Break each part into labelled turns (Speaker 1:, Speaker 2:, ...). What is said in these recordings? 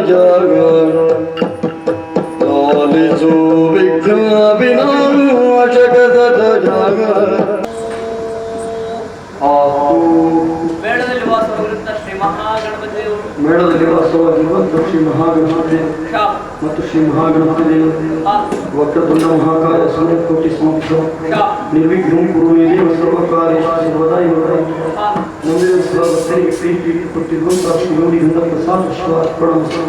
Speaker 1: ಜಾಗ ಲಾಲಿಸು ವಿಘ್ನ ವಿನಾಶಕದ ಜಾಗ
Speaker 2: ಮೇಳದಲ್ಲಿ ವಾಸವಾಗಿರುತ್ತ ಶ್ರೀ ಮಹಾಗಣಪತಿ ದೇವರು
Speaker 1: ಮೇಳದಲ್ಲಿ ವಾಸವಾಗಿರುವಂತಹ ಶ್ರೀ ಮಹಾಗಣಪತಿ ಮತ್ತು ಶ್ರೀ ಮಹಾಗಣಪತಿ ದೇವರು ವಕ್ರತುಂಡ ಮಹಾಕಾಯ ಸಮಕೋಟಿ ಸಮಕ್ಷ ನಿರ್ವಿಘ್ನಂ ಕುರುಮೇಲಿ ಸರ್ವಕಾರ್ಯೇಷು ಸರ್ವದಾ ನಮಗೆ ಸರ್ವಸ್ಥರಿಗೆ ಪ್ರೀತಿ ಕೊಟ್ಟಿರುವಂತಹ ಶ್ರೀ ಯೋಗಿಯಿಂದ ಪ್ರಸಾದ ವಿಶ್ವ ಅರ್ಪಣಮಸ್ತು.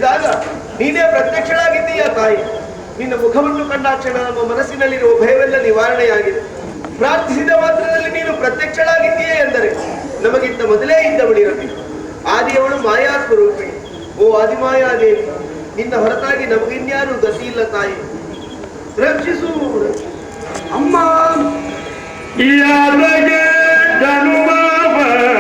Speaker 3: ನೋಡಿದಾಗ ನೀನೇ ಪ್ರತ್ಯಕ್ಷಳಾಗಿದ್ದೀಯ ತಾಯಿ. ನಿನ್ನ ಮುಖವನ್ನು ಕಂಡಾಕ್ಷಣ ನಮ್ಮ ಮನಸ್ಸಿನಲ್ಲಿರುವ ಭಯವೆಲ್ಲ ನಿವಾರಣೆಯಾಗಿದೆ. ಪ್ರಾರ್ಥಿಸಿದ ಮಾತ್ರದಲ್ಲಿ ನೀನು ಪ್ರತ್ಯಕ್ಷಳಾಗಿದ್ದೀಯೇ ಎಂದರೆ ನಮಗಿಂತ ಮೊದಲೇ ಇದ್ದವಳಿರಬೇಕು. ಆದಿಯವಳು ಮಾಯಾ ಸ್ವರೂಪಿಣಿ. ಓ ಆದಿಮಾಯಾದೇವಿ, ನಿನ್ನ ಹೊರತಾಗಿ ನಮಗಿನ್ಯಾರು ಗತಿ ಇಲ್ಲ ತಾಯಿ. ರಕ್ಷಿಸು
Speaker 1: ಅಮ್ಮ.
Speaker 4: ಯಾರಿಗೆ ಜನ್ಮವಾಗಿದ್ದೆ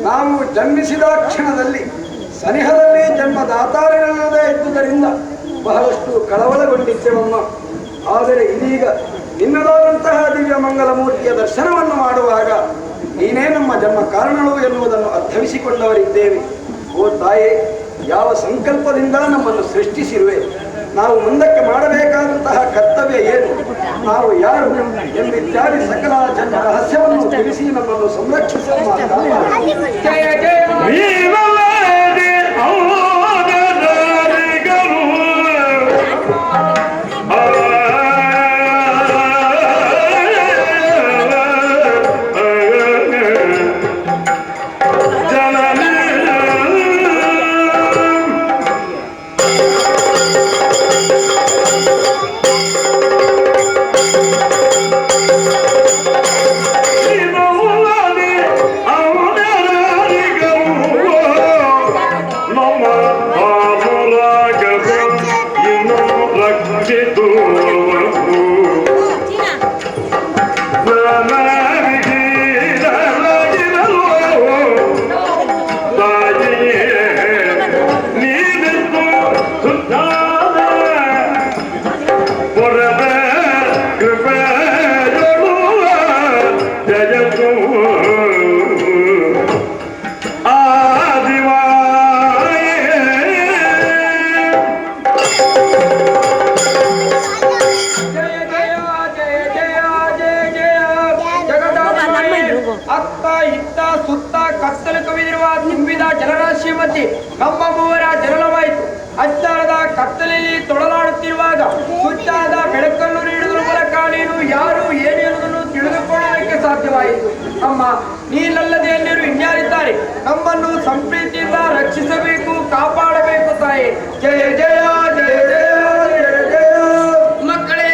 Speaker 1: ನಾವು ಜನ್ಮಿಸಿದ ಕ್ಷಣದಲ್ಲಿ ಸನಿಹದಲ್ಲಿ ಜನ್ಮದಾತಾರನಲ್ಲದೆ ಇದ್ದುದರಿಂದ ಬಹಳಷ್ಟು ಕಳವಳಗೊಂಡಿದ್ದೆವಮ್ಮ. ಆದರೆ ಇದೀಗ ನಿನ್ನದಾದಂತಹ ದಿವ್ಯ ಮಂಗಲ ಮೂರ್ತಿಯ ದರ್ಶನವನ್ನು ಮಾಡುವಾಗ ನೀನೇ ನಮ್ಮ ಜನ್ಮ ಕಾರಣಗಳು ಎನ್ನುವುದನ್ನು ಅರ್ಥವಿಸಿಕೊಂಡವರಿದ್ದೇವೆ. ಓ ತಾಯೇ, ಯಾವ ಸಂಕಲ್ಪದಿಂದ ನಮ್ಮನ್ನು ಸೃಷ್ಟಿಸಿರುವೆ, ನಾವು ಮುಂದಕ್ಕೆ ಮಾಡಬೇಕಾದಂತಹ ಕರ್ತವ್ಯ ಏನು, ನಾವು ಯಾರು ಎಂಬಿತ್ಯಾದಿ ಸಕಲ ಜನ್ಮ ರಹಸ್ಯವನ್ನು ತಿಳಿಸಿ ನಮ್ಮನ್ನು ಸಂರಕ್ಷಿಸುವ ಜಯ ಜಯ ನಮ್ಮ ಮೂವರ ಜನನವಾಯಿತು. ಅಜ್ಞಾನದ ಕತ್ತಲೆಯಲ್ಲಿ ತೊಳಲಾಡುತ್ತಿರುವಾಗ ಸುಚ್ಚಾದ ಬೆಳಕನ್ನು ನೀಡುವುದರ ಮೂಲಕ ನೀನು ಯಾರು ಏನು ಎನ್ನುವುದನ್ನು ತಿಳಿದುಕೊಳ್ಳುವುದಕ್ಕೆ ಸಾಧ್ಯವಾಯಿತು. ಅಮ್ಮ, ನೀನಲ್ಲದೆ ಎಲ್ಲರೂ ಇನ್ಯಾರಿದ್ದಾರೆ? ನಮ್ಮನ್ನು ಸಂಪ್ರೀತಿಯಿಂದ ರಕ್ಷಿಸಬೇಕು, ಕಾಪಾಡಬೇಕು ತಾಯಿ. ಜಯ ಜಯ ಜಯ ಜಯ ಜಯ ಜಯ. ಮಕ್ಕಳೇ,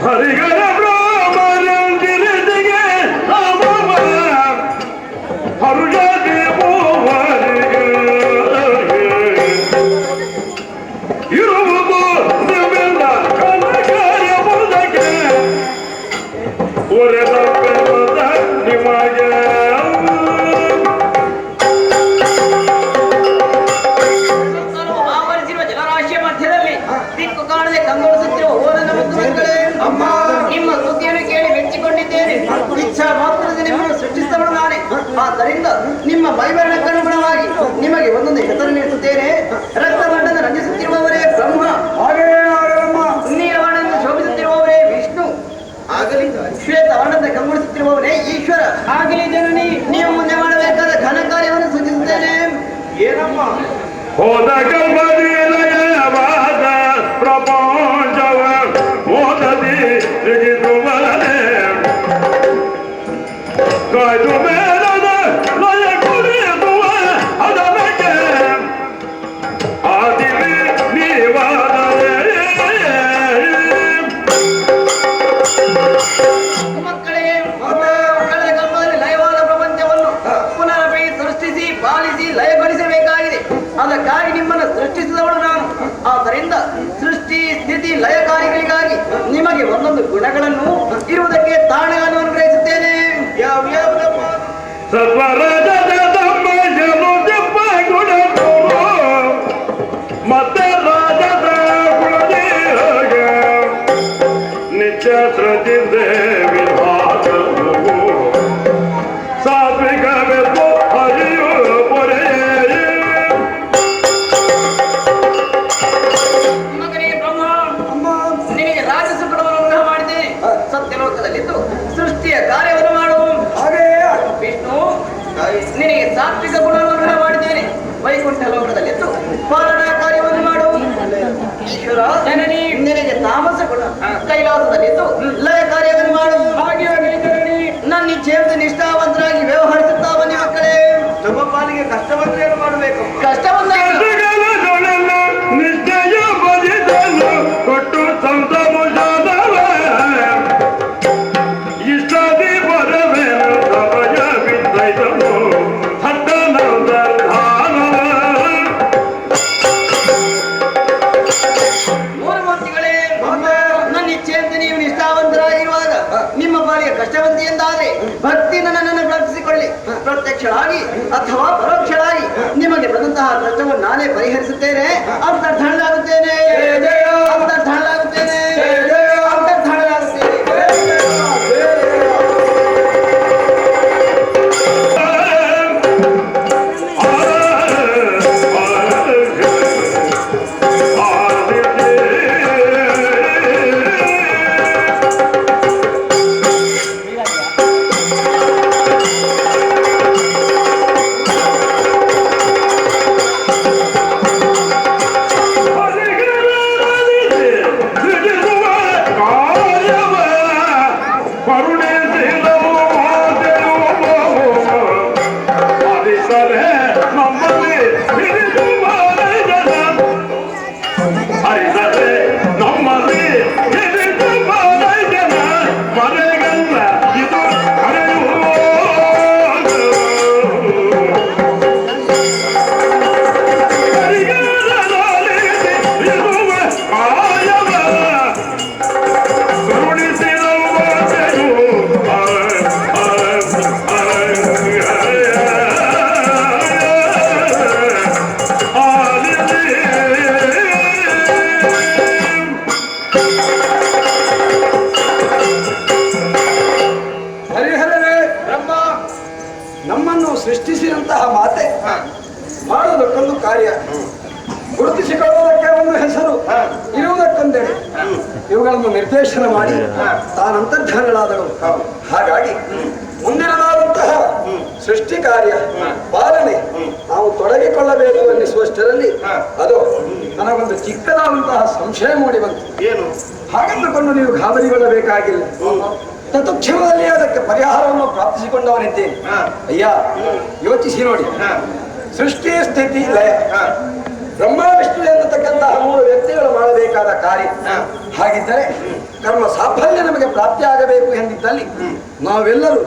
Speaker 4: ಹರಿಗರ
Speaker 3: ಆದ್ದರಿಂದ ನಿಮ್ಮ ಮೈಬರಣಕ್ಕನುಗುಣವಾಗಿ ನಿಮಗೆ ಒಂದೊಂದು ಹೆಸರು ನೀಡುತ್ತೇನೆ. ರಕ್ತವರ್ಣದ ರಂಜಿಸುತ್ತಿರುವವರೇ ಬ್ರಹ್ಮ, ನೀಲವರ್ಣದಿಂದ ಶೋಭಿಸುತ್ತಿರುವವರೇ ವಿಷ್ಣು ಆಗಲಿ. ಶ್ವೇತವರ್ಣದ ಕಂಗೊಳಿಸುತ್ತಿರುವವರೇ ಈಶ್ವರ ಆಗಲಿ. ಜನನಿ, ನೀವು ಮುಂದೆ ಮಾಡಬೇಕಾದ ಘನ ಕಾರ್ಯವನ್ನು ಸೂಚಿಸುತ್ತೇನೆ. ಏನಮ್ಮ?
Speaker 4: ಹೋದ ಕಲ್ಪದಿಲಯವಾದ ಪ್ರಪಂಚವ ಮೋದದಿ ತೆಗೆದುವರನೆ ಕಾಯ್ದು ಮೇಲದ ಲಯ ಕುಡಿಯುವ ಅದಕ್ಕೆ ಆದಿಲಿ ನೀವಾದರೆ ಸೃಜಿದೆ ವಿಧಾನವು ಸಾತ್ವಿಕವೆಂದು ಹರಿಯು ಪೊರೆಯೇ
Speaker 2: ಮಗನೇ ಬ್ರಹ್ಮ, ನಿನಗೆ ರಾಜಸುಕುಲವನ್ನು ಉಂಟು ಮಾಡಿದ್ದೇನೆ. ಸತ್ಯಲೋಕದಲ್ಲಿದ್ದು ಸೃಷ್ಟಿಯ ಕಾರ್ಯವನ್ನು ಮಾಡು. ವಿಷ್ಣು, ನಿನಗೆ ಸಾತ್ವಿಕ ಗುಣವನ್ನು ಉಂಟು ಮಾಡಿದ್ದೇನೆ. ವೈಕುಂಠ ಲೋಕದಲ್ಲಿದ್ದು ಪಾಲನಾ ಕಾರ್ಯವನ್ನು ಮಾಡು. ಈಶ್ವರ, ಜನನಿ, ನಿನಗೆ ತಾಮಸ ಗುಣ. ಕೈಲಾಸದಲ್ಲಿದ್ದು ಲಯ ಕಾರ್ಯವನ್ನು ಮಾಡು. ಹಾಗೆ ಜನನಿ, ನನ್ನ ಇಚ್ಛೆಯಂತೆ ನಿಷ್ಠಾವಂತರಾಗಿ ವ್ಯವಹರಿಸುತ್ತಾ ಬನ್ನಿ ಮಕ್ಕಳೇ.
Speaker 3: ನಮ್ಮ ಪಾಲಿಗೆ ಕಷ್ಟ ಬಂದ್ರೆ ಏನು ಮಾಡಬೇಕು?
Speaker 2: ಕಷ್ಟ ಬಂದಾಗ
Speaker 4: ನಿಶ್ಚಯ ಬದಿದಲು ಕೊಟ್ಟು ಸಂತಮುಷಾದವ ಇಷ್ಟದಿ ಬರವೇನು ಸಮಯ ಬಿದ್ದೈತನು
Speaker 2: ಮೂರ್ತಿಗಳೇ, ನನ್ನ ಇಚ್ಛೆಯಂತೆ ನೀವು ನಿಷ್ಠಾವಂತರಾಗಿರುವಾಗ ನಿಮ್ಮ ಪಾಲಿಗೆ ಕಷ್ಟವಂತಿ ಎಂದಾದ್ರೆ ಭಕ್ತಿ ನನ್ನನ್ನು ಪ್ರಾರ್ಥಿಸಿಕೊಳ್ಳಿ. ಪ್ರತ್ಯಕ್ಷರಾಗಿ ಅಥವಾ ಪರೋಕ್ಷರಾಗಿ ನಿಮಗೆ ಬಂದಂತಹ ಕಷ್ಟವನ್ನು ನಾನೇ ಪರಿಹರಿಸುತ್ತೇನೆ. ಅಂತರ್ಧಾನಲಾಗುತ್ತೇನೆ, ಅಂತರ್ಧಾನಲಾಗುತ್ತೇನೆ, ಅಂತರ್ಧಾನಲಾಗುತ್ತೇನೆ.
Speaker 5: ನಮ್ಮನ್ನು ಸೃಷ್ಟಿಸಿದಂತಹ ಮಾತೆ ಮಾಡುವುದಕ್ಕೊಂದು ಕಾರ್ಯ, ಗುರುತಿಸಿಕೊಳ್ಳುವುದಕ್ಕೆ ಒಂದು ಹೆಸರು, ಇರುವುದಕ್ಕೊಂದೆಡೆ. ಇವುಗಳನ್ನು ನಿರ್ದೇಶನ ಮಾಡಿ ತಾನಂತರ್ಧಾನಳಾದಳು. ಹಾಗಾಗಿ ಮುಂದಿನದಾದಂತಹ ಸೃಷ್ಟಿ ಕಾರ್ಯ ಪಾಲನೆ ನಾವು ತೊಡಗಿಕೊಳ್ಳಬೇಕು ಎನ್ನಿಸುವಷ್ಟರಲ್ಲಿ ಅದು ನನಗೊಂದು ಚಿಕ್ಕದಾದಂತಹ ಸಂಶಯ ಮೂಡಿ ಬಂತು.
Speaker 3: ಏನು?
Speaker 5: ಹಾಗೆಂದುಕೊಂಡು ನೀವು ಗಾಬರಿಗೊಳ್ಳಬೇಕಾಗಿಲ್ಲ. ತತ್ಕ್ಷಣದಲ್ಲಿ ಅದಕ್ಕೆ ಪರಿಹಾರವನ್ನು ಪ್ರಾಪ್ತಿಸಿಕೊಂಡವನಿದ್ದೇನೆ. ಅಯ್ಯ, ಯೋಚಿಸಿ ನೋಡಿ. ಸೃಷ್ಟಿ, ಸ್ಥಿತಿ, ಲಯ, ಬ್ರಹ್ಮ ವಿಷ್ಣು ಎನ್ನತಕ್ಕಂತಹ 3 ವ್ಯಕ್ತಿಗಳು ಮಾಡಬೇಕಾದ ಕಾರ್ಯ. ಹಾಗಿದ್ದರೆ ಕರ್ಮ ಸಾಫಲ್ಯ ನಮಗೆ ಪ್ರಾಪ್ತಿಯಾಗಬೇಕು ಎಂದಿದ್ದಲ್ಲಿ ನಾವೆಲ್ಲರೂ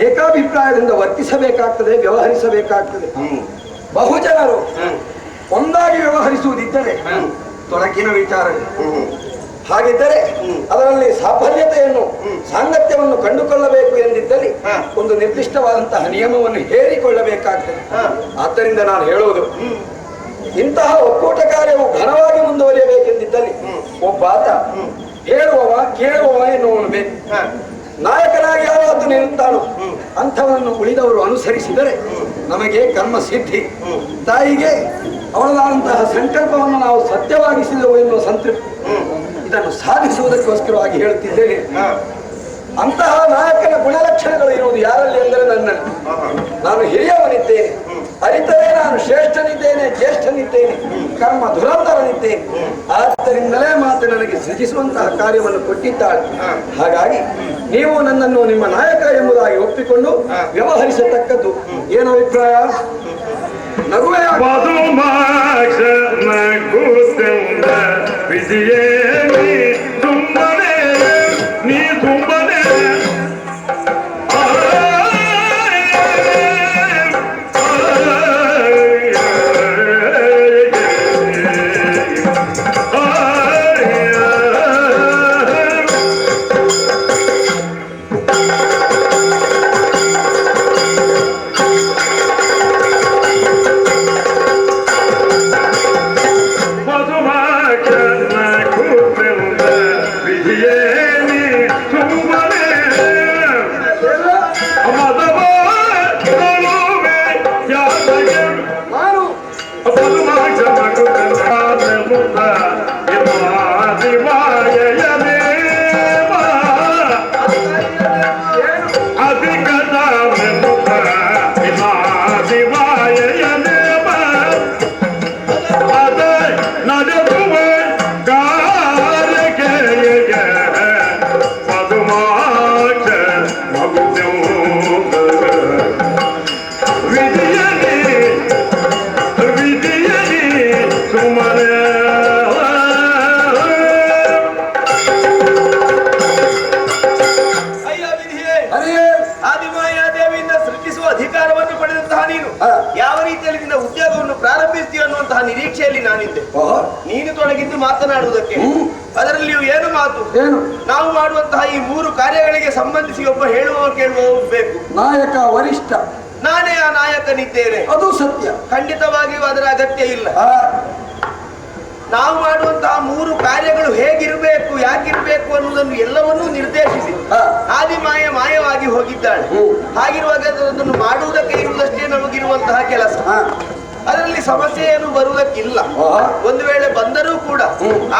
Speaker 5: ಏಕಾಭಿಪ್ರಾಯದಿಂದ ವರ್ತಿಸಬೇಕಾಗ್ತದೆ, ವ್ಯವಹರಿಸಬೇಕಾಗ್ತದೆ. ಬಹುಜನರು ಒಂದಾಗಿ ವ್ಯವಹರಿಸುವುದಿದ್ದರೆ ತೊಡಕಿನ ವಿಚಾರ. ಹಾಗಿದ್ದರೆ ಅದರಲ್ಲಿ ಸಾಫಲ್ಯತೆಯನ್ನು, ಸಾಂಗತ್ಯವನ್ನು ಕಂಡುಕೊಳ್ಳಬೇಕು ಎಂದಿದ್ದಲ್ಲಿ ಒಂದು ನಿರ್ದಿಷ್ಟವಾದಂತಹ ನಿಯಮವನ್ನು ಹೇಳಿಕೊಳ್ಳಬೇಕಾಗ್ತದೆ. ಆದ್ದರಿಂದ ನಾನು ಹೇಳುವುದು, ಇಂತಹ ಒಕ್ಕೂಟ ಕಾರ್ಯವು ಘನವಾಗಿ ಮುಂದುವರಿಯಬೇಕೆಂದಿದ್ದಲ್ಲಿ ಒಬ್ಬಾತ ಹೇಳುವವ ಕೇಳುವವ ಎನ್ನುವನು ಬೇಕು. ನಾಯಕನಾಗಿ ಯಾವತ್ತು ನಿರುತ್ತಾನೋ ಅಂಥವನ್ನು ಉಳಿದವರು ಅನುಸರಿಸಿದರೆ ನಮಗೆ ಕರ್ಮ ಸಿದ್ಧಿ. ತಾಯಿಗೆ ಅವಳದಾದಂತಹ ಸಂಕಲ್ಪವನ್ನು ನಾವು ಸತ್ಯವಾಗಿಸಿದೆವು ಎನ್ನುವ ಸಂತೃಪ್ತಿ. ಇದನ್ನು ಸಾಧಿಸುವುದಕ್ಕೋಸ್ಕರವಾಗಿ ಹೇಳುತ್ತಿದ್ದೇನೆ. ಅಂತಹ ನಾಯಕನ ಗುಣಲಕ್ಷಣಗಳು ಇರುವುದು ಯಾರಲ್ಲಿ ಎಂದರೆ ನನ್ನಲ್ಲಿ. ನಾನು ಹಿರಿಯವನಿದ್ದೇನೆ, ಅರಿತರೆ ನಾನು ಶ್ರೇಷ್ಠನಿದ್ದೇನೆ, ಜ್ಯೇಷ್ಠನಿದ್ದೇನೆ, ಕರ್ಮ ಧುರಂಧರನಿದ್ದೇನೆ. ಆದ್ದರಿಂದಲೇ ಮಾತು ನನಗೆ ಸೃಜಿಸುವಂತಹ ಕಾರ್ಯವನ್ನು ಕೊಟ್ಟಿದ್ದಾಳೆ. ಹಾಗಾಗಿ ನೀವು ನನ್ನನ್ನು ನಿಮ್ಮ ನಾಯಕ ಎಂಬುದಾಗಿ ಒಪ್ಪಿಕೊಂಡು ವ್ಯವಹರಿಸತಕ್ಕದ್ದು. ಏನು ಅಭಿಪ್ರಾಯ? ನಗುವೆ
Speaker 4: ತುಂಬನೆ ನೀ ತುಂಬನೆ ಮಧುಮಾಕ
Speaker 3: ನಿರೀಕ್ಷೆಯಲ್ಲಿ ನಾನಿದ್ದೆ. ನೀನು ತೊಡಗಿದ್ದು ಮಾತನಾಡುವುದಕ್ಕೆ. ಅದರಲ್ಲಿಯೂ ಏನು ಮಾತು?
Speaker 5: ಏನು?
Speaker 3: ನಾವು ಮಾಡುವಂತಹ ಈ 3 ಕಾರ್ಯಗಳಿಗೆ ಸಂಬಂಧಿಸಿ ಒಬ್ಬ ಹೇಳುವ ಕೇಳುವ ಬೇಕು.
Speaker 5: ನಾಯಕ ವರಿಷ್ಠ.
Speaker 3: ನಾನೇ ಆ ನಾಯಕನಿದ್ದೇನೆ.
Speaker 5: ಅದು ಸತ್ಯ.
Speaker 3: ಖಂಡಿತವಾಗಿಯೂ ಅದರ ಅಗತ್ಯ ಇಲ್ಲ. ನಾವು ಮಾಡುವಂತಹ 3 ಕಾರ್ಯಗಳು ಹೇಗಿರಬೇಕು, ಯಾಕಿರಬೇಕು ಅನ್ನುವುದನ್ನು ಎಲ್ಲವನ್ನೂ ನಿರ್ದೇಶಿಸಿ ಮಾಯವಾಗಿ ಹೋಗಿದ್ದಾಳೆ. ಹಾಗಿರುವಾಗ ಅದನ್ನು ಮಾಡುವುದಕ್ಕೆ ಇರುವುದಷ್ಟೇ ನಮಗಿರುವಂತಹ ಕೆಲಸ. ಅದರಲ್ಲಿ ಸಮಸ್ಯೆ ಏನು ಬರುವುದಕ್ಕಿಲ್ಲ. ಒಂದು ವೇಳೆ ಬಂದರೂ ಕೂಡ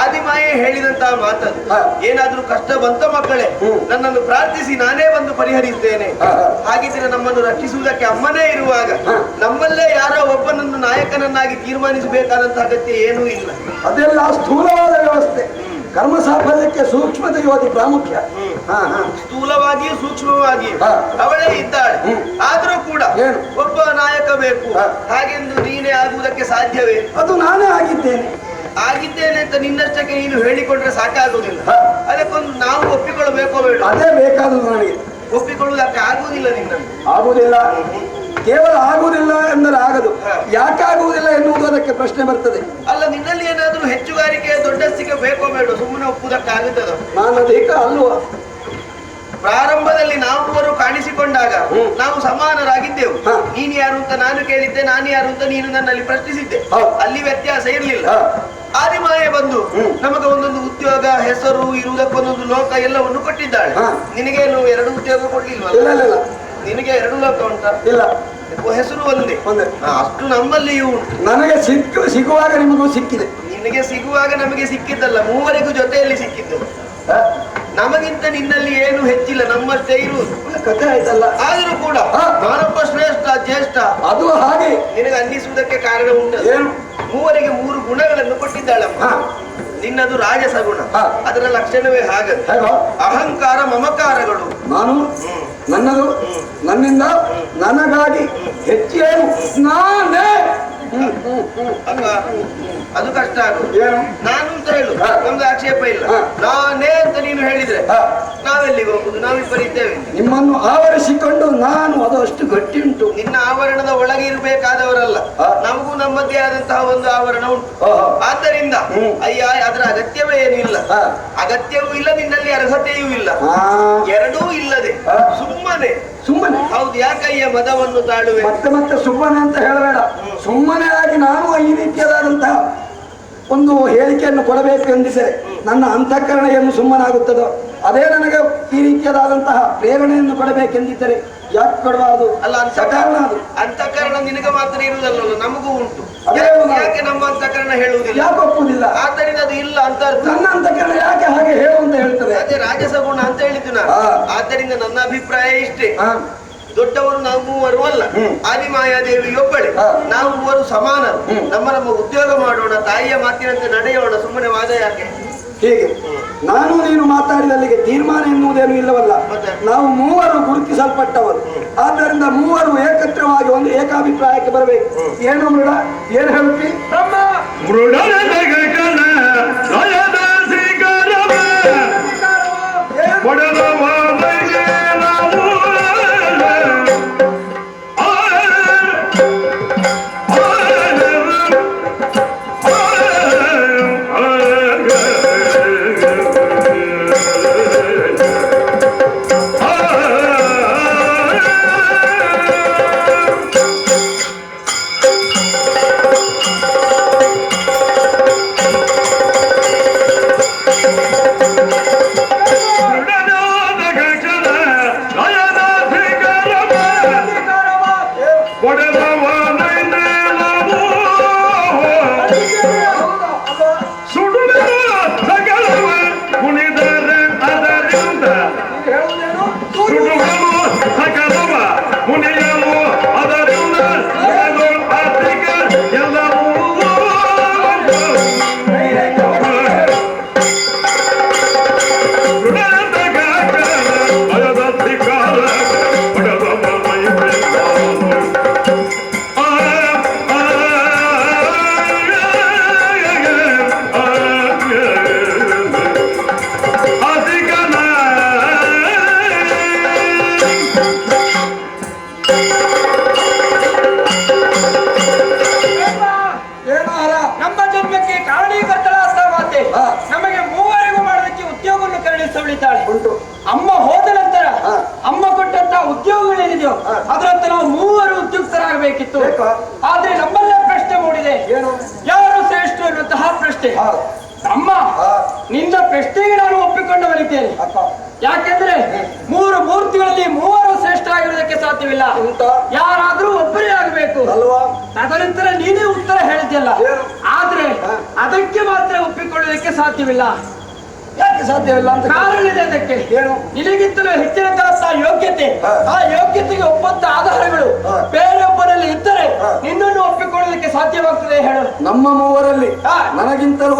Speaker 3: ಆದಿಮಾಯೆ ಹೇಳಿದಂತಹ ಮಾತದು, ಏನಾದ್ರೂ ಕಷ್ಟ ಬಂತ ಮಕ್ಕಳೇ ನನ್ನನ್ನು ಪ್ರಾರ್ಥಿಸಿ ನಾನೇ ಬಂದು ಪರಿಹರಿಸ್ತೇನೆ. ಹಾಗಿದ್ರೆ ನಮ್ಮನ್ನು ರಕ್ಷಿಸುವುದಕ್ಕೆ ಅಮ್ಮನೇ ಇರುವಾಗ ನಮ್ಮಲ್ಲೇ ಯಾರೋ ಒಬ್ಬನನ್ನು ನಾಯಕನನ್ನಾಗಿ ತೀರ್ಮಾನಿಸಬೇಕಾದಂತಹ ಅಗತ್ಯ ಏನೂ ಇಲ್ಲ.
Speaker 5: ಅದೆಲ್ಲ ಸ್ಥೂಲವಾದ ವ್ಯವಸ್ಥೆ. ಕರ್ಮ ಸಾಫಲ್ಯಕ್ಕೆ ಸೂಕ್ಷ್ಮತೆಯು ಅತಿ ಪ್ರಾಮುಖ್ಯ.
Speaker 3: ಸ್ಥೂಲವಾಗಿಯೂ ಸೂಕ್ಷ್ಮವಾಗಿಯೂ ಅವಳೇ ಇದ್ದಾಳೆ. ಆದ್ರೂ ಕೂಡ ಒಬ್ಬ ನಾಯಕ ಬೇಕು. ಹಾಗೆಂದು ನೀನೇ ಆಗುವುದಕ್ಕೆ ಸಾಧ್ಯವೇ?
Speaker 5: ಅದು ನಾನೇ ಆಗಿದ್ದೇನೆ
Speaker 3: ಅಂತ ನಿನ್ನಷ್ಟಕ್ಕೆ ನೀನು ಹೇಳಿಕೊಂಡ್ರೆ ಸಾಕಾಗುವುದಿಲ್ಲ. ಅದಕ್ಕೊಂದು ನಾವು ಒಪ್ಪಿಕೊಳ್ಳಬೇಕೋ ಬೇಡ?
Speaker 5: ಅದೇ ಬೇಕಾದದ್ದು ನನಗೆ.
Speaker 3: ಒಪ್ಪಿಕೊಳ್ಳುವುದಕ್ಕೆ ಆಗುವುದಿಲ್ಲ. ನಿನ್ನನ್ನು
Speaker 5: ಆಗುವುದಿಲ್ಲ. ಕೇವಲ ಆಗುವುದಿಲ್ಲ ಎಂದರೆ ಆಗದು. ಯಾಕಾಗುವುದಿಲ್ಲ ಎನ್ನುವುದು ಅದಕ್ಕೆ ಪ್ರಶ್ನೆ ಬರ್ತದೆ.
Speaker 3: ಅಲ್ಲ, ನಿನ್ನಲ್ಲಿ ಏನಾದ್ರೂ ಹೆಚ್ಚುಗಾರಿಕೆ ದೊಡ್ಡಸ್ತಿಕೆ ಬೇಕೋ ಬೇಡ? ಸುಮ್ಮನೆ ಒಪ್ಪುವುದಕ್ಕಾಗುತ್ತದ?
Speaker 5: ನಾನು ಅದೇಕ ಅಲ್ವ.
Speaker 3: ಪ್ರಾರಂಭದಲ್ಲಿ ನಾವು ಕಾಣಿಸಿಕೊಂಡಾಗ ನಾವು ಸಮಾನರಾಗಿದ್ದೆವು. ನೀನು ಯಾರು ಅಂತ ನಾನು ಕೇಳಿದ್ದೆ, ನಾನು ಯಾರು ಅಂತ ನೀನು ನನ್ನಲ್ಲಿ ಪ್ರಶ್ನಿಸಿದ್ದೆ. ಅಲ್ಲಿ ವ್ಯತ್ಯಾಸ ಇರಲಿಲ್ಲ. ಆದಿಮಾಯೆ ಬಂದು ನಮಗೆ ಒಂದೊಂದು ಉದ್ಯೋಗ, ಹೆಸರು, ಇರುವುದಕ್ಕೊಂದೊಂದು ಲೋಕ ಎಲ್ಲವನ್ನು ಕೊಟ್ಟಿದ್ದಾಳೆ. ನಿನಗೇನು 2 ಉದ್ಯೋಗ ಕೊಡ್ಲಿಲ್ವಲ್ಲ? ನಿನಗೆ 2 ಲೋಕ ಉಂಟ?
Speaker 5: ಇಲ್ಲ.
Speaker 3: ಹೆಸರು ಒಂದೇ. ಅಷ್ಟು ನಮ್ಮಲ್ಲಿಯೂ ಉಂಟು.
Speaker 5: ನನಗೆ ಸಿಗುವಾಗ ನಿಮಗೂ ಸಿಕ್ಕಿದೆ.
Speaker 3: ನಿನಗೆ ಸಿಗುವಾಗ ನಮಗೆ ಸಿಕ್ಕಿದ್ದಲ್ಲ, ಮೂವರಿಗೂ ಜೊತೆಯಲ್ಲಿ ಸಿಕ್ಕಿದ್ದು. ನಮಗಿಂತ ನಿನ್ನಲ್ಲಿ ಏನು ಹೆಚ್ಚಿಲ್ಲ, ನಮ್ಮಷ್ಟೇ ಇರುವುದು.
Speaker 5: ಕಥೆ ಆಯ್ತಲ್ಲ.
Speaker 3: ಆದರೂ ಕೂಡ ನಾನೊಬ್ಬ ಶ್ರೇಷ್ಠ, ಜ್ಯೇಷ್ಠ
Speaker 5: ಅದು ಹಾಗೆ
Speaker 3: ನಿನಗೆ ಅನ್ನಿಸುವುದಕ್ಕೆ ಕಾರಣ ಉಂಟು.
Speaker 5: ಏನು?
Speaker 3: ಮೂವರಿಗೆ 3 ಗುಣಗಳನ್ನು ಕೊಟ್ಟಿದ್ದಾಳಮ್ಮ. ನಿನ್ನದು ರಾಜಸ ಗುಣ. ಅದರ ಲಕ್ಷಣವೇ ಹಾಗದು. ಅಹಂಕಾರ, ಮಮಕಾರಗಳು.
Speaker 5: ನಾನು ನನ್ನದು, ನನ್ನಿಂದ, ನನಗಾಗಿ ಹೆಚ್ಚೇನು ನಾನೇ.
Speaker 3: ಅದು ಕಷ್ಟ ಆಗುದು. ನಾನು ಅಂತ ಹೇಳು, ನಮ್ದು ಆಕ್ಷೇಪ ಇಲ್ಲ. ನಾನೇ ಅಂತ ನೀನು ಹೇಳಿದ್ರೆ ನಾವೆಲ್ಲಿಗೆ ಹೋಗುದು? ನಾವಿಬ್ಬರು ಇದ್ದೇವೆ.
Speaker 5: ನಿಮ್ಮನ್ನು ಆವರಿಸಿಕೊಂಡು ನಾನು ಅದು ಅಷ್ಟು ಗಟ್ಟಿ ಉಂಟು.
Speaker 3: ನಿನ್ನ ಆವರಣದ ಒಳಗೆ ಇರಬೇಕಾದವರಲ್ಲ, ನಮಗೂ ನಮ್ಮದೇ ಆದಂತಹ ಒಂದು ಆವರಣ ಉಂಟು. ಆದ್ದರಿಂದ ಅಯ್ಯ, ಅದರ ಅಗತ್ಯವೇ ಏನು ಇಲ್ಲ. ಅಗತ್ಯವೂ ಇಲ್ಲ, ನಿನ್ನಲ್ಲಿ ಅರ್ಹತೆಯೂ ಇಲ್ಲ. ಎರಡೂ ಇಲ್ಲದೆ ಸುಮ್ಮನೆ ಹೌದು. ಯಾಕಯ್ಯ ಮದವನ್ನು ತಾಳುವೆ?
Speaker 5: ಮತ್ತೆ ಸುಮ್ಮನೆ ಅಂತ ಹೇಳಬೇಡ. ಸುಮ್ಮನೆ ಆಗಿ ನಾನು ಈ ರೀತಿಯಾದಂತಹ ಒಂದು ಹೇಳಿಕೆಯನ್ನು ಕೊಡಬೇಕು ಎಂದಿದ್ದರೆ ನನ್ನ ಅಂತಃಕರಣ ಏನು ಸುಮ್ಮನಾಗುತ್ತದೋ ಅದೇ ನನಗೆ ಈ ರೀತಿಯಾದಂತಹ ಪ್ರೇರಣೆಯನ್ನು ಕೊಡಬೇಕೆಂದಿದ್ದರೆ ಯಾಕೆ ಕೊಡಬಾರದು?
Speaker 3: ಅಲ್ಲ, ಅಂತಃಕರಣ ನಿನಗೆ ಮಾತ್ರ ಇರುವುದಲ್ಲ, ನಮಗೂ ಉಂಟು. ಯಾಕೆ ನಮ್ಮ ಅಂತಃಕರಣ ಹೇಳುವುದಿಲ್ಲ?
Speaker 5: ಯಾಕೆ ಒಪ್ಪುವುದಿಲ್ಲ?
Speaker 3: ಆದ್ದರಿಂದ ಅದು ಇಲ್ಲ ಅಂತ ಅರ್ಥ.
Speaker 5: ನನ್ನ ಅಂತಃಕರಣ ಯಾಕೆ ಹಾಗೆ ಹೇಳು ಅಂತ ಹೇಳ್ತದೆ?
Speaker 3: ಅದೇ ರಾಜಸ ಗುಣ ಅಂತ ಹೇಳಿದ್ದು ನಾನು. ಆದ್ದರಿಂದ ನನ್ನ ಅಭಿಪ್ರಾಯ ಇಷ್ಟೇ, ದೊಡ್ಡವರು ನಾವು ಮೂವರು ಅಲ್ಲ, ಆದಿಮಾಯಾದೇವಿ ಒಬ್ಬಳೆ. ನಾವು ಮೂವರು ಸಮಾನರು. ನಮ್ಮ ಉದ್ಯೋಗ ಮಾಡೋಣ, ತಾಯಿಯ ಮಾತಿನಂತೆ ನಡೆಯೋಣ. ಸುಮ್ಮನೆ ವಾದ ಯಾಕೆ?
Speaker 5: ಹೀಗೆ ನಾನು ನೀನು ಮಾತಾಡಿದಲ್ಲಿಗೆ ತೀರ್ಮಾನ ಎನ್ನುವುದೇನು ಇಲ್ಲವಲ್ಲ. ನಾವು ಮೂವರು ಗುರುತಿಸಲ್ಪಟ್ಟವರು. ಆದ್ದರಿಂದ ಮೂವರು ಏಕತ್ರವಾಗಿ ಒಂದು ಏಕಾಭಿಪ್ರಾಯಕ್ಕೆ ಬರಬೇಕು. ಏನು ಮೃಡ, ಏನು ಹೇಳ್ತಿ?
Speaker 2: ಅಮ್ಮ ನಿನ್ನ ಪ್ರಶ್ನೆಗೆ ನಾನು ಒಪ್ಪಿಕೊಂಡು ಬಲಿದ್ದೇನೆ.
Speaker 5: ಅಕ್ಕ
Speaker 2: ಯಾಕೆಂದ್ರೆ ಮೂರು ಮೂರ್ತಿಗಳಲ್ಲಿ ಮೂವರು ಶ್ರೇಷ್ಠ ಆಗಿರುವುದಕ್ಕೆ ಸಾಧ್ಯವಿಲ್ಲ. ಯಾರಾದ್ರೂ ಒಬ್ಬರೇ ಆಗಬೇಕು
Speaker 5: ಅಲ್ವಾ?
Speaker 2: ತದನಂತರ ನೀನೇ ಉತ್ತರ ಹೇಳಿದ್ಯಲ್ಲ,
Speaker 5: ಏನು?
Speaker 2: ಆದ್ರೆ ಅದಕ್ಕೆ ಮಾತ್ರ ಒಪ್ಪಿಕೊಳ್ಳುವುದಕ್ಕೆ ಸಾಧ್ಯವಿಲ್ಲ.
Speaker 5: ಯಾಕೆ ಸಾಧ್ಯವಿಲ್ಲ ಅಂತ
Speaker 2: ಕಾರಣ ಇದೆ ಅದಕ್ಕೆ.
Speaker 5: ಏನು?
Speaker 2: ನಿನಗಿಂತಲೂ ಹೆಚ್ಚಿನದಾದ ಯೋಗ್ಯತೆ,
Speaker 5: ಹಾ.
Speaker 2: ಆ ಯೋಗ್ಯತೆಗೆ ಒಪ್ಪಂತ ಆಧಾರಗಳು
Speaker 5: ಹಾ.
Speaker 2: ಬೇರೊಬ್ಬರಲ್ಲಿ ಇದ್ದರೆ
Speaker 5: ಹಾ.
Speaker 2: ನಿನ್ನನ್ನು ಒಪ್ಪಿಕೊಳ್ಳುವುದಕ್ಕೆ ಸಾಧ್ಯವಾಗ್ತದೆ ಹೇಳು.
Speaker 5: ನಮ್ಮ ಮೂವರಲ್ಲಿ
Speaker 2: ಹಾ.
Speaker 5: ನನಗಿಂತಲೂ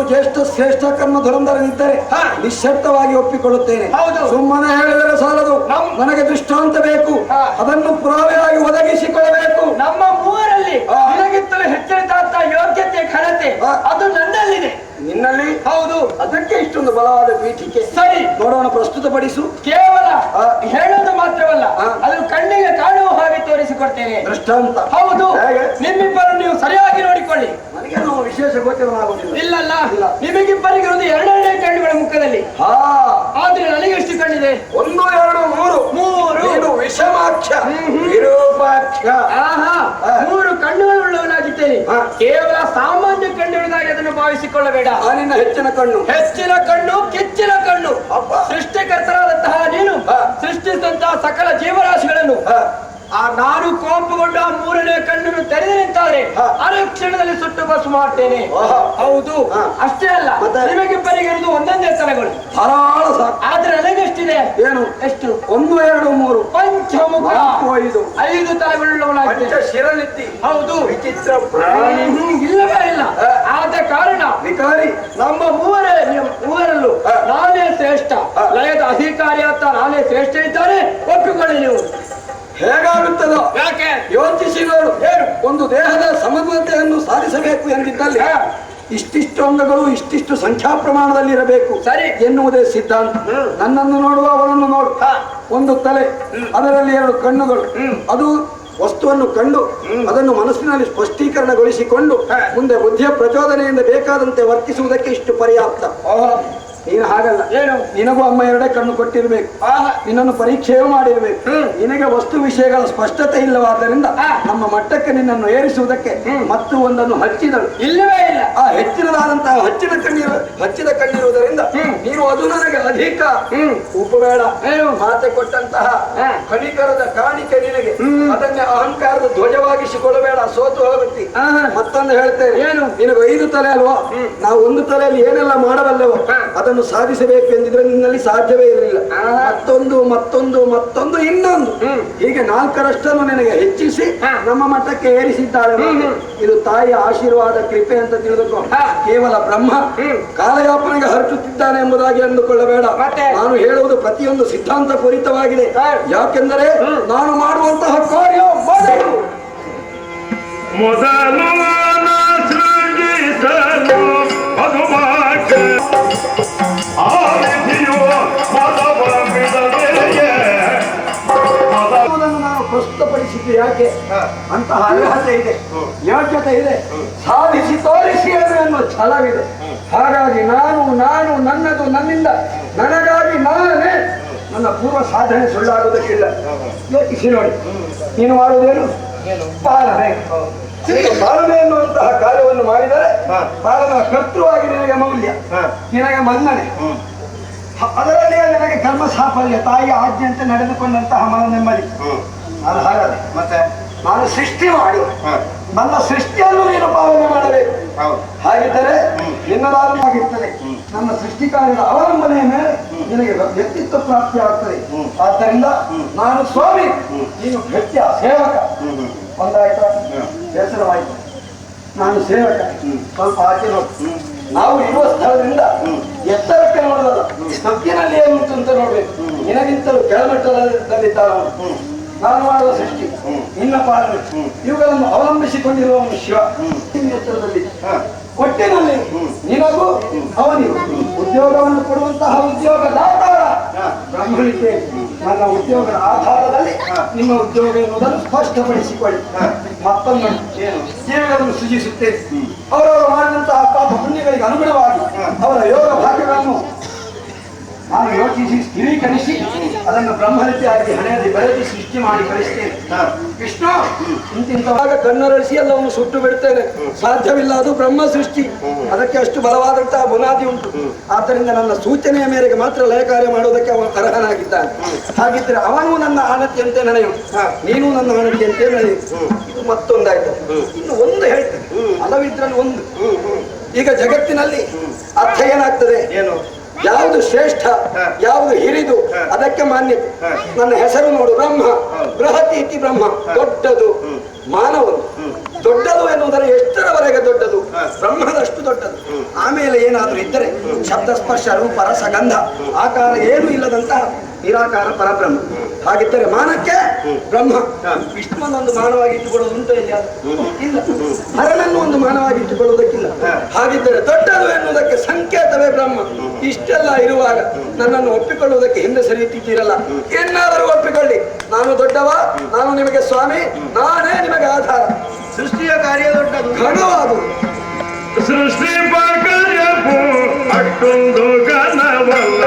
Speaker 5: ಶ್ರೇಷ್ಠ ಕರ್ಮ ಧುರಂಧರನಿದ್ದರೆ
Speaker 2: ಹಾ.
Speaker 5: ನಿಶ್ಶಬ್ದವಾಗಿ ಒಪ್ಪಿಕೊಳ್ಳುತ್ತೇನೆ.
Speaker 2: ಹೌದು.
Speaker 5: ಸುಮ್ಮನೆ ಹೇಳಿದರೆ ಸಾಲದು, ನನಗೆ ದೃಷ್ಟಾಂತ ಬೇಕು,
Speaker 2: ಹಾ.
Speaker 5: ಅದನ್ನು ಪುರಾವೆಯಾಗಿ ಒದಗಿಸಿಕೊಳ್ಳಬೇಕು.
Speaker 2: ನಮ್ಮ ಮೂವರಲ್ಲಿ
Speaker 5: ಹಾ.
Speaker 2: ನಿನಗಿಂತಲೂ ಹೆಚ್ಚಿನದಾದ ಯೋಗ್ಯತೆ ಘನತೆ
Speaker 5: ಹಾ.
Speaker 2: ಅದು ನನ್ನಲ್ಲಿದೆ.
Speaker 5: ನಿನ್ನಲ್ಲಿ
Speaker 2: ಹೌದು.
Speaker 5: ಅದಕ್ಕೆ ಇಷ್ಟೊಂದು ಬಲವಾದ ಪೀಠಿಕೆ.
Speaker 2: ಸರಿ,
Speaker 5: ನೋಡೋಣ, ಪ್ರಸ್ತುತಪಡಿಸು.
Speaker 2: ಕೇವಲ
Speaker 5: ಹಾ.
Speaker 2: ಹೇಳೋದು ಮಾತ್ರವಲ್ಲ,
Speaker 5: ಹಾ.
Speaker 2: ಅದು ಕಣ್ಣಿಗೆ ಕಾಣುವ ಹಾಗೆ ತೋರಿಸಿಕೊಡ್ತೇನೆ.
Speaker 5: ದೃಷ್ಟಾಂತ.
Speaker 2: ಹೌದು.
Speaker 5: ಹೇಗೆ?
Speaker 2: ನಿಮ್ಮಿಬ್ಬರು ನೀವು ಸರಿಯಾಗಿ ನೋಡಿಕೊಳ್ಳಿ.
Speaker 5: ನನಗೆ ನಾವು ವಿಶೇಷ ಗೋಚರನಾಗುವುದಿಲ್ಲ.
Speaker 2: ಇಲ್ಲಲ್ಲ,
Speaker 5: ಇಲ್ಲ.
Speaker 2: ನಿಮಗಿಬ್ಬರಿಗಿರುವುದು ಎರಡೆರಡೇ ಕಣ್ಣುಗಳ ಮುಖದಲ್ಲಿ.
Speaker 5: ಹಾ,
Speaker 2: ಆದ್ರೆ ನನಗೆ ಎಷ್ಟು ಕಣ್ಣಿದೆ?
Speaker 5: 1 2 3
Speaker 2: ಮೂರು.
Speaker 5: ನೀನು ವಿಷಮಾಕ್ಷ, ವಿರೂಪಾಕ್ಷ.
Speaker 2: ಆಹಾ,
Speaker 5: ಹಾ.
Speaker 2: 3 ಕಣ್ಣುಗಳುಳ್ಳವನಾಗಿದ್ದೇನೆ.
Speaker 5: ಹಾ.
Speaker 2: ಕೇವಲ ಸಾಮಾನ್ಯ ಕಣ್ಣುಗಳಾಗಿ ಅದನ್ನು ಭಾವಿಸಿಕೊಳ್ಳಬೇಡ.
Speaker 5: ನಿನ್ನ ಹೆಚ್ಚಿನ ಕಣ್ಣು,
Speaker 2: ಹೆಚ್ಚಿನ ಕಣ್ಣು, ಕೆಚ್ಚಿನ ಕಣ್ಣು.
Speaker 5: ಅಪ್ಪ.
Speaker 2: ಸೃಷ್ಟಿಕರ್ತರಾದಂತಹ ನೀನು
Speaker 5: ಹಾ.
Speaker 2: ಸೃಷ್ಟಿಸಿದಂತಹ ಸಕಲ ಜೀವರಾಶಿಗಳನ್ನು
Speaker 5: ಹಾ.
Speaker 2: ನಾನು ಕೋಪಗೊಂಡು ಆ 3ನೇ ಕಣ್ಣನ್ನು ತೆರೆದು ನಿಂತಾದ್ರೆ
Speaker 5: ಹಾ.
Speaker 2: ಅರಕ್ಷಣದಲ್ಲಿ ಸುಟ್ಟು ಬಸ್ ಮಾಡ್ತೇನೆ.
Speaker 5: ಓಹೋ.
Speaker 2: ಹೌದು.
Speaker 5: ಹಾ.
Speaker 2: ಅಷ್ಟೇ ಅಲ್ಲ,
Speaker 5: ಮತ್ತೆ?
Speaker 2: ನಿಮಗಿಬ್ಬರಿಗೆ ಇರುವುದು ಒಂದೊಂದೇ ತಲೆಗಳು.
Speaker 5: ಧಾರಾಳ ಸಾಕು.
Speaker 2: ಆದ್ರೆ ನನಗೆಷ್ಟಿದೆ?
Speaker 5: ಏನು?
Speaker 2: ಎಷ್ಟು?
Speaker 5: 1 2 3
Speaker 2: ಪಂಚಮುಖ,
Speaker 5: 4 5
Speaker 2: 5 ತಲೆಗಳುಳ್ಳವನಾಗಿದೆ.
Speaker 5: ಶಿರನಿತ್ತಿ.
Speaker 2: ಹೌದು.
Speaker 5: ವಿಚಿತ್ರ ಪ್ರಾಣಿ.
Speaker 2: ಇಲ್ಲವೇ ಇಲ್ಲ.
Speaker 5: ಹಾ.
Speaker 2: ಆದ ಕಾರಣ
Speaker 5: ವಿಕಾರಿ.
Speaker 2: ನಮ್ಮ ಮೂವರಲ್ಲೂ
Speaker 5: ಹಾ.
Speaker 2: ನಾನೇ ಶ್ರೇಷ್ಠ.
Speaker 5: ಹಾ.
Speaker 2: ಲಯದ ಅಧಿಕಾರಿ ಅಂತ ನಾನೇ ಶ್ರೇಷ್ಠ ಇದ್ದಾರೆ, ಒಪ್ಪಿಕೊಳ್ಳಿ ನೀವು.
Speaker 5: ಹೇಗಾಗುತ್ತದೋ
Speaker 2: ಯಾಕೆ?
Speaker 5: ಯೋಚಿಸಿ ನೋಡು.
Speaker 2: ಏನು?
Speaker 5: ಒಂದು ದೇಹದ ಸಮಗ್ರತೆಯನ್ನು ಸಾಧಿಸಬೇಕು ಎಂದಿದ್ದಲ್ಲಿ
Speaker 2: ಹಾ.
Speaker 5: ಇಷ್ಟಿಷ್ಟು ಅಂಗಗಳು ಇಷ್ಟಿಷ್ಟು ಸಂಖ್ಯಾ ಪ್ರಮಾಣದಲ್ಲಿ ಇರಬೇಕು
Speaker 2: ಸರಿ
Speaker 5: ಎನ್ನುವುದೇ ಸಿದ್ಧಾಂತ. ನನ್ನನ್ನು ನೋಡುವ ಅವನನ್ನು ನೋಡು.
Speaker 2: ಹಾ.
Speaker 5: ಒಂದು ತಲೆ, ಅದರಲ್ಲಿ 2 ಕಣ್ಣುಗಳು. ಅದು ವಸ್ತುವನ್ನು ಕಂಡು ಅದನ್ನು ಮನಸ್ಸಿನಲ್ಲಿ ಸ್ಪಷ್ಟೀಕರಣಗೊಳಿಸಿಕೊಂಡು ಮುಂದೆ ಬುದ್ಧಿಯ ಪ್ರಚೋದನೆಯಿಂದ ಬೇಕಾದಂತೆ ವರ್ತಿಸುವುದಕ್ಕೆ ಇಷ್ಟು ಪರ್ಯಾಪ್ತ. ನೀನು ಹಾಗಲ್ಲ.
Speaker 2: ಏನು?
Speaker 5: ನಿನಗೂ ಅಮ್ಮ 2 ಕಣ್ಣು ಕೊಟ್ಟಿರ್ಬೇಕು,
Speaker 2: ಆಹಾ.
Speaker 5: ನಿನ್ನನ್ನು ಪರೀಕ್ಷೆಯೂ ಮಾಡಿರ್ಬೇಕು. ನಿನಗೆ ವಸ್ತು ವಿಷಯಗಳ ಸ್ಪಷ್ಟತೆ ಇಲ್ಲವಾದ್ದರಿಂದ ನಮ್ಮ ಮಟ್ಟಕ್ಕೆ ನಿನ್ನನ್ನು ಏರಿಸುವುದಕ್ಕೆ ಮತ್ತು ಒಂದನ್ನು ಹಚ್ಚಿದಳು.
Speaker 2: ಇಲ್ಲವೇ ಇಲ್ಲ.
Speaker 5: ಆ ಹೆಚ್ಚಿನದಾದಂತಹ ಹಚ್ಚಿದ ಕಣ್ಣಿರುವುದರಿಂದ ನೀನು ಅದು ನನಗೆ ಅಧಿಕ ಉಪಬೇಡ.
Speaker 2: ಏನು?
Speaker 5: ಮಾತೆ ಕೊಟ್ಟಂತಹ ಕಣಿಕರದ ಕಾಣಿಕೆ ನಿನಗೆ, ಅದನ್ನೇ ಅಹಂಕಾರದ ಧ್ವಜವಾಗಿಸಿಕೊಳ್ಳಬೇಡ, ಸೋತು ಹೋಗುತ್ತಿ. ಮತ್ತೊಂದು ಹೇಳ್ತೇನೆ,
Speaker 2: ಏನು?
Speaker 5: ನಿನಗೆ 5 ತಲೆ ಅಲ್ವಾ? ನಾವು ಒಂದು ತಲೆಯಲ್ಲಿ ಏನೆಲ್ಲ ಮಾಡಬಲ್ಲೆವೋ ಅದನ್ನು ಸಾಧಿಸಬೇಕು ಎಂದಿದ್ರೆ ನಿನ್ನಲ್ಲಿ ಸಾಧ್ಯವೇ ಇರಲಿಲ್ಲ. ಮತ್ತೊಂದು ಇನ್ನೊಂದು ಹೀಗೆ 4ರಷ್ಟನ್ನು ನಿನಗೆ ಹೆಚ್ಚಿಸಿ ನಮ್ಮ ಮಟ್ಟಕ್ಕೆ ಏರಿಸಿದ್ದಾಳೆ. ಇದು ತಾಯಿಯ ಆಶೀರ್ವಾದ, ಕೃಪೆ ಅಂತ ತಿಳಿದುಕೋ. ಕೇವಲ ಬ್ರಹ್ಮ ಕಾಲಯಾಪನೆಗೆ ಹರಚುತ್ತಿದ್ದಾನೆ ಎಂಬುದಾಗಿ ಅಂದುಕೊಳ್ಳಬೇಡ. ನಾನು ಹೇಳುವುದು ಪ್ರತಿಯೊಂದು ಸಿದ್ಧಾಂತ ಪೂರಿತವಾಗಿದೆ. ಯಾಕೆಂದರೆ ನಾನು ಮಾಡುವಂತಹ ಕಾರ್ಯ
Speaker 4: ಮೊದಲು ಸೃಜಿಸಲು ಭಗವಾನ್
Speaker 5: ನಾನು ಪ್ರಸ್ತುತಪಡಿಸಿದ್ದು ಯಾಕೆ? ಅಂತಹ ಅರ್ಹತೆ ಇದೆ, ಯೋಗ್ಯತೆ ಇದೆ, ಸಾಧಿಸಿ ತೋರಿಸಿ ಅನ್ನೋ ಛಲವಿದೆ. ಹಾಗಾಗಿ ನಾನು ನನ್ನದು, ನನ್ನಿಂದ ನನಗಾಗಿ ನಾನೇ, ನನ್ನ ಪೂರ್ವ ಸಾಧನೆ ಸುಳ್ಳಾಗುವುದಕ್ಕಿಲ್ಲ. ಯೋಚಿಸಿ ನೋಡಿ. ನೀನು ಮಾಡುವುದೇನು? ಪಾಲನೆ. ಪಾಲನೆ ಎನ್ನುವಂತಹ ಕಾರ್ಯವನ್ನು ಮಾಡಿದರೆ ಪಾಲನ ಕರ್ತೃವಾಗಿ ನಿನಗೆ ಮೌಲ್ಯ, ನಿನಗೆ ಮನ್ನಣೆ, ಅದರಲ್ಲಿಯೇ ನನಗೆ ಕರ್ಮ ಸಾಫಲ್ಯ, ತಾಯಿಯ ಆಜ್ಞೆಯಂತೆ ನಡೆದುಕೊಂಡಂತಹ ಮನ ನೆಮ್ಮದಿ. ನಾನು ಹಾಗಲ್ಲ. ಮತ್ತೆ ನಾನು ಸೃಷ್ಟಿ ಮಾಡಿ ನನ್ನ ಸೃಷ್ಟಿಯನ್ನು ನೀನು ಪಾಲನೆ ಮಾಡಬೇಕು. ಹಾಗಿದ್ದರೆ ನಿನ್ನದಾಗಿರ್ತದೆ. ನನ್ನ ಸೃಷ್ಟಿ ಕಾರ್ಯದ ಅವಲಂಬನೆಯ ಮೇಲೆ ನಿನಗೆ ವ್ಯಕ್ತಿತ್ವ ಪ್ರಾಪ್ತಿಯಾಗುತ್ತದೆ. ಆದ್ದರಿಂದ ನಾನು ಸ್ವಾಮಿ, ನೀನು ಭೃತ್ಯ, ಸೇವಕ. ಒಂದಾಯ್ತಾ? ಬೇಸರವಾಯ್ತು. ನಾನು ಸೇವಕ. ಸ್ವಲ್ಪ ಆಚೆ ನೋಡಿ. ನಾವು ಇರುವ ಸ್ಥಳದಿಂದ ಎತ್ತರಕ್ಕೆ ನೋಡೋದಲ್ಲ, ತಗ್ಗಿನಲ್ಲಿ ಏನುಂಟು ಅಂತ ನೋಡ್ಬೇಕು. ನಿನಗಿಂತಲೂ ಕೆಳಮಟ್ಟದಲ್ಲಿದ್ದಾರ ನಾನು ಮಾಡುವ ಸೃಷ್ಟಿ, ನಿನ್ನ ಪಾಲನೆ, ಇವುಗಳನ್ನು ಅವಲಂಬಿಸಿಕೊಂಡಿರುವವನು ಶಿವ. ಎತ್ತರದಲ್ಲಿ ಒಟ್ಟಿನಲ್ಲಿ ನಿನಗೂ ಅವನಿಗೂ ಉದ್ಯೋಗವನ್ನು ಕೊಡುವಂತಹ ಉದ್ಯೋಗದಾತ ಬ್ರಹ್ಮನಿಗೆ. ನನ್ನ ಉದ್ಯೋಗದ ಆಧಾರದಲ್ಲಿ ನಿಮ್ಮ ಉದ್ಯೋಗ ಎನ್ನುವುದನ್ನು ಸ್ಪಷ್ಟಪಡಿಸಿಕೊಳ್ಳಿ. ಮತ್ತೊಂದು ಜೀವಿಗಳನ್ನು ಸೃಜಿಸುತ್ತೇನೆ. ಅವರವರು ಮಾಡಿದಂತಹ ಪಾಪ ಪುಣ್ಯಗಳಿಗೆ ಅನುಗುಣವಾಗಿ ಅವರ ಯೋಗ ಭಾಗ್ಯಗಳನ್ನು ನಾನು ಯೋಚಿಸಿ ಸ್ಥಿರೀಕರಿಸಿ ಅದನ್ನು ಬ್ರಹ್ಮಹತ್ಯಾಗಿ ಹಣೆಯಲ್ಲಿ ಬರೆದು ಸೃಷ್ಟಿ ಮಾಡಿ ಕಳಿಸ್ತೇನೆ. ವಿಷ್ಣು ಇಂತಿಂತವಾಗ ಕಣ್ಣರಳಿಸಿ ಎಲ್ಲವನ್ನು ಸುಟ್ಟು ಬಿಡ್ತೇನೆ. ಸಾಧ್ಯವಿಲ್ಲ, ಅದು ಬ್ರಹ್ಮ ಸೃಷ್ಟಿ. ಅದಕ್ಕೆ ಅಷ್ಟು ಬಲವಾದಂತಹ ಬುನಾದಿ ಉಂಟು. ಆದ್ದರಿಂದ ನನ್ನ ಸೂಚನೆಯ ಮೇರೆಗೆ ಮಾತ್ರ ಲಯ ಕಾರ್ಯ ಮಾಡುವುದಕ್ಕೆ ಅವನು ಅರ್ಹನಾಗಿದ್ದಾನೆ. ಹಾಗಿದ್ರೆ ಅವನು ನನ್ನ ಆಣತಿಯಂತೆ ನಡೆಯು, ನೀನು ನನ್ನ ಆಣತಿಯಂತೆ ನಡೆಯು. ಇದು ಮತ್ತೊಂದಾಯ್ತು. ಇನ್ನು ಒಂದು ಹೇಳ್ತೇನೆ, ಹಲವಿದ್ರಲ್ಲಿ ಒಂದು. ಈಗ ಜಗತ್ತಿನಲ್ಲಿ ಅರ್ಥ ಏನಾಗ್ತದೆ?
Speaker 3: ಏನು?
Speaker 5: ಯಾವುದು ಶ್ರೇಷ್ಠ, ಯಾವುದು ಹಿರಿದು, ಅದಕ್ಕೆ ಮಾನ್ಯತೆ. ನನ್ನ ಹೆಸರು ನೋಡು, ಬ್ರಹ್ಮ. ಬೃಹತಿ ಇತಿ ಬ್ರಹ್ಮ, ದೊಡ್ಡದು. ಮಾನವನು ದೊಡ್ಡದು ಎನ್ನುವುದರ ಎಷ್ಟರವರೆಗೆ ದೊಡ್ಡದು? ಬ್ರಹ್ಮದಷ್ಟು ದೊಡ್ಡದು. ಆಮೇಲೆ ಏನಾದ್ರೂ ಇದ್ದರೆ ಶಬ್ದ ಸ್ಪರ್ಶ ರೂಪ ರಸ ಗಂಧ ಆಕಾರ ಏನು ಇಲ್ಲದಂತಹ ನಿರಾಕಾರ ಪರಬ್ರಹ್ಮ. ಹಾಗಿದ್ದರೆ ಮಾನಕ್ಕೆ ಬ್ರಹ್ಮ. ವಿಷ್ಣುವನ್ನೊಂದು ಮಾನವಾಗಿ ಇಟ್ಟುಕೊಳ್ಳುವುದು ಉಂಟು ಇಲ್ಲ? ಇಲ್ಲ. ಹರನನ್ನು ಒಂದು ಮಾನವಾಗಿ ಇಟ್ಟುಕೊಳ್ಳುವುದಕ್ಕಿಲ್ಲ. ಹಾಗಿದ್ದರೆ ದೊಡ್ಡದು ಎನ್ನುವುದಕ್ಕೆ ಸಂಕೇತವೇ ಬ್ರಹ್ಮ. ಇಷ್ಟೆಲ್ಲ ಇರುವಾಗ ನನ್ನನ್ನು ಒಪ್ಪಿಕೊಳ್ಳುವುದಕ್ಕೆ ಹಿಂದೆ ಸರಿಯುತ್ತಿದ್ದೀರಲ್ಲ, ಏನಾದರೂ ಒಪ್ಪಿಕೊಳ್ಳಿ. ನಾನು ದೊಡ್ಡವ, ನಾನು ನಿಮಗೆ ಸ್ವಾಮಿ, ನಾನೇ ನಿಮಗೆ ಆಧಾರ.
Speaker 3: ಸೃಷ್ಟಿಯ ಕಾರ್ಯ ದೊಡ್ಡದು,
Speaker 5: ಘನವಾದು.
Speaker 4: ಸೃಷ್ಟಿ ಕಾರ್ಯವು ಅಷ್ಟೊಂದು ಘನವಲ್ಲ.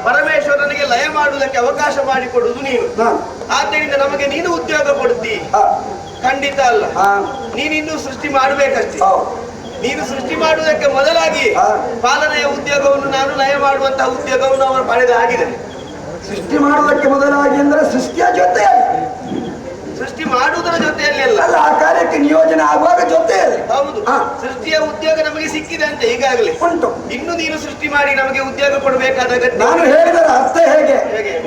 Speaker 3: ಪರಮೇಶ್ವರನಿಗೆ ಲಯ ಮಾಡುವುದಕ್ಕೆ ಅವಕಾಶ ಮಾಡಿಕೊಡುವುದು ನೀನು. ಆದ್ದರಿಂದ ನಮಗೆ ನೀನು ಉದ್ಯೋಗ ಕೊಡ್ತಿ? ಖಂಡಿತ ಅಲ್ಲ. ನೀನು ಇನ್ನೂ ಸೃಷ್ಟಿ ಮಾಡಬೇಕಷ್ಟೇ. ನೀನು ಸೃಷ್ಟಿ ಮಾಡುವುದಕ್ಕೆ ಮೊದಲಾಗಿ ಪಾಲನೆಯ ಉದ್ಯೋಗವನ್ನು ನಾನು ಲಯ ಮಾಡುವಂತಹ ಉದ್ಯೋಗವನ್ನು ಅವರು ಪಡೆದ ಆಗಿದೆ.
Speaker 5: ಸೃಷ್ಟಿ ಮಾಡುವುದಕ್ಕೆ ಮೊದಲಾಗಿ ಅಂದ್ರೆ ಸೃಷ್ಟಿಯ ಜೊತೆ,
Speaker 3: ಸೃಷ್ಟಿ ಮಾಡುವುದರ ಜೊತೆಯಲ್ಲಿ ಅಲ್ಲ,
Speaker 5: ಅಲ್ಲ, ಆ ಕಾರ್ಯಕ್ಕೆ ನಿಯೋಜನೆ ಆಗುವಾಗ ಜೊತೆಯಲ್ಲಿ.
Speaker 3: ಹೌದು, ಸೃಷ್ಟಿಯ ಉದ್ಯೋಗ ನಮಗೆ ಸಿಕ್ಕಿದೆ ಅಂತ ಈಗಾಗಲೇ
Speaker 5: ಉಂಟು.
Speaker 3: ಇನ್ನು ನೀನು ಸೃಷ್ಟಿ ಮಾಡಿ ನಮಗೆ ಉದ್ಯೋಗ ಕೊಡಬೇಕಾದ ಅಗತ್ಯ.
Speaker 5: ನಾನು ಹೇಳಿದರ ಅರ್ಥ ಹೇಗೆ?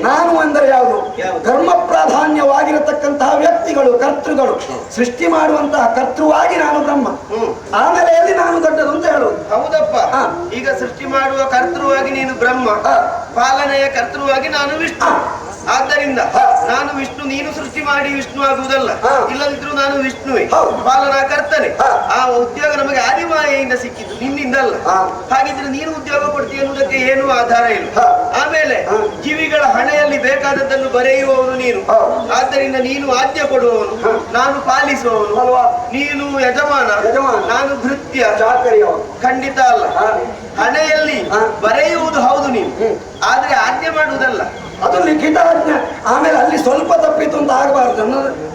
Speaker 5: ನಾನು ಅಂದರೆ ಯಾವುದು? ಕರ್ಮ ಪ್ರಾಧಾನ್ಯವಾಗಿರತಕ್ಕಂತಹ ವ್ಯಕ್ತಿಗಳು, ಕರ್ತೃಗಳು. ಸೃಷ್ಟಿ ಮಾಡುವಂತಹ ಕರ್ತೃವಾಗಿ ನಾನು ಬ್ರಹ್ಮ. ಆಮೇಲೆ ಎಲ್ಲಿ ನಾನು ದೊಡ್ಡದು ಅಂತ ಹೇಳುವುದು.
Speaker 3: ಹೌದಪ್ಪ. ಈಗ ಸೃಷ್ಟಿ ಮಾಡುವ ಕರ್ತೃವಾಗಿ ನೀನು ಬ್ರಹ್ಮ, ಪಾಲನೆಯ ಕರ್ತೃವಾಗಿ ನಾನು ವಿಷ್ಣು. ಆದ್ದರಿಂದ ನಾನು ವಿಷ್ಣು, ನೀನು ಸೃಷ್ಟಿ ಮಾಡಿ ವಿಷ್ಣು ಆಗುವುದಲ್ಲ. ಇಲ್ಲದಿದ್ರು ನಾನು ವಿಷ್ಣುವೇ, ಪಾಲನಾ ಕರ್ತನೆ. ಆ ಉದ್ಯೋಗ ನಮಗೆ ಆದಿಮಾಯೆಯಿಂದ ಸಿಕ್ಕಿದ್ದು, ನಿನ್ನಿಂದ ಅಲ್ಲ. ಹಾಗಿದ್ರೆ ನೀನು ಉದ್ಯೋಗ ಕೊಡ್ತೀಯ ಅನ್ನುವುದಕ್ಕೆ ಏನೂ ಆಧಾರ ಇಲ್ಲ. ಆಮೇಲೆ ಜೀವಿಗಳ ಹಣೆಯಲ್ಲಿ ಬೇಕಾದದ್ದನ್ನು ಬರೆಯುವವನು ನೀನು. ಆದ್ದರಿಂದ ನೀನು ಆಜ್ಞೆ ಕೊಡುವವನು, ನಾನು ಪಾಲಿಸುವವನು. ನೀನು ಯಜಮಾನ, ನಾನು ಭೃತ್ಯ. ಖಂಡಿತ ಅಲ್ಲ. ಹಣೆಯಲ್ಲಿ ಬರೆಯುವುದು ಹೌದು ನೀನು, ಆದ್ರೆ ಆಜ್ಞೆ ಮಾಡುವುದಲ್ಲ.
Speaker 5: ಅದು ಲಿಖಿತ ಆಜ್ಞೆ. ಆಮೇಲೆ ಅಲ್ಲಿ ಸ್ವಲ್ಪ ತಪ್ಪಿತು ಅಂತ ಆಗಬಾರ್ದು.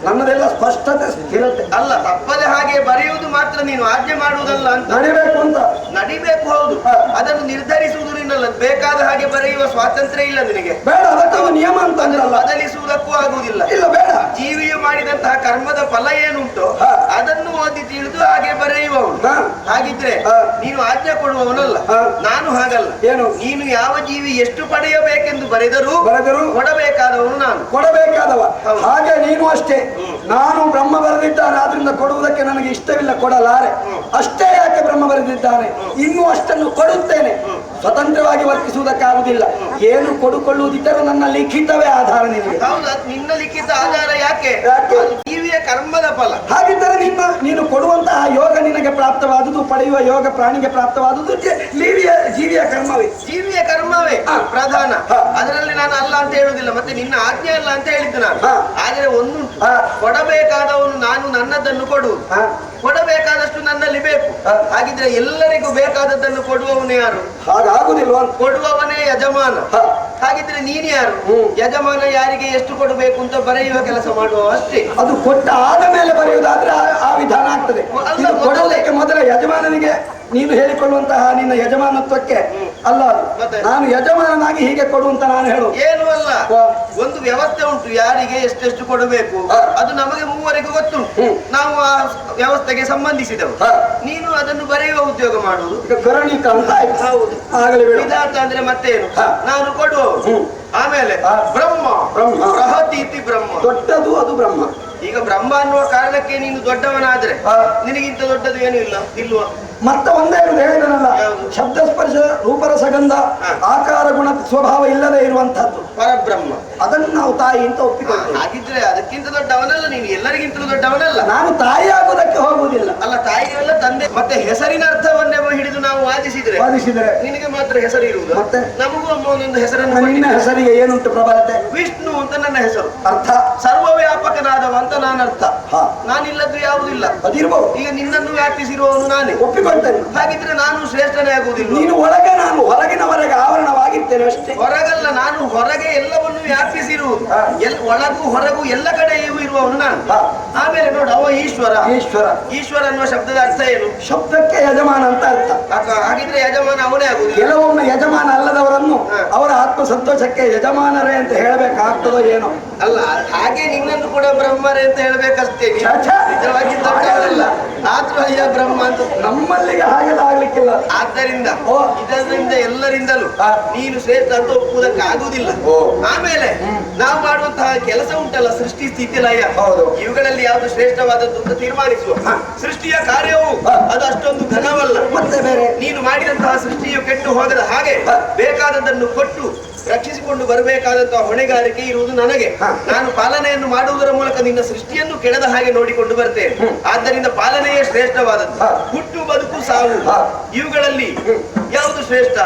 Speaker 5: ನನ್ನದೆಲ್ಲ ಸ್ಪಷ್ಟತೆ ಸ್ಥಿರತೆ
Speaker 3: ಅಲ್ಲ. ತಪ್ಪದೆ ಹಾಗೆ ಬರೆಯುವುದು ಮಾತ್ರ, ನೀನು ಆಜ್ಞೆ ಮಾಡುವುದಲ್ಲ ಅಂತ.
Speaker 5: ನಡಿಬೇಕು ಅಂತ
Speaker 3: ನಡಿಬೇಕು, ಹೌದು. ಅದನ್ನು ನಿರ್ಧರಿಸುವುದು ನಿನ್ನಲ್ಲ. ಬೇಕಾದ ಹಾಗೆ ಬರೆಯುವ ಸ್ವಾತಂತ್ರ್ಯ ಇಲ್ಲ ನಿನಗೆ.
Speaker 5: ಬೇಡ, ಅದಕ್ಕೆ ನಿಯಮ ಅಂತ ಅಂದ್ರಲ್ಲ,
Speaker 3: ಬದಲಿಸುವುದಕ್ಕೂ ಆಗುವುದಿಲ್ಲ.
Speaker 5: ಇಲ್ಲ, ಬೇಡ.
Speaker 3: ಜೀವಿಯು ಮಾಡಿದಂತಹ ಕರ್ಮದ ಫಲ ಏನುಂಟು ಅದನ್ನು ಓದಿ ತಿಳಿದು ಹಾಗೆ ಬರೆಯುವವನು. ಹಾಗಿದ್ರೆ ನೀನು ಆಜ್ಞೆ ಕೊಡುವವನಲ್ಲ. ನಾನು ಹಾಗಲ್ಲ.
Speaker 5: ಏನು?
Speaker 3: ನೀನು ಯಾವ ಜೀವಿ ಎಷ್ಟು ಪಡೆಯಬೇಕೆಂದು ಬರೆದರೂ ಕೊಡಬೇಕಾದವನು ನಾನು,
Speaker 5: ಕೊಡಬೇಕಾದವ. ಹಾಗೆ ನೀನು ಅಷ್ಟೇ. ನಾನು ಬ್ರಹ್ಮ ಬರೆದಿದ್ದಾನೆ, ಆದ್ರಿಂದ ಕೊಡುವುದಕ್ಕೆ ನನಗೆ ಇಷ್ಟವಿಲ್ಲ, ಕೊಡಲಾರೆ. ಅಷ್ಟೇ ಯಾಕೆ ಬ್ರಹ್ಮ ಬರೆದಿದ್ದಾನೆ, ಇನ್ನೂ ಅಷ್ಟನ್ನು ಕೊಡುತ್ತೇನೆ. ಸ್ವತಂತ್ರವಾಗಿ ವರ್ತಿಸುವುದಕ್ಕಾಗುವುದಿಲ್ಲ. ಏನು ಕೊಡುಕೊಳ್ಳುವುದಿದ್ದರೂ ನನ್ನ ಲಿಖಿತವೇ ಆಧಾರ ನಿನಗೆ.
Speaker 3: ಹೌದು, ನಿನ್ನ ಲಿಖಿತ ಆಧಾರ ಯಾಕೆ? ಜೀವಿಯ ಕರ್ಮದ ಫಲ.
Speaker 5: ಹಾಗಿದ್ದರೆ ನೀನು ಕೊಡುವಂತಹ ಯೋಗ ನಿನಗೆ ಪ್ರಾಪ್ತವಾದುದು, ಪಡೆಯುವ ಯೋಗ ಪ್ರಾಣಿಗೆ ಪ್ರಾಪ್ತವಾದುದು ಜೀವಿಯ ಕರ್ಮವೇ.
Speaker 3: ಜೀವಿಯ ಕರ್ಮವೇ ಪ್ರಧಾನ. ಅದರಲ್ಲಿ ನಾನು ಅಲ್ಲ ಅಂತ ಹೇಳುವುದಿಲ್ಲ, ಮತ್ತೆ ನಿನ್ನ ಆಜ್ಞೆ ಅಲ್ಲ ಅಂತ ಹೇಳಿದ್ದು ನಾನು. ಆದರೆ ಒಂದು ಕೊಡಬೇಕಾದವನು ನಾನು ನನ್ನದನ್ನು ಕೊಡುವುದು, ಕೊಡಬೇಕಾದಷ್ಟು ನನ್ನಲ್ಲಿ ಬೇಕು. ಹಾಗಿದ್ರೆ ಎಲ್ಲರಿಗೂ ಬೇಕಾದದ್ದನ್ನು ಕೊಡುವವನು ಯಾರು?
Speaker 5: ಹಾಗಾಗುದಿಲ್ವಾ?
Speaker 3: ಕೊಡುವವನೇ ಯಜಮಾನ. ಹಾಗಿದ್ರೆ ನೀನು ಯಾರು? ಯಜಮಾನ ಯಾರಿಗೆ ಎಷ್ಟು ಕೊಡಬೇಕು ಅಂತ ಬರೆಯುವ ಕೆಲಸ ಮಾಡುವ ಅಷ್ಟೇ.
Speaker 5: ಅದು ಕೊಟ್ಟ ಆದ ಮೇಲೆ ಬರೆಯುವುದಾದ್ರೆ ಆ ವಿಧಾನ ಆಗ್ತದೆ. ಕೊಡುವುದಕ್ಕೆ ಮೊದಲ ಯಜಮಾನನಿಗೆ ನೀನು ಹೇಳಿಕೊಳ್ಳುವಂತಹ ನಿನ್ನ ಯಜಮಾನತ್ವಕ್ಕೆ ಅಲ್ಲ, ನಾನು ಯಜಮಾನನಾಗಿ ಹೀಗೆ ಕೊಡು ಅಂತ ನಾನು ಹೇಳು.
Speaker 3: ಏನು ಅಲ್ಲ, ಒಂದು ವ್ಯವಸ್ಥೆ ಉಂಟು, ಯಾರಿಗೆ ಎಷ್ಟೆಷ್ಟು ಕೊಡಬೇಕು ಅದು ನಮಗೆ ಮೂವರಿಗೂ ಗೊತ್ತುಂಟು. ನಾವು ಆ ವ್ಯವಸ್ಥೆಗೆ ಸಂಬಂಧಿಸಿದವು. ನೀನು ಅದನ್ನು ಬರೆಯುವ ಉದ್ಯೋಗ ಮಾಡುವುದು.
Speaker 5: ಈಗ ಗರಣಿಕ ಅಂತ ಆಯ್ತು.
Speaker 3: ಹೌದು,
Speaker 5: ಆಗಲೇ
Speaker 3: ವಿಧಾತ ಅಂದ್ರೆ ಮತ್ತೇನು? ನಾನು ಕೊಡುವವರು. ಆಮೇಲೆ ಬ್ರಹ್ಮ, ಬೃಹತೀತಿ ಬ್ರಹ್ಮ,
Speaker 5: ದೊಡ್ಡದು ಅದು ಬ್ರಹ್ಮ.
Speaker 3: ಈಗ ಬ್ರಹ್ಮ ಅನ್ನುವ ಕಾರಣಕ್ಕೆ ನೀನು ದೊಡ್ಡವನಾದ್ರೆ ನಿನಗಿಂತ ದೊಡ್ಡದು ಏನು ಇಲ್ಲ ಇಲ್ವಾ?
Speaker 5: ಮತ್ತೆ ಒಂದೇ ಹೇಳಿದನಲ್ಲ, ಶಬ್ದ ಸ್ಪರ್ಶ ರೂಪರಸಗಂಧ ಆಕಾರ ಗುಣ ಸ್ವಭಾವ ಇಲ್ಲದೆ ಇರುವಂತಹದ್ದು
Speaker 3: ಪರಬ್ರಹ್ಮ.
Speaker 5: ಅದನ್ನು ನಾವು ತಾಯಿ ಅಂತ ಒಪ್ಪಿಕೊಳ್ಳಿ.
Speaker 3: ಹಾಗಿದ್ರೆ ಅದಕ್ಕಿಂತ ದೊಡ್ಡವನಲ್ಲ ನೀನು, ಎಲ್ಲರಿಗಿಂತಲೂ ದೊಡ್ಡವನಲ್ಲ.
Speaker 5: ನಾನು ತಾಯಿ ಆಗುವುದಕ್ಕೆ ಹೋಗುವುದಿಲ್ಲ.
Speaker 3: ಅಲ್ಲ, ತಾಯಿಗೆಲ್ಲ ತಂದೆ. ಮತ್ತೆ ಹೆಸರಿನ ಅರ್ಥವನ್ನೇ ಹಿಡಿದು ನಾವು ವಾದಿಸಿದ್ರೆ ನಿನಗೆ ಮಾತ್ರ ಹೆಸರು ಇರುವುದು.
Speaker 5: ಮತ್ತೆ
Speaker 3: ನಮಗೂ ಅಮ್ಮ ಒಂದೊಂದು ಹೆಸರನ್ನು.
Speaker 5: ನಿನ್ನ ಹೆಸರಿಗೆ ಏನುಂಟು ಪ್ರಬಲತೆ?
Speaker 3: ವಿಷ್ಣು ಅಂತ ನನ್ನ ಹೆಸರು.
Speaker 5: ಅರ್ಥ
Speaker 3: ಸರ್ವವ್ಯಾಪಕನಾದವ ಅಂತ ನಾನು ಅರ್ಥ. ನಾನಿಲ್ಲದ್ದು ಯಾವುದಿಲ್ಲ.
Speaker 5: ಅದಿರ್ಬೋದು.
Speaker 3: ಈಗ ನಿನ್ನನ್ನು ವ್ಯಾಪಿಸಿರುವವನು ನಾನೇ.
Speaker 5: ಒಪ್ಪಿಕೊಳ್ತೇನೆ.
Speaker 3: ಹಾಗಿದ್ರೆ ನಾನು ಶ್ರೇಷ್ಠನೇ ಆಗುವುದಿಲ್ಲ.
Speaker 5: ನೀನು ಒಳಗೆ, ನಾನು ಹೊರಗಿನವರೆಗೆ ಆವರಣವಾಗಿರ್ತೇನೆ ಅಷ್ಟೇ.
Speaker 3: ಹೊರಗಲ್ಲ, ನಾನು ಹೊರಗೆ ಎಲ್ಲವನ್ನು ವ್ಯಾಪಿಸಿರುವುದು. ಒಳಗೂ ಹೊರಗೂ ಎಲ್ಲ ಕಡೆಯೂ ಇರುವವನು ನಾನು. ಆಮೇಲೆ ನೋಡು, ಅವ ಈಶ್ವರ. ಈಶ್ವರ ಅನ್ನುವ ಶಬ್ದದ ಅರ್ಥ ಏನು?
Speaker 5: ಶಬ್ದಕ್ಕೆ ಯಜಮಾನ ಅಂತ ಅರ್ಥ.
Speaker 3: ಹಾಗಿದ್ರೆ ಯಜಮಾನ ಅವನೇ ಆಗುವುದು.
Speaker 5: ಕೆಲವೊಮ್ಮೆ ಯಜಮಾನ ಅಲ್ಲದವರನ್ನು ಅವರ ಆತ್ಮ ಸಂತೋಷಕ್ಕೆ ಯಜಮಾನರೇ ಅಂತ ಹೇಳಬೇಕಾಗ್ತದೋ ಏನೋ.
Speaker 3: ಅಲ್ಲ, ಹಾಗೆ ನಿನ್ನನ್ನು ಕೂಡ ಬ್ರಹ್ಮರೇ ಅಂತ ಹೇಳ್ಬೇಕಷ್ಟೇ. ನಿಜವಾಗಿ ದೊಡ್ಡವರಲ್ಲ, ಆದ್ರೂ ಅಯ್ಯ ಬ್ರಹ್ಮ ಅಂತ.
Speaker 5: ನಮ್ಮಲ್ಲಿಗೆ ಹಾಗೆಲ್ಲ ಆಗ್ಲಿಕ್ಕಿಲ್ಲ.
Speaker 3: ಆದ್ದರಿಂದ ಇದರಿಂದ ಎಲ್ಲರಿಂದಲೂ ನೀನು ಶ್ರೇಷ್ಠ ಅಂತ ಒಪ್ಪುವುದಕ್ಕೆ ಆಗುವುದಿಲ್ಲ. ಆಮೇಲೆ ನಾವು ಮಾಡುವಂತಹ ಕೆಲಸ ಉಂಟಲ್ಲ, ಸೃಷ್ಟಿ ಸ್ಥಿತಿ ಲಯ, ಇವುಗಳಲ್ಲಿ ಯಾವುದು ಶ್ರೇಷ್ಠವಾದದ್ದು ಅಂತ ತೀರ್ಮಾನಿಸುವ. ಸೃಷ್ಟಿಯ ಕಾರ್ಯವು ಅದು ಅಷ್ಟೊಂದು ಘನವಲ್ಲ.
Speaker 5: ಮತ್ತೆ ಬೇರೆ
Speaker 3: ನೀನು ಮಾಡಿದಂತಹ ಸೃಷ್ಟಿಯು ಕೆಟ್ಟು ಹೋಗದ ಹಾಗೆ ಬೇಕಾದದ್ದನ್ನು ಕೊಟ್ಟು ರಕ್ಷಿಸಿಕೊಂಡು ಬರಬೇಕಾದಂತಹ ಹೊಣೆಗಾರಿಕೆ ಇರುವುದು ನನಗೆ. ನಾನು ಪಾಲನೆಯನ್ನು ಮಾಡುವುದರ ಮೂಲಕ ನಿನ್ನ ಸೃಷ್ಟಿಯನ್ನು ಕೆಡದ ಹಾಗೆ ನೋಡಿಕೊಂಡು ಬರ್ತೇನೆ. ಆದ್ದರಿಂದ ಪಾಲನೆಯೇ ಶ್ರೇಷ್ಠವಾದದ್ದು. ಹುಟ್ಟು, ಬದುಕು, ಸಾವು, ಇವುಗಳಲ್ಲಿ ಯಾವುದು ಶ್ರೇಷ್ಠ?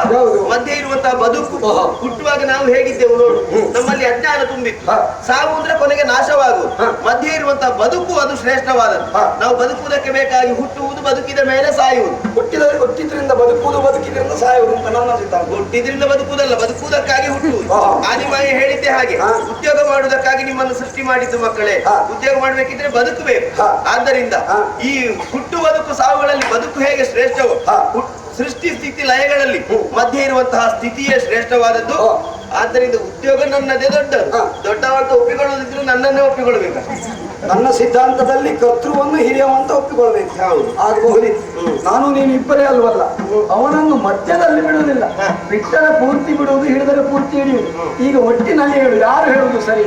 Speaker 3: ಮಧ್ಯೆ ಇರುವಂತಹ ಬದುಕು. ಹುಟ್ಟುವಾಗ ನಾವು ಹೇಗಿದ್ದೆವು ನೋಡು, ನಮ್ಮಲ್ಲಿ ಅಜ್ಞಾನ ತುಂಬಿತ್ತು. ಸಾವು ಅಂದ್ರೆ ಕೊನೆಗೆ ನಾಶವಾಗುವುದು. ಮಧ್ಯೆ ಇರುವಂತಹ ಬದುಕು ಅದು ಶ್ರೇಷ್ಠವಾದದ್ದು. ನಾವು ಬದುಕುವುದಕ್ಕೆ ಬೇಕಾಗಿ ಹುಟ್ಟುವುದು, ಬದುಕಿದ ಮೇಲೆ ಸಾಯುವುದು.
Speaker 5: ಹುಟ್ಟಿದ್ರಿಂದ ಬದುಕುವುದು, ಬದುಕಿದ್ರಿಂದ ಸಾಯುವುದು ಅಂತ ನನ್ನ ಸಿದ್ಧಾಂತ.
Speaker 3: ಹುಟ್ಟಿದ್ರಿಂದ ಬದುಕುವುದಲ್ಲ, ಬದುಕುವುದಕ್ಕಾಗಿ ಹುಟ್ಟುವುದು. ಆದಿಮಾಯ ಹೇಳಿದ್ದೆ ಹಾಗೆ. ಉದ್ಯೋಗ ಮಾಡುವುದಕ್ಕಾಗಿ ನಿಮ್ಮನ್ನು ಸೃಷ್ಟಿ ಮಾಡಿದ್ದು ಮಕ್ಕಳೇ. ಉದ್ಯೋಗ ಮಾಡಬೇಕಿದ್ರೆ ಬದುಕಬೇಕು. ಆದ್ದರಿಂದ ಈ ಹುಟ್ಟು, ಬದುಕು, ಸಾವುಗಳಲ್ಲಿ ಬದುಕು ಹೇಗೆ ಶ್ರೇಷ್ಠವೋ, ಸೃಷ್ಟಿ ಸ್ಥಿತಿ ಲಯಗಳಲ್ಲಿ ಮಧ್ಯೆ ಇರುವಂತಹ ಸ್ಥಿತಿಯೇ ಶ್ರೇಷ್ಠವಾದದ್ದು. ಆದ್ದರಿಂದ ಉದ್ಯೋಗ ನನ್ನದೇ ದೊಡ್ಡದು. ದೊಡ್ಡವಂತ ಒಪ್ಪಿಕೊಳ್ಳೋದಿದ್ರು ನನ್ನನ್ನೇ ಒಪ್ಪಿಕೊಳ್ಬೇಕು.
Speaker 5: ನನ್ನ ಸಿದ್ಧಾಂತದಲ್ಲಿ ಕರ್ತೃವನ್ನು ಹಿರಿಯವಂತ ಒಪ್ಪಿಕೊಳ್ಬೇಕು. ಆಗಬಹುದಿತ್ತು. ನಾನು ನೀನು ಇಬ್ಬರೇ ಅಲ್ವಲ್ಲ, ಅವನನ್ನು ಮಧ್ಯದಲ್ಲಿ ಬಿಡುವುದಿಲ್ಲ. ಬಿಟ್ಟರೆ ಪೂರ್ತಿ ಬಿಡುವುದು, ಹಿಡಿದರೆ ಪೂರ್ತಿ ಹಿಡಿಯುವುದು. ಈಗ ಒಟ್ಟಿನಲ್ಲಿ ಹೇಳು, ಯಾರು ಹೇಳುವುದು ಸರಿ?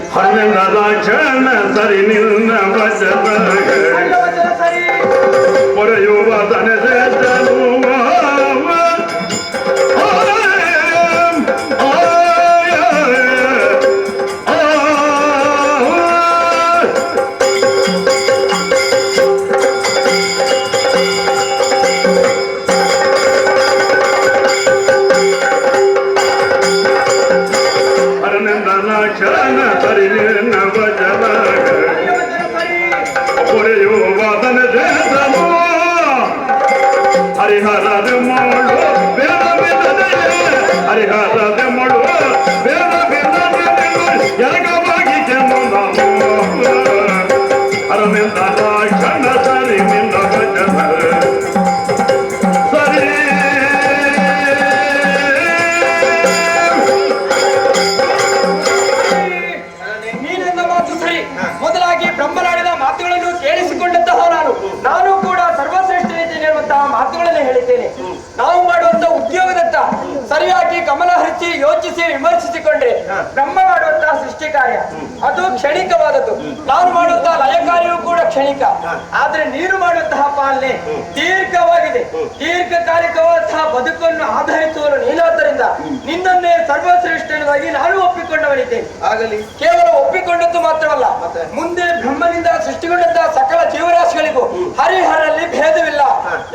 Speaker 4: ಹರಿಹರದ ಮಾಡು ಹರಿಹರದ ಮಾಡು ಎರಗವಾಗಿ ಅರವಿಂದ ಕ್ಷಣ ಸರಿ ನಿಂದ ಸರಿ.
Speaker 2: ನೀನೆಂದ ಮಾತು ಸರಿ. ಮೊದಲಾಗಿ ಬ್ರಹ್ಮನಾಡಿದ ಮಾತುಗಳನ್ನು ಕೇಳಿಸಿಕೊಂಡಂತಹ ನಾನು ಕೂಡ ಸರ್ವಶ್ರೇಷ್ಠನಿದ್ದೇನೆ ಹೇಳುವಂತಹ ಮಾತುಗಳನ್ನೇ ಹೇಳಿದ್ದೇನೆ. ನಾವು ಮಾಡುವಂತಹ ಉದ್ಯೋಗದತ್ತ ಸರಿಯಾಗಿ ಗಮನ ಹರಿಸಿ ಯೋಚಿಸಿ ವಿಮರ್ಶಿಸಿಕೊಂಡ್ರೆ ಬ್ರಹ್ಮ ಮಾಡುವಂತಹ ಸೃಷ್ಟಿ ಕಾರ್ಯ
Speaker 5: ಅದು ಕ್ಷಣಿಕವಾದದ್ದು. ನಾನು ಮಾಡುವಂತಹ ಲಯ ಕಾರ್ಯವೂ ಕೂಡ ಕ್ಷಣಿಕ. ಆದ್ರೆ ನೀನು ಮಾಡುವಂತಹ ಪಾಲನೆ ದೀರ್ಘವಾಗಿದೆ. ದೀರ್ಘಕಾಲಿಕವಾದಂತಹ ಬದುಕನ್ನು ಆಧರಿಸುವನು ನೀನಾದ್ದರಿಂದ ನಿನ್ನನ್ನೇ ಸರ್ವಶ್ರೇಷ್ಠನಾಗಿ ನಾನು ಒಪ್ಪಿಕೊಂಡವನಿದ್ದೇನೆ.
Speaker 3: ಆಗಲಿ.
Speaker 5: ಕೇವಲ ಒಪ್ಪಿಕೊಂಡದ್ದು ಮಾತ್ರವಲ್ಲ, ಮುಂದೆ ಬ್ರಹ್ಮನಿಂದ ಸೃಷ್ಟಿಗೊಂಡಂತಹ ಸಕಲ ಜೀವರಾಶಿಗಳಿಗೂ ಹರಿಹರಲ್ಲಿ ಭೇದವಿಲ್ಲ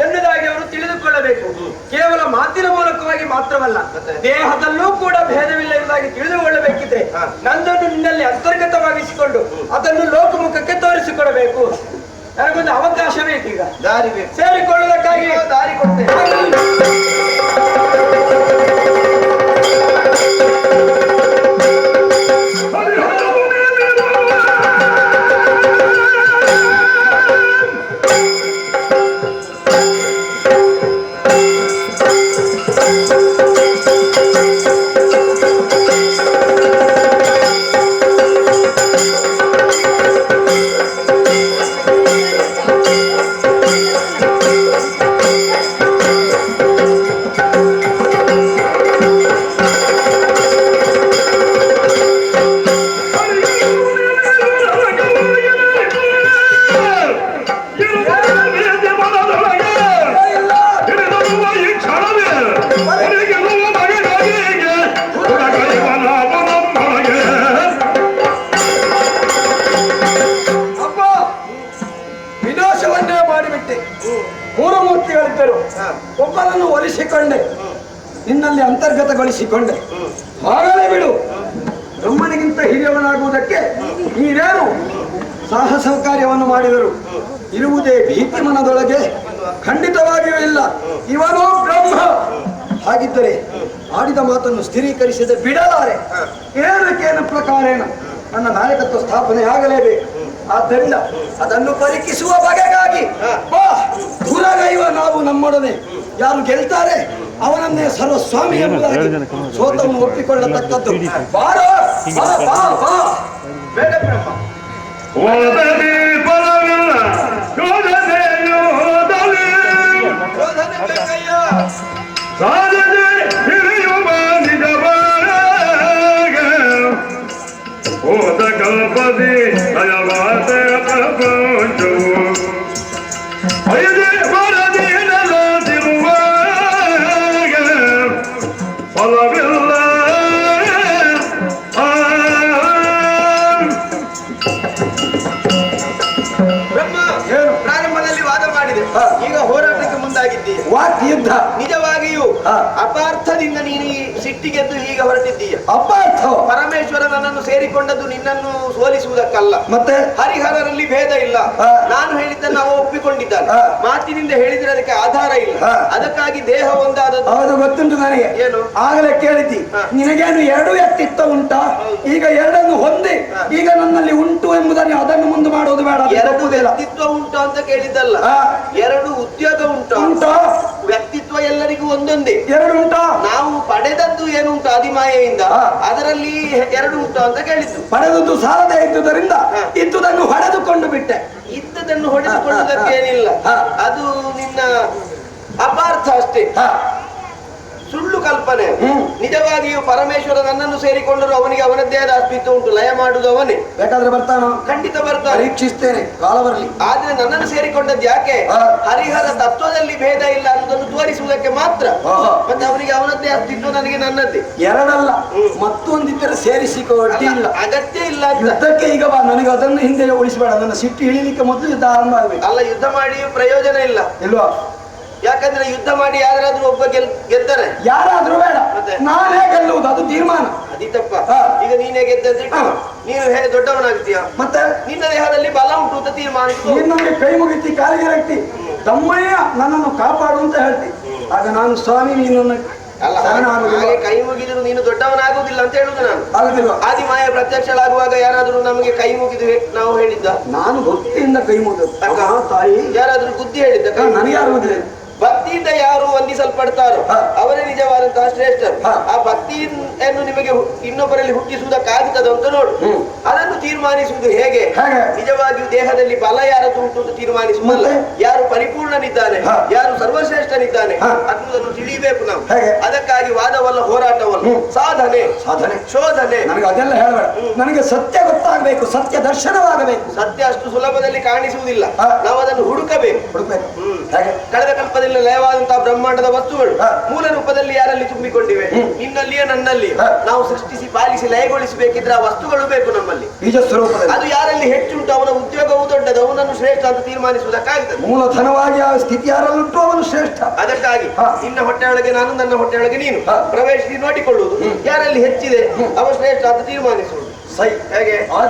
Speaker 5: ಎನ್ನುವುದಾಗಿ ಅವರು ತಿಳಿದುಕೊಳ್ಳಬೇಕು. ಕೇವಲ ಮಾತಿನ ಮೂಲಕವಾಗಿ ಮಾತ್ರವಲ್ಲ, ದೇಹದಲ್ಲೂ ಕೂಡ ಭೇದವಿಲ್ಲ ಎಂಬುದಾಗಿ ತಿಳಿದುಕೊಳ್ಳಬೇಕಿದ್ರೆ ನನ್ನನ್ನು ನಿನ್ನಲ್ಲಿ ಅಂತರ್ಗತವಾಗಿಸಿಕೊಂಡು ಅದನ್ನು ಲೋಕಮುಖಕ್ಕೆ ತೋರಿಸಿಕೊಡಬೇಕು. ನನಗೊಂದು ಅವಕಾಶ ಬೇಕೀಗ,
Speaker 3: ದಾರಿ ಬೇಕು.
Speaker 5: ಸೇರಿಕೊಳ್ಳುವುದಕ್ಕಾಗಿ
Speaker 3: ದಾರಿ ಕೊಡ್ತೇನೆ.
Speaker 5: ಒಬ್ಬನನ್ನು ಒಲಿಸಿಕೊಂಡೆ, ನಿನ್ನಲ್ಲಿ ಅಂತರ್ಗತಗೊಳಿಸಿಕೊಂಡೆ. ಹಾಗಲೇ ಬಿಡು, ಬ್ರಹ್ಮನಿಗಿಂತ ಹಿರಿಯವನಾಗುವುದಕ್ಕೆ ನೀನೇನು ಸಾಹಸ ಕಾರ್ಯವನ್ನು ಮಾಡಿದರು. ಇರುವುದೇ ಭೀತಿ ಮನದೊಳಗೆ, ಖಂಡಿತವಾಗಿಯೂ ಇಲ್ಲ. ಇವನು ಬ್ರಹ್ಮ. ಹಾಗಿದ್ದರೆ ಆಡಿದ ಮಾತನ್ನು ಸ್ಥಿರೀಕರಿಸದೆ ಬಿಡಲಾರೆ. ಏನಕ್ಕೇನ ಪ್ರಕಾರೇಣ ನನ್ನ ನಾಯಕತ್ವ ಸ್ಥಾಪನೆ ಆಗಲೇಬೇಕು. ಆದ್ದರಿಂದ ಅದನ್ನು ಪರೀಕ್ಷಿಸುವ ಬಗೆಗಾಗಿ ದೂರಗೈವ ನಾವು ನಮ್ಮೊಡನೆ ಯಾರು ಗೆಲ್ತಾರೆ ಅವನನ್ನೇ ಸರ್ವಸ್ವಾಮಿ ಎಂಬುದಾಗಿ ಸೋತವನ್ನು ಒಪ್ಪಿಕೊಳ್ಳತಕ್ಕದ್ದು. ಬಾರೋ, ಬಾ ಬಾ ಬಾ.
Speaker 3: ಬೇಡ ಬ್ರಹ್ಮ.
Speaker 4: ಓದಲಿ ಬಲವಿಲ್ಲ ಯೋಧನೆಯೋದಲಿ
Speaker 3: ಯೋಧನೆ ಬೇಕಯ್ಯ.
Speaker 4: ಸಾಧನೆ ಹಿರಿಯುವ ನಿಜವಾಗಿ ಹೋದ ಕಲ್ಪದಿ ಅಯವಾದ ಪ್ರಪಂಚವು ಐದೇ ಬರದಿರಲಾದಿರುವಾಗ ಫಲವಿಲ್ಲ.
Speaker 3: ಬ್ರಹ್ಮ ಪ್ರಾರಂಭದಲ್ಲಿ ವಾದ ಮಾಡಿದೆ, ಈಗ ಹೋರಾಟಕ್ಕೆ ಮುಂದಾಗಿದ್ದೀಯ.
Speaker 5: ವಾಕ್ ಯುದ್ಧ
Speaker 3: ನಿಜವಾಗಿಯೂ ಅಪಾರ್ಥದಿಂದ ನೀನು ಈ ಸಿಟ್ಟಿಗೆದ್ದು ಈಗ ಹೊರಟಿದ್ದೀಯ.
Speaker 5: ಅಪಾರ್ಥ.
Speaker 3: ಪರಮೇಶ್ವರ ನನ್ನನ್ನು ಸೇರಿಕೊಂಡದ್ದು ನಿನ್ನನ್ನು ಸೋಲಿಸುವುದಕ್ಕಲ್ಲ,
Speaker 5: ಮತ್ತೆ
Speaker 3: ಹರಿಹರರಲ್ಲಿ ಭೇದ ಇಲ್ಲ. ನಾನು ಹೇಳಿದ್ದನ್ನು ಅವ ಒಪ್ಪಿಕೊಂಡಿದ್ದಾನೆ. ಮಾತಿನಿಂದ ಹೇಳಿದ್ರೆ ಅದಕ್ಕೆ ಆಧಾರ ಇಲ್ಲ. ಅದಕ್ಕಾಗಿ ದೇಹ ಒಂದಾದದ್ದು.
Speaker 5: ಹೌದು, ಗೊತ್ತುಂಟು ನನಗೆ.
Speaker 3: ಏನು?
Speaker 5: ಆಗಲೇ ಕೇಳಿದ್ದಿ, ನಿನಗೇನು ಎರಡು ವ್ಯಕ್ತಿತ್ವ ಉಂಟಾ? ಈಗ ಎರಡನ್ನು ಹೊಂದಿ ಈಗ ನನ್ನಲ್ಲಿ ಉಂಟು ಎಂಬುದನ್ನು ಅದನ್ನು ಮುಂದೆ ಮಾಡೋದು ಬೇಡ.
Speaker 3: ಎರಡು ವ್ಯಕ್ತಿತ್ವ ಉಂಟು ಅಂತ ಕೇಳಿದ್ದಲ್ಲ, ಎರಡು ಉದ್ಯೋಗ ಉಂಟು.
Speaker 5: ಉಂಟಾ?
Speaker 3: ವ್ಯಕ್ತಿತ್ವ ಎಲ್ಲರಿಗೂ ಒಂದೊಂದೇ.
Speaker 5: ಎರಡು ಉಂಟಾ?
Speaker 3: ನಾವು ಪಡೆದದ್ದು ಏನುಂಟು ಆದಿಮಾಯೆಯಿಂದ, ಅದರಲ್ಲಿ ಎರಡು ಉಂಟು ಅಂತ ಕೇಳಿದ್ದು.
Speaker 5: ಪಡೆದದ್ದು ಸಾಲದೇ ಇದ್ದುದರಿಂದ ಇದ್ದುದನ್ನು ಹೊಡೆದುಕೊಂಡು ಬಿಟ್ಟೆ.
Speaker 3: ಇದ್ದದನ್ನು ಹೊಡೆದುಕೊಳ್ಳುವುದಕ್ಕೆ ಏನಿಲ್ಲ, ಅದು ನಿನ್ನ ಅಪಾರ್ಥ ಅಷ್ಟೇ, ಸುಳ್ಳು ಕಲ್ಪನೆ. ನಿಜವಾಗಿಯೂ ಪರಮೇಶ್ವರ ನನ್ನನ್ನು ಸೇರಿಕೊಂಡರು ಅವನಿಗೆ ಅವನದ್ದೇ ಆದ ಅಸ್ತಿತ್ವ ಉಂಟು. ಲಯ ಮಾಡುವುದು ಅವನೇ.
Speaker 5: ಬೇಕಾದ್ರೆ ಬರ್ತಾನೋ?
Speaker 3: ಖಂಡಿತ ಬರ್ತಾನೆ.
Speaker 5: ಪರೀಕ್ಷಿಸ್ತೇನೆ, ಕಾಲ ಬರಲಿ.
Speaker 3: ಆದ್ರೆ ನನ್ನನ್ನು ಸೇರಿಕೊಂಡದ್ದು ಯಾಕೆ? ಹರಿಹರ ತತ್ವದಲ್ಲಿ ಭೇದ ಇಲ್ಲ ಅನ್ನೋದನ್ನು ತೋರಿಸುವುದಕ್ಕೆ ಮಾತ್ರ. ಮತ್ತೆ ಅವನಿಗೆ ಅವನದ್ದೇ ಅಸ್ತಿತ್ವ, ನನಗೆ ನನ್ನದ್ದೇ.
Speaker 5: ಎರಡಲ್ಲ, ಮತ್ತೊಂದಿದ್ದರೆ ಸೇರಿಸಿಕೊಳ್ಳಿ ಇಲ್ಲ,
Speaker 3: ಅಗತ್ಯ ಇಲ್ಲ.
Speaker 5: ಯುದ್ಧಕ್ಕೆ ಈಗ ಬಾ. ನನಗೆ ಅದನ್ನು ಹಿಂದೆ ಉಳಿಸಬೇಡ. ನನ್ನ ಸಿಟ್ಟು ಇಳಿಲಿಕ್ಕೆ ಮೊದಲು ಯುದ್ಧ ಆರಂಭ ಆಗ್ಬೇಕು.
Speaker 3: ಅಲ್ಲ, ಯುದ್ಧ ಮಾಡಿಯೂ ಪ್ರಯೋಜನ ಇಲ್ಲ.
Speaker 5: ಇಲ್ವಾ?
Speaker 3: ಯಾಕಂದ್ರೆ ಯುದ್ಧ ಮಾಡಿ ಯಾರಾದ್ರೂ ಒಬ್ಬ ಗೆದ್ದರೆ
Speaker 5: ಯಾರಾದ್ರೂ ಬೇಡ, ನಾನೇ ಗೆಲ್ಲುವುದು, ಅದು ತೀರ್ಮಾನ.
Speaker 3: ಅದಿತ್ತಪ್ಪ. ಈಗ ನೀನೇ ಗೆದ್ದರೆ ನೀನು ದೊಡ್ಡವನಾಗ್ತೀಯ. ಮತ್ತೆ ನಿನ್ನ ದೇಹದಲ್ಲಿ ಬಲ ಉಂಟು ಅಂತ ತೀರ್ಮಾನಿಸು.
Speaker 5: ನಮಗೆ ಕೈ ಮುಗಿತಿ, ಕಾಲಿಗೆ ರಕ್ತಿ, ತಮ್ಮಯ್ಯ ನನ್ನನ್ನು ಕಾಪಾಡು ಅಂತ ಹೇಳ್ತಿ. ಆಗ ನಾನು ಸ್ವಾಮಿ ನೀನನ್ನು
Speaker 3: ಕೈ ಮುಗಿದ್ರು ನೀನು ದೊಡ್ಡವನಾಗುವುದಿಲ್ಲ ಅಂತ ಹೇಳುದು ನಾನು.
Speaker 5: ಆಗುದಿಲ್ವ?
Speaker 3: ಆದಿಮಾಯ ಪ್ರತ್ಯಕ್ಷಳಾಗುವಾಗ ಯಾರಾದ್ರೂ ನಮಗೆ ಕೈ ಮುಗಿದು ನಾವು ಹೇಳಿದ್ದ?
Speaker 5: ನಾನು ಭಕ್ತಿಯಿಂದ ಕೈ ಮುಗಿದ ತಾಯಿ.
Speaker 3: ಯಾರಾದ್ರೂ ಬುದ್ಧಿ ಹೇಳಿದ್ದ?
Speaker 5: ನನಗೆ ಆಗುದಿಲ್ಲ.
Speaker 3: ಭಕ್ತಿಯಿಂದ ಯಾರು ವಂದಿಸಲ್ಪಡ್ತಾರೋ
Speaker 5: ಹಾ.
Speaker 3: ಅವರೇ ನಿಜವಾದಂತಹ ಶ್ರೇಷ್ಠರು.
Speaker 5: ಹಾ.
Speaker 3: ಆ ಭಕ್ತಿಯನ್ನು ನಿಮಗೆ ಇನ್ನೊಬ್ಬರಲ್ಲಿ ಹುಟ್ಟಿಸುವುದಕ್ಕಾಗುತ್ತದೆ ಅಂತ ನೋಡು. ಅದನ್ನು ತೀರ್ಮಾನಿಸುವುದು ಹೇಗೆ?
Speaker 5: ಹೇಗೆ?
Speaker 3: ನಿಜವಾಗಿಯೂ ದೇಹದಲ್ಲಿ ಬಲ ಯಾರದ್ದು ಉಂಟು ಅಂತ ತೀರ್ಮಾನಿಸುವುದಲ್ಲ.
Speaker 5: ಮತ್ತೆ?
Speaker 3: ಯಾರು ಪರಿಪೂರ್ಣನಿದ್ದಾನೆ,
Speaker 5: ಹಾ.
Speaker 3: ಯಾರು ಸರ್ವಶ್ರೇಷ್ಠನಿದ್ದಾನೆ
Speaker 5: ಹಾ.
Speaker 3: ಅನ್ನುವುದನ್ನು ತಿಳಿಯಬೇಕು ನಾವು.
Speaker 5: ಹೇಗೆ?
Speaker 3: ಅದಕ್ಕಾಗಿ ವಾದವಲ್ಲ, ಹೋರಾಟವಲ್ಲ, ಸಾಧನೆ,
Speaker 5: ಸಾಧನೆ,
Speaker 3: ಶೋಧನೆ.
Speaker 5: ನನಗೆ ಅದೆಲ್ಲ ಹೇಳಬೇಡ. ನನಗೆ ಸತ್ಯ ಗೊತ್ತಾಗಬೇಕು, ಸತ್ಯ ದರ್ಶನವಾಗಬೇಕು.
Speaker 3: ಸತ್ಯ ಅಷ್ಟು ಸುಲಭದಲ್ಲಿ ಕಾಣಿಸುವುದಿಲ್ಲ.
Speaker 5: ಹಾ.
Speaker 3: ನಾವು ಅದನ್ನು ಹುಡುಕಬೇಕು.
Speaker 5: ಹುಡುಕ್ಬೇಕು. ಹೇಗೆ?
Speaker 3: ಕಳೆದ ಕಲ್ಪದಲ್ಲಿ ಲಯವಾದಂತಹ ಬ್ರಹ್ಮಾಂಡದ ವಸ್ತುಗಳು
Speaker 5: ಹಾ.
Speaker 3: ಮೂಲ ರೂಪದಲ್ಲಿ ಯಾರಲ್ಲಿ ತುಂಬಿಕೊಂಡಿವೆ? ನಿನ್ನಲ್ಲಿಯೇ ನನ್ನಲ್ಲಿಯೇ.
Speaker 5: ಹಾ.
Speaker 3: ನಾವು ಸೃಷ್ಟಿಸಿ ಪಾಲಿಸಿ ಲಯಗೊಳಿಸಬೇಕಿದ್ರೆ ಆ ವಸ್ತುಗಳು ಬೇಕು ನಮ್ಮಲ್ಲಿ.
Speaker 5: ಬೀಜ ಸ್ವರೂಪದಲ್ಲಿ
Speaker 3: ಅದು ಯಾರಲ್ಲಿ ಹೆಚ್ಚುಂಟು ಅವನ ಉದ್ಯೋಗವು ದೊಡ್ಡದು, ಅವನನ್ನು ಶ್ರೇಷ್ಠ ಅಂತ ತೀರ್ಮಾನಿಸುವುದಕ್ಕಾಗ್ತದೆ.
Speaker 5: ಮೂಲಧನವಾಗಿ ಆ ಸ್ಥಿತಿ ಯಾರಲ್ಲುಂಟು ಅವನು ಶ್ರೇಷ್ಠ.
Speaker 3: ಅದಕ್ಕಾಗಿ
Speaker 5: ಹಾ.
Speaker 3: ನಿನ್ನ ಹೊಟ್ಟೆಯೊಳಗೆ ನಾನು, ನನ್ನ ಹೊಟ್ಟೆಯೊಳಗೆ ನೀನು
Speaker 5: ಹಾ.
Speaker 3: ಪ್ರವೇಶಿಸಿ ನೋಡಿಕೊಳ್ಳುವುದು. ಯಾರಲ್ಲಿ ಹೆಚ್ಚಿದೆ ಅವ ಶ್ರೇಷ್ಠ ಅಂತ ತೀರ್ಮಾನಿಸುವುದು.
Speaker 5: ಸೈ
Speaker 3: ಹೇಗೆ?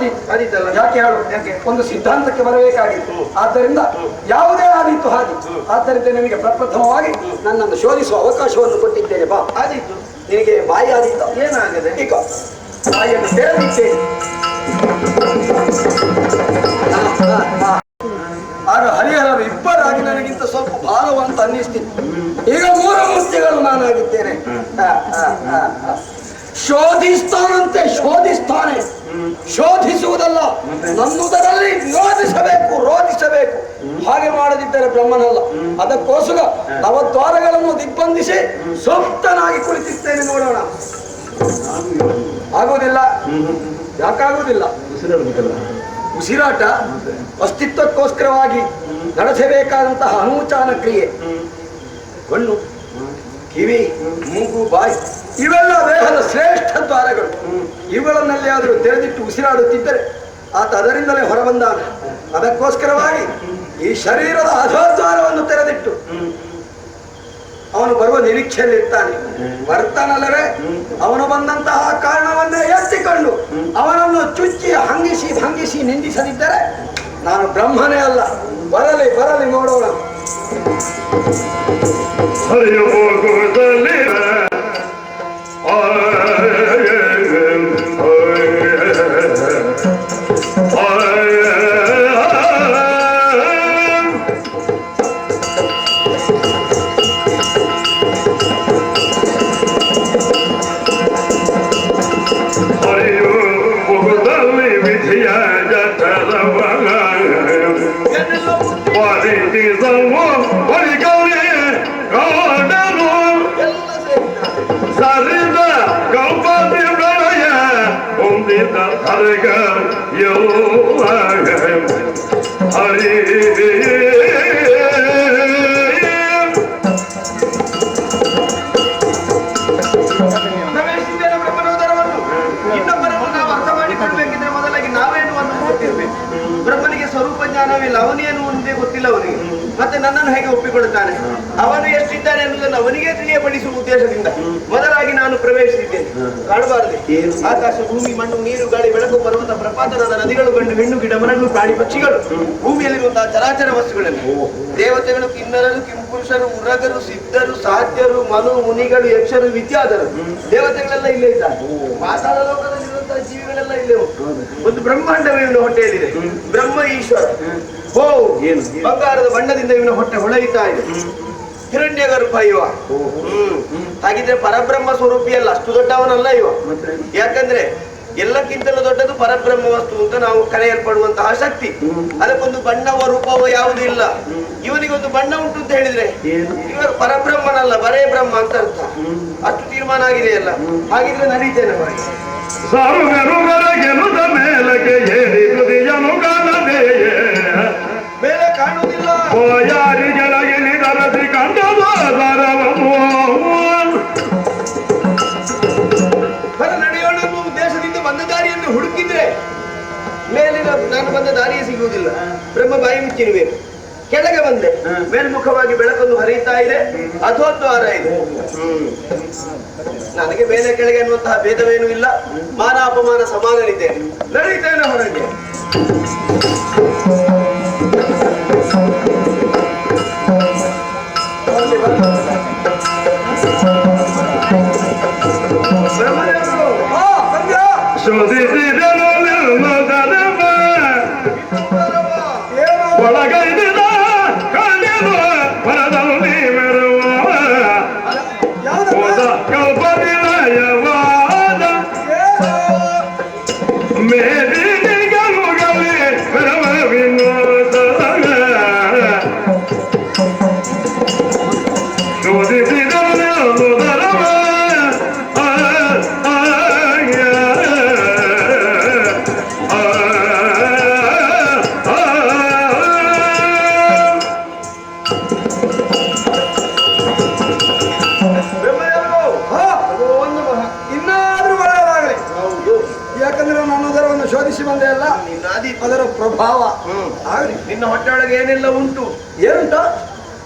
Speaker 5: ಆದೀತಲ್ಲ. ಯಾಕೆ ಹೇಳು? ಯಾಕೆ? ಒಂದು ಸಿದ್ಧಾಂತಕ್ಕೆ ಬರಬೇಕಾಗಿತ್ತು. ಆದ್ದರಿಂದ ಯಾವುದೇ ಆದೀತು ಹಾದಿ. ಆದ್ದರಿಂದ ನಿನಗೆ ಪ್ರಪ್ರಥಮವಾಗಿ ನನ್ನನ್ನು ಶೋಧಿಸುವ ಅವಕಾಶವನ್ನು ಕೊಟ್ಟಿದ್ದೇನೆ. ಬಾ.
Speaker 3: ಆದೀತು.
Speaker 5: ನಿನಗೆ ಬಾಯಿ ಆದೀತ
Speaker 3: ಏನಾಗದೆ?
Speaker 5: ಈಗ ಬಾಯಿಯನ್ನು ತೆರೆದಿದ್ದೇನೆ. ಆಗ ಹರಿಹರರು ಇಬ್ಬರಾಗಿ ನನಗಿಂತ ಸ್ವಲ್ಪ ಭಾರವಂತ ಅನ್ನಿಸ್ತಿತ್ತು. ಈಗ ಮೂರ ಮೂರ್ತಿಗಳು ನಾನಾಗಿದ್ದೇನೆ. ಶೋಧಿಸ್ತಾನಂತೆ ಶೋಧಿಸ್ತಾನೆ. ಶೋಧಿಸುವುದಲ್ಲ, ನನ್ನುದರಲ್ಲಿ ರೋಧಿಸಬೇಕು, ರೋಧಿಸಬೇಕು. ಹಾಗೆ ಮಾಡದಿದ್ದರೆ ಬ್ರಹ್ಮನಲ್ಲ. ಅದಕ್ಕೋಸ್ಕರ ನವದ್ವಾರಗಳನ್ನು ದಿಗ್ಬಂಧಿಸಿ ಸುಪ್ತನಾಗಿ ಕುಳಿತಿದ್ದೇನೆ. ನೋಡೋಣ. ಆಗುವುದಿಲ್ಲ. ಯಾಕಾಗುವುದಿಲ್ಲ? ಉಸಿರಾಟ ಅಸ್ತಿತ್ವಕ್ಕೋಸ್ಕರವಾಗಿ ನಡೆಸಬೇಕಾದಂತಹ ಅನುಚಾನ ಕ್ರಿಯೆ. ಕಣ್ಣು, ಕಿವಿ, ಮೂಗು, ಬಾಯಿ ಇವೆಲ್ಲ ದೇಹದ ಶ್ರೇಷ್ಠ ದ್ವಾರಗಳು. ಇವುಗಳನ್ನಲ್ಲಿ ಆದರೂ ತೆರೆದಿಟ್ಟು ಉಸಿರಾಡುತ್ತಿದ್ದರೆ ಆತ ಅದರಿಂದಲೇ ಹೊರಬಂದಾನೆ. ಅದಕ್ಕೋಸ್ಕರವಾಗಿ ಈ ಶರೀರದ ಅಧೋದ್ವಾರವನ್ನು ತೆರೆದಿಟ್ಟು ಅವನು ಬರುವ ನಿರೀಕ್ಷೆಯಲ್ಲಿರ್ತಾನೆ. ಬರ್ತಾನಲ್ಲವೇ? ಅವನು ಬಂದಂತಹ ಕಾರಣವನ್ನೇ ಎತ್ತಿಕೊಂಡು ಅವನನ್ನು ಚುಚ್ಚಿ ಹಂಗಿಸಿ ಭಂಗಿಸಿ ನಿಂದಿಸದಿದ್ದರೆ ನಾನು ಬ್ರಹ್ಮನೇ ಅಲ್ಲ. ಬರಲಿ ಬರಲಿ, ನೋಡೋಣ.
Speaker 4: ಹರಿಯೋ ಹೋಗುತ್ತಲೇ ವಿಧಿಯ ಜಠರವ ಸರಿದ ಕಲ್ಪನೆ ಬೆಳೆಯ ಹೊಂದಿದ ಹರಗ ಹರಿ
Speaker 3: ಪ್ರವೇಶಿಸಿದ್ದೇನೆ ಬ್ರಹ್ಮನೋದರವನ್ನು. ಇನ್ನೊಬ್ಬರನ್ನು ನಾವು ಅರ್ಥ ಮಾಡಿಕೊಳ್ಬೇಕಿದ್ರೆ ಮೊದಲಾಗಿ ನಾವೇನು ಅನ್ನೋದು ಗೊತ್ತಿರಬೇಕು. ಬ್ರಹ್ಮನಿಗೆ ಸ್ವರೂಪ ಜ್ಞಾನವಿಲ್ಲ, ಅವನೇನು ಒಂದೇ ಗೊತ್ತಿಲ್ಲ ಅವನಿಗೆ. ಮತ್ತೆ ನನ್ನನ್ನು ಹೇಗೆ ಒಪ್ಪಿಕೊಳ್ಳುತ್ತಾನೆ? ಅವನು ಎಷ್ಟಿದ್ದಾನೆ ಅನ್ನೋದನ್ನು ಅವನಿಗೆ ತಿಳಿಯಪಡಿಸುವ ಉದ್ದೇಶದಿಂದ ಮೊದಲಾಗಿ ನಾನು ಪ್ರವೇಶಿಸಿದ್ದೇನೆ. ಕಾಣಬಾರದೆ? ಆಕಾಶ, ಭೂಮಿ, ಮಣ್ಣು, ನೀರು, ಗಾಳಿ, ಬೆಳಕು, ಪರ್ವತ, ಪ್ರಪಾತನಾದ ನದಿಗಳು, ಗಂಡು ಹೆಣ್ಣು, ಗಿಡ ಮರಗಳು, ಪ್ರಾಣಿ ಪಕ್ಷಿಗಳು, ಭೂಮಿಯಲ್ಲಿರುವಂತಹ ಚರಾಚರ ವಸ್ತುಗಳಲ್ಲಿ ದೇವತೆಗಳು, ಕಿನ್ನರರು, ಕಿಂಪುರುಷರು, ಉರಗರು, ಸಿದ್ಧರು, ಸಾಧ್ಯರು, ಮನು, ಮುನಿಗಳು, ಯಕ್ಷರು, ವಿದ್ಯಾಧರು, ದೇವತೆಗಳೆಲ್ಲ ಇಲ್ಲೇ ಇದ್ದಾರೆ. ಪಾತಾಳ ಲೋಕದಲ್ಲಿರುವಂತಹ ಜೀವಿಗಳೆಲ್ಲ ಇಲ್ಲೇ ಉಂಟು. ಒಂದು ಬ್ರಹ್ಮಾಂಡವೇ ಇವನ ಹೊಟ್ಟೆಯಲ್ಲಿದೆ. ಬ್ರಹ್ಮ ಈಶ್ವರ. ಓ, ಏನು ಬಂಗಾರದ ಬಣ್ಣದಿಂದ ಇವನ ಹೊಟ್ಟೆ ಹೊಳೆಯುತ್ತಾ ಇದೆ. ಹಿರಣ್ಯ ಗರ್ಭ ಇವ. ಹಾಗಿದ್ರೆ ಪರಬ್ರಹ್ಮ ಸ್ವರೂಪಿಯಲ್ಲ, ಅಷ್ಟು ದೊಡ್ಡವನಲ್ಲ ಇವ. ಯಾಕಂದ್ರೆ ಎಲ್ಲಕ್ಕಿಂತಲೂ ದೊಡ್ಡದು ಪರಬ್ರಹ್ಮ ವಸ್ತು ಅಂತ ನಾವು ಕರೆಯಲ್ಪಡುವಂತಹ ಶಕ್ತಿ. ಅದಕ್ಕೊಂದು ಬಣ್ಣವ ರೂಪವ ಯಾವುದೂ ಇಲ್ಲ. ಇವನಿಗೊಂದು ಬಣ್ಣ ಉಂಟು ಅಂತ ಹೇಳಿದ್ರೆ ಇವ ಪರಬ್ರಹ್ಮನಲ್ಲ, ಬರೇ ಬ್ರಹ್ಮ ಅಂತ ಅರ್ಥ. ಅಷ್ಟು ತೀರ್ಮಾನ ಆಗಿದೆಯಲ್ಲ. ಹಾಗಿದ್ರೆ ನಡೀತೇನೆ ಹೊರಗೆ.
Speaker 4: ಸಾರುವೆರುವರೆಗೆನುದ ಮೇಲಕ್ಕೆ ಏರಿ ತುದಿಯನು ಕಾಣದೆಯೇ
Speaker 3: ಮೇಲೆ ಕಾಣುವುದಿಲ್ಲ.
Speaker 4: ಯಾರಿಗೆಳಗೆ ನಿರಸಿ ಕಂಡದ
Speaker 3: ಹೊರ ನಡೆಯೋಣ ಅನ್ನುವ ಉದ್ದೇಶದಿಂದ ಬಂದ ದಾರಿಯನ್ನು ಹುಡುಕಿದ್ರೆ ಮೇಲಿನ ನಾನು ಬಂದ ದಾರಿಯೇ ಸಿಗುವುದಿಲ್ಲ. ಬ್ರಹ್ಮ ಬಾಯಿ ಮುಚ್ಚಿರಬೇಕು. ಕೆಳಗೆ ಬಂದೆ, ಮೇಲ್ಮುಖವಾಗಿ ಬೆಳಕನ್ನು ಹರಿಯುತ್ತಾ ಇದೆ, ಅಧೋದ್ವಾರ ಇದೆ. ನನಗೆ ಮೇಲೆ ಕೆಳಗೆ ಅನ್ನುವಂತಹ ಭೇದವೇನೂ ಇಲ್ಲ. ಮಾನ ಅಪಮಾನ ಸಮಾನರಿದ್ದೇನೆ. ನಡೀತೇನೆ ಹೊರಗೆ.
Speaker 4: ಶೋಧಿಸಿದನು ನಿರ್ಮದನವ ಒಳಗೈದಿದ ಕಳೆದು ಹೊರದಲು ನೀವೇ
Speaker 5: ಯಾಕಂದ್ರೆ ನಾನು ಅದರವನ್ನು ಶೋಧಿಸಿ ಬಂದೆ ಅಲ್ಲ,
Speaker 3: ನಿನ್ನ ಆದಿ
Speaker 5: ಅದರ ಪ್ರಭಾವ. ಆಗ್ಲಿ.
Speaker 3: ನಿನ್ನ ಹೊಟ್ಟೆ ಒಳಗೆ ಏನೆಲ್ಲ ಉಂಟು
Speaker 5: ಏನುಂಟ?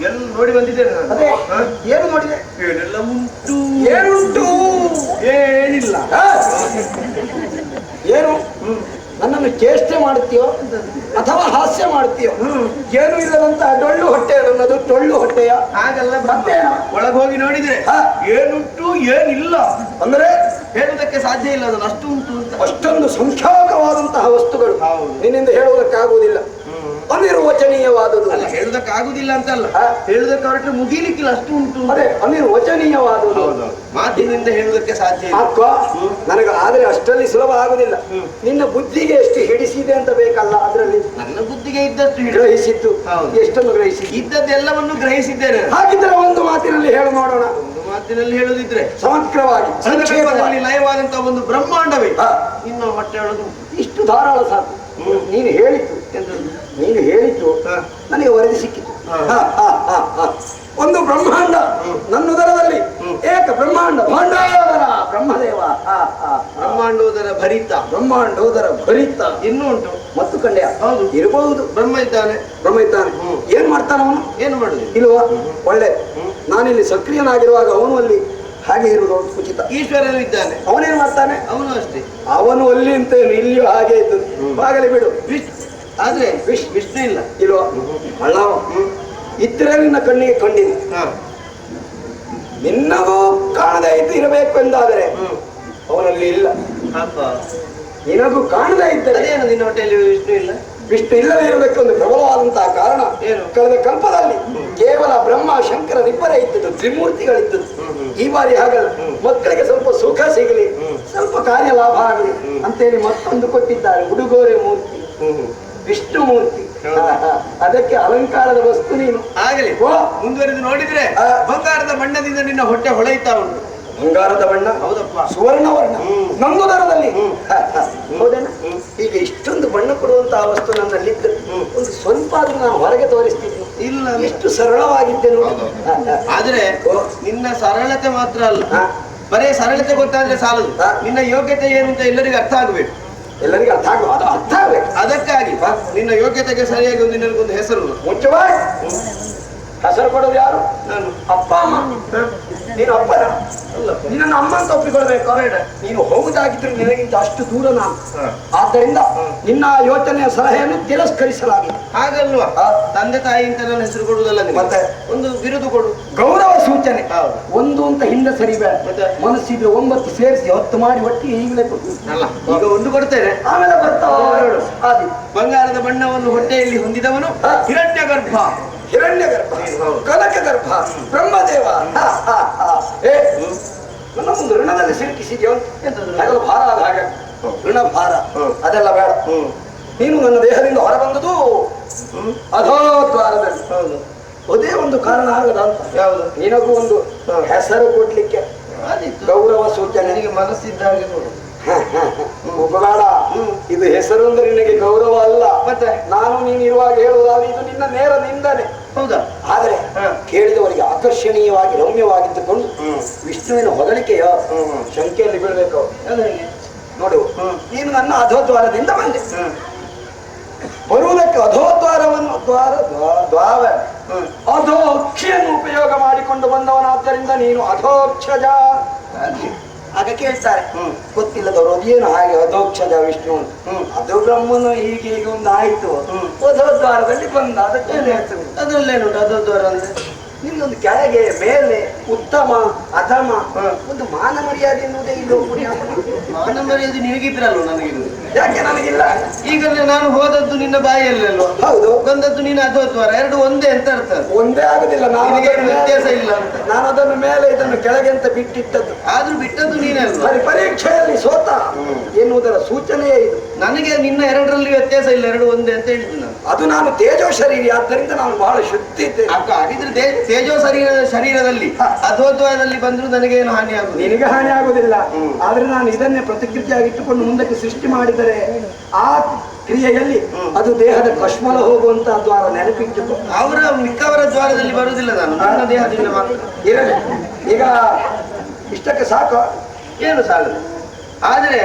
Speaker 3: ಎಲ್ಲ ನೋಡಿ ಬಂದಿದ್ದೇನೆ ನಾನು.
Speaker 5: ಅದೇ
Speaker 3: ಹ?
Speaker 5: ಏನು ನೋಡಿದೆ?
Speaker 3: ಏನೆಲ್ಲ ಉಂಟು
Speaker 5: ಏನುಂಟು?
Speaker 3: ಏನಿಲ್ಲ.
Speaker 5: ಆ? ಏನು? ನನ್ನನ್ನು ಚೇಷ್ಟೆ ಮಾಡುತ್ತೀಯೋ ಅಥವಾ ಹಾಸ್ಯ ಮಾಡುತ್ತೀಯೋ? ಏನು ಇಲ್ಲದಂತ ಡೊಳ್ಳು ಹೊಟ್ಟೆ ನನ್ನದು, ಟೊಳ್ಳು ಹೊಟ್ಟೆಯ.
Speaker 3: ಹಾಗಲ್ಲ,
Speaker 5: ಮತ್ತೇನು?
Speaker 3: ಒಳಗೆ ಹೋಗಿ ನೋಡಿದ್ರೆ
Speaker 5: ಹ?
Speaker 3: ಏನುಂಟು ಏನಿಲ್ಲ
Speaker 5: ಅಂದ್ರೆ
Speaker 3: ಹೇಳುವುದಕ್ಕೆ ಸಾಧ್ಯ ಇಲ್ಲ, ಅದನ್ನು ಅಷ್ಟು ಉಂಟು ಅಂತ.
Speaker 5: ಅಷ್ಟೊಂದು ಸಂಖ್ಯಾಕವಾದಂತಹ ವಸ್ತುಗಳು
Speaker 3: ಹೌದು.
Speaker 5: ನಿನ್ನಿಂದ ಹೇಳುವುದಕ್ಕಾಗುವುದಿಲ್ಲ. ಅನಿರ್ವಚನೀಯವಾದುದು.
Speaker 3: ಅಲ್ಲ, ಹೇಳುದಕ್ಕೆ ಆಗುದಿಲ್ಲ ಅಂತಲ್ಲ,
Speaker 5: ಹ?
Speaker 3: ಹೇಳುದಕ್ಕೆ ಹೊರಟ್ರೆ ಮುಗಿಲಿಕ್ಕಿಲ್ಲ, ಅಷ್ಟು ಉಂಟು ಅಂತ.
Speaker 5: ಅದೇ ಅನಿರ್ವಚನೀಯವಾದುದು.
Speaker 3: ಮಾತಿನಿಂದ ಹೇಳುವುದಕ್ಕೆ ಸಾಧ್ಯ ಇಲ್ಲ.
Speaker 5: ಅಕ್ಕ ನನಗೆ ಆದ್ರೆ ಅಷ್ಟರಲ್ಲಿ ಸುಲಭ ಆಗುದಿಲ್ಲ. ನಿನ್ನ ಬುದ್ಧಿಗೆ ಎಷ್ಟು ಹಿಡಿಸಿದೆ ಅಂತ ಬೇಕಲ್ಲ, ಅದರಲ್ಲಿ
Speaker 3: ನನ್ನ ಬುದ್ಧಿಗೆ ಇದ್ದಷ್ಟು
Speaker 5: ಗ್ರಹಿಸಿದ್ದು
Speaker 3: ಹೌದು.
Speaker 5: ಎಷ್ಟನ್ನು ಗ್ರಹಿಸಿದ್ದು.
Speaker 3: ಇದ್ದದ್ದೆಲ್ಲವನ್ನು ಗ್ರಹಿಸಿದ್ದೇನೆ.
Speaker 5: ಹಾಗಿದ್ರೆ ಒಂದು ಮಾತಿನಲ್ಲಿ ಹೇಳು ನೋಡೋಣ,
Speaker 3: ಒಂದು ಮಾತಿನಲ್ಲಿ ಹೇಳುದಿದ್ರೆ
Speaker 5: ಸಮಗ್ರವಾಗಿ
Speaker 3: ಸಂಕ್ಷೇಪದಲ್ಲಿ
Speaker 5: ಸಂಕ್ಷೇಪವಾಗಿ.
Speaker 3: ಲಯವಾದಂತಹ ಒಂದು ಬ್ರಹ್ಮಾಂಡವೇ
Speaker 5: ಹ.
Speaker 3: ಇನ್ನು ಹೊಟ್ಟೆ ಒಳಗೆ
Speaker 5: ಇಷ್ಟು ಧಾರಾಳ ಸಾಕು. ನೀನು ಹೇಳಿತು ನೀನು ಹೇಳಿತು
Speaker 3: ಹ.
Speaker 5: ನನಗೆ ವರದಿ ಸಿಕ್ಕಿತು.
Speaker 3: ಹ.
Speaker 5: ಹ, ಹ, ಹ, ಹ. ಒಂದು ಬ್ರಹ್ಮಾಂಡ ನನ್ನ ಉದರದಲ್ಲಿ ಏಕ ಬ್ರಹ್ಮಾಂಡ ಭಾಂಡಾದರ ಬ್ರಹ್ಮದೇವ. ಹ, ಹ, ಹ.
Speaker 3: ಬ್ರಹ್ಮಾಂಡೋದರ ಭರಿತ
Speaker 5: ಬ್ರಹ್ಮಾಂಡೋದರ ಭರಿತ
Speaker 3: ಇನ್ನೂ ಉಂಟು.
Speaker 5: ಮತ್ತು ಕಂಡೆಯ
Speaker 3: ಹೌದು.
Speaker 5: ಇರಬಹುದು.
Speaker 3: ಬ್ರಹ್ಮ ಇದ್ದಾನೆ.
Speaker 5: ಬ್ರಹ್ಮ ಇದ್ದಾನೆ. ಏನ್ ಮಾಡ್ತಾನ ಅವನು?
Speaker 3: ಏನು ಮಾಡುದು?
Speaker 5: ಇಲ್ವಾ? ಒಳ್ಳೆ ನಾನಿಲ್ಲಿ ಸಕ್ರಿಯನಾಗಿರುವಾಗ ಅವನು ಅಲ್ಲಿ ಹಾಗೆ ಇರುವುದು ಉಚಿತ.
Speaker 3: ಈಶ್ವರನು ಇದ್ದಾನೆ,
Speaker 5: ಅವನೇನ್ ಮಾಡ್ತಾನೆ?
Speaker 3: ಅವನು ಅಷ್ಟೇ.
Speaker 5: ಅವನು ಅಲ್ಲಿ ಅಂತ ಇಲ್ಲಿಯೂ ಹಾಗೆ ಇದ್ದು ಬಾಗಲಿ ಬಿಡು.
Speaker 3: ಆದ್ರೆ ವಿಷ್ಣು ಇಲ್ಲ.
Speaker 5: ಇಲ್ವಾ? ಅಳ್ಳವ ಇದ್ರೆ ನಿನ್ನ ಕಣ್ಣಿಗೆ ಕಂಡಿದೆ.
Speaker 3: ಹ.
Speaker 5: ನಿನ್ನಗೂ ಕಾಣದೇ ಇದ್ದು ಇರಬೇಕು ಎಂದಾದರೆ ಅವನಲ್ಲಿ ಇಲ್ಲ.
Speaker 3: ಅಪ್ಪ,
Speaker 5: ನಿನಗೂ ಕಾಣದೇ ಇದ್ದರೆ
Speaker 3: ಅದೇನು ನಿನ್ನ ಹೊಟ್ಟೆಯಲ್ಲಿ ವಿಷ್ಣು ಇಲ್ಲ?
Speaker 5: ವಿಷ್ಣು ಇಲ್ಲದೆ ಇರುವುದಕ್ಕೆ ಒಂದು ಪ್ರಬಲವಾದಂತಹ ಕಾರಣ
Speaker 3: ಏನು?
Speaker 5: ಕಳೆದ ಕಲ್ಪದಲ್ಲಿ ಕೇವಲ ಬ್ರಹ್ಮ ಶಂಕರರಿಬ್ಬರೇ ಇದ್ದದ್ದು, ತ್ರಿಮೂರ್ತಿಗಳಿದ್ದದ್ದು. ಈ ಬಾರಿ ಹಾಗಲ್ಲ, ಮಕ್ಕಳಿಗೆ ಸ್ವಲ್ಪ ಸುಖ ಸಿಗಲಿ, ಸ್ವಲ್ಪ ಕಾರ್ಯ ಲಾಭ ಆಗಲಿ ಅಂತೇಳಿ ಮತ್ತೊಂದು ಕೊಟ್ಟಿದ್ದಾರೆ, ಉಡುಗೊರೆ ಮೂರ್ತಿ, ವಿಷ್ಣು ಮೂರ್ತಿ. ಅದಕ್ಕೆ ಅಲಂಕಾರದ ವಸ್ತು ನೀನು.
Speaker 3: ಆಗಲಿ,
Speaker 5: ಓ,
Speaker 3: ಮುಂದುವರೆದು ನೋಡಿದ್ರೆ ಬಂಗಾರದ ಬಣ್ಣದಿಂದ ನಿನ್ನ ಹೊಟ್ಟೆ ಹೊಳೆಯುತ್ತಾ ಉಂಟು.
Speaker 5: ಬಂಗಾರದ ಬಣ್ಣ,
Speaker 3: ಹೌದಪ್ಪ.
Speaker 5: ಸುವರ್ಣ ವರ್ಣ ನಮ್ಮದು ದರದಲ್ಲಿ. ಹೌದೇನ? ಈಗ ಇಷ್ಟೊಂದು ಬಣ್ಣ ಕೊಡುವಂತಹ ವಸ್ತು ನನ್ನಲ್ಲಿದ್ದು ಒಂದು ಸ್ವಲ್ಪ ಆದ್ರೂ ನಾನು ಹೊರಗೆ ತೋರಿಸ್ತಿದ್ದೆ
Speaker 3: ಇಲ್ಲ,
Speaker 5: ಎಷ್ಟು ಸರಳವಾಗಿದ್ದೆ ನೋಡಿ.
Speaker 3: ಆದ್ರೆ ನಿನ್ನ ಸರಳತೆ ಮಾತ್ರ ಅಲ್ಲ,
Speaker 5: ಹ.
Speaker 3: ಬರೇ ಸರಳತೆ ಗೊತ್ತಾದ್ರೆ ಸಾಲದು,
Speaker 5: ಹ.
Speaker 3: ನಿನ್ನ ಯೋಗ್ಯತೆ ಏನು ಅಂತ ಎಲ್ಲರಿಗೂ ಅರ್ಥ ಆಗಬೇಕು.
Speaker 5: ಎಲ್ಲರಿಗೆ ಅರ್ಥ ಆಗುವ ಅದು ಅರ್ಥ ಆಗ್ಬೇಕು.
Speaker 3: ಅದಕ್ಕಾಗಿ ನಿನ್ನ ಯೋಗ್ಯತೆಗೆ ಸರಿಯಾಗಿ ಒಂದು ನಿನಗೊಂದು ಹೆಸರು.
Speaker 5: ಮುಖ್ಯವಾಗಿ ಹೆಸರು ಕೊಡೋದು ಯಾರು?
Speaker 3: ನಾನು.
Speaker 5: ಅಪ್ಪ ಅಮ್ಮ. ನೀನು ಅಪ್ಪನ
Speaker 3: ಅಲ್ಲಪ್ಪ.
Speaker 5: ನಿನ್ನನ್ನು ಅಮ್ಮ ಅಂತ ಒಪ್ಪಿಕೊಳ್ಬೇಕು.
Speaker 3: ಬೇಡ.
Speaker 5: ನೀನು ಹೋಗುದಾಗಿದ್ರು ನಿನಗಿಂತ ಅಷ್ಟು ದೂರ ನಾನು.
Speaker 3: ಹ.
Speaker 5: ಆದ್ದರಿಂದ ನಿನ್ನ ಯೋಚನೆಯ ಸಲಹೆಯನ್ನು ತಿರಸ್ಕರಿಸಲಾಗಿದೆ.
Speaker 3: ಹಾಗಲ್ವಾ?
Speaker 5: ಹ.
Speaker 3: ತಂದೆ ತಾಯಿ ಅಂತ ನನ್ನ ಹೆಸರು ಕೊಡುವುದಲ್ಲ ನಿನಗೆ.
Speaker 5: ಮತ್ತೆ?
Speaker 3: ಒಂದು ಬಿರುದು ಕೊಡು.
Speaker 5: ಗೌರವ ಸೂಚನೆ.
Speaker 3: ಹೌದು.
Speaker 5: ಒಂದು ಅಂತ ಹಿಂದೆ ಸರಿಬೇಡ.
Speaker 3: ಮತ್ತೆ?
Speaker 5: ಮನಸ್ಸಿದ್ರೆ 9 ಸೇರಿಸಿ 10 ಮಾಡಿ ಒಟ್ಟಿಗೆ ಈಗಲೇ ಕೊಡ್ತೀನಿ.
Speaker 3: ಅಲ್ಲ, ಈಗ ಒಂದು ಕೊಡ್ತೇನೆ.
Speaker 5: ಆಮೇಲೆ ಬರ್ತಾವ
Speaker 3: ಹೇಳು.
Speaker 5: ಆದಿ
Speaker 3: ಬಂಗಾರದ ಬಣ್ಣವನ್ನು ಹೊಟ್ಟೆಯಲ್ಲಿ ಹೊಂದಿದವನು
Speaker 5: ಹ.
Speaker 3: ಹಿರಣ್ಯ ಗರ್ಭ.
Speaker 5: ಹಿರಣ್ಯ ಗರ್ಭ,
Speaker 3: ಹೌದು.
Speaker 5: ಕನಕ ಗರ್ಭ, ಬ್ರಹ್ಮದೇವ. ಏ ನನ್ನ ಒಂದು ಋಣದಲ್ಲಿ ಸಿಲುಕಿಸಿದ್ಯೋ? ಹಗಲು ಭಾರ ಆದ ಹಾಗೆ ಋಣ ಭಾರ ಅದೆಲ್ಲ ಬೇಡ. ನೀನು ನನ್ನ ದೇಹದಿಂದ ಹೊರಬಂದದು ಅಧೋದ್ವಾರದಲ್ಲಿ.
Speaker 3: ಹೌದು.
Speaker 5: ಅದೇ ಒಂದು ಕಾರಣ ಆಗದ ಅಂತ.
Speaker 3: ಯಾವುದು?
Speaker 5: ನಿನಗೂ ಒಂದು ಹೆಸರು ಕೊಡ್ಲಿಕ್ಕೆ
Speaker 3: ಆದೀತು.
Speaker 5: ಗೌರವ ಸೂಚನೆ.
Speaker 3: ನನಗೆ ಮನಸ್ಸಿದ್ದ ಹಾಗೆ ನೋಡು.
Speaker 5: ಒಬ್ಬಬೇಡ. ಇದು ಹೆಸರು ಅಂದ್ರೆ ನಿನಗೆ ಗೌರವ ಅಲ್ಲ.
Speaker 3: ಮತ್ತೆ?
Speaker 5: ನಾನು ನೀನು ಇರುವಾಗ ಹೇಳುವುದಾದ್ರೆ ಇದು ನಿನ್ನ ನೇರ ನಿಂದನೆ.
Speaker 3: ಹೌದಾ?
Speaker 5: ಆದರೆ ಕೇಳಿದವರಿಗೆ ಆಕರ್ಷಣೀಯವಾಗಿ ರಮ್ಯವಾಗಿದ್ದುಕೊಂಡು ವಿಷ್ಣುವಿನ ಹೊಗಳಿಕೆಯ ಶಂಕೆಯಲ್ಲಿ ಬೀಳ್ಬೇಕು. ನೋಡು, ನೀನು ನನ್ನ ಅಧೋದ್ವಾರದಿಂದ ಬಂದೆ. ಬರುವುದಕ್ಕೆ ಅಧೋದ್ವಾರವನ್ನು ಅಧೋಕ್ಷೆಯನ್ನು ಉಪಯೋಗ ಮಾಡಿಕೊಂಡು ಬಂದವನಾದ್ದರಿಂದ ನೀನು ಅಧೋಕ್ಷಜ. ಆಗ ಕೇಳ್ತಾರೆ ಗೊತ್ತಿಲ್ಲದವರು ಅದೇನು ಹಾಗೆ ಅಧೋಕ್ಷಜ ವಿಷ್ಣು ಅಂತ. ಅದು ಬ್ರಹ್ಮನು ಹೀಗೆ ಈಗ ಒಂದು ಆಯ್ತು, ಅಧೋದ್ವಾರದಲ್ಲಿ ಬಂದ, ಅದಕ್ಕೆ ಹೆಸರು.
Speaker 3: ಅದ್ರಲ್ಲೇನುಂಟು ಅಧೋದ್ವಾರ ಅಂದ್ರೆ?
Speaker 5: ನಿನ್ನೊಂದು ಕೆಳಗೆ ಮೇಲೆ ಉತ್ತಮ ಅಧಮ ಒಂದು ಮಾನ ಮರ್ಯಾದೆ ಎನ್ನುವುದೇ ಇಲ್ಲ.
Speaker 3: ಮಾನ ಮರ್ಯಾದೆ ನಿನಗಿದ್ರಲ್ವ, ನನಗಿಲ್ಲ.
Speaker 5: ಯಾಕೆ ನನಗಿಲ್ಲ?
Speaker 3: ಈಗ ನಾನು ಹೋದದ್ದು ನಿನ್ನ ಬಾಯಲ್ಲಲ್ವ,
Speaker 5: ಹೌದು.
Speaker 3: ಬಂದದ್ದು ನೀನು ಅಧೋದ್ವಾರ, ಎರಡು ಒಂದೇ ಅಂತ ಅರ್ಥ.
Speaker 5: ಒಂದೇ ಆಗುದಿಲ್ಲ.
Speaker 3: ನಿನಗೇನು ವ್ಯತ್ಯಾಸ ಇಲ್ಲ ಅಂತ.
Speaker 5: ನಾನು ಅದನ್ನು ಮೇಲೆ ಇದನ್ನು ಕೆಳಗೆ ಅಂತ ಬಿಟ್ಟಿಟ್ಟದ್ದು.
Speaker 3: ಆದ್ರೂ ಬಿಟ್ಟದ್ದು ನೀನಲ್ವ.
Speaker 5: ಬರೀ ಪರೀಕ್ಷೆಯಲ್ಲಿ ಸೋತ ಎನ್ನುವುದರ ಸೂಚನೆಯೇ ಇದು.
Speaker 3: ನನಗೆ ನಿನ್ನ ಎರಡರಲ್ಲಿ ವ್ಯತ್ಯಾಸ ಇಲ್ಲ, ಎರಡು ಒಂದೇ ಅಂತ ಹೇಳಿದ್ದು ನಾನು.
Speaker 5: ಅದು ನಾನು ತೇಜೋ ಶರೀರಿ, ಆದ್ದರಿಂದ ನಾನು ಬಹಳ ಶುದ್ಧಿ ಇದ್ದೇನೆ.
Speaker 3: ಅಕ್ಕ, ಹಾಗಿದ್ರೆ ತೇಜೋ ಶರೀರದಲ್ಲಿ ಅಧೋದ್ವಾರದಲ್ಲಿ ಬಂದ್ರು ನನಗೇನು ಹಾನಿ ಆಗುದು?
Speaker 5: ನಿನಗೆ ಹಾನಿ ಆಗುದಿಲ್ಲ. ಆದ್ರೆ ನಾನು ಇದನ್ನೇ ಪ್ರತಿಕೃತಿಯಾಗಿಟ್ಟುಕೊಂಡು ಮುಂದಕ್ಕೆ ಸೃಷ್ಟಿ ಮಾಡಿದರೆ ಆ ಕ್ರಿಯೆಯಲ್ಲಿ ಅದು ದೇಹದ ಕಶ್ಮಲ ಹೋಗುವಂತಹ ದ್ವಾರ ನೆನಪಿಟ್ಟುಕೊ.
Speaker 3: ಅವರ ಮಿಕ್ಕವರ ದ್ವಾರದಲ್ಲಿ ಬರುವುದಿಲ್ಲ, ನಾನು ನನ್ನ ದೇಹದಿಂದ ಮಾತ್ರ.
Speaker 5: ಇರಲಿ. ಈಗ ಇಷ್ಟಕ್ಕೆ ಸಾಕು.
Speaker 3: ಏನು ಸಾಲದು? ಆದ್ರೆ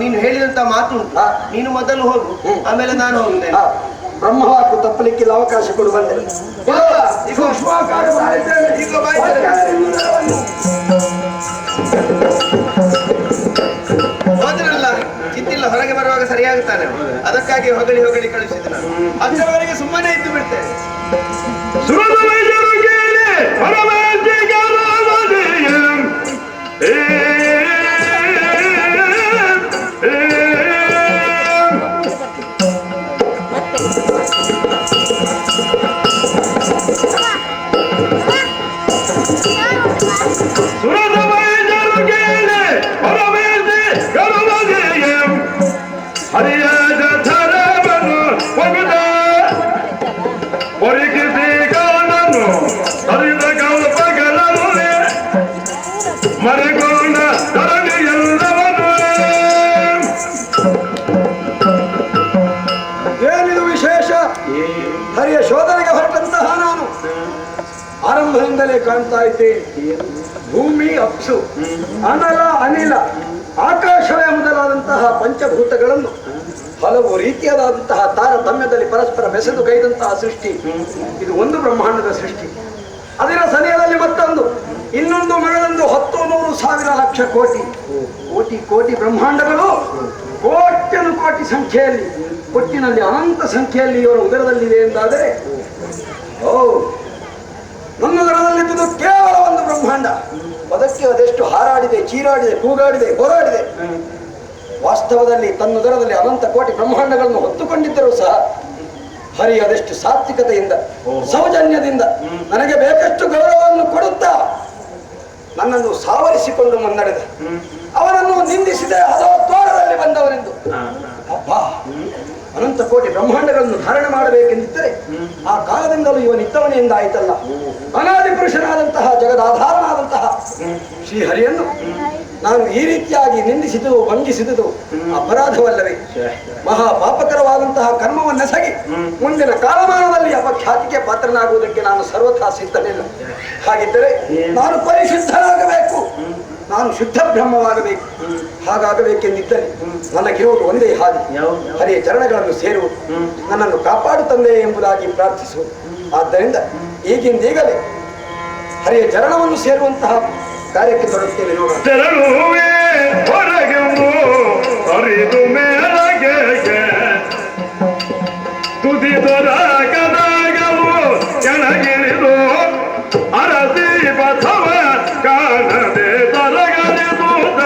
Speaker 3: ನೀನು ಹೇಳಿದಂತ ಮಾತು ಉಂಟು. ನೀನು ಮೊದಲು ಹೋಗು, ಆಮೇಲೆ ನಾನು ಹೋಗುತ್ತೇನೆ.
Speaker 5: ಬ್ರಹ್ಮವಾಕು ತಪ್ಪಲಿಕ್ಕಿಲ್ಲ, ಅವಕಾಶ ಕೊಡು ಬಂದೆ.
Speaker 3: ಹೋದ್ರಲ್ಲ ಚಿತ್ತಿಲ್ಲ, ಹೊರಗೆ ಬರುವಾಗ ಸರಿಯಾಗುತ್ತಾನೆ. ಅದಕ್ಕಾಗಿ ಹೊಗಳಿ ಹೊಗಳಿ ಕಳಿಸಿದ ನಾನು. ಅಷ್ಟರವರೆಗೆ ಸುಮ್ಮನೆ ಇದ್ದು ಬಿಡ್ತೇನೆ.
Speaker 5: ಏನಿದು ವಿಶೇಷ? ಹರಿಯ ಶೋಧನೆಗೆ ಹೊರಟಂತಹ ನಾನು ಆರಂಭದಿಂದಲೇ ಕಾಣ್ತಾ ಇದ್ದೇನೆ. ಭೂಮಿ, ಅಪ್ಸು, ಅನಲ, ಅನಿಲ, ಆಕಾಶವೇ ಮೊದಲಾದಂತಹ ಪಂಚಭೂತಗಳನ್ನು ಹಲವು ರೀತಿಯಾದಂತಹ ತಾರತಮ್ಯದಲ್ಲಿ ಪರಸ್ಪರ ಬೆಸೆದು ಕೈದಂತಹ ಸೃಷ್ಟಿ ಇದು ಒಂದು ಬ್ರಹ್ಮಾಂಡದ ಸೃಷ್ಟಿ. ಅದರ ಸನಿಹದಲ್ಲಿ ಮತ್ತೊಂದು, ಇನ್ನೊಂದು ಮಗಳೊಂದು 10,100,000 ಲಕ್ಷ ಕೋಟಿ ಕೋಟಿ ಕೋಟಿ ಬ್ರಹ್ಮಾಂಡಗಳು ಕೋಟ್ಯನು ಕೋಟಿ ಸಂಖ್ಯೆಯಲ್ಲಿ, ಒಟ್ಟಿನಲ್ಲಿ ಅನಂತ ಸಂಖ್ಯೆಯಲ್ಲಿ ಇವರ ಉದರದಲ್ಲಿದೆ ಎಂದಾದರೆ, ಓ ನನ್ನ ಉದರದಲ್ಲಿದ್ದುದು ಕೇವಲ ಒಂದು ಬ್ರಹ್ಮಾಂಡ. ಅದಕ್ಕೆ ಅದೆಷ್ಟು ಹಾರಾಡಿದೆ, ಚೀರಾಡಿದೆ, ಕೂಗಾಡಿದೆ, ಹೋರಾಡಿದೆ. ವಾಸ್ತವದಲ್ಲಿ ತನ್ನ ಉದರದಲ್ಲಿ ಅನಂತ ಕೋಟಿ ಬ್ರಹ್ಮಾಂಡಗಳನ್ನು ಹೊತ್ತುಕೊಂಡಿದ್ದರೂ ಸಹ ಹರಿ ಅದೆಷ್ಟು ಸಾತ್ವಿಕತೆಯಿಂದ, ಸೌಜನ್ಯದಿಂದ ನನಗೆ ಬೇಕಷ್ಟು ಗೌರವವನ್ನು ಕೊಡುತ್ತಾ ನನ್ನನ್ನು ಸಾವರಿಸಿಕೊಂಡು ಮುನ್ನಡೆದ. ಅವನನ್ನು ನಿಂದಿಸಿದೆ, ಅದೋ ದ್ವಾರದಲ್ಲಿ ಬಂದವನೆಂದು. ಅಪ್ಪ, ಅನಂತ ಕೋಟಿ ಬ್ರಹ್ಮಾಂಡಗಳನ್ನು ಧಾರಣೆ ಮಾಡಬೇಕೆಂದಿದ್ದರೆ ಆ ಕಾಲದಿಂದಲೂ ಇವನಿದ್ದವನೇ ಎಂದಾಯಿತಲ್ಲ. ಅನಾದಿ ಪುರುಷನಾದಂತಹ ಜಗದಾಧಾರನಾದಂತಹ ಶ್ರೀಹರಿಯನ್ನು ನಾನು ಈ ರೀತಿಯಾಗಿ ನಿಂದಿಸಿದುದು, ಭಂಗಿಸಿದುದು ಅಪರಾಧವಲ್ಲವೇ? ಮಹಾ ಪಾಪಕರವಾದಂತಹ ಕರ್ಮವನ್ನೆಸಗಿ ಮುಂದಿನ ಕಾಲಮಾನದಲ್ಲಿ ಅಪಖ್ಯಾತಿಗೆ ಪಾತ್ರನಾಗುವುದಕ್ಕೆ ನಾನು ಸರ್ವಥಾ ಸಿದ್ಧನಿಲ್ಲ. ಹಾಗಿದ್ದರೆ ನಾನು ಪರಿಶುದ್ಧನಾಗಬೇಕು, ನಾನು ಶುದ್ಧ ಬ್ರಹ್ಮವಾಗಬೇಕು. ಹಾಗಾಗಬೇಕೆಂದಿದ್ದರೆ ನನಗಿರುವುದು ಒಂದೇ ಹಾದಿ, ಹರಿಯ ಚರಣಗಳನ್ನು ಸೇರುವುದು, ನನ್ನನ್ನು ಕಾಪಾಡು ತಂದೆ ಎಂಬುದಾಗಿ ಪ್ರಾರ್ಥಿಸುವುದು. ಆದ್ದರಿಂದ ಈಗಿಂದೀಗಲೇ ಹರಿಯ ಚರಣವನ್ನು ಸೇರುವಂತಹ ಕಾರ್ಯಕ್ಕೆ ತೊಡಗುತ್ತೇನೆ.
Speaker 4: ಚರಣುವೆ ಹೊರಗೆಂದು ಹರಿದು ಮೇಲಗೆ ತುದಿ ದೊರಕದಾಗವು ಕೆಳಗಿಳಿದು ಅರಸಿ ಬಸವ ಕಾಣದೆ ತರಗಲಿಸುತ್ತ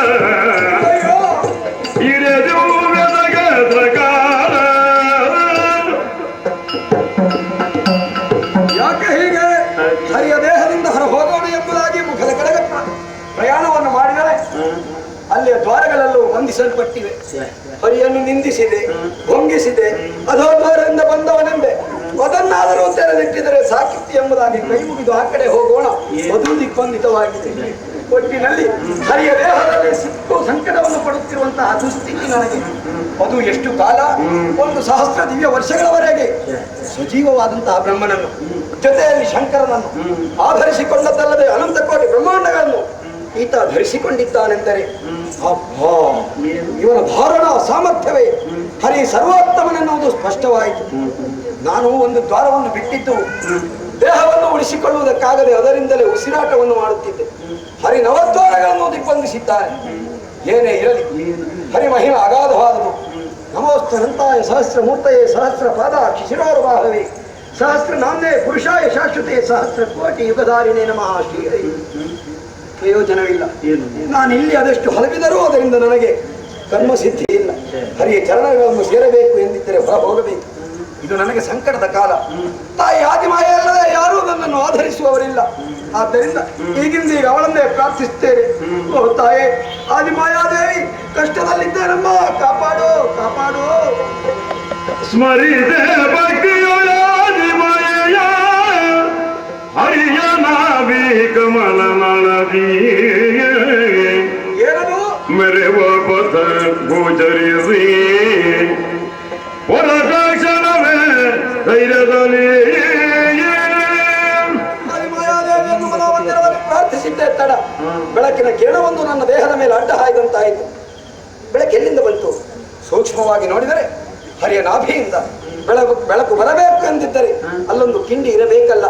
Speaker 4: ಇರೆದು ಪ್ರಕಾರ.
Speaker 5: ಯಾಕೆ ಹೀಗೆ? ಹರಿಯ ದೇಹದಿಂದ ಹೊರ ಹೋಗೋಣ ಎಂಬುದಾಗಿ ಮುಖದ ಕಡೆಗೆ ಪ್ರಯಾಣವನ್ನು ಮಾಡಿದರೆ ಅಲ್ಲಿಯ ದ್ವಾರಗಳೆಲ್ಲೂ ಬಂಧಿಸಲ್ಪಟ್ಟಿವೆ. ಹರಿಯನ್ನು ನಿಂದಿಸಿದೆ, ಭಂಗಿಸಿದೆ, ಅದೋ ದ್ವಾರದಿಂದ ಬಂದವನೆಂದೆ. ಅದನ್ನಾದರೂ ತೆರೆದಿಟ್ಟಿದರೆ ಸಾಕಿತ್ತು ಎಂಬುದಾಗಿ ಕೈ ಮುಗಿದು ಆ ಕಡೆ ಹೋಗೋಣ, ಅದು ದಿಗ್ಬಂಧಿತವಾಗಿದೆ. ಒಟ್ಟಿನಲ್ಲಿ ಹರಿಯ ದೇಹದಲ್ಲಿ ಸಿಕ್ಕು ಸಂಕಟವನ್ನು ಪಡುತ್ತಿರುವಂತಹ ದುಸ್ಥಿತಿ ನನಗೆ. ಅದು ಎಷ್ಟು ಕಾಲ? 1,000 ದಿವ್ಯ ವರ್ಷಗಳವರೆಗೆ ಸಜೀವವಾದಂತಹ ಬ್ರಹ್ಮನನ್ನು, ಜೊತೆಯಲ್ಲಿ ಶಂಕರನನ್ನು ಆಧರಿಸಿಕೊಂಡದ್ದಲ್ಲದೆ ಅನಂತ ಕೋಟಿ ಬ್ರಹ್ಮಾಂಡಗಳನ್ನು ಈತ ಧರಿಸಿಕೊಂಡಿದ್ದಾನೆಂದರೆ ಅಬ್ಬಾ, ಇವನ ಧಾರಣಾ ಸಾಮರ್ಥ್ಯವೇ ಹರಿ ಸರ್ವೋತ್ತಮನೆನ್ನುವುದು ಸ್ಪಷ್ಟವಾಯಿತು. ನಾನು ಒಂದು ದ್ವಾರವನ್ನು ಬಿಟ್ಟಿದ್ದು ದೇಹವನ್ನು ಉಳಿಸಿಕೊಳ್ಳುವುದಕ್ಕಾಗದೆ ಅದರಿಂದಲೇ ಉಸಿರಾಟವನ್ನು ಮಾಡುತ್ತಿದ್ದೆ. ಹರಿ ನವದ್ವಾರಗಳನ್ನು ದಿಗ್ಬಂಧಿಸಿದ್ದಾನೆ. ಏನೇ ಇರಲಿ, ಹರಿ ಮಹಿಮೆ ಅಗಾಧವಾದದು. ನಮೋಸ್ತನಂತಾಯ ಸಹಸ್ರ ಮೂರ್ತಯೇ ಸಹಸ್ರ ಪಾದ ಶಿಶಿರೋರ್ವಾಹವೇ ಸಹಸ್ರ ನಾಮ್ನೇ ಪುರುಷಾಯ ಶಾಶ್ವತೆ ಸಹಸ್ರ ಕೋಟಿ ಯುಗಧಾರಿಣೇ ನಮಃ ಶ್ರೀಹರಿ. ಪ್ರಯೋಜನವಿಲ್ಲ. ನಾನು ಇಲ್ಲಿ ಅದೆಷ್ಟು ಹಲವಿದರೂ ಅದರಿಂದ ನನಗೆ ಕರ್ಮಸಿದ್ಧಿ ಇಲ್ಲ. ಹರಿಯ ಚರಣಗಳನ್ನು ಸೇರಬೇಕು ಎಂದಿದ್ದರೆ ಹೊರ ಹೋಗಬೇಕು. ಇದು ನನಗೆ ಸಂಕಟದ ಕಾಲ. ತಾಯಿ ಆದಿಮಾಯ ಅಲ್ಲದೆ ಯಾರೂ ನನ್ನನ್ನು ಆಧರಿಸುವವರಿಲ್ಲ. ಆದ್ದರಿಂದ ಈಗಿಂದೀಗ ಅವಳನ್ನೇ ಪ್ರಾರ್ಥಿಸುತ್ತೇನೆ. ಓ ತಾಯೇ ಆದಿಮಾಯಾದೇವಿ, ಕಷ್ಟದಲ್ಲಿದ್ದೇನಮ್ಮ, ಕಾಪಾಡು ಕಾಪಾಡು.
Speaker 4: ಸ್ಮರಿದೆ ಭಕ್ತಿಯೊಳಾದಿಮಯ ಹರಿಯ ನಾಭಿ ಕಮಲ ನಳದಿ
Speaker 5: ಏನದು?
Speaker 4: ಮೆರೆವ ಪಥ ಗೋಚರಿಸಿ ಹೊರಟ ಕ್ಷಣವೇ ಧೈರ್ಯದಲ್ಲಿ
Speaker 5: ಆದಿಮಾಯಾದೇವಿಯನ್ನು ಮನೋಮಂದಿರದಲ್ಲಿ ಪ್ರಾರ್ಥಿಸಿದ್ದೆ ತಡ. ಬೆಳಕಿನ ಕಿರಣವೊಂದು ನನ್ನ ದೇಹದ ಮೇಲೆ ಅಡ್ಡ ಹಾಯ್ದಂತಾಯಿತು. ಸೂಕ್ಷ್ಮವಾಗಿ ನೋಡಿದರೆ ಹರಿಯ ನಾಭಿಯಿಂದ ಬೆಳಕು ಬರಬೇಕು ಎಂದಿದ್ದರೆ ಅಲ್ಲೊಂದು ಕಿಂಡಿ ಇರಬೇಕಲ್ಲ.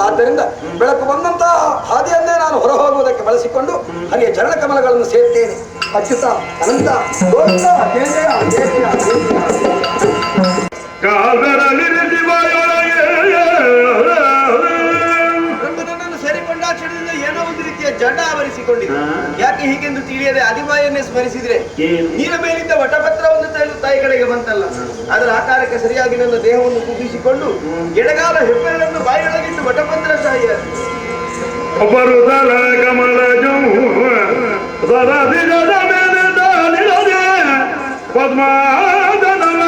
Speaker 5: ಆದ್ದರಿಂದ ಬೆಳಕು ಬಂದಂತಹ ಹಾದಿಯನ್ನೇ ನಾನು ಹೊರ ಹೋಗುವುದಕ್ಕೆ ಬಳಸಿಕೊಂಡು ಹರಿಯ ಚರಣ ಕಮಲಗಳನ್ನು ಸೇರ್ತೇನೆ. ಅಚ್ಯುತ ಅನಂತ ಗೋವಿಂದ ಜಯ ಜಯ ಜಯ ಜಯ ಜಯ ಜಯ.
Speaker 3: ನನ್ನನ್ನು ಸೇರಿಕೊಂಡಾಕ್ಷಣದಿಂದ ಏನೋ ಒಂದು ರೀತಿಯ ಜಡ ಆವರಿಸಿಕೊಂಡಿದೆ. ಯಾಕೆ ಹೀಗೆಂದು ತಿಳಿಯದೆ ಅದಿಬಾಯನ್ನೇ ಸ್ಮರಿಸಿದ್ರೆ ನೀರ ಮೇಲಿದ್ದ ವಟಪತ್ರವನ್ನು ತೆಗೆದು ತಾಯಿ ಕಡೆಗೆ ಬಂತಲ್ಲ, ಅದರ ಆಕಾರಕ್ಕೆ ಸರಿಯಾಗಿ ನನ್ನ ದೇಹವನ್ನು ಕುಗ್ಗಿಸಿಕೊಂಡು ಎಡಗಾಲ ಹೆಬ್ಬೆರಳನ್ನು ಬಾಯಿಯೊಳಗಿಟ್ಟು ವಟಪತ್ರ ಸಹಾಯ
Speaker 4: ಕಮಲ ಪದ್ಮಾದನವ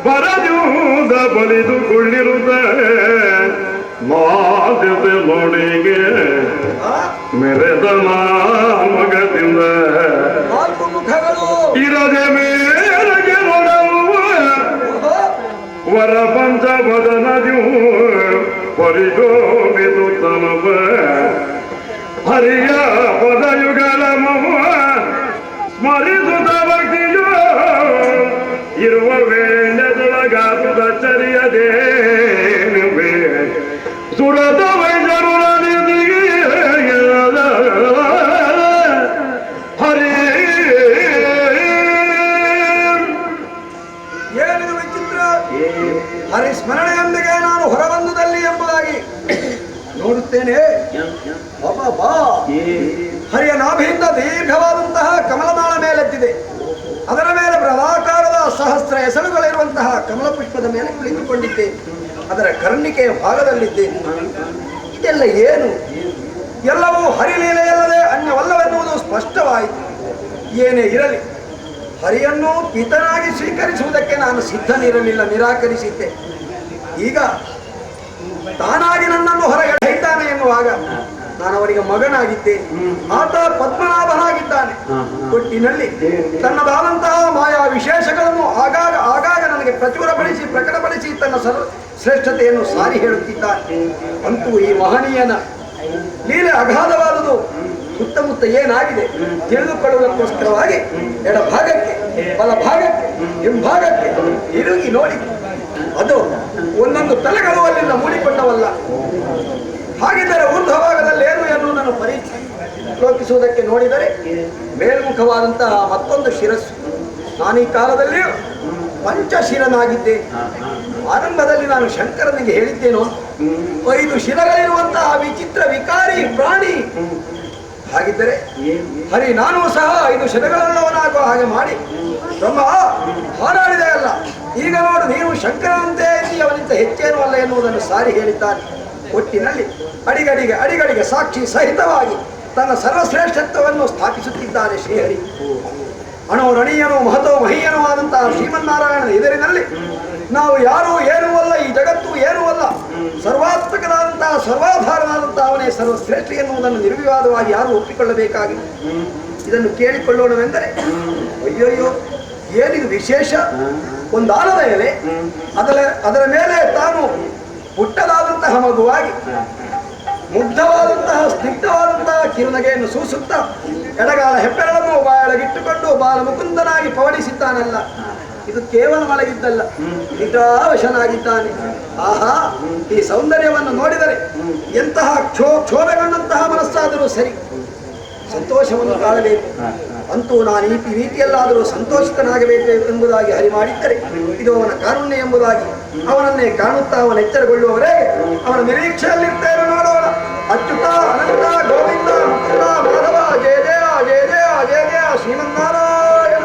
Speaker 4: ಬರಜೂದ ಬಲಿದುಕೊಳ್ಳಿರುತ್ತದೆ ಮಾದ್ಯತೆ ನೋಡಿಗೆ ಮೆರೆದ ಮಗದಿಂದ
Speaker 5: ನಾಲ್ಕು ಮುಖಗಳು
Speaker 4: ಇರದೆ ಮೇರೆಗೆ ನೋಡವು ವರ ಪಂಚವದನಜೂ ಪರಿಶೋಭಿತು ತನವ ಹರಿಯ ಪದಯುಗಲ ಮಮ ಸ್ಮರಿಸುತ್ತ ಭಕ್ತಿಯೋ ಇರುವ ವೇಂಡದೊಳಗಾತುದ ಚರಿಯದೇನು ಬೇ ಸುರತ ವೈದ್ಯರು ಹರಿ
Speaker 5: ಏನಿದು ವಿಚಿತ್ರ. ಹರಿಸ್ಮರಣೆಯೊಂದಿಗೆ ನಾನು ಹೊರಬಂದುದಲ್ಲಿ ಎಂಬುದಾಗಿ ನೋಡುತ್ತೇನೆ. ಬಾ ಹರಿಯ ನಾಭಿಯಿಂದ ದೀರ್ಘವಾದಂತಹ ಕಮಲನಾಳ ಮೇಲೆದ್ದಿದೆ. ಅದರ ಮೇಲೆ ಬೃಹದಾಕಾರದ ಸಹಸ್ರ ಎಸಳುಗಳಿರುವಂತಹ ಕಮಲ ಪುಷ್ಪದ ಮೇಲೆ ಕುಳಿತುಕೊಂಡಿದ್ದೇನೆ. ಅದರ ಕರ್ಣಿಕೆಯ ಭಾಗದಲ್ಲಿದ್ದೇನೆ. ಇದೆಲ್ಲ ಏನು? ಎಲ್ಲವೂ ಹರಿಲೀಲೆಯಲ್ಲದೆ ಅನ್ಯವಲ್ಲವೆನ್ನುವುದು ಸ್ಪಷ್ಟವಾಯಿತು. ಏನೇ ಇರಲಿ, ಹರಿಯನ್ನು ಪಿತನಾಗಿ ಸ್ವೀಕರಿಸುವುದಕ್ಕೆ ನಾನು ಸಿದ್ಧನಿರಲಿಲ್ಲ, ನಿರಾಕರಿಸಿದ್ದೆ. ಈಗ ತಾನಾಗಿ ನನ್ನನ್ನು ಹೊರಗೆಳೆಯುತ್ತಾನೆ ಎನ್ನುವಾಗ ನಾನು ಅವರಿಗೆ ಮಗನಾಗಿದ್ದೇನೆ. ಆತ ಪದ್ಮನಾಭನಾಗಿದ್ದಾನೆ. ಒಟ್ಟಿನಲ್ಲಿ ತನ್ನದಾದಂತಹ ಮಾಯಾ ವಿಶೇಷಗಳನ್ನು ಆಗಾಗ ಆಗಾಗ ನನಗೆ ಪ್ರಚುರಪಡಿಸಿ ಪ್ರಕಟಪಡಿಸಿ ತನ್ನ ಶ್ರೇಷ್ಠತೆಯನ್ನು ಸಾರಿ ಹೇಳುತ್ತಿದ್ದಾನೆ. ಅಂತೂ ಈ ಮಹನೀಯನ ಲೀಲೆ ಅಗಾಧವಾದುದು. ಸುತ್ತಮುತ್ತ ಏನಾಗಿದೆ ತಿಳಿದುಕೊಳ್ಳುವುದಕ್ಕೋಸ್ಕರವಾಗಿ ಎಡಭಾಗಕ್ಕೆ ಬಲಭಾಗಕ್ಕೆ ಹಿಂಭಾಗಕ್ಕೆ ತಿರುಗಿ ನೋಡಿ ಅದು ಒಂದೊಂದು ತಲೆಗಳುವಲ್ಲಿಂದ ಮೂಡಿಕೊಂಡವಲ್ಲ. ಹಾಗಿದ್ದರೆ ಊರ್ಧ್ವಭಾಗದಲ್ಲಿ ಏನು ಎನ್ನುವುದನ್ನು ಪರಿಲೋಕಿಸುವುದಕ್ಕೆ ನೋಡಿದರೆ ಮೇಲ್ಮುಖವಾದಂತಹ ಮತ್ತೊಂದು ಶಿರಸ್ಸು. ನಾನು ಈ ಕಾಲದಲ್ಲಿಯೂ ಪಂಚಶಿರನಾಗಿದ್ದೇನೆ. ಆರಂಭದಲ್ಲಿ ನಾನು ಶಂಕರನಿಗೆ ಹೇಳಿದ್ದೇನೋ 5 ಶಿರಗಳಿರುವಂತಹ ವಿಚಿತ್ರ ವಿಕಾರಿ ಪ್ರಾಣಿ. ಹಾಗಿದ್ದರೆ ಹರಿ ನಾನು ಸಹ 5 ಶಿರಗಳುಳ್ಳವನಾಗುವ ಹಾಗೆ ಮಾಡಿ ಬ್ರಹ್ಮ ಹಾರಾಡಿದೆ ಅಲ್ಲ. ಈಗ ನೋಡು, ನೀವು ಶಂಕರನಂತೆ ಅವನಿಂದ ಹೆಚ್ಚೇನೂ ಅಲ್ಲ ಎನ್ನುವುದನ್ನು ಸಾರಿ ಹೇಳಿದ್ದಾನೆ. ಒಟ್ಟಿನಲ್ಲಿ ಅಡಿಗಡಿಗೆ ಸಾಕ್ಷಿ ಸಹಿತವಾಗಿ ತನ್ನ ಸರ್ವಶ್ರೇಷ್ಠತ್ವವನ್ನು ಸ್ಥಾಪಿಸುತ್ತಿದ್ದಾನೆ ಶ್ರೀಹರಿ. ಅಣೋರಣೀಯನೂ ಮಹತೋ ಮಹೀಯನೂ ಆದಂತಹ ಶ್ರೀಮನ್ನಾರಾಯಣನ ಎದುರಿನಲ್ಲಿ ನಾವು ಯಾರೂ ಏನೂ ಅಲ್ಲ, ಈ ಜಗತ್ತು ಏನೂ ಅಲ್ಲ, ಸರ್ವಾತ್ಮಕನಾದಂತಹ ಸರ್ವಾಧಾರನಾದಂತಹ ಅವನೇ ಸರ್ವಶ್ರೇಷ್ಠ ಎನ್ನುವುದನ್ನು ನಿರ್ವಿವಾದವಾಗಿ ಯಾರು ಒಪ್ಪಿಕೊಳ್ಳಬೇಕಾಗಿದೆ. ಇದನ್ನು ಕೇಳಿಕೊಳ್ಳೋಣವೆಂದರೆ ಅಯ್ಯೋಯ್ಯೋ ಏನಿದು ವಿಶೇಷ. ಒಂದು ಆಲದ ಎಲೆ, ಅದರ ಮೇಲೆ ತಾನು ಪುಟ್ಟದಾದಂತಹ ಮಗುವಾಗಿ ಮುಗ್ಧವಾದಂತಹ ಸ್ನಿಗ್ಧವಾದಂತಹ ಕಿರುನಗೆಯನ್ನು ಸೂಸುತ್ತಾ ಎಡಗಾಲ ಹೆಬ್ಬೆರಳನ್ನು ಬಾಯೊಳಗಿಟ್ಟುಕೊಂಡು ಬಾಲಮುಕುಂದನಾಗಿ ಪವಡಿಸಿದ್ದಾನಲ್ಲ. ಇದು ಕೇವಲ ಮಲಗಿದ್ದಲ್ಲ, ನಿದ್ರಾವಶನಾಗಿದ್ದಾನೆ. ಆಹಾ, ಈ ಸೌಂದರ್ಯವನ್ನು ನೋಡಿದರೆ ಎಂತಹ ಕ್ಷೋಭೆಗೊಂಡಂತಹ ಮನಸ್ಸಾದರೂ ಸರಿ ಸಂತೋಷವನ್ನು ಕಾಣಬೇಕು. ಅಂತೂ ನಾನು ಈ ರೀತಿಯಲ್ಲಾದರೂ ಸಂತೋಷಿತನಾಗಬೇಕು ಎಂಬುದಾಗಿ ಹರಿ ಮಾಡಿದ್ದರೆ ಇದು ಅವನ ಕಾರುಣ್ಯ ಎಂಬುದಾಗಿ ಅವನನ್ನೇ ಕಾಣುತ್ತಾ ಅವನ ಎಚ್ಚರಗೊಳ್ಳುವವರೆಗೆ ಅವನ ನಿರೀಕ್ಷೆಯಲ್ಲಿರ್ತೇವೆ. ನೋಡೋಣ. ಅಚ್ಯುತ ಅನಂತ ಗೋವಿಂದ ಮುಕುಂದ ಮಾಧವ ಜಯ ಜಯ ಜಯ ಜಯ ಜಯ ಜಯ ಶ್ರೀಮನ್ನಾರಾಯಣ.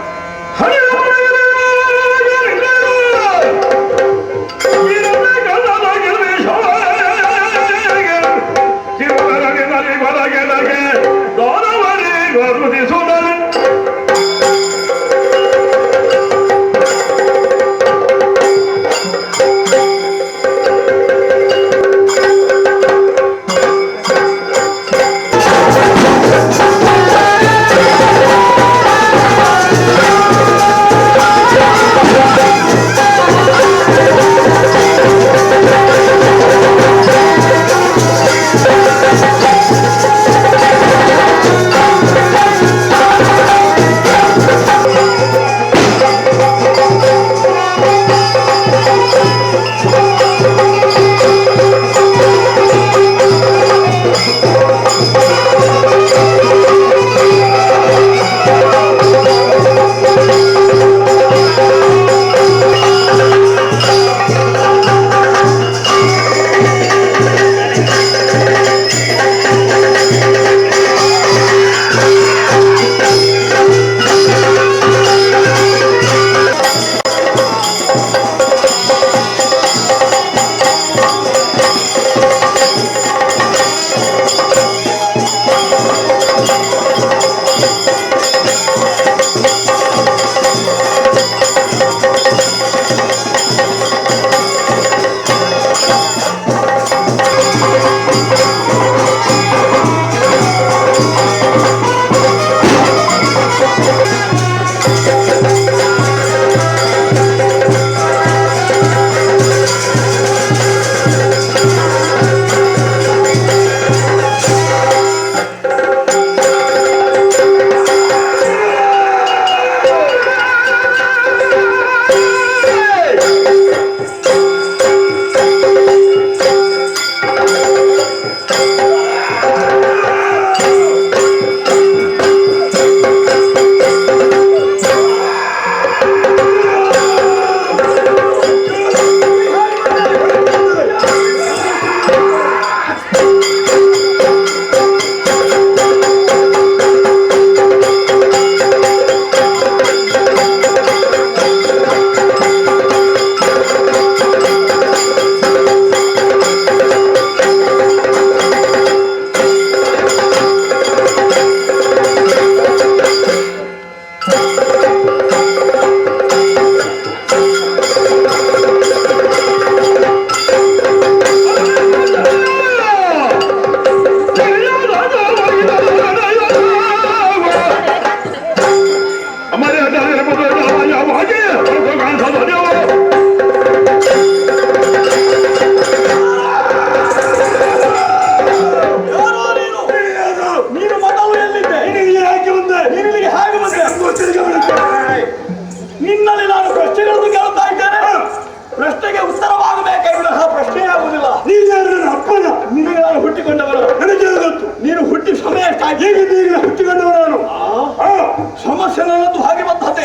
Speaker 5: ಸಮಸ್ಯೆ ನನ್ನದು ಹಾಗೆ ಬದ್ಧತೆ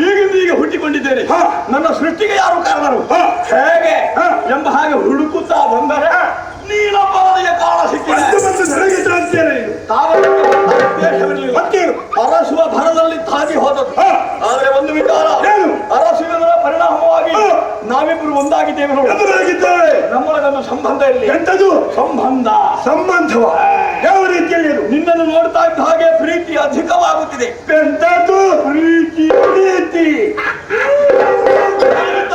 Speaker 5: ಈಗಿಂದ ಈಗ ಹುಟ್ಟಿಕೊಂಡಿದ್ದೇನೆ. ನನ್ನ ಸೃಷ್ಟಿಗೆ ಯಾರು ಕಾರಣರು ಹೇಗೆ ಎಂಬ ಹಾಗೆ ಹುಡುಕುತ್ತಾ ಬಂದರೆ ನೀನೊಬ್ಬನಿಗೆ ಕಾಲ ಸಿಕ್ಕಿದೆ. ಅರಸುವ ಭರದಲ್ಲಿ ತಾಗಿ ಹೋದದ್ದು. ಆದ್ರೆ ಒಂದು ವಿಚಾರ, ಅರಸುವುದರ ಪರಿಣಾಮವಾಗಿ ನಾವಿಬ್ಬರು ಒಂದಾಗಿದ್ದೇವೆ. ನಮ್ಮೊಳಗನ್ನು ಸಂಬಂಧ ಇರಲಿ. ಎಂತದು ಸಂಬಂಧ? ಸಂಬಂಧವ ಯಾವ ರೀತಿಯಲ್ಲಿ? ನಿನ್ನನ್ನು ನೋಡ್ತಾ ಇದ್ದ ಹಾಗೆ ಪ್ರೀತಿ ಅಧಿಕವಾಗುತ್ತಿದೆ. ಎಂತದ್ದು ಪ್ರೀತಿ? ಪ್ರೀತಿ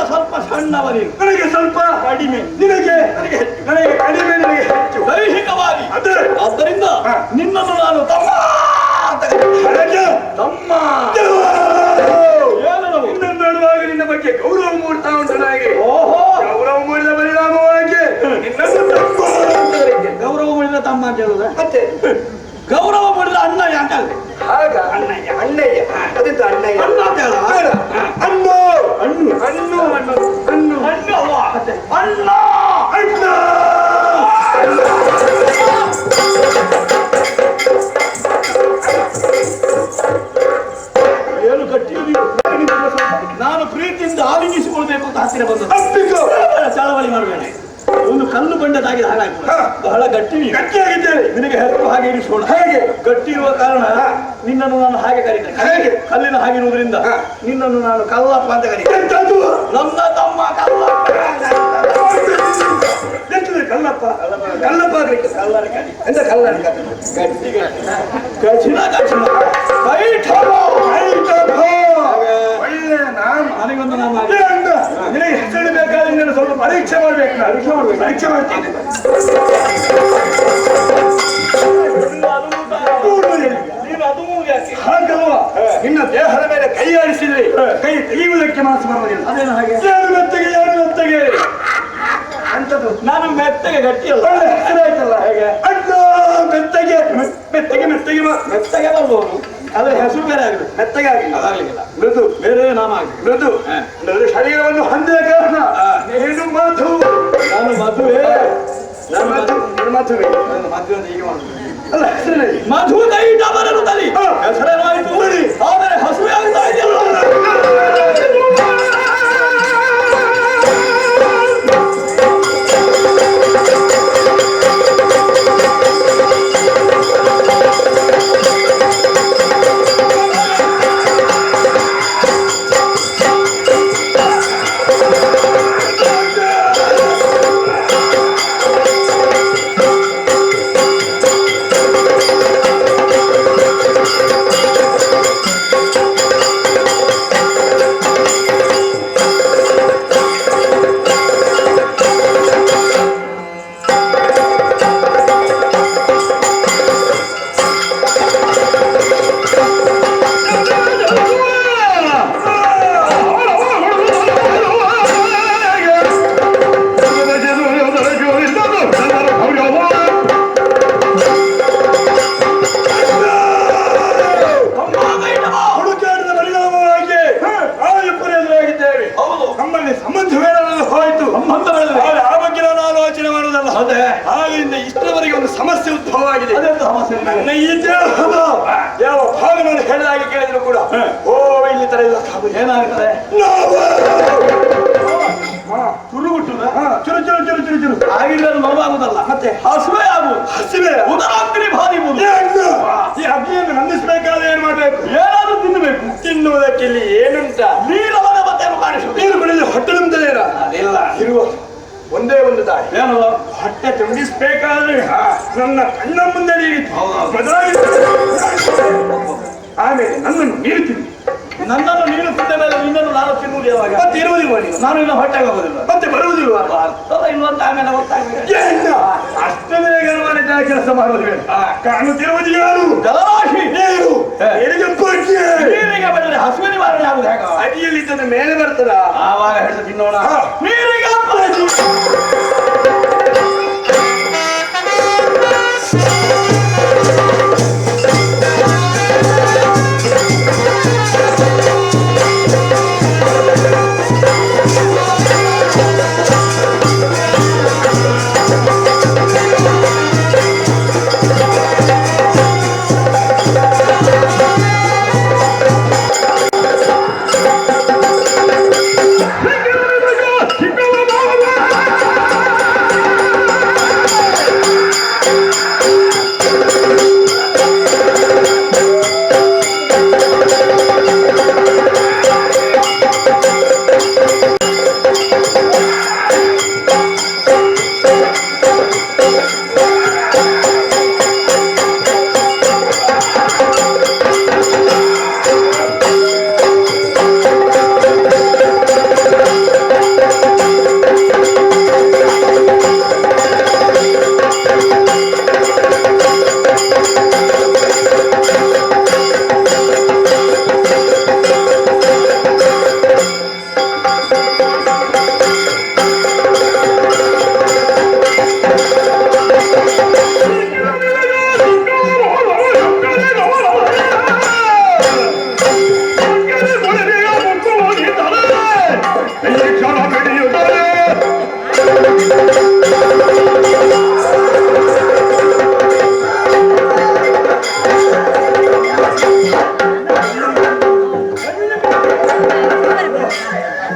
Speaker 5: ಸ್ವಲ್ಪ ಸಣ್ಣವ ನೀನು, ನನಗೆ ಸ್ವಲ್ಪ ಕಡಿಮೆ, ನಿನಗೆ ನನಗೆ ಕಡಿಮೆ, ನಿನಗೆ ಹೆಚ್ಚು ದೈಹಿಕವಾಗಿ. ಆದ್ದರಿಂದ ನಿನ್ನನ್ನು ನಾನು ತಮ್ಮ ತಮ್ಮ ನಿನ್ನನ್ನು ನೋಡುವಾಗ ನಿನ್ನ ಬಗ್ಗೆ ಗೌರವ ಮೂಡ್ತಾ ಉಂಟು ನನಗೆ. ಓಹೋ, ಗೌರವ ಮೂಡಿದ ಪರಿಣಾಮವಾಗಿ ನಿನ್ನನ್ನು ತಮ್ಮ ಗೌರವ ಮೂಡಿದ ತಮ್ಮ ಅಂತ ಹೇಳುದ? ಮತ್ತೆ ಗೌರವ ಮೂಡಿದ ಅಣ್ಣ ಯಾಕಂದ್ರೆ ಆಗ ಅಣ್ಣಯ್ಯ ಅಣ್ಣಯ್ಯ ಅದೆಂತ ಅಣ್ಣಯ್ಯ ಅಣ್ಣ ಅಂತ ಹೇಳ ಅಣ್ಣು ಅಣ್ಣು ಅಣ್ಣು ಅಣ್ಣು ಅಣ್ಣು ಅಣ್ಣು ಅಣ್ಣ ಅಣ್ಣ ಏನು ಗಟ್ಟಿ. ನಾನು ಪ್ರೀತಿಯಿಂದ ಆಲಿಂಗಿಸಿಕೊಳ್ಬೇಕು ಅಂತ ಹತ್ತಿರ ಬಂದದ್ದು. ಚಳವಳಿ ಮಾಡಬೇಡ. ಒಂದು ಕಲ್ಲು ಬಂಡದಾಗಿದೆ ಹಾಗಾಗ್ತದೆ. ಬಹಳ ಗಟ್ಟಿಯಾಗಿದ್ದೇವೆ. ನಿನಗೆ ಹೆಸರು ಹಾಗೆ ಇರಿಸೋಣ. ಹೇಗೆ ಗಟ್ಟಿ ಇರುವ ಕಾರಣ ನಿನ್ನನ್ನು ನಾನು ಹಾಗೆ ಕರೀತೇನೆ. ಹೇಗೆ? ಕಲ್ಲಿನ ಹಾಗಿರುವುದರಿಂದ ನಿನ್ನನ್ನು ನಾನು ಕಲ್ಲಪ್ಪ ಅಂತ ಕರೀತೇನೆ. ನನ್ನ ತಮ್ಮ ಕಲ್ಲಪ್ಪ. ಕಲ್ಲಪ್ಪ ಕಲ್ಲಪ್ಪ ಆಗ್ಲಿಕ್ಕೆ ಕಲ್ಲರ ಕರಿ ಎಂತ ಕಲ್ಲರ ಕರಿ ಗಟ್ಟಿ ಕಠಿಣ ಕಠಿಣ ಒಳ್ಳೆ ನಾಮ. ನನಗೊಂದು ನಾಮ ನಿನಗೆ ಹೆಸರು ಬೇಕಾದ್ರೆ ನೀನು ಸ್ವಲ್ಪ ಪರೀಕ್ಷೆ ಮಾಡ್ಬೇಕು. ಪರೀಕ್ಷೆ ಮಾಡ್ತೀನಿ. ಹಾಗಲ್ವಾ? ನಿನ್ನ ದೇಹದ ಮೇಲೆ ಕೈ ಆಡಿಸಿದ್ರೆ ಕೈ ತೆಗೆಯುವುದಕ್ಕೆ ಮನಸ್ಸು ಬರುವುದಿಲ್ಲ. ಅದೇನು ಹಾಗೆ? ಯಾರು ಮೆತ್ತಗೆ ಅಂತದ್ದು. ನಾನು ಮೆತ್ತಗೆ ಗಟ್ಟಿ ಅಲ್ಲ. ಒಳ್ಳೆ ಹೆಸರು ಆಯ್ತಲ್ಲ. ಹೇಗೆ? ಅಣ್ಣ ಮೆತ್ತಗೆ ಮೆತ್ತಗೆ ಬರ್ಬೋದು. ಆದ್ರೆ ಹೆಸರು ಬೇರೆ ಆಗಬೇಕು. ಮೆತ್ತಗೆ ಆಗಿಲ್ಲ, ಅದಾಗಲಿಲ್ಲ. ಮೃದು ಬೇರೆ ನಾಮ ಆಗಿ ಮೃದು ಶರೀರವನ್ನು ಹೊಂದಿದ ಕಾರಣ ನೀನು ಮಧು. ನಾನು ಮಧುವೆ. ಮಧುವೆ ಹೀಗೆ ಮಾಡುದು ಅಲ್ಲ. ಹೆಸರೇ ಮಧು ದೈಟ ಬರಲು ತಲಿ ಹೆಸರೇನಾಯಿತು. ಆದರೆ ಹಸುವೆ ಆಗ್ತಾ ಇದೆಯಲ್ಲ. ಆಗಿಂದ ಇಷ್ಟರವರೆಗೆ ಒಂದು ಸಮಸ್ಯೆ ಉದ್ಭವವಾಗಿದೆ. ಯಾವ ಭಾಗವನ್ನು ಹೇಳಿದಾಗಿ ಕೇಳಿದ್ರು ಕೂಡ ಇಲ್ಲಿ ತರ ಇಲ್ಲ. ಏನಾಗ್ತದೆ? ತುರುಗುಟ್ಟುದ ಚುರು ಚುರು ಚುರು ಚುರು ಚುರು ಆಗಿದ್ರೆ ಅದು ನೋವಾಗುದಲ್ಲ. ಮತ್ತೆ ಹಸುವೆ ಆಗುವುದು. ಹಸಿವೆ ಉದರಾಗ್ನಿ ಬಾರಿಬಹುದು. ಈ ಅಗ್ನಿಯನ್ನು ನಂದಿಸಬೇಕಾದ್ರೆ ಏನ್ ಮಾಡ್ಬೇಕು? ಏನಾದ್ರೂ ತಿನ್ನಬೇಕು. ತಿನ್ನುವುದಕ್ಕೆ ಇಲ್ಲಿ ಏನುಂಟ? ನೀರವನ ಮತ್ತೆ ಕಾಣಿಸುವುದು. ನೀರು ಕುಡಿದ್ರೆ ಹೊಟ್ಟೆ ತುಂಬಿದಲೇನ? ಅದಿಲ್ಲ. ಇರುವ ಒಂದೇ ಒಂದು ದಾರಿ. ಏನು? ಹೊಟ್ಟೆ ತುಂಬಿಸ್ಬೇಕಾದ್ರೆ ನನ್ನ ಕಣ್ಣ ಮುಂದೆ ಆಮೇಲೆ ನನ್ನನ್ನು ನೀರು ತಿನ್ನಿ. ನನ್ನನ್ನು ನೀನು ತಿಂದ ಮೇಲೆ ನಿನ್ನನ್ನು ನಾನು ತಿನ್ನುವುದು ಯಾವಾಗ? ಮತ್ತೆ ಇರುವುದಿಲ್ವ ನೀನು? ನಾನು ಇನ್ನು ಹೊಟ್ಟೆಗೆ ಹೋಗುದಿಲ್ಲ. ಮತ್ತೆ ಬರುವುದಿಲ್ವ? ಇನ್ನೊಂದು ಆಮೇಲೆ ಅಷ್ಟು ಬೇಗ ಕೆಲಸ ಮಾಡುವುದಿಲ್ಲ. ಕಾಣುತ್ತಿರುವುದು ಯಾರು? ಜಲರಾಶಿ ನೀರು. ನೀರಿಗೆ ಬೆಳೆದರೆ ಹಸುವೆ ನಿವಾರಣೆ ಆಗುದು ಹೇಗ? ಅಡಿಯಲ್ಲಿದ್ದದ ಮೇಲೆ ಬರ್ತದ. ಆವಾಗ ಹೇಳ್ತಾ ತಿನ್ನೋಣ. ನೀರಿಗೆ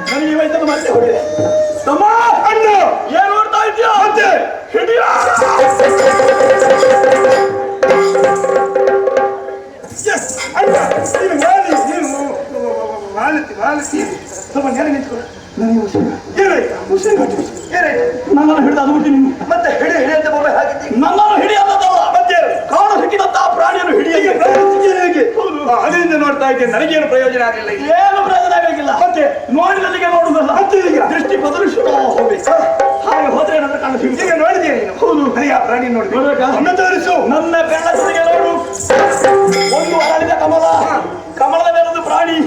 Speaker 5: ನನಗೆ ಇವತ್ತು ಮತ್ತೆ ಹೊಡಿದೆ ತಮ್ಮ ಅಣ್ಣ ಏನು ನೋಡ್ತಾ ಇದ್ಯಾ ಮತ್ತೆ ಹಿಡಿಯ ಅಣ್ಣ ನೀನು ಮಾಲತಿ ಸ್ವಲ್ಪ ನೆರೆ ನಿಂತ್ಕೊಳ್ಳ ನನ್ನನ್ನು ಹಿಡಿದ ಅದು ಬಿಟ್ಟು ಮತ್ತೆ ಹಿಡಿ ಅಂತ ಬೊಮ್ಮೆ ಹಾಕಿದ್ದಿ ನನ್ನನ್ನು ಹಿಡಿಯೋದಲ್ಲ ಮತ್ತೆ ಕಾಣು ಸಿಕ್ಕಿದಂತಹ ಪ್ರಾಣಿಯನ್ನು ಹಿಡಿಯ ಅದರಿಂದ ನೋಡ್ತಾ ಇದ್ದೇನೆ ನನಗೇನು ಪ್ರಯೋಜನ ಆಗಲಿಲ್ಲ ಏನು ಪ್ರಯೋಜನ ಆಗಲಿಲ್ಲ ಮತ್ತೆ ನೋಡಿದಲ್ಲಿಗೆ ನೋಡುವುದಲ್ಲ ದೃಷ್ಟಿ ಬದಲಿಸುತ್ತಾ ಹೋಗ್ಬೇಕು ಹಾಗೆ ಹೋದ್ರೆ ನನ್ನ ಕಣ್ಣು ಸಿಗುತ್ತೆ ಈಗ ನೋಡಿದ್ಯಾ ನೀನು ಹೌದು ನನಗೆ ಆ ಪ್ರಾಣಿ ನೋಡಿ ನೋಡ್ಬೇಕಾ ತೋರಿಸು ನನ್ನ ಬೆಳ್ಳಸಿಗೆ ನೋಡು ಒಂದು ಅರಳಿದ ಕಮಲದ ಮೇಲೊಂದು ಪ್ರಾಣಿ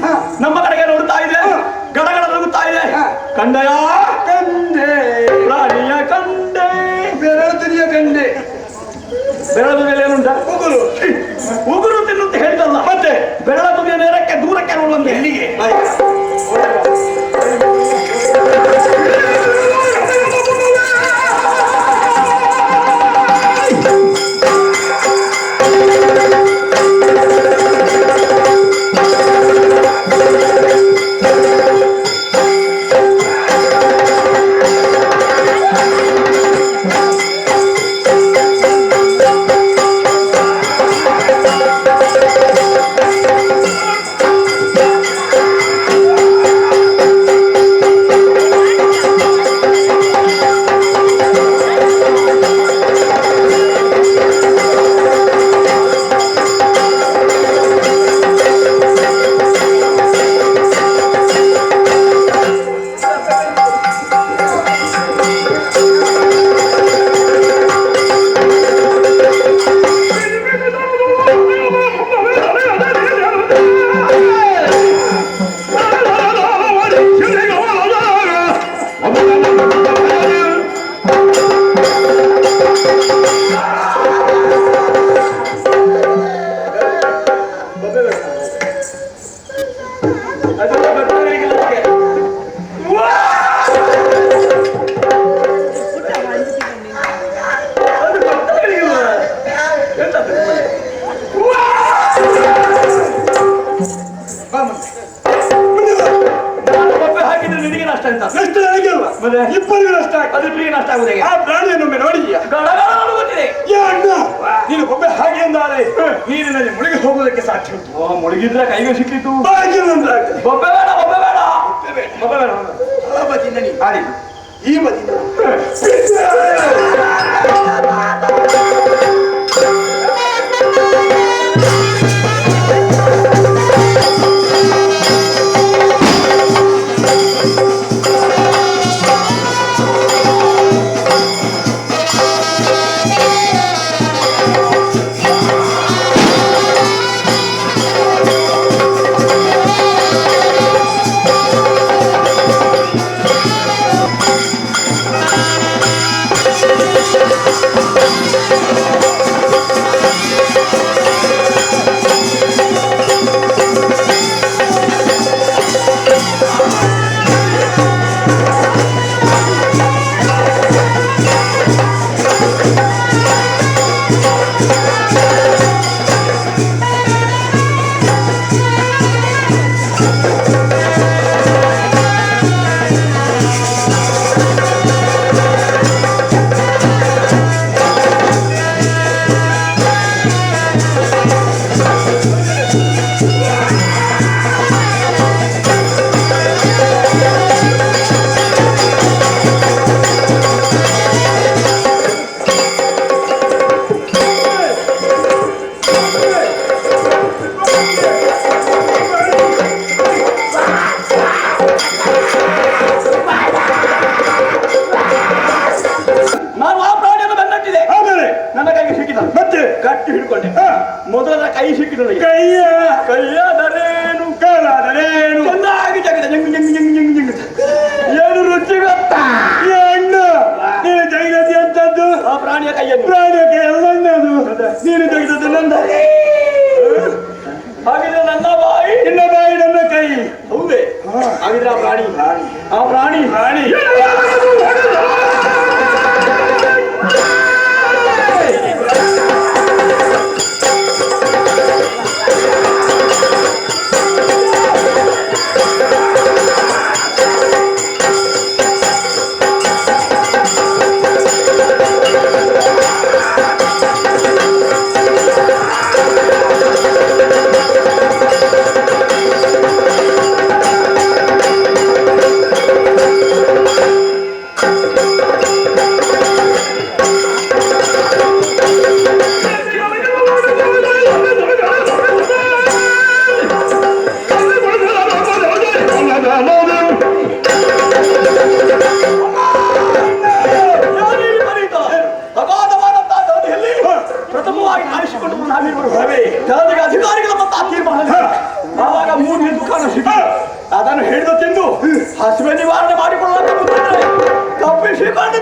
Speaker 5: ನಮ್ಮ ಕಡೆಗೆ ನೋಡ್ತಾ ಇದೆ ಗಡಗಡ ನಗುತ್ತಾ ಇದೆ ಕಂಡೆಯ ಕಂಡೆ ಪ್ರಾಣಿಯ ಕಂಡೆ ಬೆರಳು ತುದಿಯ ಕಂಡೆ ಬೆರಳ ತುದಿಯಲ್ಲಿ ಏನುಂಟ ಉಗುರು ತಿನ್ನುತ್ತೆ ಹೇಳ್ತಲ್ಲ ಮತ್ತೆ ಬೆರಳ ತುದಿಯ ನೇರಕ್ಕೆ ದೂರಕ್ಕೆ ನೋಡುವಂತೆ ಎಲ್ಲಿಗೆ ಇಬ್ಬರಿಗೂ ನಷ್ಟ ಅದಿಬ್ಬರಿಗೆ ನಷ್ಟ ಆಗುದೇ ಆ ಪ್ರಾಣಿಯನ್ನೊಮ್ಮೆ ನೋಡಿದ್ಯಾ ಗೊತ್ತಿದೆ ನೀನು ಒಬ್ಬೆ ಹಾಗೆ ಎಂದಾರೆ ನೀರಿನಲ್ಲಿ ಮುಳುಗಿ ಹೋಗುವುದಕ್ಕೆ ಸಾಧ್ಯ ಉಂಟು ಮುಳುಗಿದ್ರೆ ಕೈಗೆ ಸಿಕ್ಕಿತ್ತು ಬೊಬ್ಬೆ ಬೇಡ ಬೊಬ್ಬೆ ಬೇಡ ಬೊಬ್ಬೆ ಬೇಡ ಆ ಬದಿಯಿಂದ ನೀ ಆಡಿದ್ದು ಈ ಬದಿಯಿಂದ ಮೊದಲ ಕೈ ಸಿಕ್ಕಿದ ಕೈಯಾದರೇನು ಕಾಲಾದರೇನು ಚೆನ್ನಾಗಿ ಜಗದ ಜಂಗ್ ಜಂಗ್ ಜಂಗ್ ಜಂಗ್ ಜಂಗ್ ಏನು ರುಚಿ ಗೊತ್ತಾ ಹೆಣ್ಣು ನೀನು ತೆಗೆದದ್ದು ಎಂತದ್ದು ಆ ಪ್ರಾಣಿಯ ಕೈಯನ್ನು ಪ್ರಾಣಿಯ ಕೈ ಎಲ್ಲನ್ನದು ನೀನು ತೆಗೆದದ್ದು ನನ್ನ ಹಾಗಿದ್ರೆ ನನ್ನ ಬಾಯಿ ನಿನ್ನ ಬಾಯಿ ನನ್ನ ಕೈ ಹೌದೇ ಹಾಗಿದ್ರೆ ಆ ಪ್ರಾಣಿ ಹಿಡಿದು ತಿಂದು ಹಸಿವೆ ನಿವಾರಣೆ ಮಾಡಿಕೊಳ್ಳುವಂತ ಕೂತಿದ್ರೆ ತಪ್ಪಿಸಿಕೊಂಡು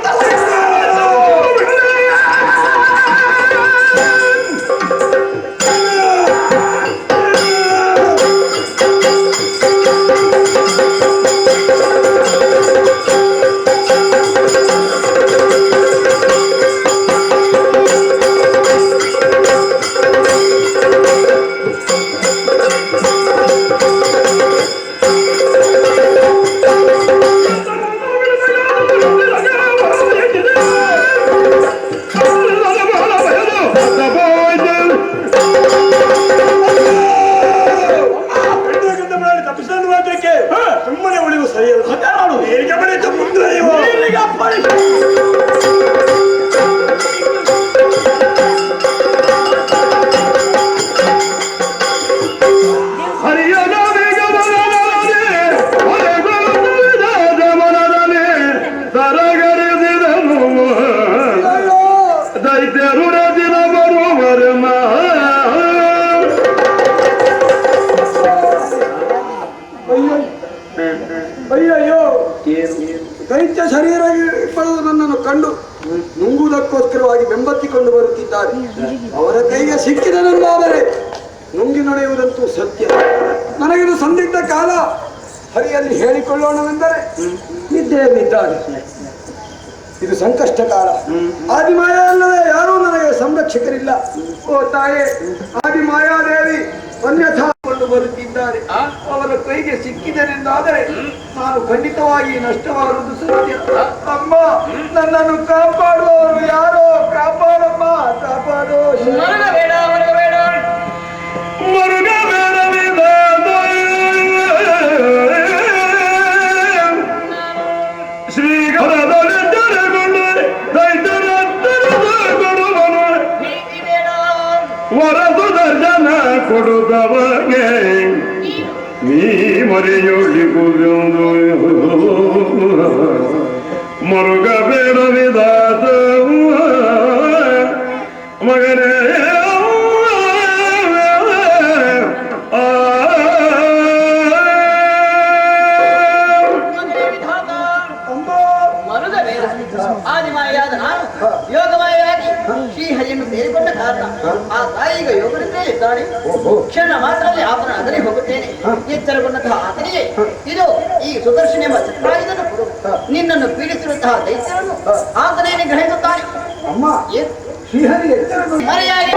Speaker 5: ಸುಮ್ಮನೆ ಉಳಿವು ಸರಿಯಲ್ಲ. ಹೇಗೆ ಬೆಳೀತು ಮುಂದುವರಿಯುವ ಅಯ್ಯಯ್ಯೋ, ದೈತ್ಯ ಶರೀರ ಪಡೆದು ನನ್ನನ್ನು ಕಂಡು ನುಂಗುವುದಕ್ಕೋಸ್ಕರವಾಗಿ ಬೆಂಬತ್ತಿಕೊಂಡು ಬರುತ್ತಿದ್ದಾರೆ. ಅವರ ಕೈಗೆ ಸಿಕ್ಕಿದನೆಂದಾದರೆ ನುಂಗಿ ನಡೆಯುವುದಂತೂ ಸತ್ಯ. ನನಗಿದು ಸಂದಿಗ್ಧ ಕಾಲ. ಹರಿಯಲ್ಲಿ ಹೇಳಿಕೊಳ್ಳೋಣವೆಂದರೆ ನಿದ್ದೆಯಲ್ಲಿದ್ದಾರೆ. ಇದು ಸಂಕಷ್ಟ ಕಾಲ. ಆದಿಮಾಯ ಅಲ್ಲದೆ ಯಾರೂ ನನಗೆ ಸಂರಕ್ಷಕರಿಲ್ಲ. ಓ ತಾಯೇ, ಆದಿಮಾಯಾದೇವಿ ಅನ್ಯಥಾ ಕೊಂಡು ಬರುತ್ತಿದ್ದಾರೆ. ಅವರ ಕೈಗೆ ಸಿಕ್ಕಿದನೆಂದಾದರೆ ನಾನು ಖಂಡಿತವಾಗಿ ನಷ್ಟವಾಗುವುದು ಸತ್ಯ. ಅಮ್ಮ, ನನ್ನನ್ನು ಕಾಪಾಡುವವರು ಯಾರೋ, ಕಾಪಾಡಮ್ಮ, ಕಾಪಾಡೋ.
Speaker 2: ಬೇಡ ಬೇಡ
Speaker 4: ವರಸುದರ್ಶನ ಕೊಡುತ್ತವಗೆ ನೀ ಮರೆಯೊಳಿಗುವುದು ಮರುಗ ಬೇಡವಿದಾತ ಮಗನೇ
Speaker 2: ಆದಿಮಾಯಾದ ನಾನು ಯೋಗಮಾಯಾಗಿ ಶ್ರೀಹರಿಯನ್ನು ಸೇರಿಕೊಂಡ ಕಾರಣ ಆ ತಾಯಿಗ ಯೋಗದಿಂದಲೇ ಇದ್ದಾಳೆ. ಕ್ಷಣ ಮಾತ್ರದಲ್ಲಿ ಆತನ ಅದರೇ ಹೋಗುತ್ತೇನೆ. ಎಚ್ಚರಗೊಂಡಂತಹ ಆತನಿಗೆ ಇದು ಈ ಸುದರ್ಶನ ಎಂಬ ಚಿತ್ರಾಯುಧನ ಕೊಡು. ನಿನ್ನನ್ನು ಪೀಡಿಸಿರುವಂತಹ ದೈತ್ಯರನ್ನು ಆತನೇ ಗ್ರಹಿಸುತ್ತಾನೆ.
Speaker 5: ಅಮ್ಮ, ಶ್ರೀಹರಿ ಎಚ್ಚರಗೊಂಡು
Speaker 2: ಮರೆಯಾಗಿ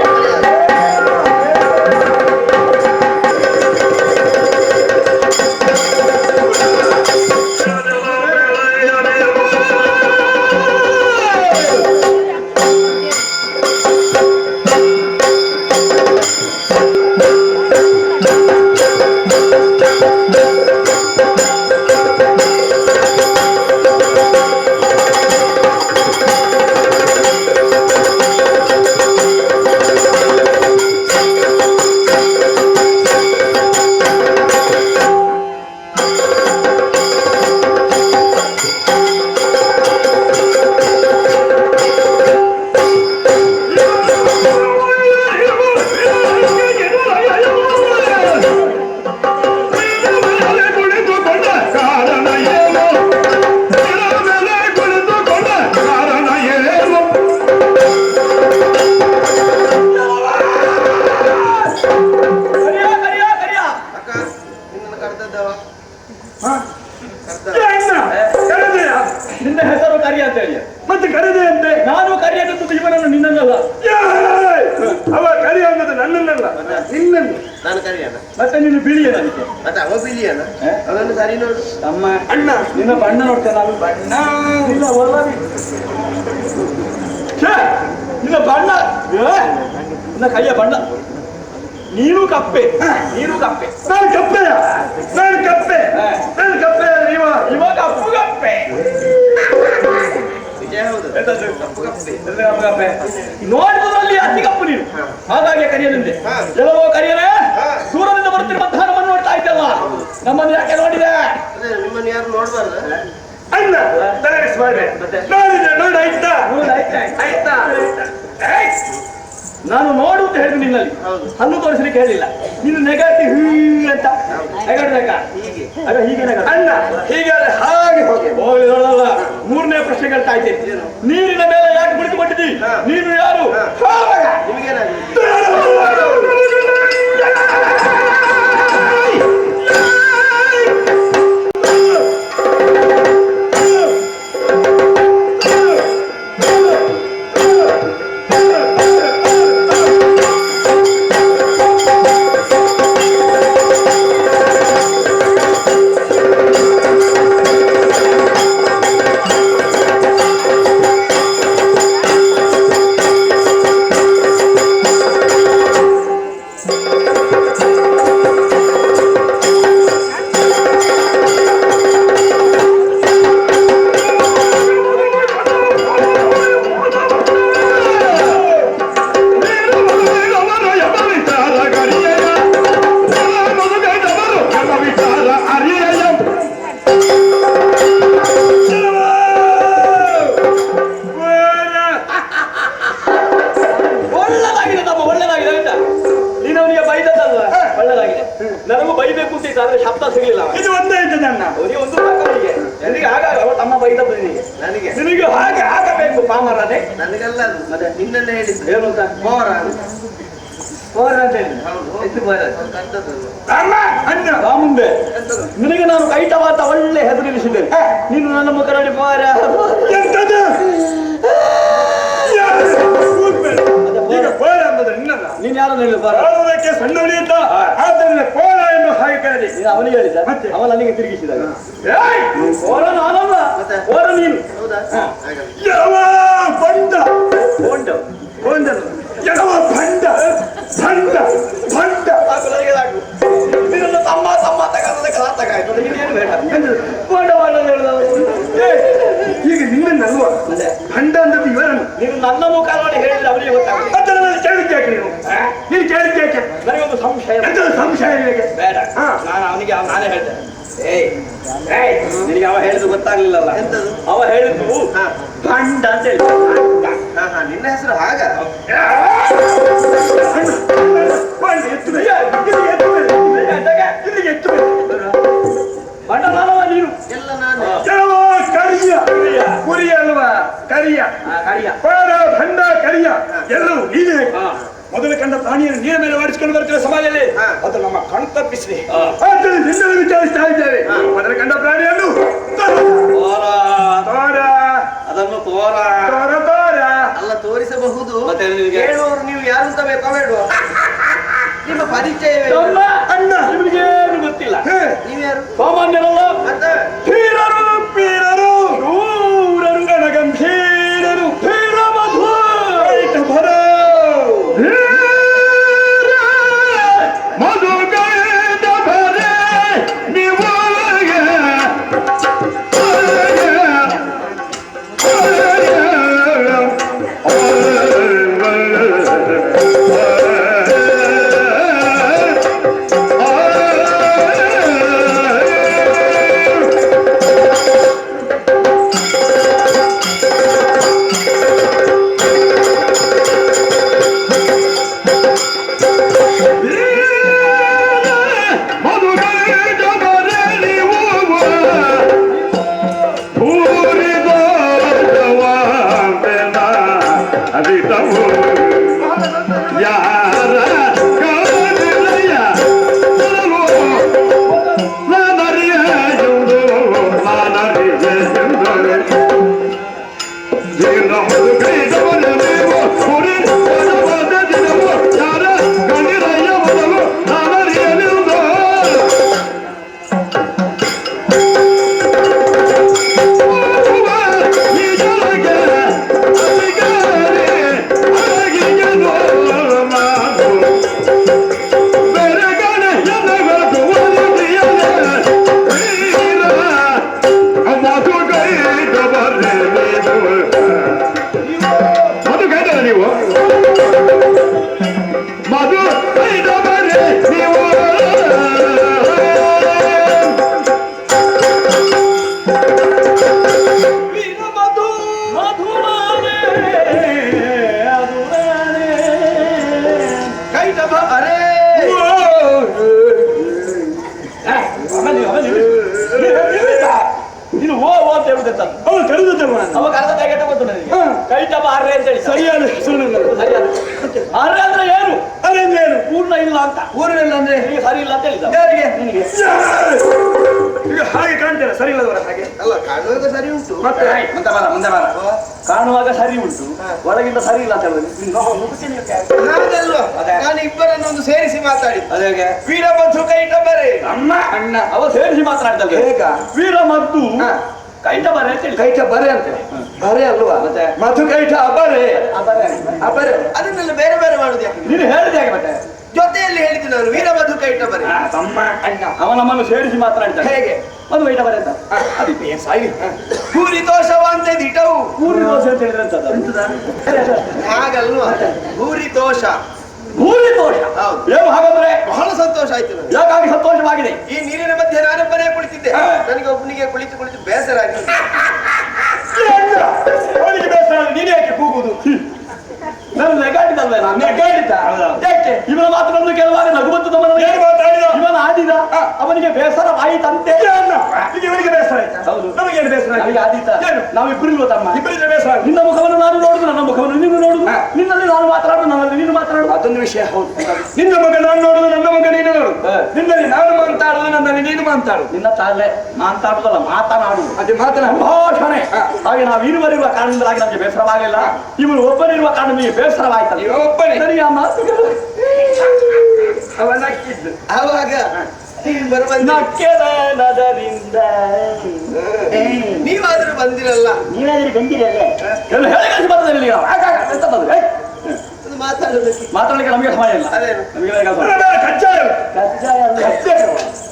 Speaker 5: ನಿನ್ನ ಹೆಸರು ಕರಿ ಅಂತ ಹೇಳಿ ಮತ್ತೆ ಕರೆದೆ ಅಂತೆ. ನಾನು ಕರಿಯದ್ದು ಇವನನ್ನು ನಿನ್ನನ್ನಲ್ಲ. ಅವ ಕರಿ ಅನ್ನೋದು ನನ್ನನ್ನಲ್ಲ, ನಿನ್ನನ್ನು.
Speaker 3: ನಾನು ಕರಿಯಣ
Speaker 5: ಮತ್ತೆ ನೀನು ಬಿಳಿಯ ನನಗೆ.
Speaker 3: ಮತ್ತೆ ಅವ ಬಿಳಿಯನ ಅವನನ್ನು ಸರಿ ನೋಡು.
Speaker 5: ಅಮ್ಮ, ಅಣ್ಣ ನಿನ್ನ ಬಣ್ಣ ನೋಡ್ತೇನೆ ನಾನು. ಬಣ್ಣ ನಿನ್ನ ಒಲವಿ, ನಿನ್ನ ಬಣ್ಣ, ನಿನ್ನ ಕೈಯ ಬಣ್ಣ. ನೀನು ಕಪ್ಪೆ, ನೀನು ಕಪ್ಪೆ. ನಾನು ಕಪ್ಪೆಯ, ನಾನು ಕಪ್ಪೆ, ನಾನು ಕಪ್ಪೆ. ಇವ ಕಪ್ಪು ಕಪ್ಪೆ. ನೋಡುವುದರಲ್ಲಿ ಅತಿ ಕಪ್ಪು ನೀನು, ಹಾಗಾಗಿ ಕರೆಯಲಿಂದೆ. ಎಲ್ಲವೋ ಕರೆಯಲೇ ದೂರದಿಂದ ಬರುತ್ತಿರುವಂತಹ ನಮ್ಮನ್ನು ನೋಡ್ತಾ ಇದ್ದಲ್ಲ, ನಮ್ಮನ್ನು ಯಾಕೆ ನೋಡಿದೆ?
Speaker 3: ನಿಮ್ಮನ್ನು ಯಾರು ನೋಡ್ಬಾರ್ದು
Speaker 5: ಅಣ್ಣ. ನೋಡಿದೆ, ನೋಡ ಆಯ್ತಾ, ಆಯ್ತಾ.
Speaker 1: ನಾನು ನೋಡು ಅಂತ ಹೇಳಿದ್ರು ನಿನ್ನಲ್ಲಿ, ಹಲ್ಲು ತೋರಿಸಲಿಕ್ಕೆ ಹೇಳಿಲ್ಲ. ನೀನು ನೆಗಟಿವ್ ಅಂತ ನೆಗಡ್ಬೇಕಾ? ಆಗ ಹೀಗೆ ನೆಗಡ ಅಣ್ಣ, ಹೀಗೆ ಹಾಗೆ ಹೋಗಿ ಹೋಗಿ ನೋಡಲ್ಲ. ಮೂರನೇ ಪ್ರಶ್ನೆ ಕೇಳ್ತಾ ಇದ್ದೇನೆ, ನೀರಿನ ಮೇಲೆ ಯಾಕೆ ಕುಳಿತುಕೊಂಡಿದ್ದಿ? ನೀನು ಯಾರು? ನನಗೂ ಬೈಬೇಕು ಅಂತ ಆದ್ರೆ ಶಬ್ದ ಸಿಗ್ಲಿಲ್ಲ. ಇದು ಒಂದೇ ಇದ್ದದ ಅವನಿಗೆ ಒಂದು ನನಗೆ ಆಗ ತಮ್ಮ ಬೈದದ್ದು ನನಗೆ ನಿನಗೆ ಹಾಗೆ ಆಗಬೇಕು ಪಾಮರನೇ.
Speaker 3: ನನಗೆಲ್ಲ ಮತ್ತೆ ನಿನ್ನೆಲ್ಲ ಹೇಳಿದ್ದು
Speaker 1: ಏನು ಅಂತ
Speaker 3: ಪೋರ
Speaker 1: ಅಂತ ಹೇಳಿ ಮುಂದೆ ನಿನಗೆ ನಾನು ಕೈಟವಾತ ಒಳ್ಳೆ ಹೆದರಿಸಿದ್ದೇನೆ. ನೀನು ನನ್ನ ಮುಖ ನೋಡಿ ಪೋರ ನೀನ್ ಯಾರು ಹೇಳುವುದಕ್ಕೆ ಸಣ್ಣವಳಿ ಅಂತ ಆದ್ದರಿಂದ ಕೋಲ ಎಂದು ಹಾಗೆ ಕರೆದಿ. ನೀನು ಅವನಿಗೆ ಹೇಳಿದ, ಅವನು ನನಗೆ ತಿರುಗಿಸಿದಾಗ ಕೋಲ ನಾನಲ್ಲ, ಕೋಲ ನೀನು. ಯಾವ ಬಂಡ ಬಂಡ ಬಂಡನು ಯಾವ ಬಂಡ ಬಂಡ ಬಂಡ ನೀನನ್ನು ತಮ್ಮ ತಮ್ಮ ತಗಾಯ್ತು. ನೀನೇನು ಬೇಡ ಕೊಂಡ ಈಗ ನಿನ್ನಲ್ವ ಬಂಡ ಅಂದದ್ದು ಇವರನ್ನು. ನೀನು ನನ್ನ ಮುಖ ನೋಡಿ ಹೇಳಿದ್ರೆ ಅವರಿಗೆ ಗೊತ್ತಾಗುತ್ತೆ. ಕೇಳಿದ್ದೆ ಯಾಕೆ ನೀನು ಕೇಳಿದ್ದೆ ಯಾಕೆ? ನನಗೊಂದು ಸಂಶಯ. ಸಂಶಯ ಬೇಡ, ನಾನು ಅವನಿಗೆ ನಾನೇ ಹೇಳ್ತೇನೆ. ನಿನಗೆ ಅವ ಹೇಳಿದ್ದು ಗೊತ್ತಾಗ್ಲಿಲ್ಲಲ್ಲ? ಅವ ಹೇಳಿದ್ದು ಬಂಡ ಅಂತ ಹೇಳಿ.
Speaker 3: ನಿನ್ನ ಹೆಸರು ಹಾಗ
Speaker 1: ಬಂಡ ನಾನವ ನೀನು
Speaker 3: ಎಲ್ಲ ನಾನು
Speaker 5: ಕರಿಯ ಕುರಿಯ ಅಲ್ವಾ? ಕರಿಯ
Speaker 1: ಕರಿಯ
Speaker 5: ಭಂಡ ಕರಿಯ ಎಲ್ಲವೂ ನೀನೇ. ಮೊದಲು ಕಂಡ ಪ್ರಾಣಿಯನ್ನು ನೀರ ಮೇಲೆ ಮಾಡಿಸಿಕೊಂಡು ಬರ್ತೀವಿ ಸಮಾಜದಲ್ಲಿ, ಅದು ನಮ್ಮ ಕಣ್ ತಪ್ಪಿಸಿದೆ. ನಿನ್ನೆಲ್ಲ ವಿಚಾರಿಸ್ತಾ ಇದ್ದೇವೆ. ಮೊದಲು ಕಂಡ ಪ್ರಾಣಿಯನ್ನು
Speaker 1: ಅದನ್ನು ತೋರ
Speaker 5: ತೋರ ತೋರ
Speaker 3: ಅಲ್ಲ ತೋರಿಸಬಹುದು. ಹೇಳುವವರು ನೀವು ಯಾರು ಅಂತ ಬೇಕೋ ಬೇಡುವ ನಿಮ್ಮ ಪರಿಚಯವೇ
Speaker 1: ಅಣ್ಣ ನಿಮಗೇನು ಗೊತ್ತಿಲ್ಲ.
Speaker 3: ನೀವ್ಯಾರು?
Speaker 1: ಸಾಮಾನ್ಯರಲ್ಲ,
Speaker 5: ಪೀರರು ಪೀರರು ಶೂರರು ಗಣಗಂಭೀರರು ಪೀರ ಮಧು ಭರ
Speaker 4: ಮಧುಗೈದ ಭರೆ ನೀವು
Speaker 5: ನಾನು.
Speaker 2: ಅವಾಗ ಅರ್ಧ ಕೈಗೆಟ ಗೊತ್ತು ನನಗೆ.
Speaker 5: ಹಾ.
Speaker 2: ಕೈಟಪ್ಪ ಆರ್ರೆ ಅಂತ ಹೇಳಿ.
Speaker 5: ಸರಿಯಾದ ಹೆಸರು ನನ್ನದು.
Speaker 2: ಸರಿಯಾದ. ಆರ್ರೆ ಅಂದ್ರೆ ಏನು?
Speaker 5: ಅದೇನು ಏನು
Speaker 2: ಪೂರ್ಣ ಇಲ್ಲ ಅಂತ.
Speaker 5: ಊರಿನಲ್ಲಿ ಅಂದ್ರೆ
Speaker 2: ನಿನಗೆ ಸರಿ ಇಲ್ಲ ಅಂತ ಹೇಳಿದ.
Speaker 5: ಯಾರಿಗೆ
Speaker 2: ನಿನಗೆ.
Speaker 5: ಈಗ ಹಾಗೆ ಕಾಣ್ತೀರ ಸರಿ ಇಲ್ಲದವರ ಹಾಗೆ.
Speaker 3: ಅಲ್ಲ ಕಾಣುವಾಗ ಸರಿ ಉಂಟು.
Speaker 5: ಮತ್ತೆ
Speaker 2: ಮುಂದೆ ಬರ. ಕಾಣುವಾಗ ಸರಿ ಉಂಟು, ಒಳಗಿಂದ ಸರಿ ಇಲ್ಲ ಅಂತ ಹೇಳಿದ್ರು.
Speaker 3: ಹಾಗಲ್ವಾ ನಾನು ಇಬ್ಬರನ್ನೊಂದು ಸೇರಿಸಿ ಮಾತಾಡಿ
Speaker 2: ಅದೇ
Speaker 3: ವೀರಭದ್ರ ಕೈಟಬರೆ
Speaker 2: ಅಮ್ಮ ಅಣ್ಣ ಅವ ಸೇರಿಸಿ ಮಾತನಾಡ್ತಾರೆ.
Speaker 5: ಹೇಗ
Speaker 2: ವೀರ ಮತ್ತು ಕೈಟ ಬರೆ ಅಂತ ಹೇಳಿ.
Speaker 5: ಕೈಟ ಬರೆ ಅಂತ ಬರೆ ಅಲ್ವಾ
Speaker 2: ಮತ್ತೆ?
Speaker 5: ಮಧು ಕೈಟ ಅಬರೆ ಅಬರೆ
Speaker 3: ಅದನ್ನೆಲ್ಲ ಬೇರೆ ಬೇರೆ ಮಾಡುದು ಯಾಕೆ?
Speaker 2: ನೀನು ಹೇಳಿದೆ ಹೇಗೆ ಮತ್ತೆ?
Speaker 3: ಜೊತೆಯಲ್ಲಿ ಹೇಳಿದ್ದು ನಾನು ವೀರಭದ್ರ ಕೈಟಬರೆ.
Speaker 2: ತಮ್ಮ ಅಣ್ಣ ಅವ ನಮ್ಮನ್ನು ಸೇರಿಸಿ ಮಾತನಾಡ್ತಾನೆ.
Speaker 5: ಹೇಗೆ
Speaker 2: ಒಂದು ಕೈಟ ಬರೆ ಅಂತ ಅದಕ್ಕೆ ಏನ್ ಸಾಯಿ
Speaker 3: ಭೂರಿ ದೋಷವಂತೆ ದಿಟವು.
Speaker 2: ಪೂರಿ ದೋಷ ಅಂತ ಹೇಳಿದ್ರೆ
Speaker 3: ಹಾಗಲ್ವಾ ಭೂರಿ ದೋಷ.
Speaker 2: ಭೂರಿ ದೋಷ
Speaker 3: ಹೌದು.
Speaker 2: ಏನು ಹಾಗಾದ್ರೆ
Speaker 3: ಬಹಳ ಸಂತೋಷ ಆಯ್ತು ನನಗೆ.
Speaker 2: ಯಾಕಾಗಿ ಸಂತೋಷವಾಗಿದೆ?
Speaker 3: ಈ ನೀರಿನ ಮಧ್ಯೆ ನಾನೊಬ್ಬನೇ ಕುಳಿತಿದ್ದೆ.
Speaker 2: ಹಾ.
Speaker 3: ನನಗೆ ಒಬ್ಬನಿಗೆ ಕುಳಿತು ಕುಳಿತು ಬೇಸರ ಆಗಿದೆ.
Speaker 2: ಅವನಿಗೆ ಬೇಸರ ನೀನು ಯಾಕೆ ಕೂಗುವುದು? ನಾನು ನೆಗಾಡಿದಲ್ವೇ? ನಾನು ನೆಗಾಡಿದ್ದ. ಯಾಕೆ ಇವನ ಮಾತನ್ನು ಕೇಳುವಾಗ ನಗು ಬಂತು ನಮ್ಮನ್ನು. ಇವನ ಆಡಿದ ಅವನಿಗೆ ಬೇಸರವಾಯಿತಂತೆ.
Speaker 5: ಇವನಿಗೆ ಬೇಸರ ಆಯ್ತಾ?
Speaker 2: ಹೌದು.
Speaker 5: ನಮಗೇನು ಬೇಸರ ಆಯ್ತು?
Speaker 2: ನನಗೆ ಆದೀತ.
Speaker 5: ಏನು?
Speaker 2: ನಾವಿಬ್ಬರಿಲ್ವ ತಮ್ಮ?
Speaker 5: ಇಬ್ಬರಿಗೆ ಬೇಸರ ಆಯ್ತು.
Speaker 2: ನಿನ್ನ ಮುಖವನ್ನು ನಾನು ನೋಡುದು, ನನ್ನ ಮುಖವನ್ನು ನೀನು ನೋಡುದು. ನಿನ್ನಲ್ಲಿ ನಾನು ಮಾತಾಡುದು, ನನ್ನಲ್ಲಿ ನೀನು ಮಾತಾಡುದು.
Speaker 5: ಅದೊಂದು ವಿಷಯ ಹೌದು. ನಿನ್ನ ಮಗ ನಾನು ನೋಡುದು, ನನ್ನ ಮಗ ನೀನು ನೋಡುದು. ನಿನ್ನಲ್ಲಿ ನಾನು ಮಾತಾಡುದು, ನನ್ನಲ್ಲಿ ನೀನು ಮಾತಾಡುದು.
Speaker 2: ನಿನ್ನ ತಾಳೆ ಮಾತಾಡುದಲ್ಲ, ಮಾತನಾಡುದು.
Speaker 5: ಅದೇ ಮಾತನಾಡು.
Speaker 2: ಸಂಭಾಷಣೆ. ಹಾಗೆ ನಾವು ಇರುವರಿರುವ ಕಾರಣದಿಂದಾಗಿ ನಮಗೆ ಬೇಸರವಾಗಲಿಲ್ಲ. ಇವನು ಒಬ್ಬನಿರುವ ಕಾರಣ ನಿಮಗೆ ಬೇಸರವಾಯ್ತಲ್ಲ.
Speaker 5: ಒಬ್ಬನೇ
Speaker 2: ಸರಿಯಾ ಮಾತುಗಳು?
Speaker 5: ಅವನ ಹಾಕಿದ್ದು
Speaker 3: ಆವಾಗ
Speaker 2: ನಕ್ಕೆದ ನದರಿಂದ
Speaker 3: ನೀವಾದ್ರೂ ಬಂದಿರಲ್ಲ.
Speaker 2: ನೀನಾದ್ರೂ ಬಂದಿರಲ್ಲ ಎಲ್ಲ ಹೇಳಿ ಕಳಿಸಿ ಬರ್ತದೆ ಇಲ್ಲಿ ನಾವು.
Speaker 3: ಅದು ಮಾತಾಡೋದಕ್ಕೆ
Speaker 2: ಮಾತಾಡಲಿಕ್ಕೆ ನಮಗೆ ಸಮಯ ಇಲ್ಲ.
Speaker 3: ಅದೇನು?
Speaker 2: ನಮಗೆ
Speaker 5: ಕಜ್ಜಾಯ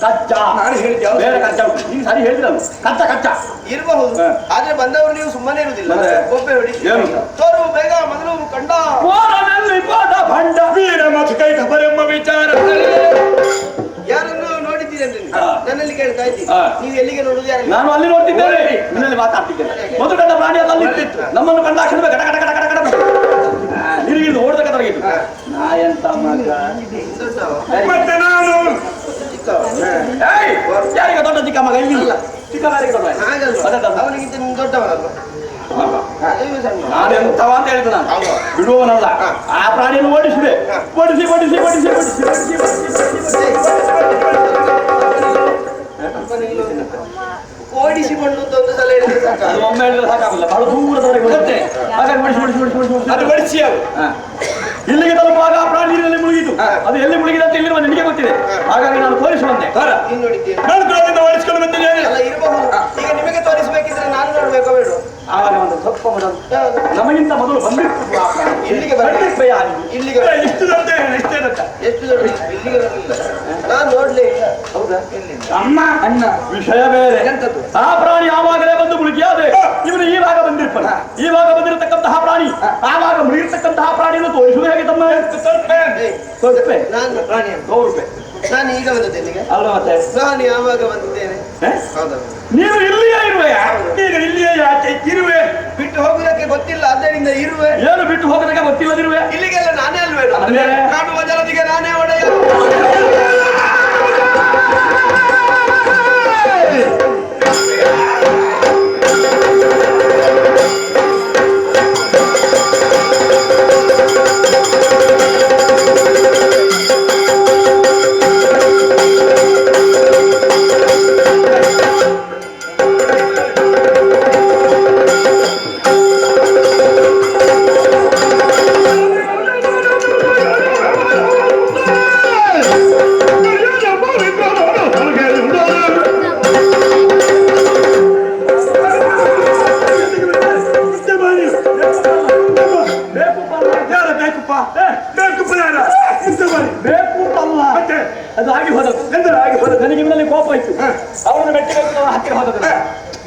Speaker 2: ಕಚ್ಚಾ
Speaker 5: ನಾನು ಹೇಳಿದ್ದೆ ಯಾವ್ದು?
Speaker 2: ಬೇರೆ ಕಚ್ಚಾ ಉಂಟು. ನೀನು ಸರಿ ಹೇಳಿದ್ರಲ್ಲ, ಕಚ್ಚಾ ಕಚ್ಚಾ
Speaker 3: ಇರಬಹುದು.
Speaker 2: ಹಾ.
Speaker 3: ಆದ್ರೆ ಬಂದವರು ನೀವು ಸುಮ್ಮನೆ ಇರುವುದಿಲ್ಲ.
Speaker 2: ಮತ್ತೆ?
Speaker 3: ಒಬ್ಬೆ ಹೊಡಿ
Speaker 2: ಏನು?
Speaker 3: ತೋರು ಬೇಗ ಮೊದಲು ಕಂಡ
Speaker 2: ಕೋರನಲ್ಲಿ ಪಾದ ಭಂಡ
Speaker 5: ವೀರ ಮತ್ತು ಕೈಟ ಬರೆಂಬ ವಿಚಾರ
Speaker 3: ಯಾರನ್ನು ನೋಡಿದ್ದೀರಿ ಅಂದ್ರೆ ನೀವು?
Speaker 2: ಹಾ.
Speaker 3: ನನ್ನಲ್ಲಿ ಕೇಳ್ತಾ ಇದ್ದೀನಿ.
Speaker 2: ಹಾ.
Speaker 3: ನೀವು ಎಲ್ಲಿಗೆ ನೋಡುದು ಯಾರು?
Speaker 2: ನಾನು ಅಲ್ಲಿ ನೋಡ್ತಿದ್ದೇನೆ, ನಿನ್ನಲ್ಲಿ ಮಾತಾಡ್ತಿದ್ದೇನೆ. ಮೊದಲು ಕಂಡ ಪ್ರಾಣಿ ಅಲ್ಲಿ ಇರ್ತಿತ್ತು. ನಮ್ಮನ್ನು ಕಂಡ ಹಾಕಿದ್ರೆ ಗಡ ಗಡ ಗಡ ಗಡ ಗಡ ನೀರಿಗಿಂದ ಓಡದ ಕದಗಿತ್ತು. ನಾ ಎಂತ ಮಗ
Speaker 3: ದೊಡ್ಡವ?
Speaker 5: ಮತ್ತೆ ನಾನು
Speaker 3: ಚಿಕ್ಕವ?
Speaker 2: ಏಯ್, ಯಾರಿಗೆ ದೊಡ್ಡ ಚಿಕ್ಕ ಮಗ? ಇಲ್ಲ, ಚಿಕ್ಕ ಮಗನಿಗೆ ದೊಡ್ಡ ಮಗ.
Speaker 3: ಹಾಗಲ್ವಾ?
Speaker 2: ಅದಲ್ಲ.
Speaker 3: ಅವನಿಗಿಂತ ನೀವು ದೊಡ್ಡವನಲ್ವಾ? ಅಯ್ಯೋ ಸಣ್ಣ.
Speaker 2: ನಾನು ಎಂತವ ಅಂತ ಹೇಳಿದ್ದು ನಾನು.
Speaker 3: ಹೌದು.
Speaker 2: ಬಿಡುವವನಲ್ಲ.
Speaker 3: ಹಾ.
Speaker 2: ಆ ಪ್ರಾಣಿಯನ್ನು ಓಡಿಸಿದೆ.
Speaker 3: ಹಾ.
Speaker 2: ಓಡಿಸಿ ಓಡಿಸಿ ಓಡಿಸಿ ಓಡಿಸಿ ಓಡಿಸಿ
Speaker 3: ಓಡಿಸಿಕೊಂಡು ಒಂದು ಸಲ ಹೇಳಿದ್ರೆ ಸಾಕ.
Speaker 2: ಅದು ಒಮ್ಮೆ ಹೇಳಿದ್ರೆ ಸಾಕಾಗಲ್ಲ, ಬಹಳ ದೂರದವರೆಗೆ ಹೋಗುತ್ತೆ. ಹಾಗಾಗಿ ಓಡಿಸಿ ಓಡಿಸಿ ಓಡಿಸಿ ಓಡಿಸಿ ಓಡಿಸಿ
Speaker 5: ಅದು ಬಡಿಸಿ ಅವು
Speaker 2: ಹಾ. ಇಲ್ಲಿಗೆ ತಲುಪುವಾಗ ಆ ಪ್ರಾಣಿ ನೀರಿನಲ್ಲಿ ಮುಳುಗಿತು.
Speaker 3: ಹಾ.
Speaker 2: ಅದು ಎಲ್ಲಿ ಮುಳುಗಿದೆ ಅಂತ ಇಲ್ಲಿರುವ ನಿನಗೆ ಗೊತ್ತಿದೆ. ಹಾಗಾಗಿ ನಾನು ತೋರಿಸಿ ಬಂದೆ.
Speaker 3: ನೀನು ನೋಡಿದ್ದೀರಿ?
Speaker 5: ನಾನು ಕೂಡ ಓಡಿಸ್ಕೊಂಡು ಬಂದಿದ್ದೇನೆ.
Speaker 3: ಅಲ್ಲ ಇರಬಹುದು. ಈಗ ನಿಮಗೆ ತೋರಿಸಬೇಕಿದ್ರೆ ನಾನು ನೋಡ್ಬೇಕೋ ಬೇಡ?
Speaker 2: ಆವಾಗ ಒಂದು ಸ್ವಲ್ಪ ಮೊದಲು ನಮಗಿಂತ ಮೊದಲು ಬಂದಿತ್ತು ಆ ಪ್ರಾಣಿ.
Speaker 3: ಇಲ್ಲಿಗೆ ಬರಲಿಲ್ಲ.
Speaker 2: ಭಯ ಆಗಿದೆ.
Speaker 3: ಇಲ್ಲಿಗೆ
Speaker 5: ಇಷ್ಟು ದೊಡ್ಡ ಇಷ್ಟೇ ದೊಡ್ಡ
Speaker 3: ಎಷ್ಟು ದೊಡ್ಡ? ಇಲ್ಲಿಗೆ ಬರಲಿಲ್ಲ. ನಾನು ನೋಡ್ಲಿ.
Speaker 2: ಹೌದಾ?
Speaker 3: ಎಲ್ಲಿಂದ?
Speaker 2: ಅಮ್ಮ ಅಣ್ಣ ವಿಷಯ ಬೇರೆ.
Speaker 3: ಎಂತದ್ದು?
Speaker 2: ಆ ಪ್ರಾಣಿ ಆವಾಗಲೇ ಬಂದು ಮುಳುಗಿಯಾದೆ. ಇವನು ಈವಾಗ ಬಂದಿರ್ತಾನೆ. ಈವಾಗ ಬಂದಿರತಕ್ಕಂತಹ ಪ್ರಾಣಿ ಆವಾಗ ಮುಳುಗಿರ್ತಕ್ಕಂತಹ ಪ್ರಾಣಿಯನ್ನು ತೋರಿಸುವುದು ಹೇಗೆ ತಮ್ಮ?
Speaker 3: ಏಯ್,
Speaker 2: ಸ್ವಲ್ಪ
Speaker 3: ನಾನು ಪ್ರಾಣಿ ಅಂತ.
Speaker 2: 100 ರೂಪಾಯಿ
Speaker 3: ನಾನು ಈಗ ಬಂದದ್ದೆ ಇಲ್ಲಿಗೆ.
Speaker 2: ಅಲ್ಲ ಮತ್ತೆ?
Speaker 3: ನಾನು ಯಾವಾಗ ಬಂದಿದ್ದೇನೆ?
Speaker 2: ಹೇ?
Speaker 3: ಹೌದಾ?
Speaker 2: ನೀನು ಇಲ್ಲಿಯೇ ಇರುವೆಯ?
Speaker 5: ಈಗ ಇಲ್ಲಿಯೇ ಯಾಕೆ ಇರುವೆ?
Speaker 3: ಬಿಟ್ಟು ಹೋಗುವುದಕ್ಕೆ ಗೊತ್ತಿಲ್ಲ, ಆದ್ದರಿಂದ ಇರುವೆ.
Speaker 2: ಏನು ಬಿಟ್ಟು ಹೋಗೋದಕ್ಕೆ ಗೊತ್ತಿಲ್ಲದಿರುವೆ?
Speaker 3: ಇಲ್ಲಿಗೆಲ್ಲ ನಾನೇ ಅಲ್ವೇನು?
Speaker 2: ಅದೇ.
Speaker 3: ಕಾಣುವ ಜನರಿಗೆ ನಾನೇ ಒಡೆಯ.
Speaker 2: ಅದು ಆಗಿ ಹೋದದ್ದು. ನನಗೆ ಇವನಲ್ಲಿ ಕೋಪ ಇತ್ತು. ಅವರನ್ನು ಮೆಟ್ಟಿಗೆ ಹತ್ತಿರ ಹೋದದ್ದು.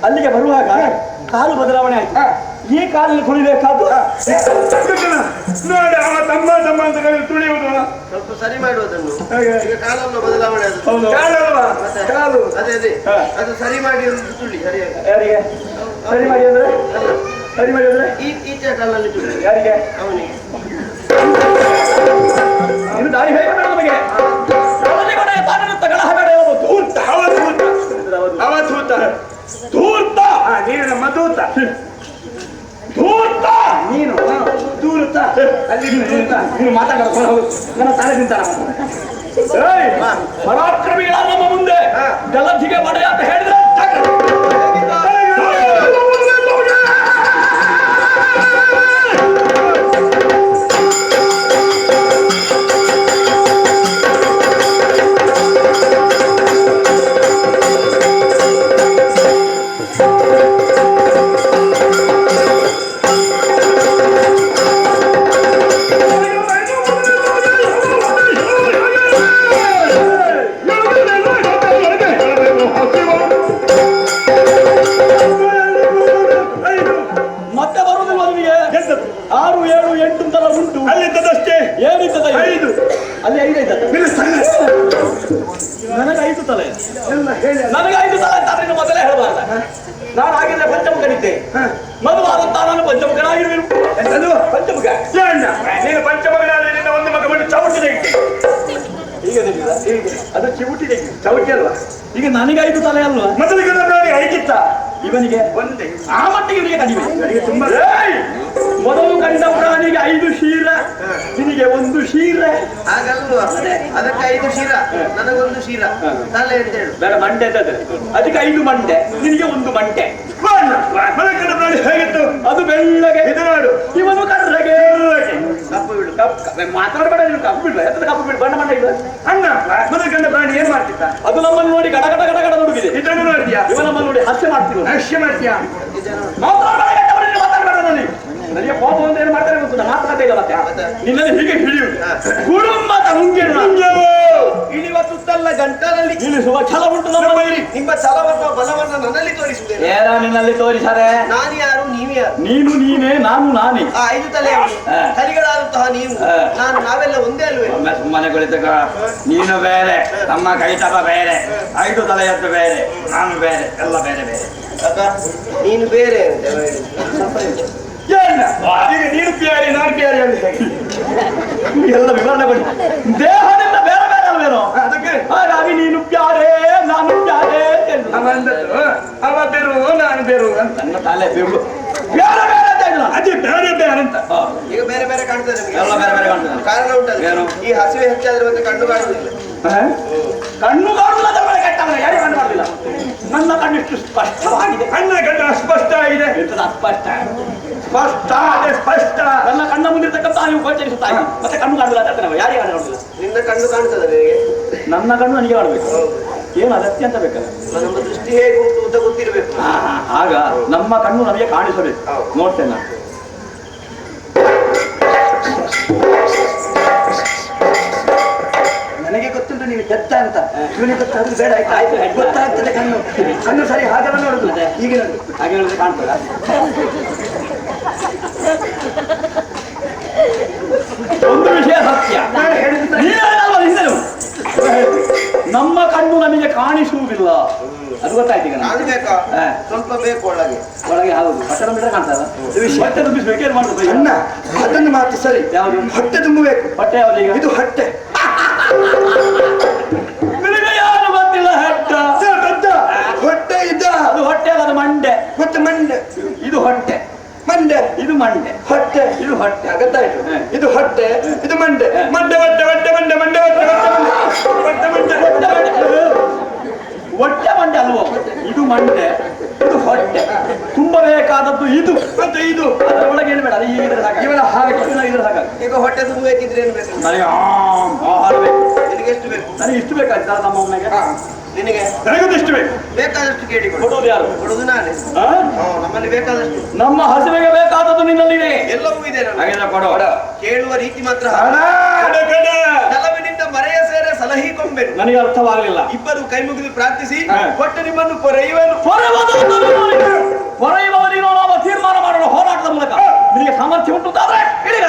Speaker 2: ಅಲ್ಲಿಗೆ ಬರುವಾಗ ಕಾಲು ಬದಲಾವಣೆ ಆಯ್ತು. ಈ ಕಾಲಲ್ಲಿ ತುಳಿಬೇಕಾದ್ದು
Speaker 5: ನೋಡಿ ಅವ ತಮ್ಮ ತಮ್ಮ ಅಂತ ತುಳಿಯುವುದು
Speaker 3: ಸ್ವಲ್ಪ ಸರಿ ಮಾಡುವುದನ್ನು.
Speaker 5: ಹಾಗೆ.
Speaker 3: ಈಗ ಕಾಲನ್ನು ಬದಲಾವಣೆ ಆದದ್ದು.
Speaker 2: ಹೌದು.
Speaker 5: ಕಾಲಲ್ವಾ?
Speaker 3: ಮತ್ತೆ?
Speaker 5: ಕಾಲು
Speaker 3: ಅದೇ ಅದೇ.
Speaker 2: ಹಾ.
Speaker 3: ಅದು ಸರಿ ಮಾಡಿ ಒಂದು ತುಳಿ ಸರಿಯಾಗಿ.
Speaker 2: ಯಾರಿಗೆ ಸರಿ ಮಾಡಿ ಅಂದ್ರೆ? ಸರಿ ಮಾಡಿ ಅಂದ್ರೆ
Speaker 3: ಈಚೆ ಕಾಲಲ್ಲಿ ತುಳಿ.
Speaker 2: ಯಾರಿಗೆ?
Speaker 3: ಅವನಿಗೆ.
Speaker 2: ಇದು ದಾರಿ ಹೇಗೆ ಬೇಡ ನಮಗೆ? ಅವನಿಗೆ ಬೇಡ, ತಾನಿರುತ್ತ ಗಣಹ ಬೇಡ ಹೇಳಬಹುದು.
Speaker 5: ಧೂರ್ತ ಅವ ಧೂರ್ತ ಅವ ಧೂರ್ತ ಧೂರ್ತ ನೀನು ನಮ್ಮ ಧೂರ್ತ
Speaker 4: ಧೂರ್ತ
Speaker 5: ನೀನು ದೂರುತ್ತ ಅಲ್ಲಿ ನೀನು ಮಾತಾಡೋದು ಹೋಗು ನನ್ನ ತಲೆ ತಿಂತಾನ
Speaker 4: ಏಯ್, ಪರಾಕ್ರಮಿಗಳ ನಮ್ಮ ಮುಂದೆ ಗಲಭೆಗೆ ಮಡೆ ಅಂತ ಹೇಳಿದ್ರೆ
Speaker 5: ಮತ್ತೆ ಬರುವುದಿಲ್ಲ ನಿಮಗೆ
Speaker 4: ಎಂತದ್ದು?
Speaker 5: 6, 7, 8 ಅಂತೆಲ್ಲ ಉಂಟು.
Speaker 4: ಅಲ್ಲಿದ್ದದಷ್ಟೇ
Speaker 5: ಏನಿರ್ತದೆ
Speaker 4: 5
Speaker 5: ಅಲ್ಲಿ 5 ಐತದೆ. ನನಗೆ 5 ತಲೆ
Speaker 4: ಎಲ್ಲ ಹೇಳಿ
Speaker 5: ನನಗೆ 5 ತಲೆ ಅಂತ ಅದನ್ನು ಮೊದಲೇ ಹೇಳಬಾರ್ದ. ನಾನು ಆಗಿದ್ರೆ ಪಂಚಮುಖನಿದ್ದೆ, ಮದುವಾದಂತ ನಾನು ಪಂಚಮುಖನಾಗಿರುವೆನು.
Speaker 4: ಎಂತದು?
Speaker 5: ಪಂಚಮುಖ
Speaker 4: ಏಣ್ಣ, ನೀನು ಪಂಚಮಗನಾದ್ರೆ ನಿನ್ನ ಒಂದು ಮಗ ಬಿಟ್ಟು ಚೌಟಿದೆ
Speaker 5: ಈಗ ಅದು ಚಿವುಟಿದೆ ಚೌಟಿ ಅಲ್ವಾ? ಈಗ ನನಗೆ 5 ತಲೆ ಅಲ್ವಾ?
Speaker 4: ಮೊದಲಿಗೆ ನೋಡಿ ಐಕಿತ್ತ
Speaker 5: ಇವನಿಗೆ
Speaker 4: ಒಂದೇ
Speaker 5: ಆ ಮಟ್ಟಿಗೆ ಇವನಿಗೆ ಕಡಿಮೆ.
Speaker 4: ನನಗೆ ತುಂಬಾ
Speaker 5: ಏಯ್! ಮೊದಲು ಕಂಡ ಪ್ರಾಣಿಗೆ 5 ಶೀರ, ನಿನಗೆ 1 ಶೀರ.
Speaker 3: ಹಾಗಲ್ವ ಅದಕ್ಕೆ 5 ಶಿರ ನನಗೊಂದು ಶಿರ ತಲೆ ಅಂತ ಹೇಳು.
Speaker 5: ಬೇಡ ಮಂಡೆ ಅಂತ ಅದಕ್ಕೆ 5 ಮಂಡೆ, ನಿನಗೆ 1 ಮಂಡೆ.
Speaker 4: ಮೊದಲ ಪ್ರಾಣಿ ಹೇಗಿತ್ತು?
Speaker 5: ಅದು ಬೆಳ್ಳಗೆ,
Speaker 4: ಇದು ನೋಡು
Speaker 5: ಇವನು ಕರ್ರಗೆ.
Speaker 3: ಕಪ್ಪು ಬಿಡು.
Speaker 5: ಮಾತಾಡಬೇಡ ನೀನು, ಕಪ್ಪು ಬಿಡ್ಲ ಎತ್ತ ಕಪ್ಪು ಬಿಡು, ಬಣ್ಣ ಮಂಡೆ ಇಲ್ಲ.
Speaker 4: ಅಣ್ಣ ಮೊದಲ ಕಂಡ ಪ್ರಾಣಿ ಏನ್ ಮಾಡ್ತಿದ್ದ?
Speaker 5: ಅದು ನಮ್ಮನ್ನು ನೋಡಿ ಗಡ ಗಡ ಗಡ ಗಡ ನುಡುಗಿದೆ.
Speaker 4: ಇದನ್ನು ನೋಡಿದ್ಯಾ?
Speaker 5: ಇವ ನಮ್ಮನ್ನು ನೋಡಿ ಹಾಸ್ಯ ಮಾಡ್ತೀವಿ.
Speaker 4: ಹಾಸ್ಯ ಮಾಡ್ತೀಯಾ?
Speaker 5: ಮಾತಾಡಬೇಡ ನನಗೆ. ನನಗೆ ಕೋಪ ಅಂತ ಏನು ಮಾಡ್ತಾರೆ ಗೊತ್ತಿಲ್ಲ, ಮಾತಾಡ್ತಾ ಇಲ್ಲ ಮತ್ತೆ. ನಿನ್ನಲ್ಲಿ ಹೀಗೆ ಹಿಡಿಯುವುದು ಕುಡುಂಬದ ಮುಂಗೇನು
Speaker 3: ಇಳಿವ ತುತ್ತಲ್ಲ ಗಂಟಲಲ್ಲಿ
Speaker 5: ಇಳಿಸುವ ಛಲ ಉಂಟು ನಮ್ಮಲ್ಲಿ.
Speaker 3: ನಿಮ್ಮ ಛಲವನ್ನು ಬಲವನ್ನು ನನ್ನಲ್ಲಿ ತೋರಿಸುತ್ತೇನೆ.
Speaker 5: ಏನ ನಿನ್ನಲ್ಲಿ ತೋರಿಸಾರೆ?
Speaker 3: ನಾನು ಯಾರು ನೀವು ಯಾರು?
Speaker 5: ನೀನು ನೀನೇ, ನಾನು ನಾನೇ.
Speaker 3: ಆ 5 ತಲೆ ಕಲಿಗಳಾದಂತಹ ನೀವು ನಾವೆಲ್ಲ ಒಂದೇ ಅಲ್ವೇ?
Speaker 5: ಒಮ್ಮೆ ಸುಮ್ಮನೆ ಕುಳಿತುಕ. ನೀನು ಬೇರೆ, ನಮ್ಮ ಕೈತಪ ಬೇರೆ, 5 ತಲೆಯದ್ದು ಬೇರೆ, ನಾನು ಬೇರೆ, ಎಲ್ಲ ಬೇರೆ ಬೇರೆ.
Speaker 3: ಅಕ್ಕ ನೀನು ಬೇರೆ ಅಂತ
Speaker 4: ಏಣ್ಣ, ಈಗ ನೀನು ಪ್ಯಾರಿ ನಾನು ಪ್ಯಾರಿ ಅಂತ ಹೇಗೆ?
Speaker 5: ಎಲ್ಲ ವಿವರಣೆ ಕೊಡಿ. ದೇಹದಿಂದ ಬೇರೆ ಬೇರೆ ಅಲ್ವೇನೋ?
Speaker 4: ಅದಕ್ಕೆ
Speaker 5: ಹಾಗಾಗಿ ನೀನು ಪ್ಯಾರೆ, ನಾನು ಪ್ಯಾರೆ ಎಂದು.
Speaker 4: ಅವ ಅಂದದ್ದು ಅವ ಬೇರು ನಾನು ಬೇರು ಅಂತ.
Speaker 5: ನನ್ನ ತಲೆ ಬೇರೆ ಬೇರೆ ಅಂತ ಹೇಳಿದ.
Speaker 4: ಅದೇ ಬೇರೆ ಬೇರೆ ಅಂತ.
Speaker 3: ಈಗ ಬೇರೆ ಬೇರೆ ಕಾಣ್ತದೆ ನಿಮಗೆ.
Speaker 5: ಎಲ್ಲ ಬೇರೆ ಬೇರೆ ಕಾಣ್ತದೆ.
Speaker 3: ಕಾರಣ ಉಂಟಲ್ಲ,
Speaker 5: ಏನು?
Speaker 3: ಈ ಹಸಿವೆ ಹೆಚ್ಚಾದ್ರೆ ಮತ್ತೆ ಕಣ್ಣು ಕಾಣುವುದಿಲ್ಲ.
Speaker 5: ಕಣ್ಣು ಕಾಣುವುದಿಲ್ಲ, ಅದರ ಮೇಲೆ ಕೆಟ್ಟವನ ಯಾರಿಗೆ ಕಣ್ಣು ಕಾಣುವುದಿಲ್ಲ. ನನ್ನ ಕಣ್ಣು ಇಷ್ಟು ಸ್ಪಷ್ಟವಾಗಿದೆ.
Speaker 4: ಅಣ್ಣ ಗಂಡ ಅಸ್ಪಷ್ಟ ಆಗಿದೆ.
Speaker 5: ಎಂತದ ಅಸ್ಪಷ್ಟ?
Speaker 4: ಸ್ಪಷ್ಟ ಅದೇ ಸ್ಪಷ್ಟ.
Speaker 5: ನನ್ನ ಕಣ್ಣ ಮುಂದಿರ್ತಕ್ಕಂಥ ನೀವು ಗೋಚರಿಸುತ್ತಾ ಇದ್ದೀವಿ. ಮತ್ತೆ ಕಣ್ಣು ಕಾಣುವುದಿಲ್ಲ ಅಂತ ಹೇಳ್ತೇನೆ. ಯಾರಿಗೆ ಕಣ್ಣು ಕಾಣುವುದಿಲ್ಲ?
Speaker 3: ನಿನ್ನ ಕಣ್ಣು ಕಾಣ್ತದೆ ನಿನಗೆ.
Speaker 5: ನನ್ನ ಕಣ್ಣು ನನಗೆ ಕಾಣಬೇಕು. ಏನು ಅಗತ್ಯ ಅಂತ ಬೇಕಲ್ಲ?
Speaker 3: ನಮ್ಮ ದೃಷ್ಟಿ ಹೇಗೆ ಉಂಟು ಅಂತ ಗೊತ್ತಿರಬೇಕು.
Speaker 5: ಆಗ ನಮ್ಮ ಕಣ್ಣು ನಮಗೆ ಕಾಣಿಸಬೇಕು. ನೋಡ್ತೇನೆ ನಾನು.
Speaker 3: ನನಗೆ ಗೊತ್ತುಂಟು ನೀವು ಕೆತ್ತ ಅಂತ. ಇವನಿಗೆ ಗೊತ್ತಾದ್ರು ಬೇಡ ಆಯ್ತಾ? ಆಯ್ತು ಗೊತ್ತಾಗ್ತದೆ ಕಣ್ಣು. ಕಣ್ಣು ಸರಿ ಹಾಗೆಲ್ಲ ನೋಡುದು. ಈಗ ನೋಡು
Speaker 5: ಹಾಗೆ ಹೇಳಿದ್ರೆ ಕಾಣ್ತದ? ಒಂದು ವಿಷಯ ಸತ್ಯ. ನೀನು ಹೇಳಿದಲ್ವ ಹಿಂದೆ, ನಮ್ಮ ಕಣ್ಣು ನಮಗೆ ಕಾಣಿಸುವುದಿಲ್ಲ. ಅದು ಗೊತ್ತಾಯ್ತು ಈಗ.
Speaker 3: ನಾನು ಬೇಕಾ? ಸ್ವಲ್ಪ ಬೇಕು ಒಳಗೆ.
Speaker 5: ಒಳಗೆ ಹೌದು, ಹೊಟ್ಟೆ ತುಂಬಿದ್ರೆ ಕಾಣ್ತದ. ಹೊಟ್ಟೆ ತುಂಬಿಸ್ಬೇಕು, ಏನು ಮಾಡುದು?
Speaker 3: ಅಣ್ಣ ಅದನ್ನು ಮಾತು ಸರಿ.
Speaker 5: ಯಾವುದು?
Speaker 3: ಹೊಟ್ಟೆ ತುಂಬಬೇಕು.
Speaker 5: ಹೊಟ್ಟೆ ಯಾವುದು ಈಗ?
Speaker 3: ಇದು ಹೊಟ್ಟೆ.
Speaker 5: ನಿನಗೆ ಯಾರು ಗೊತ್ತಿಲ್ಲ ಹೊಟ್ಟೆ.
Speaker 3: ಹೊಟ್ಟೆ ಇದ್ದ.
Speaker 5: ಅದು ಹೊಟ್ಟೆ ಅಲ್ಲ, ಅದು ಮಂಡೆ.
Speaker 3: ಮತ್ತೆ ಮಂಡೆ.
Speaker 5: ಇದು ಹೊಟ್ಟೆ,
Speaker 3: ಮಂಡೆ.
Speaker 5: ಇದು ಮಂಡೆ.
Speaker 3: ಹೊಟ್ಟೆ
Speaker 5: ಇದು ಹೊಟ್ಟೆ.
Speaker 3: ಗೊತ್ತಾಯ್ತು. ಇದು ಹೊಟ್ಟೆ, ಇದು ಮಂಡೆ. ಮಂಡೆ ಹೊಟ್ಟೆ ಹೊಟ್ಟೆ ಮಂಡೆ ಮಂಡೆ ಹೊಟ್ಟೆ ಹೊಟ್ಟೆ ಮಂಡೆ ಹೊಟ್ಟೆ ಮಂಡೆ.
Speaker 5: ಹೊಟ್ಟೆ ಮಂಡೆ ಅಲ್ವೋ? ಇದು ಮಂಡೆ, ಇದು ಹೊಟ್ಟೆ. ತುಂಬಬೇಕಾದದ್ದು ಇದು.
Speaker 3: ಮತ್ತೆ ಇದು
Speaker 5: ಅದರೊಳಗೆ ಏನು ಬೇಡ, ಅದು ಹೀಗಿದ್ರೆ ಸಾಕು.
Speaker 3: ಇವನ ಹಾಗೆ
Speaker 5: ಇದ್ರೆ ಸಾಕು.
Speaker 3: ಈಗ ಹೊಟ್ಟೆ ತುಂಬಬೇಕಿದ್ರೆ ಏನು ಬೇಕು?
Speaker 5: ನನಗೆ ಆಹಾರ ಬೇಕು.
Speaker 3: ನಿನಗೆ ಎಷ್ಟು ಬೇಕು?
Speaker 5: ನನಗೆ ಇಷ್ಟು ಬೇಕಾಗ್ತದೆ ನಮ್ಮ ಒಮ್ಮೆಗೆ.
Speaker 3: ನಿನಗೆ
Speaker 4: ನನಗೊಂದು ಇಷ್ಟು ಬೇಕು.
Speaker 3: ಬೇಕಾದಷ್ಟು ಕೇಳಿಕೊಡು.
Speaker 5: ಕೊಡೋದು ಯಾರು?
Speaker 3: ಕೊಡುದು ನಾನೇ.
Speaker 5: ಆ?
Speaker 3: ನಮ್ಮಲ್ಲಿ ಬೇಕಾದಷ್ಟು.
Speaker 5: ನಮ್ಮ ಹಸಿವೆಗೆ ಬೇಕಾದದ್ದು ನಿನ್ನಲ್ಲಿದೆ.
Speaker 3: ಎಲ್ಲವೂ ಇದೆ ನಮಗೆ.
Speaker 5: ಹಾಗಿದ್ರೆ ಕೊಡು.
Speaker 3: ಕೇಳುವ ರೀತಿ ಮಾತ್ರ
Speaker 4: ಕಡೆ ಕಡೆ
Speaker 3: ಕೆಲವಿನಿಂದ ಮರೆಯ ಸೇರೆ ಸಲಹಿ ಕೊಂಬೆನು.
Speaker 5: ನನಗೆ ಅರ್ಥವಾಗಲಿಲ್ಲ.
Speaker 3: ಇಬ್ಬರು ಕೈ ಮುಗಿದು ಪ್ರಾರ್ಥಿಸಿ ಕೊಟ್ಟು ನಿಮ್ಮನ್ನು ಪೊರೆಯುವೆನು.
Speaker 5: ಹೊರೆಯುವವರಿಗೂ ನಾವು ತೀರ್ಮಾನ ಮಾಡೋಣ ಹೋರಾಟದ ಮೂಲಕ. ನಿನಗೆ ಸಾಮರ್ಥ್ಯ ಉಂಟು ಅಂತಾದ್ರೆ ಹಿಡಿದ.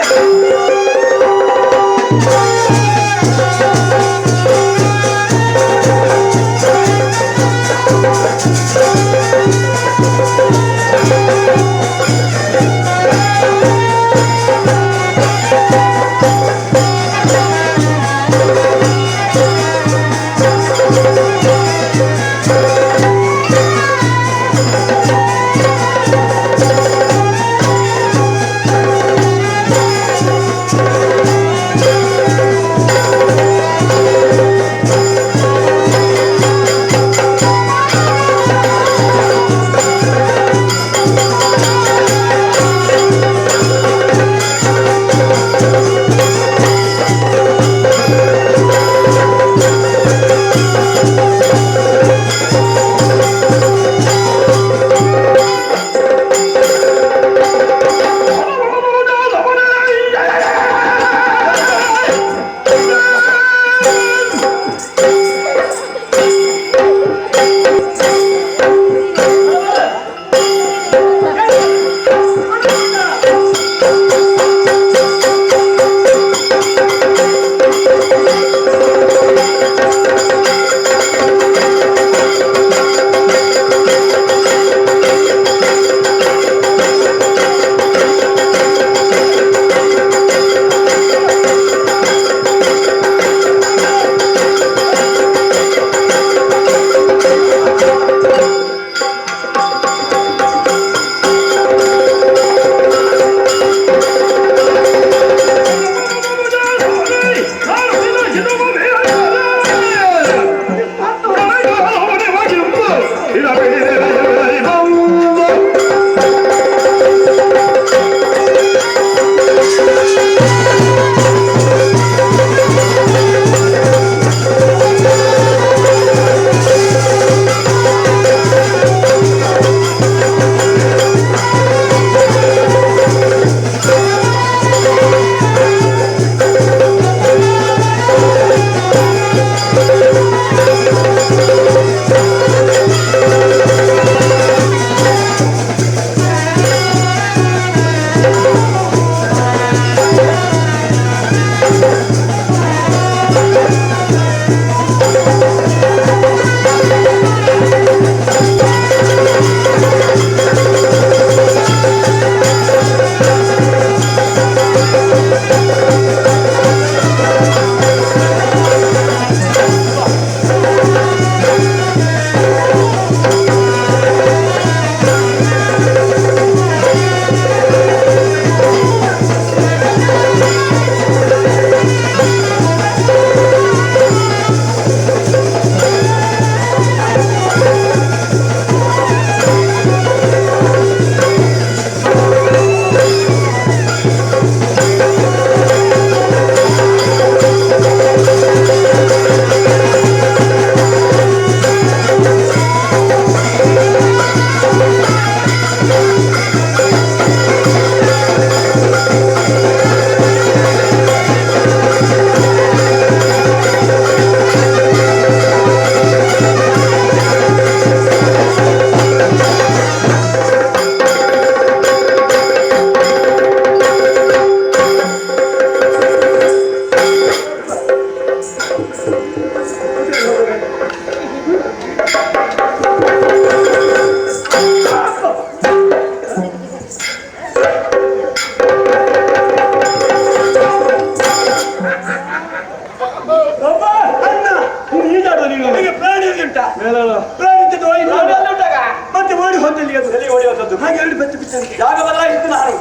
Speaker 4: ಜಾಗ ಬದಲಾಯಿಸಿದ್ದು ನಾನು.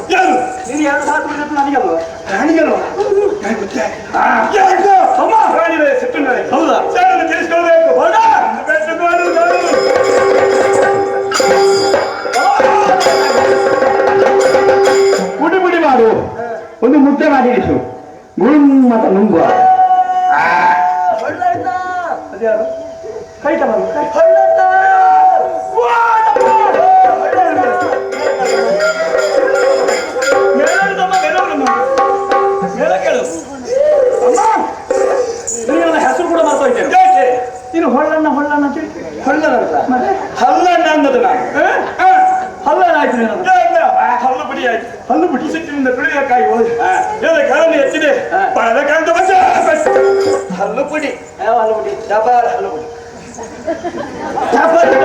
Speaker 4: ನೀನು ಎರಡು ಸಾಕು ಬಿಟ್ಟಿದ್ದು ನನಗಲ್ವ? ನನಗಲ್ವ? ಪ್ರಾಣಿ ಸಿಟ್ಟು ನನಗೆ. ಹೌದಾ? ತಿಳಿಸ್ಕೊಳ್ಬೇಕು. ಪುಡಿ ಪುಡಿ ಮಾಡು, ಒಂದು ಮುದ್ದೆ ಮಾಡಿ ಇರಿಸು. ಗುಳುಮ್ಮತ ನುಂಗುವ. ಅದ್ಯಾರು? ಕೈಟ ಬಂದು ಹೆಸರು ಕೂಡ ಮಾಡ್ತಾ ನೀನು ಹೊಳ್ಳಣ್ಣ ಹೊಳ್ಳಣ್ಣ ಹೊಳ್ಳಣ್ಣ ಹಲ್ಲಣ್ಣ ಅನ್ನೋದು ನಾನು ಹಲ್ಲಣ್ಣ ಆಯ್ತು ಹಲ್ಲು ಬಿಡಿ ಆಯ್ತು. ಹಲ್ಲು ಬಿಡಿ ಸಿಟ್ಟಿನಿಂದ ತುಳಿಯಕ್ಕಾಗಿ ಕಾಲಲ್ಲಿ ಎತ್ತಿದೆ ಹಲ್ಲು ಪುಡಿ ಹಲ್ಲು ಬಿಡಿ ಡಬಾರ್ ಹಲ್ಲು ಬಿಡಿ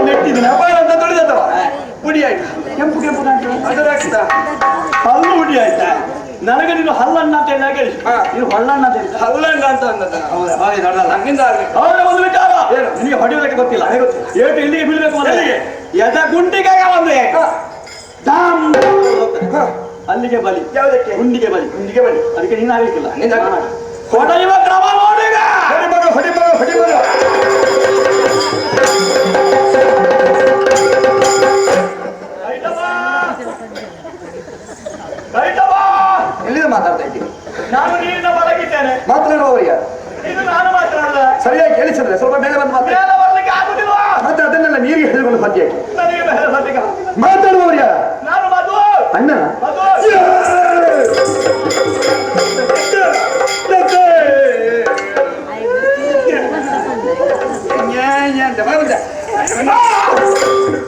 Speaker 4: ಮೆಟ್ಟಿದ್ದೀನಿ ಅಪಾರ ಅಂತ ತೊಳೆದವ ಪುಡಿ ಆಯ್ತು. ಕೆಂಪು ಕೆಂಪು ಅದರ ಹಲ್ಲು ಹುಡಿ ಆಯ್ತಾ? ನನಗೆ ನೀನು ಹಲ್ಲಣ್ಣ ಅಂತ ಹೇಳಿ ಕೇಳಿ ನೀನು ಹೊಳ್ಳಣ್ಣ ಅಂತ ಹೇಳಿ ಹಲ್ಲಣ್ಣ ಅಂತ ನನ್ನಿಂದ ಅವರ ಒಂದು ವಿಚಾರ ಏನು ನಿನಗೆ ಹೊಡೆಯೋದಕ್ಕೆ ಗೊತ್ತಿಲ್ಲ ಏಟು ಇಲ್ಲಿಗೆ ಬೀಳ್ಬೇಕು ಎದ ಗುಂಡಿಗೆ ಒಂದು ಅಲ್ಲಿಗೆ ಬಲಿ ಯಾವುದಕ್ಕೆ ಗುಂಡಿಗೆ ಬಲಿ ಗುಂಡಿಗೆ ಬಲಿ ಅದಕ್ಕೆ ನೀನು ಆಗಲಿಕ್ಕಿಲ್ಲ ಹೊಡೆಯುವ ಕ್ರಮ ನೋಡಿ
Speaker 5: ಎಲ್ಲಿಂದ ಮಾತಾಡ್ತಾ ಇದ್ದೀನಿ?
Speaker 4: ನಾನು ನೀರಿನ ಒಳಗಿದ್ದೇನೆ.
Speaker 5: ಮಾತನಾಡುವವರು ಯಾರು?
Speaker 4: ಇದು ನಾನು ಮಾತನಾಡಲ್ಲ.
Speaker 5: ಸರಿಯಾಗಿ ಕೇಳಿಸಿದ್ರೆ ಸ್ವಲ್ಪ ಮೇಲೆ ಬಂದು
Speaker 4: ಮೇಲೆ ಬರ್ಲಿಕ್ಕೆ ಆಗುದಿಲ್ವಾ?
Speaker 5: ಮತ್ತೆ ಅದನ್ನೆಲ್ಲ ನೀರಿಗೆ ಹೇಳಿಕೊಂಡು ಸಾಧ್ಯ
Speaker 4: ನನಗೆ ಮೇಲೆ ಬರ್ಲಿಕ್ಕೆ
Speaker 5: ಮಾತಾಡುವವರು ಯಾರು?
Speaker 4: ನಾನು ಮಧು
Speaker 5: ಅಣ್ಣ
Speaker 4: ಮಧು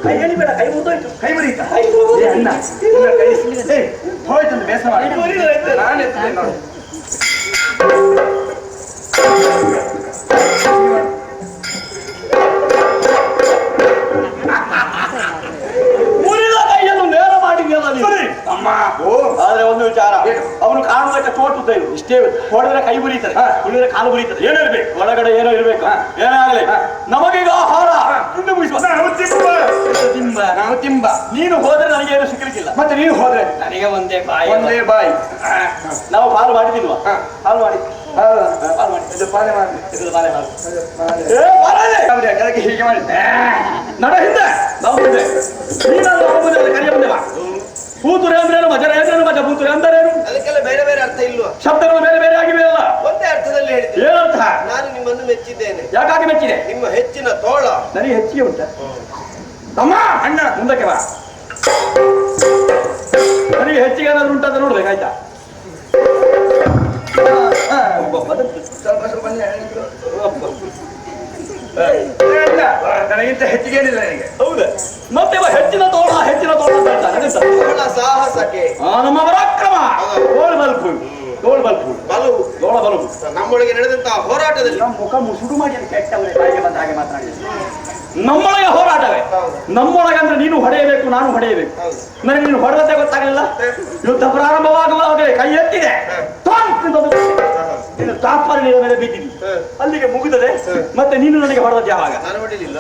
Speaker 4: ಕೈ ಎಳಿಬೇಡ, ಕೈ ಮುದ್ದೋಯ್ತು. ಕೈ ಬರೀತಾ
Speaker 5: ಅಣ್ಣ ಹೋಯ್ತಂದು ಬೇಸ ಮಾಡಿ
Speaker 3: ನಾನು ಎತ್ತೇನೆ ನೋಡಿ.
Speaker 4: ಮುರಿದ ಕೈಯನ್ನು ನೇರ ಮಾಡಿದ್ಯಲ್ಲ ಅಮ್ಮ. ಆದ್ರೆ ಒಂದು ವಿಚಾರ, ಅವನು ಕಾಣುವುದಕ್ಕೆ ಚೋಟು ದೈವ ಇಷ್ಟೇ. ಹೊಡೆದ್ರೆ ಕೈ ಬರೀತಾರೆ, ಕುಡಿದ್ರೆ ಕಾಲು ಬರೀತಾರೆ. ಏನಿರ್ಬೇಕು ಒಳಗಡೆ ಏನೋ ಇರ್ಬೇಕು. ಏನಾಗಲಿ ನಮಗೀಗ ಆಹಾರ ತಿಂದು ಮುಗಿಸುವ.
Speaker 5: ನಾವು ತಿಂಬ.
Speaker 4: ನೀನು ಹೋದ್ರೆ ನನಗೆ ಏನು ಸಿಗ್ಲಿಕ್ಕಿಲ್ಲ.
Speaker 5: ಮತ್ತೆ ನೀನು ಹೋದ್ರೆ
Speaker 4: ನನಗೆ ಒಂದೇ ಬಾಯಿ.
Speaker 5: ಒಂದೇ ಬಾಯಿ.
Speaker 4: ನಾವು ಹಾಲು ಮಾಡಿದಿಲ್ವಾ? ಹಾಲು ಮಾಡಿ ಕೆಳಗೆ ಹೀಗೆ ಮಾಡಿ ನಡ ಹಿಂದೆ ಕರಿಯ ಬಂದೇವ ಕೂತುರೆ ಅಂದ್ರೇನು ಮಜರ ಅಂದ್ರೇನು ಮಜ ಕೂತುರೆ ಅಂತಾರೇನು
Speaker 3: ಅದಕ್ಕೆಲ್ಲ ಬೇರೆ ಬೇರೆ ಅರ್ಥ ಇಲ್ವಾ?
Speaker 4: ಶಬ್ದಗಳು ಬೇರೆ ಬೇರೆ ಆಗಿವೆ ಅಲ್ಲ
Speaker 3: ಒಂದೇ ಅರ್ಥದಲ್ಲಿ ಹೇಳ್ತೀನಿ.
Speaker 4: ಏನರ್ಥ?
Speaker 3: ನಾನು ನಿಮ್ಮನ್ನು ಮೆಚ್ಚಿದ್ದೇನೆ.
Speaker 4: ಯಾಕಾಗಿ ಮೆಚ್ಚಿದೆ?
Speaker 3: ನಿಮ್ಮ ಹೆಚ್ಚಿನ ತೋಳ
Speaker 4: ನನಗೆ ಹೆಚ್ಚಿಗೆ ಉಂಟ ತಮ್ಮ ಅಣ್ಣ ಮುಂದಕ್ಕೆ ಬಾ ನನಗೆ ಹೆಚ್ಚಿಗೆ ಏನಾದ್ರು ಉಂಟಂತ ನೋಡ್ಬೇಕಾಯ್ತಾ ನನಗಿಂತ ಹೆಚ್ಚಿಗೆ ಏನಿಲ್ಲ ನನಗೆ ಹೌದು ಮತ್ತೆ ಹೆಚ್ಚಿನ ತೋಳ ಅಂತ ಹೇಳ್ತಾನೆ
Speaker 3: ತೋಳ ಸಾಹಸಕ್ಕೆ
Speaker 4: ನಮ್ಮ ಪರಾಕ್ರಮ ತೋಳ ಬಲ್ಪು ತೋಳ ಬಲವು
Speaker 3: ನಮ್ಮೊಳಗೆ ನಡೆದಂತಹ ಹೋರಾಟದಲ್ಲಿ
Speaker 4: ನಮ್ಮ ಮುಖ ಮುಸುಡು ಮಾಡಿ ಕೆಟ್ಟವರೇ ಬಾಯಿಗೆ ಬಂದ ಹಾಗೆ ಮಾತನಾಡಿ ನಮ್ಮೊಳಗೆ ಹೋರಾಟವೇ ನಮ್ಮೊಳಗೆ ಅಂದ್ರೆ ನೀನು ಹೊಡೆಯಬೇಕು ನಾನು ಹೊಡೆಯಬೇಕು ನನಗೆ ನೀನು ಹೊಡೆದಂತೆ ಗೊತ್ತಾಗಲಿಲ್ಲ ಯುದ್ಧ ಪ್ರಾರಂಭವಾಗುವಾಗ ಕೈ ಎತ್ತಿದೆ ನೀನು ತಾತ್ಪರ್ಯ ಮೇಲೆ ಬಿದ್ದೀನಿ ಅಲ್ಲಿಗೆ ಮುಗಿದದೆ ಮತ್ತೆ ನೀನು ನನಗೆ ಹೊಡೆದದ್ದು ಯಾವಾಗ
Speaker 3: ನಾನು ಹೊಡಿಲಿಲ್ಲ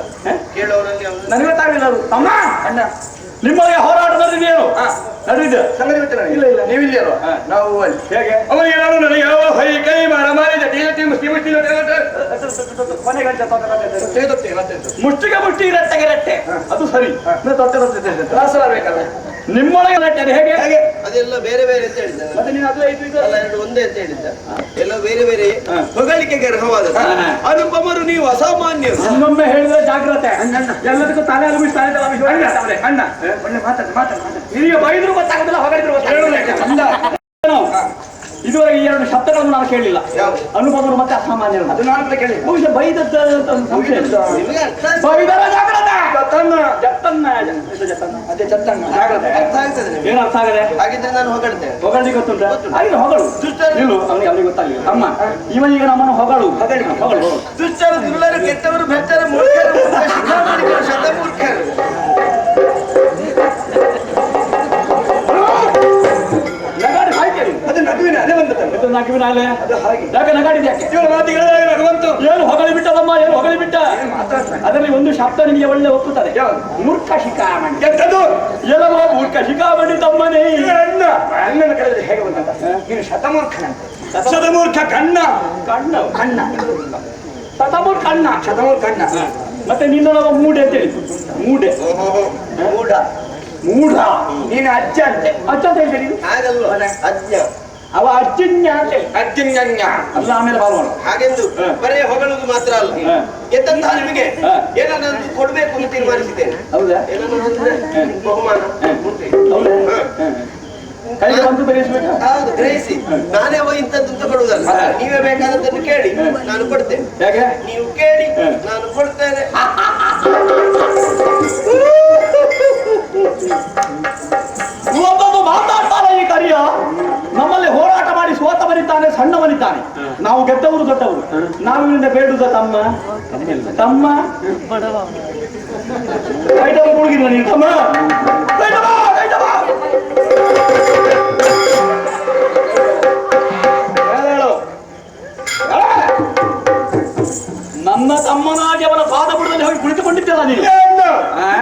Speaker 3: ಕೇಳೋರಲ್ಲಿ
Speaker 4: ನನಗೆ ಗೊತ್ತಾಗಲಿಲ್ಲ ಅದು ಅಮ್ಮ ಅಣ್ಣ ನಿಮ್ಮೊಳಗೆ ಹೋರಾಟದಲ್ಲಿ ಏನು ನಡೆದಿದ್ದೆ
Speaker 3: ಸಂಗತಿ ಗೊತ್ತಿಲ್ಲ
Speaker 4: ಇಲ್ಲ ಇಲ್ಲ
Speaker 3: ನೀವಿಲ್ಲಿ ಅಲ್ವಾ
Speaker 4: ನಾವು ಅಲ್ಲಿ ಹೇಗೆ ಅವನಿಗೆ ನಾನು ನನಗೆ ಯಾವ ಹೈ ಕೈ ಮಾರ ಮಾಡಿದ ಮುಷ್ಟಿಗೆ ಮುಷ್ಟಿ ರಟ್ಟೆಗೆ ರಟ್ಟೆ ಅದು ಸರಿ ನಿಮ್ಮೊಳಗೆ ರಟ್ಟೆ ಹೇಗೆ
Speaker 3: ಅದೆಲ್ಲ ಬೇರೆ ಬೇರೆ ಅಂತ ಹೇಳಿದ್ದ
Speaker 4: ಮತ್ತೆ ನೀನು ಅದು
Speaker 3: ಅಲ್ಲ ಎರಡು ಒಂದೇ ಅಂತ ಹೇಳಿದ್ದ ಎಲ್ಲ ಬೇರೆ ಬೇರೆ ಹೊಗಳಿಕೆಗೆ ಅರ್ಹವಾದ ಅನುಪಮರು ನೀವು ಅಸಾಮಾನ್ಯರು
Speaker 4: ಇನ್ನೊಮ್ಮೆ ಹೇಳಿದ್ರೆ ಜಾಗ್ರತೆ ಎಲ್ಲದಕ್ಕೂ ತಲೆ ಅಲುಬಿಸ್ತಾನೆ ಅಣ್ಣ ನಿನಗೆ ಬೈದ್ರು ಗೊತ್ತಾಗುದಿಲ್ಲ ಹೊಗಳಿದ್ರು ಗೊತ್ತಾಗುದಿಲ್ಲ ಇದುವರೆಗೆ ಈ ಎರಡು ಶಬ್ದಗಳನ್ನು ನಾನು ಕೇಳಲಿಲ್ಲ ಅನುಪಮರು ಮತ್ತೆ ಅಸಾಮಾನ್ಯರು ಅದು ನಾನು ಕೇಳಿ ಬಹುಶಃ ಬೈದದ್ದ ಸಂಶಯ ಬೈದರ ಜಾಗ್ರತೆ ಏನು ಅರ್ಥ ಆಗದೆ
Speaker 3: ಹಾಗಿದ್ರೆ ನಾನು ಹೊಗಳ್ತೇನೆ
Speaker 4: ಹೊಗಳಿ ಗೊತ್ತುಂಟ ಹಾಗೆ ಹೊಗಳು ಇಲ್ಲ ಅವನಿಗೆ ಗೊತ್ತಾಗಲಿಲ್ಲ ಅಮ್ಮ ಇವನೀಗ ನಮ್ಮನ್ನು ಹೊಗಳು ಹೊಗಳು
Speaker 3: ದುಷ್ಟರು ದುರ್ಲರು ಕೆಟ್ಟವರು ಬೆಟ್ಟರು ಮೂರ್ಖರು ಶಿಖಾಮಣಿಗಳು ಶತಮೂರ್ಖರು
Speaker 4: ನಗಾಡಿ ಹಾಯ್ತೇನೆ ಅದು ನಗುವಿನ ಅಲೆ ಬಂದದ್ದು ನಗುವಿನ ಅಲೆ ಅದು ಹಾಗೆ ಯಾಕೆ ನಗಾಡಿದ ಯಾಕೆ ಏನು ಹೊಗಳಿ ಬಿಟ್ಟದಮ್ಮ ಏನು ಹೊಗಳಿ ಬಿಟ್ಟ ಅದರಲ್ಲಿ ಒಂದು ಶಬ್ದ ನಿಮಗೆ ಒಳ್ಳೆ ಒಪ್ಪುತ್ತದೆ ಮೂರ್ಖ ಶಿಖಾಮಣಿ ಎಲ್ಲವ ಮೂರ್ಖ ಶಿಖಾಮಣಿ ತಮ್ಮನೇ ಅಣ್ಣನ ಕರೆದ್ರೆ ಹೇಗೆ ಬಂದಂತ ನೀನು ಶತಮೂರ್ಖ ಕಣ್ಣ ಶತಮೂರ್ಖ ಮತ್ತೆ ನಿನ್ನ ಮೂಡೆ ಅಂತ ಹೇಳಿ ಮೂಢ ನೀನು ಅಜ್ಜ ಅಂತ ಹೇಳ್ತೇನೆ
Speaker 3: ಹಾಗಲ್ವ ಅಜ್ಞ
Speaker 4: ಅವ ಅರ್ಜುನ್ಯ ಅಂತ ಅರ್ಜುನ್ಯ ಅಲ್ಲ ಆಮೇಲೆ ಬಾಲ್ವಾಳ
Speaker 3: ಹಾಗೆಂದು ಬರೇ ಹೊಗಳುವುದು ಮಾತ್ರ ಅಲ್ಲ ಎಂತಹ ನಿಮಗೆ ಏನಾದ್ರು ಕೊಡ್ಬೇಕು ಅಂತ ತೀರ್ಮಾನಿಸಿದ್ದೇನೆ
Speaker 4: ಹೌದಾ
Speaker 3: ಬಹುಮಾನ
Speaker 4: ಕೈಗೆ ಬಂದು ಬೆಳೆಸಬೇಕು
Speaker 3: ಹೌದು ಗ್ರಹಿಸಿ ನಾನೇ ಇಂಥದ್ದು ಅಂತ ಕೊಡುವುದಲ್ಲ ನೀವೇ ಬೇಕಾದದ್ದನ್ನು ಕೇಳಿ ನಾನು ಕೊಡ್ತೇನೆ
Speaker 4: ಹೇಗೆ
Speaker 3: ನೀವು ಕೇಳಿ ನಾನು ಕೊಡ್ತೇನೆ
Speaker 4: ಇವತ್ತೊಂದು ಮಾತಾಡ್ತಾನೆ ಈ ಕರಿಯ ನಮ್ಮಲ್ಲಿ ಹೋರಾಟ ಮಾಡಿ ಸೋತ ಬರಿತಾನೆ ಸಣ್ಣ ಬರಿತಾನೆ ನಾವು ಗೆದ್ದವರು ದೊಡ್ಡವರು ನಾವು ಇವರಿಂದ ಬೇಡುದ ತಮ್ಮ ಕೈಟವ ಮುಳುಗಿಲ್ಲ ನೀನು ತಮ್ಮ ನನ್ನ ತಮ್ಮನಾಗಿ ಅವನ ಪಾದ ಬುಡದಲ್ಲಿ ಹೋಗಿ ಕುಳಿತುಕೊಂಡಿದ್ದಲ್ಲ ನೀನು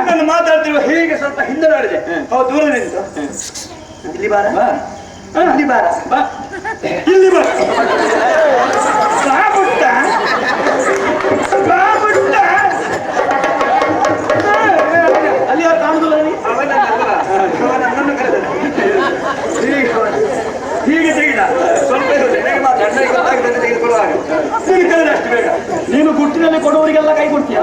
Speaker 3: ನಾನು ಮಾತಾಡ್ತಿರುವ ಹೀಗೆ ಸ್ವಲ್ಪ ಹಿಂದೆ ಮಾಡಿದೆ ಹೌದು ದೂರ ನಿಂತು ಇಲ್ಲಿ ಬಾರ ಇಲ್ಲಿ ಬಾರ
Speaker 4: ಇಲ್ಲಿ ಬರ ಅಲ್ಲಿ ಯಾರು ಕಾಣುದಿಲ್ಲ
Speaker 3: ಹೀಗೆ ತೆಗಿದ ಸ್ವಲ್ಪ ಅಷ್ಟು ಬೇಗ
Speaker 4: ನೀನು ಗುಟ್ಟಿನಲ್ಲಿ ಕೊಡುವವರಿಗೆಲ್ಲ ಕೈ ಕೊಡ್ತೀಯ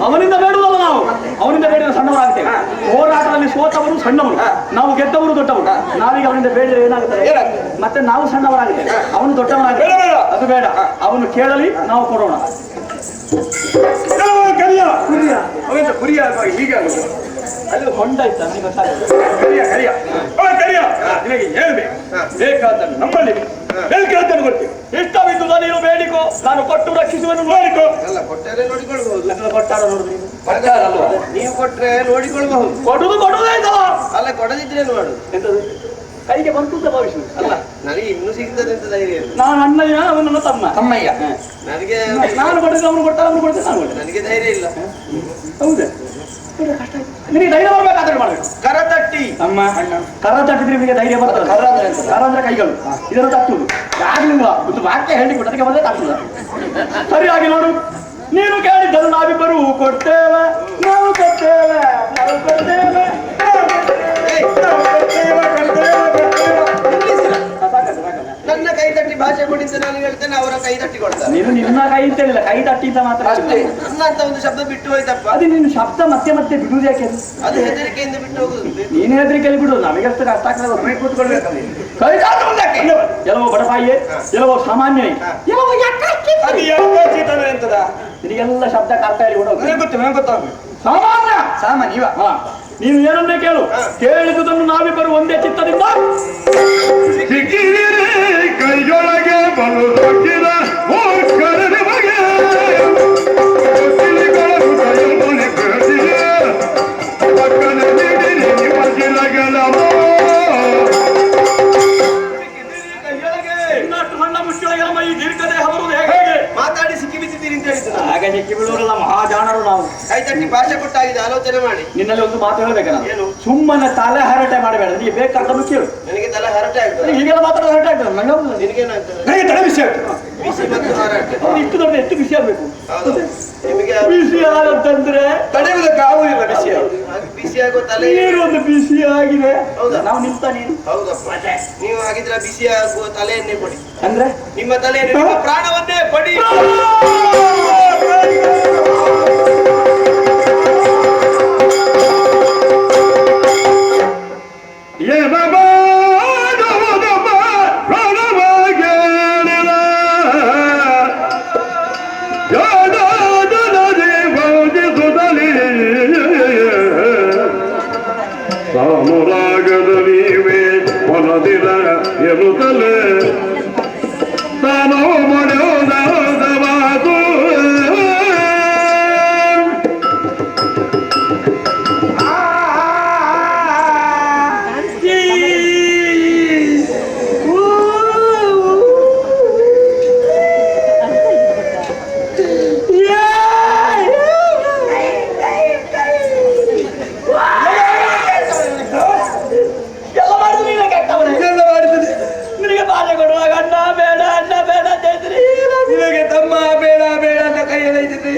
Speaker 4: ಅವನಿಂದ ಬೇಡುವುದಲ್ಲ ನಾವು ಅವನಿಂದ ಬೇಡಿದ ಸಣ್ಣವರಾಗ್ತೇವೆ ಹೋರಾಟದಲ್ಲಿ ಸೋತವರು ಸಣ್ಣವರು ನಾವು ಗೆದ್ದವರು ದೊಡ್ಡವರು ನಾವೀಗ ಅವನಿಂದ ಬೇಡಿದ್ರೆ ಏನಾಗುತ್ತದೆ ಮತ್ತೆ ನಾವು ಸಣ್ಣವರಾಗ್ತೇವೆ ಅವನು ದೊಡ್ಡವರಾಗ್ತೇವೆ ಅದು ಬೇಡ ಅವನು ಕೇಳಲಿ ನಾವು ಕೊಡೋಣ
Speaker 3: ಕುರಿಯ ಹೀಗೆ ಆಗುದು
Speaker 4: ಅಲ್ಲಿ ಹೊಂಡ ಇತ್ತ ನನಗೆ ಗೊತ್ತಾಗುತ್ತೆ
Speaker 3: ನಿನಗೆ ಹೇಳ್ಬೇಕು ಬೇಕಾದನ್ನು ನಮ್ಮಲ್ಲಿ ಬೇಕಾದನ್ನು ಕೊಡ್ತೀವಿ
Speaker 4: ಇಷ್ಟವಿದ್ದುದ ನೀನು ಬೇಡಿಕೋ ನಾನು ಕೊಟ್ಟು ರಕ್ಷಿಸುವೆನು ನೋಡಿಕೋ
Speaker 3: ಅಲ್ಲ ಕೊಟ್ಟರೆ ನೋಡಿಕೊಳ್ಬಹುದು
Speaker 4: ಕೊಟ್ಟಾರ ನೋಡಿದ್ರಿ
Speaker 3: ನೀವು ಕೊಟ್ರೆ ನೋಡಿಕೊಳ್ಬಹುದು
Speaker 4: ಕೊಡುವುದೇ ಇದ್ದಲ್ಲ
Speaker 3: ಅಲ್ಲ ಕೊಡದಿದ್ರೆ ನೋಡು
Speaker 4: ಎಂತದು ಕೈಗೆ ಬಂತು ಅಂತ ಭಾವಿಸು
Speaker 3: ಅಲ್ಲ ನನಗೆ ಇನ್ನೂ ಸಿಗ್ತದೆ ಅಂತ ಧೈರ್ಯ ಇಲ್ಲ
Speaker 4: ನಾನು ಅಣ್ಣಯ್ಯ ಅವನು ನನ್ನ ತಮ್ಮಯ್ಯ
Speaker 3: ನನಗೆ
Speaker 4: ನಾನು ಕೊಟ್ಟಿದ್ರೆ ಅವನು ಕೊಡ್ತಾರೆ ಅವನು ಕೊಡ್ತೇನೆ ನಾನು ಕೊಡ್ತೇನೆ
Speaker 3: ನನಗೆ ಧೈರ್ಯ ಇಲ್ಲ
Speaker 4: ಹೌದಾ ಕಷ್ಟ ಆಯ್ತು ನಿನಗೆ ಧೈರ್ಯ ಬರ್ಬೇಕಾದ್ರೆ ಮಾಡ್ಬೇಕು.
Speaker 3: ಕರ ತಟ್ಟಿ
Speaker 4: ಅಮ್ಮ ಕರ ತಟ್ಟಿದ್ರೆ ನಿಮಗೆ ಧೈರ್ಯ ಬರ್ತದೆ.
Speaker 5: ಕರ ಅಂದ್ರೆ ಎಂತ?
Speaker 4: ಕರ ಅಂದ್ರೆ ಕೈಗಳು, ಇದನ್ನು ತಟ್ಟುದು. ಆಗ್ಲಿಲ್ವಾ ಒಂದು ವಾಕ್ಯ ಹೇಳಿ ಕೊಟ್ಟದಕ್ಕೆ ಬಂದ್ರೆ ತಟ್ಟುದ. ಸರಿಯಾಗಿ ನೋಡು, ನೀನು ಕೇಳಿದ್ದನ್ನು ನಾವಿಬ್ಬರು ಕೊಡ್ತೇವೆ, ನಾವು ಕೊಡ್ತೇವೆ, ನಾವು ಕೊಡ್ತೇವೆ.
Speaker 3: ನನ್ನ ಕೈ ತಟ್ಟಿ ಭಾಷೆ ಕೊಡಿದ್ದ ನಾನು ಹೇಳ್ತೇನೆ, ಅವರ ಕೈ ತಟ್ಟಿ ಕೊಡ್ತಾರೆ.
Speaker 4: ನೀನು ನಿನ್ನ ಕೈ ಅಂತ ಹೇಳಿಲ್ಲ, ಕೈ ತಟ್ಟಿ ಅಂತ ಮಾತ್ರ
Speaker 5: ಅಷ್ಟೇ.
Speaker 3: ನನ್ನ ಅಂತ ಒಂದು ಶಬ್ದ ಬಿಟ್ಟು ಹೋಯ್ತಪ್ಪ.
Speaker 4: ಅದು ನೀನು ಶಬ್ದ ಮತ್ತೆ ಮತ್ತೆ ಬಿಡುವುದು ಯಾಕೆ?
Speaker 3: ಅದು ಹೆದರಿಕೆಯಿಂದ ಬಿಟ್ಟು ಹೋಗುದು.
Speaker 4: ನೀನೇ ಹೆದರಿಕೆಯಲ್ಲಿ ಬಿಡುದು, ನಮಗೆ ಅಷ್ಟು ಕಷ್ಟ ಆಗ್ತದೆ. ಒಮ್ಮೆ ಕೂತ್ಕೊಳ್ಬೇಕು. ಕೈ ತಾನು ಮುಂದಕ್ಕೆ. ಎಲ್ಲವೋ ಬಡಪಾಯಿ, ಎಲ್ಲವೋ ಸಾಮಾನ್ಯ, ಎಲ್ಲವೋ
Speaker 5: ಅದು ಯಾಕೆ ಎಂತದ?
Speaker 4: ನಿನಗೆಲ್ಲ ಶಬ್ದ ಕಾರ್ತಾಯಲ್ಲಿ
Speaker 5: ನನಗೆ ಗೊತ್ತು, ನನಗೆ ಗೊತ್ತಾಗ್ಬೇಕು.
Speaker 4: ಸಾಮಾನ್ಯ
Speaker 5: ಸಾಮಾನ್ಯ ಇವ.
Speaker 4: ಹಾ, ನೀನು ಏನನ್ನೇ ಕೇಳು, ಕೇಳಿದುದನ್ನು ನಾವಿಬ್ಬರು ಒಂದೇ ಚಿತ್ತದಿಂದ
Speaker 6: ಸಿಕ್ಕಿದರೆ ಕೈಯೊಳಗೆ ಬಲು ಸೊಕ್ಕಿದ ಓಸ್ಕರನೆ ಬಗೆ ಸಿಲಿಗಳನ್ನು ಕೈಯೊಳಗೆ ಕಳಿಸಿದೆ ಪಕ್ಕನ ನೀಡಿರಿ ನಿಮ್ಮ ಗಿಲಗಲವೋ
Speaker 4: ಇನ್ನಷ್ಟು ಸಣ್ಣ ಮುಷ್ಟಿಯೊಳಗೆ ನಮ್ಮ ಈ ದೀರ್ಘದೇಹ ಬರುವುದು ಹೇಗೆ?
Speaker 3: ಮಾತಾಡಿ ಸಿಕ್ಕಿ ಬಿದ್ದಿದ್ದೀರಿ ಅಂತ ಹೇಳಿದ್ದು ನಾನು.
Speaker 4: ಹಾಗೆ ಸಿಕ್ಕಿ ಬಿಡುವರಲ್ಲ ಮಹಾಜಾಣರು ನಾವು.
Speaker 3: ಕೈ ತಟ್ಟಿ ಭಾಷೆ ಕೊಟ್ಟಾಗಿದೆ, ಆಲೋಚನೆ ಮಾಡಿ.
Speaker 4: ನಿನ್ನಲ್ಲಿ ಒಂದು ಮಾತು ಹೇಳ್ಬೇಕು ನಾನು.
Speaker 3: ಏನು?
Speaker 4: ಸುಮ್ಮನೆ ತಲೆ ಹರಟೆ ಮಾಡಬೇಡ, ನೀನು ಬೇಕಾದನ್ನು ಕೇಳು.
Speaker 3: ನನಗೆ ತಲೆ ಹರಟೆ ಆಗ್ತದೆ.
Speaker 4: ನೀನು ಹೀಗೆಲ್ಲ ಮಾತಾಡೋದು ಹರಟೆ ಆಗ್ತದೆ ನಂಗೆ ಹೌದು.
Speaker 3: ನಿನಗೇನಾಗ್ತದೆ?
Speaker 4: ನನಗೆ ತಲೆ ಬಿಸಿ ಆಗ್ತದೆ.
Speaker 3: ಬಿಸಿ ಮತ್ತು ಹರಟೆ.
Speaker 4: ಅವ್ನು ಇಷ್ಟು ದೊಡ್ಡ ಎಷ್ಟು ಬಿಸಿ ಆಗ್ಬೇಕು?
Speaker 3: ಹೌದು. ನಿಮಗೆ
Speaker 4: ಬಿಸಿ ಆಗತ್ತಂದ್ರೆ
Speaker 5: ತಡೆಯುವುದಕ್ಕೆ ಆಗುವುದಿಲ್ಲ ಬಿಸಿ.
Speaker 3: ಬಿಸಿ ಆಗೋ ತಲೆ
Speaker 4: ನೀರು ಒಂದು ಬಿಸಿ ಆಗಿದೆ.
Speaker 3: ಹೌದಾ?
Speaker 4: ನಾವು ನಿಂತ ನೀನು
Speaker 3: ಹೌದಪ್ಪ. ನೀವು ಹಾಗಿದ್ರೆ ಬಿಸಿ ಆಗುವ ತಲೆಯನ್ನೇ ಕೊಡಿ.
Speaker 4: ಅಂದ್ರೆ
Speaker 3: ನಿಮ್ಮ ತಲೆಯನ್ನು, ನಿಮ್ಮ ಪ್ರಾಣವನ್ನೇ ಕೊಡಿ.
Speaker 6: ಸಾನುರಾಗದ ನೀವೇ ಹೊಲದಿರ ಎನ್ನುತ್ತಲೇ ತಾನೋ ಮನೆಯೋದವಾದು
Speaker 4: ಎಲ್ಲ ಮಾಡಿದ್ರು ನೀನೇ ಕೆಟ್ಟವನೇ. ನಿನಗೆ ಬಾಧೆ ಕೊಡುವಾಗ ಅಣ್ಣ ಬೇಡ ಅಣ್ಣ ಬೇಡ ಅಂತ ಹೇಳ್ತೀರಿ.
Speaker 5: ನಿನಗೆ ತಮ್ಮ ಬೇಡ ಬೇಡ ಅಂತ ಕೈಯಲ್ಲಿ ಇದ್ದಿದ್ರೆ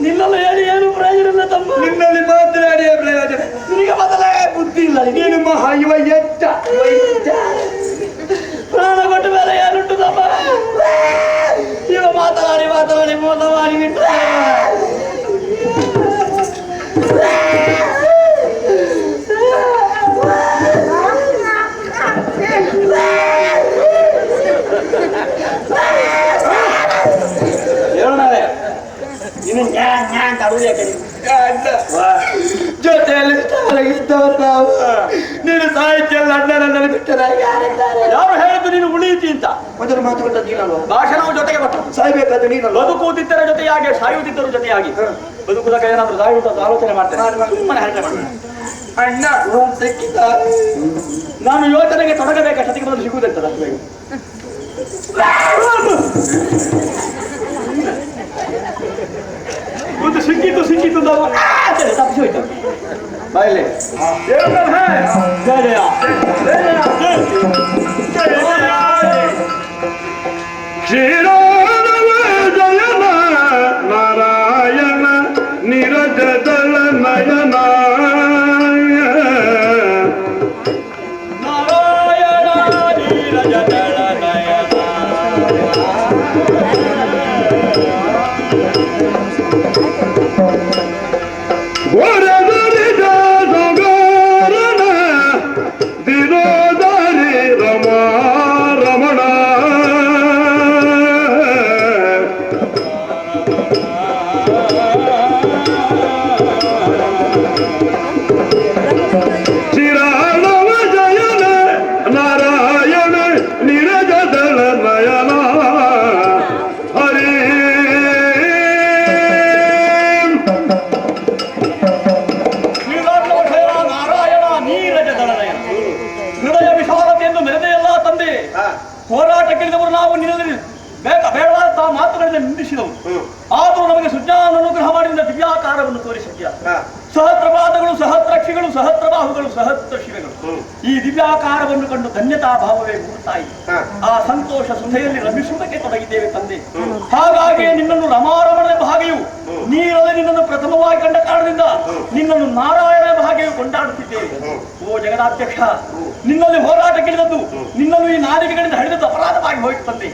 Speaker 4: ನಿನ್ನೆಲ್ಲ ಹೇಳಿ ಏನು ಪ್ರಯೋಜನ ಇಲ್ಲ ತಮ್ಮ.
Speaker 5: ನಿನ್ನಲ್ಲಿ ಮಾತನಾಡಿ ಪ್ರಯೋಜನ.
Speaker 4: ನಿನಗೆ ಮೊದಲೇ ಬುದ್ಧಿ ಇಲ್ಲ.
Speaker 5: ನೀನು ಮಹಾ ಇವ ಎಚ್ಚ
Speaker 4: ಪ್ರಾಣ ಕೊಟ್ಟ ಮೇಲೆ ಏನುಂಟು ತಮ್ಮ? ಇವ ಮಾತನಾಡಿ ಮಾತನಾಡಿ ಮೋಸ ಮಾಡಿ ಬಿಟ್ಟು ಹೇಳೋಣವೇ ಇನ್ನು ನ್ಯಾ ಅಂತ ಅಡುಗೆ ಯಾಕೆ ನೀನು?
Speaker 5: ಜೊತೆಯಲ್ಲಿ ಇದ್ದವರು ನಾವು. ನೀನು ಸಾಹಿತ್ಯ ಅಣ್ಣನನ್ನು ಬಿಟ್ಟರೆ ಯಾರಿದ್ದಾರೆ?
Speaker 4: ಯಾರು ಹೇಳಿದ್ದು ನೀನು ಉಳಿಯಿತಿ ಅಂತ?
Speaker 5: ಮೊದಲು ಮಾತು ಕೊಟ್ಟದ್ದು ನೀನಲ್ವ?
Speaker 4: ಭಾಷಣವು ಜೊತೆಗೆ ಕೊಟ್ಟ.
Speaker 5: ಸಾಯ್ಬೇಕಾದ್ರೆ ನೀನಲ್ವ?
Speaker 4: ಬದುಕುತ್ತಿದ್ದರ ಜೊತೆಯಾಗಿ ಸಾಯುತ್ತಿದ್ದರು ಜೊತೆಯಾಗಿ. ಬದುಕುದಾಗ ಏನಾದ್ರು ಸಾಯುವುದು ಅಂತ ಆಲೋಚನೆ ಮಾಡ್ತೇನೆ. ಸುಮ್ಮನೆ ಹರಟೆ ಮಾಡ್ತೇನೆ.
Speaker 5: ಅಣ್ಣ ಸಿಕ್ಕಿದ
Speaker 4: ನಾನು ಯೋಚನೆಗೆ ತೊಡಗಬೇಕಷ್ಟೊತ್ತಿಗೆ ಮೊದಲು ಸಿಗುವುದಂತದ ಬೇಗ. ಒಂದು ಸಿಕ್ಕಿತ್ತು ಸಿಕ್ಕಿತ್ತು ಅಂತ ಅಂತೇಳಿ ತಪ್ಪಿಸಿ ಹೋಯ್ತು ಬಾಯಲ್ಲಿ.
Speaker 6: ಶ್ರೀರಾಮ ಜಯನ ನಾರಾಯಣ ನಿರಜದಳ ನಯನ
Speaker 4: ನಾರಾಯಣ ನೀರಜದಳ ನಯನ
Speaker 6: ಗೋರದರಿದ ಸೊಗಾರಣ ದಿನೋದರಿ ರಮಾ ರಮಣ ಶ್ರೀರಾಮ ಜಯನ ನಾರಾಯಣ ನಿರಜದಳ ನಯನ ಹರೇ
Speaker 4: ನಾರಾಯಣ ನೀರಜದಳ ನಯನ. ಹೃದಯ ವಿಶಾಲತೆಯನ್ನು ಮೆರೆದೆಯಲ್ಲ ತಂದೆ. ಹೋರಾಟಕ್ಕಿಳಿದವರು ನಾವು ನಿನ್ನಲ್ಲಿ ಬೇಡವಾದ ಮಾತುಗಳಿಂದ ನಿಂದಿಸಿದವು. ಆದರೂ ನಮಗೆ ಸುಜ್ಞಾನ ಅನುಗ್ರಹ ಮಾಡಿದ ದಿವ್ಯಾಕಾರವನ್ನು ತೋರಿಸಿದ್ಯಾ. ಸಹಸ್ರಪಾದಗಳು, ಸಹಸ್ರಕ್ಷಿಗಳು, ಸಹಸ್ರಬಾಹುಗಳು, ಸಹಸ್ರ ಶಿರಗಳು, ಈ ದಿವ್ಯಾಕಾರವನ್ನು ಕಂಡು ಧನ್ಯತಾ ಭಾವವೇ ಮೂಡ್ತಾ ಇದೆ. ಆ ಸಂತೋಷ ಸುಧೆಯಲ್ಲಿ ರಮಿಸುವುದಕ್ಕೆ ತೊಡಗಿದ್ದೇವೆ ತಂದೆ. ಹಾಗಾಗಿ ನಿನ್ನನ್ನು ರಮಾರಮಣೆಂಬ ಹಾಗೆಯೂ, ನೀರಲ್ಲೇ ನಿನ್ನನ್ನು ಪ್ರಥಮವಾಗಿ ಕಂಡ ಕಾರಣದಿಂದ ನಿನ್ನನ್ನು ನಾರಾಯಣ ಎಂಬ ಹಾಗೆಯೂ ಕೊಂಡಾಡುತ್ತಿದ್ದೇವೆ. ಓ ಜಗದಾಧ್ಯಕ್ಷ, ನಿನ್ನಲ್ಲಿ ಹೋರಾಟಕ್ಕಿಳಿದದ್ದು, ನಿನ್ನನ್ನು ಈ ನಾಲಿಗೆಗಳಿಂದ ಹಿಡಿದದ್ದು ಅಪರಾಧವಾಗಿ ಹೋಯಿತು ತಂದೆ.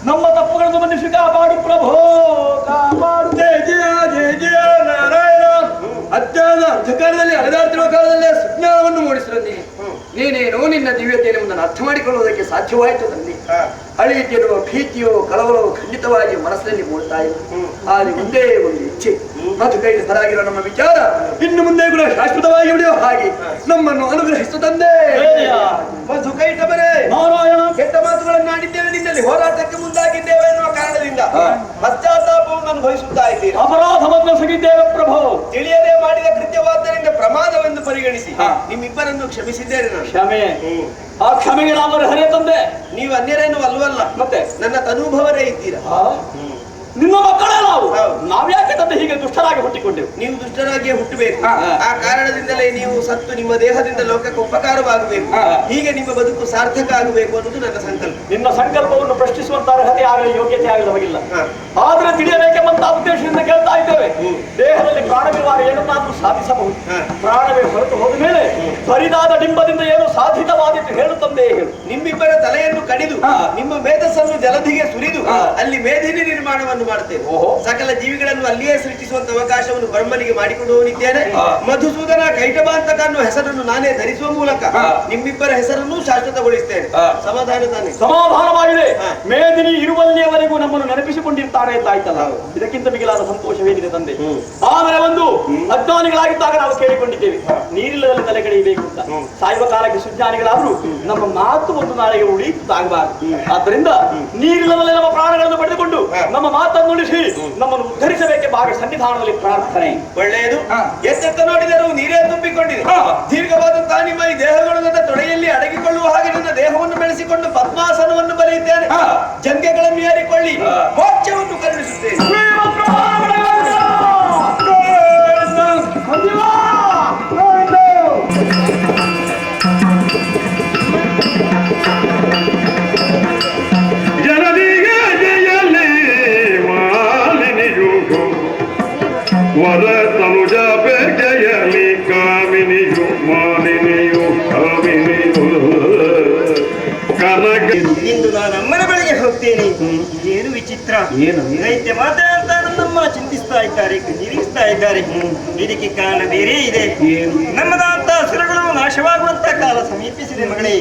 Speaker 4: ನಮ್ಮ ತಪ್ಪುಗಳನ್ನು ಮನ್ನಿಸಿ ಕಾಪಾಡು ಪ್ರಭೋ, ಕಾಪಾಡು.
Speaker 5: ಜಯ ಜಯ ಜಯ ಜಯ ನಾರಾಯಣ. ಅಜ್ಞಾನ ಅಂಧಕಾರದಲ್ಲಿ ಅಲೆದಾಡ್ತಿರುವ ಕಾಲದಲ್ಲೇ ಸುಜ್ಞಾನವನ್ನು ಮೂಡಿಸಿದ ನೀನೇನು ನಿನ್ನ ದಿವ್ಯತೆಯನ್ನು ನನ್ನನ್ನು ಅರ್ಥ ಮಾಡಿಕೊಳ್ಳುವುದಕ್ಕೆ ಸಾಧ್ಯವಾಯಿತು ತಂದೆ. ಅಳಿಯುತ್ತಿರುವ ಭೀತಿಯೋ ಕಳವಳವೋ ಖಂಡಿತವಾಗಿ ಮನಸ್ಸಿನಲ್ಲಿ ಮೂಡ್ತಾ ಇದೆ. ಆದರೆ ಒಂದೇ ಒಂದು ಇಚ್ಛೆ, ಅದು ಕೈ ಹೊರಾಗಿರೋ ನಮ್ಮ ವಿಚಾರ ಇನ್ನು ಮುಂದೆ ಕೂಡ ಶಾಶ್ವತವಾಗಿ ಉಳಿಯೋ ಹಾಗೆ ನಮ್ಮನ್ನು ಅನುಗ್ರಹಿಸು ತಂದೆ.
Speaker 3: ಮಧುಕೈಟವರೇ, ಕೆಟ್ಟ ಮಾತುಗಳನ್ನು ಆಡಿದ್ದೇವೆ, ನಿನ್ನಲ್ಲಿ ಹೋರಾಟಕ್ಕೆ ಮುಂದಾಗಿದ್ದೇವೆ ಎನ್ನುವ ಕಾರಣದಿಂದ ಪಶ್ಚಾತ್ತಾಪವನ್ನು ಅನುಭವಿಸುತ್ತಾ ಇದ್ದೀರಿ.
Speaker 4: ಅಪರಾಧವನ್ನು ಸಗಿದ್ದೇವೆ ಪ್ರಭು.
Speaker 3: ತಿಳಿಯದೆ ಮಾಡಿದ ಕೃತ್ಯವಾದ್ದರಿಂದ ಪ್ರಮಾದವೆಂದು ಪರಿಗಣಿಸಿ ನಿಮ್ಮಿಬ್ಬರನ್ನು ಕ್ಷಮಿಸಿದ್ದೇನೆ ನಾನು.
Speaker 4: ಕ್ಷಮೆ, ಆ ಕ್ಷಮೆಗೆ ನಾವು ಹರೇ ತಂದೆ.
Speaker 3: ನೀವು ಅನ್ಯರೇನು ಅಲ್ವಲ್ಲ,
Speaker 4: ಮತ್ತೆ
Speaker 3: ನನ್ನ ತನುಭವರೇ ಇದ್ದೀರಾ.
Speaker 4: ನಿನ್ನ ಮಕ್ಕಳೇ ನಾವ್ಯಾಕೆ ತಂದೆ ಹೀಗೆ ದುಷ್ಟರಾಗಿ ಹುಟ್ಟಿಕೊಂಡೆವು?
Speaker 3: ನೀವು ದುಷ್ಟರಾಗಿಯೇ ಹುಟ್ಟಬೇಕು. ಆ ಕಾರಣದಿಂದಲೇ ನೀವು ಸತ್ತು ನಿಮ್ಮ ದೇಹದಿಂದ ಲೋಕಕ್ಕೆ ಉಪಕಾರವಾಗಬೇಕು. ಹೀಗೆ ನಿಮ್ಮ ಬದುಕು ಸಾರ್ಥಕ ಆಗಬೇಕು ಅನ್ನೋದು ನನ್ನ ಸಂಕಲ್ಪ.
Speaker 4: ನಿನ್ನ ಸಂಕಲ್ಪವನ್ನು ಪ್ರಶ್ನಿಸುವಂತ ಅರ್ಹತೆ ಆಗಲಿ, ಯೋಗ್ಯತೆ ಆಗಲಿ ನಮಗಿಲ್ಲ. ಆದ್ರೆ ತಿಳಿಯಬೇಕೆಂಬಂತ ಉದ್ದೇಶದಿಂದ ಕೇಳ್ತಾ ಇದ್ದೇವೆ. ದೇಹದಲ್ಲಿ ಪ್ರಾಣವಿರುವಾಗ ಏನನ್ನಾದ್ರೂ ಸಾಧಿಸಬಹುದು. ಪ್ರಾಣವೇ ಹೊರಟು ಹೋದ ಮೇಲೆ ಬರಿದಾದ ಡಿಂಬದಿಂದ ಏನು ಸಾಧಿತವಾದಿತ್ತು ಹೇಳು ತಂದೆ, ಹೇಳು.
Speaker 3: ನಿಮ್ಮಿಬ್ಬರ ತಲೆಯನ್ನು ಕಡಿದು ನಿಮ್ಮ ಮೇಧಸ್ಸನ್ನು ಜಲಧಿಗೆ ಸುರಿದು ಅಲ್ಲಿ ಮೇದಿನಿ ನಿರ್ಮಾಣವನ್ನು ಮಾಡ್ತೇನೆ. ಸಕಲ ಜೀವಿಗಳನ್ನು ಅಲ್ಲಿಯೇ ಸೃಷ್ಟಿಸುವಂತ ಅವಕಾಶವನ್ನು ಬ್ರಹ್ಮನಿಗೆ ಮಾಡಿಕೊಂಡು ಹೋಗಿದ್ದೇನೆ. ಮಧುಸೂದನ ಕೈಟಭಾಂತಕ ಅನ್ನುವ ಹೆಸರನ್ನು ನಾನೇ ಧರಿಸುವ ಮೂಲಕ ನಿಮ್ಮಿಬ್ಬರ ಹೆಸರನ್ನು ಶಾಶ್ವತಗೊಳಿಸ್ತೇನೆ. ಸಮಾಧಾನ ತಾನೆ?
Speaker 4: ಸಮಾಧಾನವಾಗಿದೆ. ಮೇದಿನಿ ಇರುವಲ್ಲಿಯವರೆಗೂ ನಮ್ಮನ್ನು ನೆನಪಿಸಿಕೊಂಡಿರ್ತಾರೆ ಅಂತ ಆಯ್ತಲ್ಲ, ಇದಕ್ಕಿಂತ ಮಿಗಿಲಾದ ಸಂತೋಷವೇನಿದೆ ತಂದೆ. ಆಮೇಲೆ ಒಂದು ಅಜ್ಞಾನಿಗಳಾಗಿದ್ದಾಗ ನಾವು ಕೇಳಿಕೊಂಡಿದ್ದೇವೆ ನೀರಿಲ್ಲದಲ್ಲಿ ತಲೆ ಕಡಿಯಬೇಕು ಅಂತ. ಸಾಯುವ ಕಾಲಕ್ಕೆ ಸುಜ್ಞಾನಿಗಳಾದ್ರೂ ನಮ್ಮ ಮಾತು ಒಂದು ನಾಳೆಗೆ ಉಳಿತಾಗಬಾರದು. ಆದ್ದರಿಂದ ನೀರಿಲ್ಲದಲ್ಲೇ ನಮ್ಮ ಪ್ರಾಣಗಳನ್ನು ಪಡೆದುಕೊಂಡು ನಮ್ಮ ಮಾತನ್ನು ಉಳಿಸಿ ನಮ್ಮನ್ನು ಉದ್ಧರಿಸಬೇಕೆ ಭಾಗ ಸನ್ನಿಧಾನದಲ್ಲಿ ಪ್ರಾರ್ಥನೆ.
Speaker 3: ಒಳ್ಳೆಯದು. ಎಚ್ಚೆತ್ತ ನೋಡಿದರೂ ನೀರೇ ತುಂಬಿಕೊಂಡಿದೆ. ದೀರ್ಘವಾದಂತಹ ನಿಮ್ಮ ಈ ದೇಹಗಳು ನನ್ನ ತೊಡೆಯಲ್ಲಿ ಅಡಗಿಕೊಳ್ಳುವ ಹಾಗೆ ನನ್ನ ದೇಹವನ್ನು ಬೆಳೆಸಿಕೊಂಡು ಪದ್ಮಾಸನವನ್ನು ಬರೆಯುತ್ತೇನೆ. ಜಂಗೆಗಳನ್ನು ಏರಿಕೊಳ್ಳಿ, ಮೋಕ್ಷವನ್ನು ಕರುಣಿಸುತ್ತೇನೆ.
Speaker 6: ವರ ತನುಜ ಬೇಗೆಯಲಿ ಕಾಮಿನಿಯು ಮಾಲಿನಿಯು ಕಾಮಿನಿಯು ಕನಕ.
Speaker 7: ಇಂದು ನಾನು ಅಮ್ಮನ ಬಳಿಗೆ ಹೋಗ್ತೇನೆ. ಏನು ವಿಚಿತ್ರ, ದೈತ್ಯ ಮಾತೆ ಅಂತ ನನ್ನಮ್ಮ ಚಿಂತಿಸ್ತಾ ಇದ್ದಾರೆ, ನಿರೀಕ್ಷಿಸ್ತಾ ಇದ್ದಾರೆ. ಇದಕ್ಕೆ ಕಾರಣ ಬೇರೆ ಇದೆ. ನಮ್ಮದಂತ ಸುರಗಳು ನಾಶವಾಗುವಂತ ಕಾಲ ಸಮೀಪಿಸಿದೆ ಮಗಳೇ.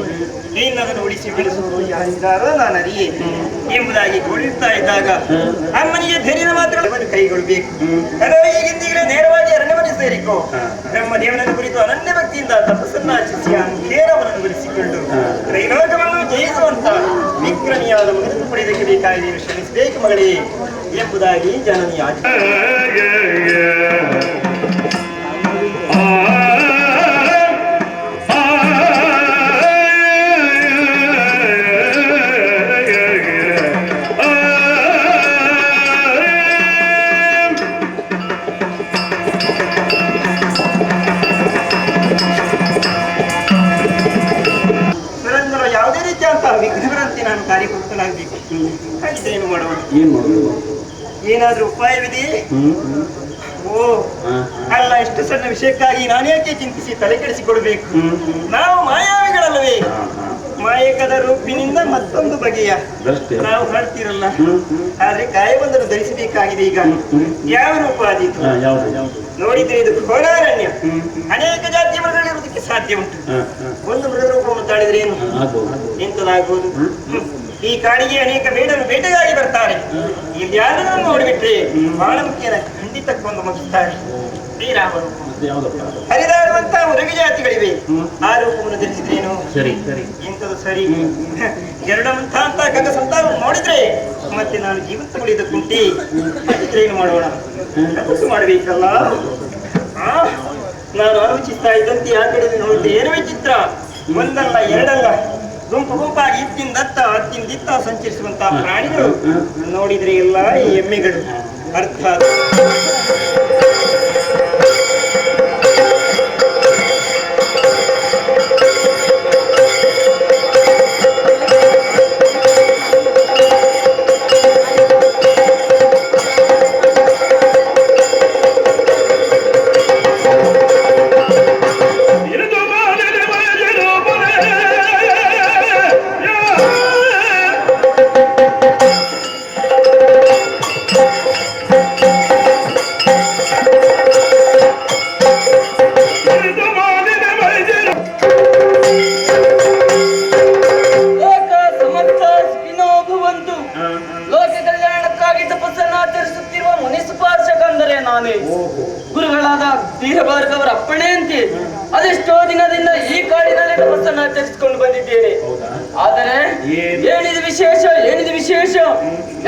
Speaker 7: ಏನದನ್ನು ಉಳಿಸಿ ಬೆಳೆಸುವುದು ಯಾರಿದ್ದಾರೋ ನಾನು ಅರಿಯೇ ಎಂಬುದಾಗಿ ಗೋಳಿಸ್ತಾ ಇದ್ದಾಗ ಅಮ್ಮನಿಗೆ ಧೈರ್ಯದ ಮಾತುಗಳನ್ನು ಕೈಗೊಳ್ಳಬೇಕು. ಈಗಿಂದೀಗಲೇ ನೇರವಾಗಿ ಅರಣ್ಯವನ್ನು ಸೇರಿಕೋ. ಬ್ರಹ್ಮದೇವನನ್ನು ಕುರಿತು ಅನನ್ಯ ಭಕ್ತಿಯಿಂದ ತಪಸ್ಸನ್ನು ಆಚರಿಸಿ ಅಂಕೇರವನ್ನು ಬಿಡಿಸಿಕೊಂಡು ತ್ರೈಲೋಕವನ್ನು ಜಯಿಸುವಂತ ವಿಕ್ರಮಿಯಾದ ಮಗನನ್ನು ಪಡೆಯಲಿಕ್ಕೆ ಬೇಕಾಗಿ ಶ್ರಮಿಸಬೇಕು ಮಗಳೇ ಎಂಬುದಾಗಿ ಜನನಿ ಆಚೆ. ಯಾವುದೇ ರೀತಿಯಂತಹ ವಿಘ್ನಗಳಂತೆ ನಾನು ಕಾರ್ಯಪ್ರವೃತ್ತನಾಗಬೇಕು. ಖಂಡಿತ ಏನು ಮಾಡುವ, ಏನಾದ್ರೂ ಉಪಾಯವಿದೆಯೇ? ಓ ಅಲ್ಲ, ಎಷ್ಟು ಸಣ್ಣ ವಿಷಯಕ್ಕಾಗಿ ನಾನೇಕೆ ಚಿಂತಿಸಿ ತಲೆ ಕೆಡಿಸಿಕೊಡ್ಬೇಕು? ನಾವು ಮಾಯಾವಿಗಳಲ್ಲವೇ? ಮಾಯಕದ ರೂಪಿನಿಂದ ಮತ್ತೊಂದು ಬಗೆಯ ನಾವು ಹಾಡ್ತಿರಲ್ಲ. ಆದ್ರೆ ಕಾಯವೊಂದನ್ನು ಧರಿಸಬೇಕಾಗಿದೆ. ಈಗ ಯಾವ ರೂಪ ಆದೀತು ನೋಡಿದ್ರೆ ಇದು ಘೋರಾರಣ್ಯ. ಅನೇಕ ಜಾತಿಯ ಮೃಗಗಳಿರುವುದಕ್ಕೆ ಸಾಧ್ಯ ಉಂಟು. ಒಂದು ಮೃಗ ರೂಪವನ್ನು ತಾಳಿದ್ರೆ ಏನು ಎಂತದಾಗುವುದು? ಈ ಕಾಡಿಗೆ ಅನೇಕ ಬೇಟೆಗಾಗಿ ಬರ್ತಾರೆ. ಇಲ್ಲಿ ಯಾರನ್ನು ನೋಡಿಬಿಟ್ರೆ ಬಹಳ ಮುಖ್ಯನ ಖಂಡಿತಕ್ಕೊಂದು ಮುಗಿಸ್ತಾರೆ. ಶ್ರೀರಾಮರು ಹರಿದಾಡುವಂತಹ ಮೃಗ ಜಾತಿಗಳಿವೆ. ಆ ರೂಪವನ್ನು ಧರಿಸಿದ್ರೇನು ಎಂತದು ಸರಿ? ಎರಡಂತ ಅಂತ ಗಂಗ ಸಂತಾನವನ್ನು ನೋಡಿದ್ರೆ ಮತ್ತೆ ನಾನು ಜೀವಂತ ಉಳಿದಕ್ಕುಂಟೆ. ಏನು ಮಾಡೋಣ? ತಪಸ್ಸು ಮಾಡಬೇಕಲ್ಲ. ನಾನು ಆಲೋಚಿಸ್ತಾ ಇದ್ದಂತೆ ಆ ಕಡೆ ನೋಡಿದ್ರೆ ಏನು ವಿಚಿತ್ರ. ಒಂದಲ್ಲ ಎರಡಲ್ಲ, ಗುಂಪು ಗುಂಪಾಗಿ ಇತ್ತಿಂದತ್ತ ಅತ್ತಿಂದಿತ್ತ ಸಂಚರಿಸುವಂತಹ ಪ್ರಾಣಿಗಳು ನೋಡಿದ್ರೆ ಎಲ್ಲ ಈ ಎಮ್ಮೆಗಳು. ಅರ್ಥಾತ್
Speaker 2: ಮೊದಲಾದವರ ಅಪ್ಪಣೆ ಅಂತೆ ಅದೆಷ್ಟೋ ದಿನದಿಂದ ಈ ಕಾಡಿನಲ್ಲಿ ತಪಸ್ಸನ್ನು ಆಚರಿಸಿಕೊಂಡು ಬಂದಿದ್ದೇನೆ. ಆದರೆ ಏನಿದು ವಿಶೇಷ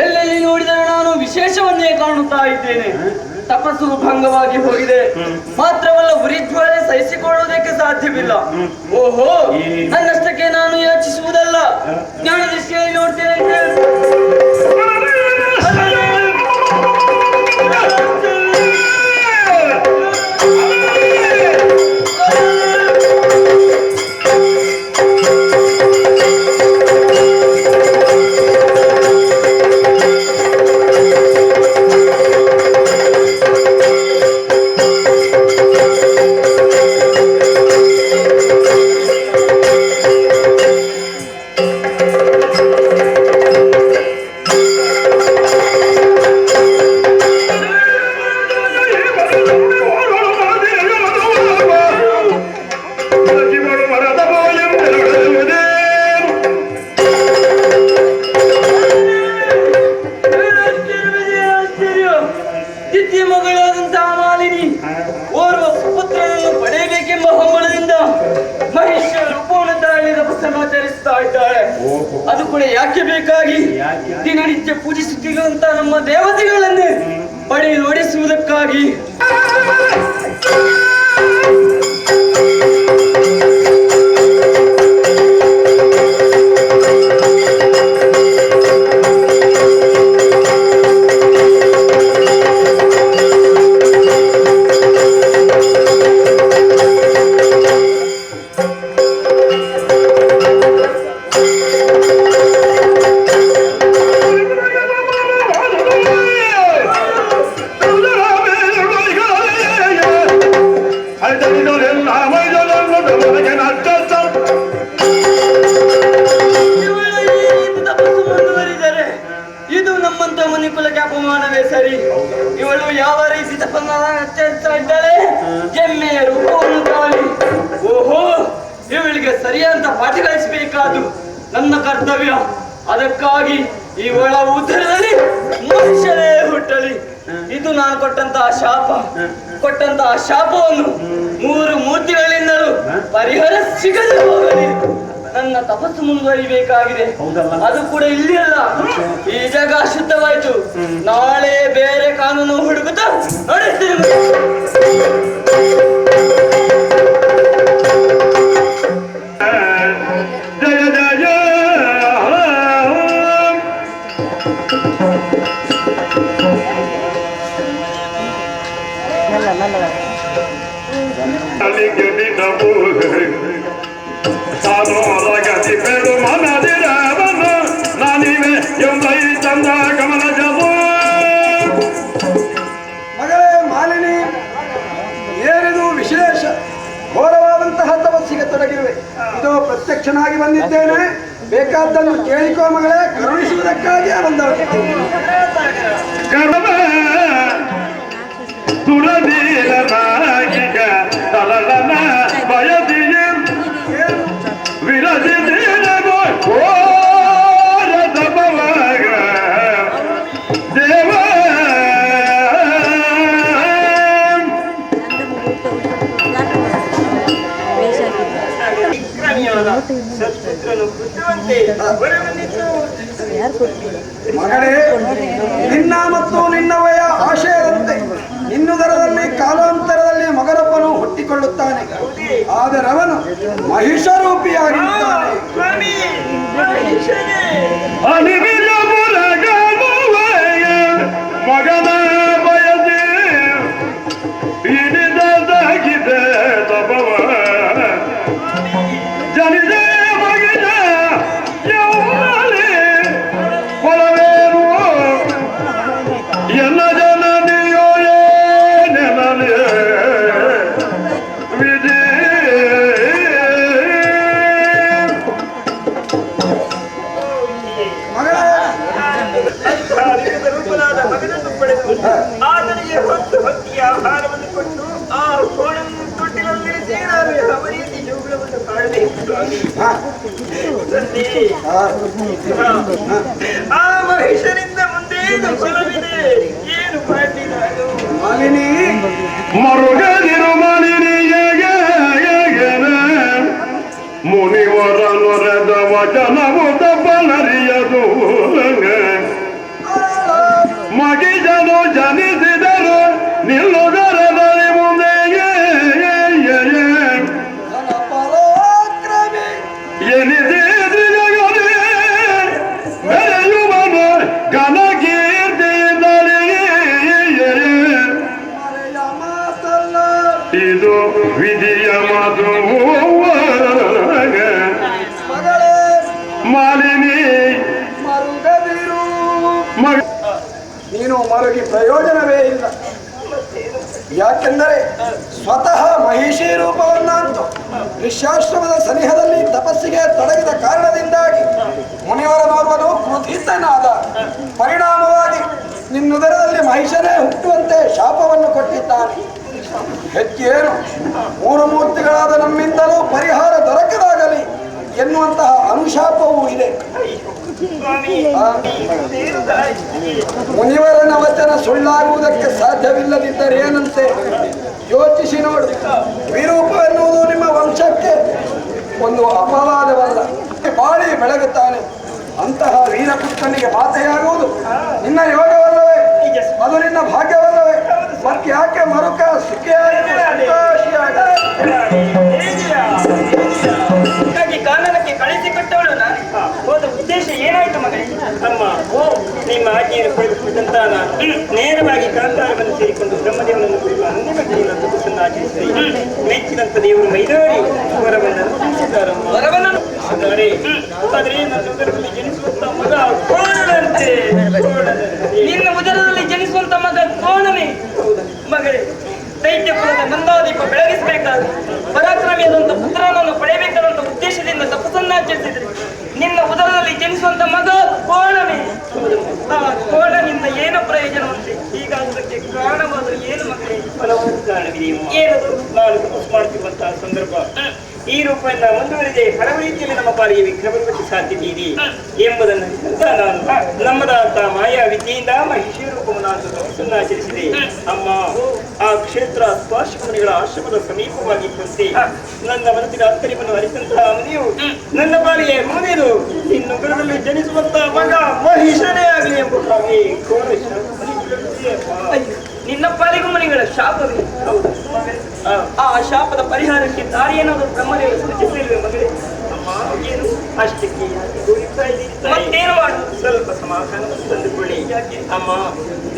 Speaker 2: ಎಲ್ಲೆಲ್ಲಿ ನೋಡಿದರೆ ನಾನು ವಿಶೇಷವನ್ನೇ ಕಾಣುತ್ತಾ ಇದ್ದೇನೆ. ತಪಸ್ಸು ಭಂಗವಾಗಿ ಹೋಗಿದೆ, ಮಾತ್ರವಲ್ಲ ಉರಿಜ್ವಾಲೆ ಸಹಿಸಿಕೊಳ್ಳುವುದಕ್ಕೆ ಸಾಧ್ಯವಿಲ್ಲ. ಓಹೋ, ನನ್ನಷ್ಟಕ್ಕೆ ನಾನು ಯೋಚಿಸುವುದಲ್ಲ, ಜ್ಞಾನ ದೃಷ್ಟಿಯಲ್ಲಿ ನೋಡ್ತೇನೆ. ಅದು ಕೂಡ ಯಾಕೆ ಬೇಕಾಗಿ ದಿನನಿತ್ಯ ಪೂಜಿಸುತ್ತಿರುವಂತ ನಮ್ಮ ದೇವತೆಗಳನ್ನೇ ಬಳಿ ನೋಡಿಸುವುದಕ್ಕಾಗಿ. ಇದು ನಮ್ಮಂತ ಮನುಕುಲಕ್ಕೆ ಅಪಮಾನವೇ ಸರಿ. ಇವಳು ಯಾವ ರೀತಿ ತಪಸ್ಸು ಇದ್ದಾಳೆ, ಎಮ್ಮೆಯ ರೂಪವನ್ನು ತಾಳಿ. ಓಹೋ, ಇವಳಿಗೆ ಸರಿಯಾದ ಪಾಠ ಕಲಿಸಬೇಕಾದು ನನ್ನ ಕರ್ತವ್ಯ. ಅದಕ್ಕಾಗಿ ಇವಳ ಉದರದಲ್ಲಿ ಮನುಷ್ಯರೇ ಹುಟ್ಟಲಿ. ಇದು ನಾನು ಕೊಟ್ಟಂತಹ ಶಾಪವನ್ನು 3 ಮೂರ್ತಿಗಳಿಂದಲೂ ಪರಿಹಾರ ಸಿಗದೆ ಹೋಗಲಿ. ನನ್ನ ತಪಸ್ಸು ಮುಂದುವರಿಬೇಕಾಗಿದೆ. ಅದು ಕೂಡ ಇಲ್ಲಿ ಅಲ್ಲ, ಈ ಜಾಗ ಅಶುದ್ಧವಾಯ್ತು. ನಾಳೆ ಬೇರೆ ಕಾನೂನು ಹುಡುಕುತ್ತಾ ನಡೆಸ್ತೇನೆ.
Speaker 5: ಮಗಳೇ ಮಾಲಿನಿ, ಏನಿದು ವಿಶೇಷ? ಘೋರವಾದಂತಹ ತಪಸ್ಸಿಗೆ ತೊಡಗಿರುವೆ. ಇದು ಪ್ರತ್ಯಕ್ಷನಾಗಿ ಬಂದಿದ್ದೇನೆ, ಬೇಕಾದ್ದನ್ನು ಕೇಳಿಕೋ ಮಗಳೇ, ಕರುಣಿಸುವುದಕ್ಕಾಗಿಯೇ ಬಂದವಳು. ಮಗಳೇ, ನಿನ್ನ ಮತ್ತು ನಿನ್ನವಯ ಆಶಯದಂತೆ ನಿನ್ನುದರದಲ್ಲಿ ಕಾಲಾಂತರದಲ್ಲಿ ಮಗನೊಬ್ಬನು ಹುಟ್ಟಿಕೊಳ್ಳುತ್ತಾನೆ. ಆದರೆ ಅವನು ಮಹಿಷರೂಪಿಯಾಗಿರುತ್ತಾನೆ.
Speaker 6: ಮಗನ ಬಯಸಿ ಹಿಡಿದಾಗಿದೆ ತಪವ ಜನಿದೆ ಮಗಿದ ಯೌವನೆ ಕೊಳವೇನು ಎಲ್ಲ ಜನನಿಯೋ ಏನೆನಲೆ ವಿಧಿ
Speaker 7: ರೂಪನಾದ ಮಗನನ್ನು ಪಡೆದು ಆತನಿಗೆ ಹೊತ್ತಿಗೆ ಆಹಾರವನ್ನು ಕೊಟ್ಟು ಆ ಕೋಣನ್ನು ತೊಟ್ಟಿನಲ್ಲಿರಿಸಿ ನಾನು ಯಾವ ರೀತಿ ಜೋಗುಳವನ್ನು ಕಾಣಬೇಕು. ಆ ಮಹಿಷನಿಂದ ಮುಂದೇನು ಫಲವಿದೆ, ಏನು ಮಾಡಿ ನಾನು
Speaker 5: ಮಾಲಿನಿ
Speaker 6: ಮರುಗದಿರು ಮಾಲಿನಿಯಗೆ ಮುನಿವರ ನೊರೆದ ವಚನವು ತಪ್ಪಲರಿಯದು ಮಗಿಜನು ಜನಿಸಿದರು ನಿಲ್ಲುದರದಲ್ಲಿ ಮುಂದೆಯೇ
Speaker 5: ಪರಾಕ್ರಮಿ
Speaker 6: ಎನಿಸಿದ ಜಗದೇ ಬೆಳೆಯುವನು ಘನಕೀರ್ತಿಯಿಂದಲೇ
Speaker 5: ಮರೆಯ ಮಾತಲ್ಲ
Speaker 6: ಇದು ವಿಧಿಯ ಮಾತು
Speaker 5: ಮಗಳೇ
Speaker 6: ಮಾಲಿನಿ
Speaker 5: ಮರುಗದಿರು
Speaker 6: ಮಗ
Speaker 5: ನೀನು ಮರುಗಿ ಪ್ರಯೋಜನವೇ ಇಲ್ಲ. ಯಾಕೆಂದರೆ ಸ್ವತಃ ಮಹಿಷಿ ರೂಪವನ್ನಂತು ಋಷ್ಯಾಶ್ರಮದ ಸನಿಹದಲ್ಲಿ ತಪಸ್ಸಿಗೆ ತೊಡಗಿದ ಕಾರಣದಿಂದಾಗಿ ಮುನಿವರನೋರ್ವನು ಕ್ರುಧಿತನಾದ. ಪರಿಣಾಮವಾಗಿ ನಿನ್ನುದರದಲ್ಲಿ ಮಹಿಷನೇ ಹುಟ್ಟುವಂತೆ ಶಾಪವನ್ನು ಕೊಟ್ಟಿದ್ದಾನೆ. ಹೆಚ್ಚೇನು 3 ಮೂರ್ತಿಗಳಾದ ನಮ್ಮಿಂದಲೂ ಪರಿಹಾರ ದೊರಕದಾಗಲಿ ಎನ್ನುವಂತಹ ಅನುಶಾಪವೂ ಇದೆ. ಮುನಿವರನ ವಚನ ಸುಳ್ಳಾಗುವುದಕ್ಕೆ ಸಾಧ್ಯವಿಲ್ಲದಿದ್ದರೆ ಏನಂತೆ ಯೋಚಿಸಿ ನೋಡು. ವಿರೂಪ ಎನ್ನುವುದು ನಿಮ್ಮ ವಂಶಕ್ಕೆ ಒಂದು ಅಪವಾದವಲ್ಲ, ಬಾಳಿ ಬೆಳಗುತ್ತಾನೆ. ಅಂತಹ ವೀರಪುತ್ರನಿಗೆ ಮಾತೆಯಾಗುವುದು ನಿನ್ನ ಯೋಗವಲ್ಲವೇ? ಅದು ನಿನ್ನ ಭಾಗ್ಯವಲ್ಲವೇ? ಮತ್ತೆ ಯಾಕೆ ಮರುಕ
Speaker 7: ಹೀಗಾಗಿ ಕಾನನಕ್ಕೆ ಕಳಿಸಿಕೊಟ್ಟವಳು ನಾನು. ಹೋದ ಉದ್ದೇಶ ಏನಾಯ್ತು ಮಗನೇ? ಅಮ್ಮ, ನಿಮ್ಮ ಆಜ್ಞೆಯನ್ನು ಪಡೆದುಕೊಂಡಂತ ನಾನು ನೇರವಾಗಿ ಕಾಂತಾರವನ್ನು ಸೇರಿಕೊಂಡು ಬ್ರಹ್ಮದೇವನನ್ನು ಕುರಿತು ಅಂತಿಮ ಜೀವನ ತಪಸ್ಸನ್ನು ಆಚರಿಸಿದೆ. ಮೆಚ್ಚಿದಂತ ದೇವರು ಮೈದಾರಿ ವರವನ್ನು ತಿಳಿಸಿದ್ದಾರಮ್ಮ. ಆದರೆ ನನ್ನ ಉದರದಲ್ಲಿ ಜನಿಸುವಂತ ಮಗ ಕೋಣನಂತೆ. ನಿನ್ನ ಉದರದಲ್ಲಿ ಜನಿಸುವಂತ ಮಗ ಕೋಣನೇ ಮಗಳೇ. ದೈತ್ಯಪುರದ ನಂದಾದೀಪ ಬೆಳಗಿಸಬೇಕಾದ್ರೆ ಪರಾಕ್ರಮಿಯಾದಂತ ಪುತ್ರನನ್ನು ಪಡೆಯಬೇಕಾದಂತ ಉದ್ದೇಶದಿಂದ ತಪಸ್ಸನ್ನಾಚರಿಸಿದ್ರೆ ನಿನ್ನ ಉದರದಲ್ಲಿ ಜನಿಸುವಂತ ಮಗ ಕೋಣನೇ. ಆ ಕೋಣನಿಂದ ಏನು ಪ್ರಯೋಜನವಂತೆ? ಹೀಗಾಗುವುದಕ್ಕೆ ಕಾರಣವಾದರೂ ಏನು ಮಗಳೇ? ಏನದು? ನಾನು ತಪಸ್ಸು ಮಾಡುತ್ತಿರುವಂತಹ ಸಂದರ್ಭ ಈ ರೂಪವನ್ನು ಮುಂದುವರಿದೆ ಹಲವು ರೀತಿಯಲ್ಲಿ ನಮ್ಮ ಪಾಲಿಗೆ ವಿಘ್ನಬರುವುದಕ್ಕೆ ಸಾಧ್ಯತೆ ಇದೆ ಎಂಬುದನ್ನು ನಾನು ನಮ್ಮದಾದ ಮಾಯಾ ವಿದ್ಯೆಯಿಂದ ಮಹಿಷಿ ರೂಪವನ್ನು ತಪಸ್ಸನ್ನು ಆಚರಿಸಿದೆ. ಅಮ್ಮ, ಆ ಕ್ಷೇತ್ರ ಸ್ಪರ್ಶ ಮುನಿಗಳ ಆಶ್ರಮದ ಸಮೀಪವಾಗಿದ್ದಂತೆ ನನ್ನ ಮನಸ್ಸಿನ ಆಂತರ್ಯವನ್ನು ಅರಿತಂತಹ ಮುನಿಯು ನನ್ನ ಪಾಲಿಗೆ ಮುನಿದು ನಿನ್ನುಗರದಲ್ಲಿ ಜನಿಸುವಂತಹ ಮಗ ಮಹಿಷನೇ ಆಗಲಿ ಎಂಬುದಾಗಿ ಘೋರ ನಿನ್ನ ಪಾಲಿಗೂ ಮುನಿಗಳ ಶಾಪವೇ. ಹೌದು, ಆ ಶಾಪದ ಪರಿಹಾರಕ್ಕೆ ದಾರಿ ಏನಾದರೂ ಬ್ರಹ್ಮದೇವರು ಸೂಚಿಸಲಿಲ್ವೇ ಮಗಳೇ? ಅಮ್ಮ, ಏನು ಅಷ್ಟಕ್ಕೆ ಮತ್ತೇನು ಮಾಡು? ಸ್ವಲ್ಪ ಸಮಾಧಾನವನ್ನು ತಂದುಕೊಳ್ಳಿ. ಅಮ್ಮ,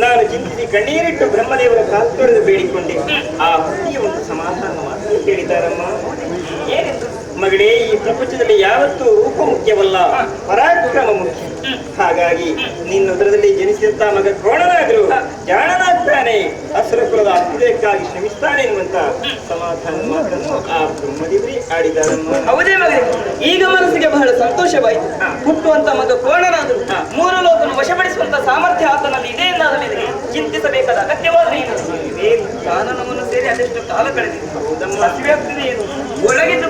Speaker 7: ನಾನು ಚಿಂತಿಸಿ ಕಣ್ಣೀರಿಟ್ಟು ಬ್ರಹ್ಮದೇವರ ಕಾಲು ತೊಳೆದು ಬೇಡಿಕೊಂಡೆ. ಆ ಹುಟ್ಟಿಯ ಒಂದು ಸಮಾಧಾನ ಮಾತ್ರ ಕೇಳಿದ್ದಾರಮ್ಮ. ಏನೆಂದು? ಮಗಳೇ, ಈ ಪ್ರಪಂಚದಲ್ಲಿ ಯಾವತ್ತೂ ರೂಪ ಮುಖ್ಯವಲ್ಲ, ಪರಾಕ್ರಮ ಮುಖ್ಯ. ಹಾಗಾಗಿ ನಿನ್ನದರದಲ್ಲಿ ಜನಿಸಿದಂತ ಮಗ ದ್ರೋಣನಾದ್ರು ಜಾಣನಾಗ್ತಾನೆ, ಅಸುರ ಕುಲದ ಅಭ್ಯುದಯಕ್ಕಾಗಿ ಶ್ರಮಿಸ್ತಾನೆ ಎನ್ನುವಂತ ಸಮಾಧಾನ ಮಾತನ್ನು ಆ ಬ್ರಹ್ಮದೇವರೇ ಆಡಿದಾರಮ್ಮ.
Speaker 2: ಹೌದೇ ಮಗನೇ, ಈಗ ಮನಸ್ಸಿಗೆ ಬಹಳ ಸಂತೋಷವಾಯಿತು. ಹುಟ್ಟುವಂತ ಮಗ ಕೋಣನಾದ್ರು 3 ಲೋಕವನ್ನು ವಶಪಡಿಸುವಂತ ಸಾಮರ್ಥ್ಯ ಆತನಲ್ಲಿ ಇದೆ ಎಂದಾದಲ್ಲಿ ಚಿಂತಿಸಬೇಕಾದ ಅಗತ್ಯವಾದ ಕಾನನವನ್ನು ಸೇರಿ ಅದೆಷ್ಟು ಕಾಲ ಕಳೆದಿದೆ. ಹಸಿವಾಗ್ತಿದೆ ಏನು ಒಳಗಿದ್ದು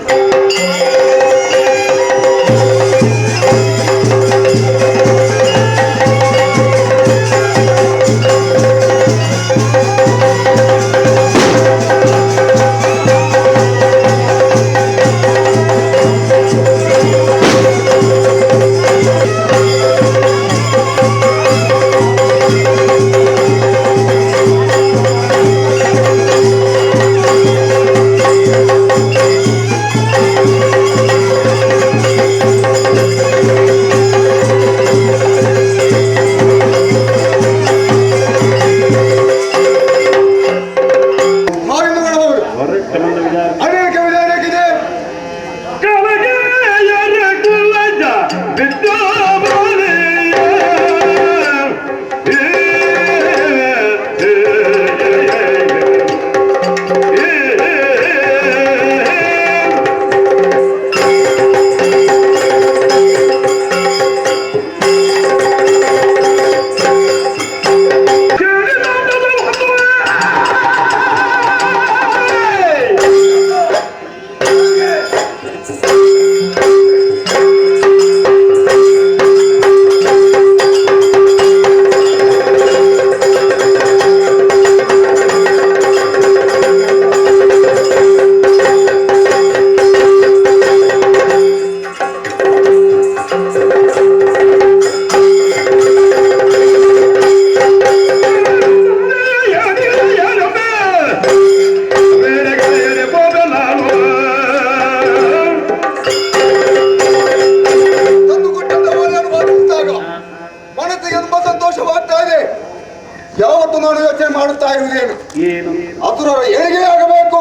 Speaker 8: ನಾನು ಯೋಚನೆ ಮಾಡುತ್ತಾ ಇರುವುದೇನು,
Speaker 6: ಏನು
Speaker 8: ಅಸುರರ ಏಳಿಗೆ ಆಗಬೇಕು,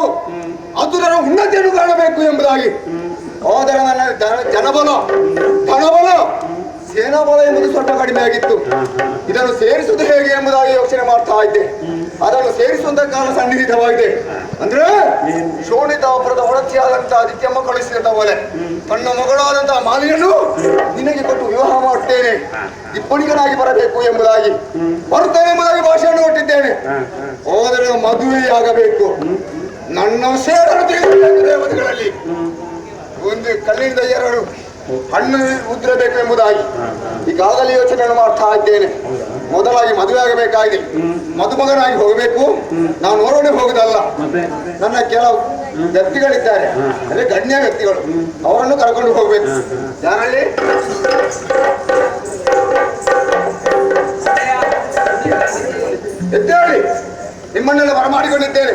Speaker 8: ಅಸುರರ ಉನ್ನತಿಯನ್ನು ಕಾಣಬೇಕು ಎಂಬುದಾಗಿ. ಆದರೆ ನನ್ನ ಜನಬಲ ಧನಬಲ ಸೇನಾಬಲ ಎಂಬುದು ಸ್ವಲ್ಪ ಕಡಿಮೆ ಆಗಿತ್ತು. ಇದನ್ನು ಸೇರಿಸುವುದು ಹೇಗೆ ಎಂಬುದಾಗಿ ಯೋಚನೆ ಮಾಡ್ತಾ ಇದ್ದೆ. ಅದನ್ನು ಸೇರಿಸುವಂತ ಕಾಲ ಸನ್ನಿಹಿತವಾಗಿದೆ. ಅಂದ್ರೆ ಶೋಣಿತಾಪುರದ ಒಡತಿಯಾದಂತಹ ಆದಿತ್ಯಮ್ಮ ಕಳಿಸಿದ ಒಲೆ ತನ್ನ ಮಗಳಾದಂತಹ ಮಾಲಿಯನ್ನು ನಿನಗೆ ಕೊಟ್ಟು ವಿವಾಹ ಮಾಡುತ್ತೇನೆ, ಇಬ್ಬನಿಗನಾಗಿ ಬರಬೇಕು ಎಂಬುದಾಗಿ ಬರುತ್ತೇನೆ ಎಂಬುದಾಗಿ ಭಾಷಣ ಕೊಟ್ಟಿದ್ದೇನೆ. ಹೋದರೆ ಮದುವೆಯಾಗಬೇಕು, ನನ್ನ ಸೇರಲು ತಿಳಿಸಬೇಕು. ದೇವತೆಗಳಲ್ಲಿ ಒಂದು ಕಲ್ಲಿಂದ 2 ಹಣ್ಣು ಉದ್ರಬೇಕು ಎಂಬುದಾಗಿ ಈಗಾಗಲೇ ಯೋಚನೆಯನ್ನು ಮಾಡ್ತಾ ಇದ್ದೇನೆ. ಮೊದಲಾಗಿ ಮದುವೆ ಆಗಬೇಕಾಗಿದೆ, ಮದುಮಗನಾಗಿ ಹೋಗಬೇಕು. ನಾನು ನೋಡೋಣ ಹೋಗುದಲ್ಲ, ನನ್ನ ಕೆಲವು ವ್ಯಕ್ತಿಗಳಿದ್ದಾರೆ, ಅಂದ್ರೆ ಗಣ್ಯ ವ್ಯಕ್ತಿಗಳು, ಅವರನ್ನು ಕರ್ಕೊಂಡು ಹೋಗ್ಬೇಕು. ಯಾರಲ್ಲಿ ಎದ್ದೇಳಿ, ನಿಮ್ಮನ್ನೆಲ್ಲ ಬರಮಾಡಿಕೊಂಡಿದ್ದೇನೆ.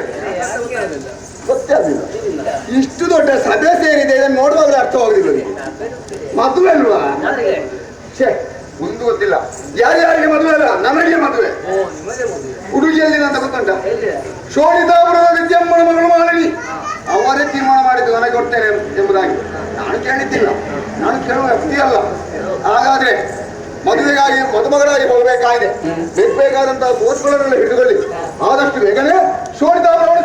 Speaker 8: ಗೊತ್ತಾಗಲಿಲ್ಲ, ಇಷ್ಟು ದೊಡ್ಡ ಸಭೆ ಸೇರಿದೆ, ಇದನ್ನು ನೋಡುವಾಗಲೇ ಅರ್ಥ ಹೋಗುದಿಲ್ಲ. ಮದುವೆ ಅಲ್ವಾ? ಛೇ, ಒಂದು ಗೊತ್ತಿಲ್ಲ. ಯಾರ್ಯಾರಿಗೆ ಮದುವೆ ಅಲ್ಲ, ನನಗೆ ಮದುವೆ. ಹುಡುಗಿಯಲ್ಲಿ ಅಂತ ಗೊತ್ತುಂಟ? ಶೋಣಿತಾಪುರದ ವಿದ್ಯಮ್ಮನ ಮಗಳು ಮಾಲಿನಿ ಅವರೇ ತೀರ್ಮಾನ ಮಾಡಿದ್ದು ನನಗೆ ಕೊಡ್ತೇನೆ ಎಂಬುದಾಗಿ. ನಾನು ಕೇಳಿದ್ದಿಲ್ಲ, ನಾನು ಕೇಳುವ ವ್ಯಕ್ತಿ ಅಲ್ಲ. ಹಾಗಾದ್ರೆ ಮದುವೆಗಾಗಿ ಮದುಮಗಳಾಗಿ ಹೋಗಬೇಕಾಗಿದೆ. ಬೇಕಾದಂತಹ ಕೋರ್ಸ್ಗಳನ್ನೆಲ್ಲ ಹಿಡಿದುಕೊಳ್ಳಿ, ಆದಷ್ಟು ಬೇಗನೆ ಶೋಣಿತಾಪುರವನ್ನು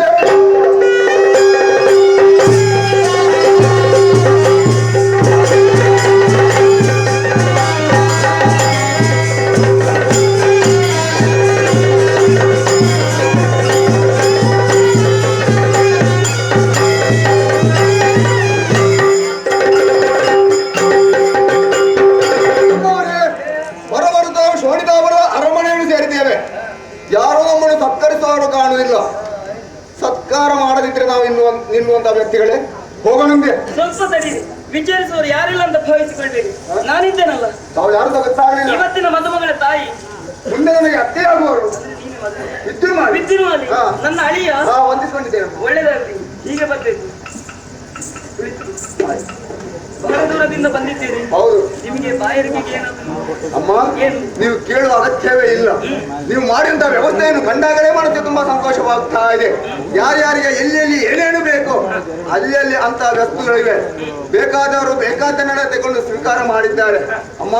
Speaker 8: ಸತ್ಕಾರ ಮಾಡದಿದ್ರೆ ನಾವು ನಿಲ್ಲುವಂತ ವ್ಯಕ್ತಿಗಳೇ. ಹೋಗೋಣಂತೆ.
Speaker 9: ಸ್ವಲ್ಪ ತಡಿ, ವಿಚಾರಿಸುವವರು ಯಾರಿಲ್ಲ ಅಂತ ಭಾವಿಸಿಕೊಳ್ಬೇಡಿ. ನಾನಿದ್ದೇನಲ್ಲ,
Speaker 8: ತಾವು ಯಾರು ಗೊತ್ತಾಗಲಿಲ್ಲ.
Speaker 9: ಇವತ್ತಿನ ಮದುಮಗಳ ತಾಯಿ,
Speaker 8: ಮುಂದೆ ನನಗೆ ಅತ್ತೆ ಆಗುವವರು
Speaker 9: ವಿದ್ಯುನ್ಮಾಲಿ ನನ್ನ ಅಳಿಯ.
Speaker 8: ವಂದಿಸಿಕೊಂಡಿದ್ದೇನೆ.
Speaker 9: ಒಳ್ಳೆದಾಗಲಿ, ಹೀಗೆ ಬರ್ಬೇಕು. ಬಹಳ ದೂರದಿಂದ ಬಂದಿದ್ದೀರಿ.
Speaker 8: ಹೌದು.
Speaker 9: ನಿಮಗೆ ಬಾಯಾರಿಕೆಗೆ ಏನಾದ್ರು?
Speaker 8: ಅಮ್ಮ, ನೀವು ಕೇಳುವ ಅಗತ್ಯವೇ ಇಲ್ಲ. ನೀವು ಮಾಡಿದಂತ ವ್ಯವಸ್ಥೆಯನ್ನು ಕಂಡಾಗಲೇ ಮಾಡುತ್ತೆ ತುಂಬಾ ಸಂತೋಷವಾಗ್ತಾ ಇದೆ. ಯಾರ್ಯಾರಿಗೆ ಎಲ್ಲೆಲ್ಲಿ ಏನೇನು ಬೇಕು ಅಲ್ಲಿ ಅಂತ ವಸ್ತುಗಳಿವೆ. ಬೇಕಾದವರು ಬೇಕಾದ ತೆಗೆದುಕೊಂಡು ಸ್ವೀಕಾರ ಮಾಡಿದ್ದಾರೆ. ಅಮ್ಮ,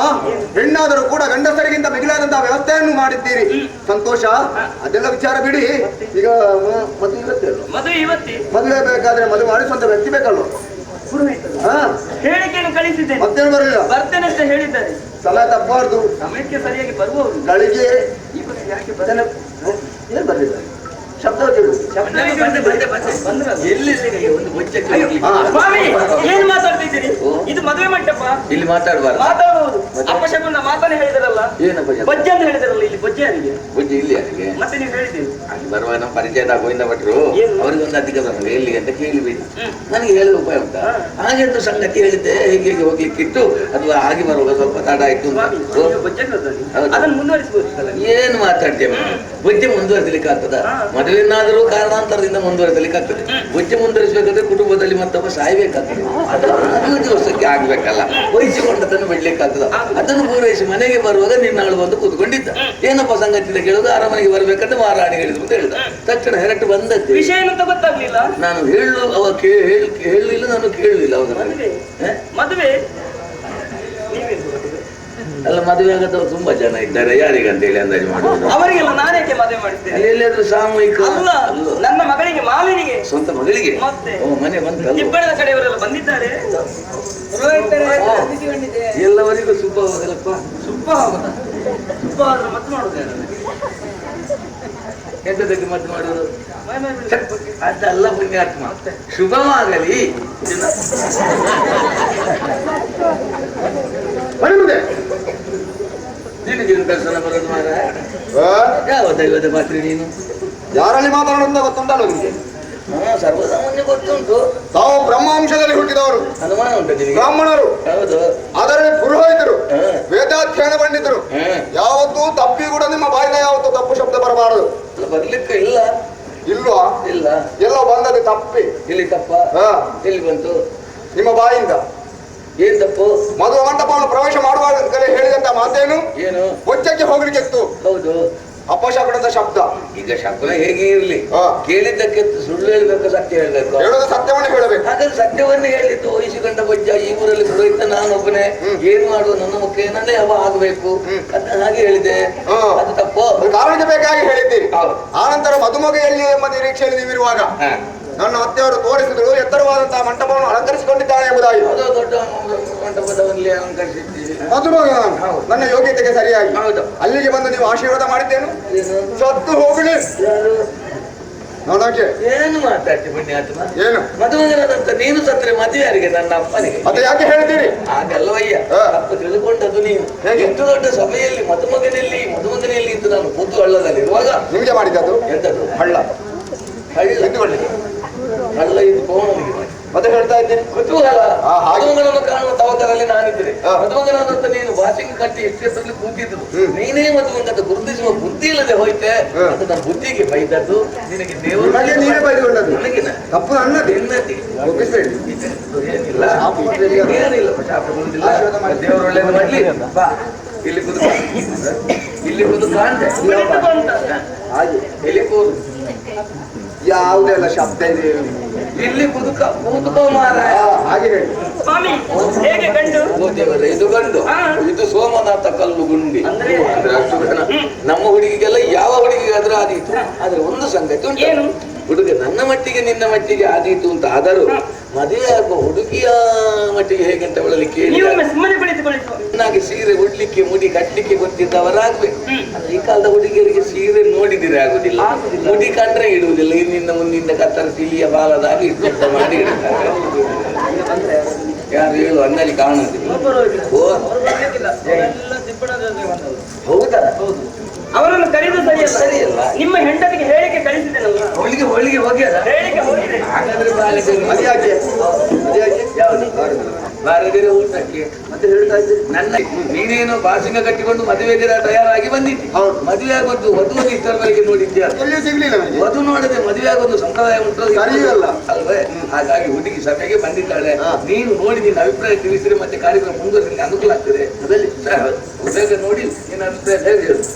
Speaker 8: ಹೆಣ್ಣಾದರೂ ಕೂಡ ಗಂಡಸರಿಗಿಂತ ಮಿಗಿಲಾದಂತಹ ವ್ಯವಸ್ಥೆಯನ್ನು ಮಾಡಿದ್ದೀರಿ, ಸಂತೋಷ. ಅದೆಲ್ಲ ವಿಚಾರ ಬಿಡಿ. ಈಗ ಮದುವೆ ಬೇಕಾದ್ರೆ ಮದುವೆ ಮಾಡಿಸುವಂತ ವ್ಯಕ್ತಿ ಬೇಕಲ್ವ?
Speaker 9: ಹೇಳಿಕೆಯನ್ನು ಕಳಿಸಿದ್ದೇನೆ,
Speaker 8: ಮತ್ತೇನು ಬರಲಿಲ್ಲ.
Speaker 9: ಬರ್ತೇನೆ ಅಂತ ಹೇಳಿದ್ದಾರೆ.
Speaker 8: ಸಮಯ ತಪ್ಪಬಾರ್ದು,
Speaker 9: ಸಮಯಕ್ಕೆ ಸರಿಯಾಗಿ ಬರುವವರು.
Speaker 8: ಗಳಿಗೆ ಏನ್ ಬರ್ಲಿಲ್ಲ, ಶಬ್ದ
Speaker 9: ಸ್ವಾಮಿ, ಏನ್ ಮಾತಾಡ್ತಿದ್ದೀರಿ? ಇದು ಮದುವೆ ಮಂಟಪ,
Speaker 7: ಇಲ್ಲಿ ಮಾತಾಡಬಾರ್ದು.
Speaker 9: ಮಾತಾಡಬಹುದು. ಅಪಶಕುನ ಮಾತಾನೆ ಹೇಳಿದಾರಲ್ಲ, ಬಜ್ಜೆ ಅಂತ ಹೇಳಿದಾರಲ್ಲ. ಇಲ್ಲಿ ಬಜ್ಜೆ ಯಾರಿಗೆ?
Speaker 7: ಬುಜ್ಜಿ ಇಲ್ಲಿ ಯಾರಿಗೆ?
Speaker 9: ಮತ್ತೆ ನೀವು ಹೇಳಿದ್ದೀರಿ
Speaker 7: ಅಲ್ಲಿ ಬರುವಾಗ ನಮ್ಮ ಪರಿಚಯದ ಗೋವಿಂದ ಭಟ್ರು ಅವರಿಗೆ ಒಂದು ಅಧಿಕ ಬಂದ್ರೆ ಎಲ್ಲಿ ಅಂತ ಕೇಳಿಬಿಡಿ. ನನಗೆ ಹೇಳುವ ಉಪಾಯ ಉಂಟಾ? ಹಾಗೆ ಒಂದು ಸಂಗತಿ ಹೇಳಿದ್ದೆ, ಹೇಗೆ ಹೋಗ್ಲಿಕ್ಕಿಟ್ಟು ಅದು ಹಾಗೆ ಬರುವಾಗ ಸ್ವಲ್ಪ ತಡ ಆಯ್ತು.
Speaker 9: ಅದನ್ನು ಮುಂದುವರಿಸಬಹುದು.
Speaker 7: ಏನು ಮಾತಾಡ್ತೇವೆ? ಬುಜ್ಜೆ ಮುಂದುವರಿಸಲಿಕ್ಕೆ ಆಗ್ತದ? ಮದುವೆನಾದರೂ ಕಾರಣಾಂತರದಿಂದ ಮುಂದುವರಿಸಲಿಕ್ಕೆ ಆಗ್ತದೆ. ಬುಜ್ಜೆ ಮುಂದುವರಿಸಬೇಕಾದ್ರೆ ಕುಟುಂಬದಲ್ಲಿ ಮತ್ತೊಬ್ಬ ಸಾಯ್ಬೇಕಾಗ್ತದೆ. ಅದು 15 ವರ್ಷಕ್ಕೆ ಆಗ್ಬೇಕಲ್ಲ, ವಹಿಸಿಕೊಂಡದನ್ನು ಬಿಡ್ಲಿಕ್ಕೆ ಆಗ್ತದ. ಅದನ್ನು ಪೂರೈಸಿ ಮನೆಗೆ ಬರುವಾಗ ನಿನ್ನಾಳು ಬಂದು ಕೂತ್ಕೊಂಡಿದ್ದ. ಏನಪ್ಪ ಸಂಗತಿ ಕೇಳುದು? ಅರಮನೆಗೆ ಬರ್ಬೇಕಂತ ಮಹಾರಾಣಿ ಹೇಳಿದ್ರು ಅಂತ ಹೇಳಿದ. ತಕ್ಷಣ ಹೆರಟ್ಟು ಬಂದದ್ದು.
Speaker 9: ವಿಷಯ ಏನಂತ ಗೊತ್ತಾಗ್ಲಿಲ್ಲ.
Speaker 7: ನಾನು ಹೇಳು ಅವ ಹೇಳಲಿಲ್ಲ, ನಾನು ಕೇಳಲಿಲ್ಲ. ಅವಾಗ
Speaker 9: ಮದುವೆ
Speaker 7: ಅಲ್ಲ, ಮದುವೆ ಆಗದವ್ರು ತುಂಬಾ ಜನ ಇದ್ದಾರೆ. ಯಾರಿಗಂತ ಹೇಳಿ ಅಂದಾಜು ಮಾಡುವುದು?
Speaker 9: ಅವರಿಗೆಲ್ಲ ನಾನೇಕೆ ಮದುವೆ ಮಾಡಿದ್ದೇನೆ?
Speaker 7: ಅಲ್ಲಿ ಎಲ್ಲಾದ್ರೂ ಸಾಮೂಹಿಕ
Speaker 9: ಅಲ್ಲ, ನನ್ನ ಮಗಳಿಗೆ ಮಾಲಿನಿಗೆ,
Speaker 7: ಸ್ವಂತ ಮಗಳಿಗೆ.
Speaker 9: ಮತ್ತೆ
Speaker 7: ಮನೆ ಬಂತಲ್ಲ,
Speaker 9: ಇಬ್ಬಳದ ಕಡೆಯವರೆಲ್ಲ ಬಂದಿದ್ದಾರೆ.
Speaker 7: ಎಲ್ಲವರಿಗೂ ಶುಭ ಹೋಗಲ್ಲಪ್ಪ.
Speaker 9: ಶುಭ ಶುಭ ಆದ್ರೆ ಮತ್ತೆ ಮಾಡುತ್ತೇನೆ.
Speaker 7: ಎಂತದಕ್ಕೆ ಮತ್ತೆ ಮಾಡುವುದು? ಅದಲ್ಲ ಪುಣ್ಯಾತ್ಮ, ಶುಭವಾಗಲಿ. ನಿನಗೆ ದರ್ಶನ ಬರೋದು ಮಾರ. ಯಾವ ದೈವದ ಪಾತ್ರಿ ನೀನು?
Speaker 8: ಯಾರಲ್ಲಿ ಮಾತಾಡೋದು ಗೊತ್ತುಂಟಲ್ಲ ನಿಮಗೆ?
Speaker 7: ಸರ್ವಸಾಮಾನ್ಯ ಗೊತ್ತುಂಟು.
Speaker 8: ತಾವು ಬ್ರಹ್ಮಾಂಶದಲ್ಲಿ ಹುಟ್ಟಿದವರು,
Speaker 7: ಅನುಮಾನ ಉಂಟು ನಿನಗೆ?
Speaker 8: ಬ್ರಾಹ್ಮಣರು.
Speaker 7: ಹೌದು.
Speaker 8: ಅದರಲ್ಲಿ ಪುರೋಹಿತರು, ವೇದಾಧ್ಯಯನ ಪಂಡಿತರು. ಯಾವತ್ತೂ ತಪ್ಪಿ ಕೂಡ ನಿಮ್ಮ ಬಾಯಿನ ಯಾವತ್ತೂ ತಪ್ಪು ಶಬ್ದ ಬರಬಾರದು.
Speaker 7: ಬರ್ಲಿಕ್ಕೆ ಇಲ್ಲ.
Speaker 8: ಇಲ್ವಾ?
Speaker 7: ಇಲ್ಲ.
Speaker 8: ಎಲ್ಲೋ ಬಂದದ್ದು ತಪ್ಪಿ.
Speaker 7: ಇಲ್ಲಿ ತಪ್ಪ? ಎಲ್ಲಿ ಬಂತು?
Speaker 8: ನಿಮ್ಮ ಬಾಯಿಂದ.
Speaker 7: ಏನ್ ತಪ್ಪು?
Speaker 8: ಮದುವೆ ಮಂಟಪವನ್ನು ಪ್ರವೇಶ ಮಾಡುವಾಗ ಹೇಳಿದಂತ ಮಾತೇನು?
Speaker 7: ಏನು?
Speaker 8: ಹೊಚ್ಚಕ್ಕೆ ಹೋಗ್ಲಿಕ್ಕಿತ್ತು.
Speaker 7: ಹೌದು.
Speaker 8: ಅಪಶಕುನದ ಶಬ್ದ.
Speaker 10: ಈಗ ಶಕುನ ಹೇಗೆ ಇರ್ಲಿ,
Speaker 8: ಹಾ.
Speaker 10: ಕೇಳಿದ್ದಕ್ಕೆ ಸುಳ್ಳು ಹೇಳ್ಬೇಕು, ಸತ್ಯ ಹೇಳ್ಬೇಕು.
Speaker 8: ಹೇಳೋದು ಸತ್ಯವನ್ನು ಹೇಳಬೇಕು.
Speaker 10: ಹಾಗಾದ್ರೆ ಸತ್ಯವನ್ನೇ ಹೇಳಿದ್ದು ವಹಿಸಿಕೊಂಡ ಬಜ್ಜ ಈ ಊರಲ್ಲಿ ಪುರೋಹಿತ ನಾನೊಬ್ಬನೇ, ಏನು ಮಾಡುವ ನನ್ನ ಮುಖ್ಯ ನನ್ನೇ ಹವ ಆಗಬೇಕು ಅಂತ ಹಾಗೆ ಹೇಳಿದೆ. ಅದು ತಪ್ಪು.
Speaker 8: ಕಾರಣಕ್ಕೆ ಬೇಕಾಗಿ ಹೇಳಿದ್ದೀರಿ.
Speaker 10: ಹೌದು.
Speaker 8: ಆನಂತರ ಮದುಮಗೆಯಲ್ಲಿ ಎಂಬ ನಿರೀಕ್ಷೆಯಲ್ಲಿ ನೀವಿರುವಾಗ
Speaker 10: ಹಾ.
Speaker 8: ನನ್ನ ಅತ್ತೆಯವರು ತೋರಿಸಿದ್ರು ಎತ್ತರವಾದಂತಹ ಮಂಟಪವನ್ನು ಅಲಂಕರಿಸಿಕೊಂಡಿದ್ದಾಳೆ ಎಂಬುದಾಗಿ.
Speaker 10: ಯಾವುದೋ ದೊಡ್ಡ ಮಂಟಪದಲ್ಲಿ ಅಲಂಕರಿಸಿದ್ದೀರಿ.
Speaker 8: ಮದುಮಗ ನನ್ನ ಯೋಗ್ಯತೆಗೆ ಸರಿಯಾಗಿ
Speaker 10: ಹೌದು.
Speaker 8: ಅಲ್ಲಿಗೆ ಬಂದು ನೀವು ಆಶೀರ್ವಾದ ಮಾಡಿದ್ದೇನು?
Speaker 10: ಏನು?
Speaker 8: ಸತ್ತು ಹೋಗಲಿ
Speaker 10: ಯಾರು?
Speaker 8: ನನಗೆ
Speaker 10: ಏನು ಮಾತಾಡ್ತಿ ಪುಣ್ಯಾತ್ಮ?
Speaker 8: ಏನು
Speaker 10: ಮದುಮಗನಾದಂತ ನೀನು ಸತ್ರೆ ಮದುವೆ ಯಾರಿಗೆ? ನನ್ನ ಅಪ್ಪನಿಗೆ.
Speaker 8: ಮತ್ತೆ ಯಾಕೆ ಹೇಳ್ತೀರಿ?
Speaker 10: ಹಾಗಲ್ಲವಯ್ಯ,
Speaker 8: ಹಾ.
Speaker 10: ತಪ್ಪು ತಿಳಿದುಕೊಂಡದ್ದು ನೀನು.
Speaker 8: ಹೇಗೆ?
Speaker 10: ಎಷ್ಟು ದೊಡ್ಡ ಸಭೆಯಲ್ಲಿ ಮದುಮಗನಲ್ಲಿ ಇದ್ದು ನಾನು ಕೂತು ಹಳ್ಳದಲ್ಲಿರುವಾಗ
Speaker 8: ನಿಮ್ಗೆ ಮಾಡಿದ್ದದು
Speaker 10: ಎಂತದ್ದು?
Speaker 8: ಹಳ್ಳ
Speaker 10: ಹಳ್ಳ
Speaker 8: ಇದ್ದುಕೊಳ್ಳಿ.
Speaker 10: ಹಳ್ಳ ಇದು ಕೋಣನಿಗೆ ಮಾಡಿ
Speaker 8: ಮತ್ತೆ ಹೇಳ್ತಾ ಇದ್ದೇನೆ
Speaker 10: ಕುತೂಹಲ.
Speaker 8: ಹಾ, ಹಾಗೆ.
Speaker 10: ಮದುಮಗನನ್ನು ಕಾಣುವ ತವಕರಲ್ಲಿ ನಾನಿದ್ದೆ.
Speaker 8: ಹಾ.
Speaker 10: ಮದುಮಗನಾದಂತ ನೀನು ವಾಷಿಂಗ್ ಕಟ್ಟಿ ಎಷ್ಟೆತ್ತಲ್ಲಿ ಕೂತಿದ್ದು. ನೀನೇ ಮದುಮಗಂತ ಗುರುತಿಸುವ ಬುದ್ಧಿ ಇಲ್ಲದೆ ಹೋಯ್ತೆ ಅಂತ ನನ್ನ ಬುದ್ಧಿಗೆ ಬೈದದ್ದು ನಿನಗೆ ದೇವರು.
Speaker 8: ನನಗೆ ನೀವೇ ಬೈದುಕೊಂಡದ್ದು.
Speaker 10: ನನಗಿನ
Speaker 8: ತಪ್ಪು ನನ್ನದೇ.
Speaker 10: ಎನ್ನತಿ
Speaker 8: ಒಪ್ಪಿಸ್ಬೇಡಿ.
Speaker 10: ಏನಿಲ್ಲ, ಏನಿಲ್ಲ, ಶಾಪ ಬರುವುದಿಲ್ಲ. ದೇವರು ಒಳ್ಳೇದು ಮಾಡ್ಲಿ. ಬಾ ಇಲ್ಲಿ ಕುದು, ಇಲ್ಲಿ ಕುದು ಕಾಣ್ದೆ
Speaker 8: ಹಾಗೆ
Speaker 10: ಇಲ್ಲಿ ಕೂರು,
Speaker 8: ಯಾವುದೆಲ್ಲ ಶಬ್ದ ಇದೆ
Speaker 10: ಇಲ್ಲಿ ಕೂತ್ಕೋ ಮಾರಾಯ.
Speaker 8: ಹಾಗೆ ಹೇಳಿ.
Speaker 9: ಸ್ವಾಮಿ ಹೇಗೆ ಗಂಡು?
Speaker 10: ಓ ದೇವರೇ, ಇದು ಗಂಡು, ಇದು ಸೋಮನಾಥ ಕಲ್ಲು ಗುಂಡಿ. ಅಂದ್ರೆ ಅಷ್ಟು ಜನ ನಮ್ಮ ಹುಡುಗಿಗೆಲ್ಲ ಯಾವ ಹುಡುಗಿಗಾದ್ರೂ ಆದೀತು. ಆದ್ರೆ ಒಂದು ಸಂಗತಿ ಉಂಟು,
Speaker 9: ಏನು?
Speaker 10: ಹುಡುಗ ನನ್ನ ಮಟ್ಟಿಗೆ ನಿನ್ನ ಮಟ್ಟಿಗೆ ಆದೀತು ಅಂತ ಆದರೂ ಮದುವೆ ಆಗುವ ಹುಡುಗಿಯ ಮಟ್ಟಿಗೆ ಹೇಗೆ ಅಂತ ಅವಳಲ್ಲಿ ಕೇಳಿ
Speaker 9: ನೀವೊಮ್ಮೆ ಸುಮ್ಮನೆ ಕುಳಿತುಕೊಳ್ಳಿ.
Speaker 10: ಚೆನ್ನಾಗಿ ಸೀರೆ ಉಡ್ಲಿಕ್ಕೆ ಮುಡಿ ಕಟ್ಟಲಿಕ್ಕೆ ಗೊತ್ತಿದ್ದವರಾಗ್ಬೇಕು. ಈ ಕಾಲದ ಹುಡುಗಿಯರಿಗೆ ಸೀರೆ ನೋಡಿದಿರೆ ಆಗುದಿಲ್ಲ, ಮುಡಿ ಕಂಡ್ರೆ ಇಡುವುದಿಲ್ಲ, ಇನ್ನಿಂದ ಮುಂದಿನ ಕತ್ತರಿಸಿ ಇಲ್ಲಿಯ ಬಾಲದಾಗಿ ಇಷ್ಟ ಮಾಡಿ ಇಡ್ತಾರೆ. ಯಾರು ಹೇಳು ಅನ್ನಲ್ಲಿ ಕಾಣುವುದಿಲ್ಲ. ಓ ಹೌದಾ? ಹೌದು.
Speaker 9: ಅವರನ್ನು ಕರೆದು ಸರಿಯಲ್ಲ.
Speaker 10: ಸರಿಯಲ್ಲ.
Speaker 9: ನಿಮ್ಮ ಹೆಂಡತಿಗೆ ಹೇಳಿಕೆ ಕಳಿಸಿದ್ದೇನಲ್ಲ?
Speaker 10: ಹೋಳಿಗೆ ಹೋಗ್ಯದ?
Speaker 9: ಹೇಳಿಕೆ ಹೋಗಿದೆ.
Speaker 10: ಹಾಗಾದ್ರೆ ಬಾಲಿಕೆ
Speaker 8: ಅದ್ಯಾಕೆ? ಅದ್ಯಾಕೆ?
Speaker 10: ಯಾವುದು ಬಾರದಿರೋ ಊಟಕ್ಕೆ ಮತ್ತೆ ಹೇಳ್ತಾ ಇದ್ದೀರಿ. ನನ್ನ ನೀನೇನು ಬಾಸಿಂಗ ಕಟ್ಟಿಕೊಂಡು ಮದುವೆಗೆ ತಯಾರಾಗಿ ಬಂದಿದ್ದಿ. ಮದುವೆ ಆಗೋದು ವಧುವಿನ ಇಷ್ಟರವರೆಗೆ ನೋಡಿದ್ಯಾ?
Speaker 8: ಎಲ್ಲಿಯೂ ಸಿಗ್ಲಿಲ್ಲ ನನಗೆ.
Speaker 10: ವಧು ನೋಡದೆ ಮದುವೆ ಆಗೋದು ಸಂಪ್ರದಾಯ ಉಂಟು
Speaker 8: ಸರಿಯಲ್ಲ
Speaker 10: ಅಲ್ವೇ? ಹಾಗಾಗಿ ಹುಡುಗಿ ಸಭೆಗೆ ಬಂದಿದ್ದಾಳೆ. ನೀನು ನೋಡಿ ನಿನ್ನ ಅಭಿಪ್ರಾಯ ತಿಳಿಸಿದ್ರೆ ಮತ್ತೆ ಕಾರ್ಯಕ್ರಮ ಮುಂದುವರಿಸಲಿಕ್ಕೆ ಅನುಕೂಲ ಆಗ್ತದೆ. ಅದರಲ್ಲಿ ಬೇಗ ನೋಡಿ ನಿನ್ನ ಅಭಿಪ್ರಾಯ ಹೇಳಿ.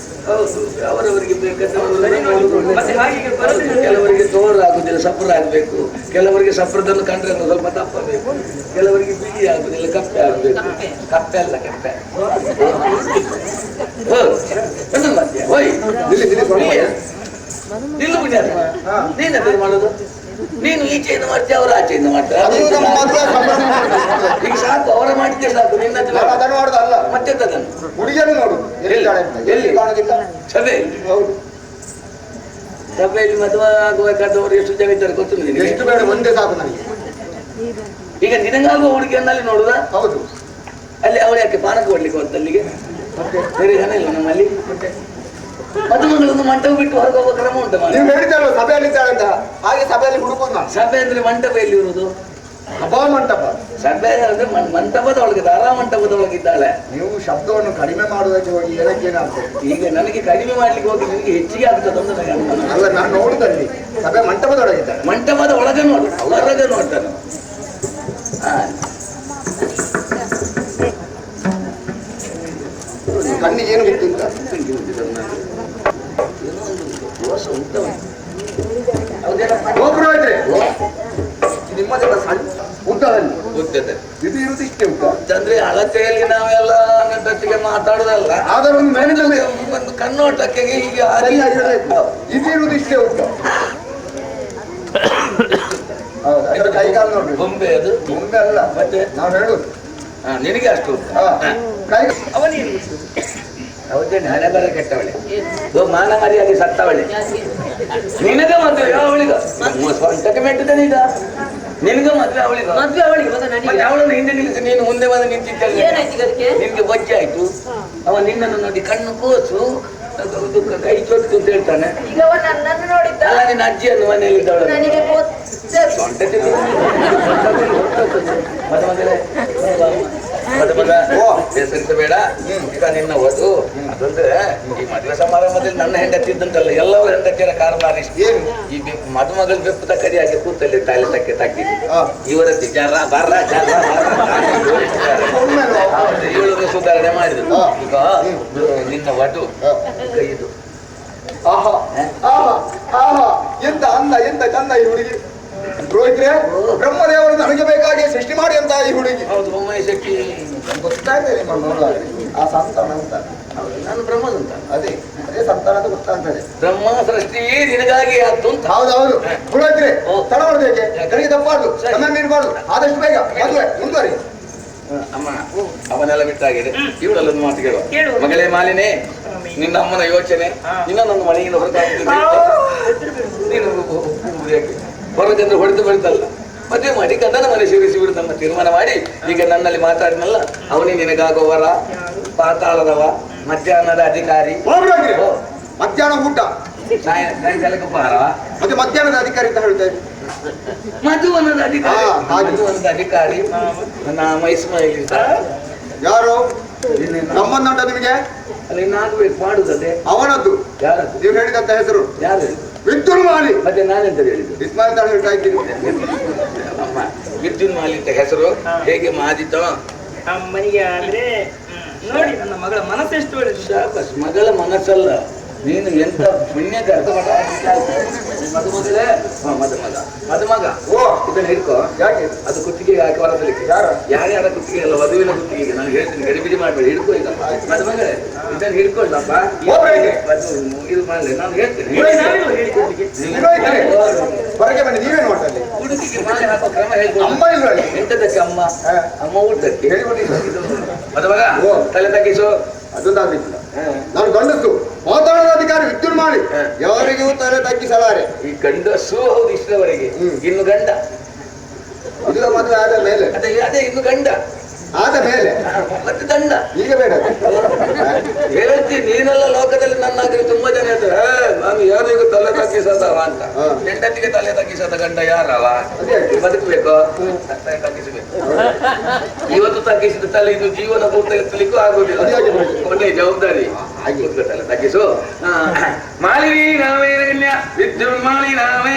Speaker 10: ಹೌದು, ಅವರವರಿಗೆ ಬೇಕಾದ್ರೆ
Speaker 9: ಮತ್ತೆ ಹಾಗೆ ಬರೋದಿಲ್ಲ.
Speaker 10: ಕೆಲವರಿಗೆ ತೋರು ಆಗುದಿಲ್ಲ, ಸಫ್ರ ಆಗ್ಬೇಕು. ಕೆಲವರಿಗೆ ಸಫ್ರದನ್ನು ಕಂಡ್ರೆ ಸ್ವಲ್ಪ ದಪ್ಪ ಬೇಕು. ಕೆಲವರಿಗೆ ಬಿಳಿ ಆಗುದಿಲ್ಲ, ಕಪ್ಪೆ ಆಗ್ಬೇಕು. ಕಪ್ಪೆ ಅಲ್ಲ, ಕೆಪ್ಪೆ. ಹೋಯ್ ನಿಲ್ಲು ಬಿಡಿ. ನೀನು ಮಾಡೋದು, ನೀನು ಈಚೆಯಿಂದ ಮಾಡ್ತೀಯ, ಅವರು ಆಚೆಯಿಂದ ಮಾಡ್ತಾರೆ. ಈಗ ಸಾಕು, ಅವರ ಮಾಡಿದ್ದೆ ಸಾಕು. ನಿನ್ನ
Speaker 8: ಅದನ್ನು ಮಾಡುದಲ್ಲ,
Speaker 10: ಮತ್ತೆ ತದನ್ನು
Speaker 8: ಹುಡುಗಿಯನ್ನು ನೋಡು ಎಲ್ಲಿ ಕಾಣುದಿಲ್ಲ.
Speaker 10: ಸಭೆ.
Speaker 8: ಹೌದು,
Speaker 10: ಸಭೆಯಲ್ಲಿ ಮದುವೆ ಆಗಬೇಕಾದವರು ಎಷ್ಟು ಜನ ಇದ್ದಾರೆ ಗೊತ್ತು ನಿನಗೆ?
Speaker 8: ಎಷ್ಟು ಬೇಡ, ಒಂದೇ ಸಾಕು ನನಗೆ.
Speaker 10: ಈಗ ನಿನಗಾಗುವ ಹುಡುಗಿಯನ್ನಲ್ಲಿ ನೋಡುದಾ?
Speaker 8: ಹೌದು.
Speaker 10: ಅಲ್ಲಿ ಅವಳು ಯಾಕೆ ಪಾನಕ ಕೊಡ್ಲಿಕ್ಕೆ ಹೋದ ಅಲ್ಲಿಗೆ? ಬೇರೆ ಜನ ಇಲ್ಲ ನಮ್ಮಲ್ಲಿ. ಮದುಮಗಳನ್ನು ಮಂಟಪ ಬಿಟ್ಟು ಹೊರಗೆ ಹೋಗುವ ಕ್ರಮ ಉಂಟು.
Speaker 8: ನೀವು ಹೇಳಿದ್ದಲ್ಲ ಸಭೆಯಲ್ಲಿ ಇದ್ದಾಳೆ ಅಂತ, ಹಾಗೆ ಸಭೆಯಲ್ಲಿ ಹುಡುಕೋದು ನಾನು.
Speaker 10: ಸಭೆ ಅಂದ್ರೆ ಮಂಟಪ ಎಲ್ಲಿ ಇರುವುದು?
Speaker 8: ಸಭಾ ಮಂಟಪ.
Speaker 10: ಸಭೆ ಅಂದ್ರೆ ಮಂಟಪದ ಒಳಗೆ, ದಾರಾ ಮಂಟಪದ ಒಳಗಿದ್ದಾಳೆ.
Speaker 8: ನೀವು ಶಬ್ದವನ್ನು ಕಡಿಮೆ ಮಾಡುವುದಕ್ಕೆ ಹೋಗಿ ಏನಕ್ಕೇನಾಗ್ತದೆ?
Speaker 10: ಈಗ ನನಗೆ ಕಡಿಮೆ ಮಾಡ್ಲಿಕ್ಕೆ ಹೋಗಿ ನಿನಗೆ ಹೆಚ್ಚಿಗೆ ಆಗ್ತದೆ ಅಂತ ನನಗೆ ಅನುಮಾನ.
Speaker 8: ಅಲ್ಲ, ನಾನು ನೋಡುದಲ್ಲಿ ಸಭೆ ಮಂಟಪದೊಳಗಿದ್ದಾಳೆ.
Speaker 10: ಮಂಟಪದ ಒಳಗೆ ನೋಡು, ಹೊರಗೆ ನೋಡ್ತಾನೆ.
Speaker 8: ಕಣ್ಣಿಗೆ ಏನು ಬಿತ್ತು ಅಂತ
Speaker 10: ದೋಷ ಉಂಟು.
Speaker 8: ಒಬ್ರು ಇದ್ರೆ ನಿಮ್ಮದೆಲ್ಲ ಸಣ್ಣ ಉದ್ದದಲ್ಲಿ
Speaker 10: ಗೊತ್ತದೆ.
Speaker 8: ಇದು ಇರುವುದು ಇಷ್ಟೇ ಉದ್ದ.
Speaker 10: ಅಂದ್ರೆ ಅಳತೆಯಲ್ಲಿ ನಾವೆಲ್ಲ ಗಂಟೊಟ್ಟಿಗೆ ಮಾತಾಡುದಲ್ಲ,
Speaker 8: ಆದರೂ ಒಂದು ಮೇಲಿನ
Speaker 10: ಒಂದು ಕಣ್ಣೋಟಕ್ಕೆ ಹೀಗೆ
Speaker 8: ಸರಿಯಾಗಿರಬೇಕು. ಇದು ಇರುವುದು ಇಷ್ಟೇ ಉದ್ದ. ಹೌದು, ಅದರ ಕೈಗಾಲು ನೋಡ್ಬೇಕು.
Speaker 10: ಬೊಂಬೆ ಅದು
Speaker 8: ಮುಂದೆ ಅಲ್ಲ,
Speaker 10: ಮತ್ತೆ
Speaker 8: ನಾವು ಹೇಳುದು
Speaker 10: ನಿನಗೆ ಅಷ್ಟು
Speaker 8: ಕೈಗಾಲು.
Speaker 9: ಅವನೇನು
Speaker 10: ಹೌದೇನೆ, ಹಣೆ ಬರ ಕೆಟ್ಟವಳೆ, ಮಾನ ಮರ್ಯಾದೆ ಸತ್ತವಳೆ. ನಿನಗ ಮದುವೆ ಅವಳಿಗ ಸ್ವಂತಕ್ಕೆ ಮೆಟ್ಟಿದ್ದಾನೆ. ಈಗ ನಿನಗ ಮದುವೆ ಅವಳಿಗ,
Speaker 9: ಮದ್ವೆ ಅವಳಿಗೆ ಮತ್ತೆ ನನಗೆ
Speaker 10: ಅವಳನ್ನು ಹಿಂದೆ ನಿಲ್ಲಿಸಿ ನೀನು ಮುಂದೆ ಬಂದು ನಿಂತಿದ್ದಲ್ಲಿ
Speaker 9: ಏನಾಯ್ತು ಅದಕ್ಕೆ?
Speaker 10: ನಿನ್ಗೆ ಬೊಜ್ಜೆ ಆಯ್ತು. ಅವ ನಿನ್ನನ್ನು ನೋಡಿ ಕಣ್ಣು ಕೋಸು, ಕೈ ಚೊಟ್ಟು ಅಂತ ಹೇಳ್ತಾನೆ.
Speaker 11: ಈಗ ನನ್ನನ್ನು ನೋಡಿದ್ದ
Speaker 10: ಅಲ್ಲ, ನಿನ್ನ ಅಜ್ಜಿಯನ್ನು ಮನೆಯಲ್ಲಿ ಇದ್ದವಳು
Speaker 11: ನನಗೆ
Speaker 10: ಹೆಸರಿಸಬೇಡ. ಈಗ ನಿನ್ನ ವಧು ಅದಂದ್ರೆ ಈ ಮದುವೆ ಸಮಾರಂಭದಲ್ಲಿ ನನ್ನ ಹೆಂಡತಿ ಇದ್ದಂತಲ್ಲ, ಎಲ್ಲವೂ ಹೆಂಡತಿಯರ ಕಾರಣ. ಈ ಮದುಮಗಳು ಬೆಪ್ಪು ತಕ್ಕಡಿ ಹಾಕಿ ಕೂತಲ್ಲಿ ತಾಲಿ ತಕ್ಕೆ ತಕ್ಕಿದ್ದು ಇವರದ್ದು ಜರ ಬರ ಜರ ಏಳು ಸುಧಾರಣೆ ಮಾಡಿದ್ರು. ಈಗ ನಿನ್ನ ವಧು ಕೈದು
Speaker 8: ಆಹಾ ಆಹಾ ಆಹಾ ಎಂತ ಅಂದ ಎಂತ ಚಂದ ಈ ಹುಡುಗಿ. ರೋಹಿತ್ರೆ, ಬ್ರಹ್ಮದೇವರು ನನಗೆ ಬೇಕಾಗಿ ಸೃಷ್ಟಿ ಮಾಡಿ ಅಂತ ಈ ಹುಡುಗಿ.
Speaker 10: ಹೌದು, ಬೊಮ್ಮೈ ಶೆಟ್ಟಿ
Speaker 8: ಗೊತ್ತಾಗ್ತದೆ ನಿಮ್ಮ ನೋಡಲಾಗಿ ಆ ಸಂತಾನ ಅಂತ.
Speaker 10: ನಾನು ಬ್ರಹ್ಮದಂತ.
Speaker 8: ಅದೇ ಅದೇ ಸಂತಾನ ಅಂತ ಗೊತ್ತಾಗ್ತದೆ.
Speaker 10: ಬ್ರಹ್ಮ ಸೃಷ್ಟಿಯೇ ನಿನಗಾಗಿ ಆದ್ದು ಅಂತ.
Speaker 8: ಹೌದೌದು. ರೋಹಿತ್ರೆ, ತಡ ಮಾಡಬೇಕೆ? ಕಡೆಗೆ ತಪ್ಪಾರ್ದು, ಸಮಯ ಮೀರಬಾರ್ದು. ಆದಷ್ಟು ಬೇಗ ಮದುವೆ ಮುಂದುವರಿ.
Speaker 10: ಅಮ್ಮ ಅವನೆಲ್ಲ ಬಿಟ್ಟಾಗಿದೆ. ಇವಳಲ್ಲೊಂದು ಮಾತು ಕೇಳುವ. ಮಗಳೇ ಮಾಲಿನೇ, ನಿನ್ನ ಅಮ್ಮನ ಯೋಚನೆ ಇನ್ನೊಂದು ಮನೆಯಿಂದ ಹೊರತಾಗ್ತದೆ. ನೀನು ಹೊರಗಂದ್ರೆ ಹೊಡೆದು ಬಿಡ್ತಲ್ಲ, ಮದುವೆ ಮಾಡಿ ಗಂಡನ ಮನೆ ಸೇರಿಸಿ ಬಿಡು ನಮ್ಮ ತೀರ್ಮಾನ ಮಾಡಿ. ಈಗ ನನ್ನಲ್ಲಿ ಮಾತಾಡಿನಲ್ಲ, ಅವನೇ ನಿನಗಾಗುವವರ, ಪಾತಾಳದವ, ಮಧ್ಯಾಹ್ನದ ಅಧಿಕಾರಿ,
Speaker 8: ಮಧ್ಯಾಹ್ನ ಊಟ,
Speaker 10: ಸಾಯಂಕಾಲಕ್ಕೆ ಉಪಹಾರ,
Speaker 8: ಮತ್ತೆ ಮಧ್ಯಾಹ್ನದ ಅಧಿಕಾರಿ ಅಂತ ಹೇಳ್ತಾರೆ.
Speaker 10: ಮಧುವನದ ಅಧಿಕಾರಿ, ಮಧುವನದ ಅಧಿಕಾರಿ ನಮ್ಮ ಇಸ್ಮಾಯಿಲ್ ಇರ್ತಾರೆ.
Speaker 8: ಯಾರು ಸಂಬಂಧ ಉಂಟ ನಿಮಗೆ?
Speaker 10: ಅಲ್ಲಿ ಇನ್ನಾಗಬೇಕು ಮಾಡುದಲ್ಲೇ
Speaker 8: ಅವನದ್ದು.
Speaker 10: ಯಾರದ್ದು?
Speaker 8: ನೀವು ಹೇಳಿದಂತ ಹೆಸರು
Speaker 10: ಯಾರು?
Speaker 8: ವಿದ್ಯುನ್ ಮಾಲಿ.
Speaker 10: ಮತ್ತೆ ನಾನೆಂತ ಹೇಳಿದ್ದು?
Speaker 8: ಇಸ್ಮಾಯಿಲ್ ತಾಳು ಹೇಳ್ತಾ ಇದ್ದೀನಿ.
Speaker 10: ಅಮ್ಮ ವಿದ್ಯುನ್ ಮಾಲಿ ಅಂತ ಹೆಸರು ಹೇಗೆ ಮಾದಿತ
Speaker 9: ಅಮ್ಮನಿಗೆ ಆದ್ರೆ ನೋಡಿ ನನ್ನ ಮಗಳ ಮನಸ್ಸು ಎಷ್ಟು ಒಳ್ಳೆ.
Speaker 10: ಶಾಬಾಸ್, ಮಗಳ ಮನಸ್ಸಲ್ಲ, ನೀನು ಎಂತ ಪುಣ್ಯಕ್ಕೆ ಅರ್ಥ ಮದುಮಗಳೇ. ಮದುಮಗ
Speaker 8: ಓ,
Speaker 10: ಇದನ್ನ ಹಿಡ್ಕೋ.
Speaker 8: ಯಾಕೆ?
Speaker 10: ಅದು ಕುತ್ತಿಗೆಗೆ ಹಾಕಿ ಹೊರಸಲಿಕ್ಕೆ. ಯಾರ್ಯಾರ ಕುತ್ತಿಗೆ ಅಲ್ಲ, ವಧುವಿನ ಕುತ್ತಿಗೆಗೆ. ನಾನು ಹೇಳ್ತೀನಿ, ಗಡಿಬಿಡಿ ಮಾಡ್ಬೇಡಿ, ಹಿಡ್ಕೋ. ಈಗ ಮದುಮಗಳೇ ಇದನ್ನ ಹಿಡ್ಕೊಳ್ಳಪ್ಪ. ಇದು ಮಾಡಲಿ, ನಾನು ಹೇಳ್ತೀನಿ.
Speaker 8: ಹೊರಗೆ ಬನ್ನಿ, ನೀವೇನು ಮಾಡ್ತಾರೆ?
Speaker 10: ಹುಡುಗಿಗೆ ಮಾಲೆ ಹಾಕೋ ಕ್ರಮ ಹೇಳ್ಬೋದು.
Speaker 8: ಅಮ್ಮ ಇಲ್ವಲ್ಲಿ?
Speaker 10: ಎಂತದಕ್ಕೆ ಅಮ್ಮ? ಅಮ್ಮ ಊಟಕ್ಕೆ.
Speaker 8: ಹೇಳಿಬಿಟ್ಟು
Speaker 10: ಮದುಮಗ ತಲೆ ತಗ್ಗಿಸು.
Speaker 8: ಅದೊಂದಾಗ್ಲಿಕ್ಕಿಲ್ಲ. ನಾನು ಗಂಡಸು, ಮಾತಾಡೋದ ಅಧಿಕಾರಿ ವಿದ್ಯುನ್ ಮಾಡಿ ಯಾರಿಗೂ ತಲೆ ತಗ್ಗಿಸಲಾರೆ.
Speaker 10: ಈ ಗಂಡಸು ಹೌದು ಇಷ್ಟರವರೆಗೆ. ಇನ್ನು ಗಂಡ
Speaker 8: ಇದು ಮದುವೆ ಆದ ಮೇಲೆ.
Speaker 10: ಅದೇ ಇನ್ನು ಗಂಡ
Speaker 8: ಆದ ಮೇಲೆ
Speaker 10: ಮತ್ತೆ ದಂಡ.
Speaker 8: ಈಗ ಬೇಡ.
Speaker 10: ಹೇಳ್ತೀನಿ, ನೀನೆಲ್ಲ ಲೋಕದಲ್ಲಿ ನನ್ನಾಗ್ರೆ ತುಂಬಾ ಜನ ಹೇಳ್ತಾರೆ, ನಾನು ಯಾರಿಗೂ ತಲೆ ತಗ್ಗಿಸದವ ಅಂತ. ಹೆಂಡತಿಗೆ ತಲೆ ತಗ್ಗಿಸದ ಗಂಡ ಯಾರವ? ಬದುಕಬೇಕು, ತಗ್ಗಿಸಬೇಕು. ಇವತ್ತು ತಗ್ಗಿಸಿದ ತಲೆ ಇದು ಜೀವನ ಪೂರ್ತ ಎತ್ತಲಿಕ್ಕೂ ಆಗುದಿಲ್ಲ. ಒಳ್ಳೆ ಜವಾಬ್ದಾರಿ. ತಲೆ ತಗ್ಗಿಸು. ಮಾಲಿನಿ ನಾವೇ ವಿದ್ಯುನ್ ಮಾಲಿ ನಾವೇ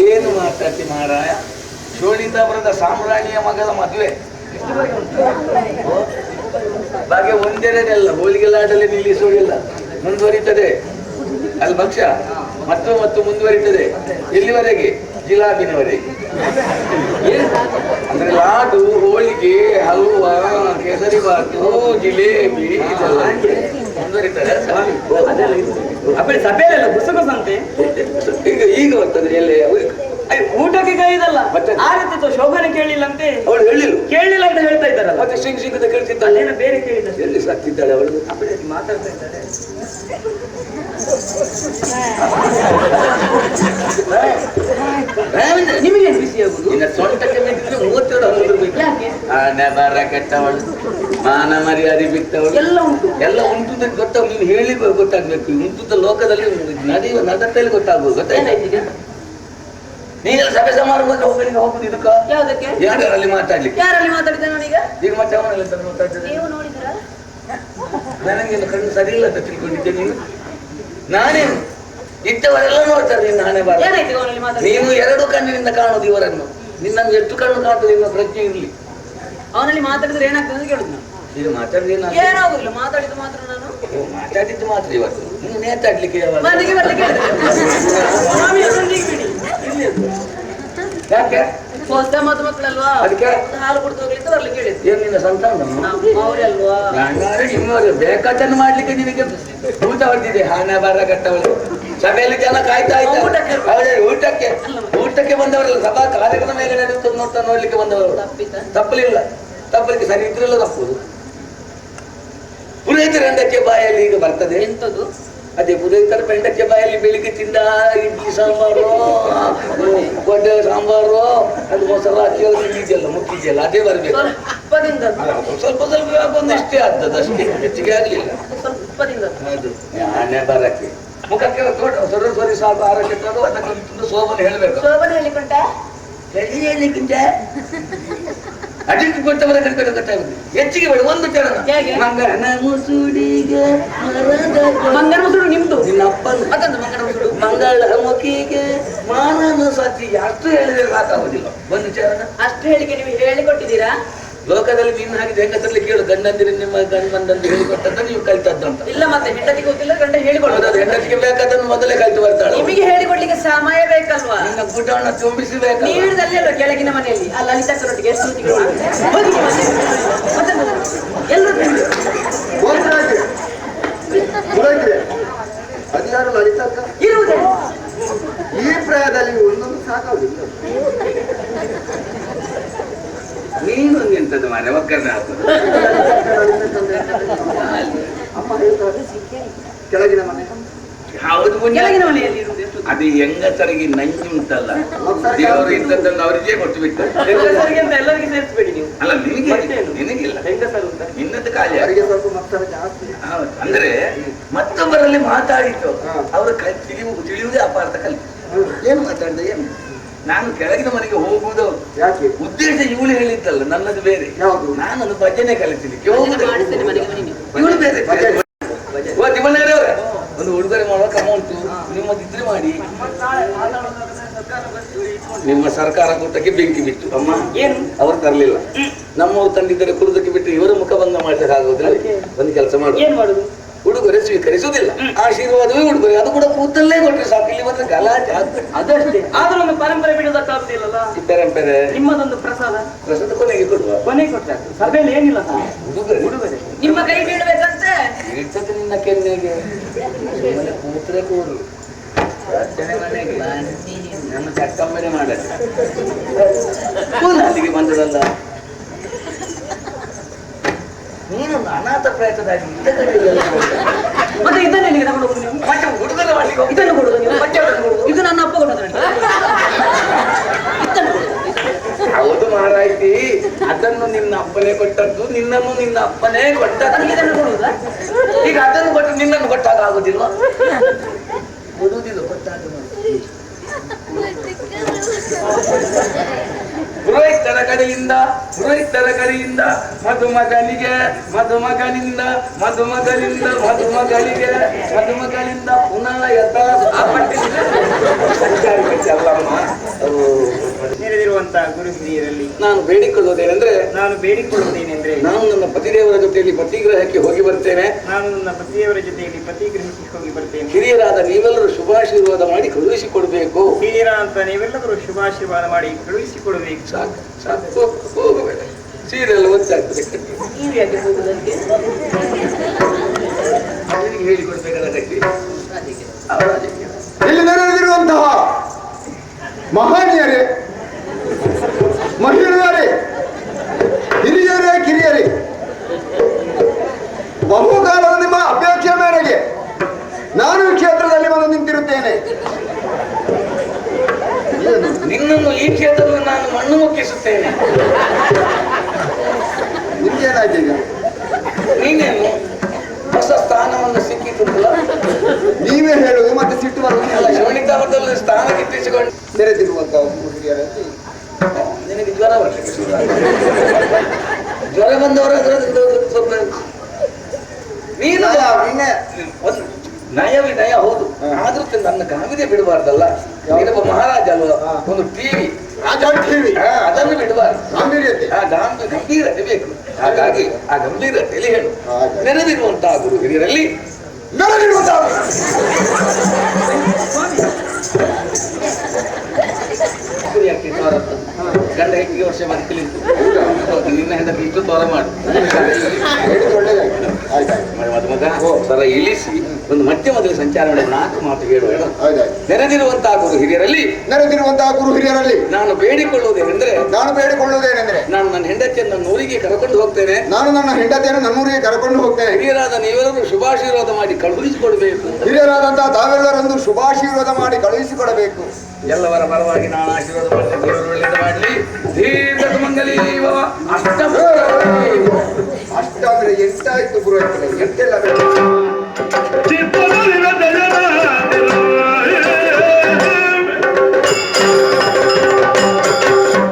Speaker 10: ಏನು ಮಾತಾಡ್ತಿ ಮಾರಾಯ? ಶೋಣಿತಾಪುರದ ಸಾಮ್ರಾಣಿಯ ಮಗಳ ಮದುವೆ ಬಾಗೆ ಒಂದೆರಡಲ್ಲ, ಹೋಳಿಗೆಲಾಡಲ್ಲಿ ನಿಲ್ಲಿಸುವುದಿಲ್ಲ, ಮುಂದುವರಿತದೆ. ಅಲ್ಲಿ ಭಕ್ಷ್ಯ ಮತ್ತು ಮುಂದುವರಿತದೆ. ಎಲ್ಲಿವರೆಗೆ? ಜಿಲಾಬಿನವರೆಗೆ. ಅಂದ್ರೆ ಲಾಡು, ಹೋಳಿಗೆ, ಹಲ್ವಾ, ಕೇಸರಿ ಬಾತು, ಜಿಲೇಬಿ ಇದೆಲ್ಲ ಮುಂದುವರಿತದೆ.
Speaker 9: ಅಪ್ಪಡಿ ಸಭೆಯಲ್ಲ ಗುಸಗುಸಂತೆ.
Speaker 10: ಈಗ ಬರ್ತದೆ ಎಲ್ಲಿ
Speaker 9: ಊಟಕ್ಕೆ ಕೈದಲ್ಲ ಆ ರೀತಿ ಶೋಭನೆ ಕೇಳಿಲ್ಲಂತೆ.
Speaker 10: ಅವಳು
Speaker 9: ಕೇಳಿಲ್ಲ ಅಂತ ಹೇಳ್ತಾ ಇದ್ದಾರಲ್ಲ.
Speaker 10: ಮತ್ತೆ ಸಿಂಗ್ ಅಂತ ಕೇಳ್ತಿದ್ದಾಳೆ.
Speaker 9: ಏನೋ ಬೇರೆ ಕೇಳಿದ.
Speaker 10: ಎಲ್ಲಿ ಸಾಕ್ತಿದ್ದಾಳೆ ಅವಳು?
Speaker 9: ಅಪ್ಪಡಿ ಮಾತಾಡ್ತಾ ಇದ್ದಾಳೆ. ನಿಮಗೇನು ಬಿಸಿ ಆಗುದು?
Speaker 10: ಇನ್ನ ಸೊಂಟಕ್ಕೆ ಮೆಟ್ಟಿದ್ರೆ 32 ಹಲ್ಲು. ಆನೆ ಬರ ಕೆಟ್ಟವಳು, ಮಾನ ಮರ್ಯಾದೆ ಬಿಟ್ಟವಳು, ಎಲ್ಲ ಉಂಟು ಗೊತ್ತಾಗ. ನೀನು ಹೇಳಿ ಗೊತ್ತಾಗ್ಬೇಕು. ಉಂಟುದ ಲೋಕದಲ್ಲಿ ನಡೆಯುವ ನಡತೆಯಲ್ಲಿ ಗೊತ್ತಾಗ್ಬೋದು. ಗೊತ್ತಾಯ್ತು? ನೀನೆಲ್ಲ ಸಭೆ ಸಮಾರಂಭಕ್ಕೆ ಹೋಗುದು ಇದಕ್ಕ?
Speaker 9: ಯಾವುದಕ್ಕೆ?
Speaker 10: ಯಾರಲ್ಲಿ ಮಾತಾಡ್ಲಿಕ್ಕೆ?
Speaker 9: ಯಾರಲ್ಲಿ ಮಾತಾಡಿದ್ದೆ ನಾನೀಗ?
Speaker 10: ಈಗ ಮತ್ತೆ ಅವನಲ್ಲಿ ಮಾತಾಡ್ತೇನೆ.
Speaker 9: ನೀವು ನೋಡಿದ್ರಾ?
Speaker 10: ನನಗೆ ಕಣ್ಣು ಸರಿ ಇಲ್ಲ ಅಂತ ತಿಳ್ಕೊಂಡಿದ್ದೆ ನೀನು. ನಾನೇನು ಇದ್ದವರೆಲ್ಲ ನೋಡ್ತಾರೆ ನಿನ್ನ ಹಣೆ ಬಾರ. ನೀನು 2 ಕಣ್ಣಿನಿಂದ ಕಾಣುದು ಇವರನ್ನು. ನಿನ್ನನ್ನು ಎಷ್ಟು ಕಣ್ಣು ಕಾಣ್ತದೆ ನಿಮ್ಮ ಪ್ರಜ್ಞೆ ಇರ್ಲಿ.
Speaker 9: ಅವನಲ್ಲಿ ಮಾತಾಡಿದ್ರೆ ಏನಾಗ್ತದೆ ಅಂತ ಕೇಳುದು.
Speaker 10: ಈಗ ಮಾತಾಡಿದ್ರೆ
Speaker 9: ಏನಾಗುದಿಲ್ಲ, ಮಾತಾಡಿದ್ದು ಮಾತ್ರ ನಾನು.
Speaker 10: ಮಾತಾಡಿದ್ದು ಮಾತ್ರ ಇವತ್ತು. ನೀನು ನೇತಾಡ್ಲಿಕ್ಕೆ
Speaker 9: ಮನೆಗೆ ಬರ್ಲಿಕ್ಕೆ
Speaker 10: ಯಾಕೆ?
Speaker 9: ಹೊಸ ಮಕ್ಕಳಲ್ವಾ,
Speaker 10: ಅದಕ್ಕೆ
Speaker 9: ಹಾಲು ಕುಡಿದು ಹೋಗ್ಲಿಕ್ಕೆ ಬರ್ಲಿಕ್ಕೆ ಹೇಳಿದ್ದು.
Speaker 10: ಏನ್ ನಿನ್ನ ಸಂತಾನ
Speaker 9: ಅವರೇ ಅಲ್ವಾ?
Speaker 10: ನಿಮ್ಮವರು ಬೇಕಾದನ್ನು ಮಾಡ್ಲಿಕ್ಕೆ ನಿನಗೆ ಊಟ ಹೊಡೆದಿದೆ. ಹಣ ಬರ ಕಟ್ಟವಳು. ಸಭೆಯಲ್ಲಿ ಜನ ಕಾಯ್ತಾ ಇದ್ದಾರೆ ಊಟಕ್ಕೆ ಬಂದವರಲ್ಲ, ಸಭಾ ಕಾರ್ಯಕ್ರಮ ಮೇಲೆ ನಡೆಯುತ್ತದೆ ನೋಡ್ತಾ ನೋಡ್ಲಿಕ್ಕೆ ಬಂದವರು. ತಪ್ಪಲಿಲ್ಲ, ತಪ್ಪಲಿಕ್ಕೆ ಸರಿ ಇದ್ರೆಲ್ಲ ತಪ್ಪುದು. ಪುರೋಹಿತರ ಹೆಂಡತಿಯ ಬಾಯಲ್ಲಿ ಈಗ ಬರ್ತದೆ.
Speaker 9: ಎಂತದ್ದು?
Speaker 10: ಅದೇ ಪುರೋಹಿತರ ಹೆಂಡತಿಯ ಬಾಯಲ್ಲಿ ಬೆಳಿಗ್ಗೆ ತಿಂದ ಇಡ್ಲಿ ಸಾಂಬಾರು, ವಡೆ ಸಾಂಬಾರು, ಅದು ಮೊಸರು ಹಾಕಿದೆಯಲ್ಲ ಮುಕ್ಕಿದೆಯಲ್ಲ ಅದೇ ಬರ್ಬೇಕು. ಸ್ವಲ್ಪ ಒಂದಿಷ್ಟೇ ಆಗ್ತದೆ, ಅಷ್ಟೇ ಹೆಚ್ಚಿಗೆ ಆಗ್ಲಿಲ್ಲ.
Speaker 9: ಸ್ವಲ್ಪದಿಂದ
Speaker 10: ಅದು ನಾನೇ ಬರಕ್ಕೆ ಮುಖಕ್ಕೆ ಸೊರಿ ಸಾಕು ಆರೋಗ್ಯ ತಗೋ ಅದಕ್ಕೊಂದು ಶೋಭನೆ ಹೇಳ್ಬೇಕು.
Speaker 9: ಶೋಭನೆ ಹೇಳಿಕೊಂಡ
Speaker 10: ಹೇಳಿಕ್ಕಿಂತ ಅದಕ್ಕೆ ಕೊಟ್ಟವರ ಕಡೆ ಗೊತ್ತಾಗುತ್ತೆ. ಹೆಚ್ಚಿಗೆ ಬೇಡ ಒಂದು ಚರಣ. ಮಂಗನ ಮುಸುಡಿಗೆ
Speaker 9: ಮಂಗನ ಮುಸುಡು ನಿಮ್ದು,
Speaker 10: ನಿನ್ನ ಅಪ್ಪನ
Speaker 9: ಅದೊಂದು ಮಂಗನ ಮುಸುಡು.
Speaker 10: ಮಂಗಳ ಮುಖಿಗೆ ಮಾನನ ಸತಿ ಅಷ್ಟು ಹೇಳಿದ್ರೆ ಸಾಕಾಗುದಿಲ್ಲ. ಒಂದು ಚರಣ
Speaker 9: ಅಷ್ಟು ಹೇಳಿಕೆ ನೀವು ಹೇಳಿಕೊಟ್ಟಿದ್ದೀರಾ?
Speaker 10: ಲೋಕದಲ್ಲಿ ನೀನು ಹಾಗೆ ಹೆಂಗಸರಲ್ಲಿ ಕೇಳು, ಗಂಡಂದಿರು ನಿಮ್ಮ ಗಂಡ ಬಂದಂದು ಹೇಳಿಕೊಟ್ಟದ್ದು ನೀವು ಕಲಿತದ್ದು ಅಂತ.
Speaker 9: ಇಲ್ಲ ಮತ್ತೆ ಹೆಂಡತಿ ಗೊತ್ತಿಲ್ಲ, ಗಂಡ ಹೇಳಿಕೊಡೋದು.
Speaker 10: ಹೆಂಡತಿಗೆ ಬೇಕಾದನ್ನು ಮೊದಲೇ ಕಲಿತು ಬರ್ತಾಳೆ.
Speaker 9: ನಿಮಗೆ ಹೇಳಿಕೊಡ್ಲಿಕ್ಕೆ ಸಮಯ ಬೇಕಲ್ವಾ?
Speaker 10: ನಿನ್ನ ಗುಡ್ಡವನ್ನು ತುಂಬಿಸಬೇಕು.
Speaker 9: ನೀಡಿದಲ್ಲಿ ಅಲ್ವ ಕೆಳಗಿನ ಮನೆಯಲ್ಲಿ ಆ ಲಲಿತಕ್ಕರೊಟ್ಟಿಗೆ ಎಲ್ಲರೂ
Speaker 8: ಅದ್ಯಾರು ಲಲಿತಕ್ಕ
Speaker 9: ಇರುವುದೇ
Speaker 8: ಈ ಪ್ರಾಯದಲ್ಲಿ ಒಂದೊಂದು ಸಾಕಾಗುದಿಲ್ಲ.
Speaker 10: ನೀನು ನಿಂತದ್ದು ಮಾರೆ ಒಕ್ಕರ್ನ
Speaker 8: ಅಮ್ಮ ಹೇಳ್ತಾರೆ ಕೆಳಗಿನ ಮನೆ.
Speaker 10: ಹೌದು,
Speaker 9: ಕೆಳಗಿನ ಮನೆಯಲ್ಲಿ ಇರುವುದು.
Speaker 10: ಅದು ಹೆಂಗಸರಿಗೆ ನಂಜು ಉಂಟಲ್ಲ, ದೇವರು ಇಂಥದ್ದನ್ನು ಅವರಿಗೆ ಕೊಟ್ಟು ಬಿಟ್ಟು.
Speaker 9: ಹೆಂಗಸರಿಗೆ ಅಂತ ಎಲ್ಲರಿಗೆ ಸೇರಿಸಬೇಡಿ ನೀವು.
Speaker 10: ಅಲ್ಲ ನಿನಗಿಲ್ಲ,
Speaker 9: ಹೆಂಗಸರು ಅಂತ
Speaker 10: ನಿನ್ನದ್ದು ಖಾಲಿ.
Speaker 8: ಅವರಿಗೆ ಸ್ವಲ್ಪ ಮಕ್ಕಳ ಜಾಸ್ತಿ.
Speaker 10: ಅಂದ್ರೆ ಮತ್ತೊಬ್ಬರಲ್ಲಿ ಮಾತಾಡಿತು ಅವರು ತಿಳಿಯುವುದೇ ಅಪಾರ್ಥ ಕಲಿತು. ಏನು ಮಾತಾಡಿದ ಏನು? ನಾನು ಕೆಳಗಿನ ಮನೆಗೆ ಹೋಗುವುದು
Speaker 8: ಯಾಕೆ?
Speaker 10: ಉದ್ದೇಶ ಇವಳು ಹೇಳಿದ್ದಲ್ಲ, ನನ್ನದು ಬೇರೆ.
Speaker 8: ಯಾವುದು?
Speaker 10: ನಾನೊಂದು ಭಜನೆ ಕಲಿಸಲಿಕ್ಕೆ ಹೋಗುದು. ಇವಳು ಬೇರೆ. ಓ ತಿಮ್ಮಣ್ಣರವ್ರೆ, ಒಂದು ಉಡುಗೊರೆ ಮಾಡುವ ಕ್ರಮ ಉಂಟು, ನಿಮ್ಮದು ಇದ್ರೆ ಮಾಡಿ. ನಿಮ್ಮ ಸರ್ಕಾರ ಕೂಟಕ್ಕೆ ಬೆಂಕಿ ಬಿಟ್ಟು ಅಮ್ಮ
Speaker 9: ಏನು
Speaker 10: ಅವರು ತರಲಿಲ್ಲ. ನಮ್ಮವ್ರು ತಂದಿದ್ದರೆ ಕುರುದಕ್ಕೆ ಬಿಟ್ಟು ಇವರ ಮುಖಭಂಗ ಮಾಡಲಿಕ್ಕಾಗುವುದಿಲ್ಲ. ಒಂದು ಕೆಲಸ ಮಾಡು,
Speaker 9: ಏನ್ ಮಾಡುದು?
Speaker 10: ಉಡುಗೊರೆ ಸ್ವೀಕರಿಸುವುದಿಲ್ಲ, ಆಶೀರ್ವಾದವೇ ಉಡುಗೊರೆ. ಅದು ಕೂಡ ಕೂತಲ್ಲೇ ಕೊಟ್ಟರೆ ಸಾಕು. ಇಲ್ಲಿ ಬಂದ್ರೆ ಗಲಾಟೆ ಆಗ್ತದೆ.
Speaker 9: ಅದಷ್ಟೇ. ಆದ್ರೂ ಒಂದು ಪರಂಪರೆ ಬಿಡುವುದಕ್ಕಾಗುದಿಲ್ಲಲ್ಲ.
Speaker 10: ಪರಂಪರೆ
Speaker 9: ನಿಮ್ಮದೊಂದು ಪ್ರಸಾದ
Speaker 10: ಕೊನೆಗೆ ಕೊಡುವ.
Speaker 9: ಕೊನೆಗೆ ಕೊಟ್ಟರೆ ಸಭೆಯಲ್ಲಿ ಏನಿಲ್ಲ
Speaker 10: ಉಡುಗೊರೆ
Speaker 9: ನಿಮ್ಮ ಕೈ ಬೀಳ್ಬೇಕಂತೆ.
Speaker 10: ಇರ್ತದೆ ನಿನ್ನ ಕೆನ್ನೆಗೆ. ಕೂತ್ರೆ ಕೂರು ಪ್ರಾರ್ಥನೆ ಮನೆಗೆ ನಮ್ಮ ಚಕ್ಕಂಬನೆ ಮಾಡಲಿ. ಅಲ್ಲಿಗೆ ಬಂದದಲ್ಲ, ನೀನೊಂದು ಅನಾಥ ಪ್ರಯತ್ನದಾಗಿ
Speaker 9: ಮತ್ತೆ ಇದನ್ನೇ ನೀವು ತಗೊಂಡು ಹೋಗುದು. ನೀವು
Speaker 10: ಮತ್ತೆ ಹುಡುಗರ ಮಾಡ್ಲಿಕ್ಕೆ ಹೋಗಿ
Speaker 9: ಇದನ್ನು ಕೊಡುದು ನೀವು. ಇದು ನನ್ನ ಅಪ್ಪ ಕೊಡೋದು.
Speaker 10: ಹೌದು ಮಾರಾಯ್ತಿ, ಅದನ್ನು ನಿನ್ನ ಅಪ್ಪನೇ ಕೊಟ್ಟದ್ದು, ನಿನ್ನನ್ನು ನಿನ್ನ ಅಪ್ಪನೇ ಕೊಟ್ಟದ್ದು.
Speaker 9: ಇದನ್ನು ಕೊಡುವುದಾ?
Speaker 10: ಈಗ ಅದನ್ನು ಕೊಟ್ಟು ನಿನ್ನನ್ನು ಕೊಟ್ಟಾಗ ಆಗುದಿಲ್ವಾ? ಕೊಡುವುದಿಲ್ಲ, ಕೊಟ್ಟಾಗ ಪುರೋಹಿತರ ಕಡೆಯಿಂದ ಮದುಮಗನಿಗೆ, ಮದುಮಗನಿಂದ ಮದುಮಗಳಿಗೆ ಪುನಃ ಯಥಾ ಸಂಚಾರಕ್ಕೆ
Speaker 7: ನೆರೆದಿರುವಂತಹ ಗುರು ಹಿರಿಯರಲ್ಲಿ
Speaker 10: ನಾನು ಬೇಡಿಕೊಳ್ಳುವುದೇನೆಂದ್ರೆ
Speaker 7: ನಾನು
Speaker 10: ನನ್ನ ಪತಿದೇವರ ಜೊತೆಯಲ್ಲಿ ಪತಿಗ್ರಹಕ್ಕೆ ಹೋಗಿ ಬರ್ತೇನೆ.
Speaker 7: ನನ್ನ ಪತಿಯವರ ಜೊತೆಯಲ್ಲಿ ಪತಿಗ್ರಹಕ್ಕೆ ಹೋಗಿ ಬರ್ತೇನೆ.
Speaker 10: ಹಿರಿಯರಾದ ನೀವೆಲ್ಲರೂ ಶುಭಾಶೀರ್ವಾದ ಮಾಡಿ ಕಳುಹಿಸಿಕೊಡ್ಬೇಕು.
Speaker 7: ಹಿರಿಯರಂತ ನೀವೆಲ್ಲರೂ ಶುಭಾಶೀರ್ವಾದ ಮಾಡಿ ಕಳುಹಿಸಿಕೊಡಬೇಕು.
Speaker 10: ಸಾಕು ಸಾಕು, ಹೋಗಬೇಡ. ಸೀರೆಲ್ಲ ಒಚ್ಚಾಗ್ತದೆ.
Speaker 9: ನೀವು ಯಾಕೆ ಹೋಗುದಕ್ಕೆ?
Speaker 10: ಅವರಿಗೆ ಹೇಳಿಕೊಡ್ಬೇಕಾದ ಕಟ್ಟಿ ಅವರ
Speaker 8: ಇಲ್ಲಿ ನೆರೆದಿರುವಂತಹ ಮಹನೀಯರೇ, ಮಹಿಳೆಯರೇ, ಹಿರಿಯರೇ, ಕಿರಿಯರೇ, ಬಹುಕಾಲದ ನಿಮ್ಮ ಅಪೇಕ್ಷೆ ಮೇರೆಗೆ ನಾನು ಈ ಕ್ಷೇತ್ರದಲ್ಲಿ ಬಂದು ನಿಂತಿರುತ್ತೇನೆ.
Speaker 10: ನಿನ್ನನ್ನು ಈ ಕ್ಷೇತ್ರದಲ್ಲಿ ನಾನು ಮಣ್ಣು ಮುಕ್ಕಿಸುತ್ತೇನೆ.
Speaker 8: ನಿಮ್ಗೇನಾಯ್ತು ಈಗ?
Speaker 10: ನೀನೇನು ಹೊಸ ಸ್ಥಾನವನ್ನು ಸಿಕ್ಕಿತ್ತಲ್ಲ,
Speaker 8: ನೀವೇ ಹೇಳುದು ಮತ್ತೆ ಸಿಟ್ಟು ಬರುವುದಿಲ್ಲ.
Speaker 10: ಶೋಣಿತಾವದಲ್ಲಿ ಸ್ಥಾನ ಗಿಟ್ಟಿಸಿಕೊಂಡು
Speaker 8: ನೆರೆದಿರುವಂತಹ ಹಿರಿಯರಲ್ಲಿ
Speaker 10: ನಿನಗೆ ಜ್ವರ ಬರಲಿಕ್ಕೆ ಶುರು ಜ್ವರ ಬಂದವರು ಅದರದ್ದು ಸ್ವಲ್ಪ ನೀನು ಒಂದು ನಯ ಹೌದು, ಆದ್ರೂ ನನ್ನ ಗಾಂಭೀರ್ಯ ಬಿಡಬಾರ್ದಲ್ಲ. ನೀನೊಬ್ಬ ಮಹಾರಾಜ ಅಲ್ವಾ, ಒಂದು ಟಿವಿ ಅದನ್ನು ಬಿಡಬಾರ್ದು. ಗಂಭೀರತೆ ಬೇಕು. ಹಾಗಾಗಿ ಆ ಗಂಭೀರತೆಯಲ್ಲಿ ಹೇಳು. ನೆರೆದಿರುವಂತಹ ಗುರು ಹಿರಿಯರಲ್ಲಿ ಗಂಡ ಹೆಚ್ಚಿಗೆ ವರ್ಷ ಬದುಕಲಿತ್ತು. ನಿನ್ನ ಹೆಂಡತಿ ಇಷ್ಟು ತೋರ ಮಾಡು. ಸರ ಇಳಿಸಿ ಒಂದು ಮಧ್ಯಮದಲ್ಲಿ ಸಂಚಾರ ಮಾಡಿ 4 ಮಾತು ಹೇಳುವ ನೆರೆದಿರುವಂತಹ ಗುರು ಹಿರಿಯರಲ್ಲಿ ನಾನು ಬೇಡಿಕೊಳ್ಳುವುದೇನೆಂದ್ರೆ ನಾನು ನನ್ನ ಹೆಂಡತಿಯನ್ನು ನನ್ನೂರಿಗೆ ಕರ್ಕೊಂಡು ಹೋಗ್ತೇನೆ. ಹಿರಿಯರಾದ ನೀವೆಲ್ಲರೂ ಶುಭಾಶೀರ್ವಾದ ಮಾಡಿ ಕಳುಹಿಸಿಕೊಡಬೇಕು.
Speaker 8: ಹಿರಿಯರಾದಂತಹ ತಾವೆಲ್ಲರೊಂದು ಶುಭಾಶೀರ್ವಾದ ಮಾಡಿ ಕಳುಹಿಸಿಕೊಡಬೇಕು.
Speaker 10: ಎಲ್ಲವರ ಪರವಾಗಿ ನಾನು ಆಶೀರ್ವಾದ ಮಾಡ್ತೇನೆ. ದೇವರು ಒಳ್ಳೆಯದು ಮಾಡಲಿ. ದೀರ್ಘ ಸುಮಂಗಲಿ ಭವ. ಅಷ್ಟ
Speaker 8: ಅಂದ್ರೆ ಎಂಟಾಯ್ತು ಗುರು ಆಯ್ತಲ್ಲ, ಎಂತೆಲ್ಲ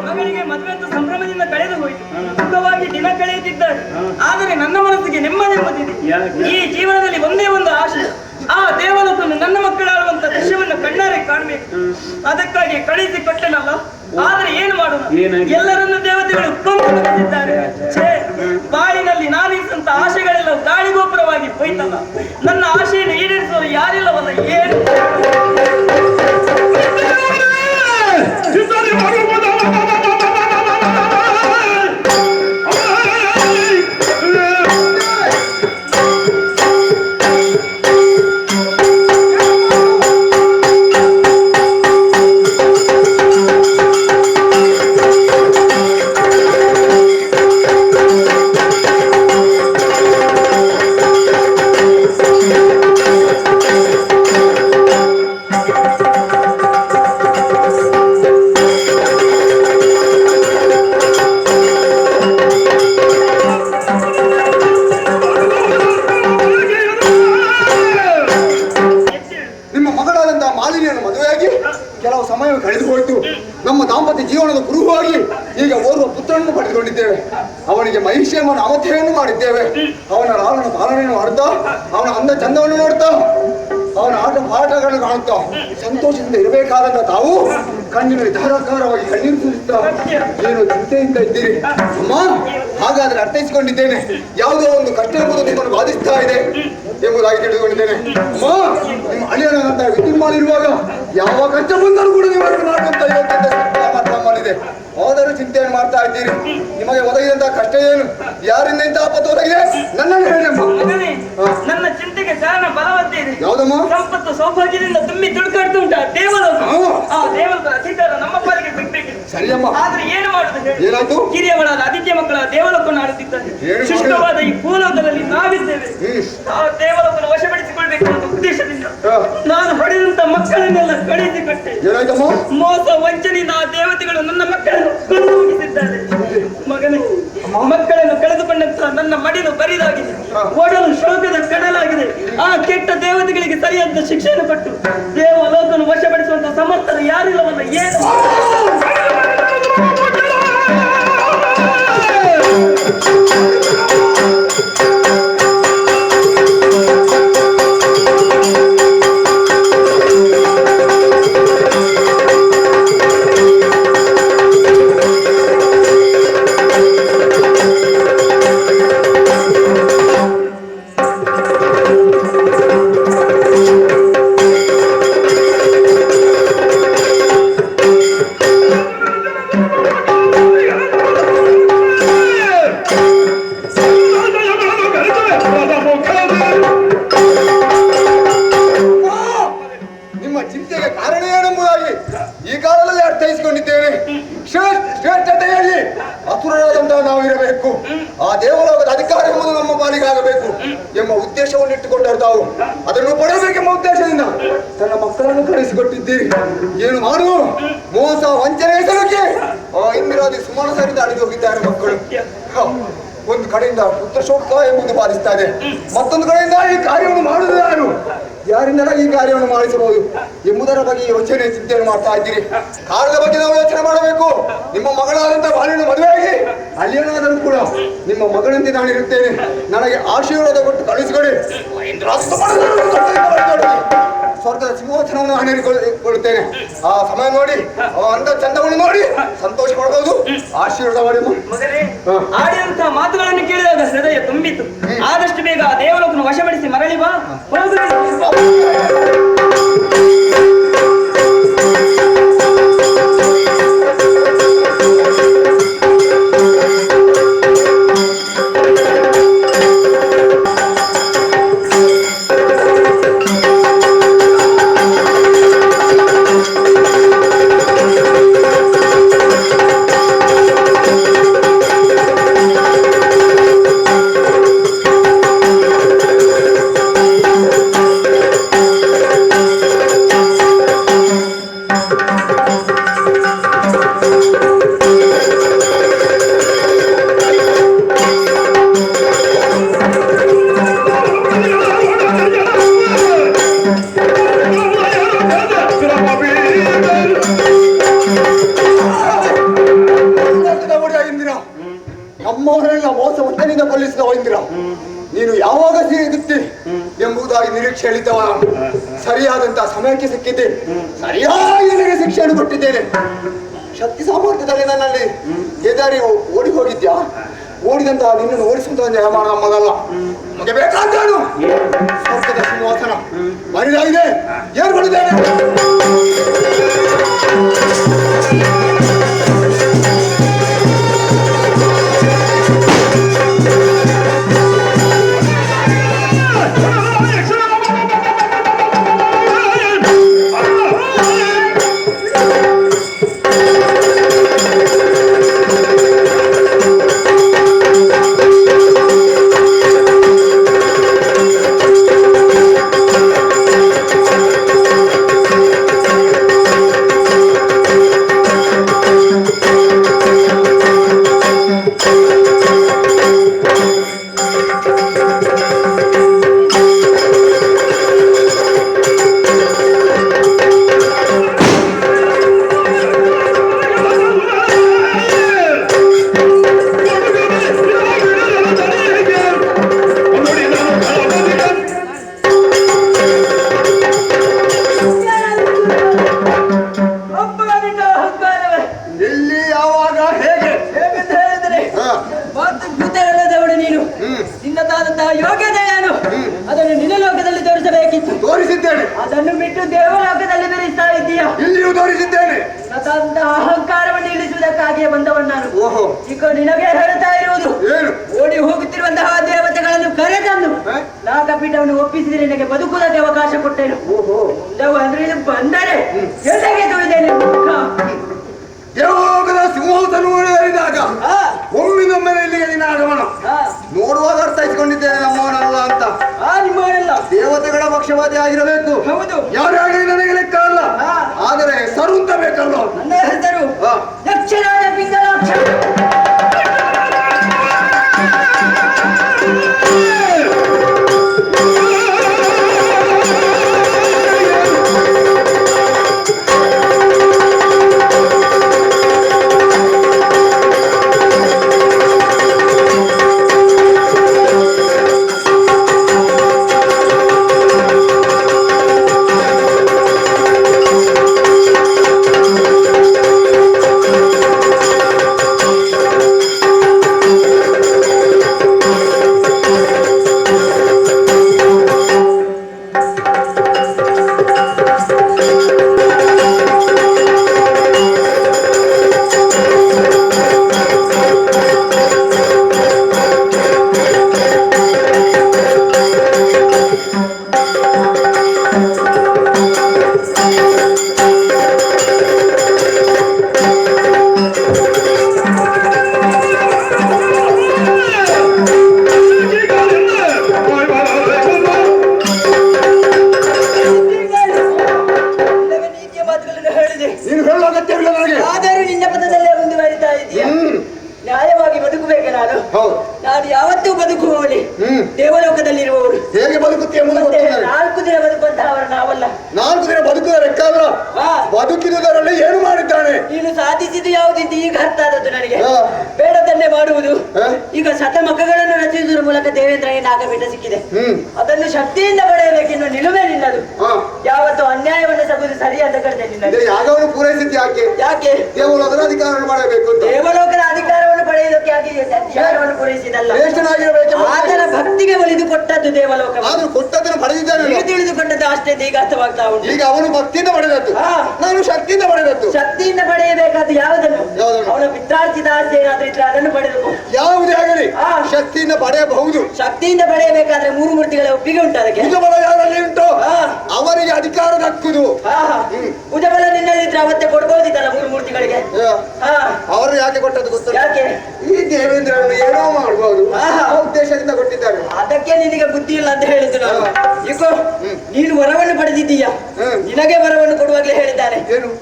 Speaker 9: ಮಗನಿಗೆ ಮದುವೆ ಅಂತ ಸಂಭ್ರಮದಿಂದ ಕಳೆದು ಹೋಯಿತು. ಸುಖವಾಗಿ ದಿನ ಕಳೆಯುತ್ತಿದ್ದಾರೆ. ಆದರೆ ನನ್ನ ಮನಸ್ಸಿಗೆ ನೆಮ್ಮದಿ ಎಂಬುದಿದೆ. ಈ ಜೀವನದಲ್ಲಿ ಒಂದೇ ಒಂದು ಆಶೆ, ಆ ದೇವಲೋಕವನ್ನು ನನ್ನ ಮಕ್ಕಳಾಡುವಂತ ದೃಶ್ಯವನ್ನು ಕಣ್ಣಾರೆ ಕಾಣಬೇಕು. ಅದಕ್ಕಾಗಿ ಕಳಿಸಿ ಕೊಟ್ಟನಲ್ಲ. ಆದ್ರೆ ಏನು ಮಾಡೋಣ, ಎಲ್ಲರನ್ನು ದೇವತೆಗಳು ಕೊಂದಿದ್ದಾರೆ. ಬಾಳಿನಲ್ಲಿ ನಾನಿಸಂತ ಆಶೆಗಳೆಲ್ಲ ಗಾಳಿಗೋಪುರವಾಗಿ ಹೋಯ್ತಲ್ಲ. ನನ್ನ ಆಶೆಯನ್ನು ಈಡೇರಿಸುವರು ಯಾರಿಲ್ಲವಲ್ಲ. ಏನು
Speaker 8: ಅವನಿಗೆ ಮಹಿಷೇಮ ನಾಮಧೇಯನ್ನು ಮಾಡಿದ್ದೇವೆ. ಅವನ ಲಾಲನ ಪಾಲನೆಯನ್ನು ಮಾಡ್ತಾ, ಅವನ ಅಂದ ಚಂದವನ್ನು ನೋಡ್ತಾ, ಅವನ ಆಟ ಪಾಠಗಳನ್ನು ಕಾಣುತ್ತಾ ಸಂತೋಷದಿಂದ ಇರಬೇಕಾದಂತ ತಾವು ಕಣ್ಣಿನಲ್ಲಿ ಧಾರಾಕಾರವಾಗಿ ಕಣ್ಣೀರು ಸುರಿಸ್ತಾ ಏನು ಚಿಂತೆಯಿಂದ ಇದ್ದೀರಿ. ಅಮ್ಮ, ಹಾಗಾದ್ರೆ ಅರ್ಥೈಸಿಕೊಂಡಿದ್ದೇನೆ. ಯಾವುದೋ ಒಂದು ಕಷ್ಟ ಎಂಬುದು ನಿಮ್ಮನ್ನು ಬಾಧಿಸ್ತಾ ಇದೆ ಎಂಬುದಾಗಿ ತಿಳಿದುಕೊಂಡಿದ್ದೇನೆ. ಅಮ್ಮ, ನಿಮ್ಮ ಅಳಿಯನಂತ ವಿದ್ಯುನ್ಮಾಲಿರುವಾಗ ಯಾವ ಕಷ್ಟ ಬಂದರೂ ಕೂಡ ನೀವು ಮಾಡುವಂತ ಯೋಗ್ಯತೆ ನಮ್ಮಲ್ಲಿದೆ. ಹೋದರೂ ಚಿಂತೆಯನ್ನು ಮಾಡ್ತಾ ಇದ್ದೀರಿ. ನಿಮಗೆ ಒದಗಿದಂತಹ ಕಷ್ಟ ಏನು, ಯಾರಿಂದ ಇಂಥ ಆಪತ್ತು ಒದಗಿದೆ ನನ್ನನ್ನು ಹೇಳಿ.
Speaker 9: ನನ್ನ ಚಿಂತೆಗೆ ಕಾರಣ ಬಲವತ್ತೇ ಇದೆ.
Speaker 8: ಯಾವುದಮ್ಮ?
Speaker 9: ಸಂಪತ್ತು ಸೌಭಾಗ್ಯದಿಂದ ತುಂಬಿ ತುಳುಕಾಡ್ತಾ ಉಂಟು ಆ ದೇವಲೋಕ. ಆ ದೇವಲೋಕದ ಅಧಿಕಾರ ನಮ್ಮ ಪಾಲಿಗೆ ಸಿಗ್ಬೇಕು.
Speaker 8: ಸರಿಯಮ್ಮ.
Speaker 9: ಆದ್ರೆ ಏನು ಮಾಡುತ್ತದೆ?
Speaker 8: ಏನಾಯ್ತು?
Speaker 9: ಕಿರಿಯವಳಾದ ಆದಿತ್ಯ ಮಕ್ಕಳ ದೇವಲೋಕವನ್ನು ಆಡುತ್ತಿದ್ದಾರೆ. ಶುಷ್ಕವಾದ ಈ ಭೂಲೋಕದಲ್ಲಿ ನಾವಿದ್ದೇವೆ. ಆ ದೇವಲೋಕವನ್ನು ವಶಪಡಿಸಿಕೊಳ್ಬೇಕು ಅನ್ನೋ ಉದ್ದೇಶದಿಂದ ನಾನು ಹೊಡೆದಂತ ಮಕ್ಕಳನ್ನೆಲ್ಲ ಕಳಿಸಿಕೊಟ್ಟೆ.
Speaker 8: ಏನಾಯ್ತಮ್ಮ?
Speaker 9: ಮೋಸ ವಂಚನೆಯಿಂದ ಆ ದೇವತೆಗಳು ನನ್ನ ಮಕ್ಕಳನ್ನು ಕೊಂದು ಹೋಗಿಸಿದ್ದಾರೆ. ಮಗನೇ, ಮಕ್ಕಳನ್ನು ಕಳೆದುಕೊಂಡಂತಹ ನನ್ನ ಮಡಿಲು ಬರಿದಾಗಿದೆ, ಒಡಲು ಶೋಕದ ಕಡಲಾಗಿದೆ. ಆ ಕೆಟ್ಟ ದೇವತೆಗಳಿಗೆ ಸರಿಯಾದ ಶಿಕ್ಷೆಯನ್ನು ಕೊಟ್ಟು ದೇವಲೋಕವನ್ನು ವಶಪಡಿಸುವಂತಹ ಸಮರ್ಥರು ಯಾರಿಲ್ಲವಲ್ಲ. ಏನು
Speaker 8: ಅದನ್ನು ಪಡೆಯಬೇಕೆಂಬ ಉದ್ದೇಶದಿಂದ ತನ್ನ ಮಕ್ಕಳನ್ನು ಕಳಿಸಿಕೊಟ್ಟಿದ್ದೀರಿ. ಏನು ಮಾಡು, ಮೋಸ ವಂಚನೆ ಹೆಸರಿಗೆ ಇಂದಿರಾದಿ ಸುಮಾರು ಸರಿದ ಅಡಿದು ಹೋಗಿದ್ದಾರೆ ಮಕ್ಕಳು. ಒಂದು ಕಡೆಯಿಂದ ಪುತ್ರ ಶೋಕ ಎಂಬುದು ಬಾಧಿಸ್ತಾ ಇದೆ, ಮತ್ತೊಂದು ಕಡೆಯಿಂದ ಈ ಕಾರ್ಯವನ್ನು ಮಾಡುವುದು ಯಾರು, ಯಾರಿಂದಲೇ ಈ ಕಾರ್ಯವನ್ನು ಮಾಡಿಸಬಹುದು ಎಂಬುದರ ಬಗ್ಗೆ ಯೋಚನೆ ಚಿಂತೆಯನ್ನು ಮಾಡ್ತಾ ಇದ್ದೀರಿ. ಕಾಲದ ಬಗ್ಗೆ ನಾವು ಯೋಚನೆ ಮಾಡಬೇಕು. ನಿಮ್ಮ ಮಗಳಾದಂತಹ ಬಾಲಿನ ಮದುವೆಯಾಗಿ ಅಲ್ಲಿಯೇನಾದರೂ ಕೂಡ ನಿಮ್ಮ ಮಗಳಂತೆ ನಾನಿರುತ್ತೇನೆ, ನನಗೆ ಆಶೀರ್ವಾದ ಕೊಟ್ಟು ಕಳಿಸಿಕೊಡಿ. ಸ್ವರ್ಗದ ಸಿಂಹಾಸನವನ್ನು ಹಣೆರಿಕೊಳ್ಳುತ್ತೇನೆ. ಆ ಸಮಯ ನೋಡಿ, ಅಂದ ಚಂದವನ್ನು ನೋಡಿ ಸಂತೋಷ ಪಡಬಹುದು. ಆಶೀರ್ವಾದ ಮಾಡಿ.
Speaker 9: ಮಗನೇ, ಆಡಿದಂತಹ ಮಾತುಗಳನ್ನು ಕೇಳಿದಾಗ ಹೃದಯ ತುಂಬಿತು. ಆದಷ್ಟು ಬೇಗ ಆ ದೇವಲೋಕನ್ನು ವಶಪಡಿಸಿ ಮರಳಿ ಬಾ.
Speaker 8: ವರ್ಷ ಹುಟ್ಟನಿಂದ ಕೊಲ್ಲಿಸಿದ ವೈದ್ಯರ ನೀನು ಯಾವಾಗ ಸಿಗುತ್ತಿ ಎಂಬುದಾಗಿ ನಿರೀಕ್ಷೆ ಹೇಳಿದ್ದವ. ಸರಿಯಾದಂತಹ ಸಮಯಕ್ಕೆ ಸಿಕ್ಕಿದ್ದೆ, ಸರಿಯಾಗಿ ನಿನಗೆ ಶಿಕ್ಷೆಯನ್ನು ಕೊಟ್ಟಿದ್ದೇನೆ. ಶಕ್ತಿ ಸಾಮರ್ಥ್ಯದಲ್ಲಿ ನನ್ನಲ್ಲಿ ಹೆದರಿ ಓಡಿ ಹೋಗಿದ್ಯಾ? ಓಡಿದಂತಹ ನಿನ್ನನ್ನು ಓಡಿಸುವಂತಹ ನ್ಯಾಯ ಮಾಡ ನಮ್ಮದಲ್ಲ. ನಮಗೆ ಬೇಕಾದನು ಸ್ವರ್ಗದ ಸಿಂಹಾಸನ ಮರಿದಾಗಿದೆ, ಏರ್ಗೊಳ್ಳಿದ್ದೇನೆ.
Speaker 9: ಅದನ್ನು ಬಿಟ್ಟು ದೇವಲೋಕದಲ್ಲಿ ಮೆರೆಸ್ತಾ ಇದ್ದೀಯಾ?
Speaker 8: ಇಲ್ಲಿಯೂ ತೋರಿಸಿದ್ದೇನೆ.
Speaker 9: ಅಹಂಕಾರವನ್ನು ಇಳಿಸುವುದಕ್ಕಾಗಿಯೇ ಬಂದವನು ನಾನು. ಈಗ ನಿನಗೆ ಹೇಳ್ತಾ ಇರುವುದು, ಓಡಿ ಹೋಗುತ್ತಿರುವಂತಹ ದೇವತೆಗಳನ್ನು ಕರೆತಂದು ನಾಗಪೀಠವನ್ನು ಒಪ್ಪಿಸಿದ್ರೆ ನಿನಗೆ ಬದುಕುವುದಕ್ಕೆ ಅವಕಾಶ ಕೊಟ್ಟೇನು. ಅಂದ್ರೆ ಇದು ಬಂದರೆ ಎಲ್ಲಿಗೆ ತುಳಿದೇನೆ.
Speaker 8: ದೇವಲೋಕದ ಸಿಂಹಾಸನ ಏರಿದಾಗ ಒಮ್ಮಿನೊಮ್ಮೆಲೆ ಇಲ್ಲಿಗೆ ನಿನ್ನ ಆಗಮನ ನೋಡುವಾಗ ಅರ್ಥೈಸಿಕೊಂಡಿದ್ದೇನೆ ನಮ್ಮವನಲ್ಲ ಅಂತ.
Speaker 9: ನಿಮ್ಮವನಲ್ಲ,
Speaker 8: ದೇವತೆಗಳ ಪಕ್ಷವಾದಿ ಆಗಿರಬೇಕು.
Speaker 9: ಹೌದು,
Speaker 8: ಯಾರಾಗಲಿ ನನಗೆ ಲೆಕ್ಕ ಅಲ್ಲ. ಆದರೆ ಹೆಸರು ಅಂತ ಬೇಕಲ್ಲ.
Speaker 9: ನನ್ನ ಹೆಸರು ಯಕ್ಷರಾಜ ಪಿಂಗಲಾಕ್ಷ. ನ್ಯಾಯವಾಗಿ ಬದುಕಬೇಕೆ ನಾನು? ನಾನು ಯಾವತ್ತೂ ಬದುಕುವವಳಿ. ದೇವಲೋಕದಲ್ಲಿರುವವರು
Speaker 8: ಹೇಗೆ ಬದುಕುತ್ತೆ ಎಂಬುದು
Speaker 9: 4 ದಿನ ಬದುಕುವಂತಹವರು ನಾವಲ್ಲ.
Speaker 8: 4 ದಿನ ಬದುಕುವ ಲೆಕ್ಕಲ್ಲ. ಬದುಕಿರುವುದರಲ್ಲಿ ಏನು ಮಾಡಿದ್ದಾನೆ?
Speaker 9: ನೀನು ಸಾಧಿಸಿದ್ದು ಯಾವುದಿಂತ ಈಗ ಅರ್ಥ ಆದದ್ದು ನನಗೆ. ಬೇಡದನ್ನೇ ಮಾಡುವುದು. ಈಗ ಶತಮಖಗಳನ್ನು ರಚಿಸುವುದರ ಮೂಲಕ ದೇವೇಂದ್ರನಿಗೆ ನಾಗಪೀಠ ಸಿಕ್ಕಿದೆ. ಅದನ್ನು ಶಕ್ತಿಯಿಂದ ಪಡೆಯಬೇಕೆನ್ನುವ ನಿಲುಮೆ ನಿನ್ನದು. ಯಾವತ್ತು ಅನ್ಯಾಯವನ್ನು ಸಗುವುದು ಸರಿ ಅಂತ ಕರೆದೆ ನಿನ್ನದು.
Speaker 8: ಯಾಗವನ್ನು ಪೂರೈಸಿದ್ದು ಯಾಕೆ?
Speaker 9: ಯಾಕೆ?
Speaker 8: ದೇವಲೋಕದ ಅಧಿಕಾರವನ್ನು ಮಾಡಬೇಕು.
Speaker 9: ದೇವಲೋಕದ ಅಧಿಕಾರವನ್ನು ಪಡೆಯುವುದಕ್ಕೆ ಅಧಿಕಾರವನ್ನು ಪೂರೈಸಿದಲ್ಲ. ಆತನ ಭಕ್ತಿಗೆ ಒಲಿದು ಕೊಟ್ಟದ್ದು ದೇವಲೋಕ.
Speaker 8: ಆದ್ರೂ ಕೊಟ್ಟದನ್ನು ಪಡೆದಿದ್ದಾನೆ.
Speaker 9: ತಿಳಿದುಕೊಂಡದ್ದು ಅಷ್ಟೇ ಈಗ ಅರ್ಥವಾಗ್ತಾ ಉಂಟು.
Speaker 8: ಈಗ ಅವನು ಭಕ್ತಿಯಿಂದ ಪಡೆದದ್ದು, ನಾನು ಶಕ್ತಿಯಿಂದ ಪಡೆದದ್ದು.
Speaker 9: ಶಕ್ತಿಯಿಂದ ಪಡೆಯಬೇಕಾದ ಯಾವುದನ್ನು? ಅವನ ಪಿತ್ರಾರ್ಜಿತ ಆಸ್ತಿ ಏನಾದ್ರೂ ಇದ್ರೆ ಅದನ್ನು ಪಡೆದು
Speaker 8: ಯಾವುದೇ ಆಗಲಿ ಶಕ್ತಿಯಿಂದ ಪಡೆಯಬಹುದು.
Speaker 9: ಶಕ್ತಿಯಿಂದ ಪಡೆಯಬೇಕಾದ್ರೆ 3 ಮೂರ್ತಿಗಳ ಒಪ್ಪಿಗೆ ಉಂಟು. ಅದಕ್ಕೆ
Speaker 8: ಭುಜಬಲ ಯಾರಲ್ಲಿ ಉಂಟು ಅವರಿಗೆ ಅಧಿಕಾರ ದಕ್ಕುದು.
Speaker 9: ಭುಜಬಲ ನಿನ್ನಲ್ಲಿದ್ರೆ ಅವತ್ತೇ ಕೊಡ್ಬೋದಿತ್ತಲ್ಲ 3 ಮೂರ್ತಿಗಳಿಗೆ.
Speaker 8: ಅವರು ಯಾಕೆ ಕೊಟ್ಟದ್ದು ಗೊತ್ತ?
Speaker 9: ಯಾಕೆ?
Speaker 8: ಈ ದೇವೇಂದ್ರನ್ನು ಏನೋ ಮಾಡಬಹುದು ಉದ್ದೇಶದಿಂದ ಕೊಟ್ಟಿದ್ದಾರೆ.
Speaker 9: ಅದಕ್ಕೆ ನಿನಗೆ ಬುದ್ಧಿ ಇಲ್ಲ ಅಂತ ಹೇಳಿದ್ದು ನಾನು. ಈಗ ನೀನು ವರವನ್ನು ಪಡೆದಿದ್ದೀಯ, ನಿನಗೆ ವರವನ್ನು ಕೊಡುವಾಗಲೇ ಹೇಳಿದ್ದಾನೆ.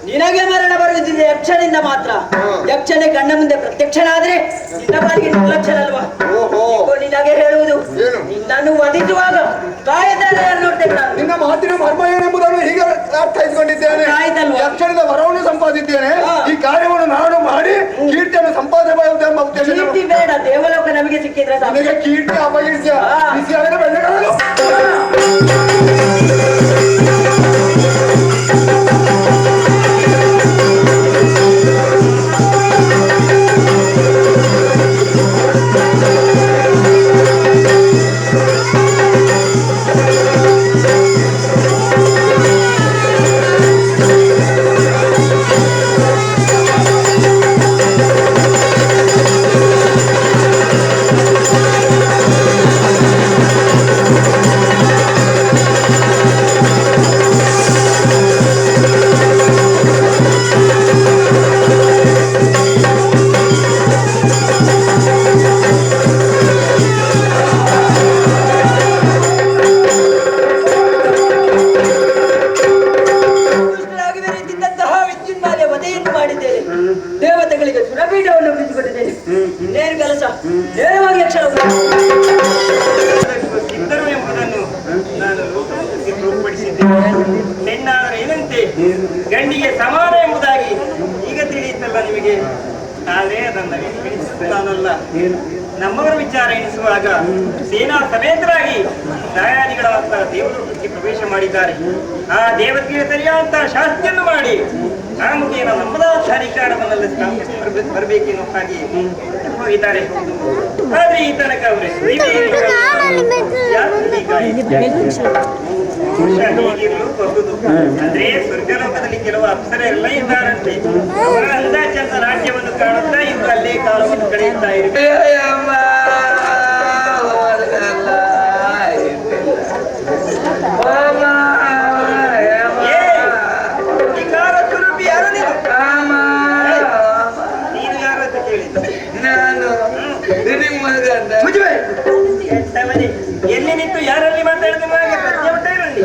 Speaker 9: ನಿನಗೆ ಮರಣ ಬರುವುದಿದೆ ಯಕ್ಷನಿಂದ ಮಾತ್ರ. ಯಕ್ಷನೇ ಕಣ್ಣ ಮುಂದೆ ಪ್ರತ್ಯಕ್ಷನಾದ್ರೆ ನಿನ್ನ ಬಾರಿಗೆ ನಿರ್ಲಕ್ಷ್ಯನಲ್ವಾ? ನಿನಗೆ ಹೇಳುವುದು, ನಿನ್ನನ್ನು ವಧಿಸುವಾಗ ಕಾಯ್ದಾರ ಯಾರು ನೋಡ್ತೇನೆ ನಾನು.
Speaker 8: ನಿನ್ನ ಮಾತಿನ ಮರ್ಮ ಏನೆಂಬುದನ್ನು ಹೀಗೆ ಅರ್ಥೈಸಿಕೊಂಡಿದ್ದೇನೆ. ಯಕ್ಷನಿಂದ ವರವನ್ನು ಸಂಪಾದಿದ್ದೇನೆ. ಈ ಕಾರ್ಯವನ್ನು ನಾನು ಮಾಡಿ ಕೀರ್ತಿಯನ್ನು ಸಂಪಾದನೆ ಮಾಡುವುದೆಂಬ ಉದ್ದೇಶ.
Speaker 9: ಕೀರ್ತಿ ಬೇಡ, ದೇವಲೋಕ ನಮಗೆ ಸಿಕ್ಕಿದ್ರೆ ಸಾಕು.
Speaker 8: ನಿನಗೆ ಕೀರ್ತಿ ಅಪಕೀರ್ತಿಯ ಬಿಸಿ ಆದರೆ ಬೆಳೆಗಳು
Speaker 9: ದೇವತೆಗಳಿಗೆ ಸುರಪೀಠವನ್ನು ಬಿಟ್ಟುಕೊಟ್ಟಿದ್ದೇನೆ. ಇನ್ನೇನು ಕೆಲಸ? ನೇರವಾಗಿ ಅಕ್ಷರ
Speaker 7: ಸಿದ್ಧರು ಎಂಬುದನ್ನು ನಾನು ಲೋಕಕ್ಕೆ ತೋರ್ಪಡಿಸಿದ್ದೇನೆ. ಹೆಣ್ಣಾದರೆ ಏನಂತೆ ಗಂಡಿಗೆ ಸಮಾನ ಎಂಬುದಾಗಿ ಈಗ ತಿಳಿಯುತ್ತಲ್ಲ ನಿಮಗೆ. ಆದರೆ ಅದನ್ನು ಎಣಿಸುತ್ತಾನಲ್ಲ. ನಮ್ಮವರ ವಿಚಾರ ಎಣಿಸುವಾಗ ಸೇನಾ ಸಮೇತರಾಗಿ ದಾಯಾದಿಗಳ ದೇವಲೋಕಕ್ಕೆ ಪ್ರವೇಶ ಮಾಡಿದ್ದಾರೆ. ಆ ದೇವತೆಗೆ ಸರಿಯಾದಂತಹ ಶಾಸ್ತಿಯನ್ನು ಮಾಡಿ ಆ ಮುಖೇನ ನಮ್ಮದಾಧಿಕಾರವನ್ನೆಲ್ಲ ಸ್ಥಾಪಿಸಿ ಬರಬೇಕೆನ್ನೋ ಹಾಗೆ ಹೋಗಿದ್ದಾರೆ. ಆದ್ರೆ ಈ ತನಕ ಅವರೇ ಅಂದ್ರೆ ಸ್ವರ್ಗಲೋಕದಲ್ಲಿ ಕೆಲವು ಅಪ್ಸರೆಲ್ಲ ಇದ್ದಾರಂತೆ. ಅವರ ಅಂದಾಚಂದ ರಾಜ್ಯವನ್ನು ಕಾಣುತ್ತಾ ಇವರು ಅಲ್ಲೇ ಕಾಲವನ್ನು ಕಳೆಯುತ್ತಾ ಇರ್ತಾರೆ. ಎಲ್ಲಿ ನಿಂತು ಯಾರಲ್ಲಿ ಮಾತಾಡಿದ ಮಾಗೆ ಪ್ರಜ್ಞೆ ಉಂಟ ಇರಲಿ.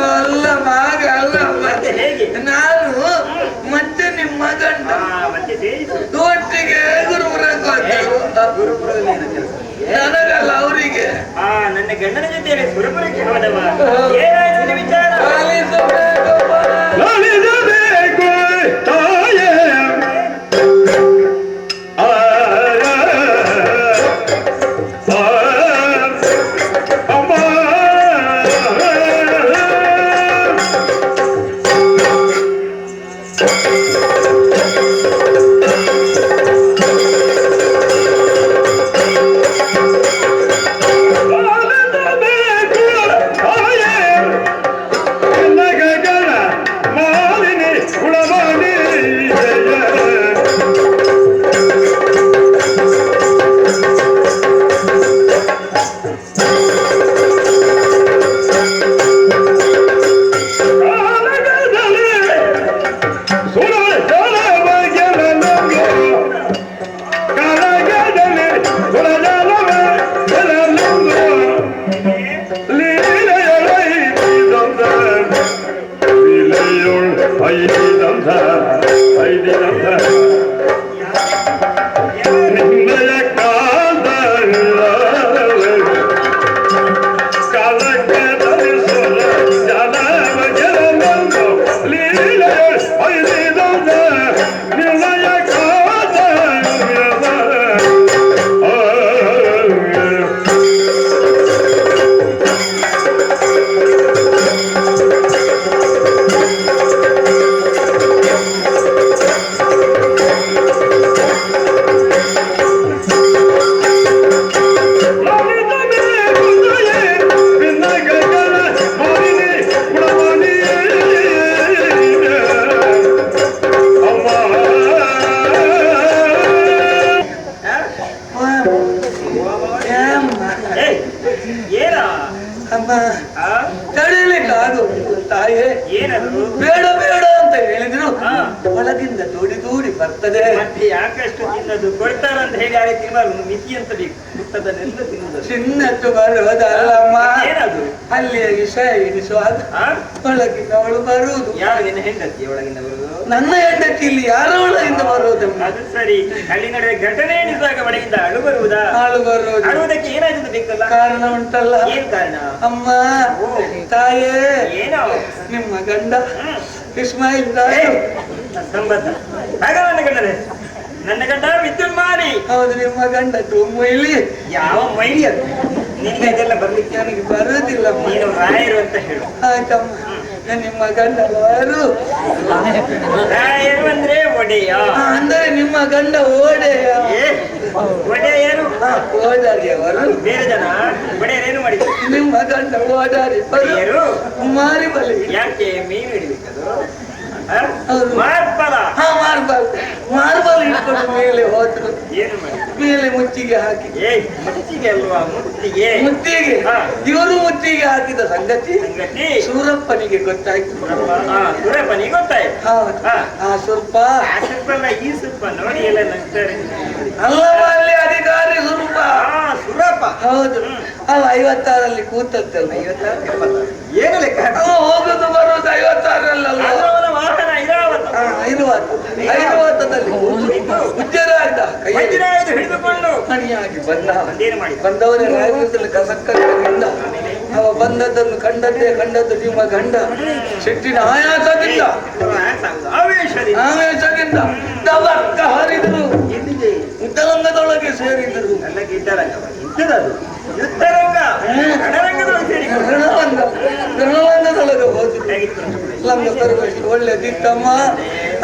Speaker 10: ಅಲ್ಲ ಮಾಗ ಅಲ್ಲ
Speaker 7: ಮತ್ತೆ ಹೇಗೆ
Speaker 10: ನಾನು ಮತ್ತೆ ನಿಮ್ಮ ಗಂಡ
Speaker 7: ಮತ್ತೆ ಸೇರಿಸು
Speaker 10: ಒಟ್ಟಿಗೆ
Speaker 7: ಗುರುಪುರದಲ್ಲಿ ಏನು ಕೆಲಸ?
Speaker 10: ನನಗಲ್ಲ ಅವರಿಗೆ.
Speaker 7: ನನ್ನ ಗಂಡನ ಜೊತೆಯಲ್ಲಿ ಗುರುಪುರಕ್ಕೆ ಹೋದವ. ಏನಾಯ್ತು ವಿಚಾರ?
Speaker 6: ಲಾಲಿಸಬೇಕು ತಾಯೇ
Speaker 10: ತಾಯೇ
Speaker 7: ಏನದು?
Speaker 10: ಬೇಡ ಬೇಡ ಅಂತ ಹೇಳಿದ್ರು ಒಳಗಿಂದ ದೂಡಿ ದೂಡಿ ಬರ್ತದೆ.
Speaker 7: ಮತ್ತೆ ಯಾಕಷ್ಟು ತಿನ್ನದು? ಕೊಡ್ತಾರಂತ ಹೇಳಿ ಹಾಗೆ ತಿನ್ನಬಾರ್ದು. ಒಂದು ಮಿತಿ ಅಂತ ಬೇಕು. ಮುಟ್ಟದನ್ನೆಲ್ಲ ತಿನ್ನುದು.
Speaker 10: ಚಿನ್ನತ್ತು ಬರುವುದಲ್ಲಮ್ಮ.
Speaker 7: ಏನದು?
Speaker 10: ಅಲ್ಲಿಯ ವಿಷಯ ಎಣಿಸುವಾಗ ಒಳಗಿನವಳು ಬರುವುದು.
Speaker 7: ಯಾರು ನಿನ್ನ ಹೆಂಡತಿ ಒಳಗಿಂದ ಬರುವುದು?
Speaker 10: ನನ್ನ ಹೆಂಡತಿ ಇಲ್ಲಿ ಯಾರ ಒಳಗಿಂದ ಬರುವುದು?
Speaker 7: ಅದು ಸರಿ. ಅಲ್ಲಿ ನಡೆದ ಘಟನೆ ಎಣಿಸುವಾಗ ಒಳಗಿಂದ ಅಳು ಬರುವುದಾ?
Speaker 10: ಅಳು ಬರುವುದು.
Speaker 7: ಅಳುವುದಕ್ಕೆ ಏನಾಯ್ತು ಬೇಕಲ್ಲ?
Speaker 10: ಕಾರಣ ಉಂಟಲ್ಲ.
Speaker 7: ಏನ್ ಕಾರಣ?
Speaker 10: ಅಮ್ಮ ತಾಯೇ,
Speaker 7: ಏನೋ
Speaker 10: ನಿಮ್ಮ ಗಂಡ ಇಸ್ಮಾಯಿಲ್ ರಾಜು
Speaker 7: ಸಂಬಂಧ. ಹಾಗ ನನ್ನ ಗಂಡನೇ ನನ್ನ ಗಂಡ ವಿದ್ಯುನ್ಮಾನಿ.
Speaker 5: ಹೌದು, ನಿಮ್ಮ ಗಂಡದ್ದು ಮೈಲಿ.
Speaker 7: ಯಾವ ಮೈಲಿ ಅದು? ನಿನಗೆ ಅದೆಲ್ಲ ಬರ್ಲಿಕ್ಕೆ
Speaker 5: ನನಗೆ ಬರುವುದಿಲ್ಲ.
Speaker 7: ನೀನು ರಾಯರು ಅಂತ ಹೇಳು.
Speaker 5: ಆಯ್ತಮ್ಮ, ನಿಮ್ಮ ಗಂಡ ಯಾರು?
Speaker 7: ರಾಯರು ಅಂದ್ರೆ ಒಡೆಯ.
Speaker 5: ಅಂದರೆ ನಿಮ್ಮ ಗಂಡ ಓಡೆಯ?
Speaker 7: ಒಡೆಯರು
Speaker 5: ಓಡಾರಿಯವರು
Speaker 7: ಬೇರೆ ಜನ. ಒಡೆಯರೇನು ಮಾಡಿದ್ರು?
Speaker 5: ನಿಮ್ಮ ಗಂಡ ಓಡಾರಿ
Speaker 7: ಒಡೆಯರು
Speaker 5: ಮಾರಿ ಬಲಿ.
Speaker 7: ಯಾಕೆ ಮೀನು ಹಿಡಿಬೇಕದು? ಮಾರ್ಬಲ.
Speaker 5: ಮಾರ್ಬಲ್ ಇಟ್ಕೊಂಡು ಮೇಲೆ ಹೋದ್ರು.
Speaker 7: ಏನು ಮಾಡಿ?
Speaker 5: ಮೇಲೆ ಮುಚ್ಚಿಗೆ ಹಾಕಿ.
Speaker 7: ಮುತ್ತಿಗೆ ಅಲ್ವಾ? ಮುತ್ತಿಗೆ.
Speaker 5: ಮುತ್ತಿಗೆ ಇವರು ಮುತ್ತಿಗೆ ಹಾಕಿದ ಸಂಗತಿ ಸೂರಪ್ಪನಿಗೆ ಗೊತ್ತಾಯ್ತು.
Speaker 7: ಸೂರಪ್ಪನಿಗೆ ಗೊತ್ತಾಯ್ತು.
Speaker 5: ಹೌದು. ಸ್ವಲ್ಪ
Speaker 7: ಈ ಸ್ವಲ್ಪ ನೋಡಿ ಎಲ್ಲ ನಗ್ತಾರೆ.
Speaker 5: ಅಲ್ಲವಲ್ಲಿ ಅಧಿಕಾರಿ ಸುರೂಪ.
Speaker 7: ಸುರಪ್ಪ.
Speaker 5: ಹೌದು. ಅವ 56ರಲ್ಲಿ ಕೂತದ್ದಲ್ಲ.
Speaker 7: 56 ಏನು ಲೆಕ್ಕ?
Speaker 5: ಹೋಗುದು ಬರುವುದು 56ರಲ್ಲ.
Speaker 7: ವಾಹನ
Speaker 5: ಐರಾವತದಲ್ಲಿ ಉಜ್ಜರಾಯ್ದ
Speaker 7: ಹಿಡಿದುಕೊಂಡು
Speaker 5: ಮಣಿಯಾಗಿ ಬಂದ.
Speaker 7: ಏನು ಮಾಡಿ?
Speaker 5: ಬಂದವರೇ ರಾಯದಲ್ಲಿ ಕಸಕ್ಕರಿಂದ ಅವ ಬಂದದ್ದನ್ನು ಕಂಡದ್ದು ನಿಮ್ಮ ಗಂಡ ಸಿಟ್ಟಿನ ಆಯಾಸದಿಂದ ಆವೇಶದಿಂದ ದವಕ್ಕ ಹರಿದರು. ಯುದ್ಧರಂಗದೊಳಗೆ ಸೇರಿದರು. ರಣರಂಗದೊಳಗೆ ಹೋದ್ರು. ಲಂಗ ತರಬೇಕು ಒಳ್ಳೆದಿತ್ತಮ್ಮ,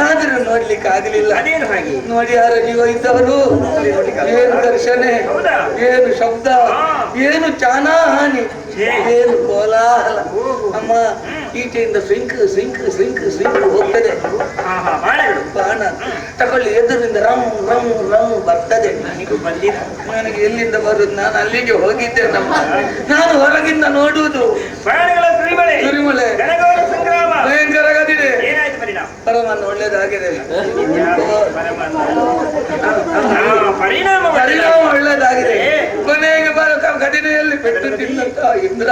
Speaker 5: ಆದ್ರೂ ನೋಡ್ಲಿಕ್ಕೆ ಆಗ್ಲಿಲ್ಲ. ನೋಡಿ ಯಾರ ಜೀವ ಇದ್ದವರು. ಏನು ದರ್ಶನೆ, ಏನು ಶಬ್ದ, ಏನು ಚಾನಾ ಹಾನಿ, ಏನು ಕೋಲಾಹಲ. ಅಮ್ಮ ಈಚೆಯಿಂದ ಸಿಂಕ್ ಸಿಂಕ್ ಸಿಂಕ್ ಸಿಂಕ್ ಹೋಗ್ತದೆ. ಬಾಣ ತಗೊಳ್ಳಿ, ಎದುರಿಂದ ರಮ್ ರಮ್ ರಮ್ ಬರ್ತದೆ. ನನಗೆ ಎಲ್ಲಿಂದ ಬರುದು? ನಾನು ಅಲ್ಲಿಗೆ ಹೋಗಿದ್ದೆ. ನಾನು ಹೊರಗಿಂದ ನೋಡುವುದು ಸುರಿಮಳೆ ಭಯಂಕರ ಗದಿದೆ. ಪರಮಾನ ಒಳ್ಳೇದಾಗಿದೆ.
Speaker 7: ಪರಿಣಾಮ
Speaker 5: ಒಳ್ಳೇದಾಗಿದೆ. ಕೊನೆಗೆ ಗದಿನೆಯಲ್ಲಿ ಪೆಟ್ಟು ತಿನ್ನಂತ ಇಂದ್ರ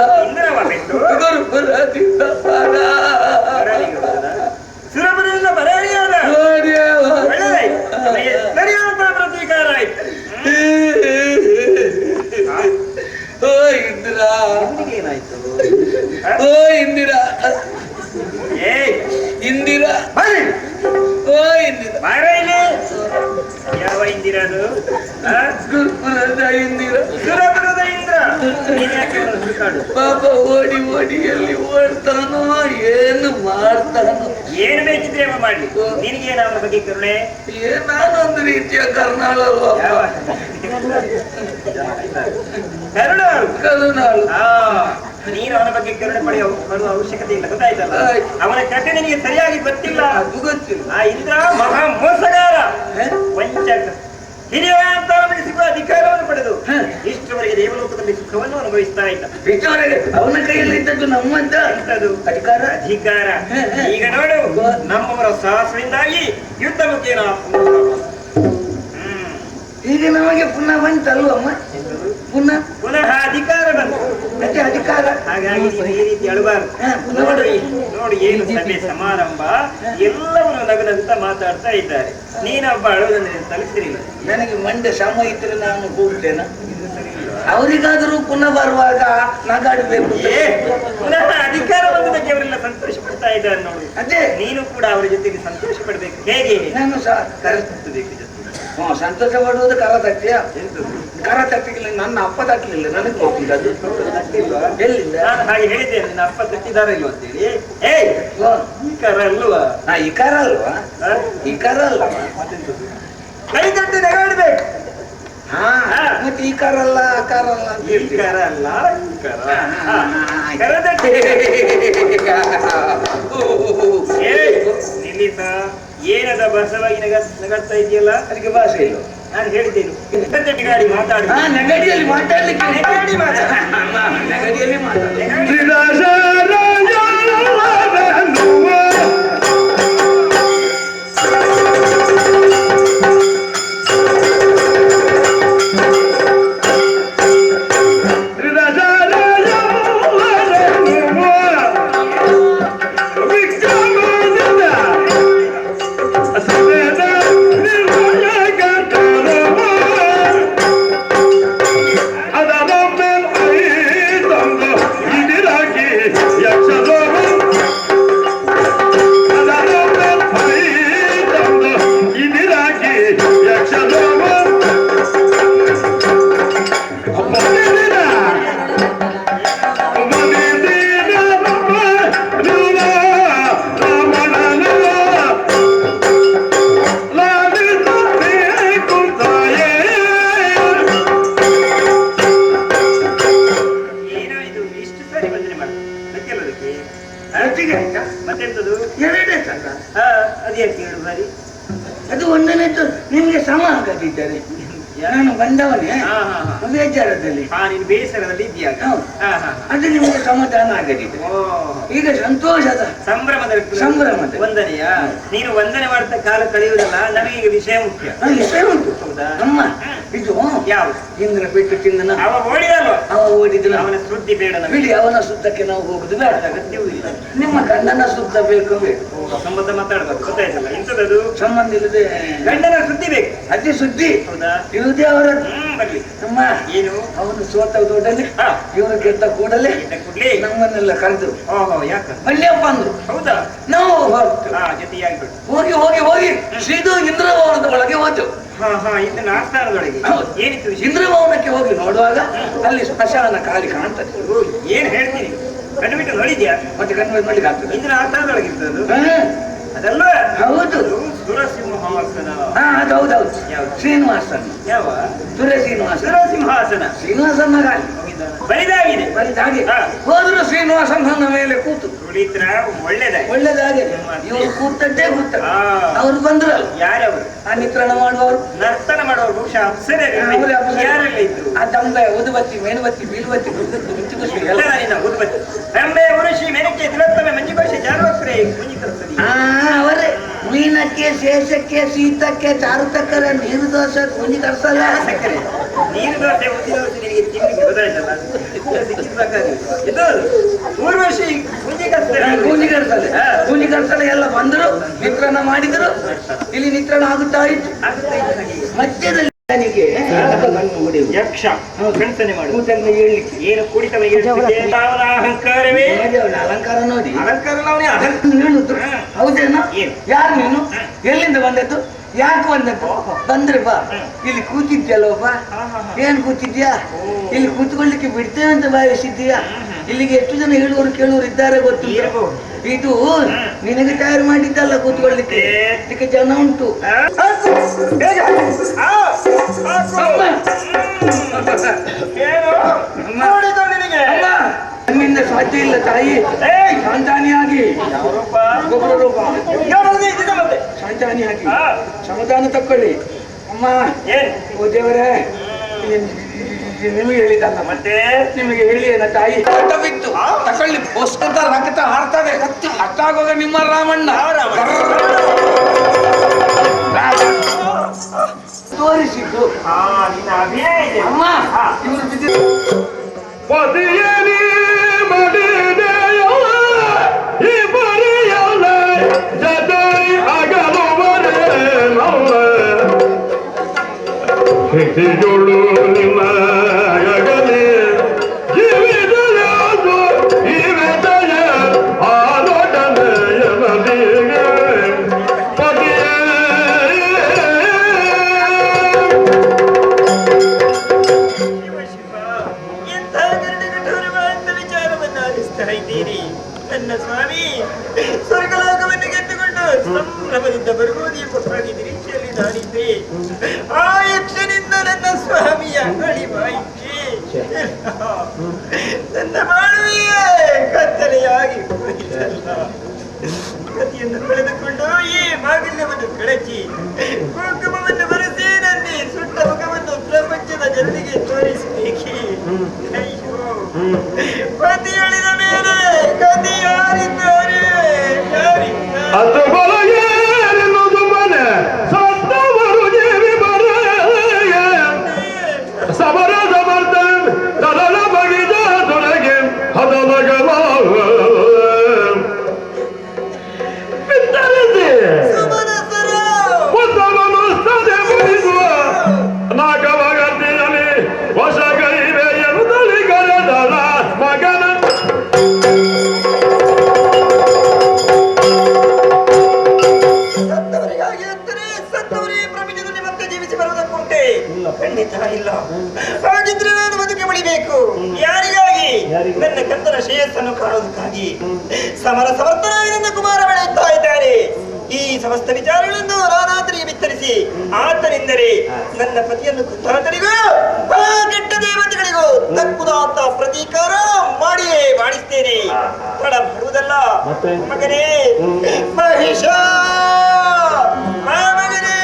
Speaker 7: ಸುರಪುರದಿಂದ ಬರೆಯಾದ ಪ್ರತೀಕಾರ ಆಯ್ತು.
Speaker 5: ಓ ಇಂದಿರಾ, ಓ ಇಂದಿರಾ, ಇಂದಿರಾ, ಓ ಇಂದಿರಾ.
Speaker 7: ಯಾವ ಇಂದಿರದು?
Speaker 5: ಗುರುಪುರದ ಇಂದಿರಾ,
Speaker 7: ಸುರಪುರದ ಇಂದ್ರ.
Speaker 5: ಪಾಪ ಓಡಿ ಓಡಿ ಎಲ್ಲಿ ಓಡ್ತಾನೋ, ಏನು ಮಾಡ್ತಾನೋ.
Speaker 7: ಏನು ಬೇಕಿದ್ರೆ ಮಾಡಿ. ನಿನಗೇನ ಅವನ ಬಗ್ಗೆ ಕರುಣೆ?
Speaker 5: ನಾನೊಂದು ರೀತಿಯ ಕರ್ನಾಳಲ್ವ? ಕರುಣಾಳು.
Speaker 7: ನೀನು ಅವನ ಬಗ್ಗೆ ಕರುಣೆ ಪಡುವ ಅವಶ್ಯಕತೆ ಇಲ್ಲ, ಗೊತ್ತಾಯ್ತಲ್ಲ? ಅವನ ಕಥೆ ನಿನಗೆ ಸರಿಯಾಗಿ ಗೊತ್ತಿಲ್ಲ.
Speaker 5: ಅದು ಗೊತ್ತಿಲ್ಲ.
Speaker 7: ಆ ಇಂದ್ರ ಮಹಾ ಮೋಸಗಾರ, ವಂಚಕ, ಹಿರಿಯಂತ ನಮಗೆ ಸಿಗುವ ಅಧಿಕಾರವನ್ನು ಪಡೆದು ಇಷ್ಟವರೆಗೆ ದೇವಲೋಕದಲ್ಲಿ ಸುಖವನ್ನು ಅನುಭವಿಸ್ತಾ ಇದ್ದ.
Speaker 5: ಅವನ ಕೈಯಲ್ಲಿ ಇದ್ದದ್ದು ನಮ್ಮಂತ ಅಧಿಕಾರ.
Speaker 7: ಈಗ ನೋಡು, ನಮ್ಮವರ ಸಾಹಸದಿಂದಾಗಿ ಯುದ್ಧ ಮುಖೇನ
Speaker 5: ಈಗ ನಮಗೆ ಪುನಃ ಬಂತಲ್ವಮ್ಮ?
Speaker 7: ಪುನಃ ಅಧಿಕಾರ ಬಂತು.
Speaker 5: ಮತ್ತೆ ಅಧಿಕಾರ.
Speaker 7: ಹಾಗಾಗಿ ಈ ರೀತಿ ಅಳಬಾರದು. ನೋಡಿ ಏನು ಸಭೆ ಸಮಾರಂಭ, ಎಲ್ಲವನ್ನು ನಗುನಗುತ್ತಾ ಮಾತಾಡ್ತಾ ಇದ್ದಾರೆ. ನೀನೊಬ್ಬ ಅಳುವುದನ್ನು ತಲುಪಿಸಿರಿಲ್ಲ.
Speaker 5: ನನಗೆ ಮಂಡ್ಯ ಶ್ರಮ ಇದ್ರೆ ನಾನು ಹೋಗ್ತೇನೆ. ಅವರಿಗಾದರೂ ಪುನಃ ಬರುವಾಗ ನಗಾಡಬೇಕು.
Speaker 7: ಪುನಃ ಅಧಿಕಾರ ಬಂದದಕ್ಕೆ ಅವರೆಲ್ಲ ಸಂತೋಷ ಪಡ್ತಾ ಇದ್ದಾರೆ ನೋಡಿ.
Speaker 5: ಅದೇ
Speaker 7: ನೀನು ಕೂಡ ಅವರ ಜೊತೆಗೆ ಸಂತೋಷ ಪಡ್ಬೇಕು. ಹೇಗೆ?
Speaker 5: ನಾನು ಸಹ
Speaker 7: ಕರೆಸಬೇಕು.
Speaker 5: ಸಂತೋಷ ಪಡುವುದು ಕರ ತಟ್ಟಿಯ. ಕರ ತಟ್ಟಿಲ್ಲ, ನನ್ನ ಅಪ್ಪ ತಟ್ಟಲಿಲ್ಲ, ನನಗೆ ಗೊತ್ತಿಲ್ಲ. ಅದು ಎಲ್ಲಿಲ್ಲ?
Speaker 7: ನಾನು ಹಾಗೆ ಹೇಳಿದ್ದೇನೆ, ನಿನ್ನ ಅಪ್ಪ ತಟ್ಟಿದಾರ ಇಲ್ವ ಅಂತೇಳಿ. ಈ ಕರ ಅಲ್ವಾ?
Speaker 5: ಈ ಕರ ಅಲ್ವಾ? ಈ ಕರ ಅಲ್ವಾ?
Speaker 7: ಕೈ ತಟ್ಟಿ ನಗಾಡ್ಬೇಕು.
Speaker 5: ಮತ್ತೆ ಈ ಕರ ಅಲ್ಲ, ಆ ಕರ ಅಲ್ಲ.
Speaker 7: ಈ ಕರ ಅಲ್ಲ, ಕರ ತಟ್ಟಿ ನಿಲ್ಲಿಸ. ಏನದ ಬಸವಾಗಿ ನಗಾಡ್ತಾ ಇದೆಯಲ್ಲ?
Speaker 5: ಅದಕ್ಕೆ ಭಾಷೆ ಇಲ್ಲ.
Speaker 7: ನಾನು ಹೇಳಿದ್ದೇನೆ ಗಾಡಿ ಮಾತಾಡಿ.
Speaker 5: ನೆಗಡಿಯಲ್ಲಿ ಮಾತಾಡ್ಲಿಕ್ಕೆ ನೆಗಡಿಯಲ್ಲಿ ಅದು ಒಂದನೇದು ನಿಮ್ಗೆ ಸಮ ಆಗದಿದ್ದಾರೆ. ನಾನು ಬಂದವನೇ ಬೇಜಾರದಲ್ಲಿ,
Speaker 7: ನೀನು ಬೇಸರದಲ್ಲಿ ಇದೆಯಾಗ
Speaker 5: ಅದು ನಿಮಗೆ ಸಮಾಧಾನ ಆಗದಿದೆ. ಈಗ ಸಂತೋಷದ ಸಂಭ್ರಮದ
Speaker 7: ವಂದನೆಯ ನೀನು ವಂದನೆ ಮಾಡ್ತಾ ಕಾಲ ಕಳೆಯುವುದಲ್ಲ, ನನಗೀಗ ವಿಷಯ ಮುಖ್ಯ.
Speaker 5: ವಿಷಯ ಉಂಟು.
Speaker 7: ಹೌದಾ?
Speaker 5: ಅಮ್ಮ ಇದು
Speaker 7: ಯಾವ
Speaker 5: ಇಂದ್ರ ಬಿಟ್ಟು ತಿಂದನ
Speaker 7: ಅವ ಓಡಿದಲ್ವ?
Speaker 5: ಅವ ಓಡಿದನ.
Speaker 7: ಅವನ ಸುದ್ದಿ ಬೇಡ ನಮಗೆ.
Speaker 5: ಬಿಡಿ, ಅವನ ಸುತ್ತಕ್ಕೆ ನಾವು ಹೋಗುದು ಬೇಡ,
Speaker 7: ಅಗತ್ಯವೂ ಇಲ್ಲ.
Speaker 5: ನಿಮ್ಮ ಗಂಡನ ಸುತ್ತ ಬೇಕು ಬೇಕು.
Speaker 7: ಸಂಬಂಧ ಮಾತಾಡ್ಬಾರ್ದು, ಗೊತ್ತಾಯ್ತಲ್ಲ? ಇಂಥದ್ದು
Speaker 5: ಸಂಬಂಧ ಇಲ್ಲದೆ
Speaker 7: ಗಂಡನ ಸುದ್ದಿ ಬೇಕು.
Speaker 5: ಅತಿ ಸುದ್ದಿ
Speaker 7: ಹೌದಾ?
Speaker 5: ಇರುವುದೇ ಅವರದ್ದು.
Speaker 7: ಬರ್ಲಿ.
Speaker 5: ಅಮ್ಮ
Speaker 7: ಏನು
Speaker 5: ಅವನು ಸೋತ ಕೂಡಲೇ ಇವನು ಗೆದ್ದ ಕೂಡಲೇ
Speaker 7: ಕೂಡ್ಲಿ
Speaker 5: ನಮ್ಮನ್ನೆಲ್ಲ ಕರೆದು
Speaker 7: ಓಹೋ ಯಾಕ
Speaker 5: ಬನ್ನಿಯಪ್ಪ ಅಂದ್ರು.
Speaker 7: ಹೌದಾ?
Speaker 5: ನಾವು ಹೊರಟು
Speaker 7: ಜೊತೆಯಾಗ್ಬಿಟ್ಟು
Speaker 5: ಹೋಗಿ ಹೋಗಿ ಹೋಗಿ ಶ್ರೀದು ಇಂದ್ರಭವನದ ಒಳಗೆ ಹೋದೆವು.
Speaker 7: ಇದನ್ನ ಆಸ್ಥಾನದೊಳಗೆ ಏನಿತ್ತು ವಿಷಯ?
Speaker 5: ಇಂದ್ರಭವನಕ್ಕೆ ಹೋಗಿ ನೋಡುವಾಗ ಅಲ್ಲಿ ಸ್ಮಶಾನ ಖಾಲಿ ಕಾಣ್ತದೆ.
Speaker 7: ಏನ್ ಹೇಳ್ತೀನಿ, ಕಣ್ಬಿಟ್ಟು ನೋಡಿದ್ಯಾ?
Speaker 5: ಮತ್ತೆ ಕಣ್ಣ ನೋಡ್ಲಿಕ್ಕೆ ಆಗ್ತದೆ.
Speaker 7: ಇಂದ್ರ ಆಸ್ಥಾನದೊಳಗೆ ಇರ್ತದ್ದು ಅದಲ್ಲ?
Speaker 5: ಹೌದು.
Speaker 7: ಸುರಸಿಂಹಾಸನ.
Speaker 5: ಅದು ಹೌದೌದು. ಶ್ರೀನಿವಾಸನ್.
Speaker 7: ಯಾವ?
Speaker 5: ಸುರಸಿಂಹಾಸನ. ಶ್ರೀನಿವಾಸನ ಗಾಲಿ
Speaker 7: ಬಲಿದಾಗಿದೆ.
Speaker 5: ಬಲಿದಾಗಿ ಹೋದ್ರು ಶ್ರೀನಿವಾಸನ್ ನನ್ನ ಮೇಲೆ ಕೂತು
Speaker 7: ಕುಳಿತ್ರ
Speaker 5: ಒಳ್ಳೇದಾಗಿ ಇವರು ಕೂತದ್ದೇ ಕೂತ. ಅವ್ರು ಬಂದ್ರಲ್ಲ,
Speaker 7: ಯಾರವರು?
Speaker 5: ಆ ನಿತ್ರಣ ಮಾಡುವವರು,
Speaker 7: ನರ್ತನ ಮಾಡುವವರು, ಬಹುಶಃ ಅಪ್ಸರೆ. ಯಾರೆಲ್ಲ ಇದ್ರು?
Speaker 5: ಆ ದಂಬೆ, ಉದುಬತ್ತಿ, ಮೇಣುಬತ್ತಿ, ಬೀಳುಬತ್ತಿ, ಮಿಂಚುಗುಸಿ ಎಲ್ಲ
Speaker 7: ಉದುಬತ್ತಿ, ರಂಬೆ, ಉರುಷಿ, ಮೆನಕೆ, ತಿಲೋತ್ತಮೆ, ಮಂಜುಕೋಶೆ, ಜಾರುವಕ್ರೆ, ಕುಂಜಿಕರ್ಸದಿ.
Speaker 5: ಅವರೇ ಮೀನಕ್ಕೆ, ಶೇಷಕ್ಕೆ, ಶೀತಕ್ಕೆ, ಚಾರುತಕ್ಕರ, ನೀರು ದೋಸೆ, ಕುಂಜಿ ಕರ್ಸಲ್ಲ.
Speaker 7: ಸಕ್ಕರೆ ನೀರು ದೋಸೆ, ಉದ್ದಿ ದೋಸೆ ನಿನಗೆ ತಿನ್ನಿಗೆ ಗೊತ್ತಾಯ್ತಲ್ಲ? ಇದು ಊರ್ವಶಿ ಕುಂಜಿ ಕರ್ಸಲ್ಲ.
Speaker 5: ಕೂಲಿ ಕರ್ಸಲ್ಲ ಎಲ್ಲ ಬಂದರು, ನಿತ್ರಣ ಮಾಡಿದ್ರು. ಇಲ್ಲಿ ನಿತ್ರಣ ಆಗುತ್ತಾ ಇತ್ತು. ಮಧ್ಯದಲ್ಲಿ ನನಗೆ
Speaker 7: ಯಕ್ಷ ಕಣ್ಸನೆ ಮಾಡು
Speaker 5: ಹೇಳಲಿಕ್ಕೆ
Speaker 7: ಏನು ಕುಡಿತವನಿಗೆ ಅಹಂಕಾರವೇ.
Speaker 5: ಅಲಂಕಾರ ನೋಡಿ
Speaker 7: ಅಲಂಕಾರ
Speaker 5: ಹೇಳಿದ್ರು. ಹೌದೇನೋ? ಯಾರು ನೀನು? ಎಲ್ಲಿಂದ ಬಂದದ್ದು? ಯಾಕೆ ಬಂದದ್ದು? ಬಂದ್ರೆ ಬಾ, ಇಲ್ಲಿ ಕೂತಿದ್ಯಲ್ವಪ್ಪ. ಏನ್ ಕೂತಿದ್ಯಾ? ಇಲ್ಲಿ ಕೂತ್ಕೊಳ್ಳಿಕ್ಕೆ ಬಿಡ್ತೇವೆ ಅಂತ ಭಾವಿಸಿದ್ದೀಯಾ? ಇಲ್ಲಿಗೆ ಎಷ್ಟು ಜನ ಹೇಳುವವರು ಕೇಳುವರು ಇದ್ದಾರೆ ಗೊತ್ತು. ಇದು ನಿನಗೆ ತಯಾರು ಮಾಡಿದ್ದಲ್ಲ ಕೂತ್ಕೊಳ್ಳಿಕ್ಕೆ, ಇದಕ್ಕೆ ಜನ ಉಂಟು. ನಮ್ಮಿಂದ ಸಾಧ್ಯ ಇಲ್ಲ ತಾಯಿ. ಶಾಂತಾನಿಯಾಗಿ ಗೊಬ್ಬರ ರೂಪ ಶಾಂತಾನಿಯಾಗಿ ಸಮಾಧಾನ ತಕ್ಕೊಳ್ಳಿ. ಅಮ್ಮ ಓ ದೇವರೇ, ನಿಮಗೆ ಹೇಳಿದಲ್ಲ ಮತ್ತೆ ನಿಮಗೆ ಹೇಳಿ ಏನ ತಾಯಿ ಬಿತ್ತು ತಕೊಳ್ಳಿ. ಪುಸ್ತಕ ರಕ್ತ ಹಾರ್ತದೆ, ಅಷ್ಟಾಗುವಾಗ ನಿಮ್ಮ ರಾಮಣ್ಣ ತೋರಿಸಿದ್ದು. ಅಮ್ಮ ಇವರು ಬಿದ್ದಿದ್ದು
Speaker 6: ಪತಿಯನಿ ಮಡಿದೆಯ ಈ ಬರಿಯಲ ಜದೈ ಅಗಲುವರೆ ನಲ್ಲ ಶಕ್ತಿಗಳು ನಿಮಗಲಿ ಜೀವಿತಯಾದು ಈ ವೇದಯ ಆಲೋಟನೆಯ ನದಿಗೆ ಪತಿಯ
Speaker 7: ನನ್ನ ಸ್ವಾಮಿ ಸ್ವರ್ಗಲೋಕವನ್ನು ಗೆದ್ದುಕೊಂಡು ಸಂಭ್ರಮದಿಂದ ಬರುವುದು ಎಂಬುದಾಗಿ ನಿರೀಕ್ಷೆಯಲ್ಲಿ ನಾನಿದ್ದೆ. ಆ ಯಕ್ಷನಿಂದ ನನ್ನ ಸ್ವಾಮಿಯ ಅಳಿವಾಯಿಕೆ ನನ್ನ ಮಾಡುವೆಯೇ ಕತ್ತಲೆಯಾಗಿ ಪತಿಯನ್ನು ಕಳೆದುಕೊಂಡು ಈ ಮಾಂಗಲ್ಯವನ್ನು ಕಳಚಿ ಕುಂಕುಮವನ್ನು ಬರೆಸಿ ನನ್ನಿ ಸುಟ್ಟ ಮುಖವನ್ನು ಪ್ರಪಂಚದ ಜನರಿಗೆ ತೋರಿಸಬೇಕೆ? ಅಯ್ಯೋ, ಪತಿ ಹೇಳಿದ ಮೇಲೆ ಗತಿ ಯಾರಿದ್ದಾರೆ?
Speaker 6: ಅದು ಬಲಗೆ ಎನ್ನುವುದು ಮನೆ ಸತ್ತವರು ಜೀವಿ ಬರೆಯ ಸಮರ ಸಮರ್ಥ ತಲಲ ಬಗಿದ ತೊಲಗೆ ಹದಲಗಲ ಬಿತ್ತರಿಸಿ ಉತ್ತಮನು ಸದೆ ಮುಗಿಸುವ ನಾಗವಗತಿಯಲ್ಲಿ ಹೊಸಗೈವೆ ಎನ್ನುತ್ತಲಿ ಕರೆದಳ ಮಗನ
Speaker 7: ಸತ್ತವರಿಗಾಗಿ ಅಂತಾರೆ ಸತ್ತವರೇ ಪ್ರಪಂಚದಲ್ಲಿ ಮತ್ತೆ ಜೀವಿಸಿ ಬರುವುದಕ್ಕುಂಟೆ? ಖಂಡಿತ ಇಲ್ಲ. ಹಾಗಿದ್ರೆ ನಾನು ಬದುಕಿ ಉಳಿಬೇಕು. ಯಾರಿಗಾಗಿ? ನನ್ನ ಕಂದನ ಶ್ರೇಯಸ್ಸನ್ನು ಕಾಣುವುದಕ್ಕಾಗಿ. ಸಮರ ಸಮರ್ಥನಾಗಿ ನನ್ನ ಕುಮಾರ ಬೆಳೆಯುತ್ತಾ ಇದ್ದಾರೆ. ಈ ಸಮಸ್ತ ವಿಚಾರಗಳನ್ನು ರಾನಾತನಿಗೆ ಬಿತ್ತರಿಸಿ ಆತನಿಂದರೆ ನನ್ನ ಪತಿಯನ್ನು ಕುತ್ತಾತನಿಗೂ ಆ ಕೆಟ್ಟ ದೇವತೆಗಳಿಗೂ ತಕ್ಕುದಾತ ಪ್ರತೀಕಾರ ಮಾಡಿಯೇ ಮಾಡಿಸ್ತೇನೆ. ತಡ ಮಾಡುವುದಲ್ಲ ಮಗನೇ. ಮಹಿಷ ಮಗನೇ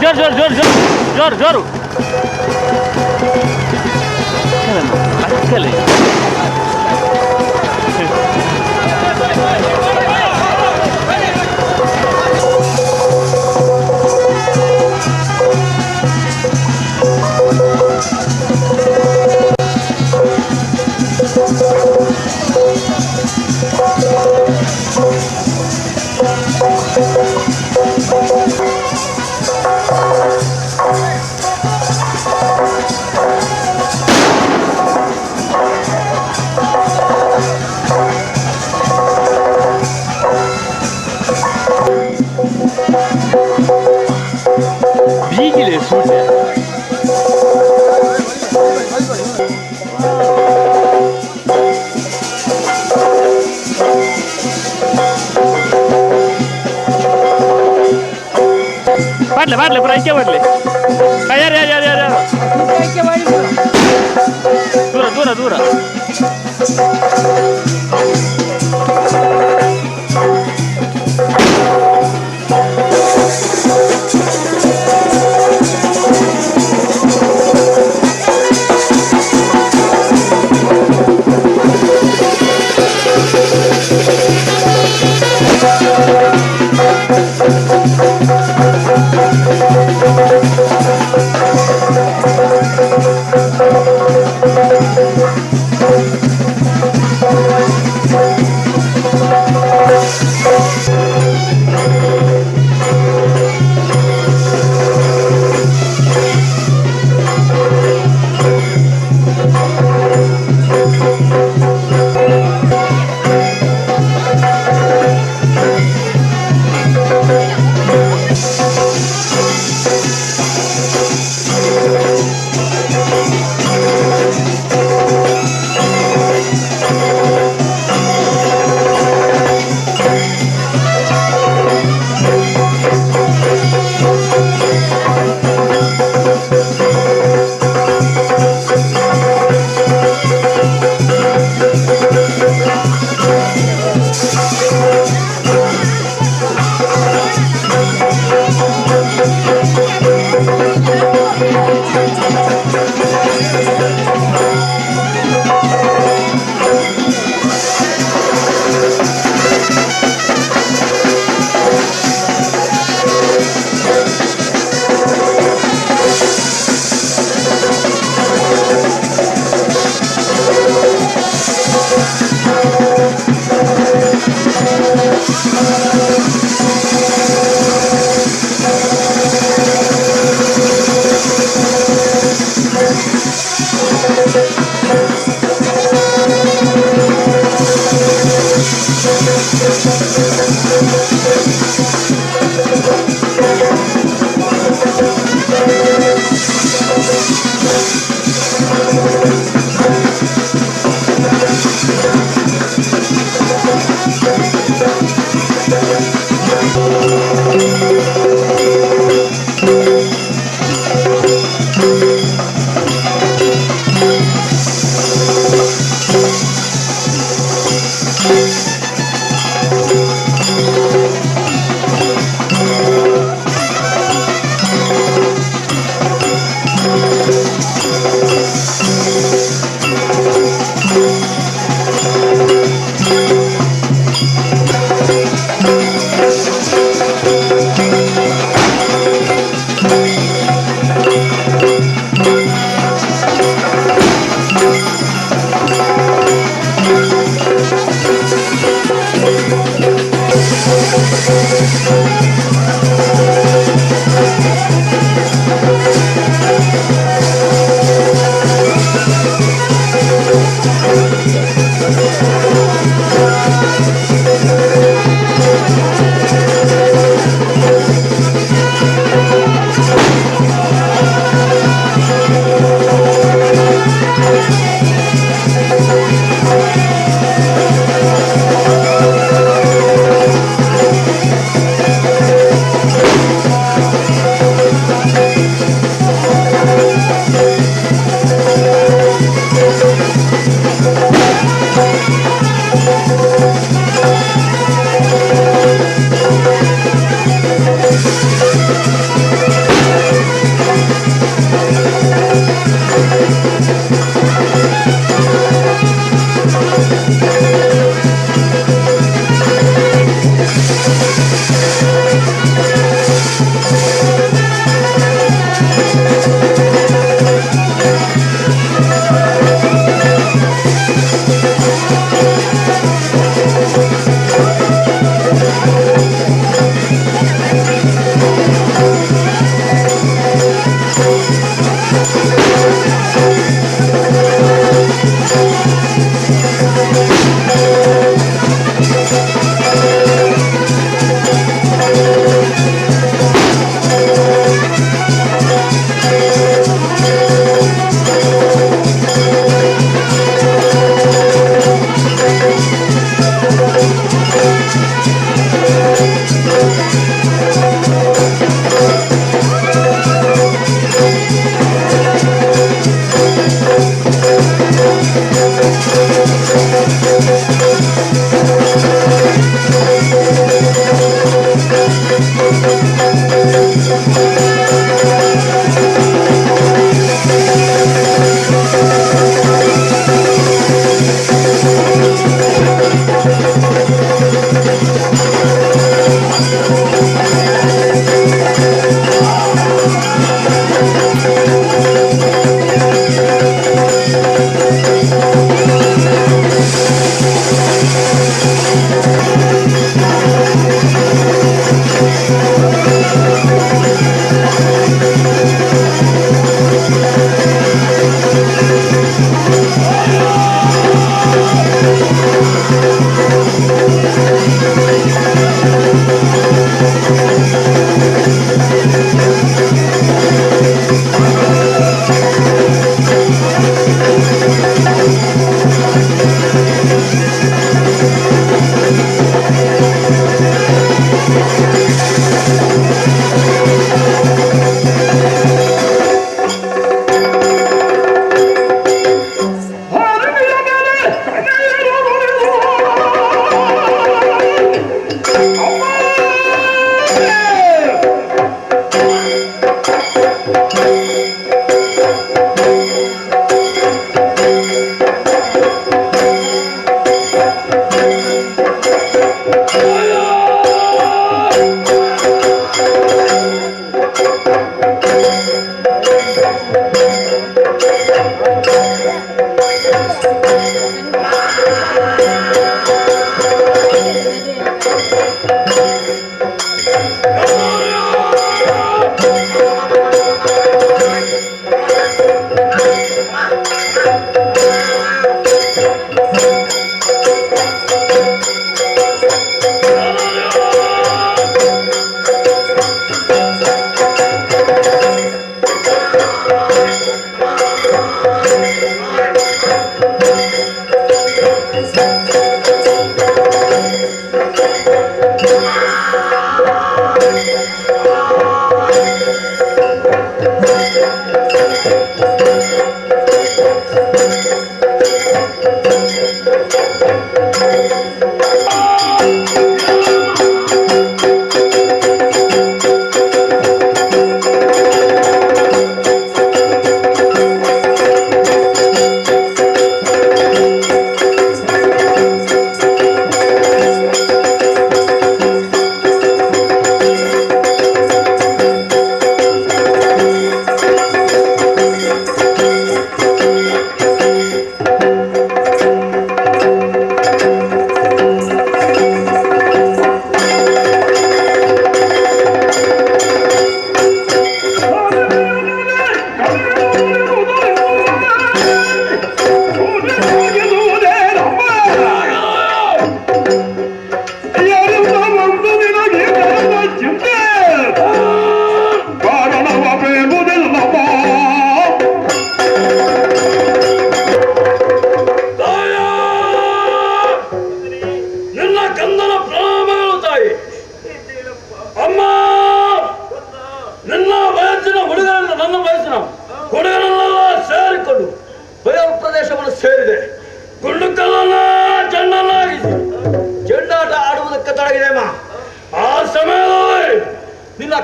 Speaker 6: जोर जोर जोर जोर जोर जोर Бигели, слушай. Padle, por ahí que padle. Ya. Dura.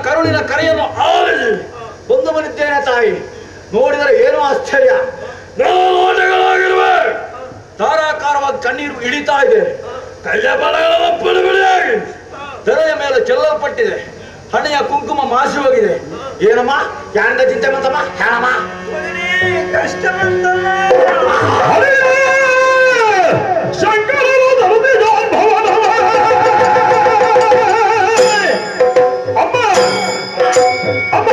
Speaker 4: ಕರುಳಿನ ಕರೆಯನ್ನು ಆಲಿಸಿ ಬಂದು ಬಂದಿದ್ದೇನೆ ತಾಯಿ. ನೋಡಿದರೆ ಏನೋ ಆಶ್ಚರ್ಯ, ನೋಟಗಳಾಗಿರುವೆ, ಧಾರಾಕಾರವಾಗಿ ಕಣ್ಣೀರು ಇಳಿತಾ ಇದೆ, ಕೈಯ ಬಲಗಳೆಲ್ಲ ಬಿಡಿಯಾಗಿ ತೆರೆಯ ಮೇಲೆ ಚೆಲ್ಲಲ್ಪಟ್ಟಿದೆ, ಹಣೆಯ ಕುಂಕುಮ ಮಾಸಿ ಹೋಗಿದೆ. ಏನಮ್ಮ ಯಾಂಡ ಚಿಂತೆ ಬಂತಮ್ಮ, ಹೇಳಮ್ಮ ಕಷ್ಟ ಬಂತಮ್ಮ. ಶಂಕರನು ಧರ್ಮಿದ ಭವನ ಅಮ್ಮ ಅಮ್ಮ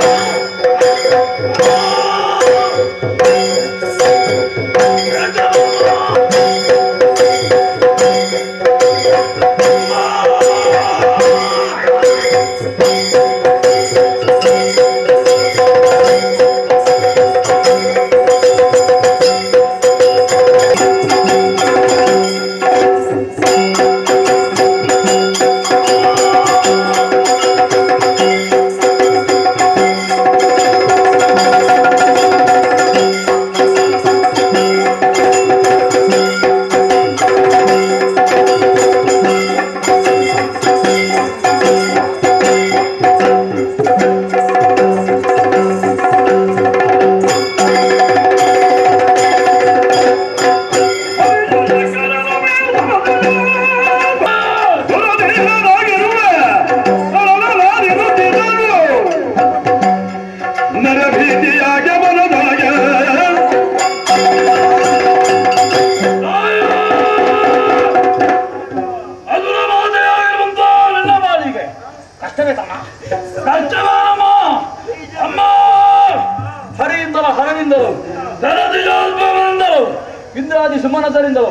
Speaker 4: ಇಂದ್ರಾದಿ ಸುಮನತರಿಂದಲೂ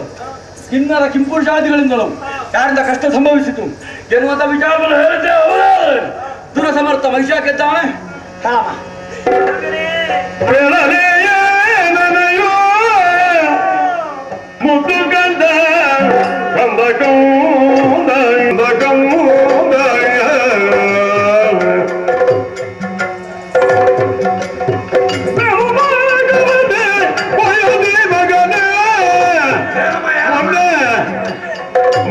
Speaker 4: ಕಿನ್ನರ ಕಿಂಪುರುಷಾದಿಗಳಿಂದಲೂ ಯಾರಿಂದ ಕಷ್ಟ ಸಂಭವಿಸಿತು ಎನ್ನುವಂತ ವಿಚಾರವನ್ನು ಹೇಳುತ್ತೇವೆ. ಅವರಾದರೆ ದುರಸಮರ್ಥ ಮಹಿಷ ಗೆದ್ದಾನೆ. ಮುದ್ದು ಗಂಧ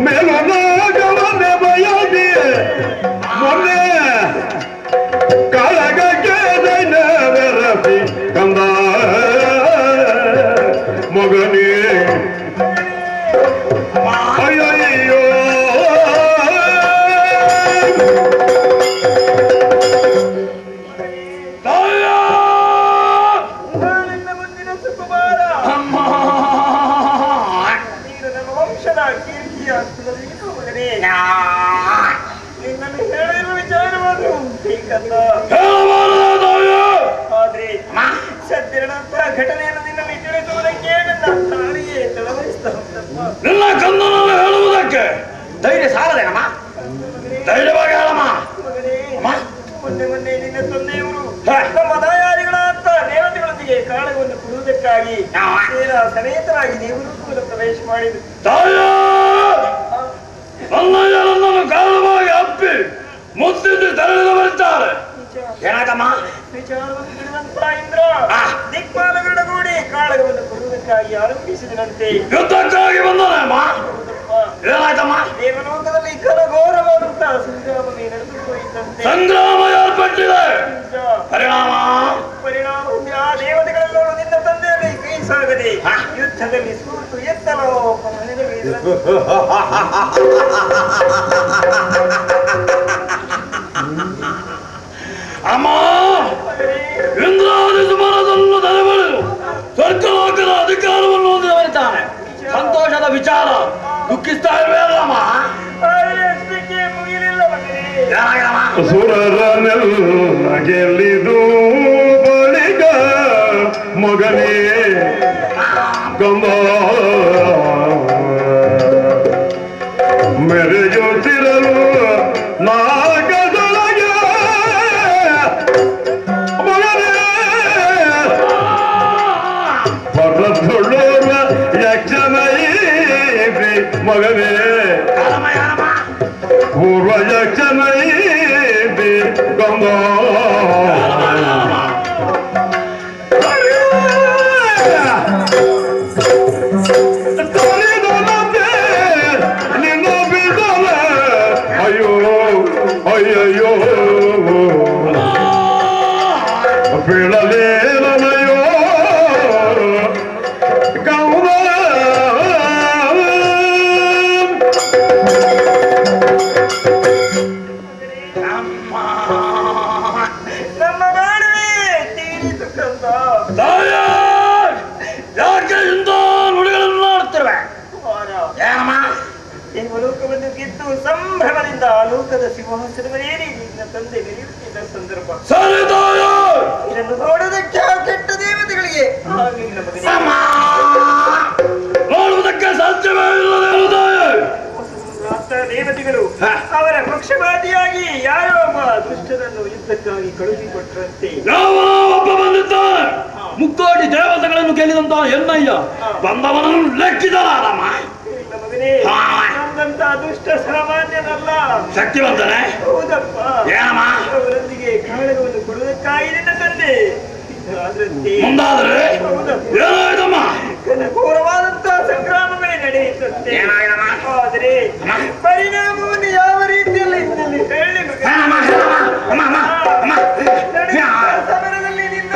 Speaker 4: ಮೇಲೋಗವನ್ನೇ ಬಯದಿ
Speaker 11: ಮೊನ್ನೆ ಕಾಳಗಕ್ಕೆ ಬೆರಸಿ ಕಂದ ಮಗನೇ ಅಯ್ಯಯ್ಯೋ
Speaker 7: ನಿನ್ನ ಮುಂದಿನ ಸುಕುಮಾರ ನೀನು ನಮ್ಮ ವಂಶದ ಕೀರ್ತಿಯ ಮಗನೇ ನಿನ್ನನ್ನು ಹೇಳಿರುವ ವಿಚಾರವನ್ನು ಬೇಕಂತ ಆದ್ರೆ ಸದ್ಯನಂತಹ ಘಟನೆಯನ್ನು ನಿನ್ನಲ್ಲಿ ತಿಳಿಸುವುದಕ್ಕೆ ನನ್ನ ತಾಳಿಯೇ ತಳವರಿಸ್ತಾ ಉಂಟಪ್ಪ.
Speaker 11: ನಿನ್ನ ಕಂದನನ್ನು ಹೇಳುವುದಕ್ಕೆ ಧೈರ್ಯ ಸಾಲದೇನಮ್ಮ ಧೈರ್ಯವಾಗಿ ಹೇಳಮ್ಮ
Speaker 7: ಮಗನೇ ಮೊನ್ನೆ ನಿನ್ನ ತಂದೆಯವರು ನಮ್ಮ ದಾಯಾದಿಗಳಂತ ದೇವತೆಗಳೊಂದಿಗೆ ಕಾಳಗವನ್ನು ಕೊಡುವುದಕ್ಕಾಗಿ ಸೇನಾ ಸಮೇತರಾಗಿ ದೇವರು ಪ್ರವೇಶ ಮಾಡಿದರು.
Speaker 11: ನನ್ನನ್ನು ಕಾರಣವಾಗಿ ಅಪ್ಪಿ ಮುತ್ತಿದ್ದು ತೆರಳಿದು ಬರ್ತಾರೆ ಏನಾಗಮ್ಮ
Speaker 7: ವಿಚಾರವನ್ನು ತಿಳಿದಂತ ಇಂದ್ರ ದಿಕ್ಪಾಲಗರೊಡಗೂಡಿ ಕಾಳಗವನ್ನು ಕೊಡುವುದಕ್ಕಾಗಿ ಆರಂಭಿಸಿದನಂತೆ.
Speaker 11: ಯುದ್ಧಕ್ಕಾಗಿ ಬಂದನಮ್ಮ ಏನಾಯ್ತಮ್ಮ
Speaker 7: ದೇವಲೋಕದಲ್ಲಿ ಘನಘೋರವಾದಂತಹ ಸಂಗ್ರಾಮವೇ ನಡೆದು ಹೋಯಿತಂತೆ.
Speaker 11: ಸಂಗ್ರಾಮ ಏರ್ಪಟ್ಟಿದೆ ಪರಿಣಾಮ
Speaker 7: ಆ ದೇವತೆಗಳೆಲ್ಲರೂ ನಿನ್ನ ತಂದೆಯಲ್ಲಿ ಕೈ ಸಾಗದೆ ಯುದ್ಧದಲ್ಲಿ ಸೋತು ಎತ್ತಲೋ
Speaker 11: ಅಮ್ಮ ಇಂದ್ರಾದಿ ಸುಮನದನ್ನು ತಲೆಬಳೆದು ಸ್ವರ್ಗಲೋಕದ ಅಧಿಕಾರವನ್ನು ಹೊಂದಿದವರಿದ್ದಾನೆ. ಸಂತೋಷದ ವಿಚಾರ ದುಃಖಿಸ್ತಾ ಇಲ್ವೇನಮ್ಮ
Speaker 7: ಮುಗಿಲಿಲ್ಲ
Speaker 11: ಸುರರನೆಲ್ಲ ಗೆಲ್ಲಿದು ಬಳಿಕ ಮಗನೇ ಕಂದ ಮೆರೆಯುತ್ತಿರಲು ನಾಗದೊಳಗೆ ಮಗನೇ ಹೊರದೊಳ್ಳೋರ ಯಕ್ಷನೈರಿ ಮಗನೇ ಪೂರ್ವ ಯಕ್ಷನೈರಿ ಕಂದ ಅಯ್ಯಯ್ಯೋ ಬೀಳಲೇನಯ್ಯೋ ಗೌರ
Speaker 7: ನಮ್ಮ ಬಾಳುವೆ ತೀರಿತು ಕಂದ.
Speaker 11: ಯಾಕೆ ಇಂಥ ನುಡಿಗಳನ್ನು ಆಡ್ತಿರುವೆ ಏನಮ್ಮ
Speaker 7: ದೇವಲೋಕವನ್ನು ಗೆದ್ದು ಸಂಭ್ರಮದಿಂದ ಲೋಕದ ಸಿಂಹಾಸನವರೇರಿ ನಿನ್ನ ತಂದೆ ನಡೆಯುತ್ತಿದ್ದ ಸಂದರ್ಭ ಇದನ್ನು ನೋಡುವುದಕ್ಕೆ ಆ ಕೆಟ್ಟ ದೇವತೆಗಳಿಗೆ ಆಗಲಿಲ್ಲ ಮಗನೇ.
Speaker 11: ನೋಡುವುದಕ್ಕೆ ಸಾಧ್ಯವೇ ಇಲ್ಲದೆ
Speaker 7: ದೇವತೆಗಳು ಅವರ ಪಕ್ಷಪಾತಿಯಾಗಿ ಯಾರೋ ಒಬ್ಬ ದುಷ್ಟರನ್ನು ಯುದ್ಧಕ್ಕಾಗಿ ಕಳುಹಿಕೊಟ್ಟರಂತೆ.
Speaker 11: ಒಬ್ಬ ಬಂದಿದ್ದಾನೆ ಮುಕ್ಕೋಟಿ ದೇವತೆಗಳನ್ನು ಗೆಲ್ಲಿದಂತ ಎನ್ನಯ್ಯ ಬಂದವನನ್ನು ಲೆಕ್ಕಿದರಾದಮ್ಮ
Speaker 7: ಮಗನೇ ನಮ್ಮಂತ ದುಷ್ಟ ಸಾಮಾನ್ಯನಲ್ಲ
Speaker 11: ಶಕ್ತಿವಂತನೇ
Speaker 7: ಹೌದಪ್ಪ.
Speaker 11: ಏನಮ್ಮ
Speaker 7: ಅವರೊಂದಿಗೆ ಕಾಳಗವನ್ನು ಕೊಡುವುದಕ್ಕಾಗಿ ನಿನ್ನ ತಂದೆ
Speaker 11: ಮುಂದಾದ್ರೆ ಏನಾಯ್ತಮ್ಮ
Speaker 7: ಘನಘೋರವಾದಂತಹ ಸಂಗ್ರಾಮಗಳೇ ನಡೆಯುತ್ತಂತೆ. ಆದರೆ ಪರಿಣಾಮವನ್ನು ಯಾವ ರೀತಿಯಲ್ಲಿ ಹೇಳಿ ಸಮರದಲ್ಲಿ ನಿನ್ನ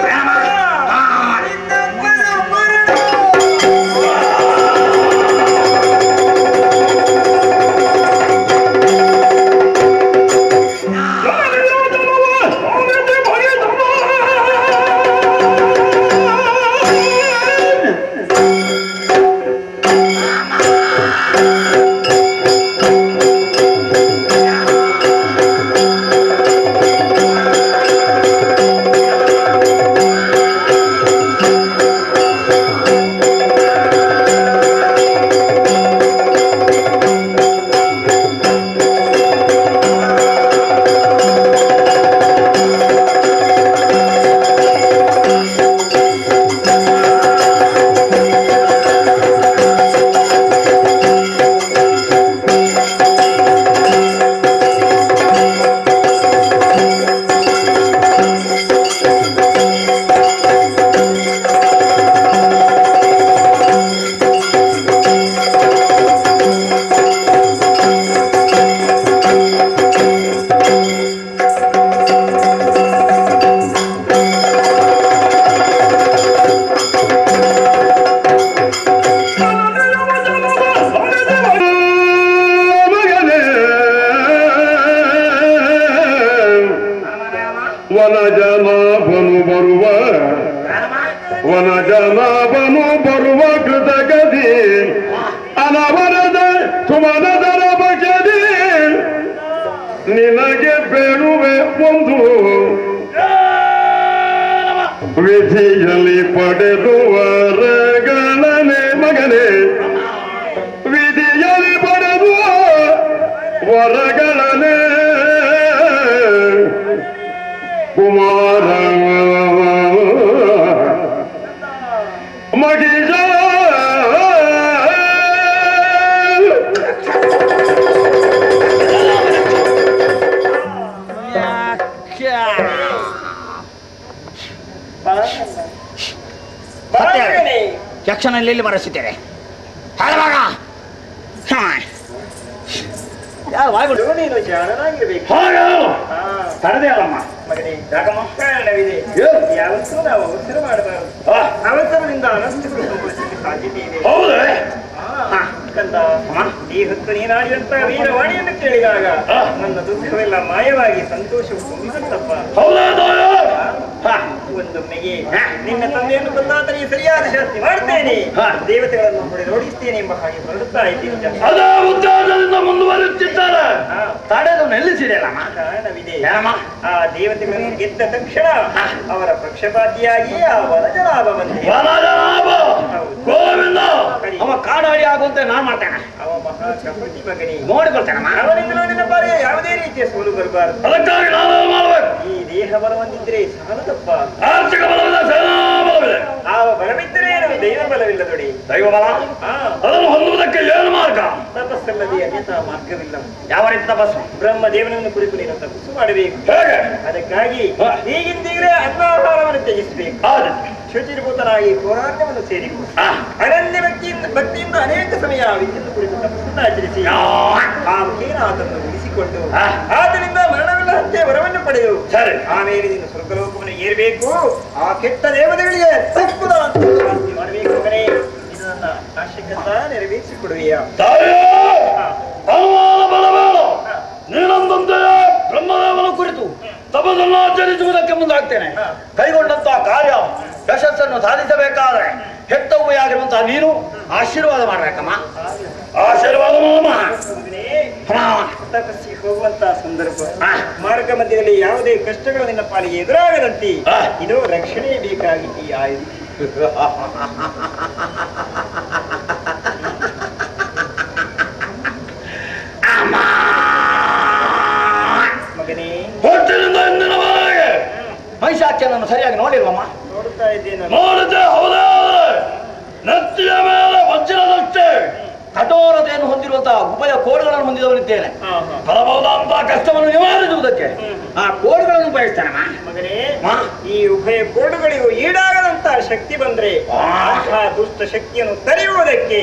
Speaker 11: ವನಜನಾಭನು ಬರುವ ಕೃತಗತಿ ಅನವರದ ಸುಮನದರ ಬಗೆದಿ ನಿನಗೆ ಬೇಡುವೆ ಒಂದು ವಿಧಿಯಲ್ಲಿ ಪಡೆದು ವರಗಳನೆ ಮಗನೇ ವಿಧಿಯಲ್ಲಿ ಪಡೆದು ವರಗಳನೆ ಕುಮಾರ ಮಗಿಜ
Speaker 2: ಯಕ್ಷನಲ್ಲಿ ಎಲ್ಲಿ ಬರೆಸಿದ್ದೇನೆ
Speaker 7: ನೀನು ಜಾಣನಾಗಿರ್ಬೇಕು.
Speaker 11: ತರದೇ ಅಲ್ಲಮ್ಮ
Speaker 7: ಮಗನೇ ಕಾರಣವಿದೆ. ಯಾವತ್ತೂ ನಾವು ಅವಸರ ಮಾಡಬಾರದು. ಅವಸರದಿಂದ ಅನರ್ಥಗಳು ಸಂಭವಿಸಲಿಕ್ಕೆ ಸಾಧ್ಯತೆ ಇದೆ.
Speaker 11: ಹೌದೇ
Speaker 7: ಕಂದ, ಈ ಹೊತ್ತು ನೀನಾಡಿದಂತ ವೀರವಾಣಿಯನ್ನು ಕೇಳಿದಾಗ ನನ್ನ ದುಃಖವೆಲ್ಲ ಮಾಯವಾಗಿ ಸಂತೋಷವು ತುಂಬಿದಂತಪ್ಪ. ಒಂದೊಮ್ಮೆಗೆ ನಿನ್ನ ತಂದೆಯನ್ನು ಬಂದಾದರೆ ಸರಿಯಾದ ಶಾಸ್ತಿ ಮಾಡ್ತೇನೆ, ದೇವತೆಗಳನ್ನು ಹೊಡೆ ನೋಡಿಸ್ತೇನೆ ಎಂಬ ಹಾಗೆ ಹೊರಡುತ್ತಾ ಇದ್ದೀನಿ.
Speaker 11: ಅದೇ ಉದ್ಯೋಗದಿಂದ ಮುಂದುವರಿಯುತ್ತಿದ್ದಾರೆ. ತಡೆದು ನಿಲ್ಲಿಸಿದೆಯಲ್ಲ
Speaker 7: ಕಾರಣವಿದೆ. ಆ ದೇವತೆಗಳನ್ನು ಗೆದ್ದ ತಕ್ಷಣ ಅವರ ಪಕ್ಷಪಾತಿಯಾಗಿ ಆ ವನಜನಾಭ ಬಂದೆ.
Speaker 11: ಗೋವಿಂದ ಅವ ಕಾಡಾಡಿ ಆಗುವಂತೆ ನಾನ್ ಮಾಡ್ತೇನೆ.
Speaker 7: ಅವ ಮಹಾ ಕಪಟಿ ಮಗನಿ,
Speaker 11: ನೋಡಿಕೊಳ್ತೇನೆ.
Speaker 7: ಅವನಿಂದಲೂ ನಿನ್ನ ಬಾರಿ ಯಾವುದೇ ರೀತಿಯ ಸೋಲು ಬರಬಾರದು.
Speaker 11: ಅದಕ್ಕಾಗಿ ನಾನು ಮಾಡಬೇಕು.
Speaker 7: ಈ ದೇಹ ಬಲವೊಂದಿದ್ರೆ ಸಾಲದಪ್ಪ.
Speaker 11: ಆರ್ಥಿಕ ಬಲವಿದೆ, ಸೇನಾ ಬಲವಿದೆ.
Speaker 7: ಆ ಬಲವಿದ್ದರೆ ದೈವ ಬಲವಿಲ್ಲ ನೋಡಿ.
Speaker 11: ದೈವ ಬಲ ಅದನ್ನು ಹೊಂದುವುದಕ್ಕೆ ಏನು ಮಾರ್ಗ?
Speaker 7: ತಪಸ್ಸಲ್ಲದೆ ಅನ್ಯತಾ ಮಾರ್ಗವಿಲ್ಲ.
Speaker 11: ಯಾವ ರೀತಿ ತಪಸ್ಸು?
Speaker 7: ಬ್ರಹ್ಮದೇವನನ್ನು ಕುರಿತು ನೀನು ತಪಸ್ಸು ಮಾಡಬೇಕು.
Speaker 11: ಹೇಗೆ?
Speaker 7: ಅದಕ್ಕಾಗಿ ಈಗಿಂದೀಗಲೇ ಅನ್ನಾಹಾರವನ್ನು ತ್ಯಜಿಸಬೇಕು. ಶುಚಿರ್ಭೂತನಾಗಿ ಹೋರಾಟವನ್ನು ಸೇರಿಕೊಂಡು ಅನನ್ಯ ಭಕ್ತಿಯಿಂದ ಅನೇಕ ಸಮಯ ವಿದ್ಯುತ್ ಕುರಿತು ತಪಸ್ಸನ್ನು ಆಚರಿಸಿ ಆ ಮುಖೇನಾಥನ್ನು ಉಳಿಸಿಕೊಂಡು ಆತನಿಂದ ಮರಣವಿಲ್ಲ ಹತ್ಯೆ ವರವನ್ನು ಪಡೆದು
Speaker 11: ಸರಿ
Speaker 7: ಆಮೇಲೆ ನೀನು ಸ್ವರ್ಗಲೋಕವನ್ನು ಏರಬೇಕು. ಆ ಕೆಟ್ಟ ದೇವತೆಗಳಿಗೆ ತಪ್ಪುದ ಮಾಡಬೇಕು ಮಗನೇ. ಇದು ನನ್ನ ಆಶಯಕ್ಕಂತ ನೆರವೇರಿಸಿಕೊಡುವೆಯಾ?
Speaker 11: ನೀನೊಂದಂತೆಯೇ ಬ್ರಹ್ಮದೇವನ ಕುರಿತು ತಪಸ್ಸನ್ನು ಆಚರಿಸುವುದಕ್ಕೆ ಮುಂದಾಗ್ತೇನೆ. ಕೈಗೊಂಡಂತಹ ಕಾರ್ಯ ಯಶಸ್ಸನ್ನು ಸಾಧಿಸಬೇಕಾದ್ರೆ ಹೆತ್ತವ್ವೆಯಾಗಿರುವಂತಹ ನೀನು ಆಶೀರ್ವಾದ ಮಾಡಬೇಕಮ್ಮ. ಆಶೀರ್ವಾದ
Speaker 7: ತಪಸ್ಸಿಗೆ ಹೋಗುವಂತಹ ಸಂದರ್ಭ ಮಾರ್ಗ ಮಧ್ಯದಲ್ಲಿ ಯಾವುದೇ ಕಷ್ಟಗಳು ನಿನ್ನ ಪಾಲಿಗೆ ಎದುರಾಗದಂತೆ ಇದು ರಕ್ಷಣೆ ಬೇಕಾಗಿತ್ತು. ಈ ಆಯುಧ ಮಗನೇ,
Speaker 2: ಮಹಿಷಾಖ್ಯನನ್ನು ಸರಿಯಾಗಿ ನೋಡಿಲ್ವಮ್ಮ?
Speaker 7: ನೋಡುತ್ತಾ ಇದ್ದೇನೆ.
Speaker 11: ನೋಡಿದ್ದೆ. ಹೌದಾ? ನೆತ್ತಿಯ ಮೇಲೆ ವಜ್ರದಷ್ಟೇ
Speaker 2: ಕಠೋರತೆಯನ್ನು ಹೊಂದಿರುವಂತಹ ಉಭಯ ಕೋಡುಗಳನ್ನು ಹೊಂದಿದವನಿದ್ದೇನೆ.
Speaker 11: ಬರಬಹುದಂತಹ ಕಷ್ಟವನ್ನು ನಿವಾರಿಸುವುದಕ್ಕೆ
Speaker 2: ಆ ಕೋಡುಗಳನ್ನು ಉಪಯೋಗಿಸ್ತಾನಮ್ಮ.
Speaker 7: ಮಗನೇ, ಈ ಉಭಯ ಕೋಡುಗಳಿಗೂ ಈಡಾಗದಂತಹ ಶಕ್ತಿ ಬಂದ್ರೆ ಆ ದುಷ್ಟ ಶಕ್ತಿಯನ್ನು ತಡೆಯುವುದಕ್ಕೆ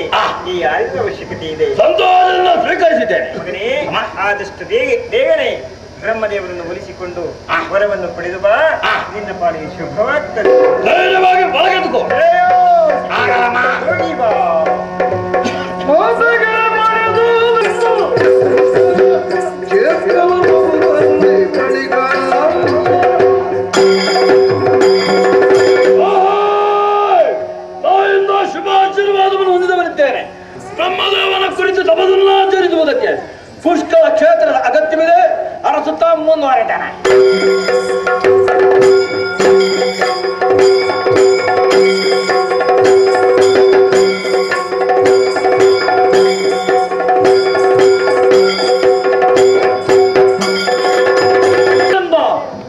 Speaker 7: ಈ ಆಯುಧ ಅವಶ್ಯಕತೆ ಇದೆ.
Speaker 11: ಸಂತೋಷದಿಂದ ಸ್ವೀಕರಿಸಿದ್ದೇನೆ
Speaker 7: ಮಗನೇ. ಆದಷ್ಟು ಬೇಗನೆ ಬ್ರಹ್ಮದೇವರನ್ನು ಒಲಿಸಿಕೊಂಡು ವರವನ್ನು ಪಡೆದು ಬಾ. ನಿನ್ನ ಪಾಲಿಗೆ ಶುಭವಾಗ್ತದೆ.
Speaker 11: ಧೈರ್ಯವಾಗಿ ಒಳಗೆದುಕೋ.
Speaker 7: ಹೋಗಿ ಬಾ.
Speaker 11: ತಾಯಿಂದ ಶುಭಾಶೀರ್ವಾದವನ್ನು ಹೊಂದಿದವನಿದ್ದೇನೆ. ಬ್ರಹ್ಮದೇವನ ಕುರಿತು ತಪಸ್ಸನ್ನು ಆಚರಿಸುವುದಕ್ಕೆ ಪುಷ್ಕರ ಕ್ಷೇತ್ರದ ಅಗತ್ಯವಿದೆ. ಅರಸುತ್ತಾ ಮುಂದುವರಿತಾನೆ.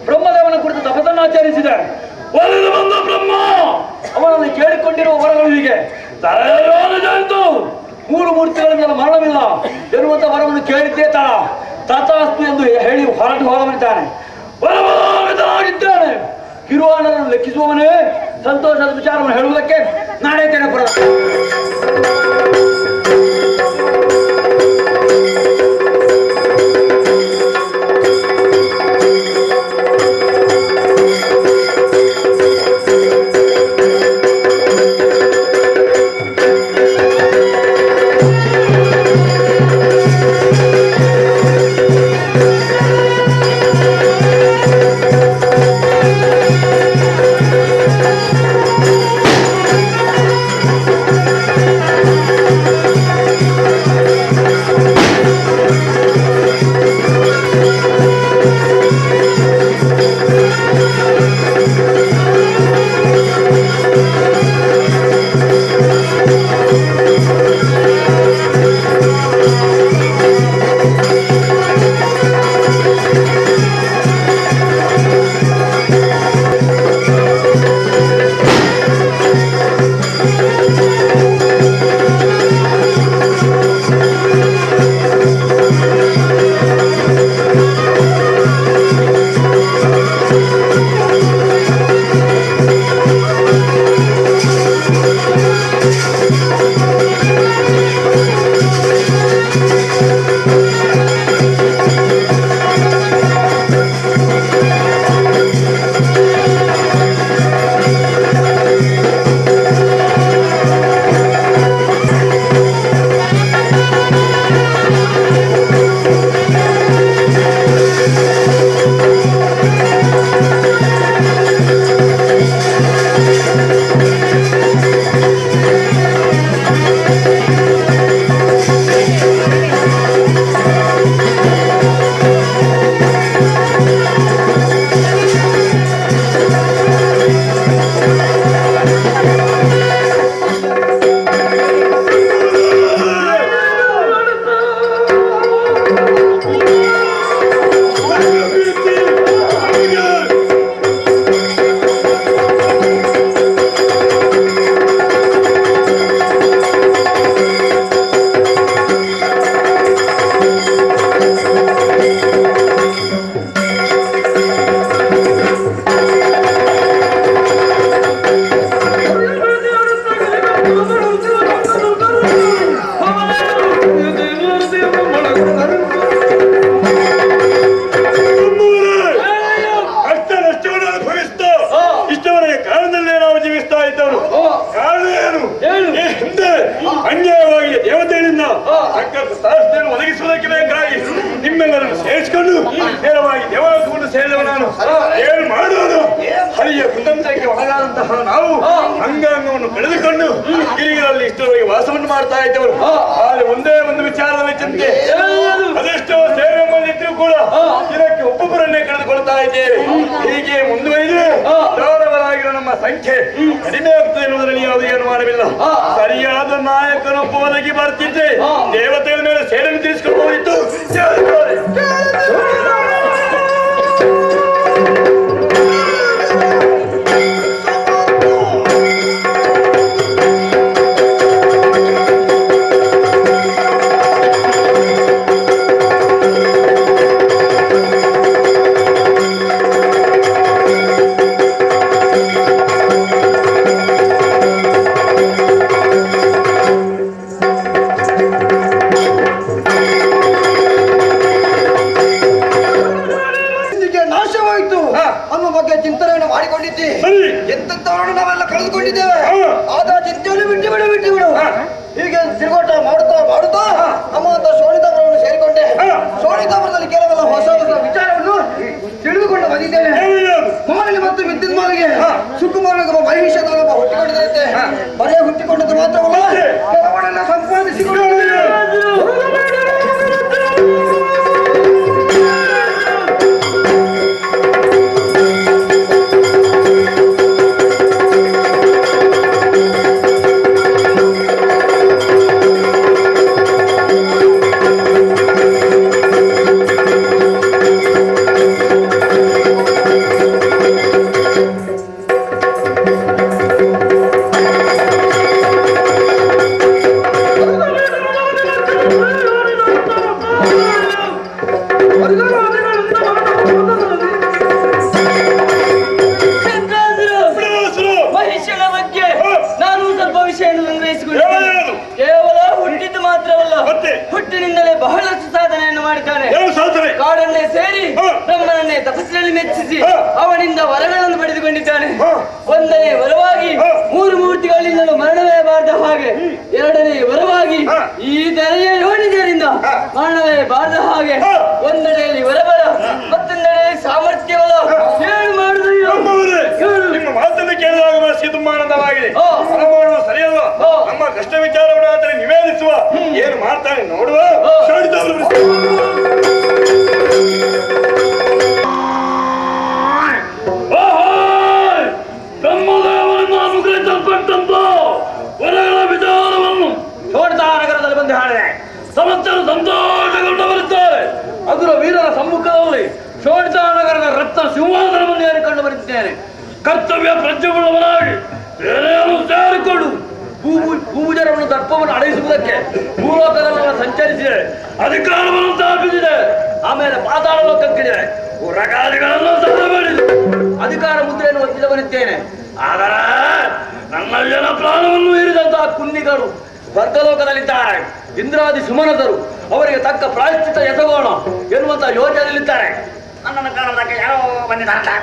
Speaker 2: ಬ್ರಹ್ಮದೇವನ ಕುರಿತು ತಪಸ್ಸನ್ನು ಆಚರಿಸಿದ್ದಾರೆ.
Speaker 11: ಒಲಿದು ಬಂದ ಬ್ರಹ್ಮ
Speaker 2: ಅವನನ್ನು ಕೇಳಿಕೊಂಡಿರುವ ವರಗಳು ಹೀಗೆ: ಮೂರು ಮೂರ್ತಿಗಳಿಂದ ಮರಣವಿಲ್ಲ ಎನ್ನುವಂತ ವರವನ್ನು ಕೇಳಿದ್ದೇ ತಾಳ ತಥಾಸ್ತು ಎಂದು ಹೇಳಿ ಹೊರಟು ಹೋಗಬರುತ್ತಾನೆ. ವರವಾಗಿದ್ದಾನೆ. ಕಿರುವಾಣನನ್ನು ಲೆಕ್ಕಿಸುವವನೇ ಸಂತೋಷದ ವಿಚಾರವನ್ನು ಹೇಳುವುದಕ್ಕೆ ನಾನೇ ತೆರಪಡ.
Speaker 11: ನಿಮ್ಮೆಲ್ಲರನ್ನು ಸೇರಿಸಿಕೊಂಡು ನೇರವಾಗಿ ದೇವಲೋಕವನ್ನು ಸೇರಿದವ ನಾನು ಏನು ಮಾಡುವುದು? ಹರಿಯ ಕುತಂತ್ರಕ್ಕೆ ಒಳಗಾದಂತಹ ನಾವು ಅಂಗಾಂಗವನ್ನು ಕಳೆದುಕೊಂಡು ಗಿರಿಗಳಲ್ಲಿ ಇಷ್ಟರವರೆಗೆ ವಾಸವನ್ನು ಮಾಡ್ತಾ ಇದ್ದವರು. ಆದರೆ ಒಂದೇ ಒಂದು ವಿಚಾರದಲ್ಲಿ ಚಿಂತೆ, ಅದೆಷ್ಟೋ ಸೇವೆ ಮಾಡಿದ್ರು ಕೂಡ ದಿನಕ್ಕೆ ಒಬ್ಬೊಬ್ಬರನ್ನೇ ಕಳೆದುಕೊಳ್ತಾ ಇದ್ದೇವೆ. ಹೀಗೆ ಮುಂದುವರಿದು ಗೌರವರಾಗಿರೋ ನಮ್ಮ ಸಂಖ್ಯೆ ಕಡಿಮೆ ಆಗ್ತದೆ ಎನ್ನುವುದರಲ್ಲಿ ಯಾವುದೇ ಏನು ಮಾಡಲಿಲ್ಲ. ಸರಿಯಾದ ನಾಯಕನೊಬ್ಬ ಒದಗಿ ಬರ್ತಿದ್ರೆ ದೇವತೆಗಳ ಮೇಲೆ ಸೇಡನ್ನು ತೀರಿಸಿಕೊಳ್ಳಬಹುದಿತ್ತು.
Speaker 8: ಚಿಂತನೆಯನ್ನು ಮಾಡಿಕೊಂಡಿದ್ದೆ. ಎಂತವರನ್ನು ನಾವೆಲ್ಲ ಕಳೆದುಕೊಂಡಿದ್ದೇವೆ. ಆದ ಚಿಂತೆಯನ್ನು ಬಿಟ್ಟು ಬಿಡು. ಹೀಗೆ ತಿರುಗಾಟ ಮಾಡುತ್ತಾ ನಮ್ಮಂತ ಶೋಣಿತಾಪುರವನ್ನು ಸೇರಿಕೊಂಡೆ. ಶೋಣಿತಾಪುರದಲ್ಲಿ ಕೆಲವೆಲ್ಲ ಹೊಸ ವಿಚಾರವನ್ನು ತಿಳಿದುಕೊಂಡು ಬಂದಿದ್ದೇನೆ. ಮಾಲಿಗೆ ಮತ್ತು ವಿದ್ಯುತ್ ಮಾಲಿಗೆ ಸುಕುಮಾರಗೊಬ್ಬ ಮಹಿಷನೊಬ್ಬ ಹುಟ್ಟಿಕೊಂಡಿದ್ದಂತೆ. ಬರೆಯ ಹುಟ್ಟಿಕೊಂಡದ್ದು ಮಾತ್ರವಲ್ಲ, ಕೆಲವನ್ನೆಲ್ಲ ಸಂಪಾದಿಸಿಕೊಂಡು
Speaker 9: ಹುಟ್ಟಿನಿಂದಲೇ ಬಹಳಷ್ಟು ಸಾಧನೆಯನ್ನು ಮಾಡಿದ್ದಾನೆ. ಕಾಡನ್ನೇ ಸೇರಿ ಬ್ರಹ್ಮನನ್ನೇ ತಪಸ್ಸಿನಲ್ಲಿ ಮೆಚ್ಚಿಸಿ ಅವನಿಂದ ವರಗಳನ್ನು ಪಡೆದುಕೊಂಡಿದ್ದಾನೆ. ಒಂದನೇ ವರವಾಗಿ 3 ಮೂರ್ತಿಗಳಿಂದಲೂ ಮರಣವೇ ಬಾರದ ಹಾಗೆ, ಎರಡನೇ ವರವಾಗಿ ಈ ದರೆಯ ಯೋನಿದರಿಂದ ಮರಣವೇ ಬಾರದ ಹಾಗೆ, ಒಂದೆಡೆಯಲ್ಲಿ ವರಬಲ ಮತ್ತೊಂದೆಡೆಯಲ್ಲಿ ಸಾಮರ್ಥ್ಯವಲ್ಲ. ಏನು ಮಾಡುವುದು?
Speaker 11: ನಿಮ್ಮ ಮಾತನ್ನು ಕೇಳಿದಾಗ ಮನಸ್ಸಿಗೆ ತುಂಬಾ ಆನಂದವಾಗಿದೆ. ಸರಿಯಲ್ವಾ? ನಮ್ಮ ಕಷ್ಟ ವಿಚಾರವನ್ನು ಆತನ ನಿವೇದಿಸುವ. ಏನು ಮಾಡ್ತಾನೆ ನೋಡುವ. ಬ್ರಹ್ಮದೇವರನ್ನು ಅನುಗ್ರಹಿಸಲ್ಪಟ್ಟಂತ ವರಗಳ ವಿಚಾರವನ್ನು ಶೋಣಿತಾ ನಗರದಲ್ಲಿ ಬಂದು ಹೇಳಿದೆ. ಸಮಸ್ತರು ಸಂತೋಷಗೊಂಡು ಬರುತ್ತಾರೆ. ಅದುರ ವೀರರ ಸಮ್ಮುಖದಲ್ಲಿ ಶೋಣಿತಾ ನಗರದ ರತ್ನ ಸಿಂಹಾಸನವನ್ನು ಏರಿಕೊಂಡು ಬರುತ್ತಿದ್ದೇನೆ. ಕರ್ತವ್ಯ ಪ್ರಜ್ಞೆಯುಳ್ಳವನಾಗಿ ಏನೇನು ಸೇರಿಕೊಂಡು ಭೂಜರವನ್ನು ದರ್ಪವನ್ನು ಅಡಗಿಸುವುದಕ್ಕೆ ಭೂಲೋಕದಲ್ಲೆಲ್ಲ ಸಂಚರಿಸಿದೆ. ಅಧಿಕಾರವನ್ನು ಸ್ಥಾಪಿಸಿದೆ. ಆಮೇಲೆ ಪಾತಾಳ ಲೋಕಕ್ಕಿದೆ. ಉರಗಾದಿಗಳನ್ನು ಸಹ ಮಾಡಿದೆ. ಅಧಿಕಾರ ಮುದ್ರೆಯನ್ನು ಒತ್ತಿದವನಿದ್ದೇನೆ. ಆದರೆ ನನ್ನಲ್ಲಿನ ಪ್ರಾಣವನ್ನು ಹೀರಿದಂತಹ ಕುನ್ನಿಗಳು ಸ್ವರ್ಗಲೋಕದಲ್ಲಿದ್ದಾರೆ. ಇಂದ್ರಾದಿ ಸುಮನದರು ಅವರಿಗೆ ತಕ್ಕ ಪ್ರಾಯಶ್ಚಿತ್ತ ಎಸಗೋಣ ಎನ್ನುವಂತಹ ಯೋಚನೆಯಲ್ಲಿದ್ದಾರೆ. ನನ್ನನ್ನು ಕಾರಣಕ್ಕೆ ಯಾರೋ ಬಂದಿದ್ದಾರೆ.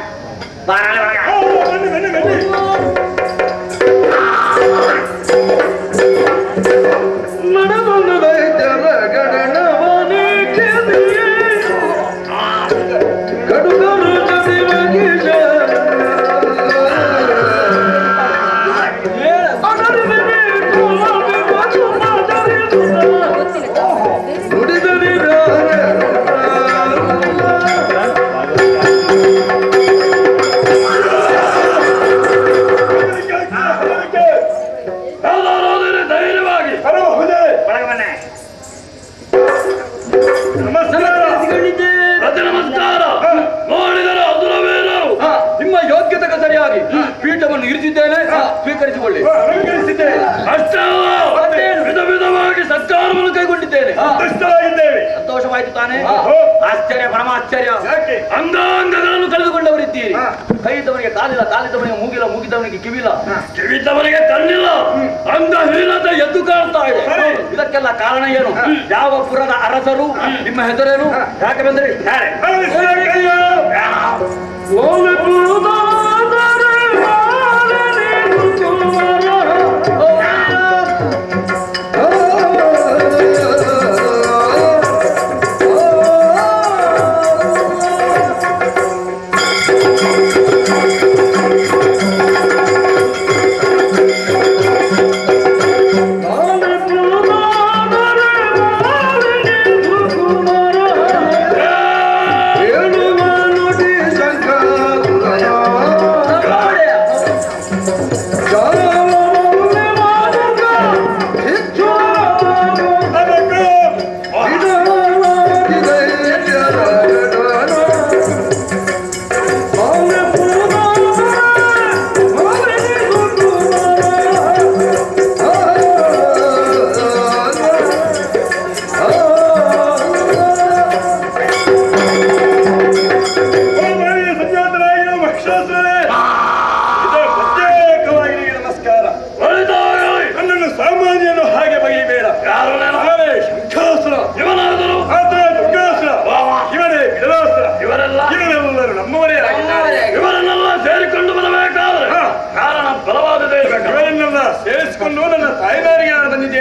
Speaker 11: ಪೀಠವನ್ನು ಇರಿಸಿದ್ದೇನೆ, ಸ್ವೀಕರಿಸಿಕೊಳ್ಳಿ. ವಿಧ ವಿಧವಾಗಿ ಸರ್ಕಾರವನ್ನು ಕೈಗೊಂಡಿದ್ದೇನೆ. ಸಂತೋಷವಾಯಿತು ತಾನೇ? ಆಶ್ಚರ್ಯ, ಪರಮಾಶ್ಚರ್ಯ. ಅಂಗಾಂಗಗಳನ್ನು ಕಳೆದುಕೊಂಡವರಿದ್ದೀರಿ. ಕೈದವನಿಗೆ ಕಾಲಿಲ್ಲ, ಕಾಲಿದವನಿಗೆ ಮೂಗಿಲ್ಲ, ಮೂಗಿದವನಿಗೆ ಕಿವಿಲ್ಲ, ಕಿವಿದ್ದವನಿಗೆ ಕಣ್ಣಿಲ್ಲ. ಅಂಗಹೀನತೆ ಎದ್ದು ಕಾಣ್ತಾ ಇದೆ. ಇದಕ್ಕೆಲ್ಲ ಕಾರಣ ಏನು? ಯಾವ ಪುರದ ಅರಸರು? ನಿಮ್ಮ ಹೆಸರೇನು? ಯಾಕೆ ಬಂದ್ರಿ?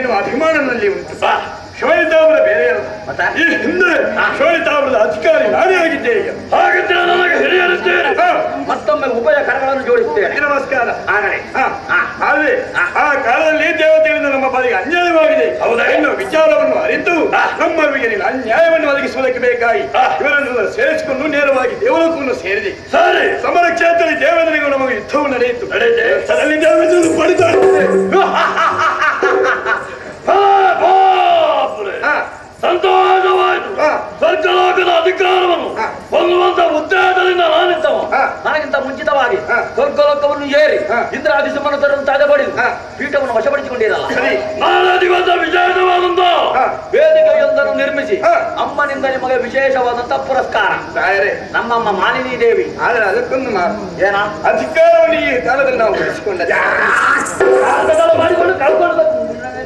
Speaker 11: ಎನ್ನುವ ಅಭಿಮಾನನಲ್ಲಿ ಉಂಟು. ಶೋಣಿತಾಪುರ ಬೇರೆಯಲ್ಲ, ಈ ಹಿಂದೆ ಶೋಣಿತಾಪುರದ ಅಧಿಕಾರಿ ನಾನೇ ಆಗಿದ್ದೆ. ಈಗ ಹಾಗಿದ್ರೆ ನನಗೆ ಹಿರಿಯರಿದ್ದೇನೆ.
Speaker 1: ಮತ್ತೊಮ್ಮೆ ಉಭಯ ಕರಗಳನ್ನು ಜೋಡಿಸುತ್ತೇನೆ.
Speaker 11: ನಮಸ್ಕಾರ. ಆದರೆ ಆ ಕಾಲದಲ್ಲಿ ದೇವತೆಗಳಿಂದ ನಮ್ಮ ಪಾಲಿಗೆ ಅನ್ಯಾಯವಾಗಿದೆ. ಹೌದಾ? ಇನ್ನು ವಿಚಾರವನ್ನು ಅರಿತು ನಮ್ಮವರಿಗೆ ನೀನು ಅನ್ಯಾಯವನ್ನು ಒದಗಿಸುವುದಕ್ಕೆ ಬೇಕಾಗಿ ಇವರನ್ನು ಸೇರಿಸಿಕೊಂಡು ನೇರವಾಗಿ ದೇವಲೋಕವನ್ನು ಸೇರಿದೆ. ಸರಿ, ಸಮರ ಕ್ಷೇತ್ರದಲ್ಲಿ ದೇವತೆಗಳಿಗೂ ನಮಗೆ ಯುದ್ಧವು ನಡೆಯಿತು. ಸರಲ್ಲಿ ದೇವತೆಗಳು ಪಡಿತಾರೆ. ಸಂತೋಷವಾಯಿತು. ಸ್ವರ್ಗಲೋಕದ ಅಧಿಕಾರವನ್ನು ಹೊಂದುವಂತ ಉದ್ದೇಶದಿಂದ ನಾನಿದ್ದವ.
Speaker 1: ನನಗಿಂತ ಮುಂಚಿತವಾಗಿ ಸ್ವರ್ಗಲೋಕವನ್ನು ಏರಿ ಇಂದ್ರಾದಿ ಸುಮ್ಮನತರನ್ನು ತಾಜಬಡಿದು ಪೀಠವನ್ನು ವಶಪಡಿಸಿಕೊಂಡಿರಲ್ಲ.
Speaker 11: ನಾಳೆ ದಿವಸ ವಿಶೇಷವಾದಂತ
Speaker 1: ವೇದಿಕೆಯೊಂದನ್ನು ನಿರ್ಮಿಸಿ ಅಮ್ಮನಿಂದ ನಿಮಗೆ ವಿಶೇಷವಾದಂತ ಪುರಸ್ಕಾರ. ನಮ್ಮಮ್ಮ ಮಾಲಿನಿ ದೇವಿ.
Speaker 11: ಆದ್ರೆ ಅದಕ್ಕೊಂದು ಮಾತು,
Speaker 1: ಏನ
Speaker 11: ಅಧಿಕಾರವನ್ನು ಈ ಕಾಲದಲ್ಲಿ ನಾವು ಉಳಿಸಿಕೊಂಡದ್ದು
Speaker 1: ಮಾಡಿಕೊಂಡು ಕಳ್ಕೊಂಡು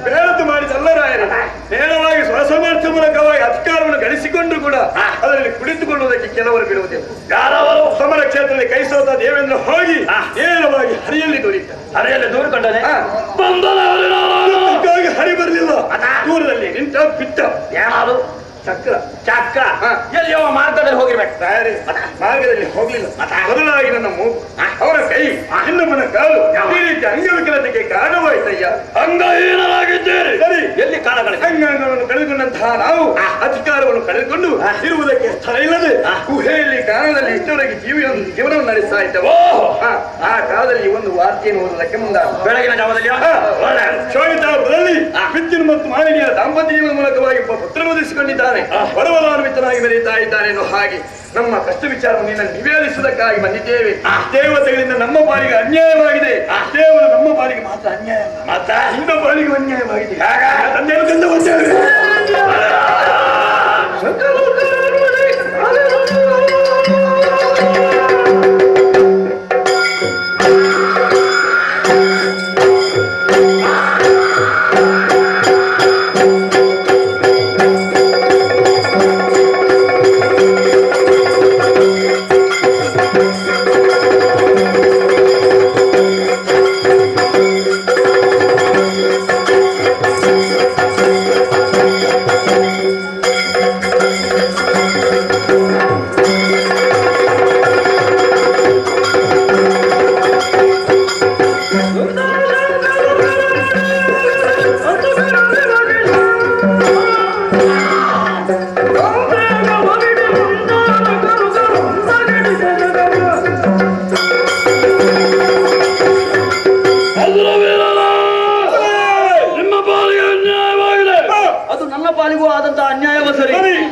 Speaker 11: ಬೇಡದ್ದು ಮಾಡಿದಲ್ಲ ರಾಯರೇ. ನೇರವಾಗಿ ಸ್ವಸಮರ್ಥ ಮೂಲಕವಾಗಿ ಅಧಿಕಾರವನ್ನು ಗಳಿಸಿಕೊಂಡು ಕೂಡ ಅದರಲ್ಲಿ ಕುಳಿತುಕೊಳ್ಳುವುದಕ್ಕೆ ಕೆಲವರು ಬಿಡುವುದಿಲ್ಲ. ಯಾರವರು ಸಮರ ಕ್ಷೇತ್ರದಲ್ಲಿ ಕೈ ಸೋತ ದೇವೇಂದ್ರ ಹೋಗಿ ನೇರವಾಗಿ ಹರಿಯಲ್ಲಿ ದೂರಿದ್ದ.
Speaker 1: ಹರಿಯಲ್ಲಿ ದೂರಿಕೊಂಡನೆ
Speaker 11: ಹರಿ ಬರಲಿಲ್ಲ. ದೂರದಲ್ಲಿ ನಿಂತ ಬಿಟ್ಟ.
Speaker 1: ಏನಾದ್ರು
Speaker 11: ಚಕ್ರ
Speaker 1: ಚಕ್ರ ಎಲ್ಲಿ ಮಾರ್ಗದಲ್ಲಿ ಹೋಗಿರ್ಬೇಕು.
Speaker 11: ಮಾರ್ಗದಲ್ಲಿ ಹೋಗ್ಲಿಲ್ಲ. ಬದಲಾಗಿ ನನ್ನ ಮೂಗು, ಅವರ ಕೈ, ಇನ್ನೊಬ್ಬನ ಕಾಲು ಈ ರೀತಿ ಅಂಗವಿಕಲತೆಗೆ ಕಾರಣವಾಯ್ತಯ್ಯ.
Speaker 1: ಅಂಗಹೀನರಾಗಿದ್ದೀರಿ.
Speaker 11: ಸರಿ,
Speaker 1: ಎಲ್ಲಿ ಕಾಲಗಳು
Speaker 11: ಅಂಗಾಂಗವನ್ನು ಕಳೆದುಕೊಂಡಂತಹ ನಾವು ಅಧಿಕಾರವನ್ನು ಕಳೆದುಕೊಂಡು ಇರುವುದಕ್ಕೆ ಸ್ಥಳ ಇಲ್ಲದೆ ಗುಹೆಯಲ್ಲಿ ಕಾರಣದಲ್ಲಿ ಇಷ್ಟವರೆಗೆ ಜೀವನವನ್ನು ನಡೆಸ್ತಾ ಇದ್ದವು. ಆ ಕಾಲದಲ್ಲಿ ಒಂದು ವಾರ್ತೆಯನ್ನು ಓದುವುದಕ್ಕೆ ಮುಂದಾದ.
Speaker 1: ಬೆಳಗಿನ ಜಾವದಲ್ಲಿ
Speaker 11: ಶೋಣಿತಾಪುರದಲ್ಲಿ ವಿದ್ಯುನ್ ಮತ್ತು ಮಾಲಿನಿಯ ದಾಂಪತ್ಯ ಜೀವನ ಮೂಲಕವಾಗಿ ಪುತ್ರನ್ನು ಒದಗಿಸಿಕೊಂಡಿದ್ದಾನೆ. ವರವಲಾನ್ವಿತನಾಗಿ ಮೆರೆಯುತ್ತಾ ಇದ್ದಾನೆ. ಹಾಗೆ ನಮ್ಮ ಕಷ್ಟ ವಿಚಾರವನ್ನು ನಿನ್ನ ನಿವೇದಿಸುವುದಕ್ಕಾಗಿ ಬಂದಿದ್ದೇವೆ. ದೇವತೆಗಳಿಂದ ನಮ್ಮ ಪಾಲಿಗೆ ಅನ್ಯಾಯವಾಗಿದೆ. ದೇವರು ನಮ್ಮ ಪಾಲಿಗೆ ಮಾತ್ರ ಅನ್ಯಾಯ, ಮಾತ್ರ ನಿಮ್ಮ ಪಾಲಿಗೆ ಅನ್ಯಾಯವಾಗಿದೆ. ತಂದೆಯನ್ನು ಕಂಡು ಬಂದೇವೆ.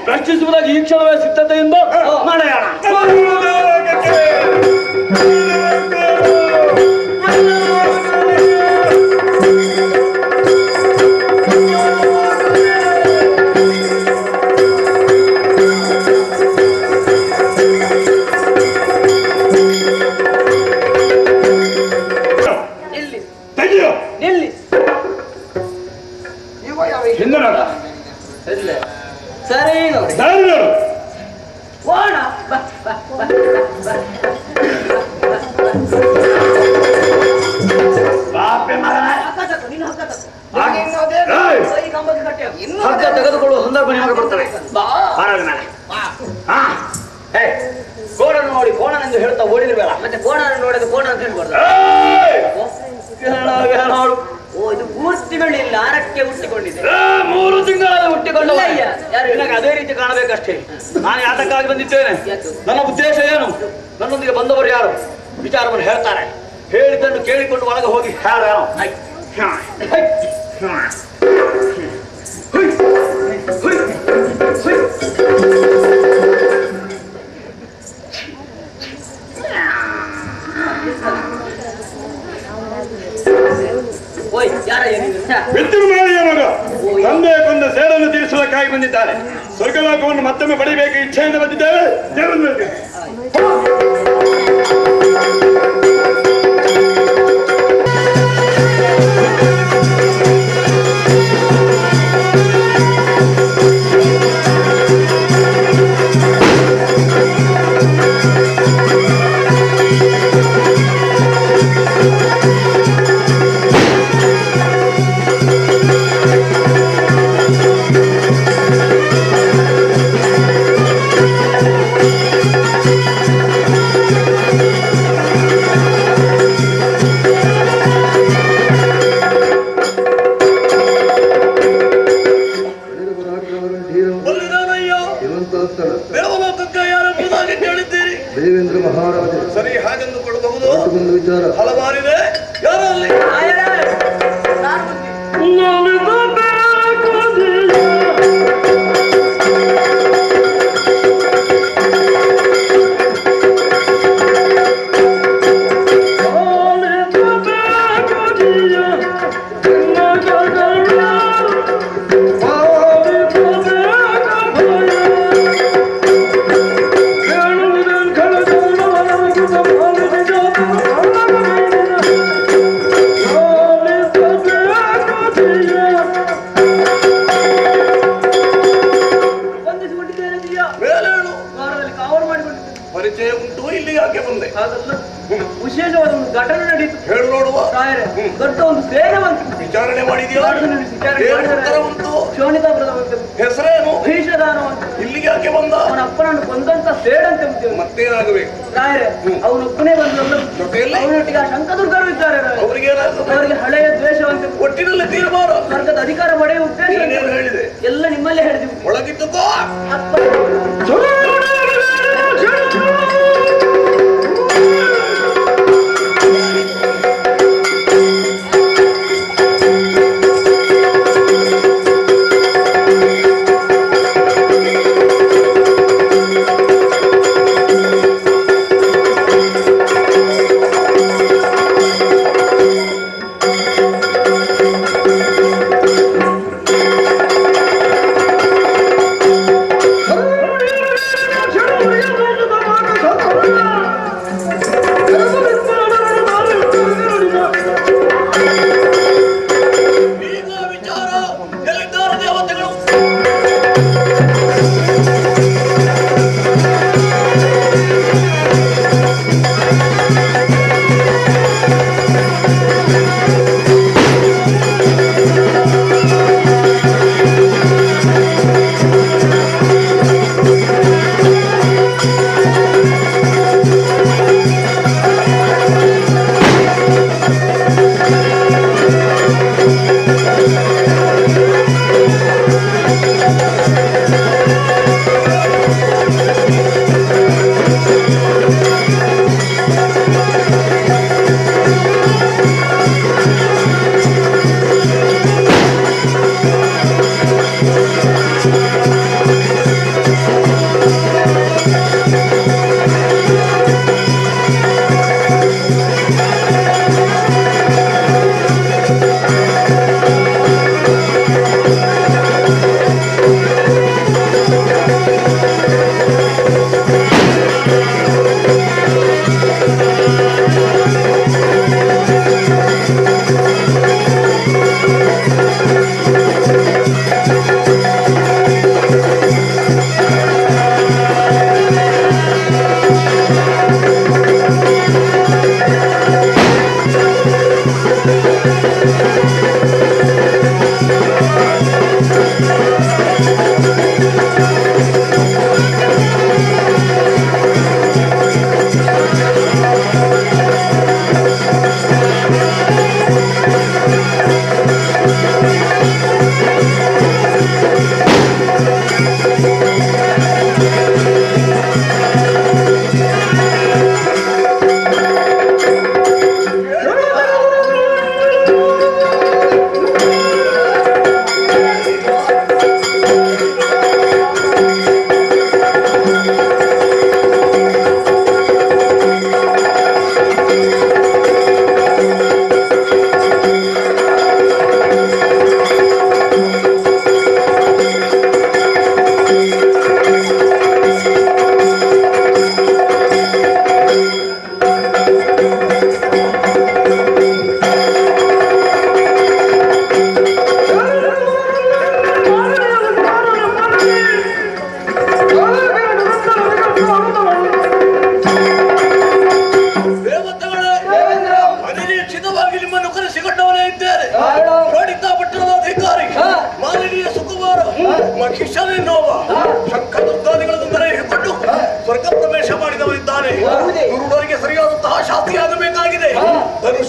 Speaker 1: ಪ್ರಶ್ನಿಸುವುದಾಗಿ ಈ ಕ್ಷಣವೇ ಸಿದ್ಧತೆಯಿಂದ ಮಾಡೋಣ.
Speaker 9: ನಿಲ್ಲಿ
Speaker 11: ಹಿಂದೆ ನೋಡ,
Speaker 9: ಸರಿ ನೋಡಿ
Speaker 11: ದಾರಿ ನೋಡು.
Speaker 9: ಹೋಣ
Speaker 1: ಹಗ್ಗ ತೆಗೆದುಕೊಳ್ಳುವ ಸಂದರ್ಭ ನಿಮಗೆ ಬರ್ತದೆ. ಕೋಣನ್ನು ನೋಡಿ ಕೋಣನೆಂದು ಹೇಳ್ತಾ ಓಡಿದಿರ್ಬೇಡ.
Speaker 9: ಮತ್ತೆ ಕೋಣನ್ನು ನೋಡಿದ ಕೋಣ ಅಂತ ಹೇಳ್ಬಾರ್ದು. ಓ, ಇದು ಮೂರ್ತಿಗಳಿಲ್ಲ, ಆರಕ್ಕೆ ಹುಟ್ಟಿಕೊಂಡಿದೆ.
Speaker 1: 3 ತಿಂಗಳಲ್ಲಿ ಹುಟ್ಟಿಕೊಂಡು
Speaker 9: ಯಾರು
Speaker 1: ನಿನಗೆ ಅದೇ ರೀತಿ ಕಾಣಬೇಕಷ್ಟೇ. ನಾನು ಯಾತಕ್ಕಾಗಿ ಬಂದಿದ್ದೇನೆ, ನನ್ನ ಉದ್ದೇಶ ಏನು, ನನ್ನೊಂದಿಗೆ ಬಂದವರು ಯಾರು, ವಿಚಾರವನ್ನು ಹೇಳ್ತಾರೆ. ಹೇಳಿದ್ದನ್ನು ಕೇಳಿಕೊಂಡು ಒಳಗೆ ಹೋಗಿ ಹೇಳ.
Speaker 11: ವಿದ್ಯುನ್ಮಾಲಿಯ ಮಗ ತಂದೆಯ ಕೊಂದ ಸೇಡನ್ನು ತೀರಿಸುವುದಕ್ಕಾಗಿ ಬಂದಿದ್ದಾರೆ. ಸ್ವರ್ಗಲೋಕವನ್ನು ಮತ್ತೊಮ್ಮೆ ಪಡೆಯಬೇಕು ಇಚ್ಛೆಯಿಂದ ಬಂದಿದ್ದೇವೆ. ದೇವರ
Speaker 8: ತಲುಪ್ತಾನೆ.
Speaker 10: ದೇವಲೋಕಕ್ಕೆ ಯಾರೆಂಬುದಾಗಿ ಕೇಳಿದ್ದೀರಿ?
Speaker 8: ದೇವೇಂದ್ರ ಮಹಾರಾಜ.
Speaker 10: ಸರಿ, ಹಾಗೆಂದುಕೊಳ್ಳಬಹುದು.
Speaker 8: ಒಂದು ವಿಚಾರ
Speaker 10: ಹಲವಾರಿದೆ. ಯಾರಲ್ಲಿ? ಪರಿಚಯ ಉಂಟು, ಇಲ್ಲಿ ಯಾಕೆ ಬಂದೆ?
Speaker 9: ವಿಶೇಷವಾದ ಒಂದು ಘಟನೆ ನಡೀತು.
Speaker 10: ಹೇಳು ನೋಡುವ.
Speaker 9: ದೊಡ್ಡ ಒಂದು ಸೇನೆ ಬಂತು.
Speaker 10: ವಿಚಾರಣೆ ಮಾಡಿದ್ಯಾ? ಉಂಟು.
Speaker 9: ಶೋಣಿತಾಪುರದ
Speaker 10: ಹೆಸರೇನು?
Speaker 9: ಭೀಷದಾನ.
Speaker 10: ಇಲ್ಲಿಗೆ ಯಾಕೆ ಬಂದ?
Speaker 9: ಅವನ ಅಪ್ಪನನ್ನು ಕೊಂದಂತ ಸೇಡಂತೆ
Speaker 10: ಮತ್ತೇನಾಗಬೇಕು?
Speaker 9: ರಾಯರೇ, ಅವನೊಬ್ಬನೇ ಬಂದಲ್ಲ, ಅವನೊಟ್ಟಿಗೆ ಆ ಶಂಕದುರ್ಗರು ಇದ್ದಾರೆ. ಅವರಿಗೆ ಹಳೆಯ ದ್ವೇಷವಂತೆ.
Speaker 10: ಒಟ್ಟಿನಲ್ಲಿ ತೀರ್ಮಾನ
Speaker 9: ಸ್ವರ್ಗದ ಅಧಿಕಾರ ಪಡೆಯುವ ಉದ್ದೇಶ
Speaker 10: ಹೇಳಿದೆ.
Speaker 9: ಎಲ್ಲ ನಿಮ್ಮಲ್ಲೇ ಹೇಳಿದ್ವಿ.
Speaker 10: ಒಳಗಿದ್ದಕ್ಕೋ
Speaker 9: ಅಪ್ಪ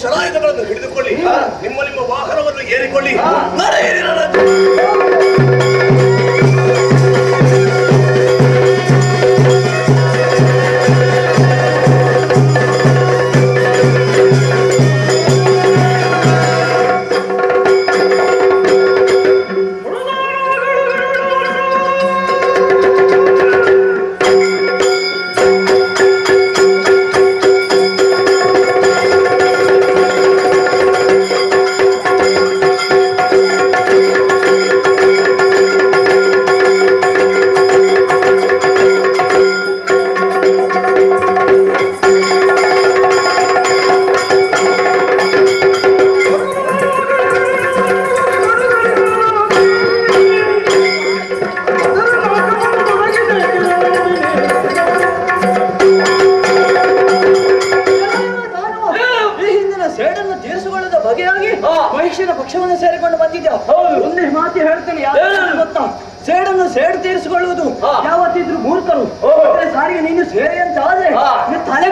Speaker 10: ಶರಾಯುಧಗಳನ್ನು ಹಿಡಿದುಕೊಳ್ಳಿ, ನಿಮ್ಮ ನಿಮ್ಮ ವಾಹನವನ್ನು ಏರಿಕೊಳ್ಳಿ, ನಡೆಯಿರಿ.
Speaker 9: ಆಗಿದ್ಯಾ ಒಂದೇ ಮಾತಿ ಹೇಳ್ತೇನೆ ಗೊತ್ತಾ, ಸೇಡನ್ನು ಸೇಡು ತೀರಿಸಿಕೊಳ್ಳುವುದು ಯಾವತ್ತಿದ್ರು ಮೂರ್ಖರು. ಸಾರಿಗೆ ನೀನು ಸೇರಿ ಅಂತ ಆದ್ರೆ ತಲೆ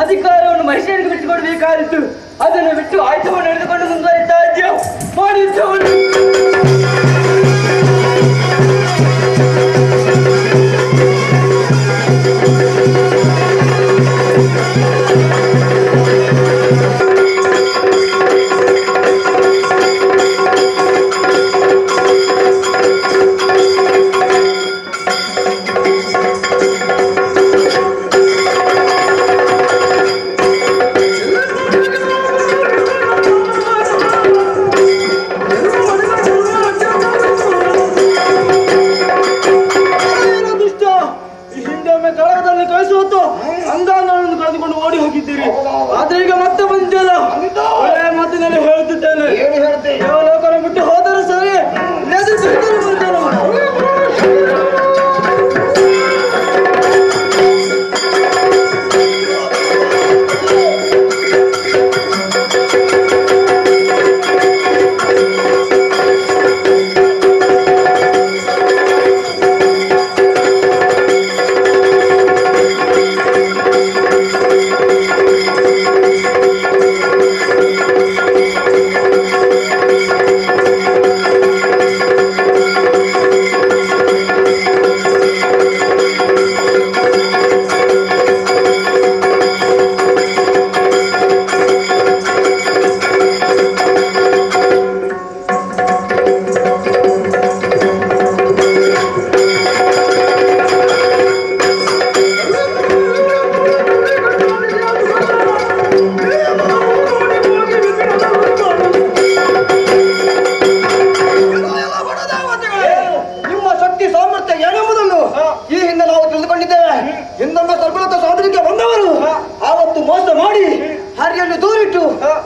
Speaker 9: ಅಧಿಕಾರವನ್ನು ಮನುಷ್ಯನಿಗೆ ಬಿಟ್ಟುಕೊಡಬೇಕಾಗಿತ್ತು. ಅದನ್ನು ಬಿಟ್ಟು ಆಯುಧವನ್ನು ನಡೆದುಕೊಂಡು ಮುಂದುವರಿತಾ ಇದ್ದೀಯ ಮಾಡಿ ಕಳೆದುಕೊಂಡು ಓಡಿ ಹೋಗಿದ್ದೀರಿ. ಆದ್ರೆ ಈಗ ಮತ್ತೆ ಬಂದಿಲ್ಲ. ಮಾತಿನಲ್ಲಿ ಹೇಳುತ್ತಿದ್ದೇನೆ, ದೇವಲೋಕನ ಬಿಟ್ಟು ಹೋದರೂ ಸರಿ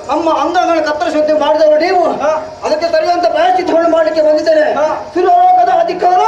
Speaker 9: ನಮ್ಮ ಅಂಗಗಳ ಕತ್ತರಿಸುವಂತೆ ಮಾಡಿದವರು ನೀವು. ಅದಕ್ಕೆ ಸರಿಯಾದ ಪ್ರಾಯಶ್ಚಿತ್ತವನ್ನು ಮಾಡಲಿಕ್ಕೆ ಬಂದಿದ್ದೇನೆ. ಸುರಲೋಕದ ಅಧಿಕಾರ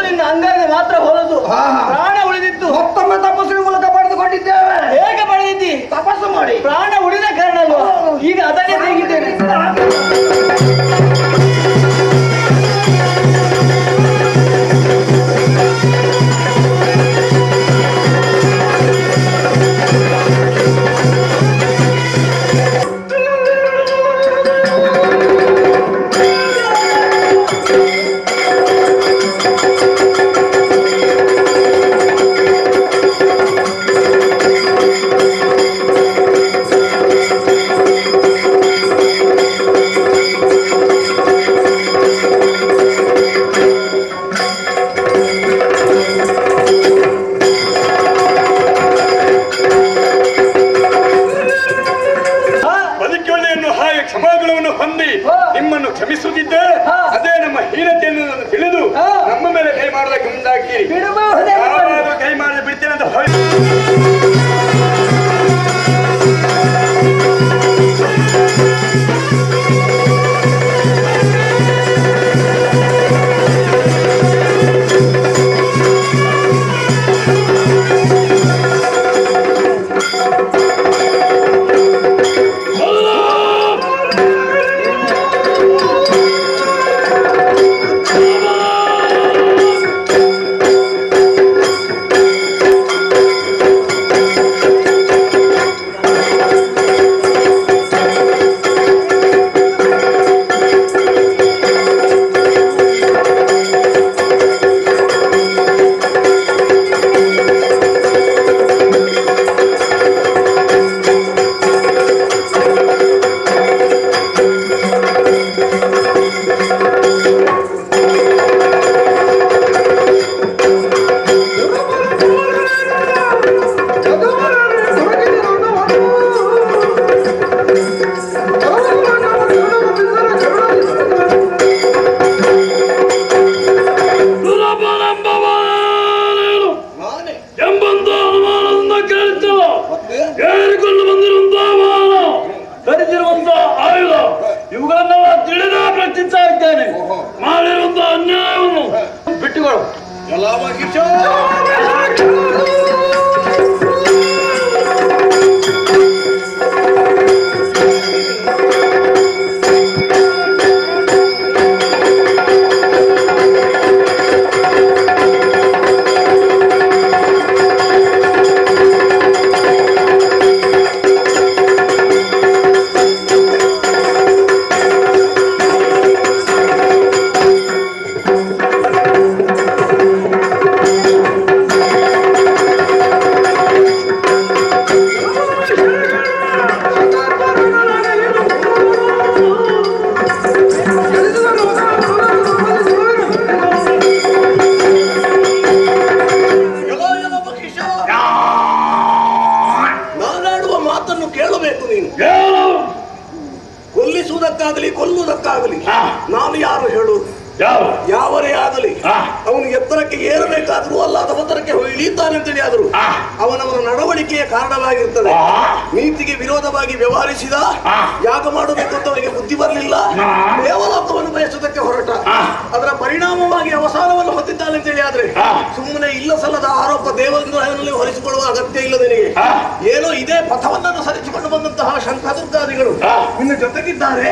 Speaker 9: ನಿನ್ನ ಅಂಗಕ್ಕೆ ಮಾತ್ರ ಹೋಲದು. ಪ್ರಾಣ ಉಳಿದಿತ್ತು. ಮತ್ತೊಮ್ಮೆ ತಪಸ್ಸಿನ ಮೂಲಕ ಪಡೆದುಕೊಂಡಿದ್ದೇವೆ. ಹೇಗೆ ಪಡೆದಿದ್ದಿ? ತಪಸ್ಸು ಮಾಡಿ ಪ್ರಾಣ ಉಳಿದ ಕಾರಣ ಅಲ್ವಾ? ಈಗ ಅದನ್ನೇ ತೆಗಿದ್ದೇನೆ.
Speaker 11: ಎಂಬಂತ ಅನುಮಾನದಿಂದ ಕೇಳುತ್ತಿಲ್ಲ. ಏರಿಕೊಂಡು ಬಂದಿರುವಂತಹ ವಾಹನ, ಧರಿಸಿರುವಂತಹ ಆಯುಧ, ಇವುಗಳನ್ನೆಲ್ಲ ತಿಳಿದೇ ಪ್ರಶ್ನಿಸ್ತಾ ಇದ್ದೇನೆ. ಮಾಡಿರುವಂತಹ ಅನ್ಯಾಯವನ್ನು ಬಿಟ್ಟುಗಳು.
Speaker 3: ಕೊಲ್ಲಿಸುವುದಕ್ಕಾಗಲಿ ಕೊಲ್ಲುವುದಕ್ಕಾಗಲಿ ನಾನು ಯಾರು ಹೇಳುವುದು? ಯಾವರೇ ಆಗಲಿ ಅವನು ಎತ್ತರಕ್ಕೆ ಏರಬೇಕಾದ್ರೂ ಅಲ್ಲ ಎತ್ತರಕ್ಕೆ ಇಳಿತಾನೆ ಅಂತೇಳಿ ಆದರೂ ಅವನವನ ನಡವಳಿಕೆಯ ಕಾರಣವಾಗಿರ್ತದೆ. ನೀತಿಗೆ ವಿರೋಧವಾಗಿ ವ್ಯವಹರಿಸಿದ, ಯಾಗ ಮಾಡಬೇಕು ಅಂತ ಅವನಿಗೆ ಬುದ್ಧಿ ಬರಲಿಲ್ಲ, ದೇವಲೋಕವನ್ನು ಬಯಸುವುದಕ್ಕೆ ಹೊರಟ, ಅದರ ಪರಿಣಾಮವಾಗಿ ಅವಸಾನವನ್ನು ಹೊಂದಿದ್ದಾನೆ ಅಂತೇಳಿ ಆದ್ರೆ ಸುಮ್ಮನೆ ಇಲ್ಲ ಸಲ್ಲದ ಆರೋಪ ದೇವರಲ್ಲಿ ಹೊರಿಸಿಕೊಳ್ಳುವ ಅಗತ್ಯ ಇಲ್ಲ ನಿನಗೆ. ಏನೋ ಇದೇ ಪಥವನ್ನು ಸರಿಸಿಕೊಂಡು ಬಂದಂತಹ ಶಂಖದುರ್ಗಾದಿಗಳು ನಿನ್ನ ಜೊತೆಗಿದ್ದಾರೆ,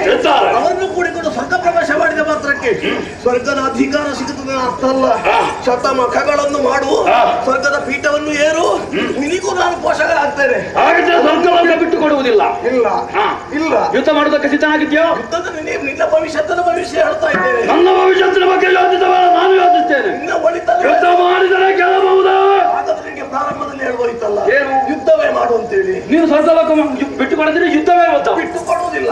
Speaker 3: ಅವರನ್ನು ಕೂಡಿಕೊಂಡು ಸ್ವರ್ಗ ಪ್ರವೇಶ ಮಾಡಿದ ಮಾತ್ರಕ್ಕೆ ಸ್ವರ್ಗದ ಅಧಿಕಾರ ಸಿಗುತ್ತದೆ ಅರ್ಥ ಅಲ್ಲ. ಶತಮಖಗಳನ್ನು ಮಾಡು, ಸ್ವರ್ಗದ ಪೀಠವನ್ನು ಏರು, ನಿನಗೂ ನಾನು ಪೋಷಕರಾಗ್ತೇನೆ.
Speaker 11: ಸ್ವರ್ಗವನ್ನು ಬಿಟ್ಟು ಕೊಡುವುದಿಲ್ಲ.
Speaker 3: ಇಲ್ಲ ಇಲ್ಲ.
Speaker 11: ಯುದ್ಧ ಮಾಡೋದಕ್ಕೆ ಸಿದ್ಧನಾಗಿದ್ಯೋ?
Speaker 3: ಯುದ್ಧದ ನಿನ್ನ ಭವಿಷ್ಯತ್ತಿನ ಭವಿಷ್ಯ ಹೇಳ್ತಾ ಇದ್ದೇನೆ.
Speaker 11: ನನ್ನ ಭವಿಷ್ಯತ್ತಿನ ಬಗ್ಗೆ ಯೋಚಿಸಬೇಡ, ನಾನು ಯೋಚಿಸ್ತೇನೆ.
Speaker 3: ನಿನ್ನ ಒಳಿತಲ್ಲ.
Speaker 11: ಯುದ್ಧ ಮಾಡಿದರೆ ಗೆಲ್ಲಬಹುದಾ?
Speaker 3: ಹಾಗಾದ್ರೆ ನಿಮಗೆ ಪ್ರಾರಂಭದಲ್ಲಿ ಹೇಳ್ಬೋದಿತ್ತಲ್ಲ, ಏನು ಯುದ್ಧವೇ ಮಾಡು ಅಂತೇಳಿ.
Speaker 11: ನೀನು ಸ್ವರ್ಗಲೋಕ ಬಿಟ್ಟು ಕೊಡದಿದ್ರೆ ಯುದ್ಧವೇ
Speaker 3: ಬಿಟ್ಟು ಕೊಡುವುದಿಲ್ಲ.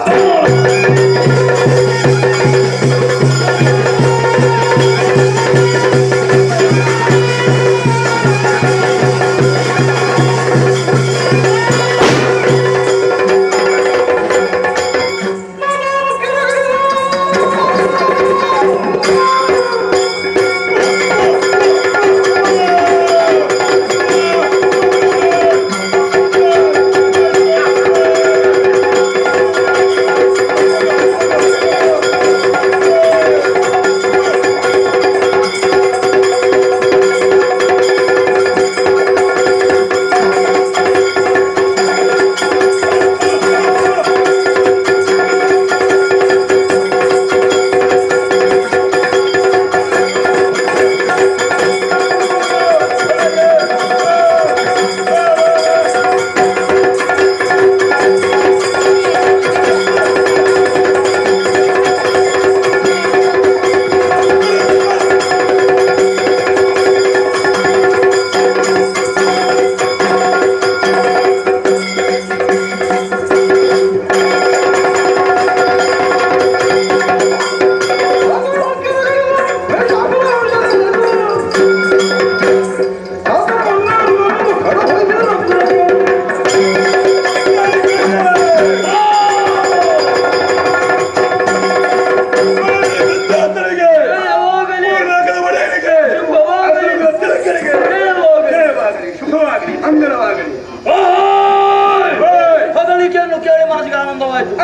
Speaker 11: ಹೊಗಳಿಕೆಯನ್ನು ಕೇಳಿ ಮನಸ್ಸಿಗೆ ಆನಂದವಾಯಿತು.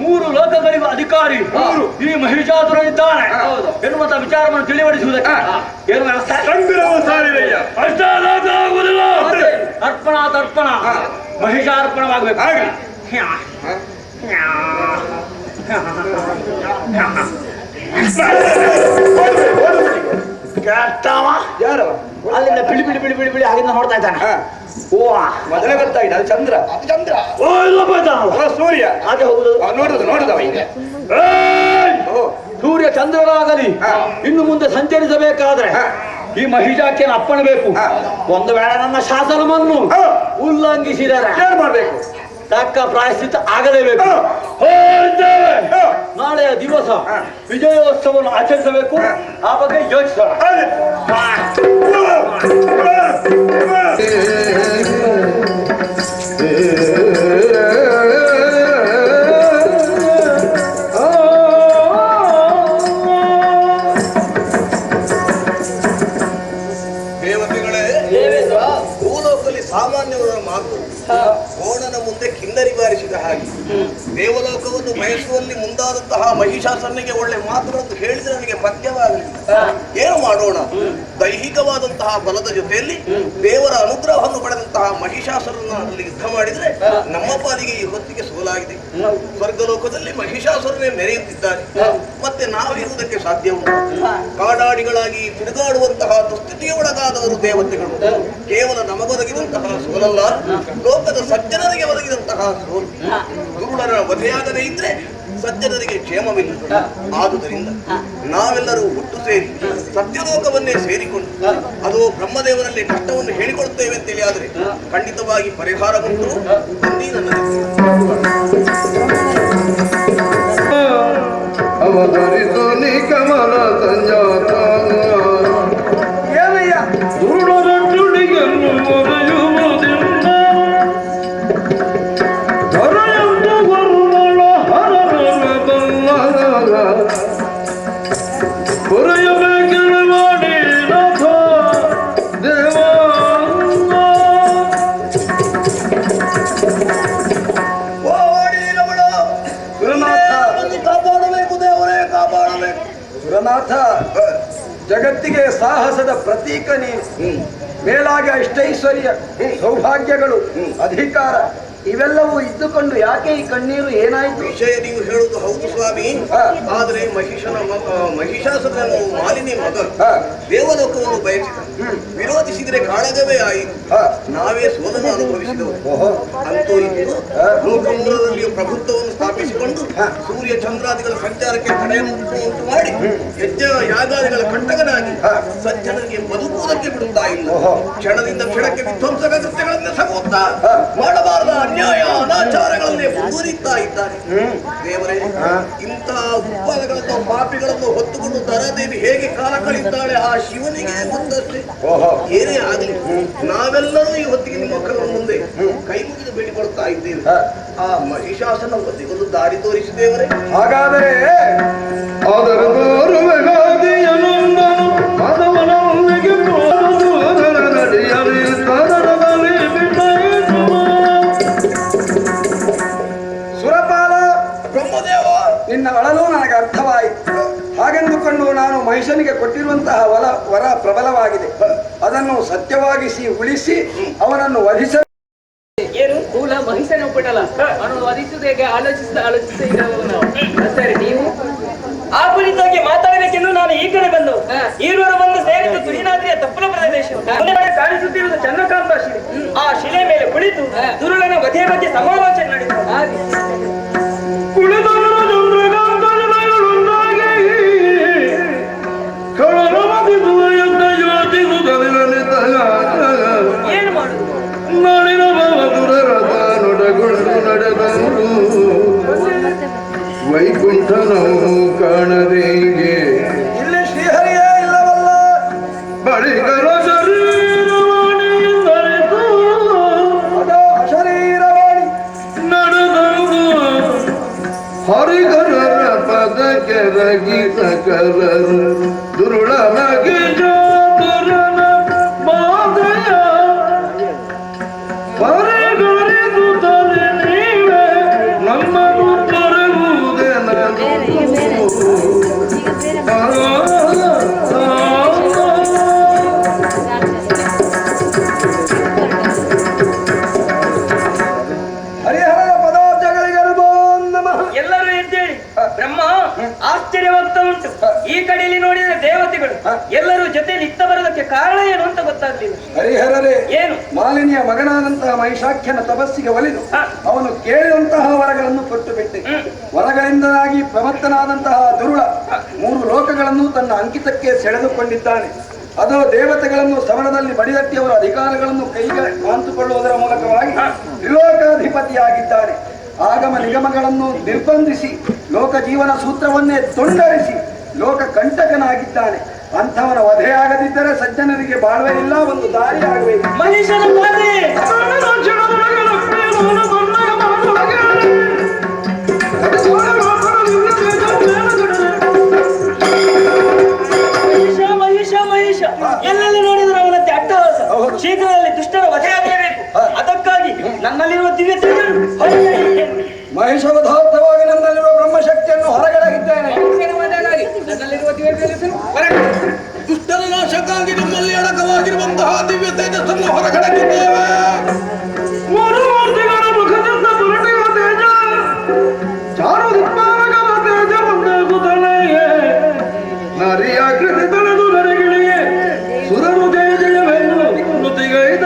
Speaker 11: ಮೂರು ಲೋಕಗಳಿಗೂ ಅಧಿಕಾರಿ ಈ ಮಹಿಷಾಸುರ ಇದ್ದಾನೆ ಎನ್ನುವಂತ ವಿಚಾರವನ್ನು ತಿಳಿವಡಿಸುವುದಕ್ಕೆ ಏನು ವ್ಯವಸ್ಥೆ ಆಗುವುದಿಲ್ಲ. ಅರ್ಪಣ ತರ್ಪಣ ಮಹಿಷಾರ್ಪಣವಾಗಬೇಕು. ಅಲ್ಲಿಂದ ಬಿಳಿ ಬಿಳಿ ಬಿಳಿ ಬಿಳಿ ಬಿಳಿ ಆಗಿಂದ ನೋಡ್ತಾ ಇದ್ದಾನೆ. ಓ ಮೊದಲೇ ಬರ್ತಾ ಇದ್ದ ಚಂದ್ರ. ಚಂದ್ರ ಓ ಇಲ್ಲಪ್ಪ ಸೂರ್ಯ ಅದೇ ಹೋಗುದು ನೋಡುದವ ಈಗ. ಸೂರ್ಯ ಚಂದ್ರರಾಗಲಿ ಇನ್ನು ಮುಂದೆ ಸಂಚರಿಸಬೇಕಾದ್ರೆ ಈ ಮಹಿಷಾಕಿಯನ್ನು ಅಪ್ಪಣಬೇಕು. ಒಂದು ವೇಳೆ ನನ್ನ ಶಾಸನವನ್ನು ಉಲ್ಲಂಘಿಸಿದರೆ ಏನ್ ಮಾಡ್ಬೇಕು? ತಕ್ಕ ಪ್ರಾಯಶ್ಚಿತ್ತ ಆಗಲೇಬೇಕು. ನಾಳೆಯ ದಿವಸ ವಿಜಯೋತ್ಸವವನ್ನು ಆಚರಿಸಬೇಕು. ಆ ಬಗ್ಗೆ ಯೋಚಿಸೋಣ.
Speaker 10: ರಾವಣನ ಮುಂದೆ ಕಿನ್ನರಿ ಬಾರಿಸಿದ ಹಾಗೆ ದೇವಲೋಕವನ್ನು ಬಯಸುವಲ್ಲಿ ಮುಂದಾದಂತಹ ಮಹಿಷಾಸುರನಿಗೆ ಒಳ್ಳೆ ಮಾತುಗಳನ್ನು ಹೇಳಿದ್ರೆ ನನಗೆ ಪಥ್ಯವಾಗಲಿಲ್ಲ. ಏನು ಮಾಡೋಣ? ದೈಹಿಕವಾದಂತಹ ಬಲದ ಜೊತೆಯಲ್ಲಿ ದೇವರ ಅನುಗ್ರಹವನ್ನು ಪಡೆದಂತಹ ಮಹಿಷಾಸುರನ ಅಲ್ಲಿ ಯುದ್ಧ ಮಾಡಿದ್ರೆ ನಮ್ಮ ಪಾಲಿಗೆ ಈ ಹೊತ್ತಿಗೆ ಸೋಲಾಗಿದೆ. ಸ್ವರ್ಗಲೋಕದಲ್ಲಿ ಮಹಿಷಾಸುರನೇ ಮೆರೆಯುತ್ತಿದ್ದಾರೆ, ಮತ್ತೆ ನಾವಿರುವುದಕ್ಕೆ ಸಾಧ್ಯ ಉಂಟು? ಕಾಡಾಡಿಗಳಾಗಿ ತಿರುಗಾಡುವಂತಹ ದುಸ್ಥಿತಿಗೆ ಒಳಗಾದವರು ದೇವತೆಗಳು. ಕೇವಲ ನಮಗೊದಗಿದಂತಹ ಸೋಲಲ್ಲ, ಲೋಕದ ಸಜ್ಜನರಿಗೆ ಒದಗಿದಂತಹ ಸೋಲು. ದುರುಳರ ವಧೆಯಾಗದೇ ಇದ್ರೆ ಸಜ್ಜನರಿಗೆ ಕ್ಷೇಮವಿಲ್ಲ. ಆದುದರಿಂದ ನಾವೆಲ್ಲರೂ ಹುಟ್ಟು ಸೇರಿ ಸತ್ಯಲೋಕವನ್ನೇ ಸೇರಿಕೊಂಡು ಅದು ಬ್ರಹ್ಮದೇವರಲ್ಲಿ ಕಷ್ಟವನ್ನು ಹೇಳಿಕೊಡುತ್ತೇವೆ ಅಂತೇಳಿ ಆದರೆ ಖಂಡಿತವಾಗಿ ಪರಿಹಾರ ಉಂಟು.
Speaker 8: ಅವತರಿಸು ನೀ ಕಮಲ ಸಂಜಾತ
Speaker 5: ಏನಯ್ಯ
Speaker 1: ದುರುಳರ ತುಡಿಯನ್ನು ಒರೆಯುವುದಿಲ್ಲ, ದೊರೆಯುವುದು ವರುಣಳ ಹರರಬಲ್ಲ, ಹೊರೆಯಬೇಕೆಳೆ ಮಾಡಿ ನಾಥ ದೇವ.
Speaker 5: ಕಾಪಾಡಬೇಕು ದೇವರೇ, ಕಾಪಾಡಬೇಕು. ಸುರನಾಥ, ಜಗತ್ತಿಗೆ ಸಾಹಸದ ಪ್ರತೀಕ ನೀನು. ಮೇಲಾಗಿ ಅಷ್ಟೈಶ್ವರ್ಯ, ಸೌಭಾಗ್ಯಗಳು, ಅಧಿಕಾರ ಇವೆಲ್ಲವೂ ಇದ್ದುಕೊಂಡು ಯಾಕೆ ಈ ಕಣ್ಣೀರು? ಏನಾಯ್ತು?
Speaker 10: ವಿಷಯ ನೀವು ಹೇಳುವುದು ಹೌದು ಸ್ವಾಮಿ. ಆದರೆ ಮಹಿಷಾಸುರನು ಮಾಲಿನಿ ಮಗ ದೇವಲೋಕವನ್ನು ಬಯಸಿದ, ವಿರೋಧಿಸಿದರೆ ಕಾಳಗವೇ ಆಯಿತು. ನಾವೇ ಸೋಲನ್ನು ಅನುಭವಿಸಿದವರು. ಅಂತೂ ಇಂದು ಲೋಕಮೂಲದಲ್ಲಿ ಪ್ರಭುತ್ವವನ್ನು ಸ್ಥಾಪಿಸಿಕೊಂಡು ಸೂರ್ಯ ಚಂದ್ರಾದಿಗಳ ಸಂಚಾರಕ್ಕೆ ತಡೆಯನ್ನು ಉಂಟು ಮಾಡಿ ಯಜ್ಞ ಯಾಗಾದಿಗಳ ಕಂಟಕನಾಗಿ ಸಜ್ಜನರಿಗೆ ಬದುಕುವುದಕ್ಕೆ ಬಿಡುತ್ತಾ ಇಲ್ಲ. ಕ್ಷಣದಿಂದ ಕ್ಷಣಕ್ಕೆ ವಿಧ್ವಂಸಕ ಕೃತ್ಯಗಳನ್ನು ಸಗುತ್ತಾ ಮಾಡಬಾರದ ಅನ್ಯಾಯ ಅನಾಚಾರಗಳನ್ನೇ ಮುಂದುವರಿಯುತ್ತಾ ಇದ್ದಾರೆ. ದೇವರೇ, ಇಂತಹ ಉತ್ಪಾದಗಳನ್ನು ಪಾಪಿಗಳನ್ನು ಹೊತ್ತುಕೊಂಡು ಧರಾದೇವಿ ಹೇಗೆ ಕಾಲ ಕಳೆಯುತ್ತಾಳೆ ಆ ಶಿವನಿಗೆ ಗೊತ್ತಷ್ಟೇ. ಏನೇ ಆಗಲಿ ನಾವೆಲ್ಲರೂ ಈ ಹೊತ್ತಿಗೆ ನಿಮ್ಮ ಮಕ್ಕಳ ಮುಂದೆ ಕೈ ಮುಗಿದು ಬೇಡಿಕೊಳ್ತಾ ಇದ್ದೇವೆ. ಆ ಮಹಿಷಾಸನ ಹೊತ್ತಿಗೊಂದು ದಾರಿ ತೋರಿಸಿದ್ದೇವರೇ.
Speaker 5: ಹಾಗಾದರೆ
Speaker 8: ಅದರ
Speaker 5: ಸುರಪಾಲ, ನಿನ್ನ ಅಳಲು ನನಗೆ ಅರ್ಥವಾಯಿತು. ಹಾಗೆಂದುಕೊಂಡು ನಾನು ಮಹಿಷನಿಗೆ ಕೊಟ್ಟಿರುವಂತಹ ವರ ಪ್ರಬಲವಾಗಿದೆ. ಅದನ್ನು ಸತ್ಯವಾಗಿಸಿ ಉಳಿಸಿ ಅವನನ್ನು ವಧಿಸ.
Speaker 9: ಏನು ಕೂಲ ಮಹಿಷನ ಉಪ್ಪಟಲ್ಲ ಅವನು ವಧಿಸುವುದು ಹೇಗೆ ಆಲೋಚಿಸ್ತಾ ಸರಿ. ನೀವು ಆ ಕುರಿತಾಗಿ ಮಾತಾಡಬೇಕೆಂದು ನಾನು ಈ ಕಡೆ ಬಂದು ಈರುವರು ಬಂದು ಸೇರಿದ್ದು ತುಳಿನಾದ್ರಿಯ ತಪ್ಪಲ ಪ್ರದೇಶ. ಕಾಣಿಸುತ್ತಿರುವುದು ಚಂದ್ರಕಾಂತ ಶಿಲೆ. ಆ ಶಿಲೆ ಮೇಲೆ ಕುಳಿತು ದುರುಳನ ವಧೆ ಬಗ್ಗೆ ಸಮಾಲೋಚನೆ ನಡೆಸಿದ. ಏನು ಮಾಡುದು?
Speaker 8: ನಾಡಿನ ಬಾವದುರರದ ನೊಡಗುಳು ನಡೆದಂದು ವೈಕುಂಠನವು ಕಾಣದೇಗೆ
Speaker 5: ಇಲ್ಲಿ ಶ್ರೀಹರಿಯೇ ಇಲ್ಲವಲ್ಲ.
Speaker 8: ಬಳಿಗರ ಶರೀರವಾಣಿ ನಡೆದು
Speaker 5: ಅದೋ ಶರೀರವಾಣಿ
Speaker 8: ನಡೆದಂದು ಹರಿಗರರ ಪದಕ್ಕೆ ರಗಿ ಸಕಲರು ದುರುಳನಗೆ ಜಾತುರನ ಮಾದಯ ಹೊರಗರೆದು ತಲೆ ನೀವೇ ನಮ್ಮನ್ನು ತೊರೆಯುವುದೇ
Speaker 5: ಹರಿಹರರ ಪದಾರ್ಥಗಳಿಗೆ ನಮಃ.
Speaker 9: ಎಲ್ಲರೂ ಎದ್ದೇಳಿ. ಬ್ರಹ್ಮ ಆಶ್ಚರ್ಯವಾಗ್ತಾ ಉಂಟು. ಈ ಕಡೆಯಲ್ಲಿ ನೋಡಿದರೆ ದೇವತೆಗಳು ಎಲ್ಲರೂ ಜೊತೆಯಲ್ಲಿ ಇತ್ತ ಬರೋದಕ್ಕೆ ಕಾರಣ ಏನು ಅಂತ ಗೊತ್ತಾಗ್ಲಿಲ್ಲ.
Speaker 5: ಹರಿಹರರೇ,
Speaker 9: ಏನು?
Speaker 5: ಮಾಲಿನಿಯ ಮಗನಾದಂತಹ ಮಹಿಷಾಖ್ಯನ ತಪಸ್ಸಿಗೆ ಒಲಿದು ಅವನು ಕೇಳಿದಂತಹ ವರಗಳನ್ನು ಕೊಟ್ಟು ಬಿಟ್ಟೆ. ವರಗಳಿಂದಾಗಿ ಪ್ರಮತ್ತನಾದಂತಹ ದುರುಳ 3 ಲೋಕಗಳನ್ನು ತನ್ನ ಅಂಕಿತಕ್ಕೆ ಸೆಳೆದುಕೊಂಡಿದ್ದಾನೆ. ಅದು ದೇವತೆಗಳನ್ನು ಸವಣದಲ್ಲಿ ಬಡಿದಟ್ಟಿಯವರ ಅಧಿಕಾರಗಳನ್ನು ಕೈಗೆ ಕಾಂತುಕೊಳ್ಳುವುದರ ಮೂಲಕವಾಗಿ ತ್ರಿಲೋಕಾಧಿಪತಿಯಾಗಿದ್ದಾನೆ. ಆಗಮ ನಿಗಮಗಳನ್ನು ನಿರ್ಬಂಧಿಸಿ ಲೋಕ ಜೀವನ ಸೂತ್ರವನ್ನೇ ತುಂಡರಿಸಿ ಲೋಕ ಕಂಟಕನಾಗಿದ್ದಾನೆ. ಅಂಥವನ ವಧೆಯಾಗದಿದ್ದರೆ ಸಜ್ಜನರಿಗೆ ಬಾಳ್ವೆ ಇಲ್ಲ, ಒಂದು ದಾರಿ ಆಗಬೇಕು.
Speaker 9: ಮನುಷ್ಯನ ಬಾಧೆ ಮಹಿಷ ಎಲ್ಲೆಲ್ಲಿ ನೋಡಿದ್ರು ಅವನಂತೆ ಅಟ್ಟಹಾಸ. ಶೀಘ್ರದಲ್ಲಿ ದುಷ್ಟರ ವಧೆಯಾಗಲೇಬೇಕು. ಅದಕ್ಕಾಗಿ ನನ್ನಲ್ಲಿರುವ ದಿವ್ಯ ತೇಜನ್ನು
Speaker 5: ಮಹಿಷವಧಾರ್ಥವಾಗಿ ನನ್ನಲ್ಲಿರುವ ಬ್ರಹ್ಮಶಕ್ತಿಯನ್ನು ಹೊರಗಡೆಗಿದ್ದೇನೆ.
Speaker 2: ನನ್ನಲ್ಲಿರುವ ದಿವ್ಯ ತೇಜಸ್ಸನ್ನು
Speaker 10: ದುಷ್ಟರ ನಾಶಕ್ಕಾಗಿ ನಮ್ಮಲ್ಲಿ ಅಡಕವಾಗಿರುವಂತಹ ದಿವ್ಯ ತೇಜಸ್ಸನ್ನು ಹೊರಗಡೆಗಿದ್ದೇವೆ.
Speaker 1: ಮೂರ್ತಿಗಳ ಮುಖದಿಂದ ದುರಟಿಯ ತೇಜ ಚಾರು ದಿಕ್ಪಾಲಕರ ತೇಜ ಮುಂದಾಗುತ್ತಲೇ ನರಿಯ ಕೃತಿ ತಳೆದು ನರಿಗಳಿಗೆ ಸುರರು ತೇಜಯವೆಂದು ಕೃತಿಗೈದ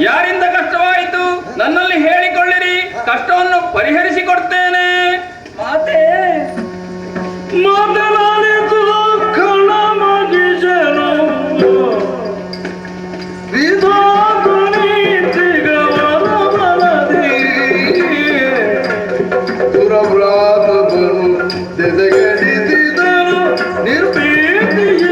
Speaker 2: ಯಾರಿಂದ ಕಷ್ಟವಾಯಿತು ನನ್ನಲ್ಲಿ ಹೇಳಿಕೊಳ್ಳಿರಿ, ಕಷ್ಟವನ್ನು ಪರಿಹರಿಸಿಕೊಡ್ತೇನೆ.
Speaker 1: ಮಾತೆ ಮಾತನಾಡಿತು ಕಣ ಮಗಿಜನು ವಿಧಾನಿತಿಗವರ ಬಲದಿ ಸುರವ್ರಾತನು ದೆದೆಗೆಡಿಸಿದನು ನಿರ್ಭೀತಿಯು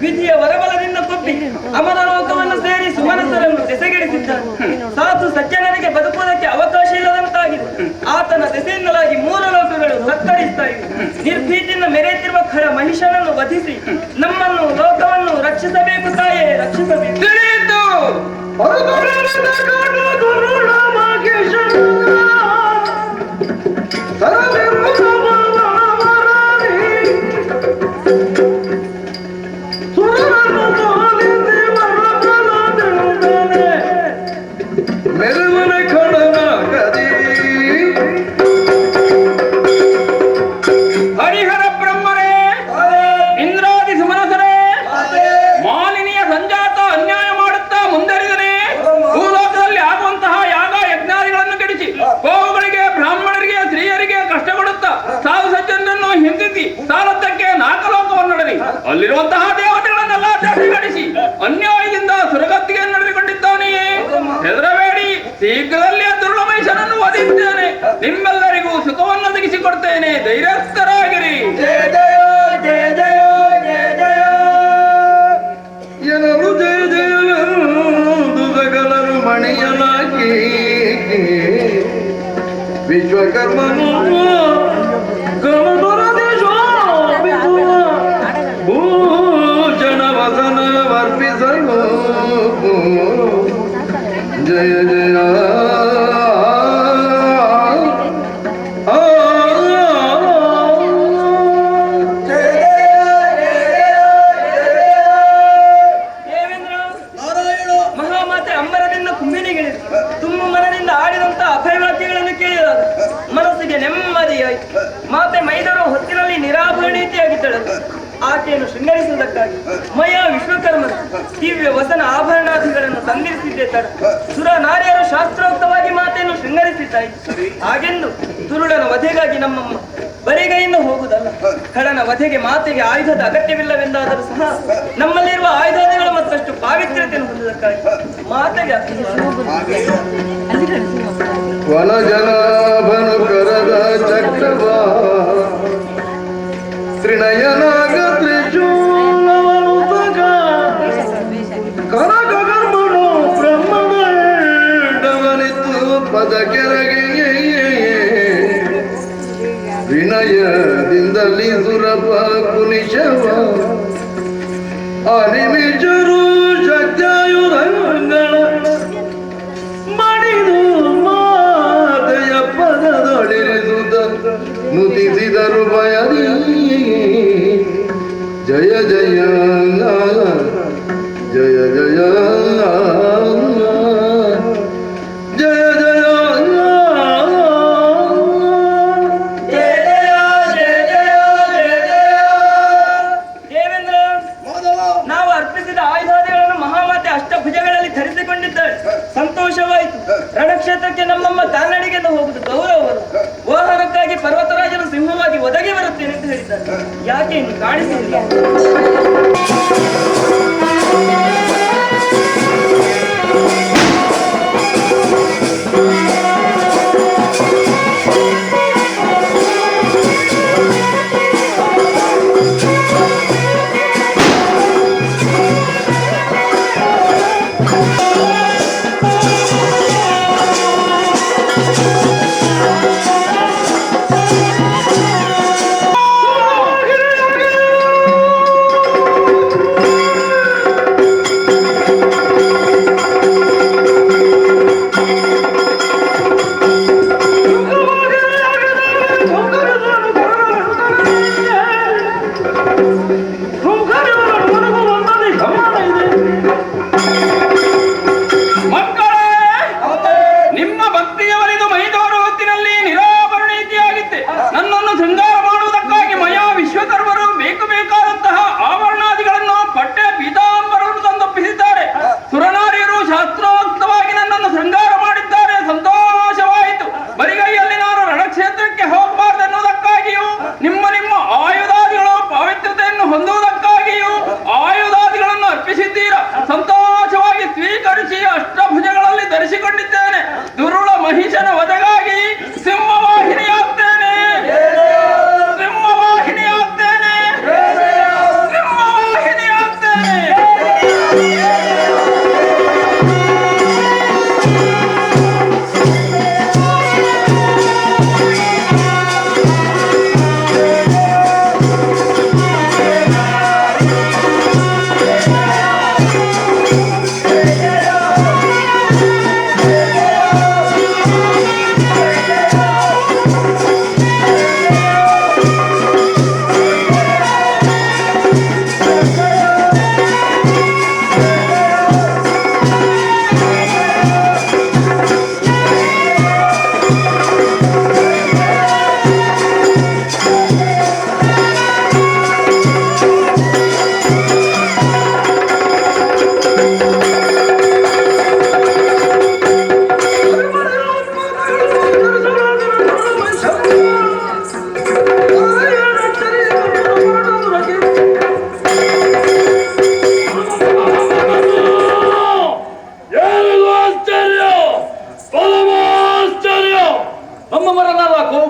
Speaker 9: ವಿಧಿಯ ವರಬಲದಿಂದ ಕೊಬ್ಬಿ ಅಮರ ಲೋಕವನ್ನು ಸೇರಿ ಸುಮನಸರನ್ನು ದೆಸೆಗೆಡಿಸಿದ್ದಾನೆ. ಸಾಧು ಸಜ್ಜನರಿಗೆ ಬದುಕುವುದಕ್ಕೆ ಅವಕಾಶ ಇಲ್ಲದಂತಾಗಿದೆ. ಆತನ ದೆಸೆಯಿಂದಲಾಗಿ 3 ಲೋಕಗಳು ತತ್ತರಿಸ್ತಾ ಇವೆ. ನಿರ್ಭೀತಿಯಿಂದ ಮೆರೆಯುತ್ತಿರುವ ಖರ ಮಹಿಷನನ್ನು ವಧಿಸಿ ನಮ್ಮನ್ನು ಲೋಕವನ್ನು ರಕ್ಷಿಸಬೇಕು ತಾಯೇ, ರಕ್ಷಿಸಬೇಕು.
Speaker 2: ಹರಿಹರ ಬ್ರಹ್ಮರೇ, ಇಂದ್ರಾದಿ ಸುಮನಸರೇ, ಮಾಲಿನಿಯ ಸಂಜಾತ ಅನ್ಯಾಯ ಮಾಡುತ್ತಾ ಮುಂದರಿದನೆ. ಭೂಲೋಕದಲ್ಲಿ ಆಗುವಂತಹ ಯಾಗ ಯಜ್ಞಾದಿಗಳನ್ನು ಕೆಡಿಸಿ ಗೋವುಗಳಿಗೆ, ಬ್ರಾಹ್ಮಣರಿಗೆ, ಸ್ತ್ರೀಯರಿಗೆ ಕಷ್ಟ ಕೊಡುತ್ತಾ ಸಾಧು ಸಜ್ಜನರನ್ನು ಹಿಂದಿಸಿ ಸಾಲದ್ದಕ್ಕೆ 4 ಲೋಕವನ್ನೊಡನೆ ಅಲ್ಲಿರುವಂತಹ ದೇವತೆಗಳನ್ನೆಲ್ಲ ತ್ಯಾಗಡಿಸಿ ಅನ್ಯಾಯದಿಂದ ಸುರಗತ್ತಿಗೆ ನಡೆದುಕೊಂಡಿದ್ದಾನೆಯೇ. ಹೆದರಬೇಡಿ, ಶೀಘ್ರದಲ್ಲಿ ದುರ್ಲಭೇಶನನ್ನು ವಧಿಸುತ್ತೇನೆ. ನಿಮ್ಮೆಲ್ಲರಿಗೂ ಸುಖವನ್ನು ಒದಗಿಸಿಕೊಡ್ತೇನೆ. ಧೈರ್ಯಸ್ಥರಾಗಿರಿ.
Speaker 5: ಜಯ ಜಯ ಜಯ ಜಯ
Speaker 1: ವಿಶ್ವಕರ್ಮನು ಭೂಷಣ ವಸನ ವರ್ಪಿಸಲು ಜಯ ಜಯ
Speaker 9: ಮಾತೆ ಮೈದರ ಹೊತ್ತಿನಲ್ಲಿ ನಿರಾಭರಣೀತಿಯಾಗಿದ್ದಳು. ಆಕೆಯನ್ನು ಶೃಂಗರಿಸುವುದಕ್ಕಾಗಿ ಮಯ ವಿಶ್ವಕರ್ಮ ದಿವ್ಯ ವಸನ ಆಭರಣಾದಿಗಳನ್ನು ತಂದಿರಿಸಿದ್ದೆ ತಡ ಸುರ ನಾರಿಯರು ಶಾಸ್ತ್ರೋಕ್ತವಾಗಿ ಮಾತೆಯನ್ನು ಶೃಂಗರಿಸಿದ್ದಾಯಿತು. ಹಾಗೆಂದು ದುರುಳನ ವಧೆಗಾಗಿ ನಮ್ಮಮ್ಮ ಬರಿಗೈಯಿಂದ ಹೋಗುವುದಲ್ಲ, ಕಳನ ವಧೆಗೆ ಮಾತೆಗೆ ಆಯುಧದ ಅಗತ್ಯವಿಲ್ಲವೆಂದಾದರೂ ಸಹ ನಮ್ಮಲ್ಲಿರುವ ಆಯುಧಾದಿಗಳು ಮತ್ತಷ್ಟು ಪಾವಿತ್ರ್ಯತೆಯನ್ನು ಹೊಂದುವುದಕ್ಕಾಗಿ ಮಾತೆಗೆ
Speaker 1: ವನಜನಾಭನು ಕರದ ಚಕ್ರವ ತ್ರಿನಯನಾಗ ತ್ರಿಶೂಲವನು ತಗ ಕನಕಗರ್ಭನು ಬ್ರಹ್ಮಡವನಿತು ಪದಕೆರಗೆ ವಿನಯದಿಂದಲಿ ಸುರಪ ಕುನಿಶವ ಅನಿಮಿಷರು ಶಕ್ತಿಯುಧಗಳ ಮಣಿದು ಮಾತೆಯ ಪದದೊಳಿರಿಸುತ್ತ ನುತಿಸಿದರು ಭಯದಿ ಜಯ ಜಯ ಜಯ ಜಯ
Speaker 9: ಸಂತೋಷವಾಯಿತು. ರಣಕ್ಷೇತ್ರಕ್ಕೆ ನಮ್ಮಮ್ಮ ಕಾಲ್ನಡಿಗೆಯಿಂದ ಹೋಗುವುದು ಗೌರವವಲ್ಲ. ವಾಹನಕ್ಕಾಗಿ ಪರ್ವತರಾಜನು ಸಿಂಹವಾಗಿ ಒದಗಿ ಬರುತ್ತೇನೆ ಎಂದು ಹೇಳಿದ್ದಾರೆ. ಯಾಕೆ ಇನ್ನು ಕಾಣಿಸುವುದಿಲ್ಲ?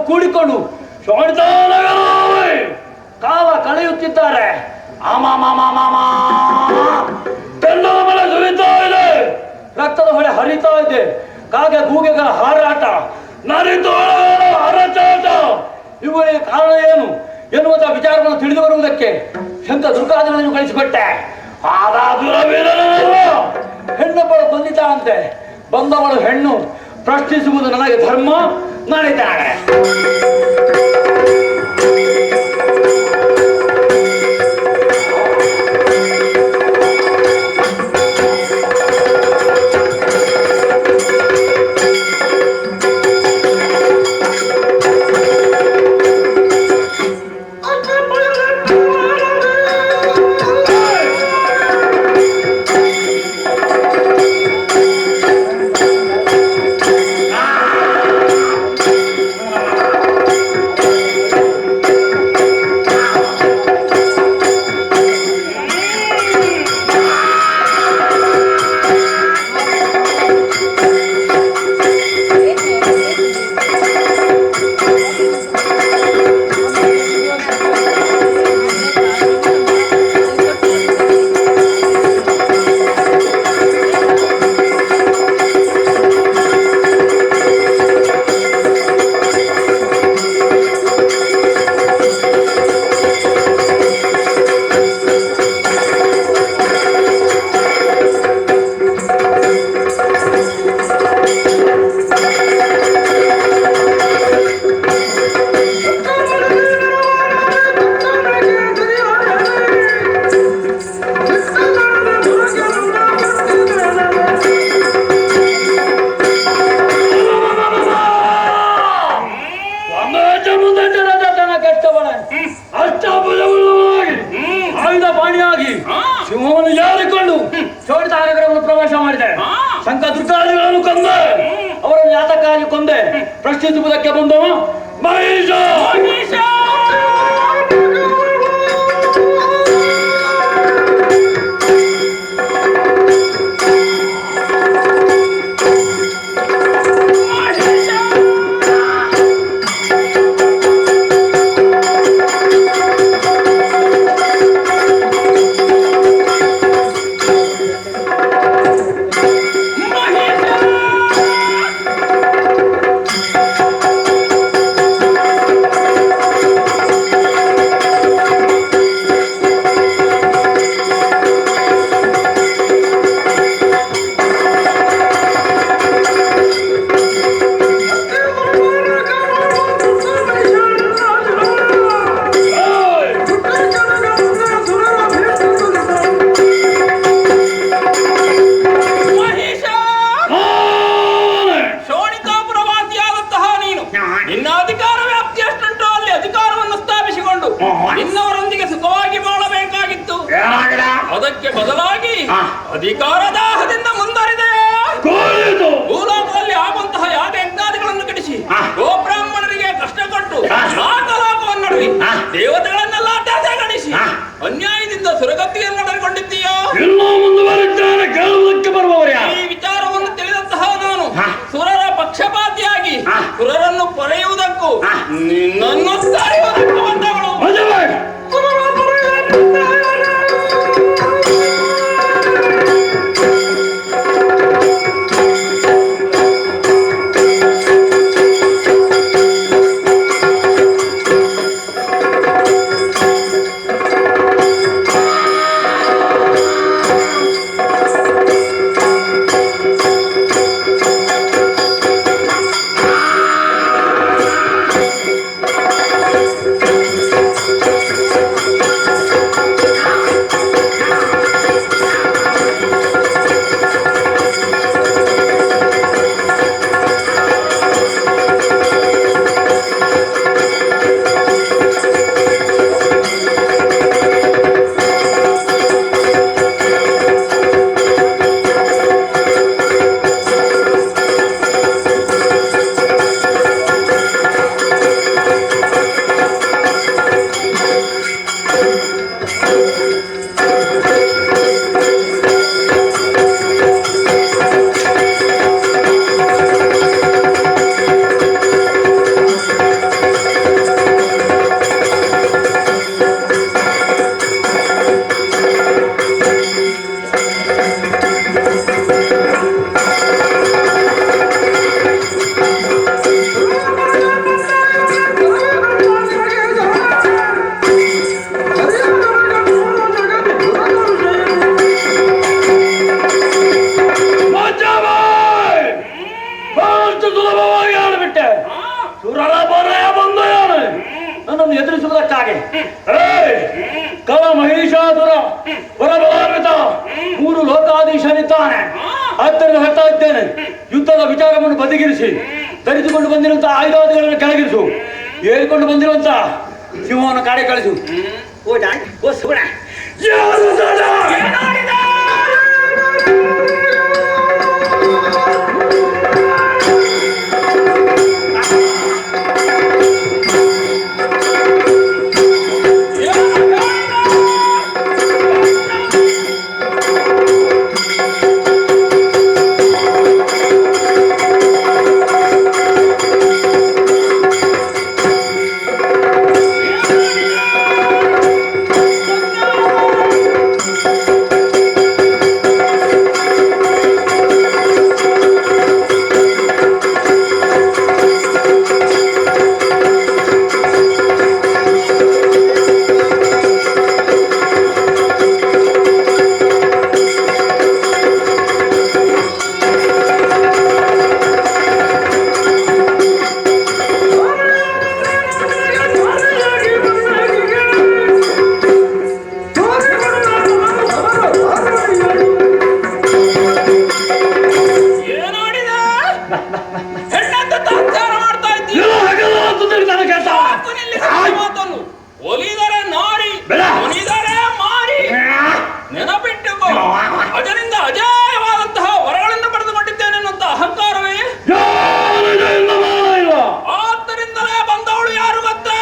Speaker 4: ಕೂಡಿಕೊಂಡು ಕಾಲ ಕಳೆಯುತ್ತಿದ್ದಾರೆ. ತೆಂಡದ ಮಳೆ ಸುರಿತಾ ಇದೆ, ರಕ್ತದ ಹೊಳೆ ಹರಿತಾ ಇದೆ, ಕಾಗೆ ಗೂಗೆಗಳ ಹಾರಾಟ ನರಿದು ಇವುಗಳಿಗೆ ಕಾರಣ ಏನು ಎನ್ನುವಂತಹ ವಿಚಾರವನ್ನು ತಿಳಿದು ಬರುವುದಕ್ಕೆ ಶಂಕ ದುರ್ಗಾದನನ್ನು ಕಳಿಸಿಕೊಟ್ಟೆ. ಹೆಣ್ಣೊಬ್ಬಳು ಬಂದಿದ್ದಾಳಂತೆ. ಬಂದವಳು ಹೆಣ್ಣು, ಪ್ರಶ್ನಿಸುವುದು ನನಗೆ ಧರ್ಮ. ನಡೀತಾಳೆ. ಸಿಂಹವನ್ನು ಜಾರಿಕೊಂಡು ಚೋಡಿತಾರಗಳನ್ನು ಪ್ರವೇಶ ಮಾಡಿದೆ. ಶಂಕ ದುರ್ಗಾದಿಗಳನ್ನು ಕೊಂದೆ. ಅವರನ್ನು ಯಾತಕ್ಕಾಗಿ ಕೊಂದೆ ಪ್ರಶ್ನಿಸುವುದಕ್ಕೆ ಬಂದವ ಮಹೇಶ. ಅದಕ್ಕೆ ಬದಲಾಗಿ ಅಧಿಕಾರದಾಹದಿಂದ ಮುಂದರಿದೆ. ಭೂಲೋಕದಲ್ಲಿ ಆಗುವಂತಹ ಯಾಗ ಯಜ್ಞಾದಿಗಳನ್ನು ಕಡಿಸಿ ಗೋಬ್ರಾಹ್ಮಣರಿಗೆ ಕಷ್ಟ ಕೊಟ್ಟು ನಾಗಲೋಕವನ್ನು ನಡುವಿ ದೇವತೆಗಳನ್ನೆಲ್ಲ ತ್ಯಾಗಣಿಸಿ ಅನ್ಯಾಯದಿಂದ ಸುರಗತಿಯನ್ನು ನಡೆದುಕೊಂಡಿದ್ದೀಯೋ ಇನ್ನೂ ಮುಂದುವರಿದ್ದಾನೆ. ಕೇಳುವುದಕ್ಕೆ ಬರುವವರೇ
Speaker 2: ಈ ವಿಚಾರವನ್ನು ತಿಳಿದಂತಹ ನಾನು ಸುರರ ಪಕ್ಷಪಾತಿಯಾಗಿ ಸುರರನ್ನು ಪಡೆಯುವುದಕ್ಕೂ ನಿನ್ನನ್ನು ಸಾಯುವುದಕ್ಕೂ ಬಂದವಳು.
Speaker 4: ನನ್ನನ್ನು ಎದುರಿಸುವುದಕ್ಕಾಗಿ ಕಳ ಮಹಿಷಾಸುರ ಪರಬಲಾನ್ವಿತ 3 ಲೋಕಾಧೀಶನಿದ್ದಾನೆ. ಆದ್ದರಿಂದ ಹೇಳ್ತಾ ಇದ್ದೇನೆ, ಯುದ್ಧದ ವಿಚಾರವನ್ನು ಬದಿಗಿರಿಸಿ ಧರಿಸಿಕೊಂಡು ಬಂದಿರುವಂತಹ ಆಯುಧಾದಿಗಳನ್ನು ಕೆಳಗಿರಿಸು. ಹೇಳಿಕೊಂಡು ಬಂದಿರುವಂತಹ ಸಿಂಹವನ್ನು ಕಾಡೆ ಕಳಿಸು.
Speaker 12: ಅಜನಿಂದ ಅಜೇಯವಾದಂತಹ ವರಗಳನ್ನು ಪಡೆದುಕೊಂಡಿದ್ದೇನೆ ಅನ್ನುವಂತ ಅಹಂಕಾರವೇ ಆದ್ದರಿಂದಲೇ ಬಂದವಳು ಯಾರು ಗೊತ್ತೇ?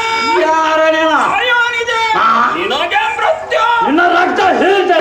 Speaker 12: ನಿನಗೆ ಮೃತ್ಯು.
Speaker 4: ನಿನ್ನ ರಕ್ತ ಹೀರಿದೆ.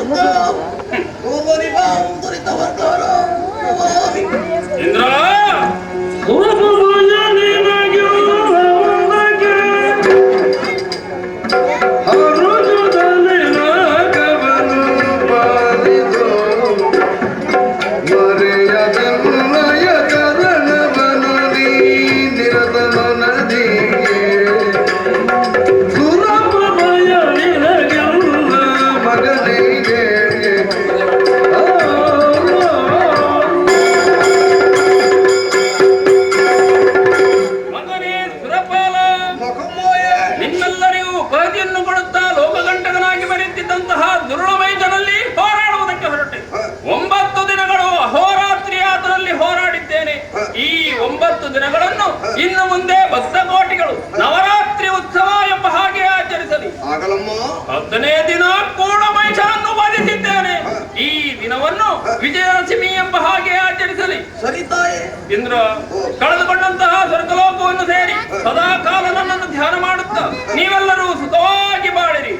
Speaker 12: ಇಂದ್ರ ನಿಮ್ಮೆಲ್ಲರಿಗೂ ಉಪಾಧಿಯನ್ನು ಕೊಡುತ್ತಾ ಲೋಕಗಂಟಕನಾಗಿ ಬರೆಯುತ್ತಿದ್ದಂತಹ ದುರ್ಳವೈದ್ಯನಲ್ಲಿ ಹೋರಾಡುವುದಕ್ಕೆ ಹೊರಟೆ. 9 ದಿನಗಳು ಅಹೋರಾತ್ರಿ ಆತನಲ್ಲಿ ಹೋರಾಡಿದ್ದೇನೆ. ಈ 9 ದಿನಗಳನ್ನು ಇನ್ನು ಮುಂದೆ ಭಕ್ತ ಕೋಟಿಗಳು ನವರಾತ್ರಿ ಉತ್ಸವ ಎಂಬ ಹಾಗೆ ಆಚರಿಸಲಿ. 10ನೇ ದಿನ ಪೂರ್ಣಮೈಷನನ್ನು ವಧಿಸಿದ್ದೇನೆ. ಈ ದಿನವನ್ನು ವಿಜಯದಶಮಿ ಎಂಬ ಹಾಗೆ ಆಚರಿಸಲಿ. ಇಂದ್ರ ಕಳೆದುಕೊಂಡಂತಹ ಸ್ವರ್ಗಲೋಕವನ್ನು ಸೇರಿ ಸದಾ ಕಾಲ ನನ್ನನ್ನು ಧ್ಯಾನ ಮಾಡುತ್ತಾ ನೀವೆಲ್ಲರೂ ಸುಖವಾಗಿ ಬಾಳಿರಿ.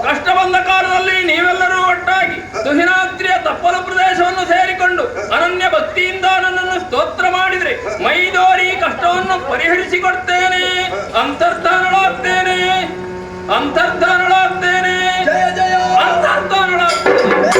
Speaker 12: ಕಷ್ಟ ಬಂದ ಕಾಲದಲ್ಲಿ ನೀವೆಲ್ಲರೂ ಒಟ್ಟಾಗಿ ತುಹಿನಾದ್ರಿಯ ತಪ್ಪಲು ಪ್ರದೇಶವನ್ನು ಸೇರಿಕೊಂಡು ಅನನ್ಯ ಭಕ್ತಿಯಿಂದ ನನ್ನನ್ನು ಸ್ತೋತ್ರ ಮಾಡಿದ್ರೆ ಮೈದೋರಿ ಕಷ್ಟವನ್ನು ಪರಿಹರಿಸಿಕೊಡ್ತೇನೆ. ಅಂತರ್ಧಾನಳಾಗ್ತೇನೆ, ಅಂತರ್ಧಾನಳಾಗ್ತೇನೆ, ಅಂತರ್ಧಾನಳಾಗ್ತೇನೆ.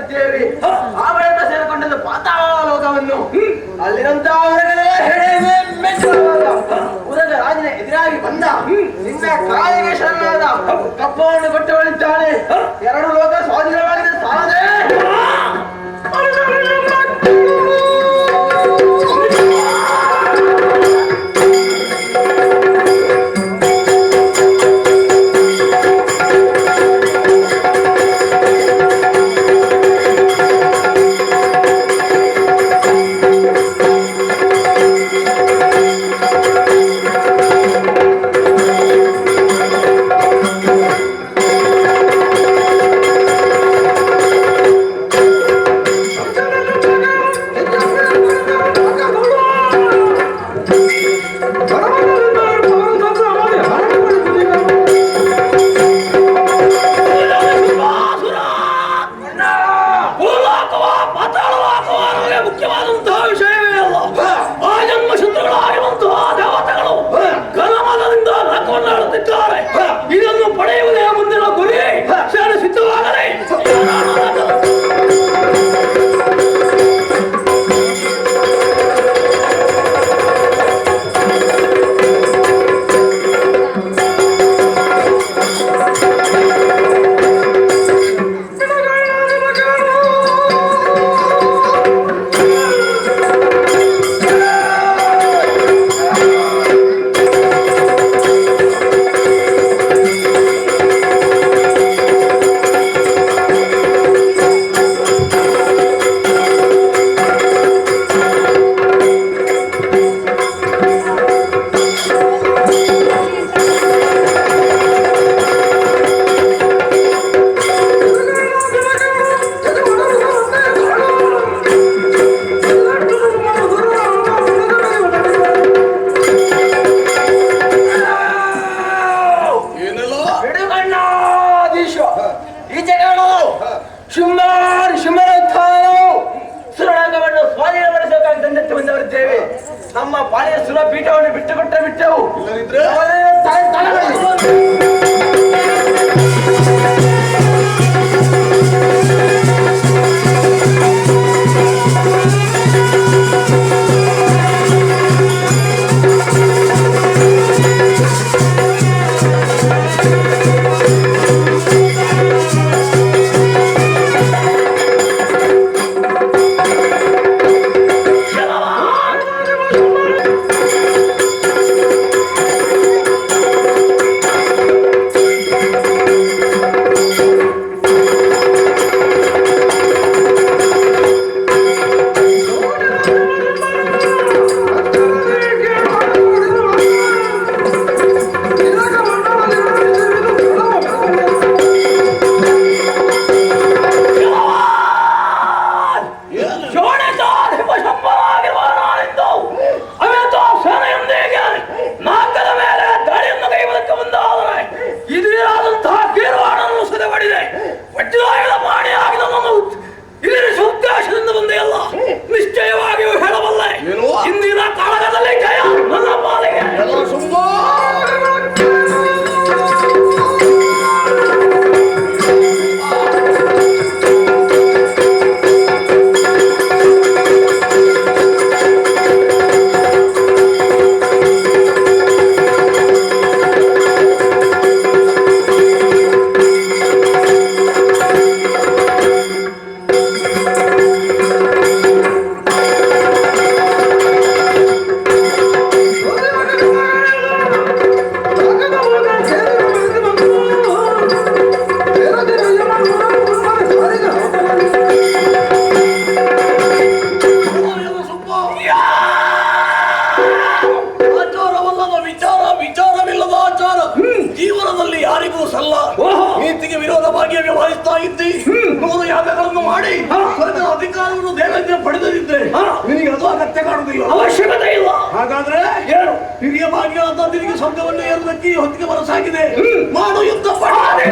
Speaker 3: ಮಾಡಿದ್ದೇವೆ. ಆ ಬಳಿಕ ಸೇರಿಕೊಂಡದ್ದು ಪಾತಾಳ ಲೋಕವನ್ನು. ಅಲ್ಲಿರಂತ ಉರದ ರಾಜನ ಎದುರಾಗಿ ಬಂದ ನಿನ್ನ ಕಾಲಿಗೆ ಶರಣಾದ ಕಪ್ಪವನ್ನು ಕೊಟ್ಟವಳಿದ್ದಾಳೆ. ಎರಡು ಲೋಕ ಸ್ವಾಧೀನವಾಗಿದೆ ಸಾಲದೆ.
Speaker 12: ಮುಖ್ಯವಾದಂತಹ ವಿಷಯವೇ ಅಲ್ಲ. ಆ ಜನ್ಮ ಶತ್ರುಗಳಾಗಿರುವಂತಹ ದೇವತೆಗಳು ಘನಮದದಿಂದ ನಕ್ಕವನ್ನು ಆಡುತ್ತಿದ್ದಾರೆ. ಇದನ್ನು ಪಡೆಯುವುದೇ ಮುಂದಿನ ಗುರಿ. ಸೇನೆ ಸಿದ್ಧವಾಗಲಿ. ನಮ್ಮ ಪಾಲಿಯ ಸುರ ಪೀಠವನ್ನು ಬಿಟ್ಟುಕೊಟ್ಟೆ ಬಿಟ್ಟೆವು. ನಿಶ್ಚಯವಾಗಿಯೂ ಹೇಳಬಲ್ಲೆ, ಇಂದಿನ ಕಾಳಗದಲ್ಲಿ ಜಯ ನನ್ನ ಪಾಲಿಗೆ. ಜೀವನದಲ್ಲಿ ಯಾರಿಗೂ ಸಲ್ಲ. ನೀತಿಗೆ ವಿರೋಧವಾಗಿ ವ್ಯವಹರಿಸ್ತಾ ಇದ್ದಿ. 100 ಯಾಗಗಳನ್ನು ಮಾಡಿ ಅಧಿಕಾರವನ್ನು ದೇವೇಂದ್ರ ಪಡೆದಿದ್ದೆ. ನಿನಗೆ ಅದು ಅಗತ್ಯ ಕಾಣುವುದಿಲ್ಲ, ಅವಶ್ಯಕತೆ ಇಲ್ಲ. ಹಾಗಾದ್ರೆ ಏನು ಹಿರಿಯ ಭಾಗ್ಯವಾದ ನಿನಗೆ ಸ್ವರ್ಗವನ್ನು ಏರುವುದಕ್ಕೆ ಹೊತ್ತಿಗೆ ಮನಸ್ಸಾಗಿದೆ. ಮಾಡು ಯುದ್ಧ ಪಡೆ.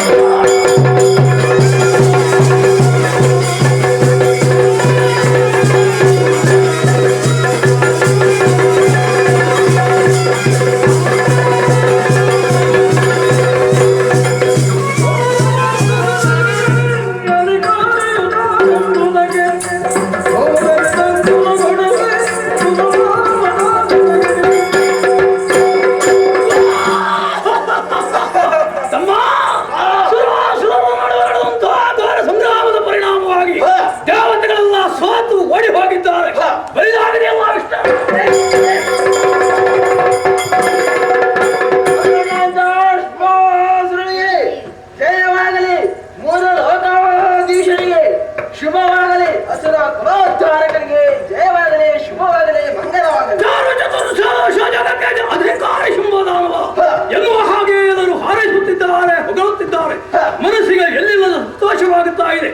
Speaker 12: ಮನಸ್ಸಿಗೆ ಎಲ್ಲಿಲ್ಲದ ಸಂತೋಷವಾಗುತ್ತಾ ಇದೆ.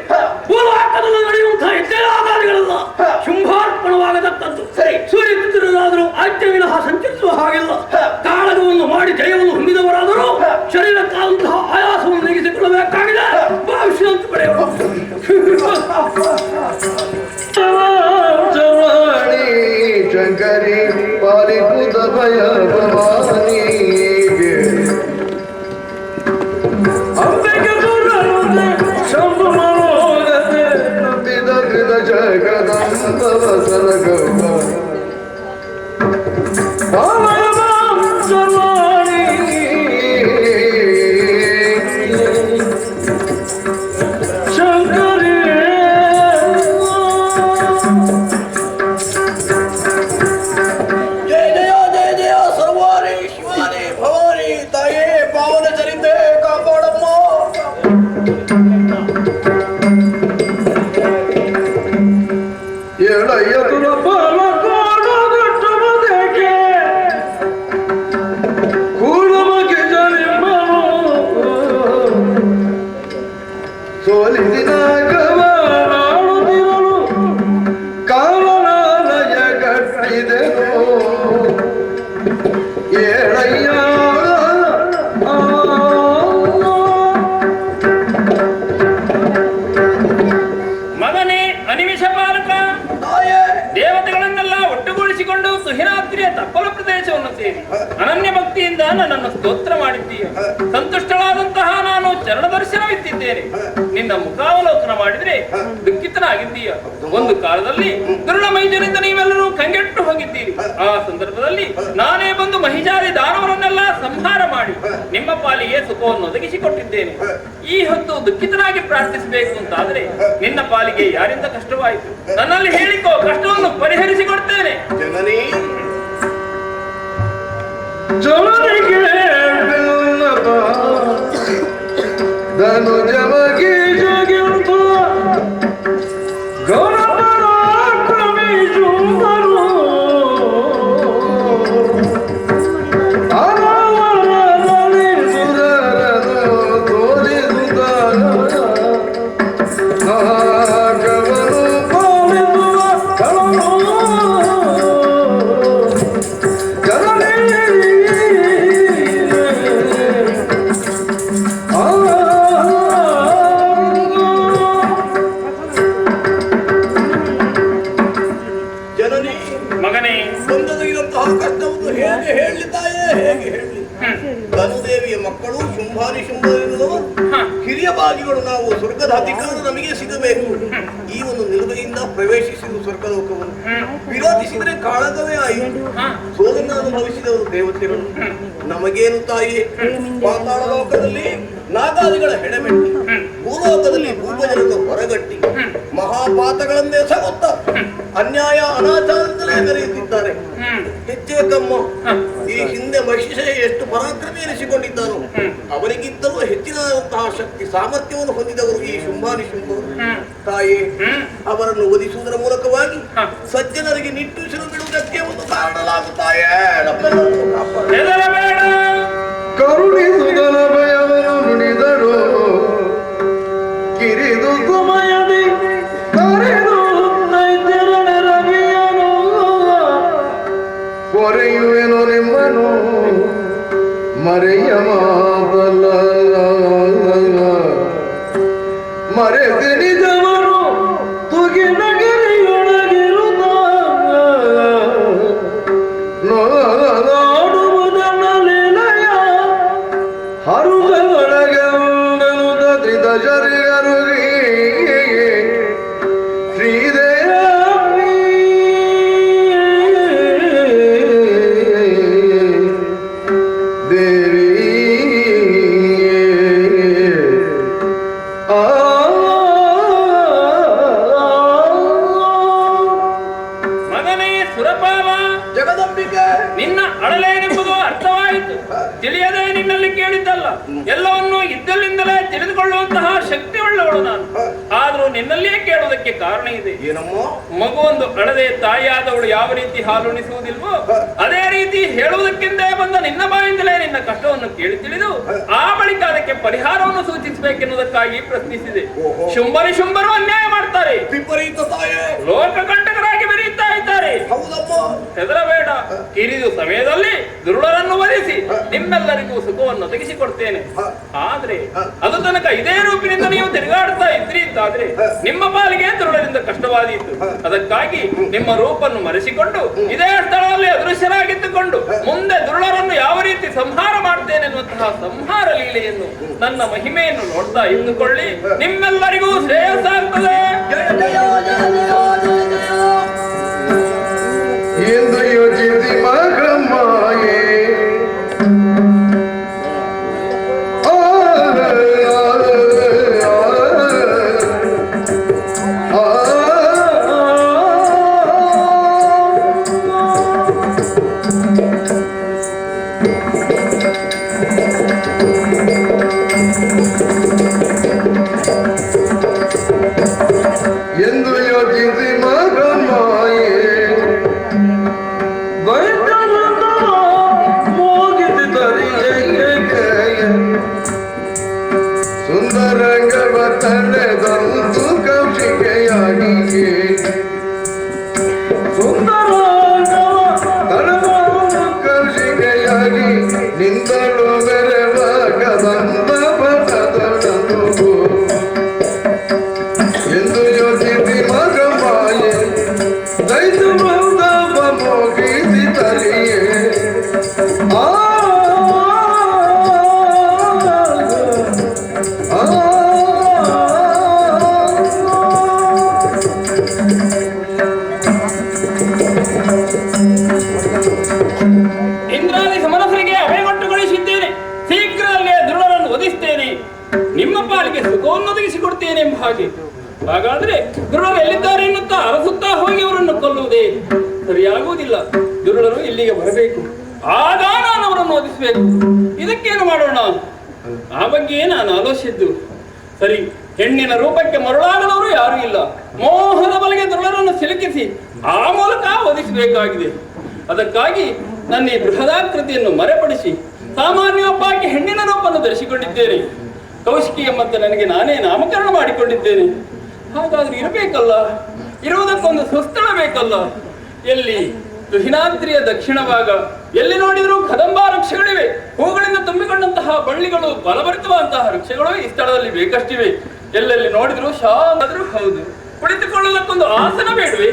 Speaker 12: ಭೂಲೋಕದಲ್ಲಿ ನಡೆಯುವಂತಹ ಯಜ್ಞಯಾಗಾದಿಗಳೆಲ್ಲ ಶುಂಭಾರ್ಪಣವಾಗತಕ್ಕದ್ದು. ಸೂರ್ಯಪುತ್ರರಾದರೂ ಆಜ್ಞವಿನಃ ಸಂಚರಿಸುವ ಹಾಗಿಲ್ಲ. ಕಾಳಗವನ್ನು ಮಾಡಿ ಜಯವನ್ನು ಹೊಂದಿದವರಾದರೂ ಶರೀರಕ್ಕಾದಂತಹ ಆಯಾಸವನ್ನು ನೆಗೆಸಿಕೊಳ್ಳಬೇಕಾಗಿದೆ. ಭವಿಷ್ಯಂತ ಪಡೆಯೋಣ.
Speaker 8: ಶಂಕರಿ ಪಾಲಿಪುತ ಭಯ ಭವಾನಿಗೆ ಜಗದಂಬವ ಸರಗವ ಸರ್ವಾಣಿ ಶಂಕರಿ
Speaker 12: ಜಯ ಜಯ ಜಯ ಜಯ ಸರ್ವಾಣಿ ಶಿವಾನಿ ಭವಾನಿ ತಾಯೇ ಪಾವನ ಚರಿತೆ ಕಾಪಾಡಮ್ಮ.
Speaker 6: ಅನನ್ಯ ಭಕ್ತಿಯಿಂದ ನನ್ನನ್ನು ಸ್ತೋತ್ರ ಮಾಡಿದ್ದೀಯ. ಸಂತುಷ್ಟಳಾದಂತಹ ನಾನು ಚರಣ ದರ್ಶನವಿತ್ತಿದ್ದೇನೆ. ನಿನ್ನ ಮುಖಾವಲೋಕನ ಮಾಡಿದ್ರೆ ದುಃಖಿತನಾಗಿದ್ದೀಯ. ಒಂದು ಕಾಲದಲ್ಲಿ ದುರುಳಮೈಜರಿಂದ ನೀವೆಲ್ಲರೂ ಕಂಗೆಟ್ಟು ಹೋಗಿದ್ದೀರಿ. ಆ ಸಂದರ್ಭದಲ್ಲಿ ನಾನೇ ಬಂದು ಮಹಿಜಾರಿ ದಾನವರನ್ನೆಲ್ಲ ಸಂಹಾರ ಮಾಡಿ ನಿಮ್ಮ ಪಾಲಿಗೆ ಸುಖವನ್ನು ಒದಗಿಸಿಕೊಟ್ಟಿದ್ದೇನೆ. ಈ ಹೊತ್ತು ದುಃಖಿತನಾಗಿ ಪ್ರಾರ್ಥಿಸಬೇಕು ಅಂತಾದ್ರೆ ನಿನ್ನ ಪಾಲಿಗೆ ಯಾರಿಂದ ಕಷ್ಟವಾಯಿತು ನನ್ನಲ್ಲಿ ಹೇಳಿಕೋ, ಕಷ್ಟವನ್ನು ಪರಿಹರಿಸಿಕೊಡ್ತೇನೆ.
Speaker 3: ಜನನಿ
Speaker 8: ಧನು ಜಮಗಿ ಜಗಿಂತು ಗೌರವರಾಕ್ರಮಿ ಜುಂಬರು ಅನವರದಲ್ಲಿ ಸುರರನು ತೋರಿಸುತ್ತಾರ ನಾಗವನು ಪಾಲಿಸುವ ಕಳನು ಜನನಿ
Speaker 12: ಧನುದೇವಿಯ ಮಕ್ಕಳು ಶುಂಭಾನಿ ಶುಂಭರು ಹಿರಿಯ ಭಾಗಿಗಳು ನಾವು ಸ್ವರ್ಗದ ಅಧಿಕಾರ ನಮಗೆ ಸಿಗಬೇಕು. ಈ ಒಂದು ನಿಲುಮೆಯಿಂದ ಪ್ರವೇಶಿಸಿದ ಸ್ವರ್ಗಲೋಕವನ್ನು ವಿರೋಧಿಸಿದರೆ ಕಾಳಗವೇ ಆಯಿತು. ಸೋಲನ್ನು ಅನುಭವಿಸಿದವರು ದೇವತೆಗಳು. ನಮಗೇನು ತಾಯಿ, ಪಾತಾಳ ಲೋಕದಲ್ಲಿ ನಾಗಾದಿಗಳ ಹೆಣಮೆಟ್ಟಿ, ಭೂಲೋಕದಲ್ಲಿ ಭೂಪಜರನ್ನು ಹೊರಗಟ್ಟಿ ಮಹಾಪಾತಗಳನ್ನೇ ಸಗುತ್ತ ಅನ್ಯಾಯ ಅನಾಚಾರದಿಂದಲೇ ಮೆರೆಯುತ್ತಿದ್ದಾರೆ. ಹೆಚ್ಚೇ ಕಮ್ಮ ಈ ಹಿಂದೆ ಮಹಿಷೆ ಎಷ್ಟು ಪರಾಕ್ರಮಿ ಎನಿಸಿಕೊಂಡಿದ್ದಾನೋ ಅವರಿಗಿಂತಲೂ ಹೆಚ್ಚಿನಂತಹ ಶಕ್ತಿ ಸಾಮರ್ಥ್ಯವನ್ನು ಹೊಂದಿದವರು ಈ ಶುಂಭಾನಿ ಶುಂಭರು. ತಾಯಿ, ಅವರನ್ನು ವಧಿಸುವುದರ ಮೂಲಕವಾಗಿ ಸಜ್ಜನರಿಗೆ ನಿಟ್ಟುಸಿರು ಬಿಡುವುದಕ್ಕೆ ಒಂದು ಕಾರಣಲಾಗುತ್ತಾಯೇ.
Speaker 8: ಕರುಣಿಸುಗಲ ಭಯವನ್ನು ನುಡಿದರು ಕಿರಿದು ಸಮಯದಿ ಕರೆದು ನೈತಿರಣ ರವಿಯನು ಕೊರೆಯುವೆನು ನಿಮ್ಮನು ಮರೆಯ ಮಾತಲ್ಲ ಮರೆತು ನಿಜವರು ತುಗಿದ ಗಿರಿಯೊಳಗಿರುತ್ತ ನೋಡುವುದನ್ನ ಲೀಲೆಯ ಹರುಗಳೊಳಗೆ ಉಂಡನು ತ್ರಿದಶರಿಗರುಗಿ ಶ್ರೀದೇವಿ ದೇವಿ
Speaker 6: ಮಗನೇ ಸುರಪಾಲ,
Speaker 12: ಜಗದಂಬಿಕೆ
Speaker 6: ನಿನ್ನ ಅಳಲೇನೆಂಬುದು ಅರ್ಥವಾಯಿತು. ತಿಳಿಯದೆ ನಿನ್ನಲ್ಲಿ ಕೇಳಿದ್ದಲ್ಲ, ಎಲ್ಲವನ್ನೂ ಇದ್ದಲ್ಲಿಂದಲೇ ತಿಳಿದುಕೊಳ್ಳುವಂತಹ ಶಕ್ತಿ ಉಳ್ಳವಳು ನಾನು. ಆದ್ರೂ ನಿನ್ನಲ್ಲಿಯೇ ಕೇಳುವುದಕ್ಕೆ ಕಾರಣ ಇದೆ.
Speaker 12: ಏನಮ್ಮ?
Speaker 6: ಮಗುವೊಂದು ಅಳದೆ ತಾಯಿಯಾದವಳು ಯಾವ ರೀತಿ ಹಾಲುಣಿಸುವುದಿಲ್ವೋ ಅದೇ ರೀತಿ ಹೇಳುವುದಕ್ಕಿಂತ ಬಂದ ನಿನ್ನ ಬಾಯಿಂದಲೇ ನಿನ್ನ ಕಷ್ಟವನ್ನು ಕೇಳಿ ತಿಳಿದು ಆ ಬಳಿಕ ಅದಕ್ಕೆ ಪರಿಹಾರವನ್ನು ಸೂಚಿಸಬೇಕೆನ್ನುವುದಕ್ಕಾಗಿ ಪ್ರಶ್ನಿಸಿದೆ. ಶುಂಭರು ಅನ್ಯಾಯ ಮಾಡ್ತಾರೆ,
Speaker 12: ವಿಪರೀತ ತಾಯೇ,
Speaker 6: ಲೋಕಕಂಟಕರಾಗಿ ಬೆರೆಯುತ್ತಾ ಇದ್ದಾರೆ.
Speaker 12: ಹೌದಮ್ಮ.
Speaker 6: ಹೆದರಬೇಡ, ಕಿರಿದು ಸಮಯದಲ್ಲಿ ದುರುಳರನ್ನು ವಧಿಸಿ ನಿಮ್ಮೆಲ್ಲರಿಗೂ ಸುಖವನ್ನು ಒದಗಿಸಿಕೊಡ್ತೇನೆ. ಆದ್ರೆ ಅದು ತನಕ ಇದೇ ರೂಪಿನಿಂದ ನೀವು ತಿರುಗಾಡ್ತಾ ಇದ್ರಿ ಅಂತಾದ್ರೆ ನಿಮ್ಮ ಪಾಲಿಗೆ ದುರುಳರಿಂದ ಕಷ್ಟವಾದೀತು. ಅದಕ್ಕಾಗಿ ನಿಮ್ಮ ರೂಪನ್ನು ಮರೆಸಿಕೊಂಡು ಇದೇ ಸ್ಥಳದಲ್ಲಿ ಅದೃಶ್ಯರಾಗಿದ್ದುಕೊಂಡು ಮುಂದೆ ದುರುಳರನ್ನು ಯಾವ ರೀತಿ ಸಂಹಾರ ಮಾಡ್ತೇನೆ ಎನ್ನುವಂತಹ ಸಂಹಾರ ಲೀಲೆಯನ್ನು ನನ್ನ ಮಹಿಮೆಯನ್ನು ನೋಡ್ತಾ ಇದ್ದುಕೊಳ್ಳಿ, ನಿಮ್ಮೆಲ್ಲರಿಗೂ ಶ್ರೇಯಸ್ಸಾಗ್ತದೆ.
Speaker 8: ಎಂದು ಯೋಚಿಸಿ ಮಗಮಾಯೆ ಎಂದು ಯೋಚಿಸಿ ಮಗಮಾಯೆ ಸುಂದರಂಗವ ತಳೆದಂತು ಕೌಶಿಕೆಯಾಗಿ ಕೌಶಿಕೆಯಾಗಿ ನಿಂದಳು ಬೆರೆವ ಕದಂಬ ಪದದೊಡನು ಎಂದು ಯೋಚಿಸಿ ಮಗಮಾಯೆ ದೈತು ಮೌದವ ಮೋಗಿಸಿ ತಲಿಯೇ
Speaker 6: ಇಂದ್ರಾದಿ ಸಮರಸರಿಗೆ ಅಭಯಗೊಟ್ಟುಗೊಳಿಸಿದ್ದೇನೆ. ಶೀಘ್ರದಲ್ಲೇ ದುರುಳರನ್ನು ವಧಿಸ್ತೇನೆ, ನಿಮ್ಮ ಪಾಲಿಗೆ ಸುಖವನ್ನು ಒದಗಿಸಿಕೊಡ್ತೇನೆ ಎಂಬ ಹಾಗೆ. ಹಾಗಾದ್ರೆ ದುರುಳರು ಎಲ್ಲಿದ್ದಾರೆ ಎನ್ನುತ್ತಾ ಅರಸುತ್ತಾ ಹೋಗಿ ಅವರನ್ನು ಕೊಲ್ಲುವುದೇ ಸರಿಯಾಗುವುದಿಲ್ಲ. ದುರುಳರು ಇಲ್ಲಿಗೆ ಬರಬೇಕು, ಆಗ ನಾನು ಅವರನ್ನು ವಧಿಸಬೇಕು. ಇದಕ್ಕೇನು ಮಾಡೋಣ? ಆ ಬಗ್ಗೆ ನಾನು ಆಲೋಚಿಸಿದ್ದು. ಸರಿ, ಹೆಣ್ಣಿನ ರೂಪಕ್ಕೆ ಮರುಳಾಗದವರು ಯಾರೂ ಇಲ್ಲ. ಮೋಹದ ಬಲೆಗೆ ದುರುಳರನ್ನು ಸಿಲುಕಿಸಿ ಆ ಮೂಲಕ ವಧಿಸಬೇಕಾಗಿದೆ. ಅದಕ್ಕಾಗಿ ನನ್ನ ಈ ಬೃಹದಾಕೃತಿಯನ್ನು ಮರೆಪಡಿಸಿ ಸಾಮಾನ್ಯ ಒಬ್ಬಾಕಿ ಹೆಣ್ಣಿನ ರೂಪವನ್ನು ಧರಿಸಿಕೊಂಡಿದ್ದೇನೆ. ಕೌಶಿಕಿ ಎಂಬಂತೆ ನನಗೆ ನಾನೇ ನಾಮಕರಣ ಮಾಡಿಕೊಂಡಿದ್ದೇನೆ. ಹಾಗಾದ್ರೆ ಇರಬೇಕಲ್ಲ, ಇರುವುದಕ್ಕೊಂದು ಸ್ವಸ್ಥಳ ಬೇಕಲ್ಲ. ಎಲ್ಲಿ? ತುಹಿನಾದ್ರಿಯ ದಕ್ಷಿಣ ಭಾಗ. ಎಲ್ಲಿ ನೋಡಿದರೂ ಕದಂಬ ವೃಕ್ಷಗಳಿವೆ, ಹೂಗಳಿಂದ ತುಂಬಿಕೊಂಡಂತಹ ಬಳ್ಳಿಗಳು, ಬಲಭರಿತವಾದಂತಹ ವೃಕ್ಷಗಳು ಈ ಸ್ಥಳದಲ್ಲಿ ಬೇಕಷ್ಟಿವೆ. ಎಲ್ಲೆಲ್ಲಿ ನೋಡಿದ್ರು ಶಾಂತಾದ್ರೂ ಹೌದು. ಕುಳಿತುಕೊಳ್ಳುವುದಕ್ಕೊಂದು ಆಸನ ಬೇಡವೆ?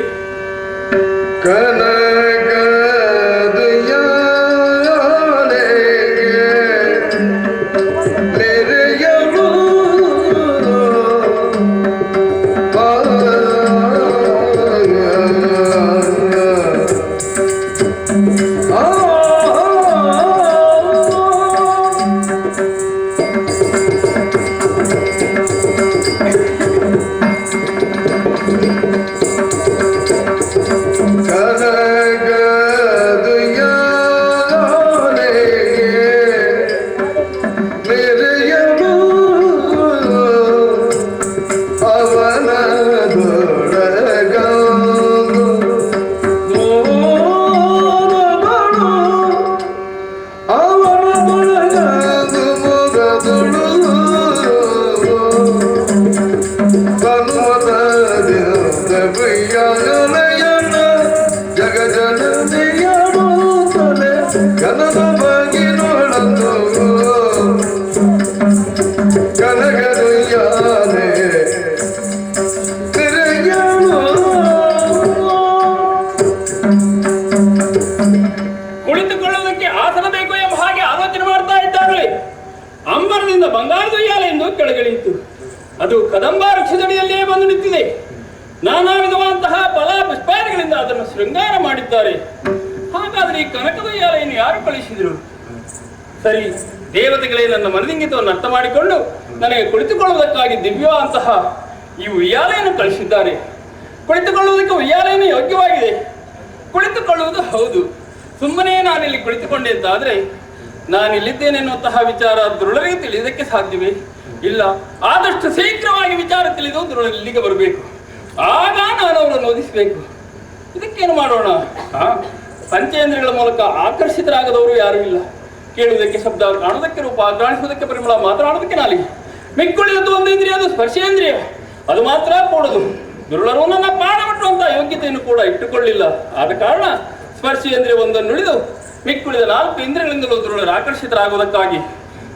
Speaker 6: ಕುಳಿತುಕೊಳ್ಳುವುದಕ್ಕೆ ಆಸನ ಬೇಕು ಎಂಬ ಹಾಗೆ ಆಲೋಚನೆ ಮಾಡ್ತಾ ಇದ್ದಾಗಲೇ ಅಂಬರದಿಂದ ಬಂಗಾರದ ಉಯ್ಯಾಲೆ ಎಂದು ಕೆಳಗಿಳಿಯಿತು. ಅದು ಕದಂಬ ವೃಕ್ಷದಡಿಯಲ್ಲಿಯೇ ಬಂದು ನಿಂತಿದೆ. ನಾನಾ ಅದನ್ನು ಶೃಂಗಾರ ಮಾಡಿದ್ದಾರೆ. ಹಾಗಾದ್ರೆ ಈ ಕನಕದ ಉಯ್ಯಾಲೆಯನ್ನು ಯಾರು ಕಳಿಸಿದ್ರು? ಸರಿ, ದೇವತೆಗಳೇ ನನ್ನ ಮನದಿಂಗಿತವನ್ನು ಅರ್ಥ ಮಾಡಿಕೊಂಡು ನನಗೆ ಕುಳಿತುಕೊಳ್ಳುವುದಕ್ಕಾಗಿ ದಿವ್ಯವಂತಹ ಈ ಉಯ್ಯಾಲೆಯನ್ನು ಕಳಿಸಿದ್ದಾರೆ. ಕುಳಿತುಕೊಳ್ಳುವುದಕ್ಕೆ ಉಯ್ಯಾಲೆಯನ್ನು ಯೋಗ್ಯವಾಗಿದೆ. ಕುಳಿತುಕೊಳ್ಳುವುದು ಹೌದು. ಸುಮ್ಮನೆ ನಾನಿಲ್ಲಿ ಕುಳಿತುಕೊಂಡೆ ಅಂತಾದ್ರೆ ನಾನಿಲ್ಲಿದ್ದೇನೆ ಎನ್ನುವಂತಹ ವಿಚಾರ ದುರುಳರಿಗೆ ತಿಳಿಯುವುದಕ್ಕೆ ಸಾಧ್ಯವೇ? ಇಲ್ಲ. ಆದಷ್ಟು ಶೀಘ್ರವಾಗಿ ವಿಚಾರ ತಿಳಿದು ದುರುಳರು ಇಲ್ಲಿಗೆ ಬರಬೇಕು. ಆಗ ನಾನು ಅವರನ್ನು ಓದಿಸಬೇಕು. ಇದಕ್ಕೇನು ಮಾಡೋಣ? ಪಂಚೇಂದ್ರಿಯಗಳ ಮೂಲಕ ಆಕರ್ಷಿತರಾಗದವರು ಯಾರೂ ಇಲ್ಲ. ಕೇಳುವುದಕ್ಕೆ ಶಬ್ದ, ಕಾಣುವುದಕ್ಕೆ ರೂಪ, ಗ್ರಹಿಸುವುದಕ್ಕೆ ಪರಿಮಳ, ಮಾತನಾಡುವುದಕ್ಕೆ ನಾಲಿಗೆ. ಮಿಕ್ಕುಳಿದದ್ದು ಒಂದು ಇಂದ್ರಿಯ, ಅದು ಸ್ಪರ್ಶೇಂದ್ರಿಯ. ಅದು ಮಾತ್ರ ಕೂಡದು. ದುರುಳರು ನನ್ನ ಪಾಡಮಟ್ಟುವಂತ ಯೋಗ್ಯತೆಯನ್ನು ಕೂಡ ಇಟ್ಟುಕೊಳ್ಳಿಲ್ಲ. ಆದ ಕಾರಣ ಸ್ಪರ್ಶೇಂದ್ರಿಯ ಒಂದನ್ನು ಉಳಿದು ಮಿಕ್ಕುಳಿದ 4 ಇಂದ್ರಿಯಗಳಿಂದಲೂ ದುರುಳರು ಆಕರ್ಷಿತರಾಗುವುದಕ್ಕಾಗಿ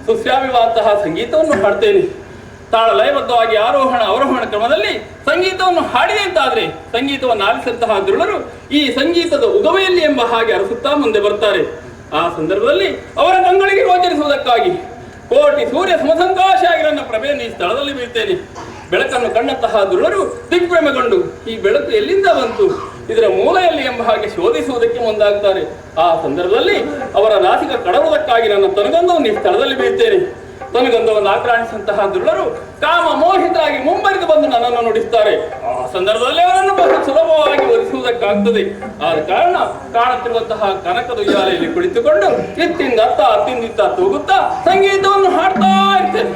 Speaker 6: ಸುಶ್ರಾವ್ಯವಾದಂತಹ ಸಂಗೀತವನ್ನು ಹಾಡ್ತೇನೆ. ತಾಳ ಲಯಬದ್ಧವಾಗಿ ಆರೋಹಣ ಅವರೋಹಣ ಕ್ರಮದಲ್ಲಿ ಸಂಗೀತವನ್ನು ಹಾಡಿದೆ ಅಂತಾದ್ರೆ ಸಂಗೀತವನ್ನು ಆಲಿಸಿದಂತಹ ದುರುಳರು ಈ ಸಂಗೀತದ ಉಗಮೆಯಲ್ಲಿ ಎಂಬ ಹಾಗೆ ಅರಸುತ್ತಾ ಮುಂದೆ ಬರ್ತಾರೆ. ಆ ಸಂದರ್ಭದಲ್ಲಿ ಅವರ ಕಂಗಳಿಗೆ ಗೋಚರಿಸುವುದಕ್ಕಾಗಿ ಕೋಟಿ ಸೂರ್ಯ ಸಮಸಂಕಾಶಿಯಾಗಿ ನನ್ನ ಪ್ರಭೆಯನ್ನು ಈ ಸ್ಥಳದಲ್ಲಿ ಬೀಳ್ತೇನೆ. ಬೆಳಕನ್ನು ಕಂಡಂತಹ ದುರುಳರು ದಿಗ್ಭ್ರಮೆಗೊಂಡು ಈ ಬೆಳಕು ಎಲ್ಲಿಂದ ಬಂತು, ಇದರ ಮೂಲ ಎಲ್ಲಿ ಎಂಬ ಹಾಗೆ ಶೋಧಿಸುವುದಕ್ಕೆ ಮುಂದಾಗ್ತಾರೆ. ಆ ಸಂದರ್ಭದಲ್ಲಿ ಅವರ ನಾಸಿಕ ಕಡವುವುದಕ್ಕಾಗಿ ನನ್ನ ತನಗಂಧವನ್ನು ಈ ಸ್ಥಳದಲ್ಲಿ ಬೀಳ್ತೇನೆ. ತನಗಂಧವನ್ನು ಆಕ್ರಾಣಿಸಿದಂತಹ ದುರುಳರು ಕಾಮ ಮೋಹಿತರಾಗಿ ಮುಂಬರಿದು ಬಂದು ನನ್ನನ್ನು ನುಡಿಸುತ್ತಾರೆ. ಆ ಸಂದರ್ಭದಲ್ಲಿ ಅವರನ್ನು ಬಹು ಸುಲಭವಾಗಿ ಒಲಿಸುವುದಕ್ಕಾಗ್ತದೆ. ಆದ ಕಾರಣ ಕಾಣುತ್ತಿರುವಂತಹ ಕನಕದ ಉಯ್ಯಾಲೆಯಲ್ಲಿ ಕುಳಿತುಕೊಂಡು ಇತ್ತಿಂದ ಅತ್ತ ಅತ್ತಿಂದಿತ್ತ ತೂಗುತ್ತಾ ಸಂಗೀತವನ್ನು ಹಾಡ್ತಾ ಇರ್ತೇನೆ.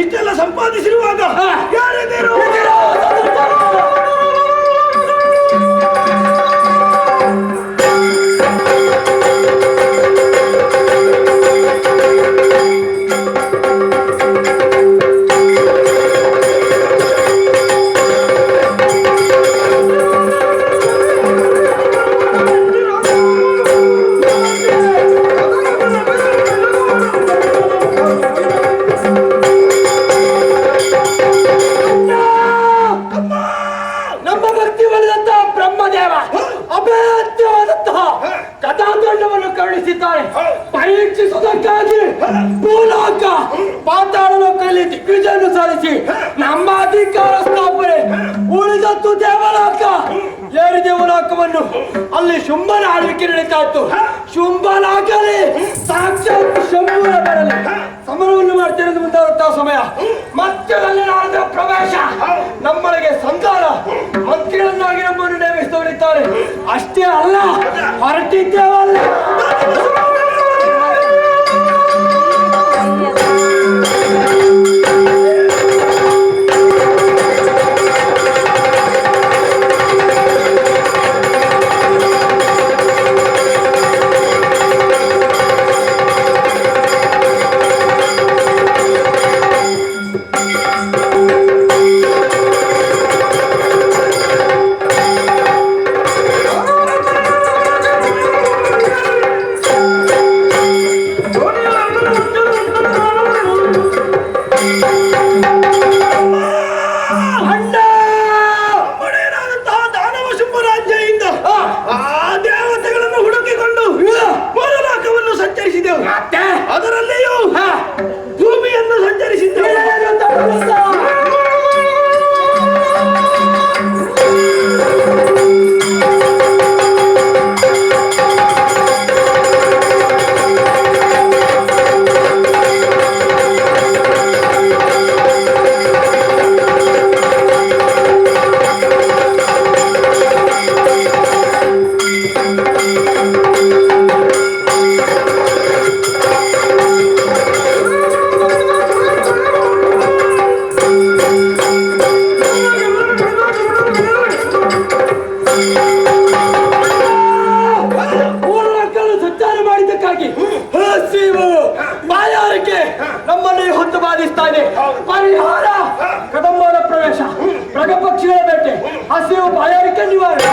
Speaker 12: ಇಷ್ಟೆಲ್ಲ ಸಂಪಾದಿಸಿರುವಾಗ ಯಾರಿದ್ದೀರು?
Speaker 5: ಪರೀಕ್ಷಿಸುವುದಕ್ಕಾಗಿ ಭೂಲೋಕ ಪಾತಾಳ ಲೋಕದಲ್ಲಿ ದಿಗ್ವಿಜಯನ್ನು ಸಾಧಿಸಿ ನಮ್ಮ ಅಧಿಕಾರ ಸ್ಥಾಪನೆ ಉಳಿದತ್ತು ದೇವಲೋಕ. ಏರಿ ದೇವಲೋಕವನ್ನು ಅಲ್ಲಿ ಶುಂಭನ ಆಳ್ವಿಕೆ ನಡೀತಾ ಇತ್ತು. ಶುಂಭನಾಗಲಿ ಸಾಕ್ಷಾತ್ ಶಂಭುನ ಬರಲಿ ಸಮರವನ್ನು ಮಾಡ್ತೇನೆ ಮುಂದಾದಂತಹ ಸಮಯ ಮಧ್ಯದಲ್ಲಿ ನಾಡಿದ ಪ್ರವೇಶ ನಮ್ಮೊಳಗೆ ಸಂತ
Speaker 4: ಅಷ್ಟೇ ಅಲ್ಲ, ಹೊರಟಿದ್ದೇವಲ್ಲ. ಅದರಲ್ಲಿಯೂ ಭೂಮಿಯನ್ನು ಸಂಚರಿಸಿದ್ದೇವೆ. ನಮ್ಮಲ್ಲಿ ಹೊತ್ತು ಬಾಧಿಸ್ತಾನೆ. ಪರಿಹಾರ ಕದಂಬರ ಪ್ರವೇಶ, ಮೃಗಪಕ್ಷಿಗಳ ಬೇಟೆ, ಹಸಿವು ಬಾಯಾರಿಕೆ ನಿವಾರಣೆ.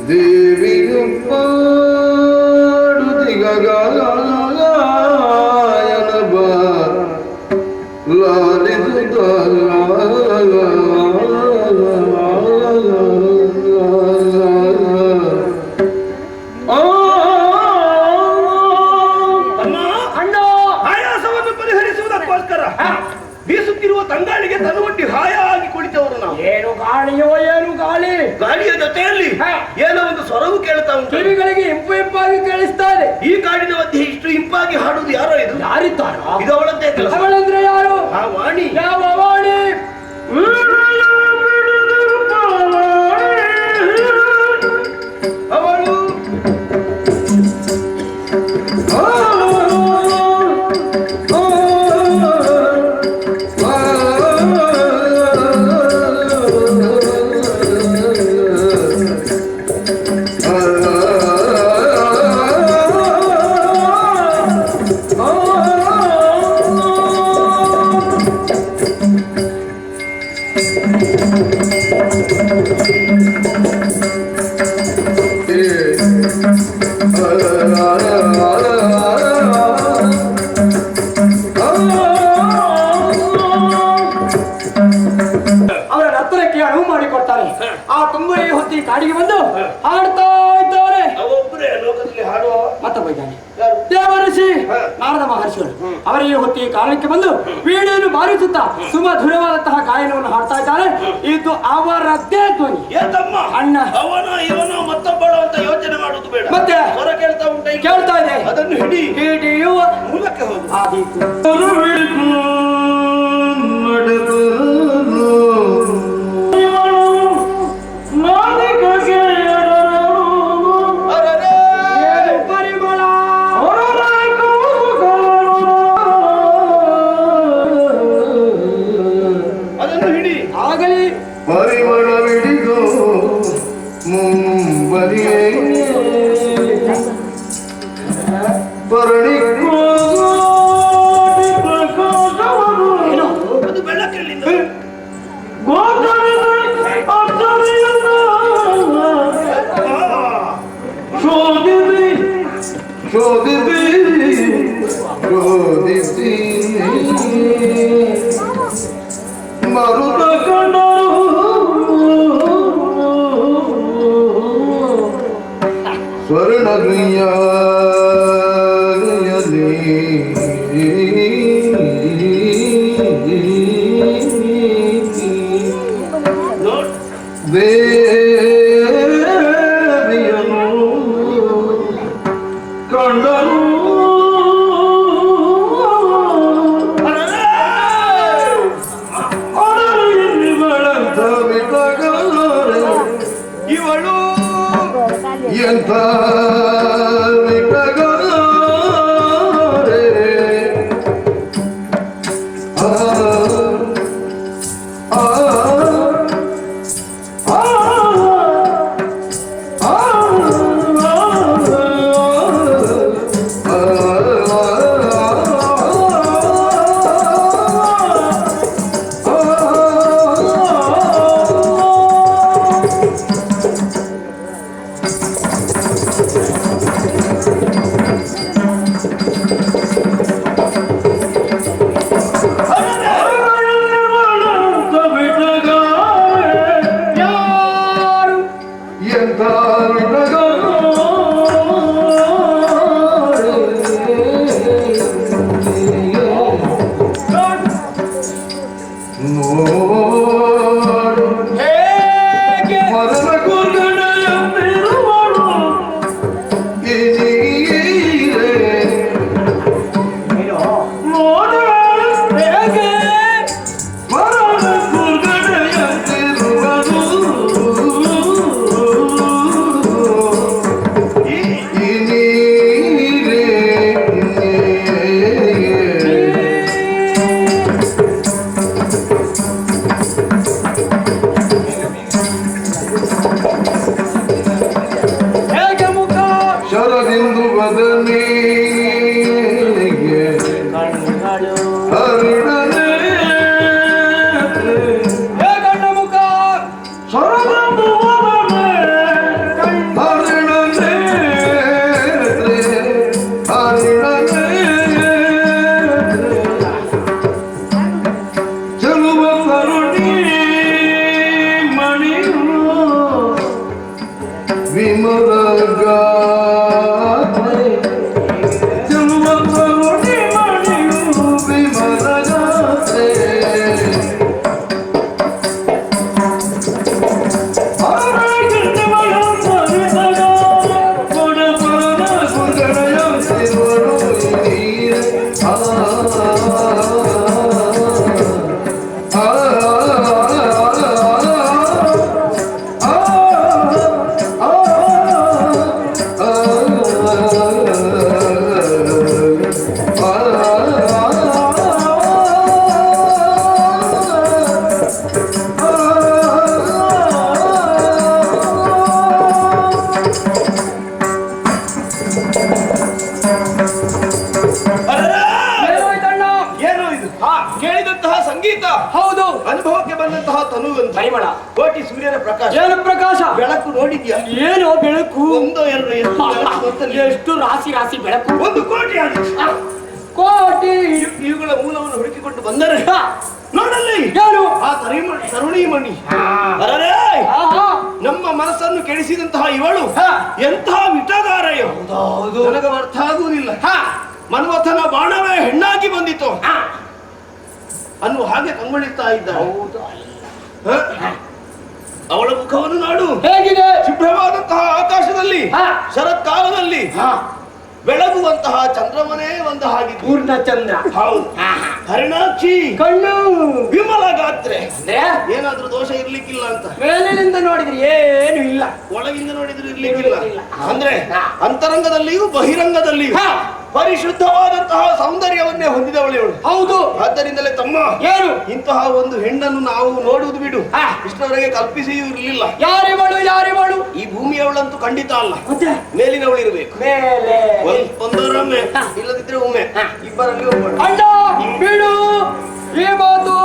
Speaker 8: ದೇವಿಯು ಪಾಡುತ್ತಿಗಗಾಲ
Speaker 4: ಕಿವಿಗಳಿಗೆ ಇಂಪಾಗಿ ಕೇಳಿಸ್ತಾರೆ.
Speaker 3: ಈ ಕಾಡಿನ ಮಧ್ಯೆ ಇಷ್ಟು ಇಂಪಾಗಿ ಹಾಡುವುದು ಯಾರೋ ಇದು?
Speaker 4: ಯಾರಿದ್ದಾರ?
Speaker 3: ಇದು ಅವಳದ್ದೇ ಕೆಲಸ.
Speaker 4: ಅವಳಂದ್ರೆ ಯಾರು?
Speaker 3: ಆ ವಾಣಿ.
Speaker 4: ಯಾವ ವಾಣಿ?
Speaker 3: ಅವಳು
Speaker 4: ಅವರ ಹತ್ತಿರಕ್ಕೆ ಅನುವು ಮಾಡಿಕೊಡ್ತಾರೆ. ಆ ತುಂಬ ಈ ಹೊತ್ತಿ ಕಾಡಿಗೆ ಬಂದು ಹಾಡ್ತಾ ಇದ್ದಾರೆ.
Speaker 3: ಒಬ್ಬರೇ ಲೋಕದಲ್ಲಿ ಹಾಡುವ
Speaker 4: ಮತ್ತೊಬ್ಬ ಇದ್ದಾನೆ, ದೇವಋಷಿ ನಾರದ ಮಹರ್ಷಿಗಳು. ಅವರ ಈ ಹೊತ್ತಿ ಕಾರಣಕ್ಕೆ ಬಂದು ವೀಣೆಯನ್ನು ಬಾರಿಸುತ್ತಾ ಸುಮಧುರವಾದಂತಹ ಗಾಯನವನ್ನು ಹಾಡ್ತಾ ಇದ್ದಾರೆ. ಇದು ಅವರದ್ದೇ ಧ್ವನಿ. ಅಣ್ಣ
Speaker 3: ಅವನ ಇವನ ಮತ್ತೊಬ್ಬಳು ಅಂತ ಯೋಚನೆ ಮಾಡುವುದು ಬೇಡ.
Speaker 4: ಮತ್ತೆ
Speaker 3: ಸ್ವರ ಕೇಳ್ತಾ ಉಂಟ,
Speaker 4: ಕೇಳ್ತಾ ಇದೆ.
Speaker 3: ಅದನ್ನು
Speaker 4: ಹಿಡಿಯುವ
Speaker 3: ಮೂಲಕ್ಕೆ ಹೋಗು.
Speaker 4: ಆದೀತು.
Speaker 8: ಪರಿಮಳವಿಡಿದು ಮುಂಬರಿಯೇ
Speaker 3: ಅದು ಬೆಳಕಲ್ಲಿಂದ
Speaker 8: ಶೋಧಿಸಿ ಮರುತ ಸ್ವರ್ಣಗುಯ್ಯಲಿ ದೇವಿಯನು ಕಂಡರು
Speaker 3: ಇವಳು
Speaker 8: ಎಂತ
Speaker 3: ಕೊಡುವಂತ
Speaker 9: ಪರಿಮಳ.
Speaker 3: ಕೋಟಿ ಸೂರ್ಯನ ಪ್ರಕಾಶ.
Speaker 9: ಏನು ಪ್ರಕಾಶ?
Speaker 3: ಬೆಳಕು ನೋಡಿದ್ಯಾ?
Speaker 9: ಏನು ಬೆಳಕು?
Speaker 3: ಒಂದೋ ಎರಡು ಎಷ್ಟು ಬೆಳಕು ಗೊತ್ತಲ್ಲ?
Speaker 9: ಎಷ್ಟು ರಾಶಿ ರಾಶಿ ಬೆಳಕು.
Speaker 3: 1 ಕೋಟಿ ಆಗಿದೆ.
Speaker 9: ಕೋಟಿ.
Speaker 3: ಇವುಗಳ ಮೂಲವನ್ನು ಹುಡುಕಿಕೊಂಡು ಬಂದರೆ ನೋಡಲ್ಲಿ
Speaker 9: ಯಾರು?
Speaker 3: ಆ ತರುಣಿ ಮಣಿ. ಅರರೇ, ನಮ್ಮ ಮನಸ್ಸನ್ನು ಕೆಡಿಸಿದಂತಹ ಇವಳು ಎಂತಹ ವಿಟಗಾರೆಯೋ ನನಗೆ ಅರ್ಥ ಆಗುವುದಿಲ್ಲ. ಮನ್ಮಥನ ಬಾಣವೇ ಹೆಣ್ಣಾಗಿ ಬಂದಿತು ಅನ್ನುವ ಹಾಗೆ ಕಂಗೊಳಿಸ್ತಾ ಇದ್ದಾಳೆ. ಅವಳ ಮುಖವನ್ನು ನೋಡು,
Speaker 9: ಹೇಗಿದೆ?
Speaker 3: ಶುಭ್ರವಾದಂತಹ ಆಕಾಶದಲ್ಲಿ ಶರತ್ಕಾಲದಲ್ಲಿ ಬೆಳಗುವಂತಹ ಚಂದ್ರಮನೇ ಒಂದು ಹಾಗೆ
Speaker 9: ಪೂರ್ಣ ಚಂದ್ರ.
Speaker 3: ಹೌದು. ಹರಿಣಾಕ್ಷಿ,
Speaker 9: ಕಣ್ಣು,
Speaker 3: ವಿಮಲ ಗಾತ್ರೆ.
Speaker 9: ಅಂದ್ರೆ
Speaker 3: ಏನಾದ್ರೂ ದೋಷ ಇರ್ಲಿಕ್ಕಿಲ್ಲ ಅಂತ.
Speaker 9: ಮೇಲಿನಿಂದ ನೋಡಿದ್ರೆ ಏನು ಇಲ್ಲ,
Speaker 3: ಒಳಗಿಂದ ನೋಡಿದ್ರೆ ಇರ್ಲಿಕ್ಕಿಲ್ಲ. ಅಂದ್ರೆ ಅಂತರಂಗದಲ್ಲಿಯೂ ಬಹಿರಂಗದಲ್ಲಿಯೂ ಪರಿಶುದ್ಧವಾದಂತಹ ಸೌಂದರ್ಯವನ್ನೇ ಹೊಂದಿದವಳು ಇವಳು.
Speaker 9: ಹೌದು.
Speaker 3: ಆದ್ದರಿಂದಲೇ ತಮ್ಮ
Speaker 9: ಏನು
Speaker 3: ಇಂತಹ ಒಂದು ಹೆಣ್ಣನ್ನು ನಾವು ನೋಡುವುದು ಬಿಡು, ಇಷ್ಟವರೆಗೆ ಕಲ್ಪಿಸಿಯೂ ಇರಲಿಲ್ಲ.
Speaker 9: ಯಾರಿವಳು?
Speaker 3: ಈ ಭೂಮಿಯವಳಂತೂ ಖಂಡಿತ ಅಲ್ಲ,
Speaker 9: ಮತ್ತೆ
Speaker 3: ಮೇಲಿನವಳು ಇರಬೇಕು.
Speaker 9: ಮೇಲೆ
Speaker 3: ಒಂದರೊಮ್ಮೆ, ಇಲ್ಲದಿದ್ರೆ ಒಮ್ಮೆ, ಇಬ್ಬರಲ್ಲಿ ಒಬ್ಬಳು.
Speaker 9: ಅಣ್ಣ ಬಿಡು ಈ ಮಾತು.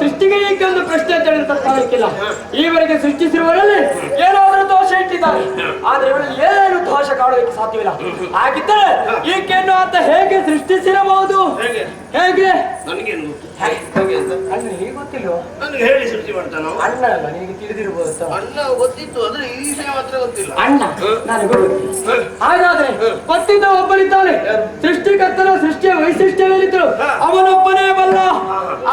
Speaker 9: ಸೃಷ್ಟಿಗೆ ಈಗೊಂದು ಪ್ರಶ್ನೆ ತಿಳಿದಿಲ್ಲ. ಈವರೆಗೆ ಸೃಷ್ಟಿಸಿರುವವರಲ್ಲಿ ಏನಾದರೂ ದೋಷ ಇಟ್ಟಿದ್ದಾರೆ, ಆದ್ರೆ ಇವರಲ್ಲಿ ಏನು ದೋಷ ಕಾಣೋದಕ್ಕೆ ಸಾಧ್ಯವಿಲ್ಲ. ಹಾಗಿದ್ದರೆ ಈಕೆಯನ್ನು ಆತ ಹೇಗೆ ಸೃಷ್ಟಿಸಿರಬಹುದು? ಹೇಗೆ?
Speaker 3: ನನಗೇನು
Speaker 9: ಅಣ್ಣ ಹೀಗೆ ಗೊತ್ತಿಲ್ವೋ?
Speaker 3: ನನಗೆ ಹೇಳಿ ಸೃಷ್ಟಿ ಮಾಡ್ತಾನ
Speaker 9: ಅಣ್ಣ ಅಲ್ಲ, ನಿನಗೆ ತಿಳಿದಿರಬಹುದು.
Speaker 3: ಅಣ್ಣ ಗೊತ್ತಿತ್ತು, ಆದ್ರೆ ಈ ವಿಷಯ ಮಾತ್ರ ಗೊತ್ತಿಲ್ಲ.
Speaker 9: ಅಣ್ಣ ನನಗೆ ಗೊತ್ತಿಲ್ಲ. ಹಾಗಾದ್ರೆ ಗೊತ್ತಿದ್ದ ಒಬ್ಬರಿದ್ದಾನೆ, ಸೃಷ್ಟಿಕರ್ತನ ಸೃಷ್ಟಿಯ ವೈಶಿಷ್ಟ್ಯವೇನಿದ್ರು ಅವನೊಬ್ಬನೇ ಬಲ್ಲ,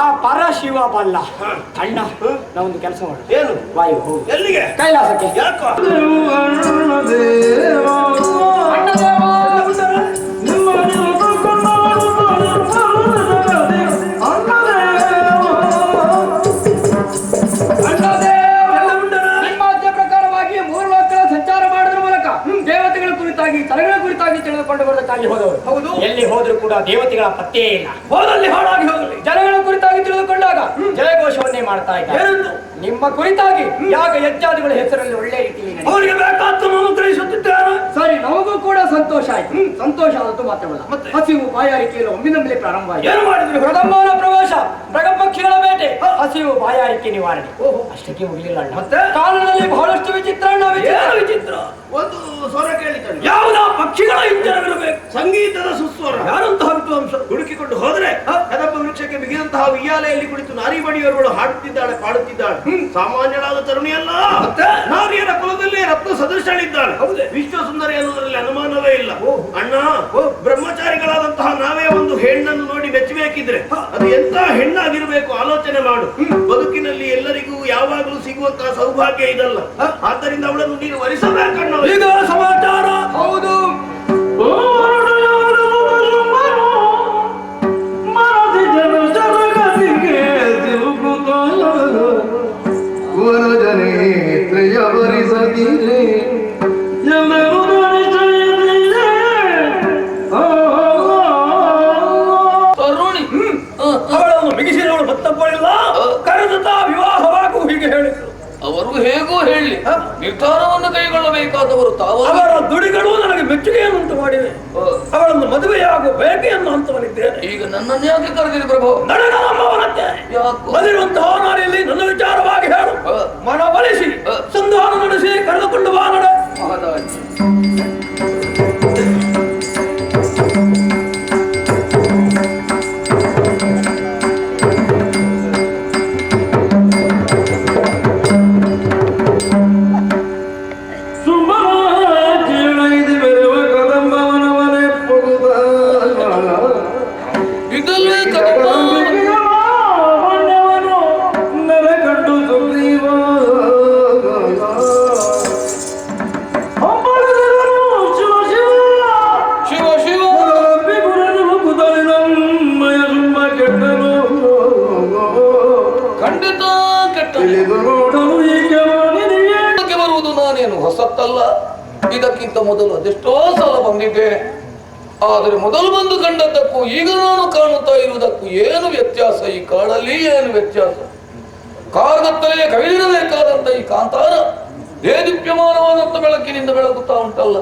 Speaker 9: ಆ ಪರಶಿವ ಬಲ್ಲ. ಅಣ್ಣ ನಾವೊಂದು ಕೆಲಸ ಮಾಡು.
Speaker 3: ಏನು?
Speaker 9: ವಾಯು ಹೋಗು.
Speaker 3: ಎಲ್ಲಿಗೆ?
Speaker 9: ಕೈಲಾಸಕ್ಕೆ.
Speaker 3: ಯಾಕೋ?
Speaker 9: ತಲೆಗಳ ಕುರಿತಾಗಿ ತಿಳಿದುಕೊಂಡು ಬರಬೇಕಾಗಿ ಹೋದವರು. ಹೌದು. ಎಲ್ಲಿ ಹೋದ್ರು ಕೂಡ ದೇವತೆಗಳ ಪತ್ತೆಯೇ ಇಲ್ಲ. ಹೋದಲ್ಲಿ ಹಾಳಾಗಿ ಹೋಗಲಿ. ಜನಗಳ ಕುರಿತಾಗಿ ತಿಳಿದುಕೊಂಡಾಗ ಜಯಘೋಷವನ್ನೇ ಮಾಡ್ತಾ ಇದ್ದಾರೆ. ನಿಮ್ಮ ಕುರಿತಾಗಿ ಯಾಗ ಯಜ್ಞಾದಿಗಳ ಹೆಸರಲ್ಲಿ ಒಳ್ಳೆ ರೀತಿಯಲ್ಲಿ ಅವರಿಗೆ ಬೇಕಾದ್ದನ್ನು ಗ್ರಹಿಸುತ್ತಿದ್ದಾರೆ. ಸರಿ, ನಮಗೂ ಕೂಡ ಸಂತೋಷ ಆಯ್ತು. ಸಂತೋಷ ಆದದ್ದು ಮಾತ್ರವಲ್ಲ, ಹಸಿವು ಬಾಯಾರಿಕೆಯಲ್ಲಿ ಒಮ್ಮಿನಂಬಲೆ ಪ್ರಾರಂಭವಾಗಿದೆ. ಏನು ಮಾಡಿದ್ರು? ಪ್ರಥಮನ ಪ್ರವೇಶ, ಮೃಗಪಕ್ಷಿಗಳ ಬೇಟೆ, ಹಸಿವು ಬಾಯಾರಿಕೆ ನಿವಾರಣೆ. ಅಷ್ಟಕ್ಕೆ ಮುಗಿಲಿಲ್ಲ ಅಣ್ಣ. ಮತ್ತೆ ಕಾರಣದಲ್ಲಿ ಬಹಳಷ್ಟು ವಿಚಿತ್ರ. ವಿಚಿತ್ರ
Speaker 3: ಒಂದು ಸ್ವರ ಕೇಳಿಕೊಂಡು
Speaker 12: ಯಾವುದ ಪಕ್ಷಿಗಳ ಇಂಜನವಿರಬೇಕು,
Speaker 3: ಸಂಗೀತದ ಸುಸ್ವರ.
Speaker 12: ಯಾರಂತಹ ವಿದ್ವಾಂಸ
Speaker 3: ಹುಡುಕಿಕೊಂಡು ಹೋದರೆ ಕದಪ್ಪ ವೃಕ್ಷಕ್ಕೆ ಬಿಗಿದಂತಹ ಉಯ್ಯಾಲೆಯಲ್ಲಿ ಕುಳಿತು ನಾರಿ ಬಡಿಯವರುಗಳು ಹಾಡುತ್ತಿದ್ದಾಳೆ, ಪಾಡುತ್ತಿದ್ದಾಳೆ. ಸಾಮಾನ್ಯಳಾದ ತರುಣಿಯಲ್ಲ, ನಾರಿಯರ ಕುಲದಲ್ಲಿ ರತ್ನ ಸದೃಶಳಿದ್ದಾಳೆ. ವಿಶ್ವ ಸುಂದರಿ ಅನ್ನೋದ್ರಲ್ಲಿ ಅನುಮಾನವೇ ಇಲ್ಲ. ಅಣ್ಣ, ಬ್ರಹ್ಮಚಾರಿಗಳಾದಂತಹ ನಾವೇ ಒಂದು ಹೆಣ್ಣನ್ನು ನೋಡಿ ಮೆಚ್ಚಬೇಕಿದ್ರೆ ಅದು ಎಂತ ಹೆಣ್ಣಾಗಿರ್ಬೇಕು ಆಲೋಚನೆ ಮಾಡು. ಬದುಕಿನಲ್ಲಿ ಎಲ್ಲರಿಗೂ ಯಾವಾಗಲೂ ಸಿಗುವಂತಹ ಸೌಭಾಗ್ಯ ಇದಲ್ಲ. ಆದ್ದರಿಂದ ಅವಳನ್ನು ನೀನು ವರಿಸಬೇಕಣ್ಣ.
Speaker 12: ಈಗ ಸಮಾಚಾರ.
Speaker 9: ಹೌದು.
Speaker 12: ತರುಣಿ ಅವಳನ್ನು ಬಿಗಿಸಿದವಳು ಮತ್ತೊಬ್ಬಳಿಲ್ಲ, ಕರೆದುತ್ತಾ ವಿವಾಹವಾಗು ಹೀಗೆ ಹೇಳಿದ್ರು.
Speaker 10: ಅವರು ಹೇಗೋ ಹೇಳಿ ನಿರ್ಧಾರವನ್ನು ಕೈಗೊಳ್ಳಬೇಕಾದವರು ತಾವು.
Speaker 12: ಅವರ ದುಡಿಗಳು ನನಗೆ ಮೆಚ್ಚುಗೆಯನ್ನುಂಟು ಮಾಡಿವೆ. ಅವಳನ್ನು ಮದುವೆಯಾಗುವ ಬೇಕೆಯನ್ನು ಹಂತವನಿದ್ದೇನೆ.
Speaker 10: ಈಗ ನನ್ನನ್ನು ಯಾಕೆ ಕರೆದಿರಿ ಪ್ರಭು?
Speaker 12: ನನಗೆ ನಮ್ಮವನತ್ತೆ ಬಂದಿರುವಂತಹ ನಾರಿಯಲ್ಲಿ ನನ್ನ ವಿಚಾರವಾಗಿ ಹೇಳು. ಮನವೊಲಿಸಿ ಸಂಧಾನ ನಡೆಸಿ ಕರೆದುಕೊಂಡು ಬಾ ನಡೆ.
Speaker 10: ಇದಲ್ಲೇ ಕದಮ್ಮ
Speaker 1: ನೆರೆ ಕಂಡು ಸುಗ್ರೀವ
Speaker 10: ನಾನೇನು ಹೊಸತ್ತಲ್ಲ, ಇದಕ್ಕಿಂತ ಮೊದಲು ಅದೆಷ್ಟೋ ಸಲ ಬಂದಿದ್ದೇನೆ. ಆದರೆ ಮೊದಲು ಬಂದು ಕಂಡದ್ದಕ್ಕೂ ಈಗ ನಾನು ಕಾಣುತ್ತಾ ಇರುವುದಕ್ಕೂ ಏನು ವ್ಯತ್ಯಾಸ? ಈ ಕಾಡಲ್ಲಿ ಏನು ವ್ಯತ್ಯಾಸ? ಕಾರದತ್ತಲೇ ಕವಿದಿರಬೇಕಾದಂತ ಈ ಕಾಂತಾರ ದೇದೀಪ್ಯಮಾನವಾದಂತ ಬೆಳಕಿನಿಂದ ಬೆಳಗುತ್ತಾ ಉಂಟಲ್ಲ.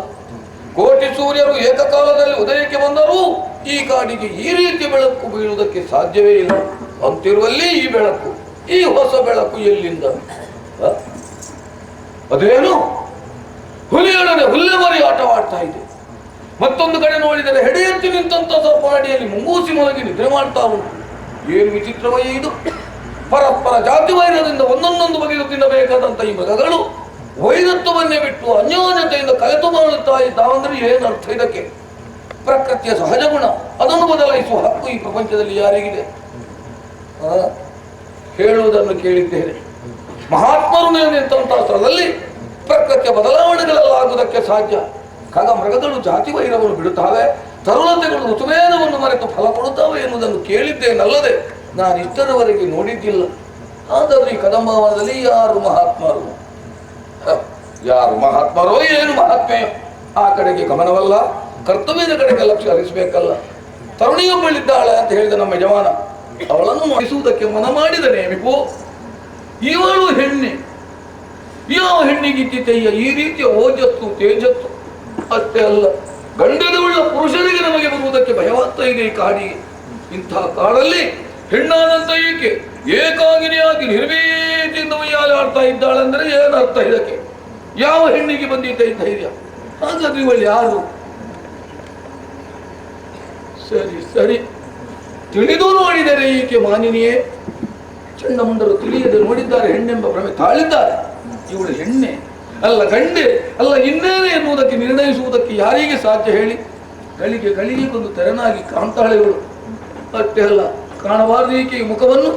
Speaker 10: ಕೋಟಿ ಸೂರ್ಯರು ಏಕಕಾಲದಲ್ಲಿ ಉದಯಕ್ಕೆ ಬಂದರೂ ಈ ಕಾಡಿಗೆ ಈ ರೀತಿ ಬೆಳಕು ಬೀಳುವುದಕ್ಕೆ ಸಾಧ್ಯವೇ ಇಲ್ಲ. ಅಂತಿರುವಲ್ಲಿ ಈ ಬೆಳಕು, ಈ ಹೊಸ ಬೆಳಕು ಎಲ್ಲಿಂದ? ಅದೇನು ಹುಲಿಯೊಡನೆ ಹುಲ್ಲೆಮರಿ ಆಟವಾಡ್ತಾ ಇದೆ. ಮತ್ತೊಂದು ಕಡೆ ನೋಡಿದರೆ ಹೆಡೆ ಎತ್ತಿ ನಿಂತ ಸಪಾಡಿಯಲ್ಲಿ ಮುಂಗೂಸಿ ಮಲಗಿ ನಿದ್ರೆ ಮಾಡ್ತಾ ಉಂಟು. ಏನು ವಿಚಿತ್ರವೇ ಇದು! ಪರಸ್ಪರ ಜಾತಿ ವೈರದಿಂದ ಒಂದೊಂದೊಂದು ಬಗೆದು ತಿನ್ನಬೇಕಾದಂತ ಈ ಮೃಗಗಳು ವೈರತ್ವವನ್ನೇ ಬಿಟ್ಟು ಅನ್ಯೋನ್ಯತೆಯಿಂದ ಕಲೆತು ಮಾಡುತ್ತಾ ಇದ್ದಾವಂದ್ರೆ ಏನರ್ಥ ಇದಕ್ಕೆ? ಪ್ರಕೃತಿಯ ಸಹಜ ಗುಣ, ಅದನ್ನು ಬದಲಾಯಿಸುವ ಹಕ್ಕು ಈ ಪ್ರಪಂಚದಲ್ಲಿ ಯಾರಿಗಿದೆ? ಹೇಳುವುದನ್ನು ಕೇಳಿದ್ದೇನೆ. ಮಹಾತ್ಮರು ನಿಂತಹ ಸ್ಥಳದಲ್ಲಿ ಪ್ರಕೃತಿಯ ಬದಲಾವಣೆಗಳಲ್ಲಾಗುವುದಕ್ಕೆ ಸಾಧ್ಯ. ಖಗ ಮೃಗಗಳು ಜಾತಿ ವೈರವನ್ನು ಬಿಡುತ್ತವೆ, ತರುಣತೆಗಳು ಋತುವೇದವನ್ನು ಮರೆತು ಫಲ ಕೊಡುತ್ತವೆ ಎನ್ನುವುದನ್ನು ಕೇಳಿದ್ದೇನಲ್ಲದೆ ನಾನು ಇಷ್ಟರವರೆಗೆ ನೋಡಿದ್ದಿಲ್ಲ. ಹಾಗಾದ್ರೆ ಈ ಕದಂಬವನದಲ್ಲಿ ಯಾರು ಮಹಾತ್ಮರು? ಯಾರು ಮಹಾತ್ಮರೋ ಏನು ಮಹಾತ್ಮೆಯೋ ಆ ಕಡೆಗೆ ಗಮನವಲ್ಲ, ಕರ್ತವ್ಯದ ಕಡೆಗೆ ಲಕ್ಷ್ಯ ಹರಿಸಬೇಕಲ್ಲ. ತರುಣಿಯೊಬ್ಬಳಿದ್ದಾಳೆ ಅಂತ ಹೇಳಿದ ನಮ್ಮ ಯಜಮಾನ, ಅವಳನ್ನು ನೋಡಿಸುವುದಕ್ಕೆ ಮನ ಮಾಡಿದ ನೇಮಿಪು. ಇವಳು ಹೆಣ್ಣೆ, ಯಾವ ಹೆಣ್ಣಿಗಿದ್ದಿತೆಯ್ಯ ಈ ರೀತಿಯ ಓಜಸ್ಸು ತೇಜಸ್ಸು? ಅಷ್ಟೇ ಅಲ್ಲ, ಗಂಡದವುಳ್ಳ ಪುರುಷರಿಗೆ ನಮಗೆ ಬರುವುದಕ್ಕೆ ಭಯವಾಗ್ತಾ ಇದೆ ಈ ಕಾಡಿಗೆ. ಇಂತಹ ಕಾಡಲ್ಲಿ ಹೆಣ್ಣಾದಂತ ಈಕೆ ಏಕಾಂಗಿನಿಯಾಗಿ ನಿರ್ಭೀತಿಯಿಂದ ಉಯ್ಯಾಲೆ ಆಡ್ತಾ ಇದ್ದಾಳೆಂದರೆ ಏನರ್ಥ ಇದಕ್ಕೆ? ಯಾವ ಹೆಣ್ಣಿಗೆ ಬಂದಿದ್ದ ಈ ಧೈರ್ಯ? ಹಾಗಾದ್ರೆ ಇವಳು ಯಾರು? ಸರಿ ಸರಿ, ತಿಳಿದು ನೋಡಿದರೆ ಈಕೆ ಮಾನಿನಿಯೇ. ಚಂಡಮುಂಡರು ತಿಳಿಯದೆ ನೋಡಿದ್ದಾರೆ, ಹೆಣ್ಣೆಂಬ ಭ್ರಮೆ ತಾಳಿದ್ದಾರೆ. ಇವಳು ಹೆಣ್ಣೆ ಅಲ್ಲ ಗಂಡೆ ಅಲ್ಲ ಇನ್ನೇನೆ ಎನ್ನುವುದಕ್ಕೆ ನಿರ್ಣಯಿಸುವುದಕ್ಕೆ ಯಾರಿಗೆ ಸಾಧ್ಯ ಹೇಳಿ? ಗಳಿಗೆ ಗಳಿಗೆಗೊಂದು ತೆರನಾಗಿ ಕಾಣ್ತಾಳೆ ಇವಳು. ಅಷ್ಟೇ ಅಲ್ಲ, ಕಾಣಬಾರದು ಈಕೆಯ ಮುಖವನ್ನು.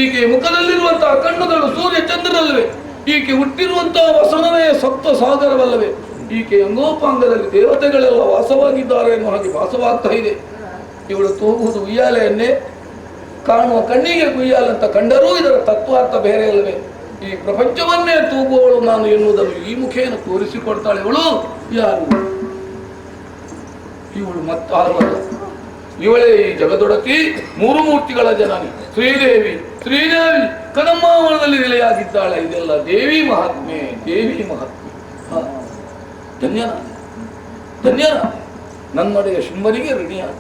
Speaker 10: ಈಕೆಯ ಮುಖದಲ್ಲಿರುವಂತಹ ಕಣ್ಣುಗಳು ಸೂರ್ಯ ಚಂದ್ರರಲ್ಲವೇ? ಈಕೆ ಹುಟ್ಟಿರುವಂತಹ ವಸನವೇ ಸಪ್ತ ಸಾಗರವಲ್ಲವೇ? ಈಕೆ ಅಂಗೋಪಾಂಗದಲ್ಲಿ ದೇವತೆಗಳೆಲ್ಲ ವಾಸವಾಗಿದ್ದಾರೆ ಎನ್ನುವ ಹಾಗೆ ವಾಸವಾಗ್ತಾ ಇದೆ. ಇವಳು ತೂಗುವುದು ಉಯ್ಯಾಲೆಯನ್ನೇ, ಕಾಣುವ ಕಣ್ಣಿಗೆ ಉಯ್ಯಾಲೆ ಅಂತ ಕಂಡರೂ ಇದರ ತತ್ವಾರ್ಥ ಬೇರೆ ಅಲ್ಲವೇ? ಈ ಪ್ರಪಂಚವನ್ನೇ ತೂಗುವವಳು ನಾನು ಎನ್ನುವುದನ್ನು ಈ ಮುಖೇನ ತೋರಿಸಿಕೊಡ್ತಾಳೆ. ಇವಳು ಯಾರು? ಇವಳು ಮತ್ತಾರಲ್ಲ, ಇವಳೇ ಈ ಜಗದೊಡತಿ ಮೂರು ಮೂರ್ತಿಗಳ ಜನನಿ ಶ್ರೀದೇವಿ. ಶ್ರೀದೇವಿ ಕದಂಬಾವನದಲ್ಲಿ ನೆಲೆಯಾಗಿದ್ದಾಳೆ. ಇದೆಲ್ಲ ದೇವಿ ಮಹಾತ್ಮೆ, ದೇವಿ ಮಹಾತ್ಮೆ. ಧನ್ಯನ ಧನ್ಯನ ನನ್ನೊಡೆಯ ಶುಂಭನಿಗೆ ಋಣಿಯಾದ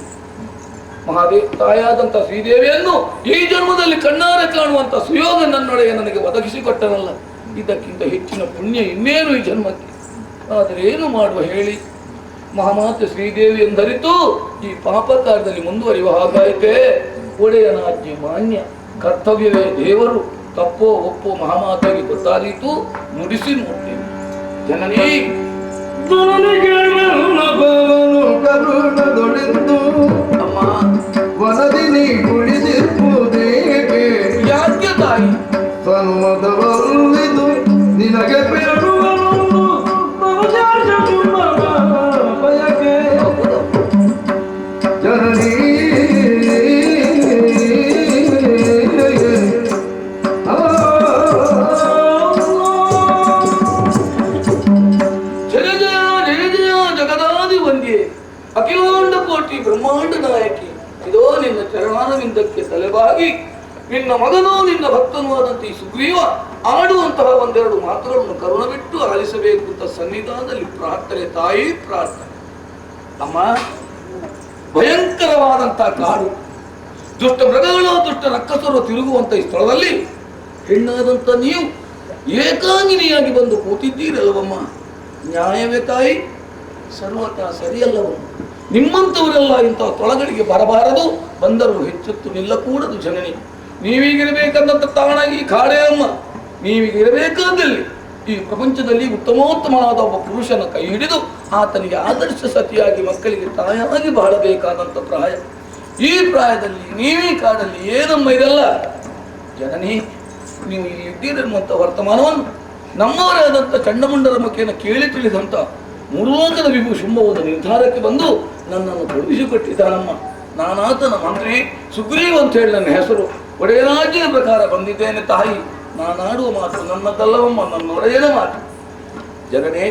Speaker 10: ತಾಯಾದಂತ ಶ್ರೀದೇವಿಯನ್ನು ಈ ಜನ್ಮದಲ್ಲಿ ಕಣ್ಣಾರೆ ಕಾಣುವಂತ ಸುಯೋಗ ನನ್ನೊಡೆಯ ನನಗೆ ಒದಗಿಸಿಕೊಟ್ಟನಲ್ಲ. ಇದಕ್ಕಿಂತ ಹೆಚ್ಚಿನ ಪುಣ್ಯ ಇನ್ನೇನು ಈ ಜನ್ಮಕ್ಕೆ? ಆದರೆ ಏನು ಮಾಡುವ ಹೇಳಿ? ಮಹಾಮಾತೆ ಶ್ರೀದೇವಿ ಎಂದರಿತು ಈ ಪಾಪ ಕಾರ್ಯದಲ್ಲಿ ಮುಂದುವರಿಯುವ ಹಾಗಾಯಿತೆ. ಒಡೆಯನ ಆಜ್ಞೆ ಮಾನ್ಯ, ಕರ್ತವ್ಯವೇ ದೇವರು. ತಪ್ಪೋ ಒಪ್ಪೋ ಮಹಾಮಾತೆಗೆ ಗೊತ್ತಾದೀತು. ನುಡಿಸಿ ನೋಡ್ತೇನೆ. ಜನನಿ ಅಮ್ಮ
Speaker 8: ವನದಿನಿ ಕುಳಿದಿರುವುದೇಕೆ?
Speaker 10: ಯಾಕೆ ತಾಯಿ?
Speaker 8: ಸನ್ಮತವಲ್ಲಿದು ನಿನಗೆ ಬಯಕೆ ಜನನಿ.
Speaker 10: ಜಯ ಜಯ ಜಯ ಜಯ ಜಗದಾದಿ ವಂದ್ಯೆ, ಅಖಿಲಾಂಡ ಕೋಟಿ ಬ್ರಹ್ಮಾಂಡ ನಾಯಕಿ. ಇದೋ ನಿನ್ನ ಚರಣಾರವಿಂದಕ್ಕೆ ತಲೆಬಾಗಿ ನಿನ್ನ ಮಗನೂ ನಿನ್ನ ಭಕ್ತನೂ ಆದಂತೆ ಈ ಸುಗ್ರೀವ ಆಡುವಂತಹ ಒಂದೆರಡು ಮಾತುಗಳನ್ನು ಕರುಣ ಬಿಟ್ಟು ಆಲಿಸಬೇಕು ಅಂತ ಸನ್ನಿಧಾನದಲ್ಲಿ ಪ್ರಾರ್ಥನೆ. ತಾಯಿ ಪ್ರಾರ್ಥನೆ. ಅಮ್ಮ, ಭಯಂಕರವಾದಂತಹ ಕಾಡು, ದುಷ್ಟ ಮೃಗಗಳು ದುಷ್ಟ ರಕ್ಕಸರು ತಿರುಗುವಂತ ಈ ಸ್ಥಳದಲ್ಲಿ ಹೆಣ್ಣಾದಂತ ನೀವು ಏಕಾಂಗಿನಿಯಾಗಿ ಬಂದು ಕೂತಿದ್ದೀರಲ್ಲವಮ್ಮ, ನ್ಯಾಯವೇ ತಾಯಿ? ಸರ್ವತಾ ಸರಿಯಲ್ಲವಮ್ಮ. ನಿಮ್ಮಂಥವರೆಲ್ಲ ಇಂತಹ ತೊಳಗಳಿಗೆ ಬರಬಾರದು, ಬಂದರೂ ಹೆಚ್ಚೆತ್ತು ನಿಲ್ಲಕೂಡದು. ಜನನಿ, ನೀವೀಗಿರಬೇಕಂದಂತ ತಾಣ ಈ ಕಾಡೇ ಅಮ್ಮ. ನೀವೀಗಿರಬೇಕಾದಲ್ಲಿ ಈ ಪ್ರಪಂಚದಲ್ಲಿ ಉತ್ತಮೋತ್ತಮನಾದ ಒಬ್ಬ ಪುರುಷನ ಕೈ ಹಿಡಿದು ಆತನಿಗೆ ಆದರ್ಶ ಸತಿಯಾಗಿ ಮಕ್ಕಳಿಗೆ ತಾಯಾಗಿ ಬಾಳಬೇಕಾದಂಥ ಪ್ರಾಯ. ಈ ಪ್ರಾಯದಲ್ಲಿ ನೀವೀ ಕಾಡಲ್ಲಿ ಏನಮ್ಮ ಇದೆಲ್ಲ? ಜನನಿ, ನೀವು ಇಲ್ಲಿ ಇದ್ದೀರೆನ್ನುವಂಥ ವರ್ತಮಾನವನ್ನು ನಮ್ಮವರೇ ಆದಂಥ ಚಂಡಮುಂಡರ ಮುಖೇನ ಕೇಳಿ ತಿಳಿದಂಥ ಮೂರ್ಲೋಕದ ವಿಭು ಶುಂಭವಾದ ನಿರ್ಧಾರಕ್ಕೆ ಬಂದು ನನ್ನನ್ನು ತೊಡಗಿಸಿಕೊಟ್ಟಿದ್ದಾನಮ್ಮ. ನಾನಾತನ ಮಂತ್ರಿ ಸುಗ್ರೀವ್ ಅಂತ ಹೇಳಿ ನನ್ನ ಹೆಸರು. ಒಡೆಯರಾಜ್ಯದ ಪ್ರಕಾರ ಬಂದಿದ್ದೇನೆ ತಾಯಿ. ನಾನಾಡುವ ಮಾತು ನನ್ನದಲ್ಲವಮ್ಮ, ನನ್ನ ಒಡೆಯನ ಮಾತು. ಜನನೇ,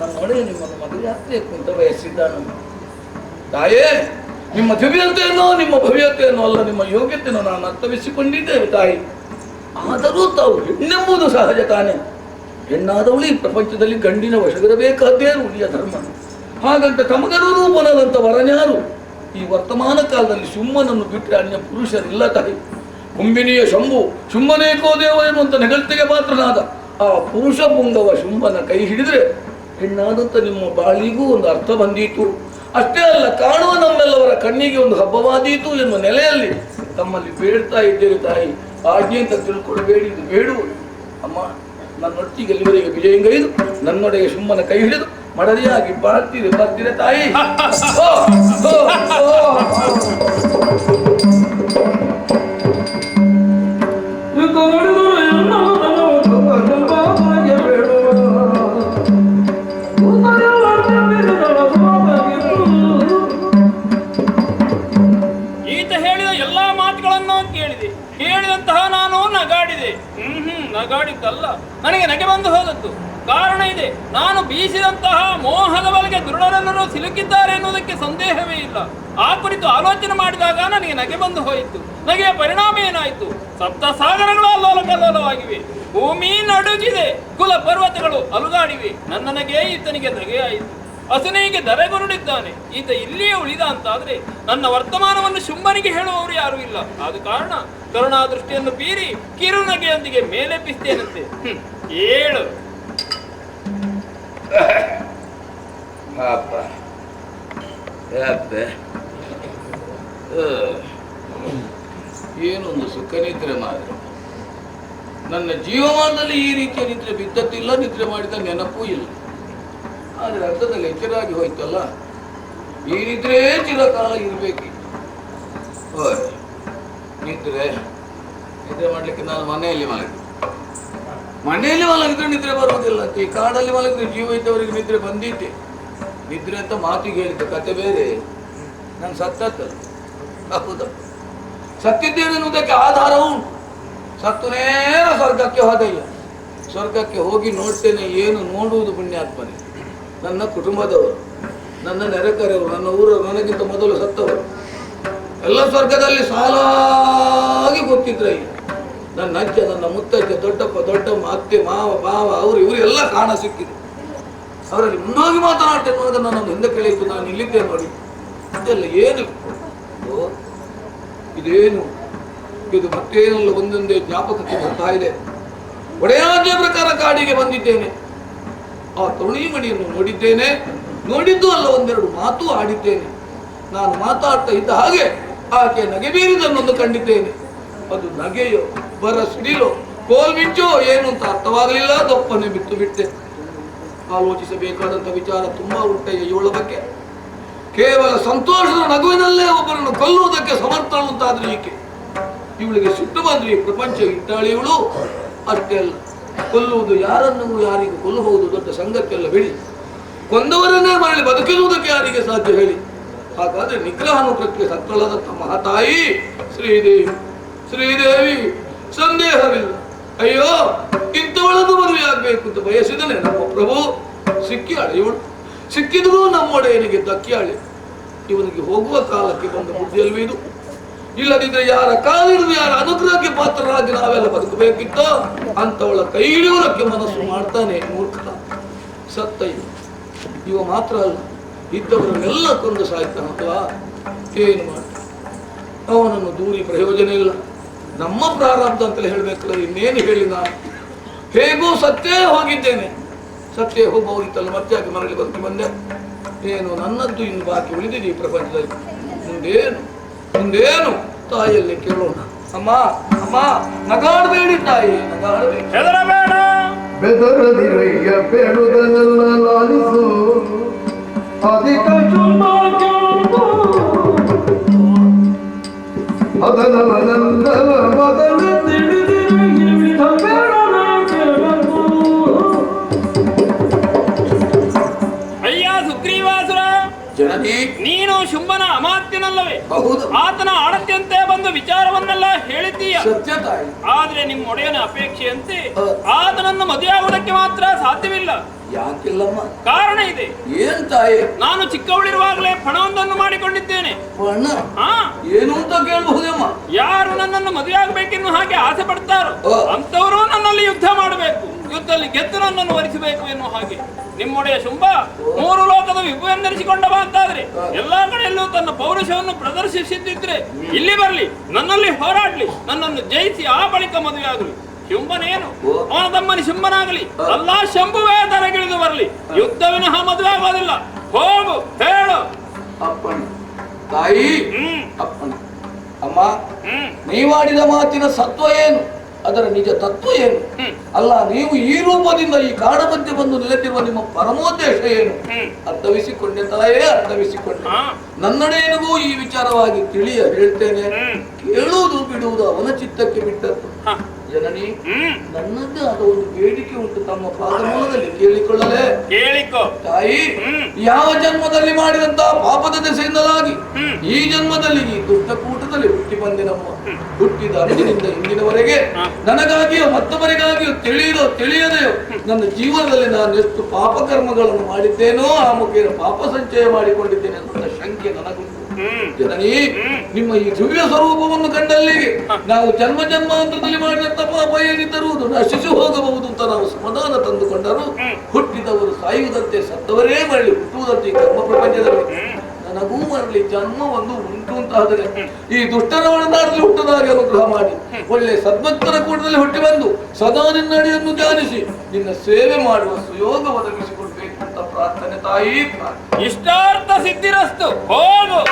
Speaker 10: ನಮ್ಮೊಡೆ ನಿಮ್ಮನ್ನು ಮದುವೆ ಆಗ್ಬೇಕು ಅಂತ ಬಯಸಿದ್ದಾನು. ತಾಯೇ, ನಿಮ್ಮ ದಿವ್ಯತೆಯನ್ನು ನಿಮ್ಮ ಭವ್ಯತೆಯನ್ನು ಅಲ್ಲ, ನಿಮ್ಮ ಯೋಗ್ಯತೆಯನ್ನು ನಾನು ಅರ್ಥವಿಸಿಕೊಂಡಿದ್ದೇವೆ ತಾಯಿ. ಆದರೂ ತಾವು ಹೆಣ್ಣೆಂಬುದು ಸಹಜ ತಾನೆ. ಹೆಣ್ಣಾದವಳು ಈ ಪ್ರಪಂಚದಲ್ಲಿ ಗಂಡಿನ ವಶವಿರಬೇಕಾದ್ದೇ ರೂಢಿಯ ಧರ್ಮ. ಹಾಗಂತ ತಮಗರೂ ರೂಪನಾದಂಥ ವರನ್ಯಾರು ಈ ವರ್ತಮಾನ ಕಾಲದಲ್ಲಿ ಶುಂಭನನ್ನು ಬಿಟ್ಟರೆ ಅನ್ಯ ಪುರುಷರಿಲ್ಲ ತಾಯಿ. ಕುಂಬಿನಿಯ ಶಂಭು ಶುಂಭನೇಕೋ ದೇವ ಎನ್ನುವಂತ ನೆಗಳ್ತಿಗೆ ಪಾತ್ರನಾದ ಆ ಪುರುಷ ಪುಂಗವ ಶುಂಭನ ಕೈ ಹಿಡಿದ್ರೆ ಹೆಣ್ಣಾದಂಥ ನಿಮ್ಮ ಬಾಳಿಗೂ ಒಂದು ಅರ್ಥ ಬಂದೀತು. ಅಷ್ಟೇ ಅಲ್ಲ, ಕಾಣುವ ನಮ್ಮೆಲ್ಲವರ ಕಣ್ಣಿಗೆ ಒಂದು ಹಬ್ಬವಾದೀತು ಎನ್ನುವ ನೆಲೆಯಲ್ಲಿ ತಮ್ಮಲ್ಲಿ ಬೇಡ್ತಾ ಇದ್ದೇವೆ ತಾಯಿ. ಆಜ್ಞೆ ಅಂತ ತಿಳ್ಕೊಳ್ಬೇಡಿ, ಇದು ಬೇಡುವುದು. ಅಮ್ಮ, ನನ್ನೊಟ್ಟಿಗೆ ಎಲ್ಲಿವರೆಗೆ ವಿಜಯಂಗೈದು ನನ್ನೊಡೆಗೆ ಶುಂಭನ ಕೈ ಹಿಡಿದು ಮಡದಿಯಾಗಿ ಬರ್ತೀರಿ ತಾಯಿ.
Speaker 6: ಈತ ಹೇಳಿದ ಎಲ್ಲಾ ಮಾತುಗಳನ್ನು ಕೇಳಿದಂತಹ ನಾನು ನಗಾಡಿದೆ. ನಗಾಡಿದ್ದಲ್ಲ, ನನಗೆ ನಗೆ ಬಂದು ಹೋದದ್ದು. ಕಾರಣ ಇದೆ. ನಾನು ಬೀಸಿದಂತಹ ಮೋಹದ ಬಲೆಗೆ ದುರುಡರೆಲ್ಲರೂ ಸಿಲುಕಿದ್ದಾರೆ ಎನ್ನುವುದಕ್ಕೆ ಸಂದೇಹವೇ ಇಲ್ಲ. ಆ ಕುರಿತು ಆಲೋಚನೆ ಮಾಡಿದಾಗ ನನಗೆ ನಗೆ ಬಂದು ಹೋಯಿತು. ನಗೆಯ ಪರಿಣಾಮ ಏನಾಯಿತು? ಸಪ್ತ ಸಾಗರಗಳು ಅಲ್ಲೋಲ ಕಲ್ಲೋಲವಾಗಿವೆ, ಭೂಮಿ ನಡುಗಿದೆ, ಕುಲ ಪರ್ವತಗಳು ಅಲುಗಾಡಿವೆ. ನನ್ನ ನಗೆ ಈತನಿಗೆ ನಗೆಯಾಯಿತು. ಅಸುನಿಗೆ ದರೆಗುರುಡಿದ್ದಾನೆ. ಈತ ಇಲ್ಲಿಯೇ ಉಳಿದ ಅಂತಾದ್ರೆ ನನ್ನ ವರ್ತಮಾನವನ್ನು ಶುಂಭನಿಗೆ ಹೇಳುವವರು ಯಾರೂ ಇಲ್ಲ. ಆದ ಕಾರಣ ಕರುಣಾ ದೃಷ್ಟಿಯನ್ನು ಬೀರಿ ಕಿರುನಗೆಯೊಂದಿಗೆ ಮೇಲೆಪ್ಪಿಸ್ತೇನಂತೆ. ಏಳು
Speaker 10: ಪಾಪ ಏನೊಂದು ಸುಖ ನಿದ್ರೆ ಮಾತ್ರ. ನನ್ನ ಜೀವಮಾನದಲ್ಲಿ ಈ ರೀತಿಯ ನಿದ್ರೆ ಬಿದ್ದತ್ತಿಲ್ಲ, ನಿದ್ರೆ ಮಾಡಿದ ನೆನಪೂ ಇಲ್ಲ. ಆದರೆ ಅರ್ಧದಲ್ಲಿ ಎಚ್ಚರಾಗಿ ಹೋಯ್ತಲ್ಲ, ಈ ನಿದ್ರೆ ಚಿರಕಾಲ ಇರಬೇಕಿತ್ತು. ನಿದ್ರೆ ಮಾಡಲಿಕ್ಕೆ ನಾನು ಮನೆಯಲ್ಲಿ ಮಲಗಿದ್ರೆ ನಿದ್ರೆ ಬರುವುದಿಲ್ಲ ಅಂತ. ಈ ಕಾಡಲ್ಲಿ ಮಲಗಿದ್ರೆ ಜೀವ ಇದ್ದವರಿಗೆ ನಿದ್ರೆ ಬಂದಿದ್ದೆ. ನಿದ್ರೆ ಅಂತ ಮಾತಿಗೆ ಹೇಳಿದ್ದ ಕತೆ ಬೇರೆ. ನಾನು ಸತ್ತಲ್ಲ, ಹೌದಪ್ಪ, ಸತ್ತಿದ್ದೇನೆ ಅನ್ನೋದಕ್ಕೆ ಆಧಾರವು ಉಂಟು. ಸತ್ತು ನೇರ ಸ್ವರ್ಗಕ್ಕೆ ಹೋದಯ್ಯ. ಸ್ವರ್ಗಕ್ಕೆ ಹೋಗಿ ನೋಡ್ತೇನೆ, ಏನು ನೋಡುವುದು ಪುಣ್ಯಾತ್ಮನೆ. ನನ್ನ ಕುಟುಂಬದವರು, ನನ್ನ ನೆರೆಕರೆಯವರು, ನನ್ನ ಊರವರು, ನನಗಿಂತ ಮೊದಲು ಸತ್ತವರು ಎಲ್ಲ ಸ್ವರ್ಗದಲ್ಲಿ ಸಾಲಾಗಿ ಗೊತ್ತಿದ್ರಯ್ಯ. ನನ್ನ ಅಜ್ಜ, ನನ್ನ ಮುತ್ತಜ್ಜ, ದೊಡ್ಡಪ್ಪ, ದೊಡ್ಡಮ್ಮ, ಅತ್ತೆ, ಮಾವ, ಬಾವ, ಅವರು ಇವರು ಎಲ್ಲ ಕಾಣ ಸಿಕ್ಕಿದೆ. ಅವರಲ್ಲಿ ಮುಂದೋಗಿ ಮಾತನಾಡ್ತೇನೆ ಅನ್ನೋದನ್ನು ನನ್ನನ್ನು ಹಿಂದೆ ಕೇಳಿತ್ತು. ನಾನು ಇಲ್ಲಿದ್ದೆ ನೋಡಿ. ಇದೆಲ್ಲ ಏನು? ಇದೇನು ಇದು? ಮತ್ತೇನೆಲ್ಲ ಒಂದೊಂದೇ ಜ್ಞಾಪಕಕ್ಕೆ ಬರ್ತಾ ಇದೆ. ಒಡೆಯಾಜ್ಞೆ ಪ್ರಕಾರ ಕಾಡಿಗೆ ಬಂದಿದ್ದೇನೆ. ಆ ತರುಣಿಮಣಿಯನ್ನು ನೋಡಿದ್ದೇನೆ. ನೋಡಿದ್ದು ಅಲ್ಲ, ಒಂದೆರಡು ಮಾತು ಆಡಿದ್ದೇನೆ. ನಾನು ಮಾತಾಡ್ತಾ ಇದ್ದ ಹಾಗೆ ಆಕೆ ನಗೆ ಬೀರಿದನ್ನೊಂದು ಕಂಡಿದ್ದೇನೆ. ಅದು ನಗೆಯೋ ಬರ ಸಿಡಿಲೋ ಕೋಲ್ಮಿಂಚೋ ಏನು ಅಂತ ಅರ್ಥವಾಗಲಿಲ್ಲ. ದಪ್ಪನೆ ಬಿಟ್ಟು ಬಿಟ್ಟೆ. ಆಲೋಚಿಸಬೇಕಾದಂಥ ವಿಚಾರ ತುಂಬಾ ಉಂಟಯ್ಯ ಇವಳ ಬಗ್ಗೆ. ಕೇವಲ ಸಂತೋಷದ ನಗುವಿನಲ್ಲೇ ಒಬ್ಬರನ್ನು ಕೊಲ್ಲುವುದಕ್ಕೆ ಸಮರ್ಥಳು ಅಂತಾದ್ರೆ ಈಕೆ. ಇವಳಿಗೆ ಸಿಟ್ಟು ಬಂದ್ರೆ ಈ ಪ್ರಪಂಚ ಇಟ್ಟಾಳಿ ಇವಳು. ಅಷ್ಟೇ ಅಲ್ಲ, ಕೊಲ್ಲುವುದು ಯಾರನ್ನು ಯಾರಿಗೂ ಕೊಲ್ಲಬಹುದು ದೊಡ್ಡ ಸಂಗತಿಯಲ್ಲ ಬಿಡಿ. ಕೊಂದವರನ್ನೇ ಮರಳಿ ಬದುಕಿರುವುದಕ್ಕೆ ಯಾರಿಗೆ ಸಾಧ್ಯ ಹೇಳಿ? ಹಾಗಾದ್ರೆ ನಿಗ್ರಹಾನುಕೃತಿಗೆ ಸತ್ತಳದಂಥ ಮಹಾತಾಯಿ ಶ್ರೀದೇವಿ ಸಂದೇಹವಿಲ್ಲ. ಅಯ್ಯೋ, ಇಂಥವಳನ್ನು ಮದುವೆ ಆಗ್ಬೇಕು ಅಂತ ಬಯಸಿದನೆ ನಮ್ಮ ಪ್ರಭು. ಸಿಕ್ಕಿಯಾಳೆ ಇವಳು. ಸಿಕ್ಕಿದರೂ ನಮ್ಮೊಡೆಯನಿಗೆ ದಕ್ಕಿಯಾಳೆ. ಇವನಿಗೆ ಹೋಗುವ ಕಾಲಕ್ಕೆ ಬಂದ ಬುದ್ಧಿಯಲ್ವೇ ಇದು? ಇಲ್ಲದಿದ್ರೆ ಯಾರ ಕಾಲಿಡಿದು ಯಾರ ಅನುಗ್ರಹಕ್ಕೆ ಪಾತ್ರರಾಗಿ ನಾವೆಲ್ಲ ಬದುಕಬೇಕಿತ್ತೋ ಅಂತವಳ ಕೈ ಹಿಡಿಯುವುದಕ್ಕೆ ಮನಸ್ಸು ಮಾಡ್ತಾನೆ ಮೂರ್ಖ. ಸತ್ತಯ್ಯ ಇವ ಮಾತ್ರ ಅಲ್ಲ, ಇದ್ದವರನ್ನೆಲ್ಲ ಕೊಂದು ಸಾಯ್ತಾನಲ್ವಾ? ಏನು ಮಾಡ್ತಾನೆ? ಅವನನ್ನು ದೂರಿ ಪ್ರಯೋಜನ ಇಲ್ಲ. ನಮ್ಮ ಪ್ರಾರಬ್ಧ ಅಂತಲೇ ಹೇಳಬೇಕಲ್ಲ, ಇನ್ನೇನು ಹೇಳಿ ನಾನು? ಹೇಗೂ ಸತ್ತೇ ಹೋಗಿದ್ದೇನೆ. ಸತ್ತೇ ಹೋಗೋಗಿತ್ತಲ್ಲ, ಮತ್ತೆ ಮರಳಿ ಬದುಕಿ ಬಂದೆ. ಏನು ನನ್ನದ್ದು ಇನ್ನು ಬಾಕಿ ಉಳಿದಿದೆ ಈ ಪ್ರಪಂಚದಲ್ಲಿ. ಮುಂದೇನು ತಾಯಿಯಲ್ಲಿ ಕೇಳೋಣ. ಅಮ್ಮ ಅಮ್ಮ, ನಗಾಡಬೇಡಿ ತಾಯಿ, ನಗಾಡಬೇಡಿ.
Speaker 6: ಹೆದರಬೇಡ,
Speaker 8: ಬೆದರದಿರಯ್ಯ ಬೇಡುವುದನ್ನೆಲ್ಲ ಲಾಲಿಸು. ಅಧಿಕ ಅದನವನಂದವ ಮಗನ ತಿಳಿದಿರ
Speaker 6: ಅಯ್ಯ ಸುಗ್ರೀವಾಸುರ,
Speaker 10: ಜನನಿ
Speaker 6: ನೀ ನೀನು ಶುಂಭನ ಅಮಾತ್ಯನಲ್ಲವೇ?
Speaker 12: ಹೌದು.
Speaker 6: ಆತನ ಆಡತ್ಯಂತೆ ಬಂದು ವಿಚಾರವನ್ನೆಲ್ಲ ಹೇಳಿದ್ದೀಯ.
Speaker 12: ಸತ್ಯ ತಾಯಿ.
Speaker 6: ಆದ್ರೆ ನಿಮ್ಮ ಒಡೆಯನ ಅಪೇಕ್ಷೆಯಂತೆ ಆತನನ್ನು ಮದುವೆಯಾಗುವುದಕ್ಕೆ ಮಾತ್ರ ಸಾಧ್ಯವಿಲ್ಲ.
Speaker 12: ಯಾಕಿಲ್ಲಮ್ಮ?
Speaker 6: ಕಾರಣ ಇದೆ.
Speaker 12: ಏನ್ ತಾಯಿ?
Speaker 6: ನಾನು ಚಿಕ್ಕವಳಿರುವಾಗಲೇ ಪಣವೊಂದನ್ನು ಮಾಡಿಕೊಂಡಿದ್ದೇನೆ.
Speaker 12: ಪಣ? ಏನು ಅಂತ ಕೇಳಬಹುದಮ್ಮ?
Speaker 6: ಯಾರು ನನ್ನನ್ನು ಮದುವೆಯಾಗಬೇಕೆನ್ನು ಹಾಗೆ ಆಸೆ ಪಡ್ತಾರೋ ಅಂತವರು ನನ್ನಲ್ಲಿ ಯುದ್ಧ ಮಾಡಬೇಕು, ಯುದ್ಧದಲ್ಲಿ ಗೆದ್ದು ನನ್ನನ್ನು ವರಿಸಬೇಕು ಎನ್ನುವ ಹಾಗೆ. ನಿಮ್ಮೊಡೆಯ ಶುಂಭ 3 ಲೋಕದ ವಿಭುವೆಂದೆನಿಸಿಕೊಂಡವ ಅಂತಾದ್ರೆ ಎಲ್ಲಾ ಕಡೆಯಲ್ಲೂ ತನ್ನ ಪೌರುಷವನ್ನು ಪ್ರದರ್ಶಿಸಿದ್ದಿದ್ರೆ ಇಲ್ಲಿ ಬರ್ಲಿ, ನನ್ನಲ್ಲಿ ಹೋರಾಡ್ಲಿ, ನನ್ನನ್ನು ಜಯಿಸಿ ಆ ಬಳಿಕ ಮದುವೆ ಆಗಲಿ. ಶುಂಭನೇನು ಅವನ ತಮ್ಮನಿ ಶುಂಭನಾಗಲಿ, ಅಲ್ಲ ಶಂಭುವೇ ತರಗಿಳಿದು ಬರಲಿ, ಯುದ್ಧ ವಿನಃ ಮದುವೆ ಆಗೋದಿಲ್ಲ. ಹೋಗು ಹೇಳು.
Speaker 12: ಅಪ್ಪಣ್ಣ ತಾಯಿ. ಅಪ್ಪಣ್ಣ ಅಮ್ಮ, ನೀವಾಡಿದ ಮಾತಿನ ಸತ್ವ ಏನು, ಅದರ ನಿಜ ತತ್ವ ಏನು? ಅಲ್ಲ, ನೀವು ಈ ರೂಪದಿಂದ ಈ ಕಾಡ ಮಧ್ಯೆ ಬಂದು ನಿಲ್ಲುತ್ತಿರುವ ನಿಮ್ಮ ಪರಮೋದ್ದೇಶ ಏನು? ಅರ್ಥವಿಸಿಕೊಂಡೆ ತಾಯೇ, ಅರ್ಥವಿಸಿಕೊಂಡೆ. ನನ್ನಡೇನಿಗೂ ಈ ವಿಚಾರವಾಗಿ ತಿಳಿಯ ಹೇಳ್ತೇನೆ. ಕೇಳುವುದು ಬಿಡುವುದು ಅವನ ಚಿತ್ತಕ್ಕೆ ಬಿಟ್ಟದ್ದು. ಜನನಿ, ನನ್ನದೇ ಆದ ಒಂದು ಬೇಡಿಕೆ ಉಂಟು, ತಮ್ಮ ಪಾದಮೂಲದಲ್ಲಿ ಕೇಳಿಕೊಳ್ಳಲೇ?
Speaker 6: ಕೇಳಿಕೋ
Speaker 12: ತಾಯಿ. ಯಾವ ಜನ್ಮದಲ್ಲಿ ಮಾಡಿದಂತಹ ಪಾಪದ ದೆಸೆಯಿಂದಲಾಗಿ ಈ ಜನ್ಮದಲ್ಲಿ ಈ ದುಷ್ಟಕೂಟದಲ್ಲಿ ಹುಟ್ಟಿ ಬಂದೆ. ನಮ್ಮ ಹುಟ್ಟಿದ ಅಂದಿನಿಂದ ಇಂದಿನವರೆಗೆ ನನಗಾಗಿಯೋ ಮತ್ತೊಬ್ಬರಿಗಾಗಿಯೋ ತಿಳಿಯದೆಯೋ ನನ್ನ ಜೀವನದಲ್ಲಿ ನಾನು ಎಷ್ಟು ಪಾಪಕರ್ಮಗಳನ್ನು ಮಾಡಿದ್ದೇನೋ ಆ ಮುಖೇನ ಪಾಪ ಸಂಚಯ ಮಾಡಿಕೊಂಡಿದ್ದೇನೆ ಅಂತ ಶಂಕೆ ನನಗುಂಟು. ಜನನಿ, ನಿಮ್ಮ ಈ ದಿವ್ಯ ಸ್ವರೂಪವನ್ನು ಕಂಡಲ್ಲಿಗೆ ನಾವು ಜನ್ಮ ಜನ್ಮಾಂತರದಲ್ಲಿ ಮಾಡಿದಂತ ಪಾಪ ಏನಿದ್ದರೂ ನಶಿಸಿ ಹೋಗಬಹುದು ಅಂತ ನಾವು ಸಮಾಧಾನ ತಂದುಕೊಂಡರು. ಹುಟ್ಟಿದವರು ಸಾಯುವುದಂತೆ, ಸತ್ತವರೇ ಮರಳಿ ಹುಟ್ಟುವುದಂತೆ ಈ ಕರ್ಮ ಪ್ರಪಂಚದಲ್ಲಿ ನನಗೂ ಮರಳಿ ಜನ್ಮ ಒಂದು ಉಂಟು ಅಂತಾದರೆ ಈ ದುಷ್ಟರ ಒಳನಾಡಲ್ಲಿ ಹುಟ್ಟದಾಗಿ ಅನುಗ್ರಹ ಮಾಡಿ ಒಳ್ಳೆ ಸದ್ಭಕ್ತರ ಕೂಟದಲ್ಲಿ ಹುಟ್ಟಿ ಬಂದು ಸದಾ ನಿನ್ನಡಿಯನ್ನು ಧ್ಯಾನಿಸಿ ನಿನ್ನ ಸೇವೆ ಮಾಡುವ ಸುಯೋಗ ಒದಗಿಸಿಕೊಡ್ಬೇಕು ಅಂತ ಪ್ರಾರ್ಥನೆ ತಾಯಿ.
Speaker 6: ಇಷ್ಟಾರ್ಥ ಸಿದ್ಧಿರಸ್ತು. ಹೋಗು.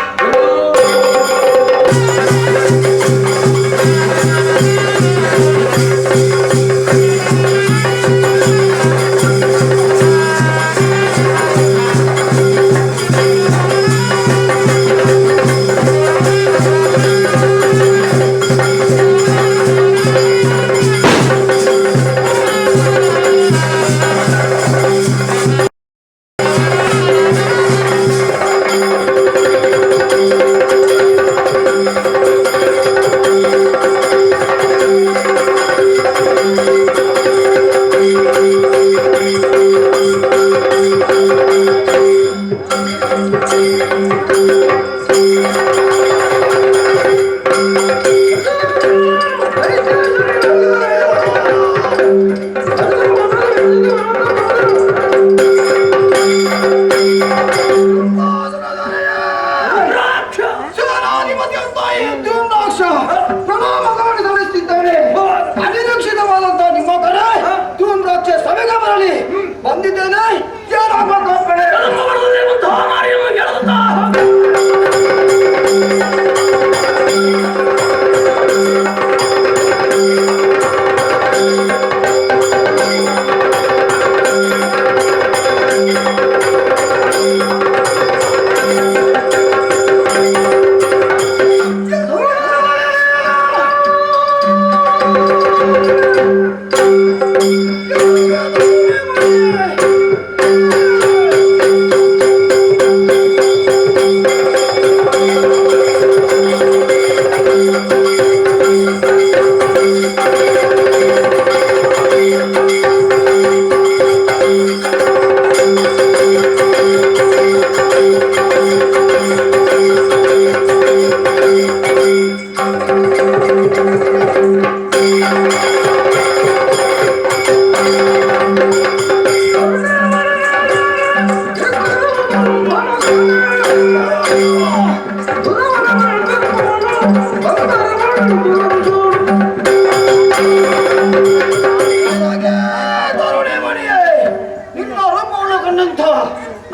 Speaker 5: ಅನಿರೀಕ್ಷಿತವಾದಂತಹ ನಿಮ್ಮ ಕಡೆ ಧೂಮ್ರಾಕ್ಷ ಸಭೆಗೆ ಬರಲಿ ಬಂದಿದ್ದೇನೆ.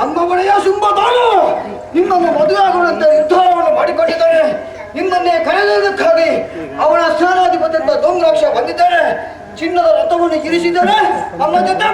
Speaker 5: ನಮ್ಮ ಒಡೆಯ ಶುಂಭತಾನು ನಿನ್ನನ್ನು ಮದುವೆ ಆಗುವಂತೆ ನಿರ್ಧಾರವನ್ನು ಮಾಡಿಕೊಂಡಿದ್ದಾನೆ. ನಿನ್ನನ್ನೇ ಕರೆಯುವುದಕ್ಕಾಗಿ ಅವನ ಸೇನಾಧಿಪತಿಯಿಂದ ಧೂಮ್ರಾಕ್ಷ ಬಂದಿದ್ದಾನೆ. ಚಿನ್ನದ ರಥವನ್ನು ಇರಿಸಿದ್ದಾನೆ. ನಮ್ಮ ಜೊತೆ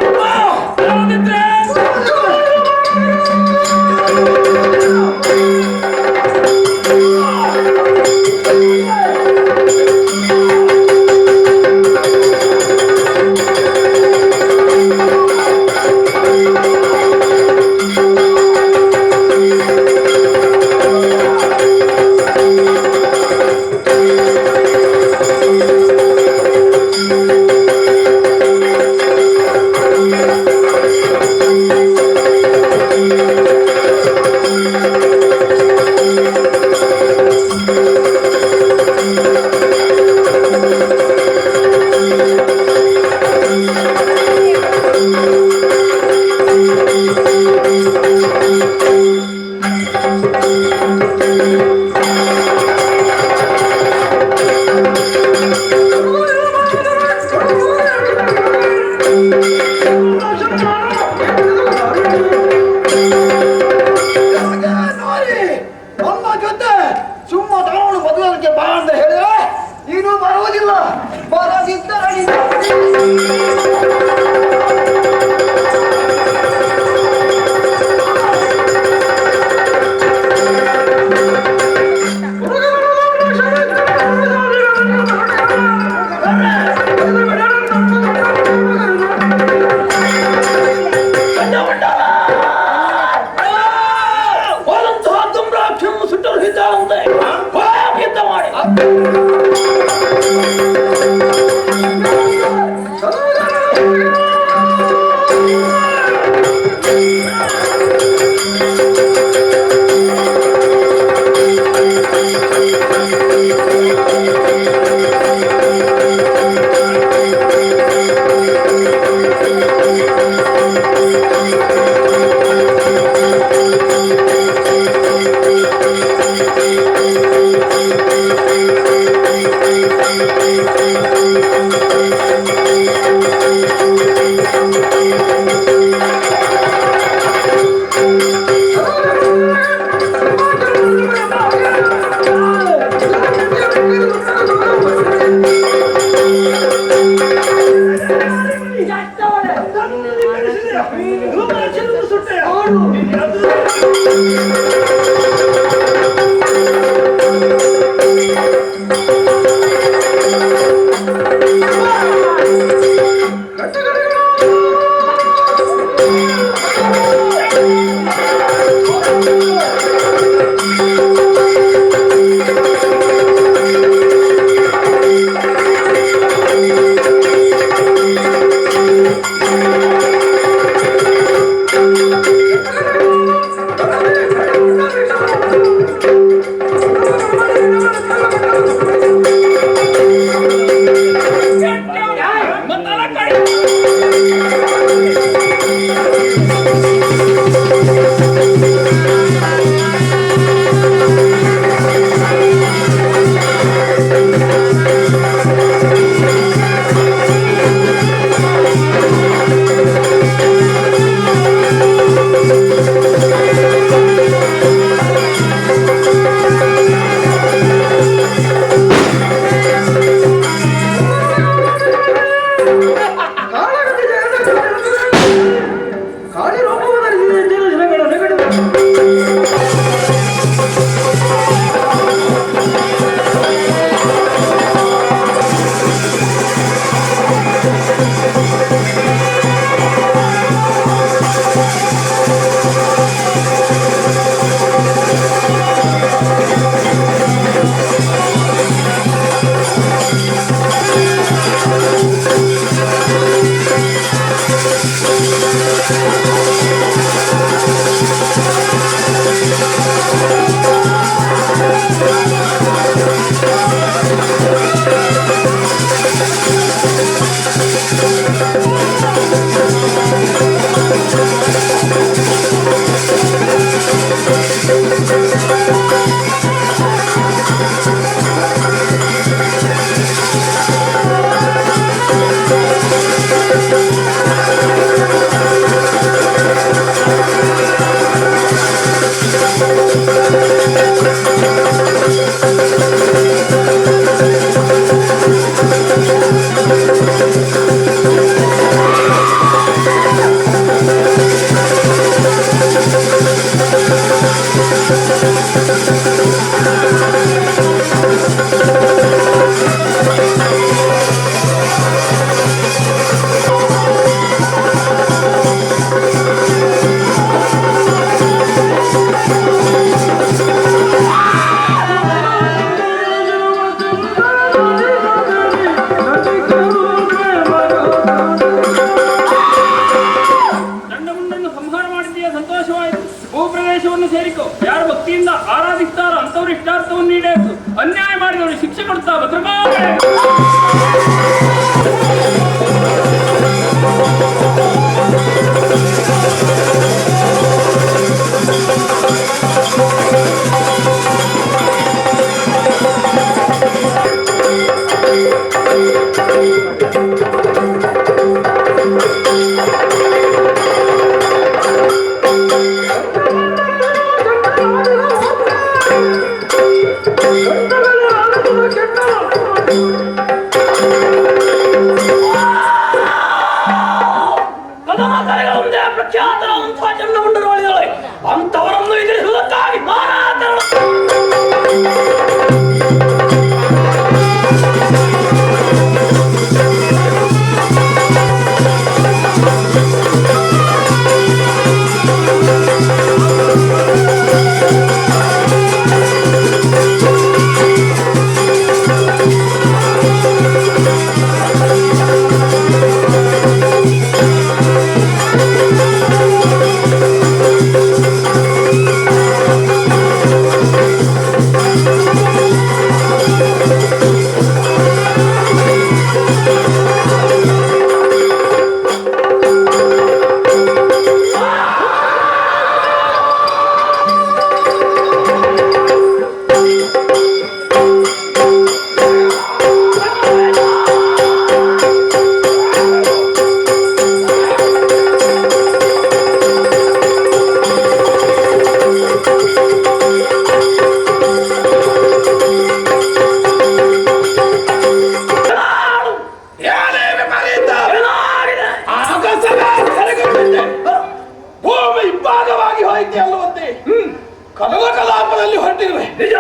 Speaker 12: ಕದನ ಕಲಾಪದಲ್ಲಿ ಹೊರಟಿರುವೆ. ನಿಜ.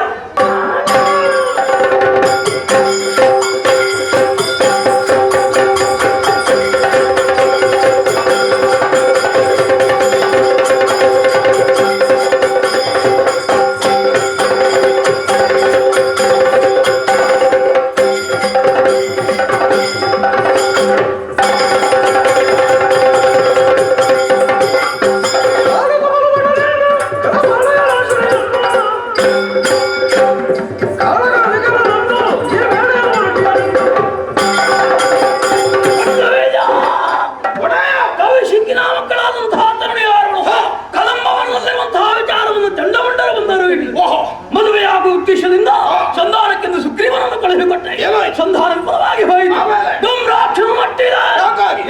Speaker 12: ಮದುವೆಯಾಗುವ ಉದ್ದೇಶದಿಂದ ಸಂಧಾನಕ್ಕೆಂದು ಸುಗ್ರೀವನನ್ನು ಕಳುಹಿಕೊಟ್ಟೆ. ಸಂಧಾನ ವಿಫಲವಾಗಿ ಹೋಯಿತು. ಧೂಮ್ರಾಕ್ಷನು ಮಟ್ಟಿದ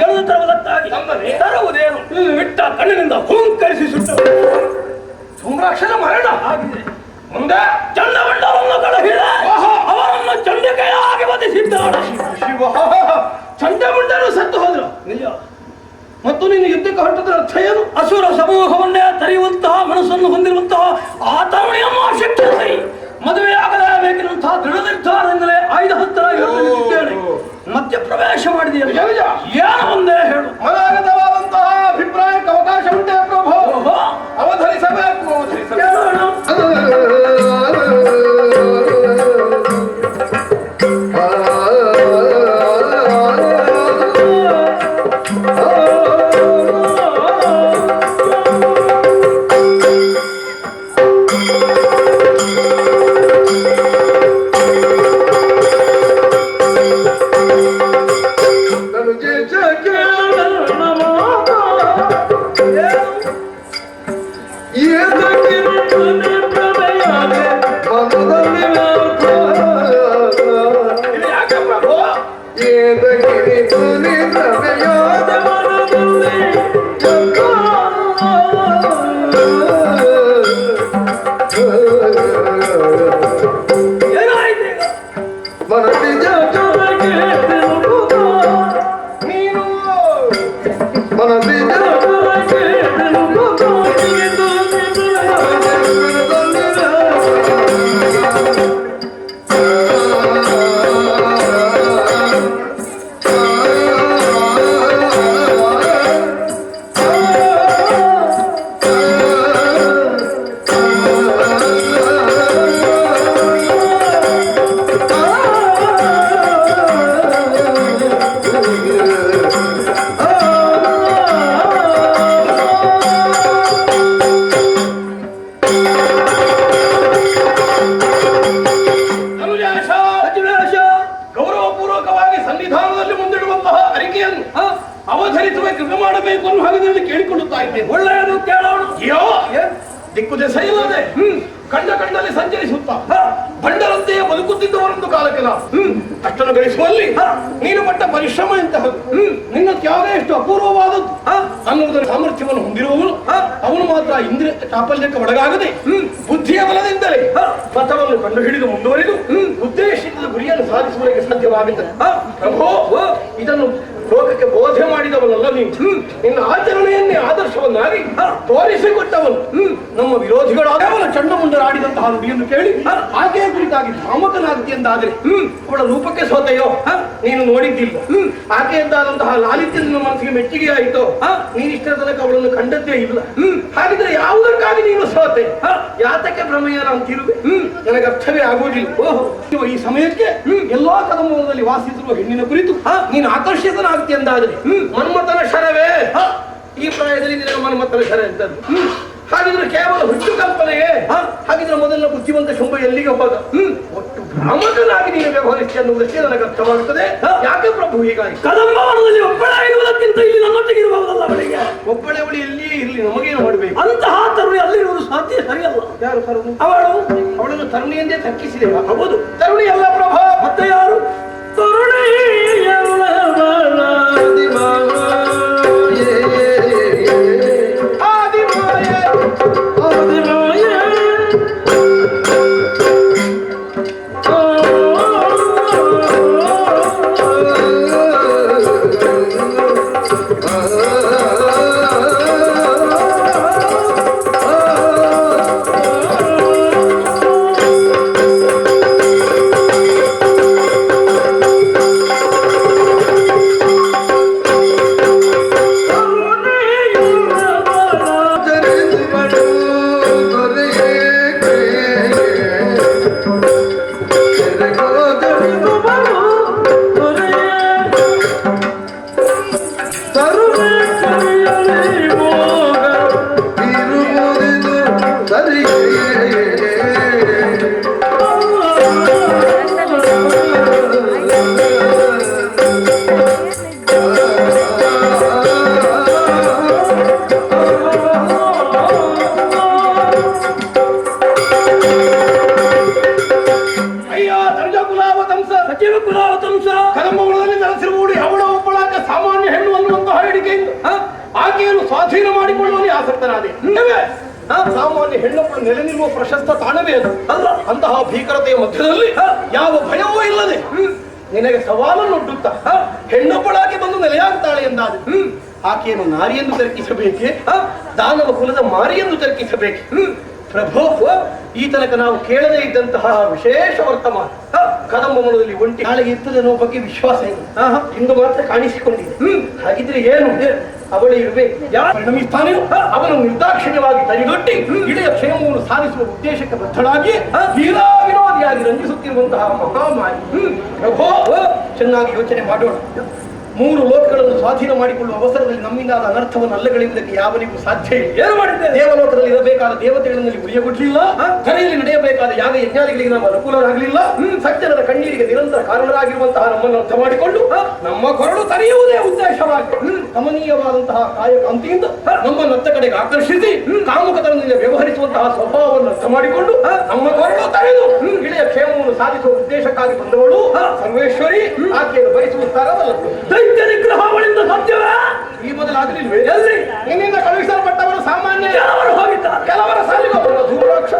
Speaker 12: ಎಳೆದುತ್ತರವದಕ್ಕಾಗಿ ತರುವುದೇನು ಬಿಟ್ಟ ಕಣ್ಣಿನಿಂದ ಹುಂಕರಿಸಿ ಸುಟ್ಟ ಧೂಮ್ರಾಕ್ಷನ ಮರಣ ಆಗಿದೆ. ಮುಂದೆ ಚಂಡಮಂಡಲವನ್ನು ಕಳುಹಿದ ಅವರನ್ನು ಚಂಡಿಕೆಯಾಗಿ ವಧಿಸಿದ್ದಾಳೆ. ಚಂಡಮಂಡಲು ಸತ್ತು ಹೋದ್ರು. ನಿಜ. ಮತ್ತು ನೀನು ಯುದ್ಧಕ್ಕೆ ಹೊರಟದ್ರ ಅರ್ಥ ಏನು? ಅಸುರ ಸಮೂಹವನ್ನೇ ತರೆಯುವಂತಹ ಮನಸ್ಸನ್ನು ಹೊಂದಿರುವಂತಹ ಆ ತರುಣಿಯನ್ನು ಶಿಕ್ಷಿಸಿ ಮದುವೆಯಾಗಲೇಬೇಕೆನ್ನುವಂತಹ ದೃಢ ನಿರ್ಧಾರದಿಂದಲೇ ಆಯುಧ ಹತ್ತಿರ ಮಧ್ಯ ಪ್ರವೇಶ ಮಾಡಿದೆಯಲ್ಲ, ಏನು ಒಂದೇ ಹೇಳು.
Speaker 11: ಮನಾಗತವಾದಂತಹ ಅಭಿಪ್ರಾಯಕ್ಕೆ ಅವಕಾಶ ಉಂಟೆ ಪ್ರಭು? ಅವಧರಿಸಬೇಕು.
Speaker 12: ದಿಕ್ಕುದೆಸೆಯಿಲ್ಲದೆ ಕಂಡಲ್ಲಿ ಸಂಚರಿಸುತ್ತಾ ಬಂಡರಂತೆಯೇ ಬದುಕುತ್ತಿದ್ದವರೊಂದು ಕಾಲಕ್ಕೆ ಅಷ್ಟನ್ನು ಗಳಿಸುವಲ್ಲಿ ನೀನು ಪಟ್ಟ ಪರಿಶ್ರಮ ಎಂತಹದ್ದು, ನಿನ್ನ ತ್ಯಾಗ ಎಷ್ಟು ಅಪೂರ್ವವಾದದ್ದು ಅನ್ನುವುದರ ಸಾಮರ್ಥ್ಯವನ್ನು ಹೊಂದಿರುವವನು ಅವನು ಮಾತ್ರ ಇಂದ್ರಿಯ ಚಾಪಲ್ಯಕ್ಕೆ ಒಳಗಾಗದೆ ಬುದ್ಧಿಯ ಬಲದಿಂದಲೇ ಪಥವನ್ನು ಕಂಡು ಹಿಡಿದು ಮುಂದುವರಿದು ಉದ್ದೇಶಿತ ಗುರಿಯನ್ನು ಸಾಧಿಸುವವರಿಗೆ ಸಾಧ್ಯವಾಗುತ್ತದೆ. ಪ್ರಭೋ, ಇದನ್ನು ಲೋಕಕ್ಕೆ ಬೋಧೆ ಮಾಡಿದವನಲ್ಲ ನೀನು, ನಿನ್ನ ಆಚರಣೆಯನ್ನೇ ಆದರ್ಶವನ್ನಾಗಿ ತೋರಿಸಿಕೊಟ್ಟವನು. ನಮ್ಮ ವಿರೋಧಿಗಳಾದ ಚಂಡಮುಂಡರಾಡಿದಂತಹ ನುಡಿಯನ್ನು ಕೇಳಿ ಆಕೆಯ ಕುರಿತಾಗಿ ಭಾಮಕನಾಗ್ತಿ ಎಂದಾದ್ರೆ ಅವಳ ರೂಪಕ್ಕೆ ಸೋತೆಯೋ ನೀನು ನೋಡಿದ್ದಿಲ್ಲ. ಆಕೆಯದ್ದಾದಂತಹ ಲಾಲಿತ್ಯ ನಿನ್ನ ಮನಸ್ಸಿಗೆ ಮೆಚ್ಚುಗೆ ಆಯಿತೋ ನೀನಿಷ್ಟರ ತನಕ ಅವಳನ್ನು ಕಂಡದ್ದೇ ಇಲ್ಲ. ಹಾಗಿದ್ರೆ ಯಾವುದಕ್ಕಾಗಿ ನೀನು ಸೋತೆ? ಯಾತಕ್ಕೆ ಭ್ರಮೆಯ ಅಂತಿರುವೆ? ನನಗೆ ಅರ್ಥವೇ ಆಗುವುದಿಲ್ಲ. ಈ ಸಮಯಕ್ಕೆ ಎಲ್ಲೋ ಕದಂಬದಲ್ಲಿ ವಾಸಿಸಿರುವ ಹೆಣ್ಣಿನ ಕುರಿತು ನೀನು ಆಕರ್ಷಿತನಾಗ್ತಿ ಎಂದಾದ್ರೆ ಮನ್ಮಥನ ಶರವೇ? ಈ ಪ್ರಾಯದಲ್ಲಿ ನಿನಗೆ ಮನ್ಮಥನ ಶರ ಎಂತದ್ದು? ಹಾಗಿದ್ರೆ ಕೇವಲ ಹುಟ್ಟು ಕಲ್ಪನೆಯೇ? ಹಾಗಿದ್ರೆ ಮೊದಲ ಬುದ್ಧಿವಂತ ಶುಂಭ ಎಲ್ಲಿಗೆ ಹೋದ? ಒಟ್ಟು ಭ್ರಾಮಕನಾಗಿ ನೀನು ವ್ಯವಹರಿಸಿ ಅನ್ನುವುದಷ್ಟೇ ನನಗೆ ಅರ್ಥವಾಗುತ್ತದೆ. ಯಾಕೆ ಪ್ರಭು ಹೀಗಾಗಿ?
Speaker 6: ಕದಂಬವನದಲ್ಲಿ ಒಬ್ಬಳೇ ಇರುವುದಕ್ಕಿಂತ ಇಲ್ಲಿ ನನ್ನೊಟ್ಟಿಗೆ ಇರಬಹುದಲ್ಲ ಅವಳಿಗೆ.
Speaker 12: ಒಬ್ಬಳೆ ಅವಳು ಎಲ್ಲಿಯೇ ಇರಲಿ, ನಮಗೇನು ಮಾಡಬೇಕು?
Speaker 6: ಅಂತಹ ತರುಣಿ ಅಲ್ಲಿರುವುದು ಸಾಧ್ಯ ಸರಿಯಲ್ಲ.
Speaker 12: ಯಾರು ತರುಣಿ? ಅವಳನ್ನು ತರುಣಿ ಎಂದೇ ತರ್ಕಿಸಿದೆ.
Speaker 6: ಹೌದು,
Speaker 12: ತರುಣಿ ಅಲ್ಲ ಪ್ರಭಾ.
Speaker 6: ಮತ್ತೆ ಯಾರು? ತರುಣಿ
Speaker 12: ಸ್ವಾಧೀನ ಮಾಡಿಕೊಳ್ಳುವಲ್ಲಿ ಆಸಕ್ತನಾದೆ. ಸಾಮಾನ್ಯ ಹೆಣ್ಣೊಬ್ಬಳು ನೆಲೆ ನಿಲ್ಲುವ ಪ್ರಶಸ್ತ ತಾಣವೇ ಅದು ಅಲ್ಲ. ಅಂತಹ ಭೀಕರತೆಯ ಮಧ್ಯದಲ್ಲಿ ಯಾವ ಭಯವೂ ಇಲ್ಲದೆ ನಿನಗೆ ಸವಾಲನ್ನೊಡ್ಡುತ್ತಾ ಹೆಣ್ಣೊಬ್ಬಳಾಗಿ ಬಂದು ನೆಲೆಯಾಗ್ತಾಳೆ ಎಂದಾದ ಆಕೆಯನ್ನು ನಾರಿಯೆಂದು ತರ್ಕಿಸಬೇಕೆ, ದಾನವ ಕುಲದ ಮಾರಿಯೆಂದು ತರ್ಕಿಸಬೇಕೆ? ಪ್ರಭು, ಈ ತನಕ ನಾವು ಕೇಳದೇ ಇದ್ದಂತಹ ವಿಶೇಷ ವರ್ತಮಾನ ಕದಂಬ ಮನದಲ್ಲಿ ಒಂಟಿ ನಾಳೆಗೆ ಇರ್ತದೆ ಅನ್ನೋ ಬಗ್ಗೆ ವಿಶ್ವಾಸ ಇದೆ. ಇಂದು ಮಾತ್ರ ಕಾಣಿಸಿಕೊಂಡಿದೆ. ಹಾಗಿದ್ರೆ ಏನು ಅವಳು ಇರಬೇಕು, ಯಾರು ಪರಿಣಮಿಸ್ತಾನೆಯೋ ಅವನು ನಿರ್ದಾಕ್ಷಿಣ್ಯವಾಗಿ ತಡೆಗಟ್ಟಿ ಇಳೆಯ ಕ್ಷೇಮವನ್ನು ಸಾಧಿಸುವ ಉದ್ದೇಶಕ್ಕೆ ಬದ್ಧಳಾಗಿ ತೀರಾ ವಿರೋಧಿಯಾಗಿ ರಂಜಿಸುತ್ತಿರುವಂತಹ ಮಹಾಮಾರಿ. ಪ್ರಭೋ, ಚೆನ್ನಾಗಿ ಯೋಚನೆ ಮಾಡೋಣ. 3 ಲೋಕಗಳನ್ನು ಸ್ವಾಧೀನ ಮಾಡಿಕೊಳ್ಳುವ ಅವಸರದಲ್ಲಿ ನಮ್ಮಿಂದಾದ ಅನರ್ಥವನ್ನು ಅಲ್ಲಗಳೆಯುವುದಕ್ಕೆ ಯಾವನಿಗೂ ಸಾಧ್ಯ ಇಲ್ಲ. ಏನು ಮಾಡಿದ್ದೇವೆ? ದೇವಲೋಕದಲ್ಲಿ ಇರಬೇಕಾದ ದೇವತೆಗಳಲ್ಲಿ ಉಳಿಯಗೊಡ್ಲಿಲ್ಲ, ಕರೆಯಲ್ಲಿ ನಡೆಯಬೇಕಾದ ಯಾಗ ಯಜ್ಞಾದಿಗಳಿಗೆ ನಾವು ಅನುಕೂಲರಾಗಲಿಲ್ಲ, ಸಜ್ಜನರ ಕಣ್ಣೀರಿಗೆ ನಿರಂತರ ಕಾರಣರಾಗಿರುವಂತಹ ನಮ್ಮನ್ನು ಅರ್ಥ ಮಾಡಿಕೊಂಡು ನಮ್ಮ ಕೊರಳು ತರೆಯುವುದೇ ಉದ್ದೇಶವಾಗಿ ಕಮನೀಯವಾದಂತಹ ಕಾಯಕಾಂತಿಯಿಂದ ನಮ್ಮನ್ನತ್ತ ಕಡೆಗೆ ಆಕರ್ಷಿಸಿ ಕಾಮುಕತನದಿಂದ ವ್ಯವಹರಿಸುವಂತಹ ಸ್ವಭಾವವನ್ನು ಅರ್ಥ ಮಾಡಿಕೊಂಡು ನಮ್ಮ ಕೊರಳು ತರೆದು ಇಳೆಯ ಕ್ಷೇಮವನ್ನು ಸಾಧಿಸುವ ಉದ್ದೇಶಕ್ಕಾಗಿ ಬಂದವಳು ಸರ್ವೇಶ್ವರಿ. ಆಕೆಯನ್ನು ಬಯಸುತ್ತಾರಲ್ಲ ನಿಗ್ರಹಗಳಿಂದ ಸಾಧ್ಯವೇ? ಈ ಮೊದಲಾಗಲಿಲ್ವೇ? ಎಲ್ಲಿ ನಿನ್ನಿಂದ ಕಳುಹಿಸಲ್ಪಟ್ಟವರು ಸಾಮಾನ್ಯ, ಕೆಲವರು ಹೋಗಿದ್ದಾರೆ, ಕೆಲವರ ಸಾಲಿಗೆ ಬರುವ ಧೂಮ್ರಾಕ್ಷ.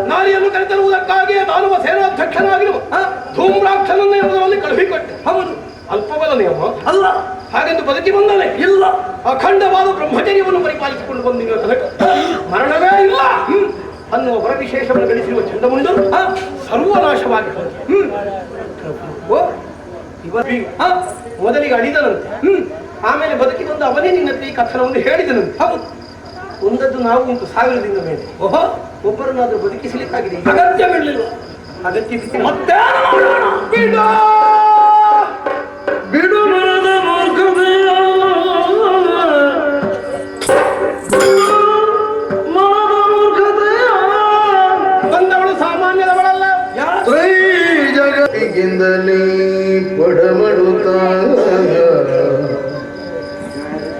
Speaker 12: ನಾರಿಯನ್ನು ಕರೆತರುವುದಕ್ಕಾಗಿ ದಾನವ ಸೇನಾಧ್ಯಕ್ಷನಾಗಿರುವ ಧೂಮ್ರಾಕ್ಷನನ್ನು ಎಂಬುದರಲ್ಲಿ ಕಳುಹಿಕೊಟ್ಟೆ. ಹೌದು, ಅಲ್ಪಬಲ ನಿಯಮ ಅಲ್ಲ. ಹಾಗೆಂದು ಬದುಕಿ ಬಂದನೆ ಇಲ್ಲ. ಅಖಂಡವಾದ ಬ್ರಹ್ಮಚರ್ಯವನ್ನು ಪರಿಪಾಲಿಸಿಕೊಂಡು ಬಂದಿರುವ ತನಕ ಮರಣವೇ ಇಲ್ಲ ಅನ್ನುವ ವರವಿಶೇಷವನ್ನು ಗಳಿಸಿರುವ ಚಂಡಮುಂಡರು ಸರ್ವನಾಶವಾಗಿ ಮೊದಲಿಗೆ ಅಳಿದನಂತೆ, ಆಮೇಲೆ ಬದುಕಿ ಬಂದು ಅವನೇ ನಿನ್ನತ್ತೆ ಈ ಕಥನವನ್ನು ಹೇಳಿದನಂತೆ. ಹೌದು, ಒಂದದ್ದು ನಾವು ಉಂಟು ಸಾವಿರದಿಂದ ಮೇಲೆ. ಓಹೋ, ಒಬ್ಬರನ್ನಾದ್ರೂ ಬದುಕಿಸಲಿಕ್ಕಾಗಿದೆ. ಅಗತ್ಯವಿರಲಿಲ್ಲ. ಅಗತ್ಯ ಮತ್ತೆ ಬಿಡು ಮರದ ಮೂರ್ಖತೆಯ ಬಂದವಳು ಸಾಮಾನ್ಯದವಳಲ್ಲ.
Speaker 8: ಜಗತ್ತಿಗಿಂದಲೇ ಪಡಮಡುತ್ತ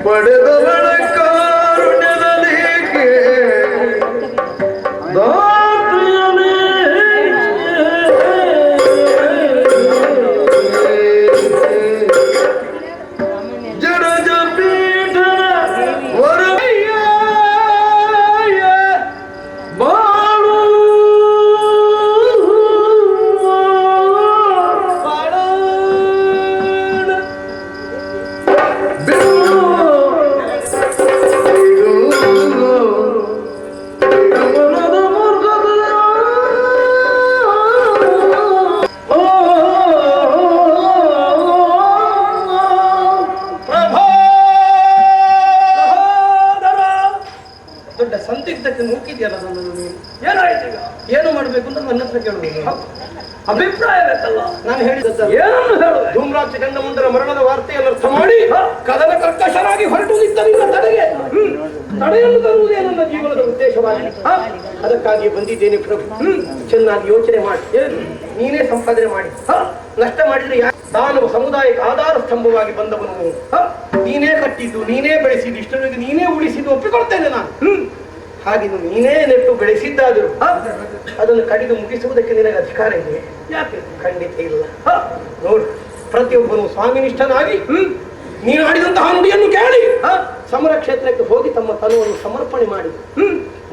Speaker 8: ಪಡೆದವಳ ಕಾರುಣ್ಯದಲೇಕೆ ಜಡಜ ಪೀಠ ವರಯ್ಯ ಬಾಳು
Speaker 12: ದೊಡ್ಡ ಸಂದಿಗ್ಧಕ್ಕೆ ನೂಕಿದೆಯಲ್ಲ ನನ್ನನ್ನು ನೀನು. ಏನಾಯ್ತು ಈಗ? ಏನು ಮಾಡಬೇಕು ಅಂತ ನನ್ನ ಹತ್ರ ಕೇಳುವುದು ಅಭಿಪ್ರಾಯ ಬೇಕಲ್ಲ. ನಾನು ಹೇಳಿದ ಏನನ್ನು ಹೇಳುವ? ಧೂಮ್ರಾಕ್ಷ ಚಂಡಮುಂಡರ ಮರಣದ ವಾರ್ತೆಯನ್ನು ಅರ್ಥ ಮಾಡಿ ಕದನ ಕರ್ಕಶರಾಗಿ ಹೊರಟು ನಿಂತರಿಂದ ತಡೆಗೆ ತಡೆಯನ್ನು ತರುವುದೇ ನನ್ನ ಜೀವನದ ಉದ್ದೇಶವಾಗಿ. ಅದಕ್ಕಾಗಿ ಬಂದಿದ್ದೇನೆ ಪ್ರಭು. ಚೆನ್ನಾಗಿ ಯೋಚನೆ ಮಾಡಿ, ನೀನೇ ಸಂಪಾದನೆ ಮಾಡಿ ನಷ್ಟ ಮಾಡಿದ್ರೆ ದಾನವ ಸಮುದಾಯಕ್ಕೆ ಆಧಾರ ಸ್ತಂಭವಾಗಿ ಬಂದವನು ನೀನೇ ಕಟ್ಟಿದ್ದು, ನೀನೇ ಬೆಳೆಸಿದ್ದು, ಇಷ್ಟರವರೆಗೆ ನೀನೇ ಉಳಿಸಿದ್ದು ಒಪ್ಪಿಕೊಳ್ತೇನೆ ನಾನು. ಹಾಗಿದ್ದು ನೀನೇ ನೆಟ್ಟು ಬೆಳೆಸಿದ್ದಾದರೂ ಅದನ್ನು ಕಡಿದು ಮುಗಿಸುವುದಕ್ಕೆ ನಿನಗೆ ಅಧಿಕಾರ ಇದೆ? ಯಾಕೆ? ಖಂಡಿತ ಇಲ್ಲ. ನೋಡು, ಪ್ರತಿಯೊಬ್ಬನು ಸ್ವಾಮಿನಿಷ್ಠನಾಗಿ ನೀನು ಆಡಿದಂತಹ ನುಡಿಯನ್ನು ಕೇಳಿ ಸಮರ ಕ್ಷೇತ್ರಕ್ಕೆ ಹೋಗಿ ತಮ್ಮ ತನುವನ್ನು ಸಮರ್ಪಣೆ ಮಾಡಿ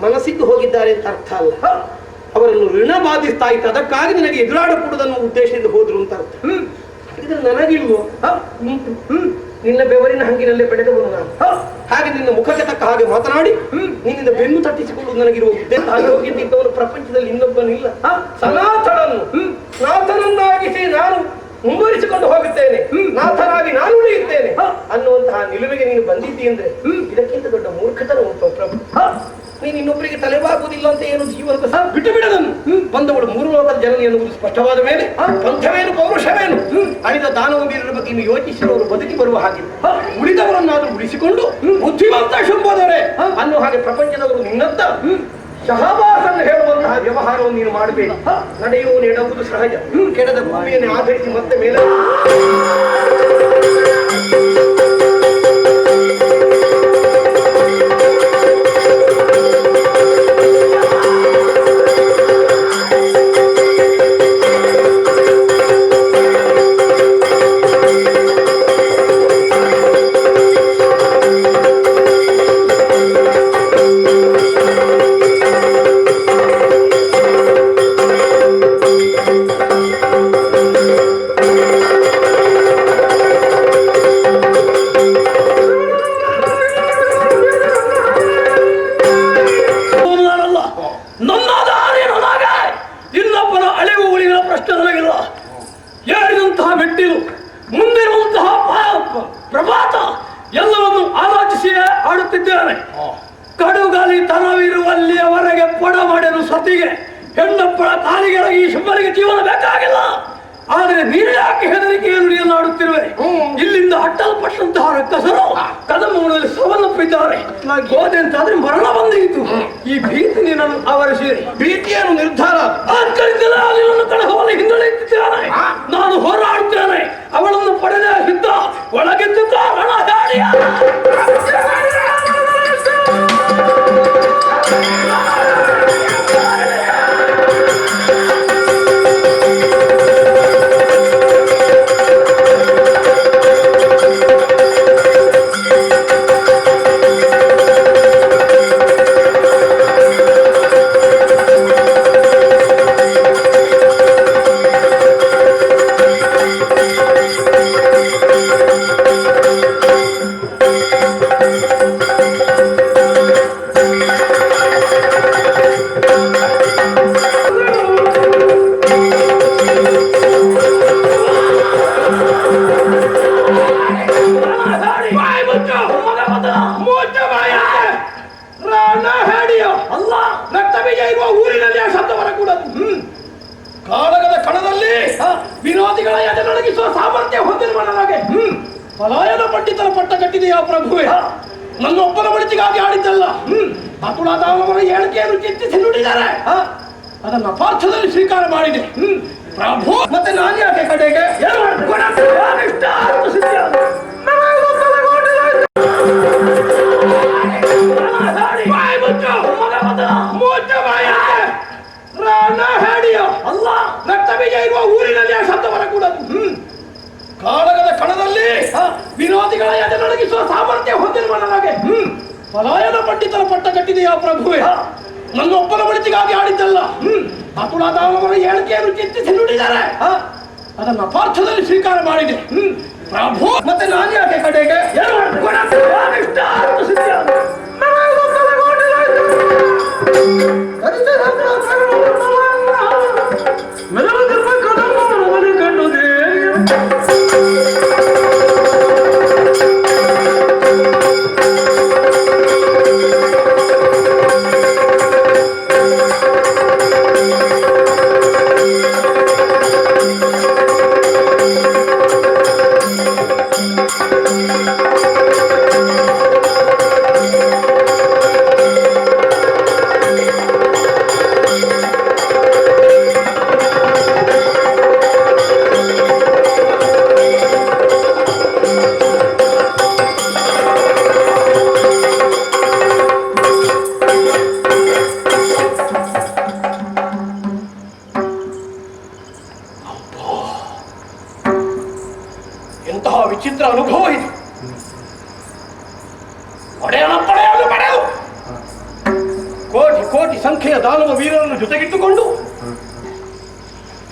Speaker 3: ಮನಸ್ಸಿದ್ದು ಹೋಗಿದ್ದಾರೆ ಅಂತ ಅರ್ಥ ಅಲ್ಲ. ಅವರನ್ನು ಋಣ ಬಾಧಿಸ್ತಾ ಇತ್ತು, ಅದಕ್ಕಾಗಿ ನನಗೆ ಎದುರಾಡಕೂಡದನ್ನು ಉದ್ದೇಶದಿಂದ ಹೋದ್ರು ಅಂತ ಅರ್ಥ. ಹಾಗಿದ್ರೆ ನನಗಿಲ್ವೋ? ನಿನ್ನ ಬೆವರಿನ ಹಂಗಿನಲ್ಲೇ ಬೆಳೆದವನು ನಾನು. ಹಾಗೆ ನಿನ್ನ ಮುಖಕ್ಕೆ ತಕ್ಕ ಹಾಗೆ ಮಾತನಾಡಿ ನಿನ್ನಿಂದ ಬೆನ್ನು ತಟ್ಟಿಸಿಕೊಳ್ಳುವುದು ನನಗಿರುವ ಉದ್ದೇಶ. ಹೋಗಿದ್ದವನು ಪ್ರಪಂಚದಲ್ಲಿ ಇನ್ನೊಬ್ಬನಿಲ್ಲ. ಸನಾತನನ್ನು ನಾಥನನ್ನಾಗಿಸಿ ನಾನು ಮುಂದುವರಿಸಿಕೊಂಡು ಹೋಗುತ್ತೇನೆ, ನಾಥನಾಗಿ ನಾನು ಉಳಿಯುತ್ತೇನೆ ಅನ್ನುವಂತಹ ನಿಲುವಿಗೆ ನೀನು ಬಂದಿದ್ದಿ ಅಂದ್ರೆ ಇದಕ್ಕಿಂತ ದೊಡ್ಡ ಮೂರ್ಖತನ ಉಂಟು ಪ್ರಭು. ನೀನು ಇನ್ನೊಬ್ಬರಿಗೆ ತಲೆಬಾಗುವುದಿಲ್ಲ ಅಂತ ಏನು ಜೀವನದ ಬಿಟ್ಟು ಬಿಡದನ್ನು ಬಂದವಳು ಮೂರು ಲೋಕದ ಜನನಿ ಎನ್ನುವುದು ಸ್ಪಷ್ಟವಾದ ಮೇಲೆ ಪಂಥವೇನು ಪೌರುಷವೇನು ಅಳಿದ ದಾನವ ವೀರರ ಬಗ್ಗೆ ಇನ್ನು ಯೋಚಿಸಿರೋರು ಬದುಕಿ ಬರುವ ಹಾಗೆ ಉಳಿದವರನ್ನಾದ್ರೂ ಉಳಿಸಿಕೊಂಡು ಬುದ್ಧಿವಂತ ಶುಂಭದವರೇ ಅನ್ನೋ ಹಾಗೆ ಪ್ರಪಂಚದವರು ನಿನ್ನಂತ ಶಹಬಾಸನ್ನು ಹೇಳುವಂತಹ ವ್ಯವಹಾರವನ್ನು ನೀನು ಮಾಡಬೇಕು. ನಡೆಯುವನು ಎಡುವುದು ಸಹಜ. ಕೆಡದ ಭೂಮಿಯನ್ನು ಆಧರಿಸಿ ಮತ್ತೆ ಮೇಲೆ ಕಡುಗಾಲಿ ತನವಿರುವಲ್ಲಿಯವರೆಗೆ ಪೊಡ ಮಾಡಲು ಸತಿಗೆ ಹೆಣ್ಣಪ್ಪಳ ಕಾಲಿಗೆರಗಿ ಈ ಶುಭರಿಗೆ ಜೀವನ ಬೇಕಾಗಿಲ್ಲ. ಆದರೆ ನೀನು ಯಾಕೆ ಹೆದರಿಕೆಯ ನುಡಿಯನ್ನು ಆಡುತ್ತಿರುವೆ? ಇಲ್ಲಿಂದ ಅಟ್ಟಲ್ಪಟ್ಟಂತಹ ರಕ್ಕಸರು ಕದಮೂಲದಲ್ಲಿ ಸಾವನ್ನಪ್ಪಿದ್ದಾರೆ. ಗೋದೆ ಅಂತಾದ್ರೆ ಮರಣ ಬಂದಿತ್ತು. ಈ ಭೀತಿ ನಿನ್ನನ್ನು ಆವರಿಸಿದೆ. ಭೀತಿಯನ್ನು ನಿರ್ಧಾರ ಆಂತರಿಕಲ ನಿನ್ನನ್ನು ಕಳಹವನ್ನು ಹಿಂದುಳಿಯುತ್ತಿದ್ದಾನೆ. ನಾನು ಹೋರಾಡುತ್ತೇನೆ. ಅವಳನ್ನು ಪಡೆದ ಸಿದ್ಧ ಒಳಗೆದ್ದ ರಣಧಾರಿಯ ಕಾಳಗದ ಕಣದಲ್ಲಿ ವಿರೋಧಿಗಳ ಎದೆನಡಗಿಸುವ ಸಾಮರ್ಥ್ಯ ಹೊಂದಿರುವ ನನಗೆ ಪಲಾಯನ ಪಂಡಿತರ ಪಟ್ಟ ಕಟ್ಟಿದೆಯಾ ಪ್ರಭುವೆ? ನನ್ನೊಬ್ಬರ ಬಳಿತಿಗಾಗಿ ಆಡಿದ್ದಲ್ಲ. ಅತುಳಾದವರ ಹೇಳಿಕೆಯನ್ನು ಚಿಂತಿಸಿ ನುಡಿದ್ದಾರೆ. ಅದನ್ನು ಅಪಾರ್ಥದಲ್ಲಿ ಸ್ವೀಕಾರ ಮಾಡಿದೆ ಪ್ರಭು. ಮತ್ತೆ ನಾನು ಯಾಕೆ ಕಡೆಗೆ ಅಲ್ಲ ರಕ್ತ ಬೀಜ ಇರುವ ಊರಿನಲ್ಲಿ ಆ ಶಬ್ದ ಬರಕೂಡದು. ಕಾಳಗದ ಕಣದಲ್ಲಿ ವಿರೋಧಿಗಳ ಎದೆನಡಗಿಸುವ ಸಾಮರ್ಥ್ಯ ಹೊಂದಿರುವ ನನಗೆ ಪಲಾಯನ ಪಂಡಿತರ ಪಟ್ಟ ಕಟ್ಟಿದೆಯಾ ಪ್ರಭುವೆ? ನನ್ನೊಬ್ಬರ ಬಳಿತಿಗಾಗಿ ಆಡಿದ್ದಲ್ಲ. ಅತುಳಾದವರ ಹೇಳಿಕೆಯನ್ನು ಚಿಂತಿಸಿ ನುಡಿದ್ದಾರೆ. ಅದನ್ನು ಅಪಾರ್ಥದಲ್ಲಿ ಸ್ವೀಕಾರ ಮಾಡಿದೆ ಪ್ರಭು. ಮತ್ತೆ ನಾನು ಯಾಕೆ ಕಡೆಗೆ ಎಂತಹ ವಿಚಿತ್ರ ಅನುಭವ ಇದು. ಪಡೆಯಲು ಕೋಟಿ
Speaker 12: ಸಂಖ್ಯೆಯ ದಾನವ ವೀರರನ್ನು ಜೊತೆಗಿಟ್ಟುಕೊಂಡು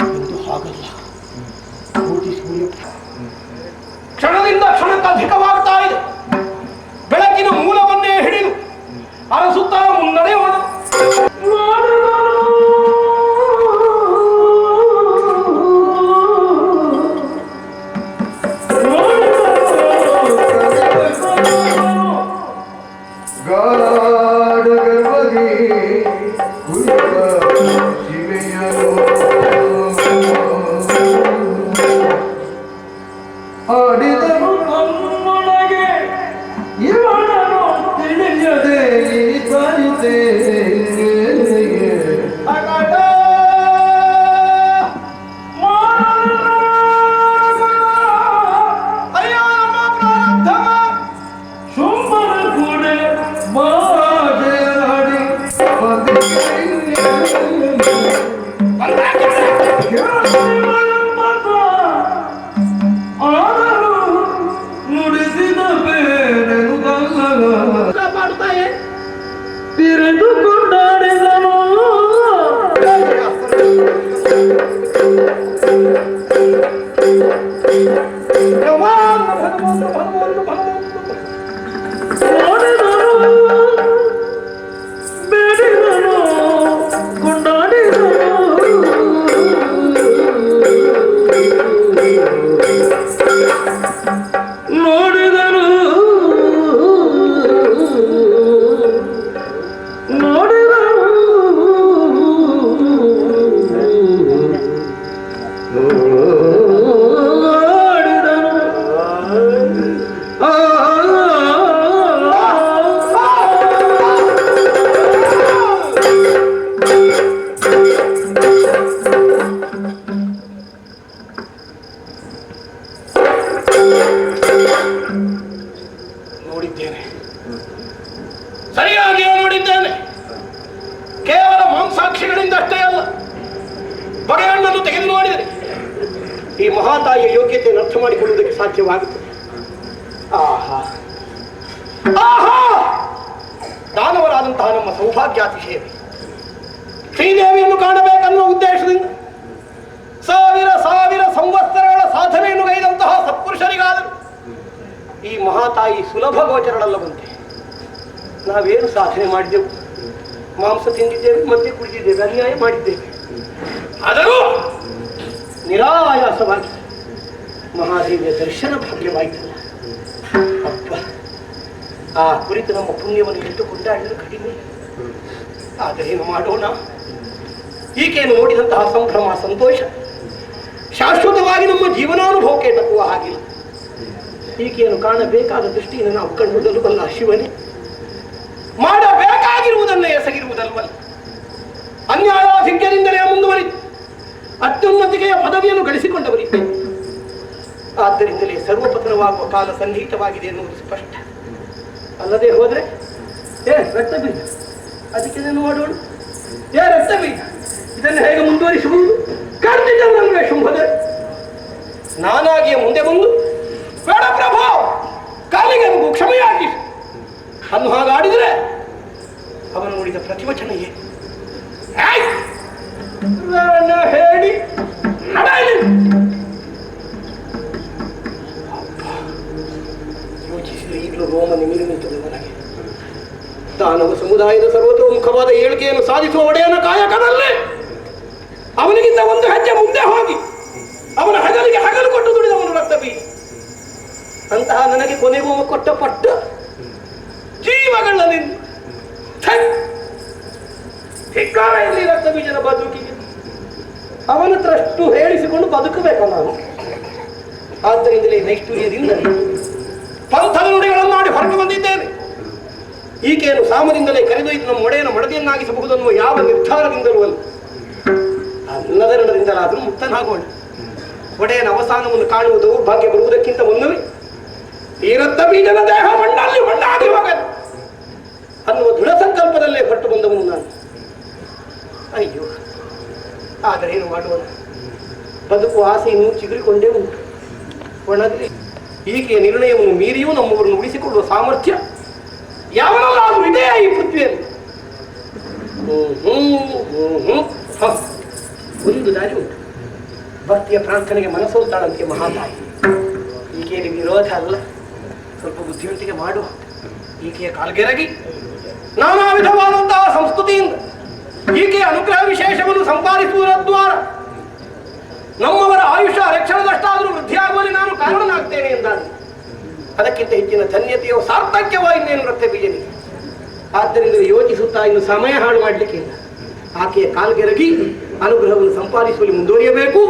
Speaker 12: ಎಂದು ಹಾಗಲ್ಲ. ಕೋಟಿ ಸೂರ್ಯ ಕ್ಷಣದಿಂದ ಕ್ಷಣಕ್ಕೆ ಅಧಿಕವಾಗ್ತಾ ಇದೆ. ಬೆಳಕಿನ ಮೂಲವನ್ನೇ ಹಿಡಿದು ಅರಸುತ್ತಾ ಮುನ್ನಡೆಯೋಣ. ನೋಡಿದ್ದೇನೆ, ಸರಿಯಾಗಿಯೇ ನೋಡಿದ್ದೇನೆ. ಕೇವಲ ಮಾಂಸಾಕ್ಷಿಗಳಿಂದ ಅಷ್ಟೇ ಅಲ್ಲ, ಬಗೆಹಣ್ಣನ್ನು ತೆಗೆದು ನೋಡಿದರೆ ಈ ಮಹಾತಾಯಿಯ ಯೋಗ್ಯತೆಯನ್ನು ಅರ್ಥ ಮಾಡಿಕೊಳ್ಳುವುದಕ್ಕೆ ಸಾಧ್ಯವಾಗುತ್ತದೆ. ಆಹಾ ಆಹಾ, ದಾನವರಾದಂತಹ ನಮ್ಮ ಸೌಭಾಗ್ಯಾತಿಶಯ ಶ್ರೀದೇವಿಯನ್ನು ಕಾಣಬೇಕನ್ನುವ ಉದ್ದೇಶದಿಂದ ಸಾವಿರ ಸಾವಿರ ಸಂವತ್ಸರಗಳ ಸಾಧನೆಯನ್ನು ಗೈದಂತಹ ಸತ್ಪುರುಷರಿಗಾದರೂ ಈ ಮಹಾತಾಯಿ ಸುಲಭ ಗೋಚರಳಲ್ಲವಂತೆ. ನಾವೇನು ಸಾಧನೆ ಮಾಡಿದೆವು? ಮಾಂಸ ತಿಂದಿದ್ದೇವೆ, ಮದ್ಯ ಕುಡಿದಿದ್ದೇವೆ, ಅನ್ಯಾಯ ಮಾಡಿದ್ದೇವೆ. ಆದರೂ ನಿರಾಯಾಸವಾಗಿ ಮಹಾದೇವಿಯ ದರ್ಶನ ಭಾಗ್ಯವಾಯಿತಲ್ಲ. ಅಪ್ಪ, ಆ ಕುರಿತು ನಮ್ಮ ಪುಣ್ಯವನ್ನು ಎಷ್ಟು ಕೊಂಡಾಡಿದರೂ ಕಡಿಮೆ. ಆದರೇನು ಮಾಡೋಣ? ಈಕೆಯನ್ನು ನೋಡಿದಂತಹ ಸಂಭ್ರಮ, ಸಂತೋಷ ಶಾಶ್ವತವಾಗಿ ನಮ್ಮ ಜೀವನಾನುಭವಕ್ಕೆ ತಪ್ಪುವ ಹಾಗಿಲ್ಲ. ಈಕೆಯನ್ನು ಕಾಣಬೇಕಾದ ದೃಷ್ಟಿಯನ್ನು ನಾವು ಕಂಡುದಲ್ಲವಲ್ಲ ಶಿವನೇ, ಮಾಡಬೇಕಾಗಿರುವುದನ್ನು ಎಸಗಿರುವುದಲ್ವಲ್ಲ. ಅನ್ಯಾಯಾಧಿಕ್ಯದಿಂದಲೇ ಮುಂದುವರಿದು ಅತ್ಯುನ್ನತಿಗೆಯ ಪದವಿಯನ್ನು ಗಳಿಸಿಕೊಂಡವರಿದ್ದೇವೆ. ಆದ್ದರಿಂದಲೇ ಸರ್ವಪತನವಾಗುವ ಕಾಲ ಸನ್ನಿಹಿತವಾಗಿದೆ ಎನ್ನುವುದು ಸ್ಪಷ್ಟ. ಅಲ್ಲದೆ ಹೋದರೆ ರಕ್ತ ಬೀಜ, ಅದಕ್ಕೆ ನಾನು ಮಾಡೋಣ. ರಕ್ತ ಬೀಜ ಇದನ್ನು ಹೇಗೆ ಮುಂದುವರಿಸುವುದು? ಕಾಣ್ತಿದ್ದವರಲ್ವೇ ಶುಂಭದ ನಾನಾಗಿಯೇ ಮುಂದೆ ಬಂದು ಬೇಡ ಪ್ರಭು, ಕಾಲಿಗೆ ಕ್ಷಮೆಯಾಗಿ ಅನ್ನು ಹಾಗಾಡಿದರೆ ಅವನು ನೋಡಿದ ಪ್ರತಿವಚನ ಏನು? ಹೇಳಿ ಯೋಚಿಸಿದರೆ ಈಗಲೂ ರೋಮ ನಿಮಿರಿ ನಿಂತದೆ ನನಗೆ. ದಾನವ ಸಮುದಾಯದ ಸರ್ವತೋಮುಖವಾದ ಏಳಿಗೆಯನ್ನು ಸಾಧಿಸುವ ಒಡೆಯನ ಕಾಯಕದಲ್ಲಿ ಅವನಿಗಿಂತ ಒಂದು ಹೆಜ್ಜೆ ಮುಂದೆ ಹೋಗಿ ಅವನ ಹಗಲಿಗೆ ಹಗಲು ಕೊಟ್ಟು ದುಡಿದವನು ರಕ್ತ ಬೀಜ. ಅಂತಹ ನನಗೆ ಕೊನೆಗೂ ಕೊಟ್ಟ ಪಟ್ಟ ಜೀವಗಳಲ್ಲಿ ಧಿಕ್ಕಾರ ಇರಲಿ ರಕ್ತ ಬೀಜದ ಬದುಕಿಗೆ. ಅವನತ್ರ ಅಷ್ಟು ಹೇಳಿಸಿಕೊಂಡು ಬದುಕಬೇಕು ನಾನು. ಆದ್ದರಿಂದಲೇ ನೈಷ್ಠುರ್ಯದಿಂದ ಪಂಥದ ನುಡಿಗಳನ್ನು ಮಾಡಿ ಹೊರಟು ಬಂದಿದ್ದೇನೆ. ಈಕೆಯನ್ನು ಸಾಮದಿಂದಲೇ ಕರೆದೊಯ್ದು ನಮ್ಮ ಒಡೆಯನ ಮಡದಿಯನ್ನಾಗಿಸಬಹುದನ್ನುವ ಯಾವ ನಿರ್ಧಾರದಿಂದಲೂ ಅಲ್ಲ, ಅನ್ನದರಣದಿಂದಲಾದರೂ ಮುಕ್ತನಾಗೋಣ. ಒಡೆಯನ ಅವಸಾನವನ್ನು ಕಾಣುವ ದೌರ್ಭಾಗ್ಯ ಬರುವುದಕ್ಕಿಂತ ಮುನ್ನವೇ ಈ ರಕ್ತ ಬೀಜದ ದೇಹ ಮಣ್ಣಲ್ಲಿ ಮಣ್ಣಾಗಿ ಹೋಗದು ಅನ್ನುವ ದೃಢ ಸಂಕಲ್ಪದಲ್ಲೇ ಹೊರಟು ಬಂದವನು ನಾನು. ಅಯ್ಯೋ, ಆದರೆ ಏನು ಮಾಡುವನು? ಬದುಕುವ ಆಸೆಯನ್ನು ಚಿಗುರಿಕೊಂಡೇ ಉಂಟು. ಒಣಗಲಿ ಈಕೆಯ ನಿರ್ಣಯವನ್ನು ಮೀರಿಯೂ ನಮ್ಮವರನ್ನು ಉಳಿಸಿಕೊಳ್ಳುವ ಸಾಮರ್ಥ್ಯ ಯಾವನಲ್ಲಾದರೂ ಇದೆಯಾ ಈ ಪೃಥ್ವಿಯಲ್ಲಿ?
Speaker 3: ಒಂದು ದಾರಿ ಉಂಟು. ಭಕ್ತಿಯ ಪ್ರಾರ್ಥನೆಗೆ ಮನಸೋಲ್ತಾಳಂತೆ ಮಹಾತಾಯಿ. ಈಕೆಯಲ್ಲಿ ವಿರೋಧ ಅಲ್ಲ, ಸ್ವಲ್ಪ ಬುದ್ಧಿವಂತಿಕೆ ಮಾಡು. ಈಕೆಯ ಕಾಲ್ಗೆರಗಿ ನಾನಾ ವಿಧವಾದಂತಹ ಸಂಸ್ಕೃತಿಯಿಂದ ಈಕೆಯ ಅನುಗ್ರಹ ವಿಶೇಷವನ್ನು ಸಂಪಾದಿಸುವುದರ ದ್ವಾರ ನಮ್ಮವರ ಆಯುಷ್ಯ ರಕ್ಷಣದಷ್ಟಾದರೂ ವೃದ್ಧಿಯಾಗುವಲ್ಲಿ ನಾನು ಕಾರಣನಾಗ್ತೇನೆ ಎಂದಾದ. ಅದಕ್ಕಿಂತ ಹೆಚ್ಚಿನ ಧನ್ಯತೆಯೋ ಸಾರ್ಥಕ್ಯವೋ ಇನ್ನೇನು ರಕ್ತ ಬೀಜನಿಗೆ. ಆದ್ದರಿಂದ ಯೋಚಿಸುತ್ತಾ ಇನ್ನು ಸಮಯ ಹಾಳು ಮಾಡಲಿಕ್ಕೆ ಇಲ್ಲ. ಆಕೆಯ ಕಾಲ್ಗೆರಗಿ ಅನುಗ್ರಹವನ್ನು ಸಂಪಾದಿಸುವಲ್ಲಿ ಮುಂದುವರಿಯಬೇಕು.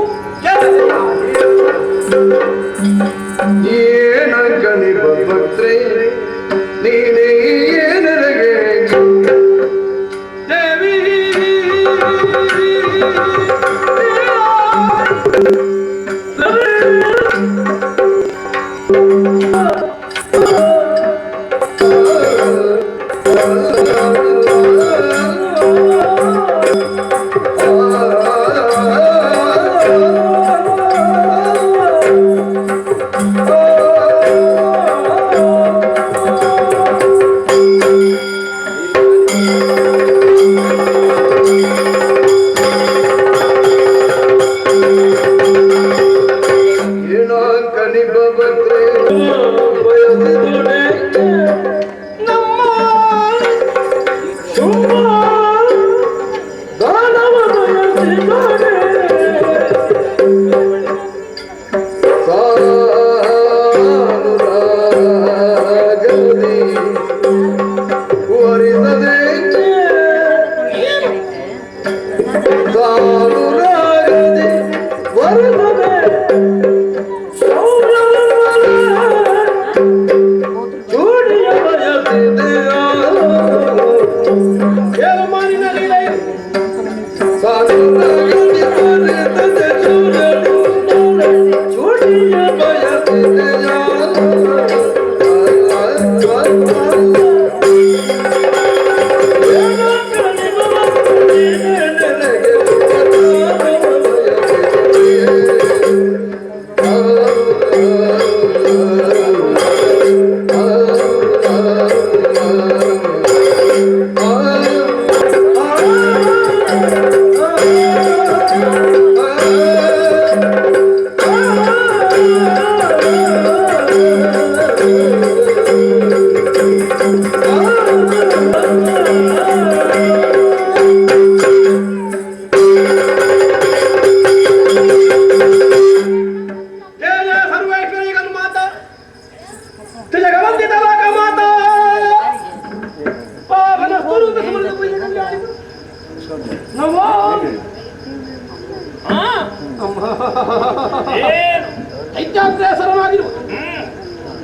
Speaker 3: ದೈತ್ಯಾಗ್ರೇಸರನಾಗಿರುವ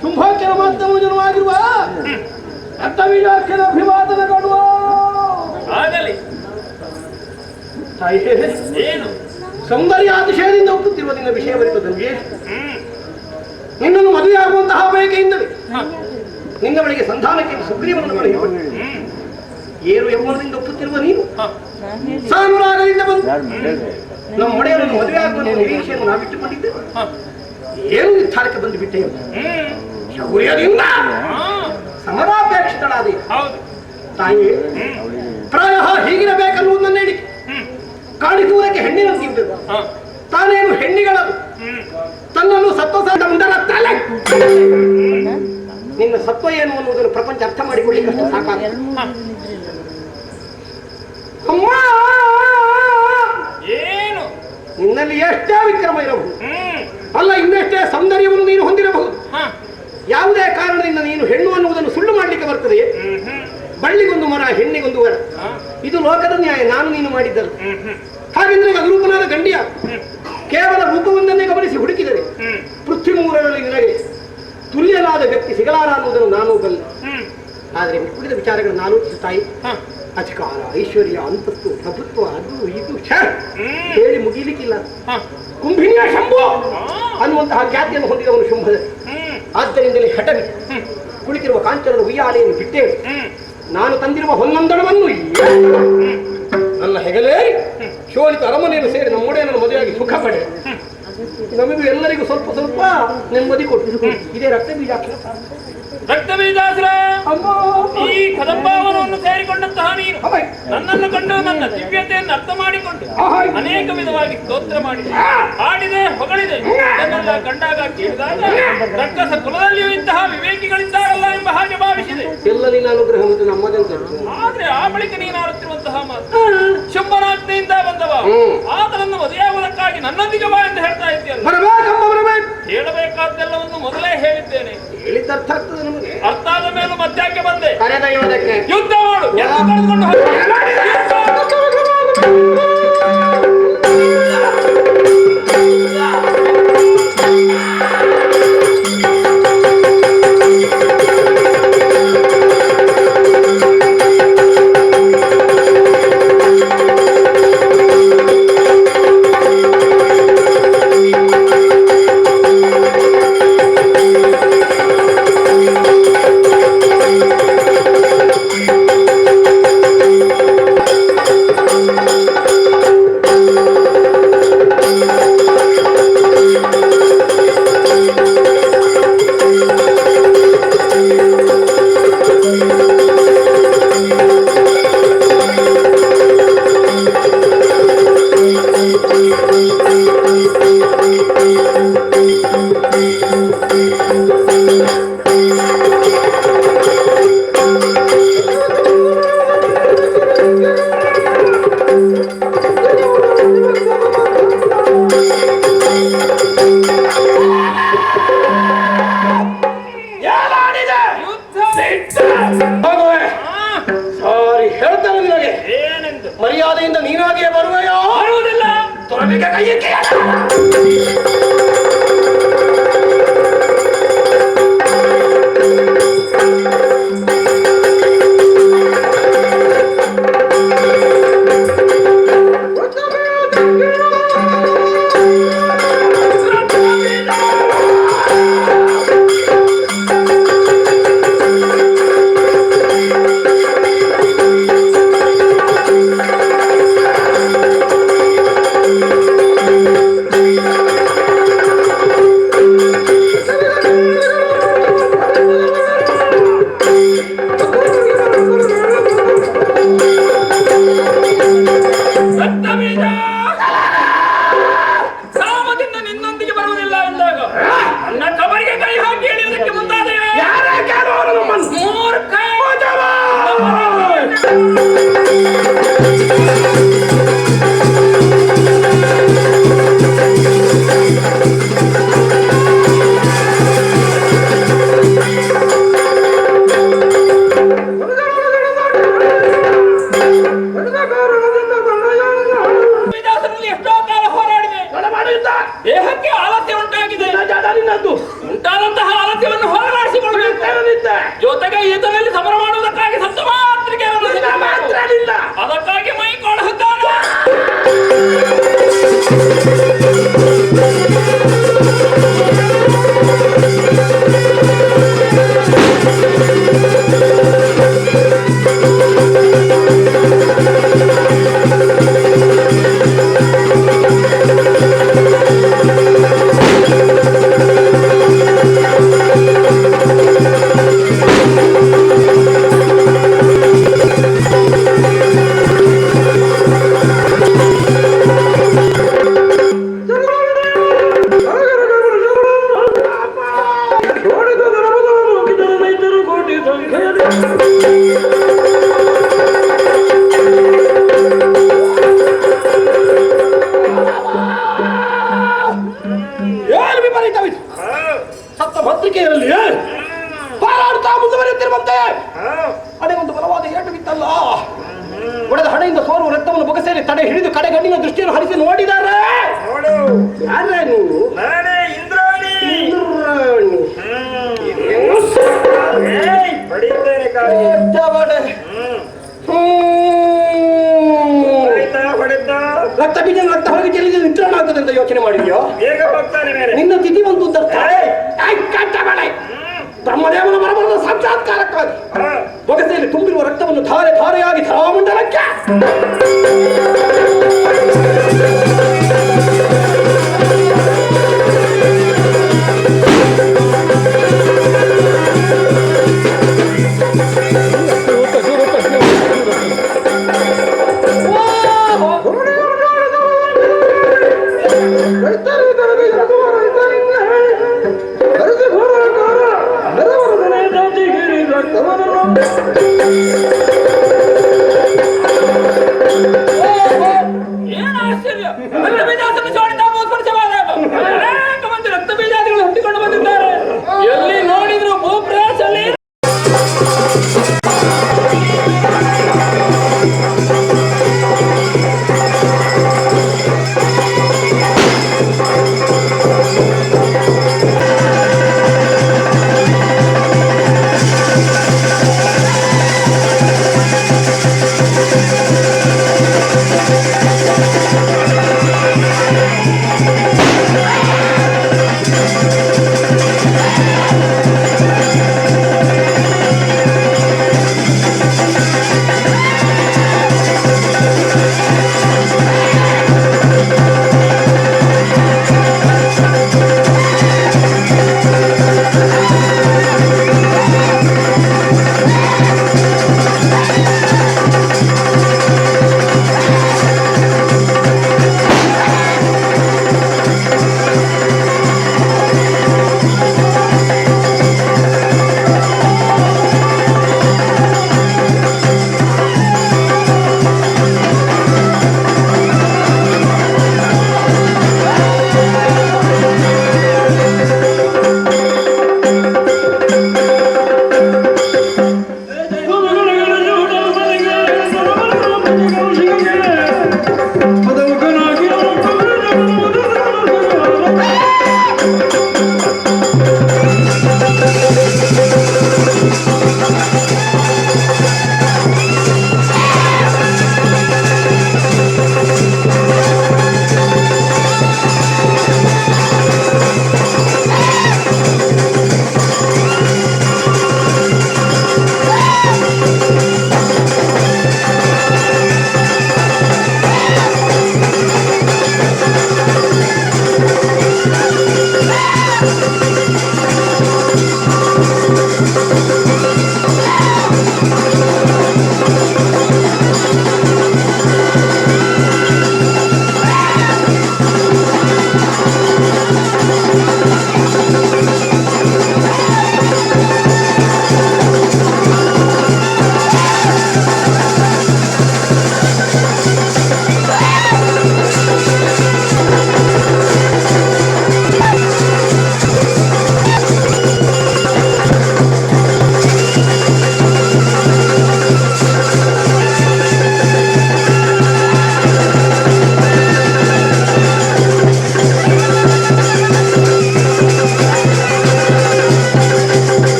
Speaker 3: ಶುಂಭಾಖ್ಯನ ಮಾಧ್ಯಮವಾಗಿರುವ ಅರ್ಥವೀಜಾಖ್ಯನ ಅಭಿವಾದನ ಕೊಡುವ
Speaker 6: ಆಗಲಿ. ಏನು
Speaker 3: ಸೌಂದರ್ಯ ಅತಿಶಯದಿಂದ ಹುಟ್ಟುತ್ತಿರುವ ನಿನ್ನ ವಿಷಯವರಿತು ನನಗೆ. ನಿನ್ನನ್ನು ಮದುವೆಯಾಗುವಂತಹ ಬಯಕೆಯಿಂದಲೇ ನಿನ್ನ ಬಳಿಗೆ ಸಂಧಾನಕ್ಕೆ ಸುಗ್ರೀವನನ್ನು ಕಳುಹಿಸಿಕೊಟ್ಟೆ. ಏರು ಯೌವನದಿಂದ ಒಪ್ಪುತ್ತಿರುವ ನೀನು ಸಾನುರಾಗದಿಂದ ಬಂದು ನಮ್ಮ ಒಡೆಯರನ್ನು ಮದುವೆಯಾಗುವ ನಿರೀಕ್ಷೆಯನ್ನು ನಾವಿಟ್ಟುಕೊಂಡಿದ್ದೆ. ಏನು ನಿರ್ಧಾರಕ್ಕೆ ಬಂದು ಬಿಟ್ಟೆ? ಶೌರ್ಯದಿಂದ ಸಮರಾಪೇಕ್ಷಿತಳಾದ ತಾಯಿಯೇ ಪ್ರಾಯ ಹೀಗಿರಬೇಕನ್ನುವುದನ್ನು ಹೇಳಿ ಕಾಣಿಸುವುದಕ್ಕೆ ಹೆಣ್ಣಿನಂತಿದ್ದದು. ತಾನೇನು ಹೆಣ್ಣಿಗಳದು ತನ್ನನ್ನು ಸತ್ವಸಾದ ಮುಂದರ ತಲೆ ನಿನ್ನ ಸತ್ವ ಏನು ಅನ್ನುವುದನ್ನು ಪ್ರಪಂಚ ಅರ್ಥ ಮಾಡಿಕೊಳ್ಳಿಕ್ಕಷ್ಟು ಸಾಕಾಗ. ಅಮ್ಮ
Speaker 6: ಏನು
Speaker 3: ನಿನ್ನಲ್ಲಿ ಎಷ್ಟೇ ವಿಕ್ರಮ ಇರಬಹುದು, ಅಲ್ಲ ಇನ್ನೆಷ್ಟೇ ಸೌಂದರ್ಯವನ್ನು ನೀನು ಹೊಂದಿರಬಹುದು. ಯಾವುದೇ ಕಾರಣದಿಂದ ನೀನು ಹೆಣ್ಣು ಅನ್ನುವುದನ್ನು ಸುಳ್ಳು ಮಾಡಲಿಕ್ಕೆ ಬರ್ತದೆ. ಬಳ್ಳಿಗೊಂದು ಮರ ಹೆಣ್ಣಿಗೊಂದು ವರ, ಇದು ಲೋಕದ ನ್ಯಾಯ. ನಾನು ನೀನು ಮಾಡಿದ್ದರು. ಹಾಗೆಂದ್ರೆ ಅನುರೂಪನಾದ ಗಂಡಿಯ ಕೇವಲ ರೂಪವೊಂದನ್ನೇ ಗಮನಿಸಿ ಹುಡುಕಿದರೆ ಪೃಥ್ವಿ ಮೂರರಲ್ಲಿ ನಿನಗೆ ತುಲ್ಯನಾದ ವ್ಯಕ್ತಿ ಸಿಗಲಾರ ಅನ್ನುವುದನ್ನು ನಾನು ಬಲ್ಲೆ. ಆದರೆ ಉಳಿದ ವಿಚಾರಗಳನ್ನು ಆಲೋಚಿಸುತ್ತಾಯಿ. ಅಧಿಕಾರ, ಐಶ್ವರ್ಯ, ಅಂತಸ್ತು, ಪ್ರಭುತ್ವ, ಅದು ಇದು ಹೇಳಿ ಮುಗಿಲಿಕ್ಕಿಲ್ಲ. ಕುಂಭಿನಿಯ ಶಂಭು ಅನ್ನುವಂತಹ ಖ್ಯಾತಿಯನ್ನು ಹೊಂದಿದವನು ಶುಂಭದಲ್ಲಿ. ಆದ್ದರಿಂದಲೇ ಹಠವಿ ಕುಳಿತಿರುವ ಕಾಂಚನದ ಉಯ್ಯಾಲೆಯನ್ನು ಬಿಟ್ಟೇವೆ. ನಾನು ತಂದಿರುವ ಹೊನ್ನಂದಣವನ್ನು ನನ್ನ ಹೆಗಲೇರಿ ಶೋಣಿತ ಅರಮನೆಯನ್ನು ಸೇರಿ ನಮ್ಮ ಒಡೆಯನನ್ನು ಮದುವೆಯಾಗಿ ಸುಖ ಪಡೆ. ನಮಗೂ ಎಲ್ಲರಿಗೂ ಸ್ವಲ್ಪ ಸ್ವಲ್ಪ ನೆಮ್ಮದಿ ಕೊಟ್ಟು ಇದೇ ರಕ್ತ ಬೀಜಾಕ್ಷರ.
Speaker 6: ರಕ್ತಬೀಜಾಸುರ, ಈ ಕದಂಬಾವನವನ್ನು ಸೇರಿಕೊಂಡಂತಹ ನೀನು ನನ್ನನ್ನು ಕಂಡು ನನ್ನ ದಿವ್ಯತೆಯನ್ನು ಅರ್ಥ ಮಾಡಿಕೊಂಡು ಅನೇಕ ವಿಧವಾಗಿ ಸ್ತೋತ್ರ ಮಾಡಿದೆ, ಹಾಡಿದೆ, ಹೊಗಳಿದೆ. ಇದನ್ನೆಲ್ಲ ಕಂಡಾಗ ಕೇಳಿದಾಗ ರಕ್ಕಸ ಕುಲದಲ್ಲಿಯೂ ಇಂತಹ ವಿವೇಕಿಗಳಿದ್ದಾರಲ್ಲ ಎಂಬ ಹಾಗೆ ಭಾವಿಸಿದೆ.
Speaker 1: ಎಲ್ಲ ನಿನ್ನ ಅನುಗ್ರಹ ಮತ್ತು ನಮ್ಮದಂತ.
Speaker 6: ಆದ್ರೆ ಆ ಬಳಿಕ ನೀನು ಆಡುತ್ತಿರುವಂತಹ ಮಾತು ಶುಂಭನಾಜ್ಞೆಯಿಂದ ಬಂದವ, ಆತನನ್ನು ಮದುವೆಯಾಗುವುದಕ್ಕಾಗಿ ನನ್ನೊಂದಿಗೆ ಬಾ ಎಂದು ಹೇಳ್ತಾ ಇದ್ದೀಯಲ್ಲ. ಹೇಳಬೇಕಾದ್ದೆಲ್ಲವನ್ನು ಮೊದಲೇ ಹೇಳಿದ್ದೇನೆ.
Speaker 1: ಹೇಳಿದ ಅರ್ಥ ಆಗ್ತದೆ ನಮಗೆ.
Speaker 6: ಅರ್ಥ ಆದ ಮೇಲೂ ಮಧ್ಯಾಹ್ನಕ್ಕೆ ಬಂದೆ.
Speaker 1: ಕರೆದೊಯ್ಯುವುದಕ್ಕೆ
Speaker 6: ಯುದ್ಧ ಮಾಡು, ಎಲ್ಲ ಕಳೆದುಕೊಂಡು ಹೋಗು.
Speaker 12: ಮರ್ಯಾದೆಯಿಂದ ನೀನಾಗಿಯೇ ಬರುವೆಯೋ? ಬರುವುದಿಲ್ಲ. ತೊರಬಿಗೆ ಕೈಯಿಕ್ಕೆ ದೇಹಕ್ಕೆ ಆಲಸ್ಯ ಉಂಟಾಗಿದೆ. ಉಂಟಾದಂತಹ ಆಲಸ್ಯವನ್ನು ಹೋಗಲಾಡಿಸಿಕೊಳ್ಳಬೇಕು. ಜೊತೆಗೆ ಈತನಲ್ಲಿ ಸಮರ ಮಾಡುವುದಕ್ಕಾಗಿ ಸತ್ತು ಮಾತ್ರಿಗೆ ಅದಕ್ಕಾಗಿ ಮೈ ಕೊಡುತ್ತಾನೆ. ಸತ್ತ ಪತ್ರಿಕೆಯಲ್ಲಿ ಹಾರಾಡುತ್ತಾ ಮುಂದುವರಿಯುತ್ತಿರುವಂತೆ ಹಣೆಗೊಂದು ಬಲವಾದ ಏಟು ಬಿತ್ತಲ್ಲ. ಒಡೆದ ಹಣೆಯಿಂದ ಸೋರುವ ರಕ್ತವನ್ನು ಬೊಗಸೆಯಲ್ಲಿ ತಡೆ ಹಿಡಿದು ಕಡೆಗಣ್ಣಿನ ದೃಷ್ಟಿಯನ್ನು ಹರಿಸಿ ನೋಡಿದ್ದಾರೆ. ಯಾರೇ ನೀನು? ಇಂದ್ರಾಣಿ. ರಕ್ತ ಬೀಜ ರಕ್ತ ಹೊರಗೆ ಚೆಲ್ಲಿದ ನಿದ್ರಾಣ ಆಗ್ತದೆ ಅಂತ ಯೋಚನೆ ಮಾಡಿದ್ಯೋ? ಬೇಗ ಹೋಗ್ತಾನೆ ಮೇಲೆ ನಿನ್ನ ತಿಥಿ ಒಂದು ಬ್ರಹ್ಮದೇವನ ಬರಬರದ ಸಾಕ್ಷಾತ್ಕಾರಕ್ಕಾಗಿ ಬೊಗಸೆಯಲ್ಲಿ ತುಂಬಿರುವ ರಕ್ತವನ್ನು ಧಾರೆ ಧಾರೆಯಾಗಿ ಧರಾಮಂಡಲಕ್ಕೆ
Speaker 6: ರಕ್ತಬೀಜಾಸನ ಜೋಡಿತ ಸ್ಪರ್ಶವಾದಾಗ ಅನೇಕ ಮಂದಿ ರಕ್ತಬೀಜಾದಿಗಳು ಹತ್ತಿಕೊಂಡು ಬಂದಿದ್ದಾರೆ. ಎಲ್ಲಿ ನೋಡಿದ್ರು ಭೂಪ್ರದೇಶದಲ್ಲಿ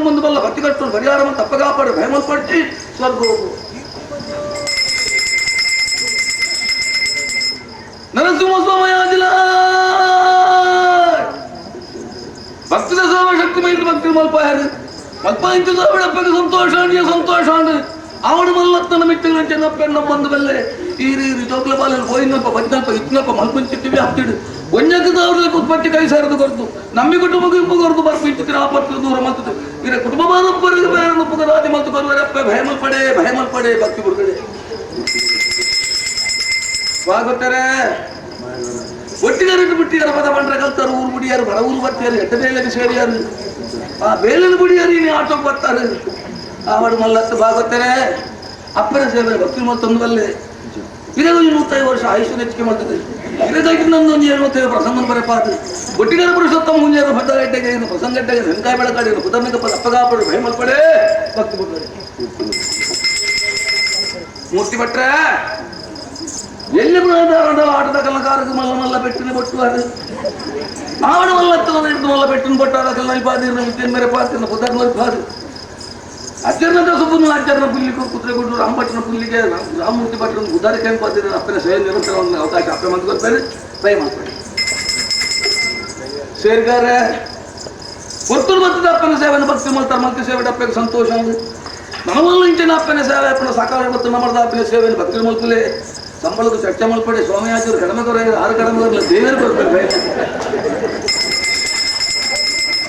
Speaker 5: ಮುಂದೆ ಬಲ್ಲ ಭಕ್ತಿ ಕಟ್ಟು ಪರಿಹಾರ ತಪ್ಪಗಾಪಡು ಭಯಮಲ್ಪಟ್ಟಿ ಸ್ವರ್ಗ ಹೋಗು ನರಸಿಂಹ ಸ್ವಾಮಯಾದಿಲ ಭಕ್ತಿದ ಸೋಮ ಶಕ್ತಿ ಮೈತ್ರಿ ಭಕ್ತಿ ಮಲ್ಪಾಯರು ಮಲ್ಪಾಯಿಂತು ಸೋಮಡಪ್ಪಗೆ ಸಂತೋಷ ಅವನು ಮಲ್ಲತ್ತನ ಮಿಟ್ಟಗಳ ಚೆನ್ನಪ್ಪನ ಬಂದು ಬಲ್ಲೆ ಈರಿ ಚೋಕ್ಲ ಪಾಲಲ್ಲಿ ಹೋಯಿನಪ್ಪ ಬಂದಲ್ಪ ಇತ್ತನಪ್ಪ ಮಲ್ಪಂಚಿಟ್ಟಿವಿ ಹತ್ತಿಡು ಒಂಜಕ್ಕೆ ಉತ್ಪತ್ತಿ ಕೈ ಸೇರದು ಕೊರತು ನಮ್ಮಿ ಕುಟುಂಬಕ್ಕೆ ಇಂಪು ಕೊರತು ಬರ್ಪಿಂಚಿದ್ರೆ ಆಪತ್ತು ದೂರ ಮತ್ತದು ಇರ ಕುಟುಂಬ ಮಾನಪ್ಪರಿಗೆ ಬೇರೆ ರಾಜಿ ಮತ್ತು ಕೊರುವರಪ್ಪ ಭಯಮಲ್ಪಡೆ ಭಕ್ತಿ ಬಿಡುಗಡೆ
Speaker 10: ಗೊತ್ತಾರೆ ಒಟ್ಟಿಗಾರು ಬಿಟ್ಟಿದ್ದಾರೆ ಪದ ಬಂಡ್ರೆ ಕಲ್ತಾರು ಊರು ಬಿಡಿಯಾರು ಬಡ ಊರು ಬರ್ತಿಯಾರು ಎಟ್ಟ ಬೇಲೆಗೆ ಸೇರಿಯಾರು ಆ ಬೇಲೆನ ಬಿಡಿಯಾರು ಇನ್ನು ಆಟೋಗೆ ಬರ್ತಾರೆ ಆವಾಡು ಮಲ್ಲತ್ತು ಗೊತ್ತಾರೆ ಅಪ್ಪನ ಸೇವೆ ಭಕ್ತಿ ಮೊತ್ತೊಂದಲ್ಲೇ ಇದೇ 150 ವರ್ಷ ಆಯುಷ್ಯ ಹೆಚ್ಚಿಗೆ ಮಾಡ್ತದೆ ಇದಕ್ಕಾಗಿ ನಮ್ದು ಒಂದು 75 ಪ್ರಸಂಗ ಬರಪಾತು ಒಟ್ಟಿಗಾರ ಪುರುಷೋತ್ತಮ ಮುಂಜಾರು ಭದ್ರಗಟ್ಟೆಗೆ ಪ್ರಸಂಗಟ್ಟೆಗೆ ವೆಂಕಾಯ ಬೆಳಕಾಡಿ ಕುದರ್ಮಿಕ ಅಪ್ಪಗಾಪಡು ಭಯ ಮಲ್ಪಡೆ ಭಕ್ತಿ ಬಿಡ್ತಾರೆ ಮೂರ್ತಿ ಭಟ್ರೆ ಎಲ್ಲಿ ಆಟದ ಕಲಕಾರಕ್ಕೆ ಮಲ್ಲ ಮಲ್ಲ ಪೆಟ್ಟಿನ ಬಟ್ಟುವಾರು ಆವಡ ಮಲ್ಲತ್ತು ಮಲ್ಲ ಪೆಟ್ಟಿನ ಬಟ್ಟಾರ ಕಲ್ಲಾಯಿಪಾದಿನ ವಿದ್ಯನ್ ಮೇರೆ ಪಾತಿನ ಕುದರ್ ಮಲ್ಪಾದು ಅಜ್ಜರ್ನದ ಸುಬ್ಬನು ಅಜ್ಜರ್ನ ಪುಲ್ಲಿಗೂ ಕುದುರೆಗುಡ್ಡು ರಾಮಭಟ್ನ ಪುಲ್ಲಿಗೆ ರಾಮಮೂರ್ತಿ ಭಟ್ರನ್ನು ಉದಾರಿ ಕೆಂಪಾದಿನ ಅಪ್ಪನ ಸೇವೆ ನಿರಂತರ ಒಂದು ಅವಕಾಶ ಅಪ್ಪ ಮಂತ್ಕೊಳ್ತಾರೆ ಭಯ ಮಾಡ್ತಾರೆ ಸೇರ್ಗಾರೆ ಒಟ್ಟು ಮತ್ತದ ಅಪ್ಪನ ಸೇವೆಯನ್ನು ಭಕ್ತಿ ಮಾಡ್ತಾರೆ ಮತ್ತೆ ಸೇವೆ ಅಪ್ಪಗೆ ಸಂತೋಷ ನಮ್ಮಲ್ಲೂ ಇಂಚಿನ ಅಪ್ಪನ ಸೇವೆ ಅಪ್ಪನ ಸಾಕಾರ ಮತ್ತು ನಮ್ಮದ ಅಪ್ಪನ ಸೇವೆಯನ್ನು ಭಕ್ತಿ ಮಲ್ಪಲೆ ಸಂಬಳದ ಚರ್ಚೆ ಮಲ್ಪಡೆ ಸ್ವಾಮಿಯಾಜರು ಕಡಿಮೆ ಕೊರ 6 ಕಡಿಮೆ ಬರಲ್ಲ ದೇವರು ಬರ್ತಾರೆ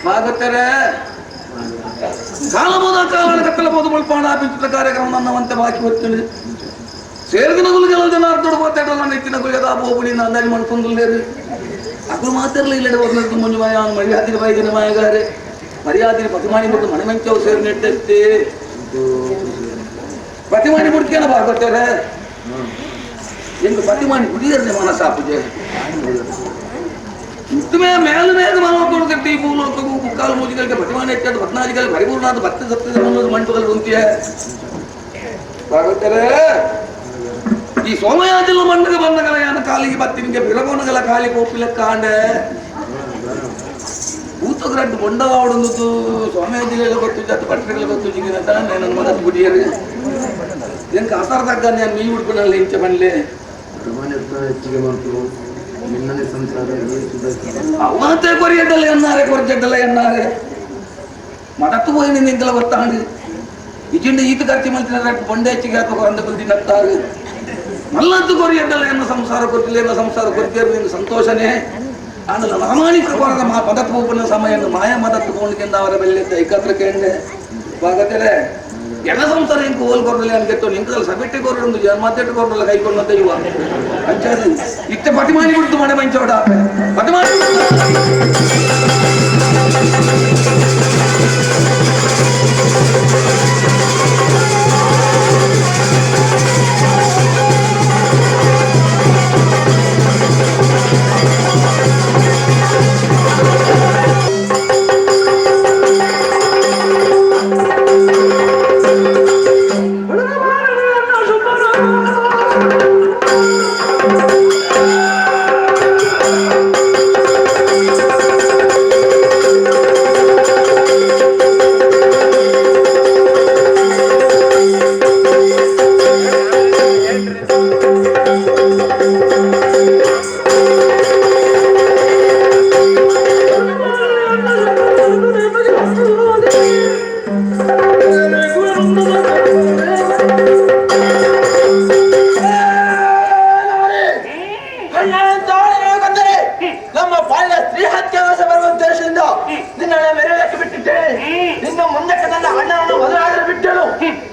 Speaker 10: ಮಾಗತ್ತಾರೆ ಕಾಲಬೋದ ಕಾಲ ಕತ್ತಲಬಹುದು ಮಲ್ಪಾಡ ಬಿಂಚಿತ ಕಾರ್ಯಕ್ರಮ ನನ್ನವಂತೆ ಬಾಕಿ ಹೊತ್ತೇನೆ ಸೇರಿದ ಗುಲಿಗೆಲ್ಲ ಜನ ಅರ್ಧೋಡು ಮಾತಾಡೋ ನನ್ನ ಹೆಚ್ಚಿನ ಗುಳಿಗದ ಬೋಗುಳಿ ಅಂದಾಜು ಮಾಡ್ಕೊಂಡ್ಲೇರು ಅಕ್ಕಳು ಮಾತಾಡಲಿ ಇಲ್ಲ ಹೋಗ್ಲದ್ದು ಮುಂಜು ಮಾಯ ಮರ್ಯಾದಿನ ಬಾಯಿದಿನ ಮಾಯಗಾರೆ ಮರ್ಯಾದಿನ ಪ್ರತಿಮಾನಿ ಬಿಟ್ಟು ಮನೆ ಮಂಚವು ಸೇರಿ ನೆಟ್ಟೆತ್ತಿ ಪ್ರತಿಮಾನಿ ಬಿಡ್ಕೇನ ಬಾರ್ಕೊಟ್ಟೇರೆ ಎಂದು ಪ್ರತಿಮಾನಿ ಕುಡಿಯರ್ನೆ ಮನಸ್ಸಾಪುಜೆ ಇಷ್ಟಮೇ ಮೇಲೆ ಮೇಲೆ ಮನೋಕೊಂಡು ಕಟ್ಟಿ ಮೂಲಕಗೂ ಮುಕ್ಕಾಲು ಮೂಜಿಗಳಿಗೆ ಪ್ರತಿಮಾನ ಹೆಚ್ಚಾದ 14 ಪರಿಪೂರ್ಣಾದ 10 ಸಪ್ತದ ಮಂಟುಗಳು ಉಂಟಿಯ ಬಾಗುತ್ತಾರೆ ಈ ಸೋಮಯಾಜಿಲ್ಲ ಮಂಡಗ ಬಂದಗಲ ಯಾನ ಕಾಲಿಗೆ ಬತ್ತಿನಿಗೆ ಬಿರಗೋನಗಲ ಕಾಲಿ ಕೋಪಿಲ ಕಾಂಡೆ ಭೂತಗ್ರಡ್ಡು ಮೊಂಡವಾಡುವುದು ಸೋಮಯಾಜಿಲೆಲ್ಲ ಗೊತ್ತು ಜತ್ತು ಪಟ್ಟಣಗಳ ಗೊತ್ತು ಜಿಗಿನ ನನ್ನ ಮನಸ್ಸು ಬಿಡಿಯರು ಎಂಕ ಆಸಾರ ತಗ್ಗ ನಾನು ಮೀ ಹುಡ್ಕೊಂಡಲ್ಲ ಇಂಚೆ ಬಂದ್ಲೆ ಹೆಚ್ಚಿಗೆ ಮಾಡ್ತು ನಿನ್ನನೆ ಸಂಸಾರ ಅವತ್ತೆ ಕೊರಿಯದಲ್ಲ ಎನ್ನಾರೆ ಕೊರ್ಜದ್ದಲ್ಲ ಎನ್ನಾರೆ ಮಡತ್ತು ಹೋಗಿ ನಿಂತಲ್ಲ ಗೊತ್ತಾಂಡು ಇಜಿಂಡ ಈತ ಖರ್ಚು ಮಾಡ್ತಿನ ಬೊಂಡೆ ಹೆಚ್ಚಿಗೆ ಹಾಕೋ ಅಂದ ಬುದ್ಧಿ ನಗ್ತಾರೆ ಮಲ್ಲದ್ದು ಕೊರಿಯದ್ದಲ್ಲ ಎನ್ನ ಸಂಸಾರ ಕೊಟ್ಟಿಲ್ಲ ಎನ್ನ ಸಂಸಾರ ಕೊರ್ತಿಯರು ನಿನ್ನ ಸಂತೋಷನೇ ಆನಲ್ಲ ಪ್ರಾಮಾಣಿಕ ಕೊರದ ಮದತ್ತು ಹೋಗುವ ಸಮಯ ಮಾಯ ಮದತ್ತು ಕೊಂಡಿಂದ ಅವರ ಬೆಲ್ಲೆತ್ತ ಏಕತ್ರ ಕೇಂದ್ರೆ ಬಾಗತ್ತೇನೆ ಎಲ್ಲ ಸಂಸಾರ ಇಂಕು ಹೋಲ್ ಕೊರಲಿ ಅನ್ಗೆತ್ತು ನಿಂಕಲ್ಲಿ ಸಬೆಟ್ಟೆ ಕೊರೊಂದು ಮಾತೆಟ್ಟು ಕೊರಲ್ಲ ಕೈಕೊಂಡಂತ ಇವ ಅಂಚಾದ ಇತ್ತ ಪಟಿಮಾನಿ ಬಿಡ್ತು ಮನೆ ಮಂಚೋಡ ಪಟಿಮಾನಿ
Speaker 4: ನಮ್ಮ ಬಾಲ್ಯ ಸ್ತ್ರೀ ಹತ್ಯಾವಾಸ ಬರುವ ಉದ್ದೇಶದಿಂದ ನಿನ್ನ ಮೆರವಣಿಗೆ ಬಿಟ್ಟಿದ್ದೇನೆ. ನಿನ್ನ ಮುಂದಕ್ಕೆ ನನ್ನ ಅಣ್ಣನನ್ನು ಮದುವೆ ಬಿಟ್ಟಳು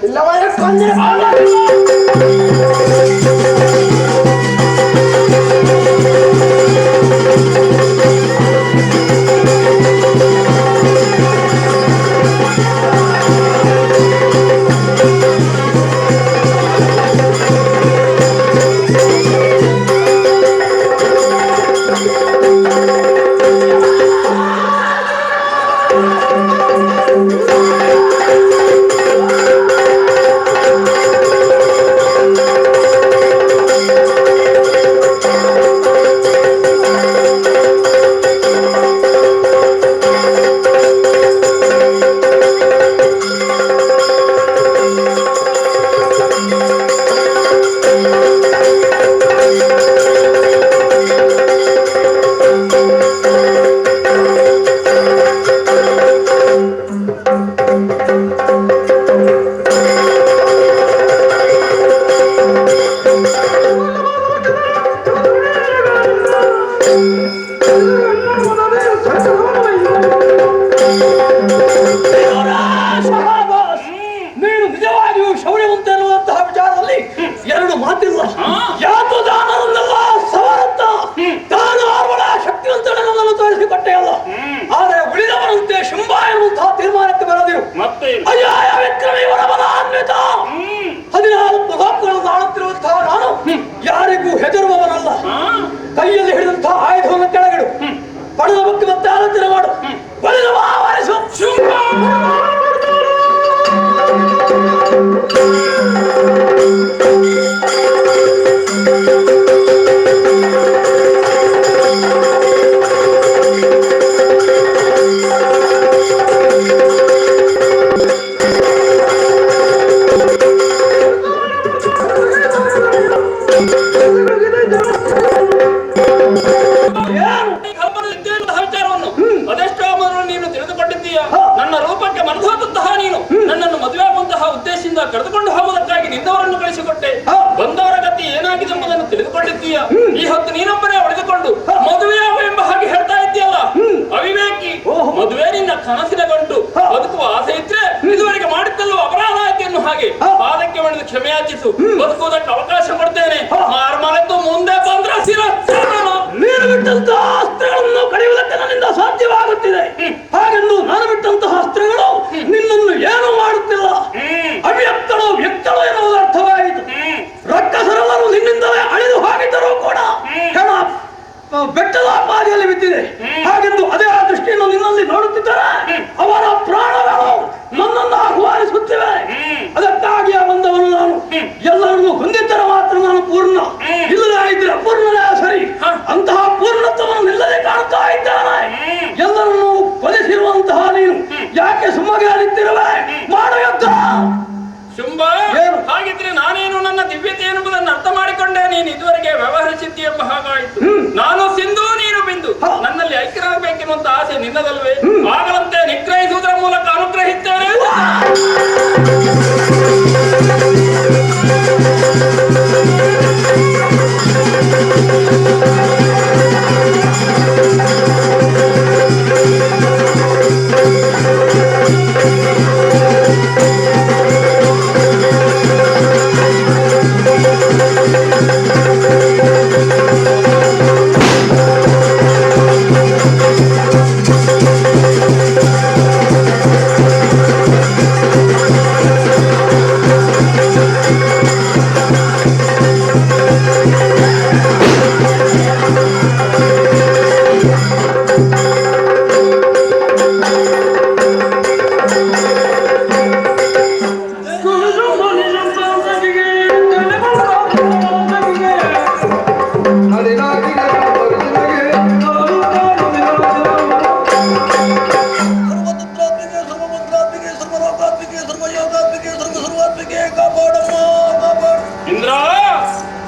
Speaker 4: ಇಲ್ಲವಾದರೆ ಕೊಂದರೆ ಕೈಯಲ್ಲಿ ಹಿಡಿದಂತಹ ಆಯುಧವನ್ನು ಕೆಳಗಿಡು, ಪಡೆದ ಬಗ್ಗೆ ಮತ್ತೆ ಆಲೋಚನೆ ಮಾಡು.
Speaker 6: ಅದೆಷ್ಟೋ ಮೊದಲು ನೀನು ತಿಳಿದುಕೊಂಡಿದ್ದೀಯ. ನನ್ನ ರೂಪಕ್ಕೆ ಮನಸೋದಂತಹ ನೀನು ನನ್ನನ್ನು ಮದುವೆ ಆಗುವಂತಹ ಉದ್ದೇಶದಿಂದ ಕರೆದುಕೊಂಡು ಹೋಗುವುದಕ್ಕಾಗಿ ನಿಂದವರನ್ನು ಕಳಿಸಿಕೊಟ್ಟೆ. ಬಂದವರ ಗತಿ ಏನಾಗಿದೆ ಎಂಬುದನ್ನು ತಿಳಿದುಕೊಂಡಿದ್ದೀಯ. ಈ ಹೊತ್ತು ನೀನೊಬ್ಬನೇ ಉಳಿದುಕೊಂಡು ಮದುವೆಯಾಗು ಎಂಬ ಹಾಗೆ ಹೇಳ್ತಾ ಇದ್ದೀಯಲ್ಲ, ಅವಿವೇಕಿ. ಮದುವೆ ನಿನ್ನ ಕನಸಿನ ಗಂಟು. ಬದುಕುವ ಆಸೆ ಇದ್ರೆ ಇದುವರೆಗೆ ಮಾಡಿದ್ದಲ್ಲೂ ಅಪರಾಧ ಆಯ್ತು ಎನ್ನು ಹಾಗೆ ಪಾದಕ್ಕೆ ಮಾಡಿದ ಕ್ಷಮೆಯಾಚಿಸು. ಬದುಕುವುದಕ್ಕೆ ಅವಕಾಶ ಕೊಡ್ತೇನೆ. ಮಾರ್ಮಲೆದ್ದು ಮುಂದೆ ಬಂದ್ರೆ
Speaker 4: ನೀನು ಬಿಟ್ಟಂತಹ ಅಸ್ತ್ರಗಳನ್ನು ಕಡಿಯುವುದಕ್ಕೆ ನನ್ನಿಂದ ಸಾಧ್ಯವಾಗುತ್ತಿದೆ. ಹಾಗೆಂದು ನಾನು ಬಿಟ್ಟಂತಹ ಅಸ್ತ್ರಗಳು ನಿನ್ನನ್ನು ಏನು ಮಾಡುತ್ತಿಲ್ಲ. ಅವ್ಯಕ್ತಳು ವ್ಯಕ್ತಳು ಎನ್ನುವುದು ಅರ್ಥವಾಯಿತು. ರಕ್ಕಸರೆಲ್ಲರೂ ನಿನ್ನಿಂದಲೇ ಅಳಿದು ಹೋಗಿದ್ದರೂ ಕೂಡ ಹೆಣ ಬೆಟ್ಟದ ಬಾದಿಯಲ್ಲಿ ಬಿದ್ದಿದೆ. ಹಾಗೆಂದು ಅದೇ ಆ ದೃಷ್ಟಿಯನ್ನು ನಿನ್ನಲ್ಲಿ ನೋಡುತ್ತಿದ್ದರೆ ಅವರ ಪ್ರಾಣಗಳು ನನ್ನನ್ನು ಆಹ್ವಾನಿಸುತ್ತಿವೆ. ಅದಕ್ಕಾಗಿ ಬಂದವನು ನಾನು. ಎಲ್ಲರನ್ನು ಹೊಂದಿದ್ದರೆ ಮಾತ್ರ ನಾನು ಪೂರ್ಣ, ಇಲ್ಲದೇ ಇದ್ರೆ ಪೂರ್ಣನೇ ಸರಿ. ಅಂತಹ ಪೂರ್ಣತ್ವವನ್ನು ಇಲ್ಲದೆ ಕಾಣ್ತಾ ಇದ್ದಾನೆ. ಎಲ್ಲರನ್ನು ಕೊಲಿಸಿರುವಂತಹ ನೀನು ಯಾಕೆ ಸುಮ್ಮಗೆ ಅಲಿತಿರುವೆ? ಮಾಡು ಯುದ್ಧ.
Speaker 6: ಶುಂಭ, ಹಾಗಿದ್ರೆ ನಾನೇನು ನನ್ನ ದಿವ್ಯತೆ ಎನ್ನುವುದನ್ನು ಅರ್ಥ ಮಾಡಿಕೊಂಡೆ. ನೀನು ಇದುವರೆಗೆ ವ್ಯವಹರಿಸಿದ್ದಿ ಎಂಬ ಹಾಗಾಯಿತು. ನಾನು ಸಿಂಧು, ನೀನು ಬಿಂದು. ನನ್ನಲ್ಲಿ ಐಕ್ಯರಾಗಬೇಕೆನ್ನುವಂತ ಆಸೆ ನಿನ್ನದಲ್ವೇ? ಆಗಲಂತೆ ನಿಗ್ರಹಿಸುವುದರ ಮೂಲಕ ಅನುಗ್ರಹಿಸ್ತೇನೆ.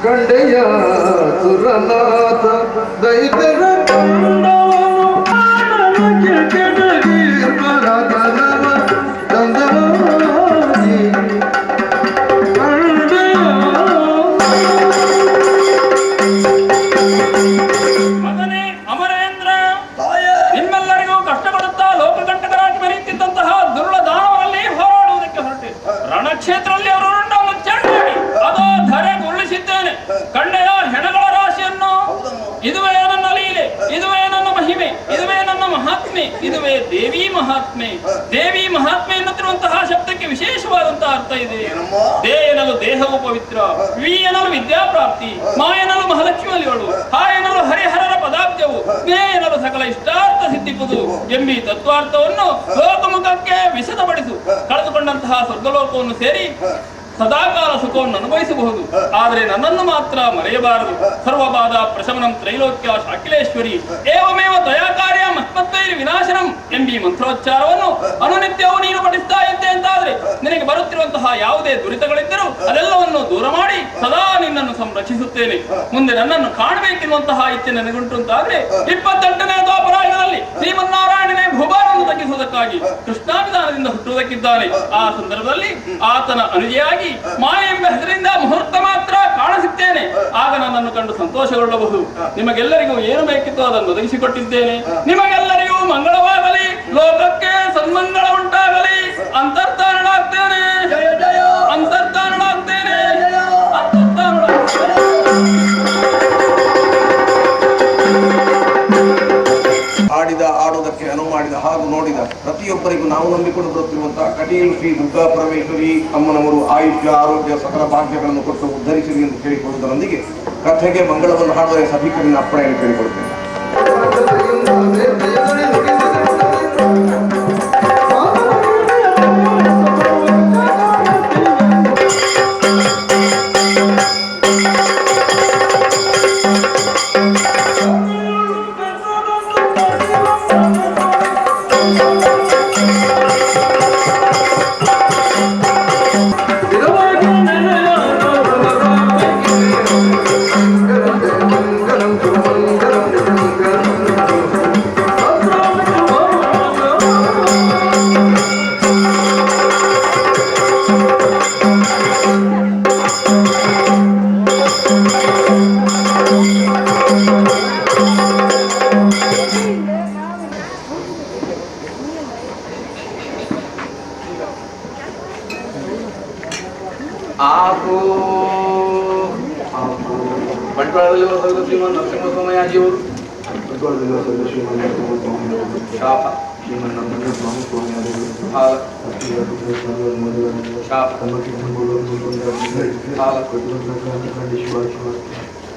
Speaker 8: ಕಂಡೆಯ ಸುರನಾಥ ದೈತರ
Speaker 6: ಮಗನೇ ಅಮರೇಂದ್ರ, ನಿಮ್ಮೆಲ್ಲರಿಗೂ ಕಷ್ಟ ಕೊಡುತ್ತಾ ಲೋಕಕಂಟಕರಾಗಿ ಮೆರೆಯುತ್ತಿದ್ದಂತಹ ದುರುಳ ದಾನವರಲ್ಲಿ ಹೋರಾಡುವುದಕ್ಕೆ ಹೊರಟೆ. ರಣಕ್ಷೇತ್ರದಲ್ಲಿ ಅವರು ರುಂಡವನ್ನು ಚೆಂಡಾಡಿ ಅದೋ ಧರೆಗೆ ಉರುಳಿಸಿದ್ದೇನೆ. ಕಂಡೆಯ ಹೆಣಗಳ ರಾಶಿಯನ್ನು. ಇದುವೇ ನನ್ನ ಲೀಲೆ, ಇದುವೇ ನನ್ನ ಮಹಿಮೆ, ಇದುವೇ ನನ್ನ ಮಹಾತ್ಮೆ, ಇದುವೇ ದೇವಿ ಮಹಾತ್ಮೆ. ದೇವಿ ಮಹಾತ್ಮೆ ಎನ್ನುತ್ತಿರುವಂತಹ ಶಬ್ದಕ್ಕೆ ವಿಶೇಷವಾದಂತಹ ಅರ್ಥ ಇದೆ. ದೇ ಎನ್ನಲು ದೇಹವು ಪವಿತ್ರ, ವಿ ಎನ್ನಲು ವಿದ್ಯಾಪ್ರಾಪ್ತಿ, ಮಾ ಎನ್ನಲು ಮಹಾಲಕ್ಷ್ಮಿ ಅಲಿಯಳು, ಹಾ ಎನ್ನಲು ಹರಿಹರರ ಪದಾಬ್ಜವು, ನೇ ಎನ್ನಲು ಸಕಲ ಇಷ್ಟಾರ್ಥ ಸಿದ್ಧಿಪುದು ಎಂಬಿ ತತ್ವಾರ್ಥವನ್ನು ಲೋಕಮುಖಕ್ಕೆ ವಿಶದಪಡಿಸು. ಕಳೆದುಕೊಂಡಂತಹ ಸ್ವರ್ಗಲೋಕವನ್ನು ಸೇರಿ ಸದಾಕಾಲ ಸುಖವನ್ನು ಅನುಭವಿಸಬಹುದು. ಆದರೆ ನನ್ನನ್ನು ಮಾತ್ರ ಮರೆಯಬಾರದು. ಸರ್ವಬಾಧ ಪ್ರಶಮನಂ ತ್ರೈಲೋಕ್ಯ ಶಾಕಿಲೇಶ್ವರಿ ಏವಮೇವ ದಯಾಕಾರ್ಯ ಮಸ್ಮತ್ತೈರಿ ವಿನಾಶನಂ ಎಂಬಿ ಮಂತ್ರೋಚ್ಚಾರವನ್ನು ಅನುನಿತ್ಯವೂ ನೀನು ಪಠಿಸ್ತಾ ಇದ್ದೆ ಅಂತಾದ್ರೆ ನಿನಗೆ ಬರುತ್ತಿರುವಂತಹ ಯಾವುದೇ ದುರಿತಗಳಿದ್ದರೂ ಅದೆಲ್ಲವನ್ನು ದೂರ ಮಾಡಿ ಸದಾ ನಿನ್ನನ್ನು ಸಂರಕ್ಷಿಸುತ್ತೇನೆ. ಮುಂದೆ ನನ್ನನ್ನು ಕಾಣಬೇಕೆನ್ನುವಂತಹ ಇಚ್ಛೆ ನನಗುಂಟು ಅಂತಾದ್ರೆ 28ನೇ ದ್ವಾಪರಾಯುಗದಲ್ಲಿ ಶ್ರೀಮನ್ನಾರಾಯಣನೇ ಭೂಭಾರವನ್ನು ತಗ್ಗಿಸುವುದಕ್ಕಾಗಿ ಕೃಷ್ಣಾಭಿಧಾನದಿಂದ ಹುಟ್ಟುವುದಕ್ಕಿದ್ದಾನೆ. ಆ ಸಂದರ್ಭದಲ್ಲಿ ಆತನ ಅನುಜೆಯಾಗಿ ಮಾಯ ಎಂಬ ಹೆಸರಿಂದ ಮುಹೂರ್ತ ಮಾತ್ರ ಕಾಣಸಿದ್ದೇನೆ. ಆಗ ನನ್ನನ್ನು ಕಂಡು ಸಂತೋಷಗೊಳ್ಳಬಹುದು. ನಿಮಗೆಲ್ಲರಿಗೂ ಏನು ಬೇಕಿತ್ತು ಅದನ್ನು ಒದಗಿಸಿಕೊಟ್ಟಿದ್ದೇನೆ. ನಿಮಗೆಲ್ಲರಿಗೂ ಮಂಗಳವಾಗಲಿ, ಲೋಕಕ್ಕೆ ಸನ್ಮಂಗಳ ಉಂಟಾಗಲಿ. ಅಂತರ್ಧಾರಣಾಗ್ತೇನೆ, ಅಂತರ್ಧಾರಣಾಗ್ತೇನೆ,
Speaker 12: ಆಡಿದ ಆಡೋದಕ್ಕೆ ಅನುವು ಮಾಡಿದ ಹಾಗೂ ನೋಡಿದ ಪ್ರತಿಯೊಬ್ಬರಿಗೂ ನಾವು ನಂಬಿಕೊಂಡು ಬರುತ್ತಿರುವ
Speaker 8: ಮಾಡುವಂತಹ ಕಟೀಲು ಶ್ರೀ ದುರ್ಗಾ ಪರಮೇಶ್ವರಿ ಅಮ್ಮನವರು ಆಯುಷ್ಯ ಆರೋಗ್ಯ ಸಕಲ ಭಾಗ್ಯಗಳನ್ನು ಕೊಟ್ಟು ಉದ್ಧರಿಸಿರಿ ಎಂದು ಕೇಳಿಕೊಳ್ಳುವುದರೊಂದಿಗೆ ಕಥೆಗೆ ಮಂಗಳವನ್ನು ಹಾಡುವ ಸಭಿಕರಿನ ಅಪ್ಪಣೆಯನ್ನು ಕೇಳಿಕೊಳ್ಳುತ್ತೇನೆ.
Speaker 10: ಬಂಟ್ವಾಳದಲ್ಲಿ ಶ್ರೀಮನ್ ನರಸಿಂಹ ಸ್ವಾಮಿಯಾಜಿಯವರು ಶಾಪ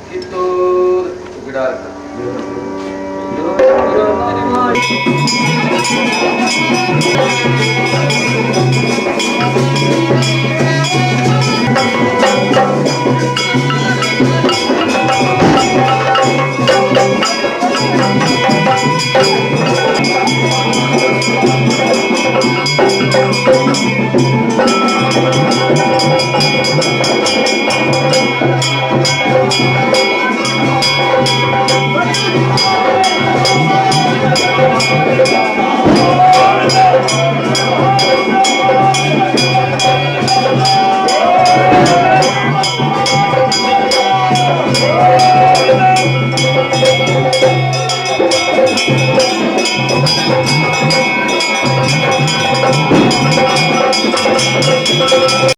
Speaker 10: ಕಿತ್ತೂರು ಗಿಡ
Speaker 11: Oh!